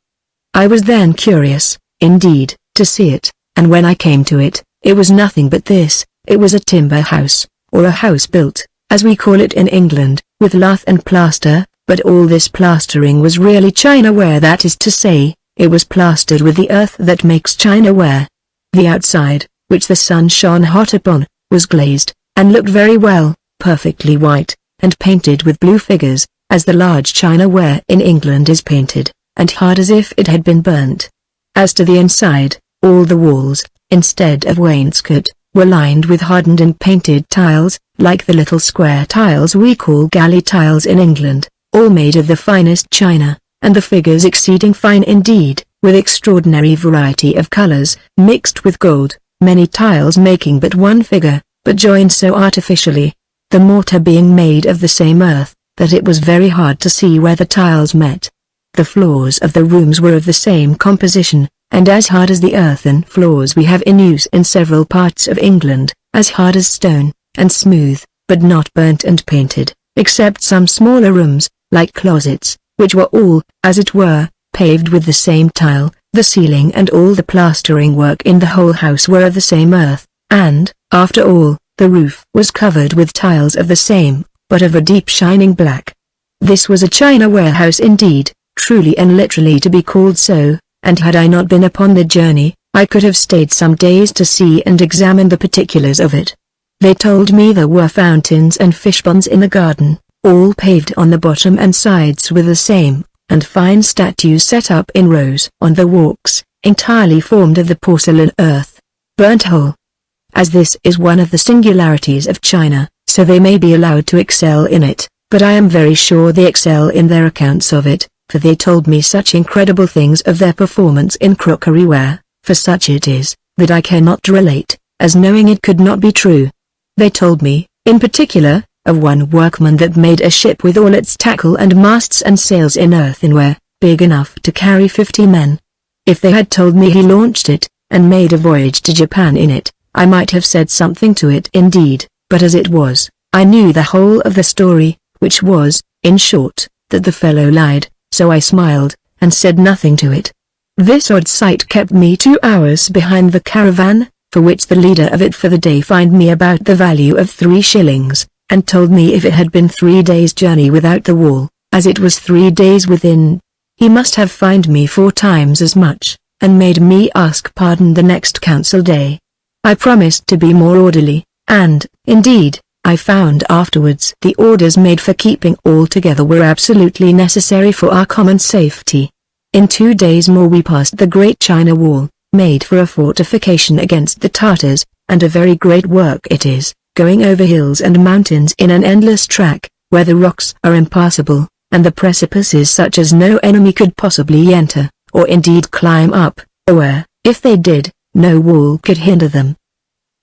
[SPEAKER 1] I was then curious, indeed, to see it, and when I came to it, it was nothing but this, it was a timber house, or a house built, as we call it in England, with lath and plaster, but all this plastering was really china ware, that is to say, it was plastered with the earth that makes china ware. The outside, which the sun shone hot upon, was glazed, and looked very well, perfectly white, and painted with blue figures, as the large china ware in England is painted, and hard as if it had been burnt. As to the inside, all the walls, instead of wainscot, were lined with hardened and painted tiles, like the little square tiles we call galley tiles in England, all made of the finest china, and the figures exceeding fine indeed, with extraordinary variety of colors, mixed with gold, many tiles making but one figure, but joined so artificially, the mortar being made of the same earth, that it was very hard to see where the tiles met. The floors of the rooms were of the same composition, and as hard as the earthen floors we have in use in several parts of England, as hard as stone, and smooth, but not burnt and painted, except some smaller rooms, like closets, which were all, as it were, paved with the same tile. The ceiling and all the plastering work in the whole house were of the same earth, and, after all, the roof was covered with tiles of the same, but of a deep shining black. This was a china warehouse indeed, truly and literally to be called so, and had I not been upon the journey, I could have stayed some days to see and examine the particulars of it. They told me there were fountains and fish ponds in the garden, all paved on the bottom and sides with the same, and fine statues set up in rows on the walks, entirely formed of the porcelain earth, burnt whole. As this is one of the singularities of China, so they may be allowed to excel in it, but I am very sure they excel in their accounts of it, for they told me such incredible things of their performance in crockery ware, for such it is, that I cannot relate, as knowing it could not be true. They told me, in particular, of one workman that made a ship with all its tackle and masts and sails in earthenware, big enough to carry 50 men. If they had told me he launched it, and made a voyage to Japan in it, I might have said something to it indeed, but as it was, I knew the whole of the story, which was, in short, that the fellow lied, so I smiled, and said nothing to it. This odd sight kept me 2 hours behind the caravan, for which the leader of it for the day fined me about the value of 3 shillings, and told me if it had been 3 days' journey without the wall, as it was 3 days within, he must have fined me 4 times as much, and made me ask pardon the next council day. I promised to be more orderly, and, indeed, I found afterwards the orders made for keeping all together were absolutely necessary for our common safety. In 2 days more we passed the great China Wall, made for a fortification against the Tartars, and a very great work it is, going over hills and mountains in an endless track, where the rocks are impassable, and the precipices such as no enemy could possibly enter, or indeed climb up, or where, if they did, no wall could hinder them.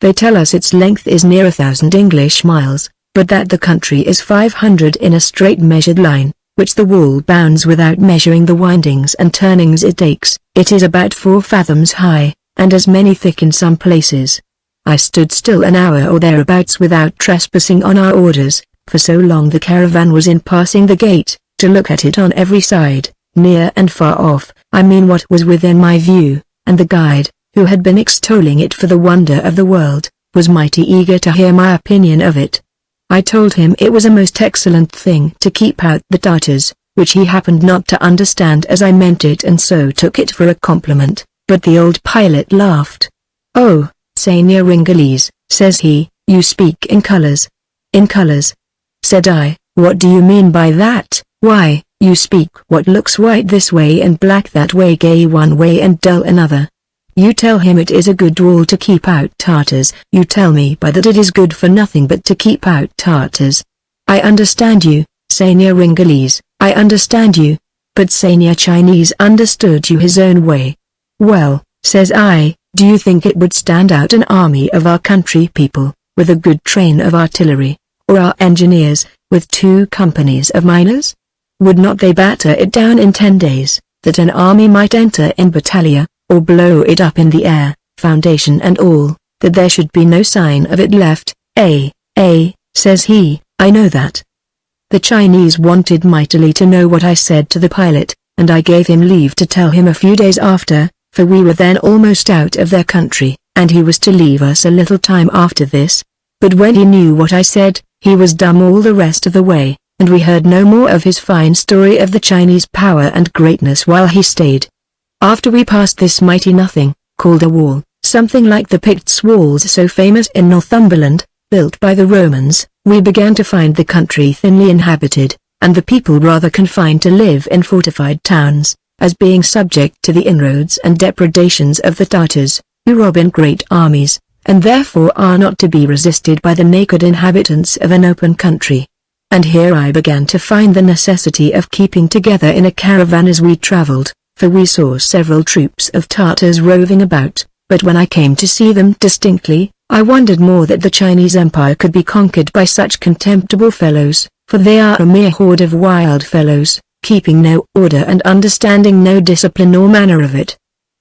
[SPEAKER 1] They tell us its length is near 1,000 English miles, but that the country is 500 in a straight measured line, which the wall bounds without measuring the windings and turnings it takes. It is about 4 fathoms high, and as many thick in some places. I stood still an hour or thereabouts without trespassing on our orders, for so long the caravan was in passing the gate, to look at it on every side, near and far off, I mean what was within my view, and the guide, who had been extolling it for the wonder of the world, was mighty eager to hear my opinion of it. I told him it was a most excellent thing to keep out the Tartars, which he happened not to understand as I meant it and so took it for a compliment, but the old pilot laughed. "Oh, Senior Ringalese," says he, "you speak in colors." "In colors?" said I, "what do you mean by that?" "Why, you speak what looks white this way and black that way, gay one way and dull another. You tell him it is a good wall to keep out Tartars. You tell me by that it is good for nothing but to keep out Tartars. I understand you, Senior Ringalese, I understand you, but Senior Chinese understood you his own way." "Well," says I, "do you think it would stand out an army of our country people, with a good train of artillery, or our engineers, with 2 companies of miners? Would not they batter it down in 10 days, that an army might enter in battalion, or blow it up in the air, foundation and all, that there should be no sign of it left?" Says he, "I know that." The Chinese wanted mightily to know what I said to the pilot, and I gave him leave to tell him a few days after, for we were then almost out of their country, and he was to leave us a little time after this. But when he knew what I said, he was dumb all the rest of the way, and we heard no more of his fine story of the Chinese power and greatness while he stayed. After we passed this mighty nothing, called a wall, something like the Picts' walls so famous in Northumberland, built by the Romans, we began to find the country thinly inhabited, and the people rather confined to live in fortified towns, as being subject to the inroads and depredations of the Tartars, who rob in great armies, and therefore are not to be resisted by the naked inhabitants of an open country. And here I began to find the necessity of keeping together in a caravan as we travelled, for we saw several troops of Tartars roving about, but when I came to see them distinctly, I wondered more that the Chinese Empire could be conquered by such contemptible fellows, for they are a mere horde of wild fellows, keeping no order and understanding no discipline or manner of it.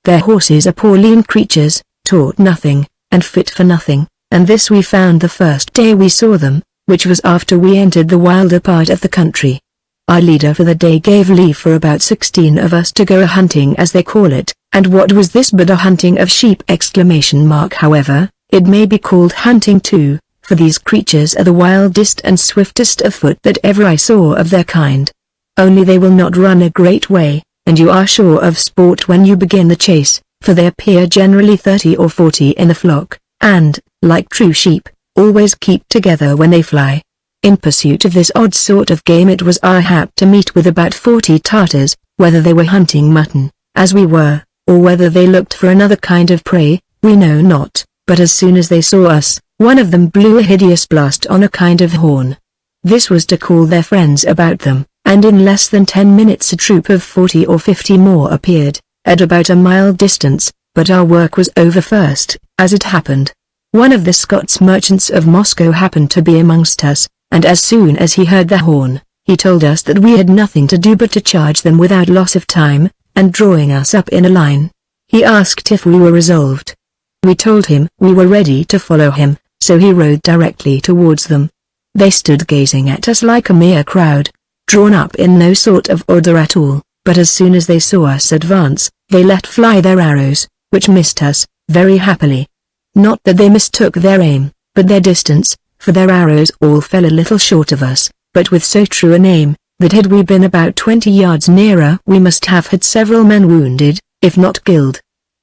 [SPEAKER 1] Their horses are poor lean creatures, taught nothing, and fit for nothing, and this we found the first day we saw them, which was after we entered the wilder part of the country. Our leader for the day gave leave for about 16 of us to go a-hunting as they call it, and what was this but a hunting of sheep? However, it may be called hunting too, for these creatures are the wildest and swiftest of foot that ever I saw of their kind. Only they will not run a great way, and you are sure of sport when you begin the chase, for they appear generally 30 or 40 in the flock, and, like true sheep, always keep together when they fly. In pursuit of this odd sort of game it was our hap to meet with about 40 Tartars, whether they were hunting mutton, as we were, or whether they looked for another kind of prey, we know not, but as soon as they saw us, one of them blew a hideous blast on a kind of horn. This was to call their friends about them, and in less than 10 minutes a troop of 40 or 50 more appeared, at about a mile distance, but our work was over first, as it happened. One of the Scots merchants of Moscow happened to be amongst us, and as soon as he heard the horn, he told us that we had nothing to do but to charge them without loss of time, and drawing us up in a line. He asked if we were resolved. We told him we were ready to follow him, so he rode directly towards them. They stood gazing at us like a mere crowd, drawn up in no sort of order at all, but as soon as they saw us advance, they let fly their arrows, which missed us, very happily. Not that they mistook their aim, but their distance, for their arrows all fell a little short of us, but with so true an aim, that had we been about 20 yards nearer we must have had several men wounded, if not killed.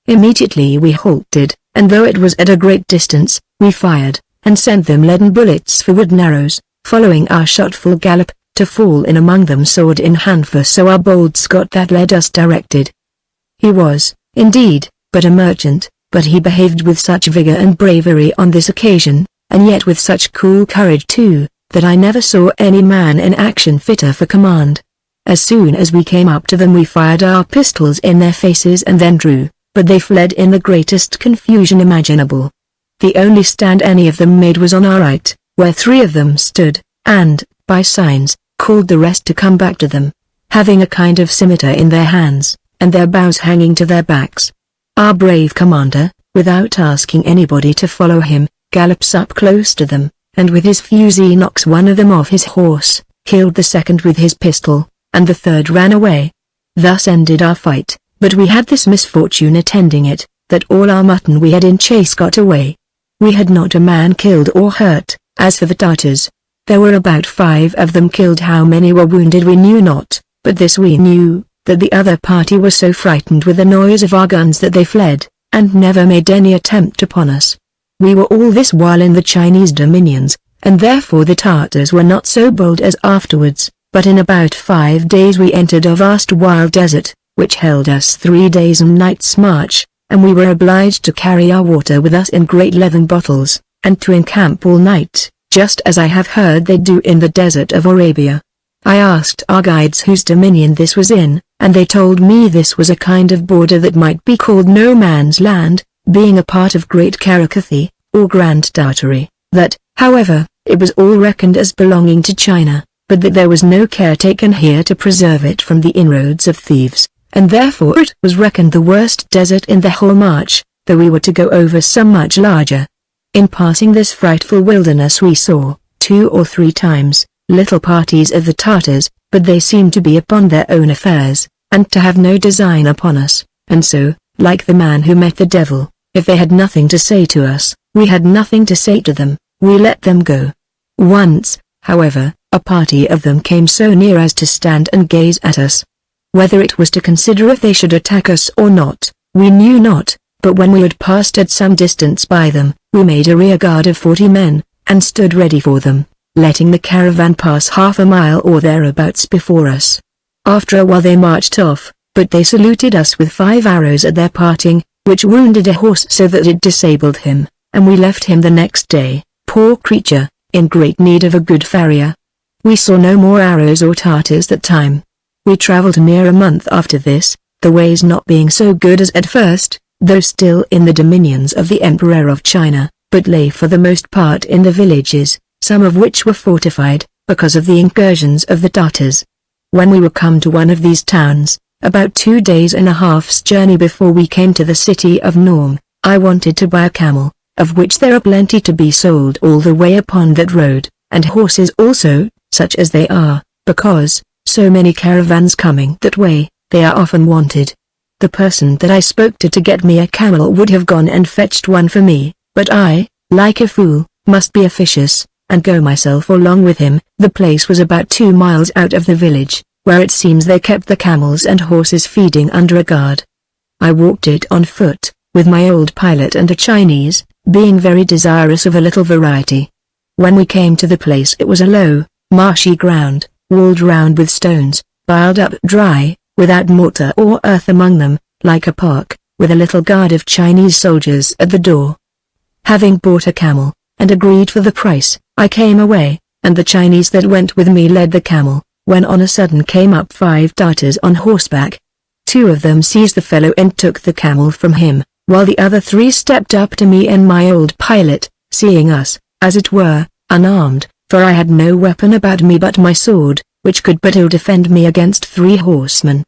[SPEAKER 1] Immediately we halted, and though it was at a great distance, we fired, and sent them leaden bullets for wooden arrows, following our shot full gallop, to fall in among them sword in hand, for so our bold Scot that led us directed. He was, indeed, but a merchant, but he behaved with such vigor and bravery on this occasion, and yet with such cool courage too, that I never saw any man in action fitter for command. As soon as we came up to them we fired our pistols in their faces and then drew, but they fled in the greatest confusion imaginable. The only stand any of them made was on our right, where 3 of them stood, and, by signs, called the rest to come back to them, having a kind of scimitar in their hands, and their bows hanging to their backs. Our brave commander, without asking anybody to follow him, gallops up close to them, and with his fusee knocks one of them off his horse, killed the second with his pistol, and the third ran away. Thus ended our fight, but we had this misfortune attending it, that all our mutton we had in chase got away. We had not a man killed or hurt. As for the Tartars, there were about 5 of them killed. How many were wounded we knew not, but this we knew, that the other party were so frightened with the noise of our guns that they fled, and never made any attempt upon us. We were all this while in the Chinese dominions, and therefore the Tartars were not so bold as afterwards, but in about 5 days we entered a vast wild desert, which held us 3 days and nights' march, and we were obliged to carry our water with us in great leathern bottles, and to encamp all night, just as I have heard they do in the desert of Arabia. I asked our guides whose dominion this was in, and they told me this was a kind of border that might be called no man's land, being a part of Great Karakathy, or Grand Tartary, that, however, it was all reckoned as belonging to China, but that there was no care taken here to preserve it from the inroads of thieves, and therefore it was reckoned the worst desert in the whole march, though we were to go over some much larger. In passing this frightful wilderness we saw, 2 or 3 times, little parties of the Tartars, but they seemed to be upon their own affairs, and to have no design upon us, and so, like the man who met the devil, if they had nothing to say to us, we had nothing to say to them, we let them go. Once, however, a party of them came so near as to stand and gaze at us. Whether it was to consider if they should attack us or not, we knew not, but when we had passed at some distance by them, we made a rear guard of 40 men, and stood ready for them, letting the caravan pass half a mile or thereabouts before us. After a while they marched off, but they saluted us with 5 arrows at their parting, which wounded a horse so that it disabled him, and we left him the next day, poor creature, in great need of a good farrier. We saw no more arrows or Tartars that time. We travelled near a month after this, the ways not being so good as at first, though still in the dominions of the Emperor of China, but lay for the most part in the villages, some of which were fortified, because of the incursions of the Tartars. When we were come to one of these towns, about 2 days and a half's journey before we came to the city of Norm, I wanted to buy a camel, of which there are plenty to be sold all the way upon that road, and horses also, such as they are, because, so many caravans coming that way, they are often wanted. The person that I spoke to get me a camel would have gone and fetched one for me, but I, like a fool, must be officious, and go myself along with him. The place was about 2 miles out of the village, where it seems they kept the camels and horses feeding under a guard. I walked it on foot, with my old pilot and a Chinese, being very desirous of a little variety. When we came to the place, it was a low, marshy ground, walled round with stones, piled up dry, without mortar or earth among them, like a park, with a little guard of Chinese soldiers at the door. Having bought a camel, and agreed for the price, I came away, and the Chinese that went with me led the camel, when on a sudden came up 5 Tartars on horseback. 2 of them seized the fellow and took the camel from him, while the other 3 stepped up to me and my old pilot, seeing us, as it were, unarmed, for I had no weapon about me but my sword, which could but ill defend me against 3 horsemen.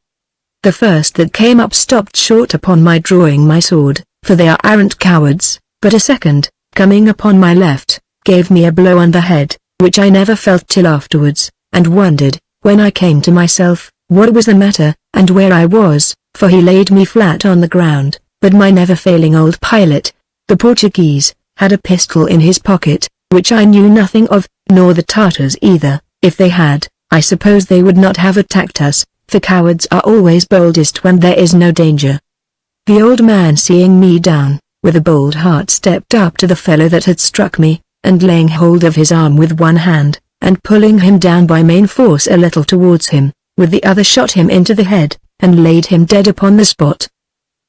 [SPEAKER 1] The first that came up stopped short upon my drawing my sword, for they are arrant cowards, but a second, coming upon my left, gave me a blow on the head, which I never felt till afterwards, and wondered, when I came to myself, what was the matter, and where I was, for he laid me flat on the ground, but my never-failing old pilot, the Portuguese, had a pistol in his pocket, which I knew nothing of, nor the Tartars either. If they had, I suppose they would not have attacked us, for cowards are always boldest when there is no danger. The old man, seeing me down, with a bold heart stepped up to the fellow that had struck me, and laying hold of his arm with one hand, and pulling him down by main force a little towards him, with the other shot him into the head, and laid him dead upon the spot.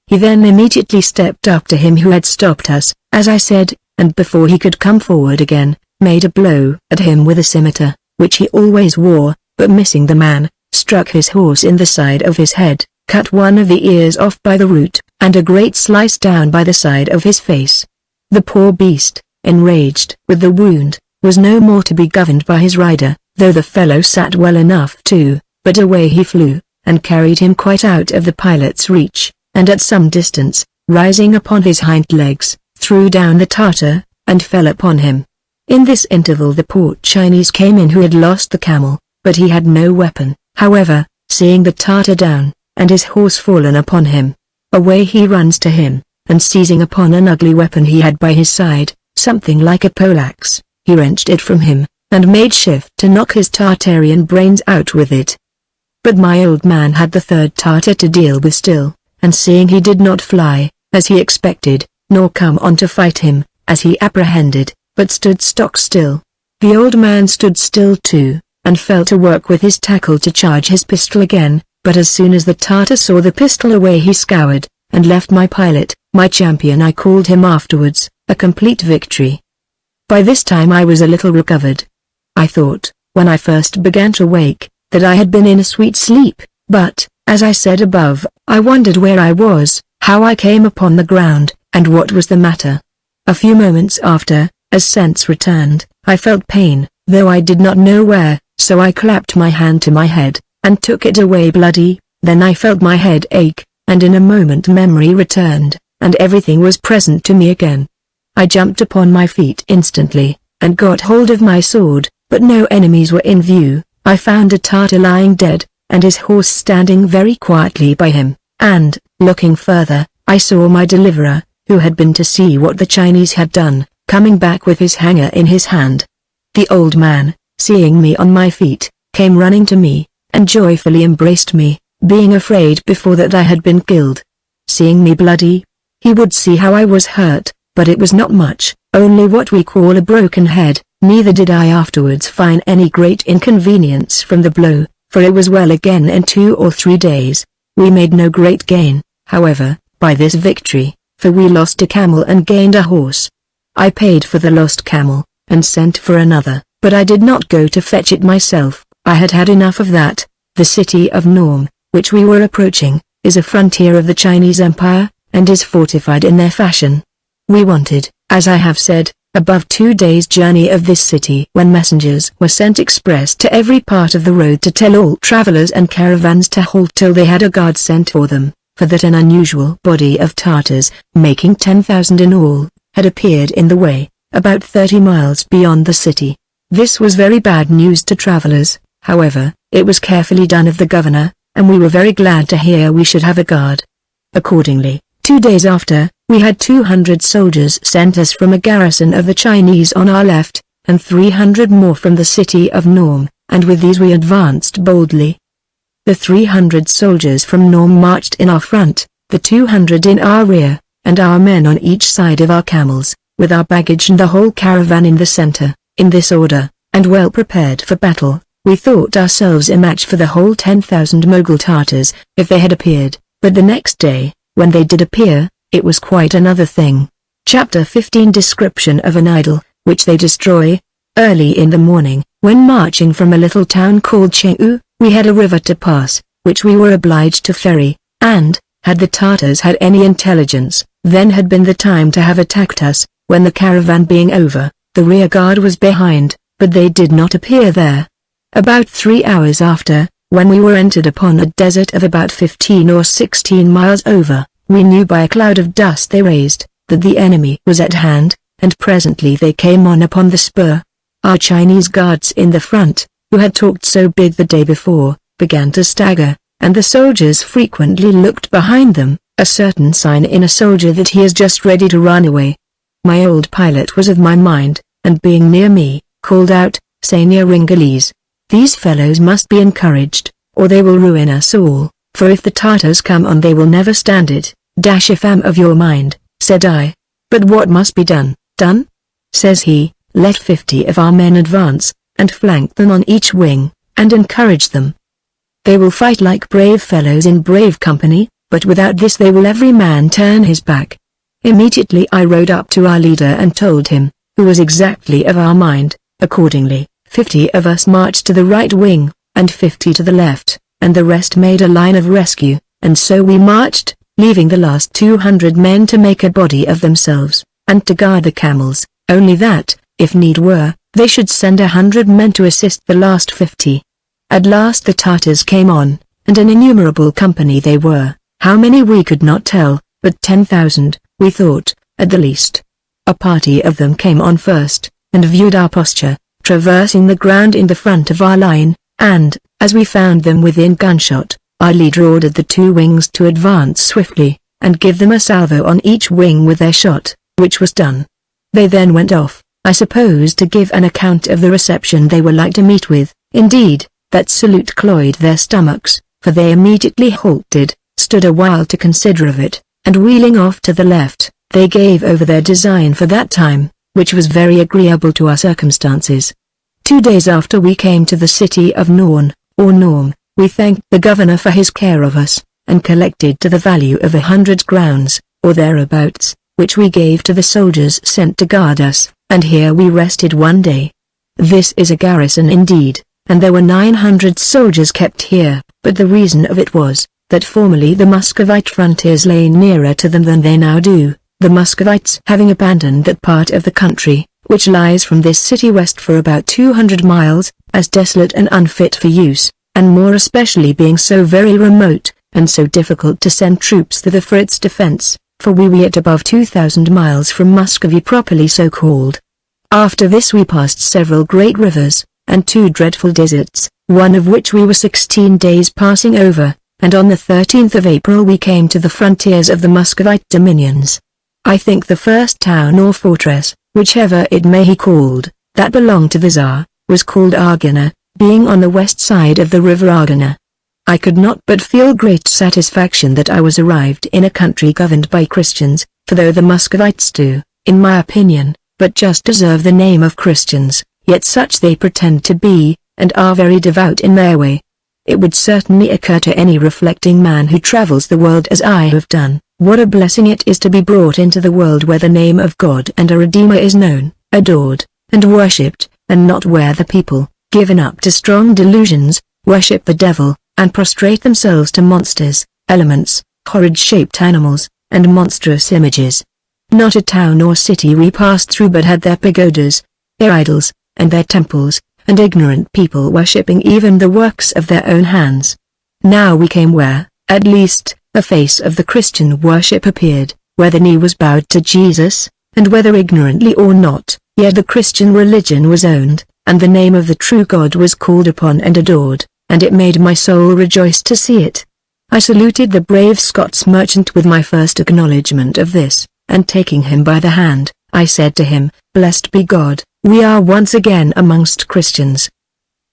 [SPEAKER 1] He then immediately stepped up to him who had stopped us, as I said, and before he could come forward again, made a blow at him with a scimitar, which he always wore, but missing the man, struck his horse in the side of his head, cut one of the ears off by the root, and a great slice down by the side of his face. The poor beast, enraged with the wound, was no more to be governed by his rider, though the fellow sat well enough too, but away he flew, and carried him quite out of the pilot's reach, and at some distance, rising upon his hind legs, threw down the Tartar, and fell upon him. In this interval the poor Chinese came in who had lost the camel, but he had no weapon. However, seeing the Tartar down, and his horse fallen upon him, away he runs to him, and seizing upon an ugly weapon he had by his side, something like a poleaxe, he wrenched it from him, and made shift to knock his Tartarian brains out with it. But my old man had the 3rd Tartar to deal with still, and seeing he did not fly, as he expected, nor come on to fight him, as he apprehended, but stood stock still, the old man stood still too, and fell to work with his tackle to charge his pistol again, but as soon as the Tartar saw the pistol away he scoured, and left my pilot, my champion I called him afterwards, a complete victory. By this time I was a little recovered. I thought, when I first began to wake, that I had been in a sweet sleep, but, as I said above, I wondered where I was, how I came upon the ground, and what was the matter. A few moments after, as sense returned, I felt pain, though I did not know where, so I clapped my hand to my head, and took it away bloody. Then I felt my head ache, and in a moment memory returned, and everything was present to me again. I jumped upon my feet instantly, and got hold of my sword, but no enemies were in view. I found a Tartar lying dead, and his horse standing very quietly by him, and, looking further, I saw my deliverer, who had been to see what the Chinese had done, coming back with his hanger in his hand. The old man, seeing me on my feet, came running to me, and joyfully embraced me, being afraid before that I had been killed. Seeing me bloody, he would see how I was hurt, but it was not much, only what we call a broken head. Neither did I afterwards find any great inconvenience from the blow, for it was well again in 2 or 3 days. We made no great gain, however, by this victory, for we lost a camel and gained a horse. I paid for the lost camel, and sent for another, but I did not go to fetch it myself. I had had enough of that. The city of Norm, which we were approaching, is a frontier of the Chinese Empire, and is fortified in their fashion. We wanted, as I have said, above 2 days' journey of this city, when messengers were sent express to every part of the road to tell all travelers and caravans to halt till they had a guard sent for them, for that an unusual body of Tartars, making 10,000 in all, had appeared in the way, about 30 miles beyond the city. This was very bad news to travelers. However, it was carefully done of the governor, and we were very glad to hear we should have a guard. Accordingly, 2 days after, we had 200 soldiers sent us from a garrison of the Chinese on our left, and 300 more from the city of Norm, and with these we advanced boldly. The 300 soldiers from Norm marched in our front, the 200 in our rear, and our men on each side of our camels, with our baggage and the whole caravan in the center. in this order, and well prepared for battle. We thought ourselves a match for the whole 10,000 Mughal Tartars, if they had appeared, but the next day, when they did appear, it was quite another thing. Chapter 15 Description of an idol, which they destroy. Early in the morning, when marching from a little town called Chengdu, we had a river to pass, which we were obliged to ferry, and, had the Tartars had any intelligence, then had been the time to have attacked us. When the caravan being over, the rear guard was behind, but they did not appear there. About 3 hours after, when we were entered upon a desert of about 15 or 16 miles over, we knew by a cloud of dust they raised, that the enemy was at hand, and presently they came on upon the spur. Our Chinese guards in the front, who had talked so big the day before, began to stagger, and the soldiers frequently looked behind them, a certain sign in a soldier that he is just ready to run away. My old pilot was of my mind, and being near me, called out, "Senior Ringales, these fellows must be encouraged, or they will ruin us all, for if the Tartars come on they will never stand it." "If I'm of your mind," said I. "But what must be done?" "Done?" says he, "let 50 of our men advance, and flank them on each wing, and encourage them. They will fight like brave fellows in brave company, but without this they will every man turn his back." Immediately I rode up to our leader and told him, who was exactly of our mind. Accordingly, 50 of us marched to the right wing, and 50 to the left, and the rest made a line of rescue, and so we marched, leaving the last 200 men to make a body of themselves, and to guard the camels, only that, if need were, they should send 100 men to assist the last 50. At last the Tartars came on, and an innumerable company they were. How many we could not tell, but 10,000, we thought, at the least. A party of them came on first, and viewed our posture, traversing the ground in the front of our line, and, as we found them within gunshot, our leader ordered the 2 wings to advance swiftly, and give them a salvo on each wing with their shot, which was done. They then went off, I suppose to give an account of the reception they were like to meet with. Indeed, that salute cloyed their stomachs, for they immediately halted, stood a while to consider of it, and wheeling off to the left, they gave over their design for that time, which was very agreeable to our circumstances. 2 days after we came to the city of Norn, or Norm, we thanked the governor for his care of us, and collected to the value of 100 crowns, or thereabouts, which we gave to the soldiers sent to guard us, and here we rested one day. This is a garrison indeed, and there were 900 soldiers kept here, but the reason of it was, that formerly the Muscovite frontiers lay nearer to them than they now do, the Muscovites having abandoned that part of the country, which lies from this city west for about 200 miles, as desolate and unfit for use, and more especially being so very remote, and so difficult to send troops thither for its defense, for we were at above 2,000 miles from Muscovy properly so called. After this we passed several great rivers, and 2 dreadful deserts, one of which we were 16 days passing over, and on the 13th of April we came to the frontiers of the Muscovite dominions. I think the first town or fortress, whichever it may be called, that belonged to the Tsar, was called Argana, being on the west side of the river Argana. I could not but feel great satisfaction that I was arrived in a country governed by Christians, for though the Muscovites do, in my opinion, but just deserve the name of Christians, yet such they pretend to be, and are very devout in their way. It would certainly occur to any reflecting man who travels the world as I have done, what a blessing it is to be brought into the world where the name of God and a Redeemer is known, adored, and worshipped, and not where the people, given up to strong delusions, worship the devil, and prostrate themselves to monsters, elements, horrid-shaped animals, and monstrous images. Not a town or city we passed through but had their pagodas, their idols, and their temples, and ignorant people worshipping even the works of their own hands. Now we came where, at least, a face of the Christian worship appeared, where the knee was bowed to Jesus, and whether ignorantly or not, yet the Christian religion was owned, and the name of the true God was called upon and adored, and it made my soul rejoice to see it. I saluted the brave Scots merchant with my first acknowledgment of this, and taking him by the hand, I said to him, "Blessed be God, we are once again amongst Christians."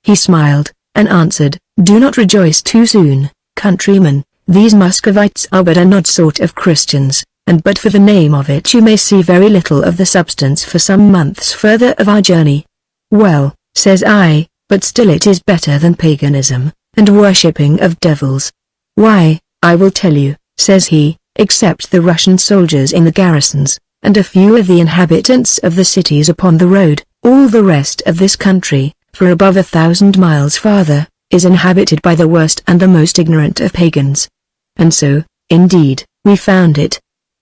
[SPEAKER 1] He smiled, and answered, "Do not rejoice too soon, countryman, these Muscovites are but an odd sort of Christians, and but for the name of it you may see very little of the substance for some months further of our journey. Well, says I, but still it is better than paganism, and worshipping of devils. Why, I will tell you, says he, except the Russian soldiers in the garrisons, and a few of the inhabitants of the cities upon the road, all the rest of this country, for above 1,000 miles farther, is inhabited by the worst and the most ignorant of pagans. And so, indeed, we found it.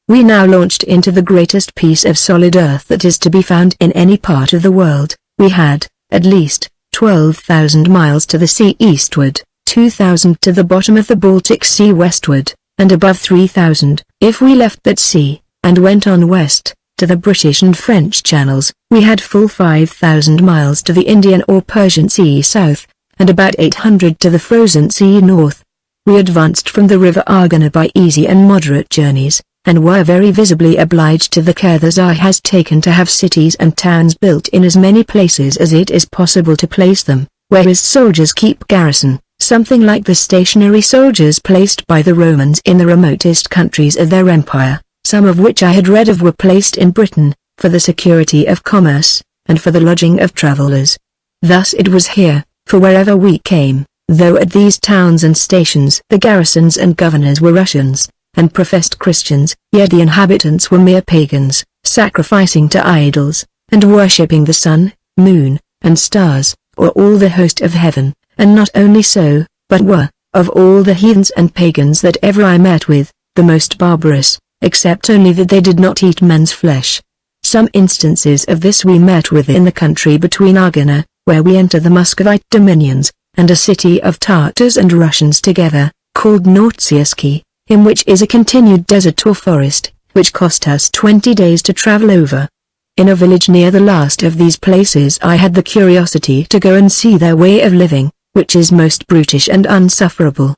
[SPEAKER 1] We now launched into the greatest piece of solid earth that is to be found in any part of the world. We had, at least, 12,000 miles to the sea eastward, 2,000 to the bottom of the Baltic Sea westward, and above 3,000, if we left that sea, and went on west, to the British and French channels. We had full 5,000 miles to the Indian or Persian Sea south, and about 800 to the Frozen Sea north. We advanced from the river Argana by easy and moderate journeys, and were very visibly obliged to the care the Tsar has taken to have cities and towns built in as many places as it is possible to place them, where his soldiers keep garrison, something like the stationary soldiers placed by the Romans in the remotest countries of their empire, some of which I had read of were placed in Britain, for the security of commerce, and for the lodging of travelers. Thus it was here, for wherever we came, though at these towns and stations the garrisons and governors were Russians, and professed Christians, yet the inhabitants were mere pagans, sacrificing to idols, and worshipping the sun, moon, and stars, or all the host of heaven, and not only so, but were, of all the heathens and pagans that ever I met with, the most barbarous, except only that they did not eat men's flesh. Some instances of this we met with in the country between Argana, where we enter the Muscovite dominions, and a city of Tartars and Russians together, called Novtsiyevsky, in which is a continued desert or forest, which cost us 20 days to travel over. In a village near the last of these places I had the curiosity to go and see their way of living, which is most brutish and unsufferable.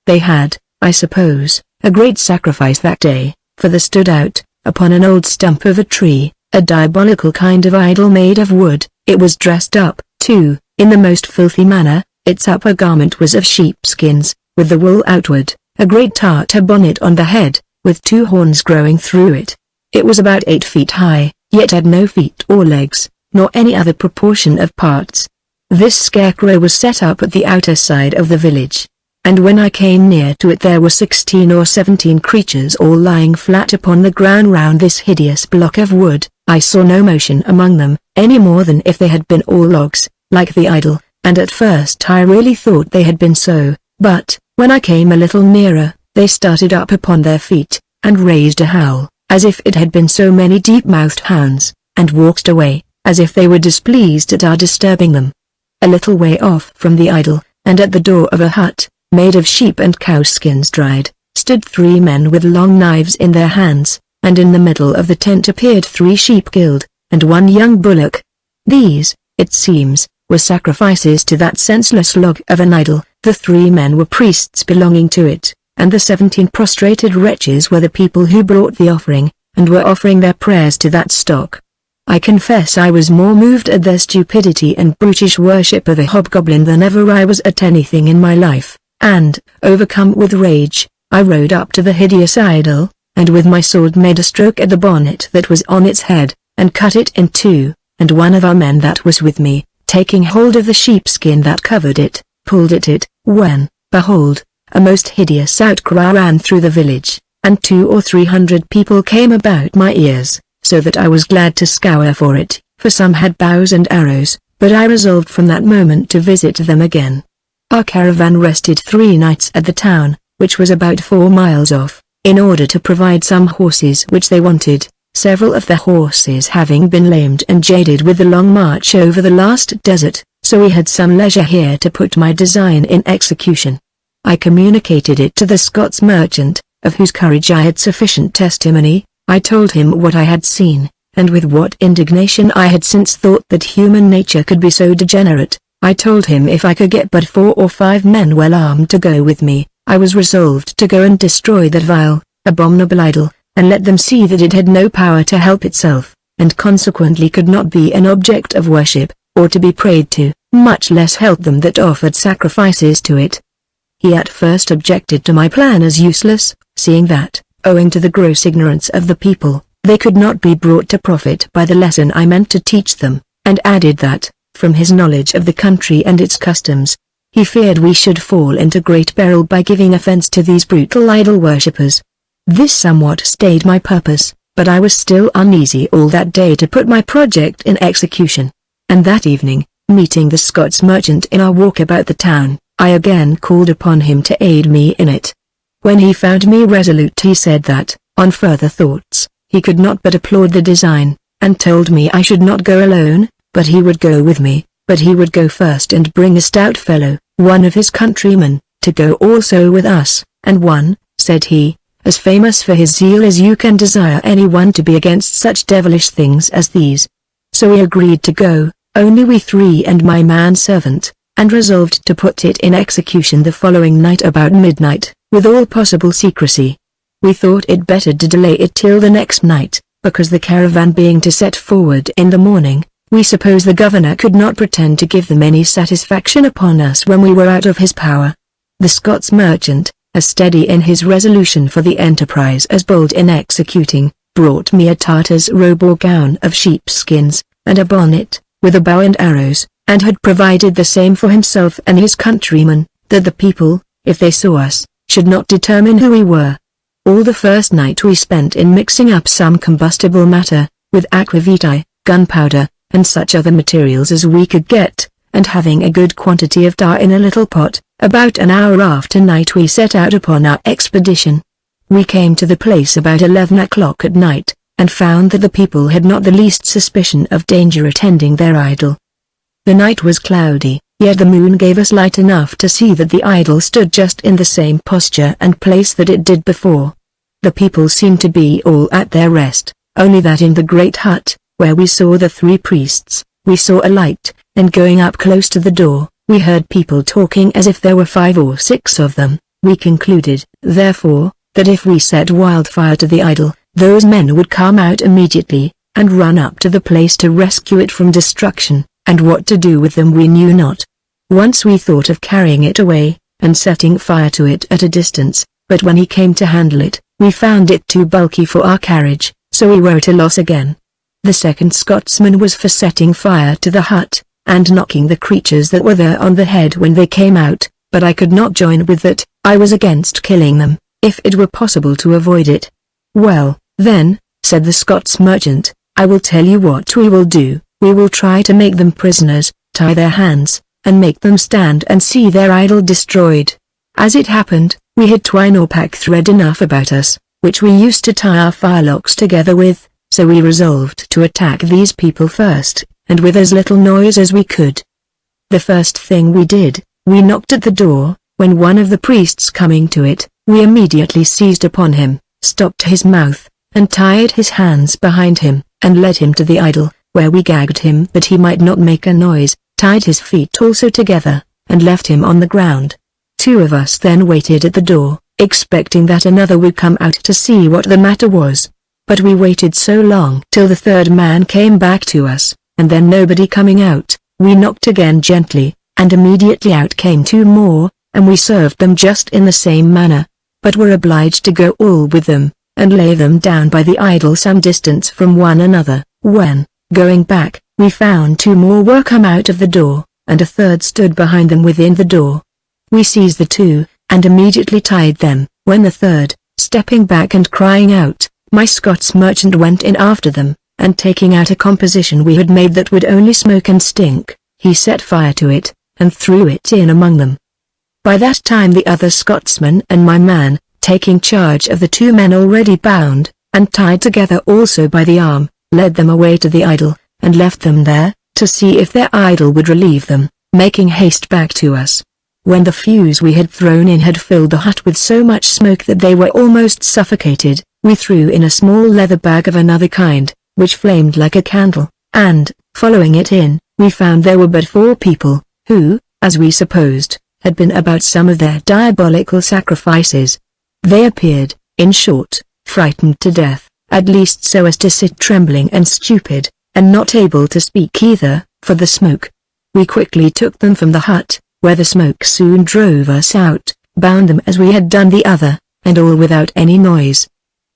[SPEAKER 1] They had, I suppose, a great sacrifice that day, for there stood out, upon an old stump of a tree, a diabolical kind of idol made of wood. It was dressed up, too, in the most filthy manner. Its upper garment was of sheepskins, with the wool outward, a great Tartar bonnet on the head, with 2 horns growing through it. It was about 8 feet high, yet had no feet or legs, nor any other proportion of parts. This scarecrow was set up at the outer side of the village, and when I came near to it there were 16 or 17 creatures all lying flat upon the ground round this hideous block of wood. I saw no motion among them, any more than if they had been all logs, like the idol, and at first I really thought they had been so, but, when I came a little nearer, they started up upon their feet, and raised a howl, as if it had been so many deep-mouthed hounds, and walked away, as if they were displeased at our disturbing them. A little way off from the idol, and at the door of a hut, made of sheep and cow skins dried, stood 3 men with long knives in their hands, and in the middle of the tent appeared 3 sheep killed, and 1 young bullock. These, it seems, were sacrifices to that senseless log of an idol. The 3 men were priests belonging to it, and the 17 prostrated wretches were the people who brought the offering, and were offering their prayers to that stock. I confess I was more moved at their stupidity and brutish worship of a hobgoblin than ever I was at anything in my life, and, overcome with rage, I rode up to the hideous idol, and with my sword made a stroke at the bonnet that was on its head, and cut it in 2, and one of our men that was with me, taking hold of the sheepskin that covered it, pulled at it, when, behold, a most hideous outcry ran through the village, and 200 or 300 people came about my ears, so that I was glad to scour for it, for some had bows and arrows, but I resolved from that moment to visit them again. Our caravan rested 3 nights at the town, which was about 4 miles off, in order to provide some horses which they wanted, several of the horses having been lamed and jaded with the long march over the last desert, so we had some leisure here to put my design in execution. I communicated it to the Scots merchant, of whose courage I had sufficient testimony. I told him what I had seen, and with what indignation I had since thought that human nature could be so degenerate. I told him if I could get but 4 or 5 men well armed to go with me, I was resolved to go and destroy that vile, abominable idol, and let them see that it had no power to help itself, and consequently could not be an object of worship, or to be prayed to, much less help them that offered sacrifices to it. He at first objected to my plan as useless, seeing that, owing to the gross ignorance of the people, they could not be brought to profit by the lesson I meant to teach them, and added that, from his knowledge of the country and its customs. He feared we should fall into great peril by giving offense to these brutal idol worshippers. This somewhat stayed my purpose, but I was still uneasy all that day to put my project in execution. And that evening, meeting the Scots merchant in our walk about the town, I again called upon him to aid me in it. When he found me resolute, he said that, on further thoughts, he could not but applaud the design, and told me I should not go alone, but he would go with me, but he would go first and bring a stout fellow, one of his countrymen, to go also with us, and one, said he, as famous for his zeal as you can desire anyone to be against such devilish things as these. So we agreed to go, only we three and my manservant, and resolved to put it in execution the following night about midnight, with all possible secrecy. We thought it better to delay it till the next night, because the caravan being to set forward in the morning, we suppose the governor could not pretend to give them any satisfaction upon us when we were out of his power. The Scots merchant, as steady in his resolution for the enterprise as bold in executing, brought me a Tartar's robe or gown of sheepskins, and a bonnet, with a bow and arrows, and had provided the same for himself and his countrymen, that the people, if they saw us, should not determine who we were. All the first night we spent in mixing up some combustible matter, with aquavitae, gunpowder, and such other materials as we could get, and having a good quantity of tar in a little pot. About an hour after night we set out upon our expedition. We came to the place about 11 o'clock at night, and found that the people had not the least suspicion of danger attending their idol. The night was cloudy, yet the moon gave us light enough to see that the idol stood just in the same posture and place that it did before. The people seemed to be all at their rest, only that in the great hut, where we saw the three priests, we saw a light, and going up close to the door, we heard people talking as if there were 5 or 6 of them. We concluded, therefore, that if we set wildfire to the idol, those men would come out immediately, and run up to the place to rescue it from destruction, and what to do with them we knew not. Once we thought of carrying it away, and setting fire to it at a distance, but when he came to handle it, we found it too bulky for our carriage, so we were at a loss again. The second Scotsman was for setting fire to the hut, and knocking the creatures that were there on the head when they came out, but I could not join with that. I was against killing them, if it were possible to avoid it. Well, then, said the Scots merchant, I will tell you what we will do. We will try to make them prisoners, tie their hands, and make them stand and see their idol destroyed. As it happened, we had twine or pack thread enough about us, which we used to tie our firelocks together with, so we resolved to attack these people first, and with as little noise as we could. The first thing we did, we knocked at the door. When one of the priests coming to it, we immediately seized upon him, stopped his mouth, and tied his hands behind him, and led him to the idol, where we gagged him that he might not make a noise, tied his feet also together, and left him on the ground. 2 of us then waited at the door, expecting that another would come out to see what the matter was. But we waited so long till the third man came back to us, and then nobody coming out, we knocked again gently, and immediately out came 2 more, and we served them just in the same manner, but were obliged to go all with them, and lay them down by the idol some distance from one another. When, going back, we found 2 more were come out of the door, and a third stood behind them within the door. We seized the 2, and immediately tied them, when the third, stepping back and crying out, my Scots merchant went in after them, and taking out a composition we had made that would only smoke and stink, he set fire to it, and threw it in among them. By that time the other Scotsman and my man, taking charge of the 2 men already bound, and tied together also by the arm, led them away to the idol, and left them there, to see if their idol would relieve them, making haste back to us. When the fuse we had thrown in had filled the hut with so much smoke that they were almost suffocated, we threw in a small leather bag of another kind, which flamed like a candle, and, following it in, we found there were but 4 people, who, as we supposed, had been about some of their diabolical sacrifices. They appeared, in short, frightened to death, at least so as to sit trembling and stupid, and not able to speak either, for the smoke. We quickly took them from the hut, where the smoke soon drove us out, bound them as we had done the other, and all without any noise.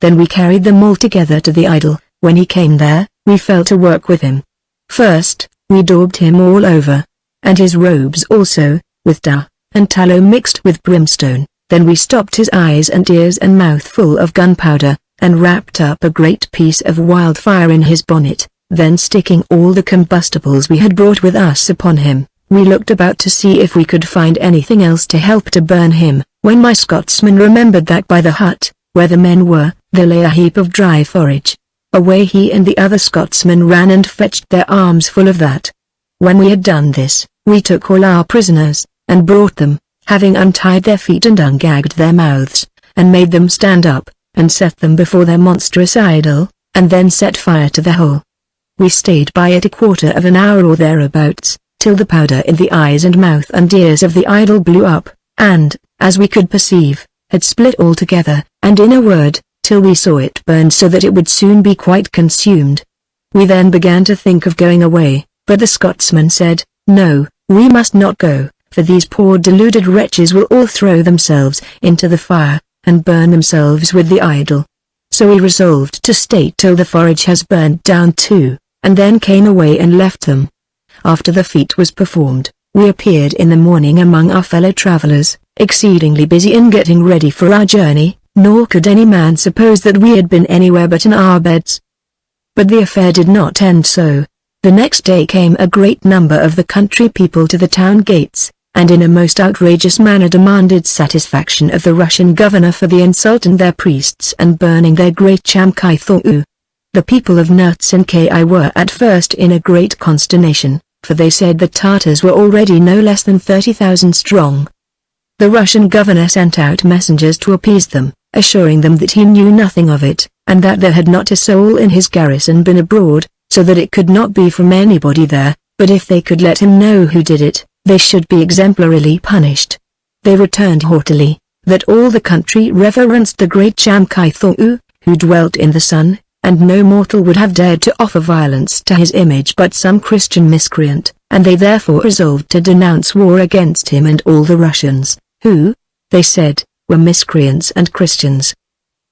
[SPEAKER 1] Then we carried them all together to the idol. When he came there, we fell to work with him. First, We daubed him all over, and his robes also, with tar and tallow mixed with brimstone. Then we stopped his eyes and ears and mouth full of gunpowder, and wrapped up a great piece of wildfire in his bonnet. Then sticking all the combustibles we had brought with us upon him, we looked about to see if we could find anything else to help to burn him, when my Scotsman remembered that by the hut, where the men were, there lay a heap of dry forage. Away he and the other Scotsmen ran and fetched their arms full of that. When we had done this, we took all our prisoners, and brought them, having untied their feet and ungagged their mouths, and made them stand up, and set them before their monstrous idol, and then set fire to the whole. We stayed by it a quarter of an hour or thereabouts, till the powder in the eyes and mouth and ears of the idol blew up, and, as we could perceive, had split altogether, and in a word, till we saw it burn so that it would soon be quite consumed. We then began to think of going away, but the Scotsman said, "No, we must not go, for these poor deluded wretches will all throw themselves into the fire, and burn themselves with the idol." So we resolved to stay till the forage has burned down too, and then came away and left them. After the feat was performed, we appeared in the morning among our fellow travelers, exceedingly busy in getting ready for our journey, nor could any man suppose that we had been anywhere but in our beds. But the affair did not end so. The next day came a great number of the country people to the town gates, and in a most outrageous manner demanded satisfaction of the Russian governor for the insult and their priests and burning their great Chamkai-Thou. The people of Nurtsinkai were at first in a great consternation, for they said the Tartars were already no less than 30,000 strong. The Russian governor sent out messengers to appease them, assuring them that he knew nothing of it, and that there had not a soul in his garrison been abroad, so that it could not be from anybody there, but if they could let him know who did it, they should be exemplarily punished. They returned haughtily, that all the country reverenced the great Chamkai-Thou, who dwelt in the sun, and no mortal would have dared to offer violence to his image but some Christian miscreant, and they therefore resolved to denounce war against him and all the Russians, who, they said, were miscreants and Christians.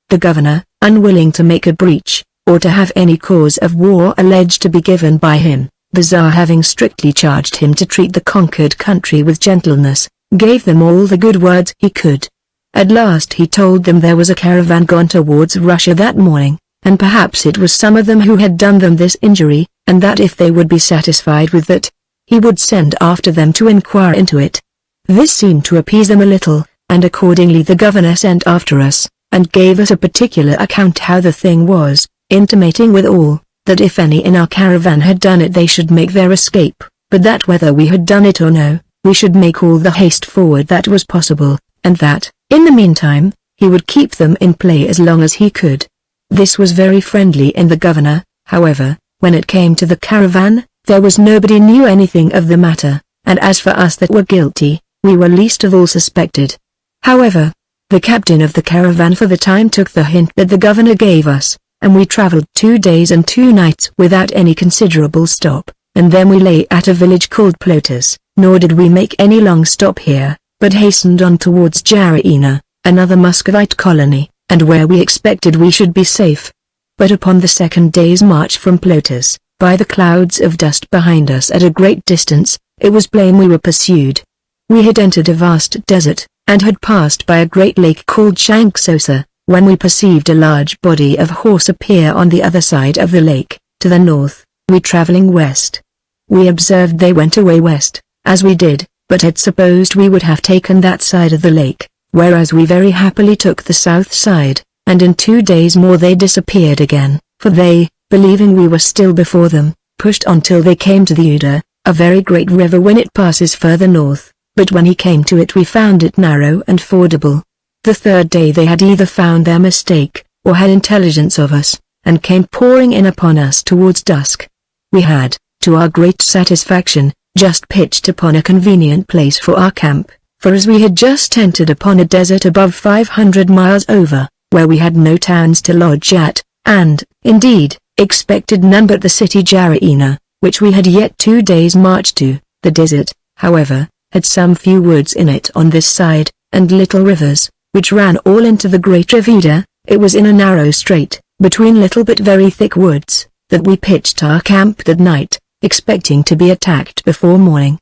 [SPEAKER 1] The governor, unwilling to make a breach, or to have any cause of war alleged to be given by him, the Tsar having strictly charged him to treat the conquered country with gentleness, gave them all the good words he could. At last he told them there was a caravan gone towards Russia that morning, and perhaps it was some of them who had done them this injury, and that if they would be satisfied with that, he would send after them to inquire into it. This seemed to appease them a little, and accordingly the governor sent after us, and gave us a particular account how the thing was, intimating withal, that if any in our caravan had done it they should make their escape, but that whether we had done it or no, we should make all the haste forward that was possible, and that, in the meantime, he would keep them in play as long as he could. This was very friendly in the governor. However, when it came to the caravan, there was nobody knew anything of the matter, and as for us that were guilty, we were least of all suspected. However, the captain of the caravan for the time took the hint that the governor gave us, and we travelled 2 days and 2 nights without any considerable stop, and then we lay at a village called Plotus, nor did we make any long stop here, but hastened on towards Jarina, another Muscovite colony, and where we expected we should be safe. But upon the 2nd day's march from Plotus, by the clouds of dust behind us at a great distance, it was plain we were pursued. We had entered a vast desert, and had passed by a great lake called Shanksosa, when we perceived a large body of horse appear on the other side of the lake, to the north, we travelling west. We observed they went away west, as we did, but had supposed we would have taken that side of the lake, whereas we very happily took the south side, and in 2 days more they disappeared again, for they, believing we were still before them, pushed on till they came to the Uda, a very great river when it passes further north, but when he came to it we found it narrow and fordable. The 3rd day they had either found their mistake, or had intelligence of us, and came pouring in upon us towards dusk. We had, to our great satisfaction, just pitched upon a convenient place for our camp, for as we had just entered upon a desert above 500 miles over, where we had no towns to lodge at, and, indeed, expected none but the city Jarina, which we had yet 2 days' march to. The desert, however, had some few woods in it on this side, and little rivers, which ran all into the great Ravida. It was in a narrow strait, between little but very thick woods, that we pitched our camp that night, expecting to be attacked before morning.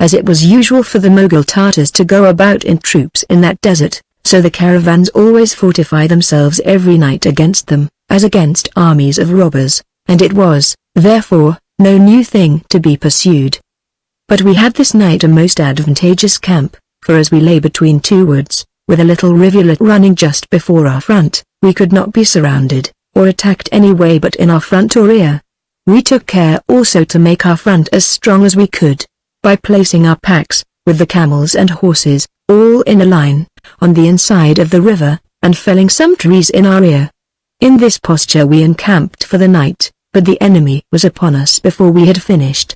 [SPEAKER 1] As it was usual for the Mughal Tartars to go about in troops in that desert, so the caravans always fortify themselves every night against them, as against armies of robbers, and it was, therefore, no new thing to be pursued. But we had this night a most advantageous camp, for as we lay between two woods, with a little rivulet running just before our front, we could not be surrounded, or attacked any way but in our front or rear. We took care also to make our front as strong as we could, by placing our packs, with the camels and horses, all in a line, on the inside of the river, and felling some trees in our rear. In this posture we encamped for the night, but the enemy was upon us before we had finished.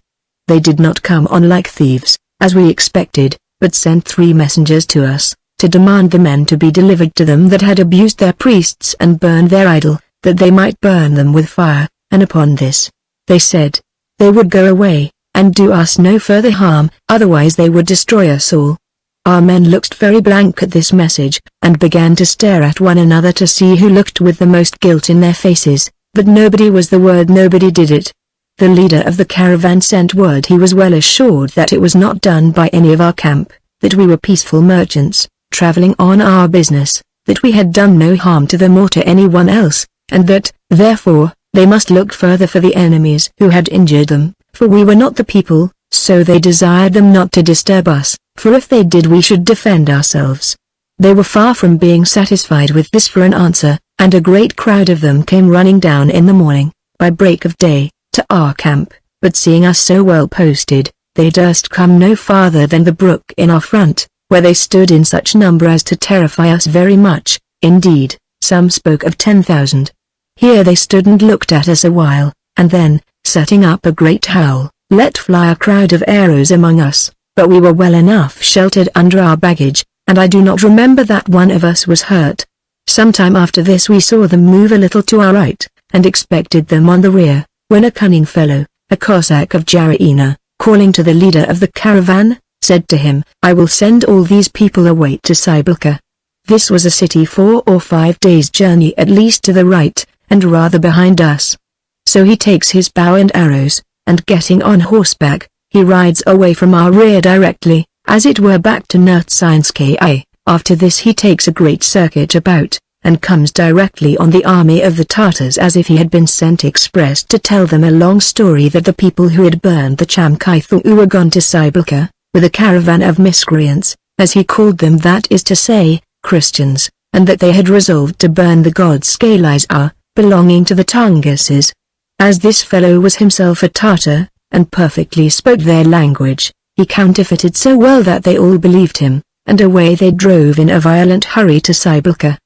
[SPEAKER 1] They did not come on like thieves, as we expected, but sent 3 messengers to us, to demand the men to be delivered to them that had abused their priests and burned their idol, that they might burn them with fire, and upon this, they said, they would go away, and do us no further harm, otherwise they would destroy us all. Our men looked very blank at this message, and began to stare at one another to see who looked with the most guilt in their faces, but nobody was the word, nobody did it. The leader of the caravan sent word he was well assured that it was not done by any of our camp, that we were peaceful merchants, traveling on our business, that we had done no harm to them or to anyone else, and that, therefore, they must look further for the enemies who had injured them, for we were not the people, so they desired them not to disturb us, for if they did we should defend ourselves. They were far from being satisfied with this for an answer, and a great crowd of them came running down in the morning, by break of day, to our camp, but seeing us so well posted, they durst come no farther than the brook in our front, where they stood in such number as to terrify us very much. Indeed, some spoke of 10,000. Here they stood and looked at us a while, and then, setting up a great howl, let fly a crowd of arrows among us, but we were well enough sheltered under our baggage, and I do not remember that one of us was hurt. Some time after this we saw them move a little to our right, and expected them on the rear, when a cunning fellow, a Cossack of Jaraina, calling to the leader of the caravan, said to him, I will send all these people away to Cybulka. This was a city 4 or 5 days' journey at least to the right, and rather behind us. So he takes his bow and arrows, and getting on horseback, he rides away from our rear directly, as it were back to Nurtsinski. After this he takes a great circuit about, and comes directly on the army of the Tartars as if he had been sent express to tell them a long story that the people who had burned the Chamkaithu were gone to Cybulka, with a caravan of miscreants, as he called them, that is to say, Christians, and that they had resolved to burn the god Skalizar, belonging to the Tunguses. As this fellow was himself a Tartar, and perfectly spoke their language, he counterfeited so well that they all believed him, and away they drove in a violent hurry to Cybulka.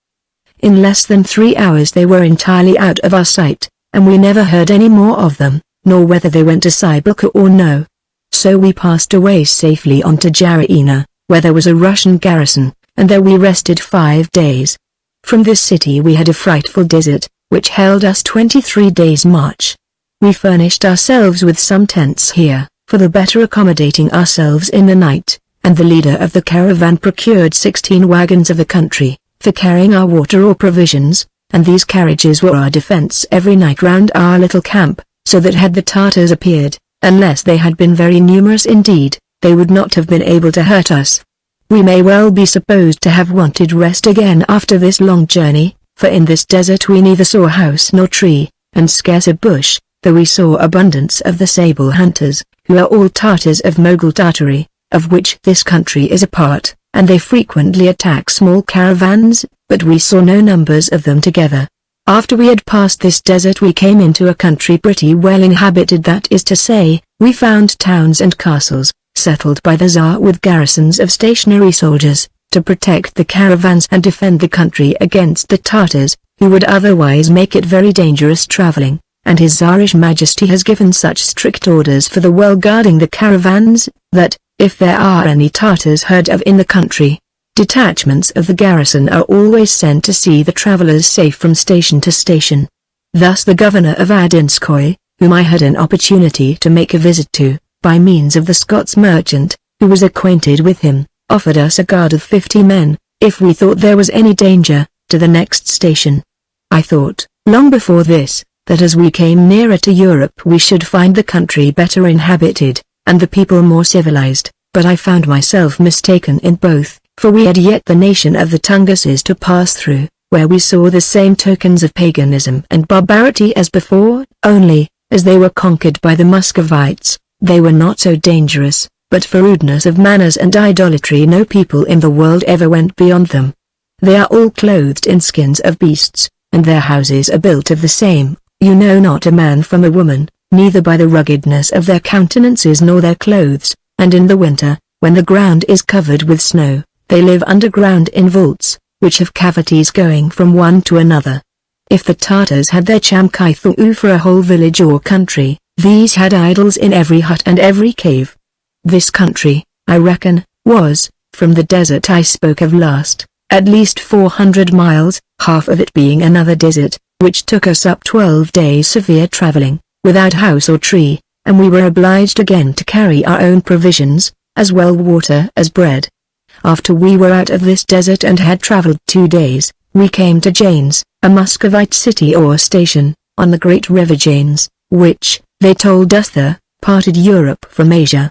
[SPEAKER 1] In less than 3 hours they were entirely out of our sight, and we never heard any more of them, nor whether they went to Cybulka or no. So we passed away safely on to Jaraina, where there was a Russian garrison, and there we rested 5 days. From this city we had a frightful desert, which held us 23 days' march. We furnished ourselves with some tents here, for the better accommodating ourselves in the night, and the leader of the caravan procured 16 wagons of the country, for carrying our water or provisions, and these carriages were our defense every night round our little camp, so that had the Tartars appeared, unless they had been very numerous indeed, they would not have been able to hurt us. We may well be supposed to have wanted rest again after this long journey, for in this desert we neither saw house nor tree, and scarce a bush, though we saw abundance of the sable hunters, who are all Tartars of Mughal Tartary, of which this country is a part, and they frequently attack small caravans, but we saw no numbers of them together. After we had passed this desert we came into a country pretty well inhabited, that is to say, we found towns and castles, settled by the Tsar with garrisons of stationary soldiers, to protect the caravans and defend the country against the Tartars, who would otherwise make it very dangerous traveling, and his Tsarish Majesty has given such strict orders for the well guarding the caravans, that, if there are any Tartars heard of in the country, detachments of the garrison are always sent to see the travelers safe from station to station. Thus the governor of Adinskoye, whom I had an opportunity to make a visit to, by means of the Scots merchant, who was acquainted with him, offered us a guard of 50 men, if we thought there was any danger, to the next station. I thought, long before this, that as we came nearer to Europe we should find the country better inhabited, and the people more civilized, but I found myself mistaken in both, for we had yet the nation of the Tunguses to pass through, where we saw the same tokens of paganism and barbarity as before, only, as they were conquered by the Muscovites, they were not so dangerous, but for rudeness of manners and idolatry no people in the world ever went beyond them. They are all clothed in skins of beasts, and their houses are built of the same, you know not a man from a woman, neither by the ruggedness of their countenances nor their clothes, and in the winter, when the ground is covered with snow, they live underground in vaults, which have cavities going from one to another. If the Tartars had their Chamkaithu for a whole village or country, these had idols in every hut and every cave. This country, I reckon, was, from the desert I spoke of last, at least 400 miles, half of it being another desert, which took us up 12 days severe traveling, without house or tree, and we were obliged again to carry our own provisions, as well water as bread. After we were out of this desert and had traveled 2 days, we came to Janes, a Muscovite city or station, on the great river Janes, which, they told us parted Europe from Asia.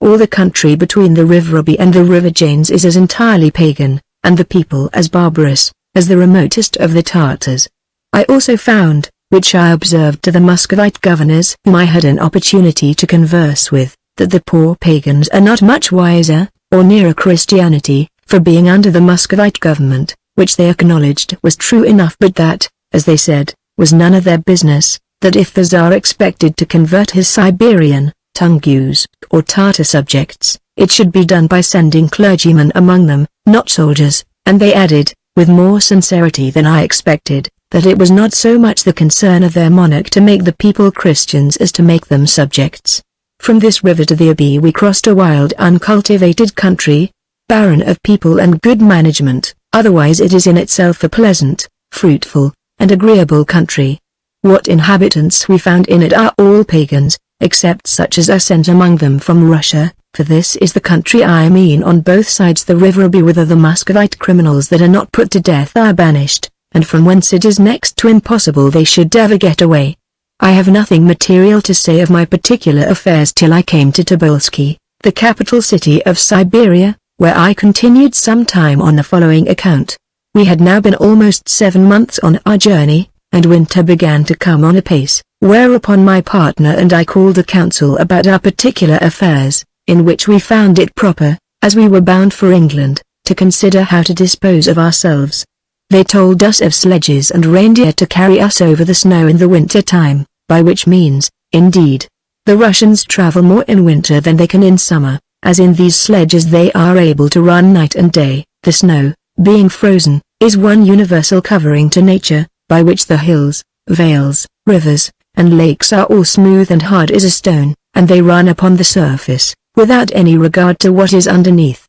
[SPEAKER 1] All the country between the river Obi and the river Janes is as entirely pagan, and the people as barbarous, as the remotest of the Tartars. I also found, which I observed to the Muscovite governors whom I had an opportunity to converse with, that the poor pagans are not much wiser, or nearer Christianity, for being under the Muscovite government, which they acknowledged was true enough, but that, as they said, was none of their business, that if the Tsar expected to convert his Siberian, Tungus, or Tartar subjects, it should be done by sending clergymen among them, not soldiers, and they added, with more sincerity than I expected, that it was not so much the concern of their monarch to make the people Christians as to make them subjects. From this river to the Obi we crossed a wild uncultivated country, barren of people and good management, otherwise it is in itself a pleasant, fruitful, and agreeable country. What inhabitants we found in it are all pagans, except such as are sent among them from Russia, for this is the country I mean on both sides the river Obi, whither the Muscovite criminals that are not put to death are banished, and from whence it is next to impossible they should ever get away. I have nothing material to say of my particular affairs till I came to Tobolsky, the capital city of Siberia, where I continued some time on the following account. We had now been almost 7 months on our journey, and winter began to come on apace, whereupon my partner and I called a council about our particular affairs, in which we found it proper, as we were bound for England, to consider how to dispose of ourselves. They told us of sledges and reindeer to carry us over the snow in the winter time, by which means, indeed, the Russians travel more in winter than they can in summer, as in these sledges they are able to run night and day. The snow, being frozen, is one universal covering to nature, by which the hills, vales, rivers, and lakes are all smooth and hard as a stone, and they run upon the surface, without any regard to what is underneath.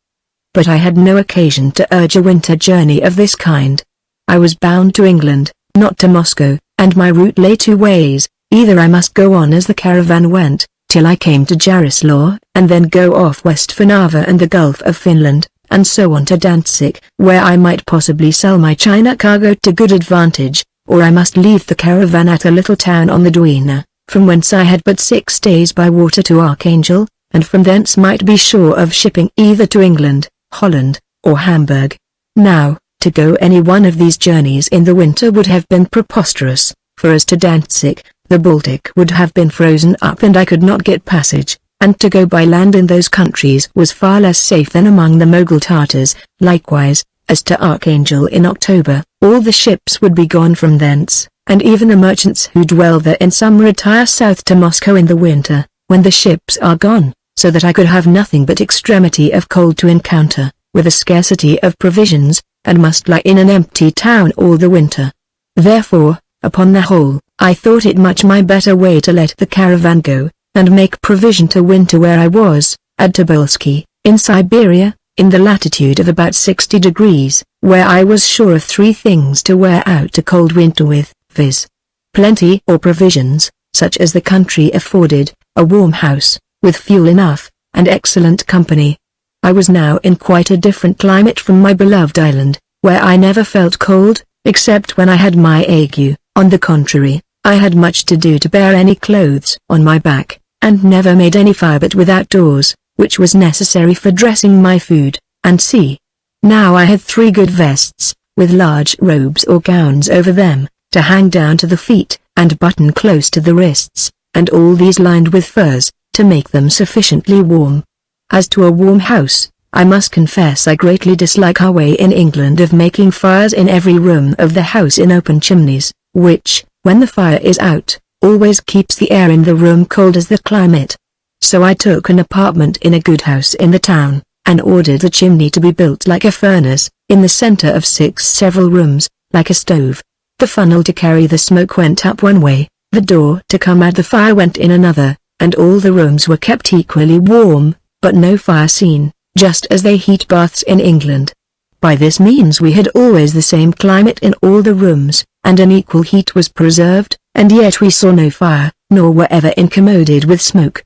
[SPEAKER 1] But I had no occasion to urge a winter journey of this kind. I was bound to England, not to Moscow, and my route lay 2 ways. Either I must go on as the caravan went, till I came to Jarislaw, and then go off west for Narva and the Gulf of Finland, and so on to Danzig, where I might possibly sell my China cargo to good advantage, or I must leave the caravan at a little town on the Dwina, from whence I had but 6 days by water to Archangel, and from thence might be sure of shipping either to England, Holland, or Hamburg. Now, to go any one of these journeys in the winter would have been preposterous, for as to Danzig, the Baltic would have been frozen up and I could not get passage, and to go by land in those countries was far less safe than among the Mogul Tartars. Likewise, as to Archangel in October, all the ships would be gone from thence, and even the merchants who dwell there in summer retire south to Moscow in the winter, when the ships are gone, so that I could have nothing but extremity of cold to encounter, with a scarcity of provisions, and must lie in an empty town all the winter. Therefore, upon the whole, I thought it much my better way to let the caravan go, and make provision to winter where I was, at Tobolsky, in Siberia, in the latitude of about 60 degrees, where I was sure of 3 things to wear out a cold winter with, viz. Plenty or provisions, such as the country afforded, a warm house, with fuel enough, and excellent company. I was now in quite a different climate from my beloved island, where I never felt cold, except when I had my ague. On the contrary, I had much to do to bear any clothes on my back, and never made any fire but without doors, which was necessary for dressing my food, and see. Now I had 3 good vests, with large robes or gowns over them, to hang down to the feet, and button close to the wrists, and all these lined with furs, to make them sufficiently warm. As to a warm house, I must confess I greatly dislike our way in England of making fires in every room of the house in open chimneys, which, when the fire is out, always keeps the air in the room cold as the climate. So I took an apartment in a good house in the town, and ordered the chimney to be built like a furnace, in the center of 6 several rooms, like a stove. The funnel to carry the smoke went up one way, the door to come out the fire went in another, and all the rooms were kept equally warm, but no fire seen, just as they heat baths in England. By this means we had always the same climate in all the rooms, and an equal heat was preserved, and yet we saw no fire, nor were ever incommoded with smoke.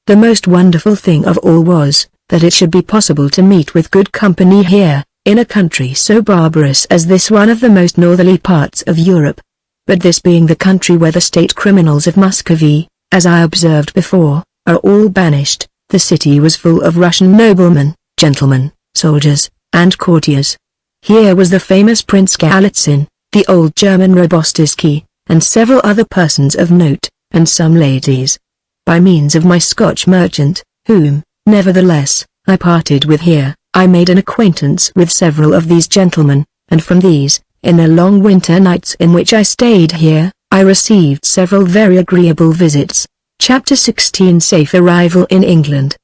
[SPEAKER 1] The most wonderful thing of all was, that it should be possible to meet with good company here, in a country so barbarous as this, one of the most northerly parts of Europe. But this being the country where the state criminals of Muscovy, as I observed before, are all banished, the city was full of Russian noblemen, gentlemen, soldiers, and courtiers. Here was the famous Prince Galitzin, the old German Robostiski, and several other persons of note, and some ladies. By means of my Scotch merchant, whom, nevertheless, I parted with here, I made an acquaintance with several of these gentlemen, and from these, in the long winter nights in which I stayed here, I received several very agreeable visits. Chapter 16 Safe Arrival in England.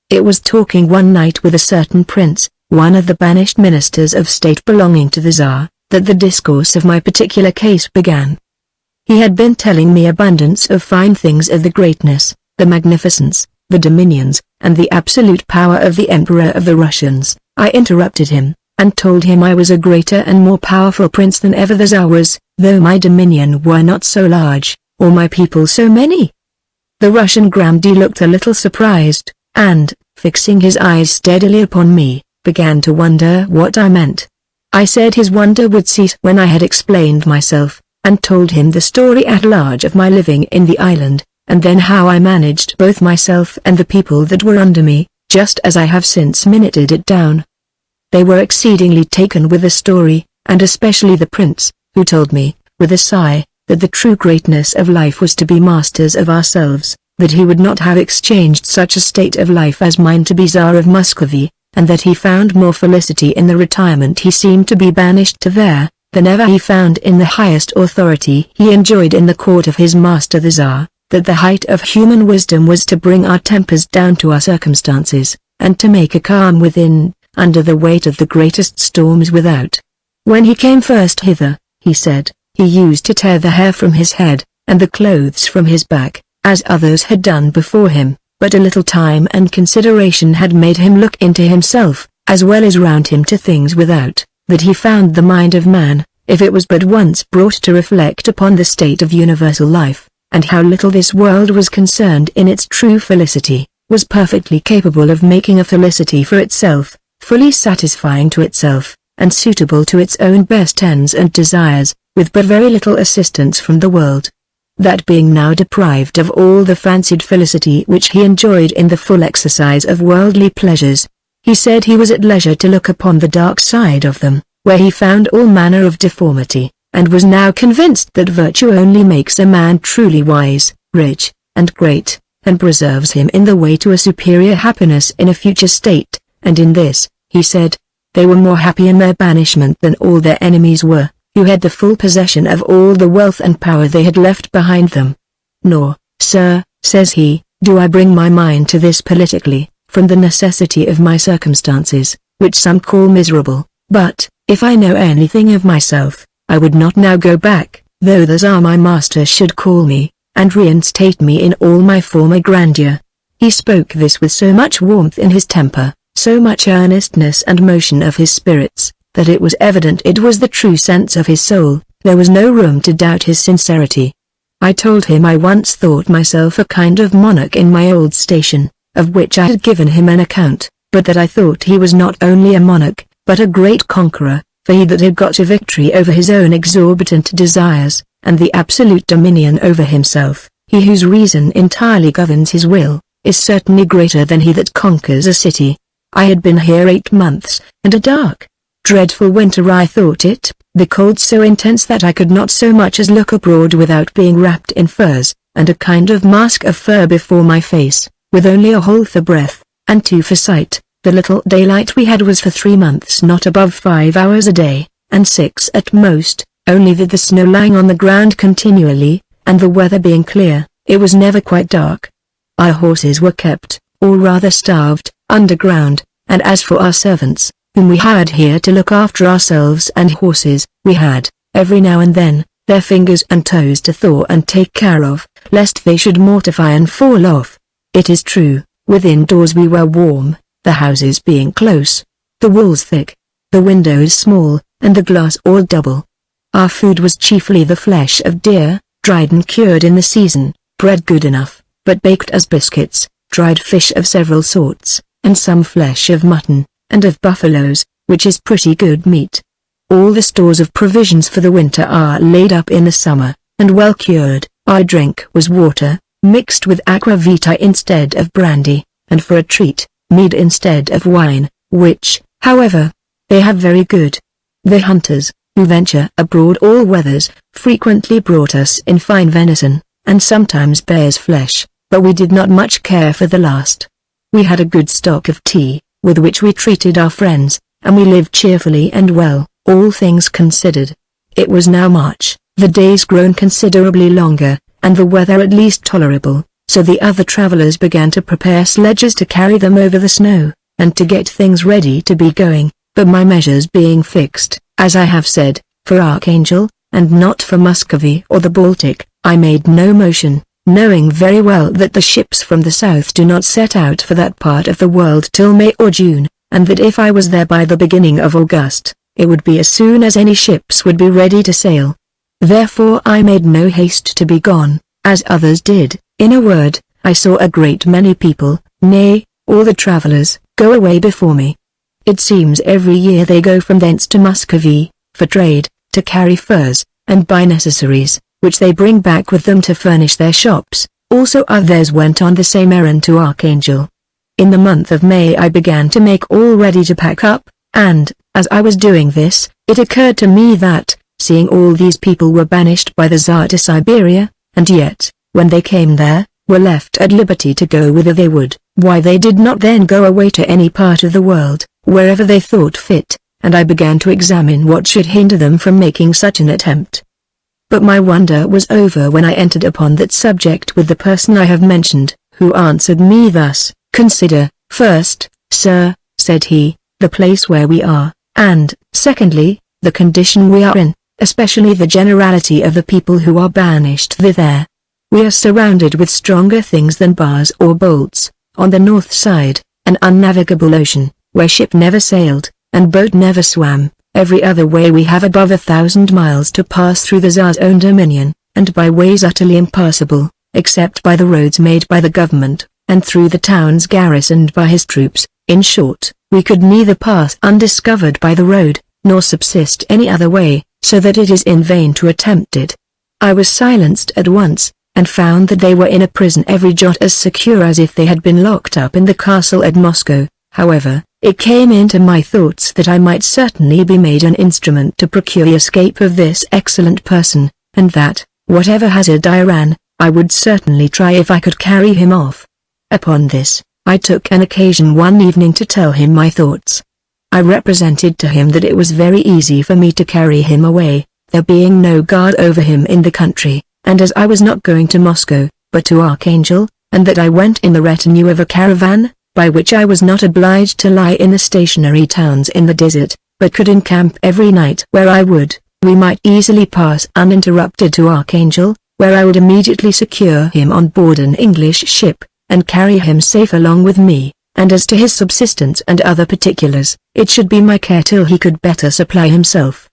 [SPEAKER 1] It was talking one night with a certain prince, one of the banished ministers of state belonging to the Tsar, that the discourse of my particular case began. He had been telling me abundance of fine things of the greatness, the magnificence, the dominions, and the absolute power of the Emperor of the Russians. I interrupted him, and told him I was a greater and more powerful prince than ever the Tsar was, though my dominion were not so large, or my people so many. The Russian grandee looked a little surprised, and, fixing his eyes steadily upon me, began to wonder what I meant. I said his wonder would cease when I had explained myself, and told him the story at large of my living in the island, and then how I managed both myself and the people that were under me, just as I have since minuted it down. They were exceedingly taken with the story, and especially the prince, who told me, with a sigh, that the true greatness of life was to be masters of ourselves, that he would not have exchanged such a state of life as mine to be Tsar of Muscovy, and that he found more felicity in the retirement he seemed to be banished to there, than ever he found in the highest authority he enjoyed in the court of his master the Tsar, that the height of human wisdom was to bring our tempers down to our circumstances, and to make a calm within, under the weight of the greatest storms without. When he came first hither, he said, he used to tear the hair from his head, and the clothes from his back, as others had done before him, but a little time and consideration had made him look into himself, as well as round him to things without, that he found the mind of man, if it was but once brought to reflect upon the state of universal life, and how little this world was concerned in its true felicity, was perfectly capable of making a felicity for itself, fully satisfying to itself, and suitable to its own best ends and desires, with but very little assistance from the world. That being now deprived of all the fancied felicity which he enjoyed in the full exercise of worldly pleasures, he said he was at leisure to look upon the dark side of them, where he found all manner of deformity, and was now convinced that virtue only makes a man truly wise, rich, and great, and preserves him in the way to a superior happiness in a future state, and in this, he said, they were more happy in their banishment than all their enemies were, who had the full possession of all the wealth and power they had left behind them. Nor, sir, says he, do I bring my mind to this politically, from the necessity of my circumstances, which some call miserable, but, if I know anything of myself, I would not now go back, though the Tsar my master should call me, and reinstate me in all my former grandeur. He spoke this with so much warmth in his temper, so much earnestness and motion of his spirits, that it was evident it was the true sense of his soul. There was no room to doubt his sincerity. I told him I once thought myself a kind of monarch in my old station, of which I had given him an account, but that I thought he was not only a monarch, but a great conqueror, for he that had got a victory over his own exorbitant desires, and the absolute dominion over himself, he whose reason entirely governs his will, is certainly greater than he that conquers a city. I had been here 8 months, and a dark, dreadful winter I thought it, the cold so intense that I could not so much as look abroad without being wrapped in furs, and a kind of mask of fur before my face, with only a hole for breath, and 2 for sight. The little daylight we had was for 3 months not above 5 hours a day, and 6 at most, only that the snow lying on the ground continually, and the weather being clear, it was never quite dark. Our horses were kept, or rather starved, underground, and as for our servants, whom we hired here to look after ourselves and horses, we had, every now and then, their fingers and toes to thaw and take care of, lest they should mortify and fall off. It is true, within doors we were warm, the houses being close, the walls thick, the windows small, and the glass all double. Our food was chiefly the flesh of deer, dried and cured in the season, bread good enough, but baked as biscuits, dried fish of several sorts, and some flesh of mutton, and of buffaloes, which is pretty good meat. All the stores of provisions for the winter are laid up in the summer, and well cured. Our drink was water, mixed with aqua vitae instead of brandy, and for a treat, mead instead of wine, which, however, they have very good. The hunters, who venture abroad all weathers, frequently brought us in fine venison, and sometimes bear's flesh, but we did not much care for the last. We had a good stock of tea, with which we treated our friends, and we lived cheerfully and well, all things considered. It was now March, the days grown considerably longer, and the weather at least tolerable, so the other travelers began to prepare sledges to carry them over the snow, and to get things ready to be going, but my measures being fixed, as I have said, for Archangel, and not for Muscovy or the Baltic, I made no motion, knowing very well that the ships from the south do not set out for that part of the world till May or June, and that if I was there by the beginning of August, it would be as soon as any ships would be ready to sail. Therefore I made no haste to be gone, as others did. In a word, I saw a great many people, nay, all the travellers, go away before me. It seems every year they go from thence to Muscovy, for trade, to carry furs, and buy necessaries, which they bring back with them to furnish their shops. Also others went on the same errand to Archangel. In the month of May I began to make all ready to pack up, and, as I was doing this, it occurred to me that, seeing all these people were banished by the Tsar to Siberia, and yet, when they came there, were left at liberty to go whither they would, why they did not then go away to any part of the world, wherever they thought fit, and I began to examine what should hinder them from making such an attempt. But my wonder was over when I entered upon that subject with the person I have mentioned, who answered me thus: "Consider, first, sir," said he, "the place where we are, and, secondly, the condition we are in, especially the generality of the people who are banished thither. We are surrounded with stronger things than bars or bolts. On the north side, an unnavigable ocean, where ship never sailed, and boat never swam. Every other way we have above 1,000 miles to pass through the Tsar's own dominion, and by ways utterly impassable, except by the roads made by the government, and through the towns garrisoned by his troops. In short, we could neither pass undiscovered by the road, nor subsist any other way, so that it is in vain to attempt it." I was silenced at once, and found that they were in a prison every jot as secure as if they had been locked up in the castle at Moscow. However, it came into my thoughts that I might certainly be made an instrument to procure the escape of this excellent person, and that, whatever hazard I ran, I would certainly try if I could carry him off. Upon this, I took an occasion one evening to tell him my thoughts. I represented to him that it was very easy for me to carry him away, there being no guard over him in the country, and as I was not going to Moscow, but to Archangel, and that I went in the retinue of a caravan, by which I was not obliged to lie in the stationary towns in the desert, but could encamp every night where I would, we might easily pass uninterrupted to Archangel, where I would immediately secure him on board an English ship, and carry him safe along with me, and as to his subsistence and other particulars, it should be my care till he could better supply himself.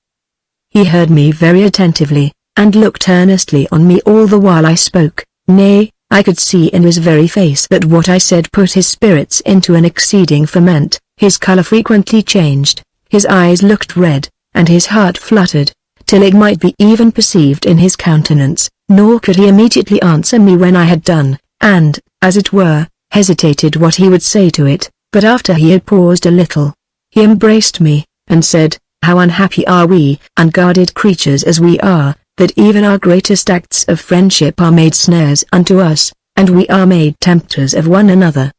[SPEAKER 1] He heard me very attentively, and looked earnestly on me all the while I spoke. Nay, I could see in his very face that what I said put his spirits into an exceeding ferment. His color frequently changed, his eyes looked red, and his heart fluttered, till it might be even perceived in his countenance, nor could he immediately answer me when I had done, and, as it were, hesitated what he would say to it, but after he had paused a little, he embraced me, and said, "How unhappy are we, unguarded creatures as we are, that even our greatest acts of friendship are made snares unto us, and we are made tempters of one another."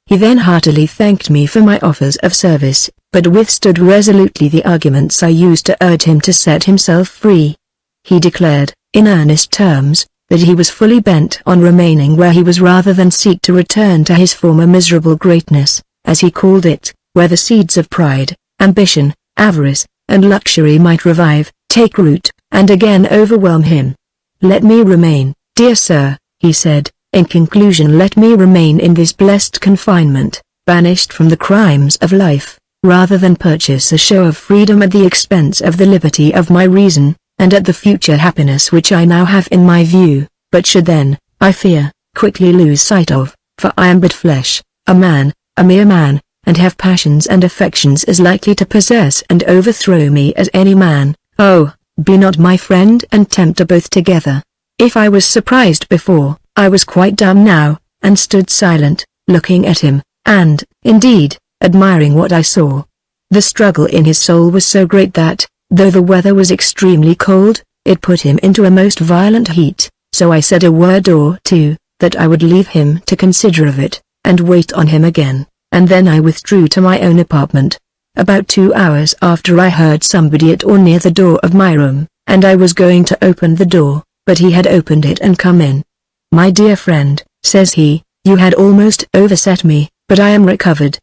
[SPEAKER 1] He then heartily thanked me for my offers of service, but withstood resolutely the arguments I used to urge him to set himself free. He declared, in earnest terms, that he was fully bent on remaining where he was rather than seek to return to his former miserable greatness, as he called it, where the seeds of pride, ambition, avarice, and luxury might revive, take root, and again overwhelm him. "Let me remain, dear sir," he said, "in conclusion let me remain in this blessed confinement, banished from the crimes of life, rather than purchase a show of freedom at the expense of the liberty of my reason, and at the future happiness which I now have in my view, but should then, I fear, quickly lose sight of, for I am but flesh, a man, a mere man, and have passions and affections as likely to possess and overthrow me as any man. Oh, be not my friend and tempter both together." If I was surprised before, I was quite dumb now, and stood silent, looking at him, and, indeed, admiring what I saw. The struggle in his soul was so great that, though the weather was extremely cold, it put him into a most violent heat, so I said a word or two, that I would leave him to consider of it, and wait on him again, and then I withdrew to my own apartment. About 2 hours after I heard somebody at or near the door of my room, and I was going to open the door, but he had opened it and come in. "My dear friend," says he, "you had almost overset me, but I am recovered.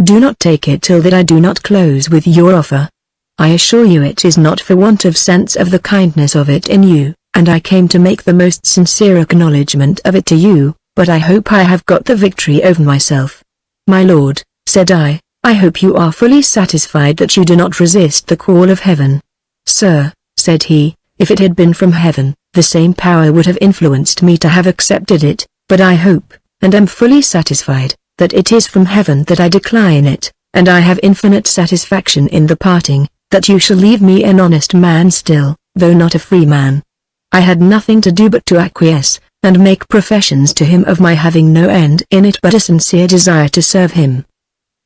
[SPEAKER 1] Do not take it till that I do not close with your offer. I assure you it is not for want of sense of the kindness of it in you, and I came to make the most sincere acknowledgment of it to you, but I hope I have got the victory over myself." "My lord," said I hope you are fully satisfied that you do not resist the call of heaven." "Sir," said he, "if it had been from heaven, the same power would have influenced me to have accepted it, but I hope, and am fully satisfied, that it is from heaven that I decline it, and I have infinite satisfaction in the parting, that you shall leave me an honest man still, though not a free man." I had nothing to do but to acquiesce, and make professions to him of my having no end in it but a sincere desire to serve him.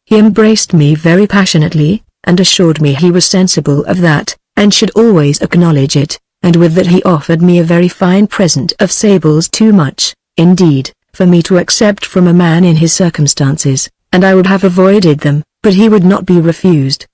[SPEAKER 1] He embraced me very passionately, and assured me he was sensible of that, and should always acknowledge it, and with that he offered me a very fine present of sables, too much, indeed, for me to accept from a man in his circumstances, and I would have avoided them, but he would not be refused.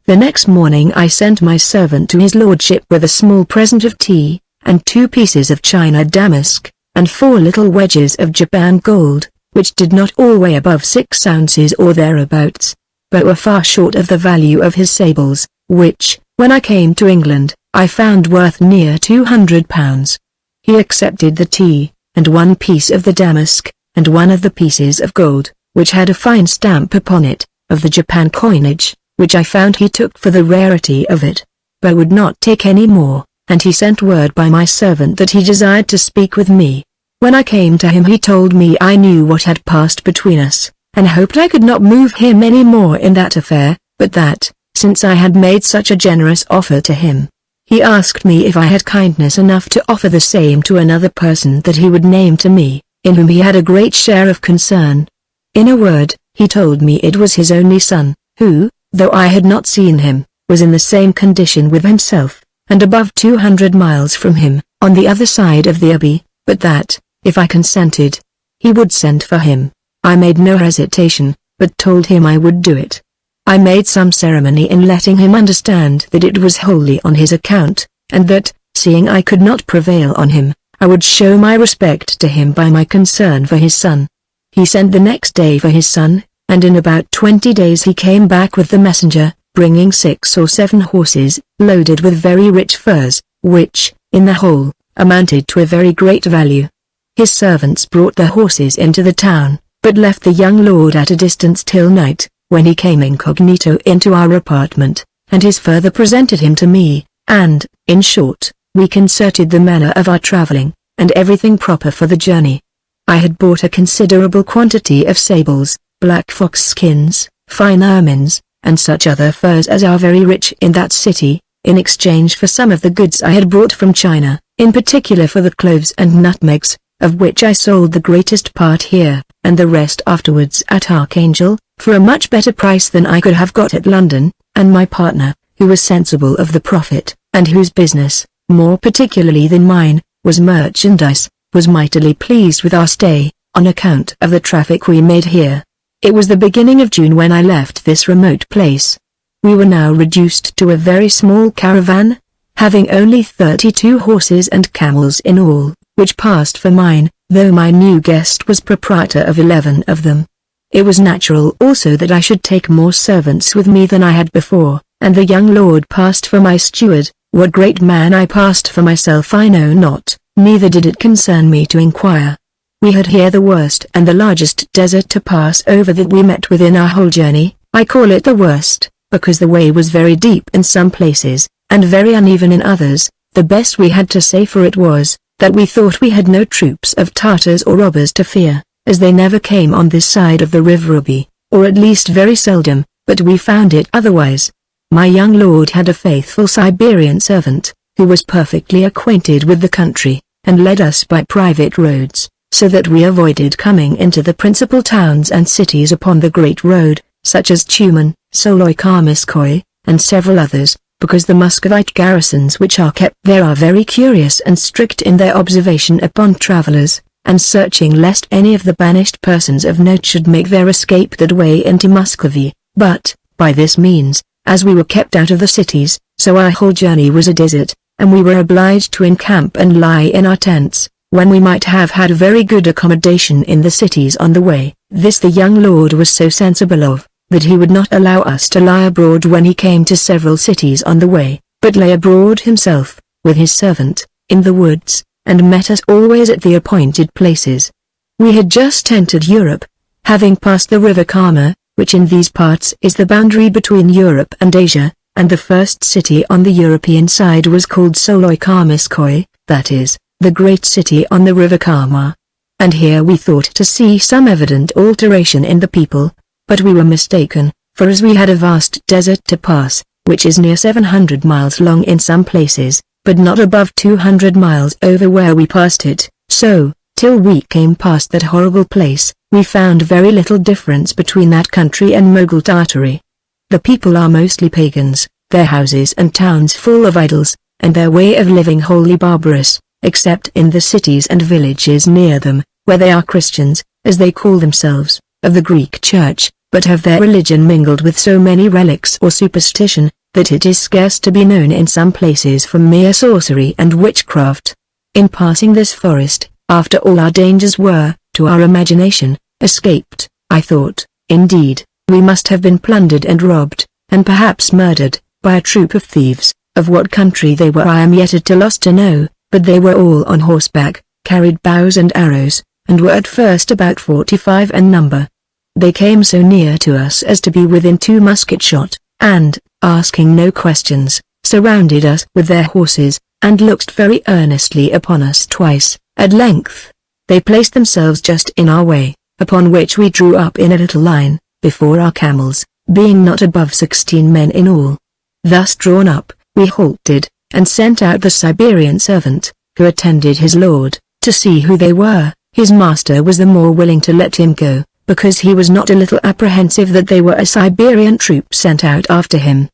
[SPEAKER 1] The next morning I sent my servant to his lordship with a small present of tea, and 2 pieces of China damask, and 4 little wedges of Japan gold, which did not all weigh above 6 ounces or thereabouts, but were far short of the value of his sables, which, when I came to England, I found worth near £200. He accepted the tea, and 1 piece of the damask, and 1 of the pieces of gold, which had a fine stamp upon it, of the Japan coinage, which I found he took for the rarity of it, but would not take any more, and he sent word by my servant that he desired to speak with me. When I came to him he told me I knew what had passed between us, and hoped I could not move him any more in that affair, but that, since I had made such a generous offer to him, he asked me if I had kindness enough to offer the same to another person that he would name to me, in whom he had a great share of concern. In a word, he told me it was his only son, who, though I had not seen him, was in the same condition with himself, and above 200 miles from him, on the other side of the Abbey, but that, if I consented, he would send for him. I made no hesitation, but told him I would do it. I made some ceremony in letting him understand that it was wholly on his account, and that, seeing I could not prevail on him, I would show my respect to him by my concern for his son. He sent the next day for his son, and in about 20 days he came back with the messenger, bringing 6 or 7 horses, loaded with very rich furs, which, in the whole, amounted to a very great value. His servants brought the horses into the town, but left the young lord at a distance till night, when he came incognito into our apartment, and his father presented him to me, and, in short, we concerted the manner of our travelling, and everything proper for the journey. I had bought a considerable quantity of sables, black fox skins, fine ermines, and such other furs as are very rich in that city, in exchange for some of the goods I had brought from China, in particular for the cloves and nutmegs, of which I sold the greatest part here, and the rest afterwards at Archangel, for a much better price than I could have got at London, and my partner, who was sensible of the profit, and whose business, more particularly than mine, was merchandise, was mightily pleased with our stay, on account of the traffic we made here. It was the beginning of June when I left this remote place. We were now reduced to a very small caravan, having only 32 horses and camels in all, which passed for mine, though my new guest was proprietor of 11 of them. It was natural also that I should take more servants with me than I had before, and the young lord passed for my steward. What great man I passed for myself I know not, neither did it concern me to inquire. We had here the worst and the largest desert to pass over that we met with in our whole journey. I call it the worst, because the way was very deep in some places, and very uneven in others. The best we had to say for it was, that we thought we had no troops of Tartars or robbers to fear, as they never came on this side of the river Ruby, or at least very seldom, but we found it otherwise. My young lord had a faithful Siberian servant, who was perfectly acquainted with the country, and led us by private roads, so that we avoided coming into the principal towns and cities upon the great road, such as Tumen, Soloy-Kamiskoy, and several others, because the Muscovite garrisons which are kept there are very curious and strict in their observation upon travelers, and searching lest any of the banished persons of note should make their escape that way into Muscovy. But, by this means, as we were kept out of the cities, so our whole journey was a desert, and we were obliged to encamp and lie in our tents, when we might have had very good accommodation in the cities on the way. This the young lord was so sensible of, that he would not allow us to lie abroad when he came to several cities on the way, but lay abroad himself, with his servant, in the woods, and met us always at the appointed places. We had just entered Europe, having passed the river Kama, which in these parts is the boundary between Europe and Asia, and the first city on the European side was called Soloy-Kamiskoy, that is, the great city on the river Kama. And here we thought to see some evident alteration in the people, but we were mistaken, for as we had a vast desert to pass, which is near 700 miles long in some places, but not above 200 miles over where we passed it, so, till we came past that horrible place, we found very little difference between that country and Mughal Tartary. The people are mostly pagans, their houses and towns full of idols, and their way of living wholly barbarous, except in the cities and villages near them, where they are Christians, as they call themselves, of the Greek Church, but have their religion mingled with so many relics or superstition, that it is scarce to be known in some places from mere sorcery and witchcraft. In passing this forest, after all our dangers were, to our imagination, escaped, I thought, indeed, we must have been plundered and robbed, and perhaps murdered, by a troop of thieves. Of what country they were I am yet at a loss to know, but they were all on horseback, carried bows and arrows, and were at first about 45 in number. They came so near to us as to be within 2 musket shot, and, asking no questions, surrounded us with their horses, and looked very earnestly upon us twice. At length, they placed themselves just in our way, upon which we drew up in a little line, before our camels, being not above 16 men in all. Thus drawn up, we halted, and sent out the Siberian servant, who attended his lord, to see who they were. His master was the more willing to let him go, because he was not a little apprehensive that they were a Siberian troop sent out after him.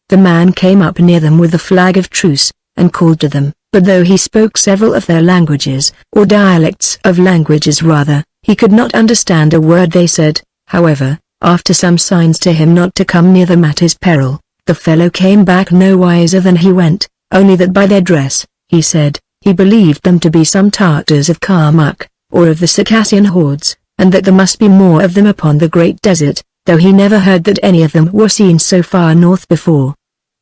[SPEAKER 1] The man came up near them with the flag of truce, and called to them, but though he spoke several of their languages, or dialects of languages rather, he could not understand a word they said. However, after some signs to him not to come near them at his peril, the fellow came back no wiser than he went, only that by their dress, he said, he believed them to be some Tartars of Karmak, or of the Circassian hordes, and that there must be more of them upon the great desert, though he never heard that any of them were seen so far north before.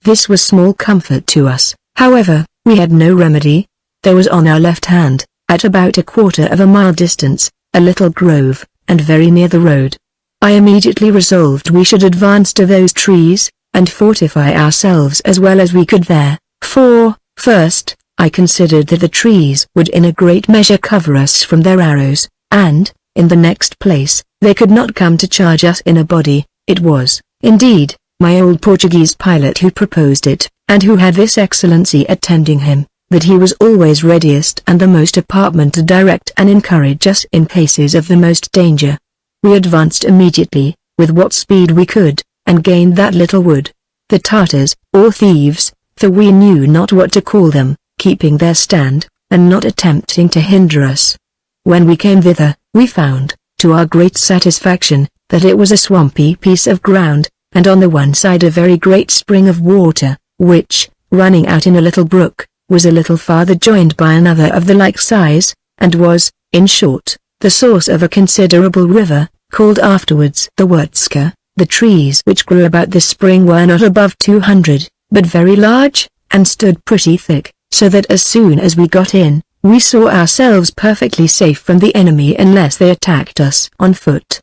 [SPEAKER 1] This was small comfort to us. However, we had no remedy. There was on our left hand, at about a quarter of a mile distance, a little grove, and very near the road. I immediately resolved we should advance to those trees, and fortify ourselves as well as we could there, for, first, I considered that the trees would in a great measure cover us from their arrows, and, in the next place, they could not come to charge us in a body. It was, indeed, my old Portuguese pilot who proposed it, and who had this excellency attending him, that he was always readiest and the most apartment to direct and encourage us in cases of the most danger. We advanced immediately, with what speed we could, and gained that little wood. The Tartars, or thieves, for we knew not what to call them, keeping their stand, and not attempting to hinder us. When we came thither, we found, to our great satisfaction, that it was a swampy piece of ground, and on the one side a very great spring of water, which, running out in a little brook, was a little farther joined by another of the like size, and was, in short, the source of a considerable river, called afterwards the Wurtzka. The trees which grew about this spring were not above 200, but very large, and stood pretty thick, so that as soon as we got in, we saw ourselves perfectly safe from the enemy unless they attacked us on foot.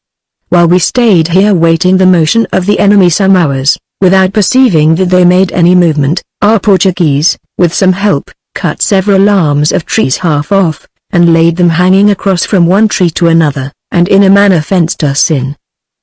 [SPEAKER 1] While we stayed here waiting the motion of the enemy some hours, without perceiving that they made any movement, our Portuguese, with some help, cut several arms of trees half off, and laid them hanging across from one tree to another, and in a manner fenced us in.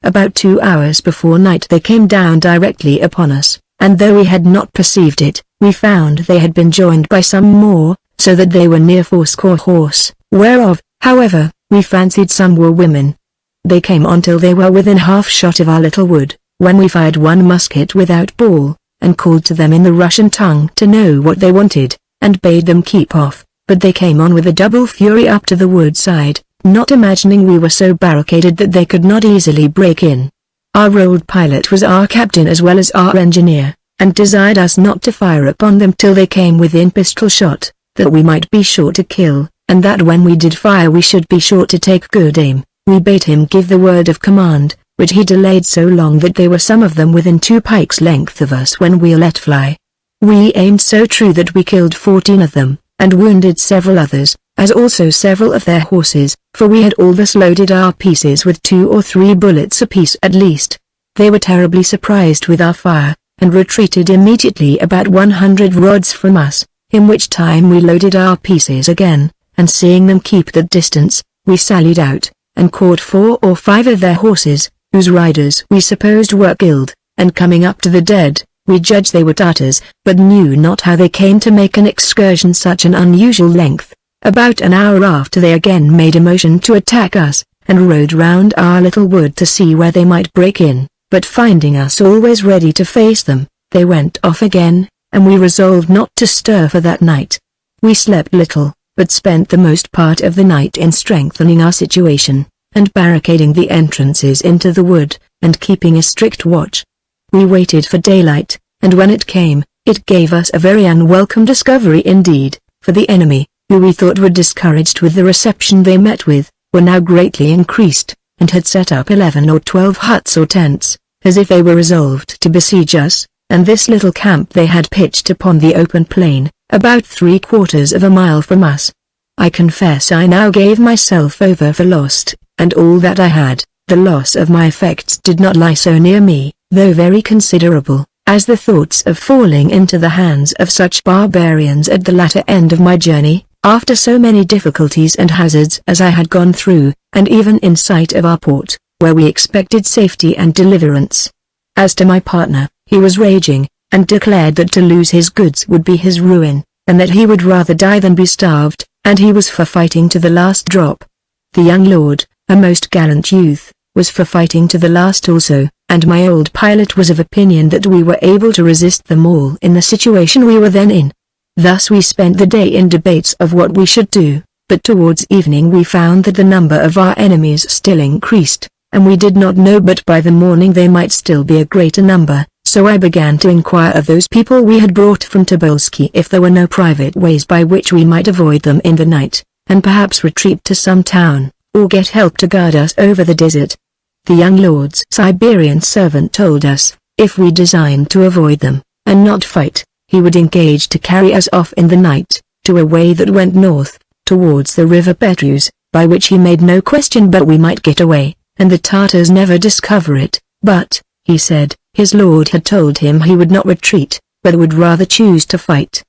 [SPEAKER 1] About 2 hours before night they came down directly upon us, and though we had not perceived it, we found they had been joined by some more, so that they were near 80 horse, whereof, however, we fancied some were women. They came on till they were within half shot of our little wood, when we fired one musket without ball, and called to them in the Russian tongue to know what they wanted, and bade them keep off, but they came on with a double fury up to the wood side, not imagining we were so barricaded that they could not easily break in. Our old pilot was our captain as well as our engineer, and desired us not to fire upon them till they came within pistol shot, that we might be sure to kill, and that when we did fire we should be sure to take good aim. We bade him give the word of command, which he delayed so long that they were some of them within 2 pikes length of us when we let fly. We aimed so true that we killed 14 of them, and wounded several others, as also several of their horses, for we had all thus loaded our pieces with 2 or 3 bullets apiece at least. They were terribly surprised with our fire, and retreated immediately about 100 rods from us, in which time we loaded our pieces again, and seeing them keep that distance, we sallied out, and caught 4 or 5 of their horses, whose riders we supposed were killed, and coming up to the dead, we judged they were Tartars, but knew not how they came to make an excursion such an unusual length. About an hour after they again made a motion to attack us, and rode round our little wood to see where they might break in, but finding us always ready to face them, they went off again, and we resolved not to stir for that night. We slept little, but spent the most part of the night in strengthening our situation, and barricading the entrances into the wood, and keeping a strict watch. We waited for daylight, and when it came, it gave us a very unwelcome discovery indeed, for the enemy, who we thought were discouraged with the reception they met with, were now greatly increased, and had set up 11 or 12 huts or tents, as if they were resolved to besiege us, and this little camp they had pitched upon the open plain, about 3/4 of a mile from us. I confess I now gave myself over for lost, and all that I had. The loss of my effects did not lie so near me, though very considerable, as the thoughts of falling into the hands of such barbarians at the latter end of my journey, after so many difficulties and hazards as I had gone through, and even in sight of our port, where we expected safety and deliverance. As to my partner, he was raging, and declared that to lose his goods would be his ruin, and that he would rather die than be starved, and he was for fighting to the last drop. The young lord, a most gallant youth, was for fighting to the last also, and my old pilot was of opinion that we were able to resist them all in the situation we were then in. Thus we spent the day in debates of what we should do, but towards evening we found that the number of our enemies still increased, and we did not know but by the morning they might still be a greater number, so I began to inquire of those people we had brought from Tobolski if there were no private ways by which we might avoid them in the night, and perhaps retreat to some town, or get help to guard us over the desert. The young lord's Siberian servant told us, if we designed to avoid them, and not fight, he would engage to carry us off in the night, to a way that went north, towards the river Petrus, by which he made no question but we might get away, and the Tartars never discover it, but, he said, his lord had told him he would not retreat, but would rather choose to fight.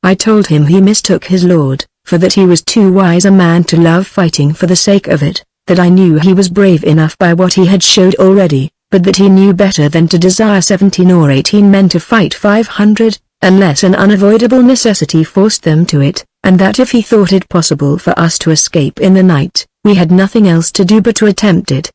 [SPEAKER 1] I told him he mistook his lord, for that he was too wise a man to love fighting for the sake of it, that I knew he was brave enough by what he had showed already, but that he knew better than to desire 17 or 18 men to fight 500, unless an unavoidable necessity forced them to it, and that if he thought it possible for us to escape in the night, we had nothing else to do but to attempt it.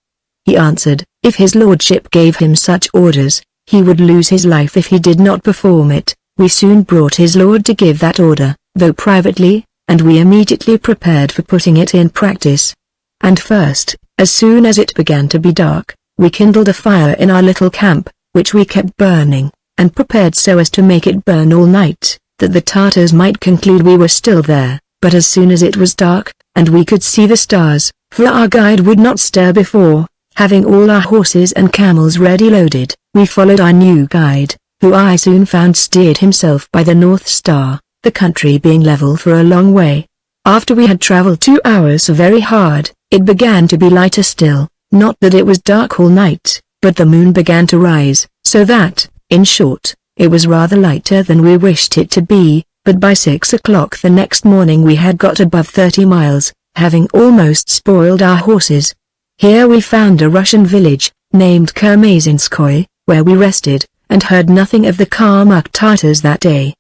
[SPEAKER 1] He answered, if his lordship gave him such orders, he would lose his life if he did not perform it. We soon brought his lord to give that order, though privately, and we immediately prepared for putting it in practice. And first, as soon as it began to be dark, we kindled a fire in our little camp, which we kept burning, and prepared so as to make it burn all night, that the Tartars might conclude we were still there. But as soon as it was dark, and we could see the stars, for our guide would not stir before, having all our horses and camels ready loaded, we followed our new guide, who I soon found steered himself by the North Star, the country being level for a long way. After we had traveled 2 hours very hard, it began to be lighter still, not that it was dark all night, but the moon began to rise, so that, in short, it was rather lighter than we wished it to be, but by 6 o'clock the next morning we had got above 30 miles, having almost spoiled our horses. Here we found a Russian village, named Kermazinskoye, where we rested, and heard nothing of the Kalmuk Tartars that day.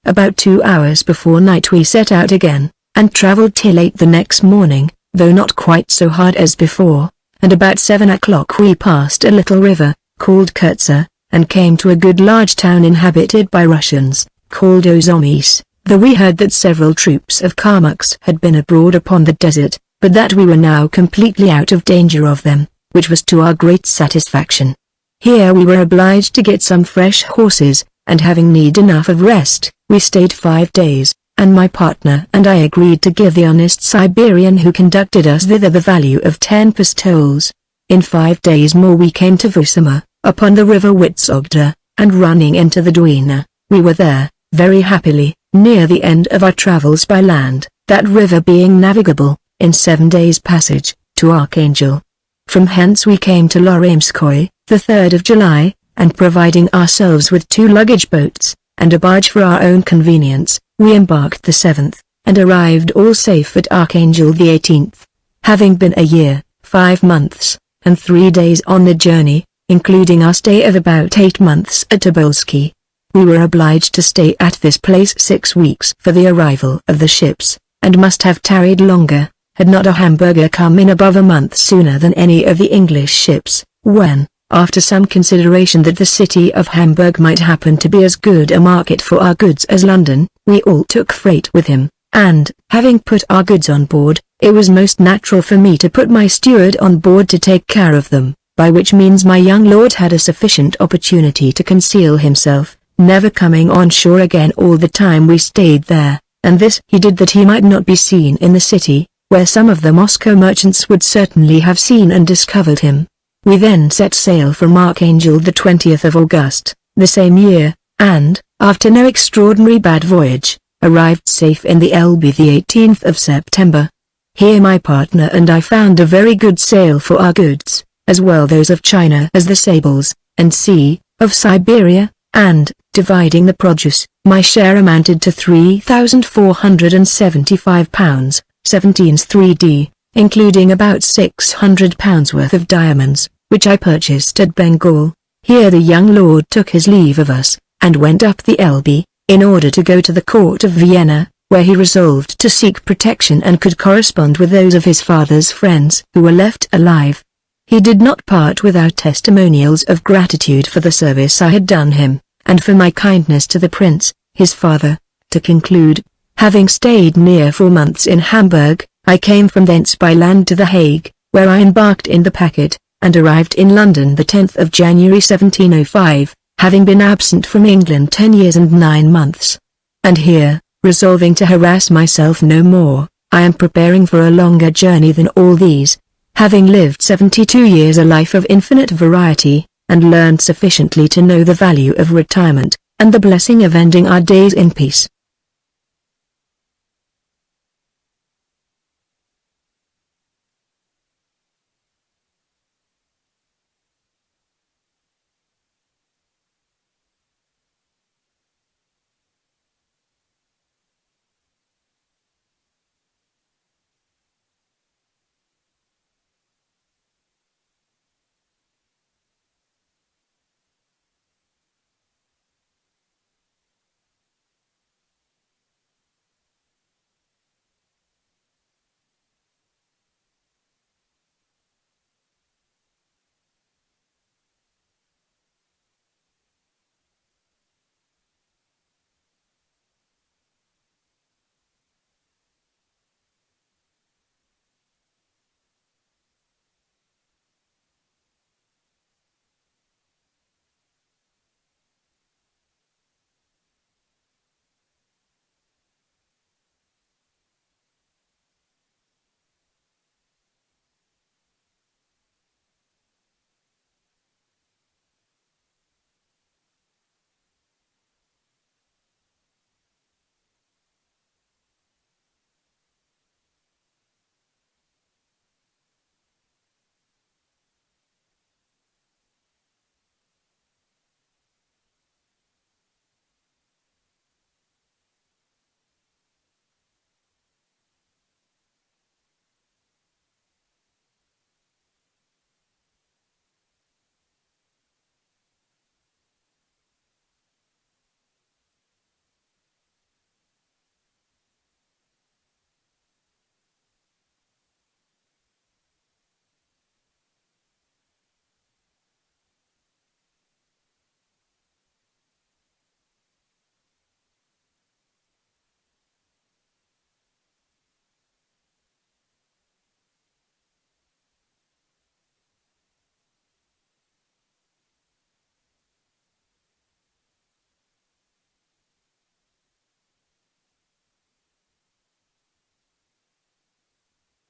[SPEAKER 1] About 2 hours before night we set out again, and travelled till 8 the next morning, though not quite so hard as before, and about 7 o'clock we passed a little river, called Kurtsa, and came to a good large town inhabited by Russians, called Ozomis, though we heard that several troops of Kalmuks had been abroad upon the desert, but that we were now completely out of danger of them, which was to our great satisfaction. Here we were obliged to get some fresh horses, and having need enough of rest, we stayed 5 days, and my partner and I agreed to give the honest Siberian who conducted us thither the value of 10 pistoles. In 5 days more we came to Vusama, upon the river Witsogda, and running into the Dwina, we were there, very happily, near the end of our travels by land, that river being navigable, in 7 days' passage, to Archangel. From hence we came to Loremskoye, the 3rd of July, and providing ourselves with 2 luggage boats, and a barge for our own convenience, we embarked the 7th, and arrived all safe at Archangel the 18th. Having been a year, 5 months, and 3 days on the journey, including our stay of about 8 months at Tobolsky, we were obliged to stay at this place 6 weeks for the arrival of the ships, and must have tarried longer, had not a Hamburger come in above a month sooner than any of the English ships, when, after some consideration that the city of Hamburg might happen to be as good a market for our goods as London, we all took freight with him, and, having put our goods on board, it was most natural for me to put my steward on board to take care of them, by which means my young lord had a sufficient opportunity to conceal himself, never coming on shore again all the time we stayed there, and this he did that he might not be seen in the city, where some of the Moscow merchants would certainly have seen and discovered him. We then set sail from Archangel the 20th of August, the same year, and, after no extraordinary bad voyage, arrived safe in the Elbe the 18th of September. Here my partner and I found a very good sale for our goods, as well those of China as the sables, and sea, of Siberia, and, dividing the produce, my share amounted to £3,475, 17s 3d, including about £600 worth of diamonds, which I purchased at Bengal. Here the young lord took his leave of us, and went up the Elbe, in order to go to the court of Vienna, where he resolved to seek protection and could correspond with those of his father's friends who were left alive. He did not part without testimonials of gratitude for the service I had done him, and for my kindness to the prince, his father. To conclude, having stayed near 4 months in Hamburg, I came from thence by land to The Hague, where I embarked in the packet, and arrived in London the 10th of January 1705, having been absent from England 10 years and 9 months. And here, resolving to harass myself no more, I am preparing for a longer journey than all these, having lived 72 years a life of infinite variety, and learned sufficiently to know the value of retirement, and the blessing of ending our days in peace.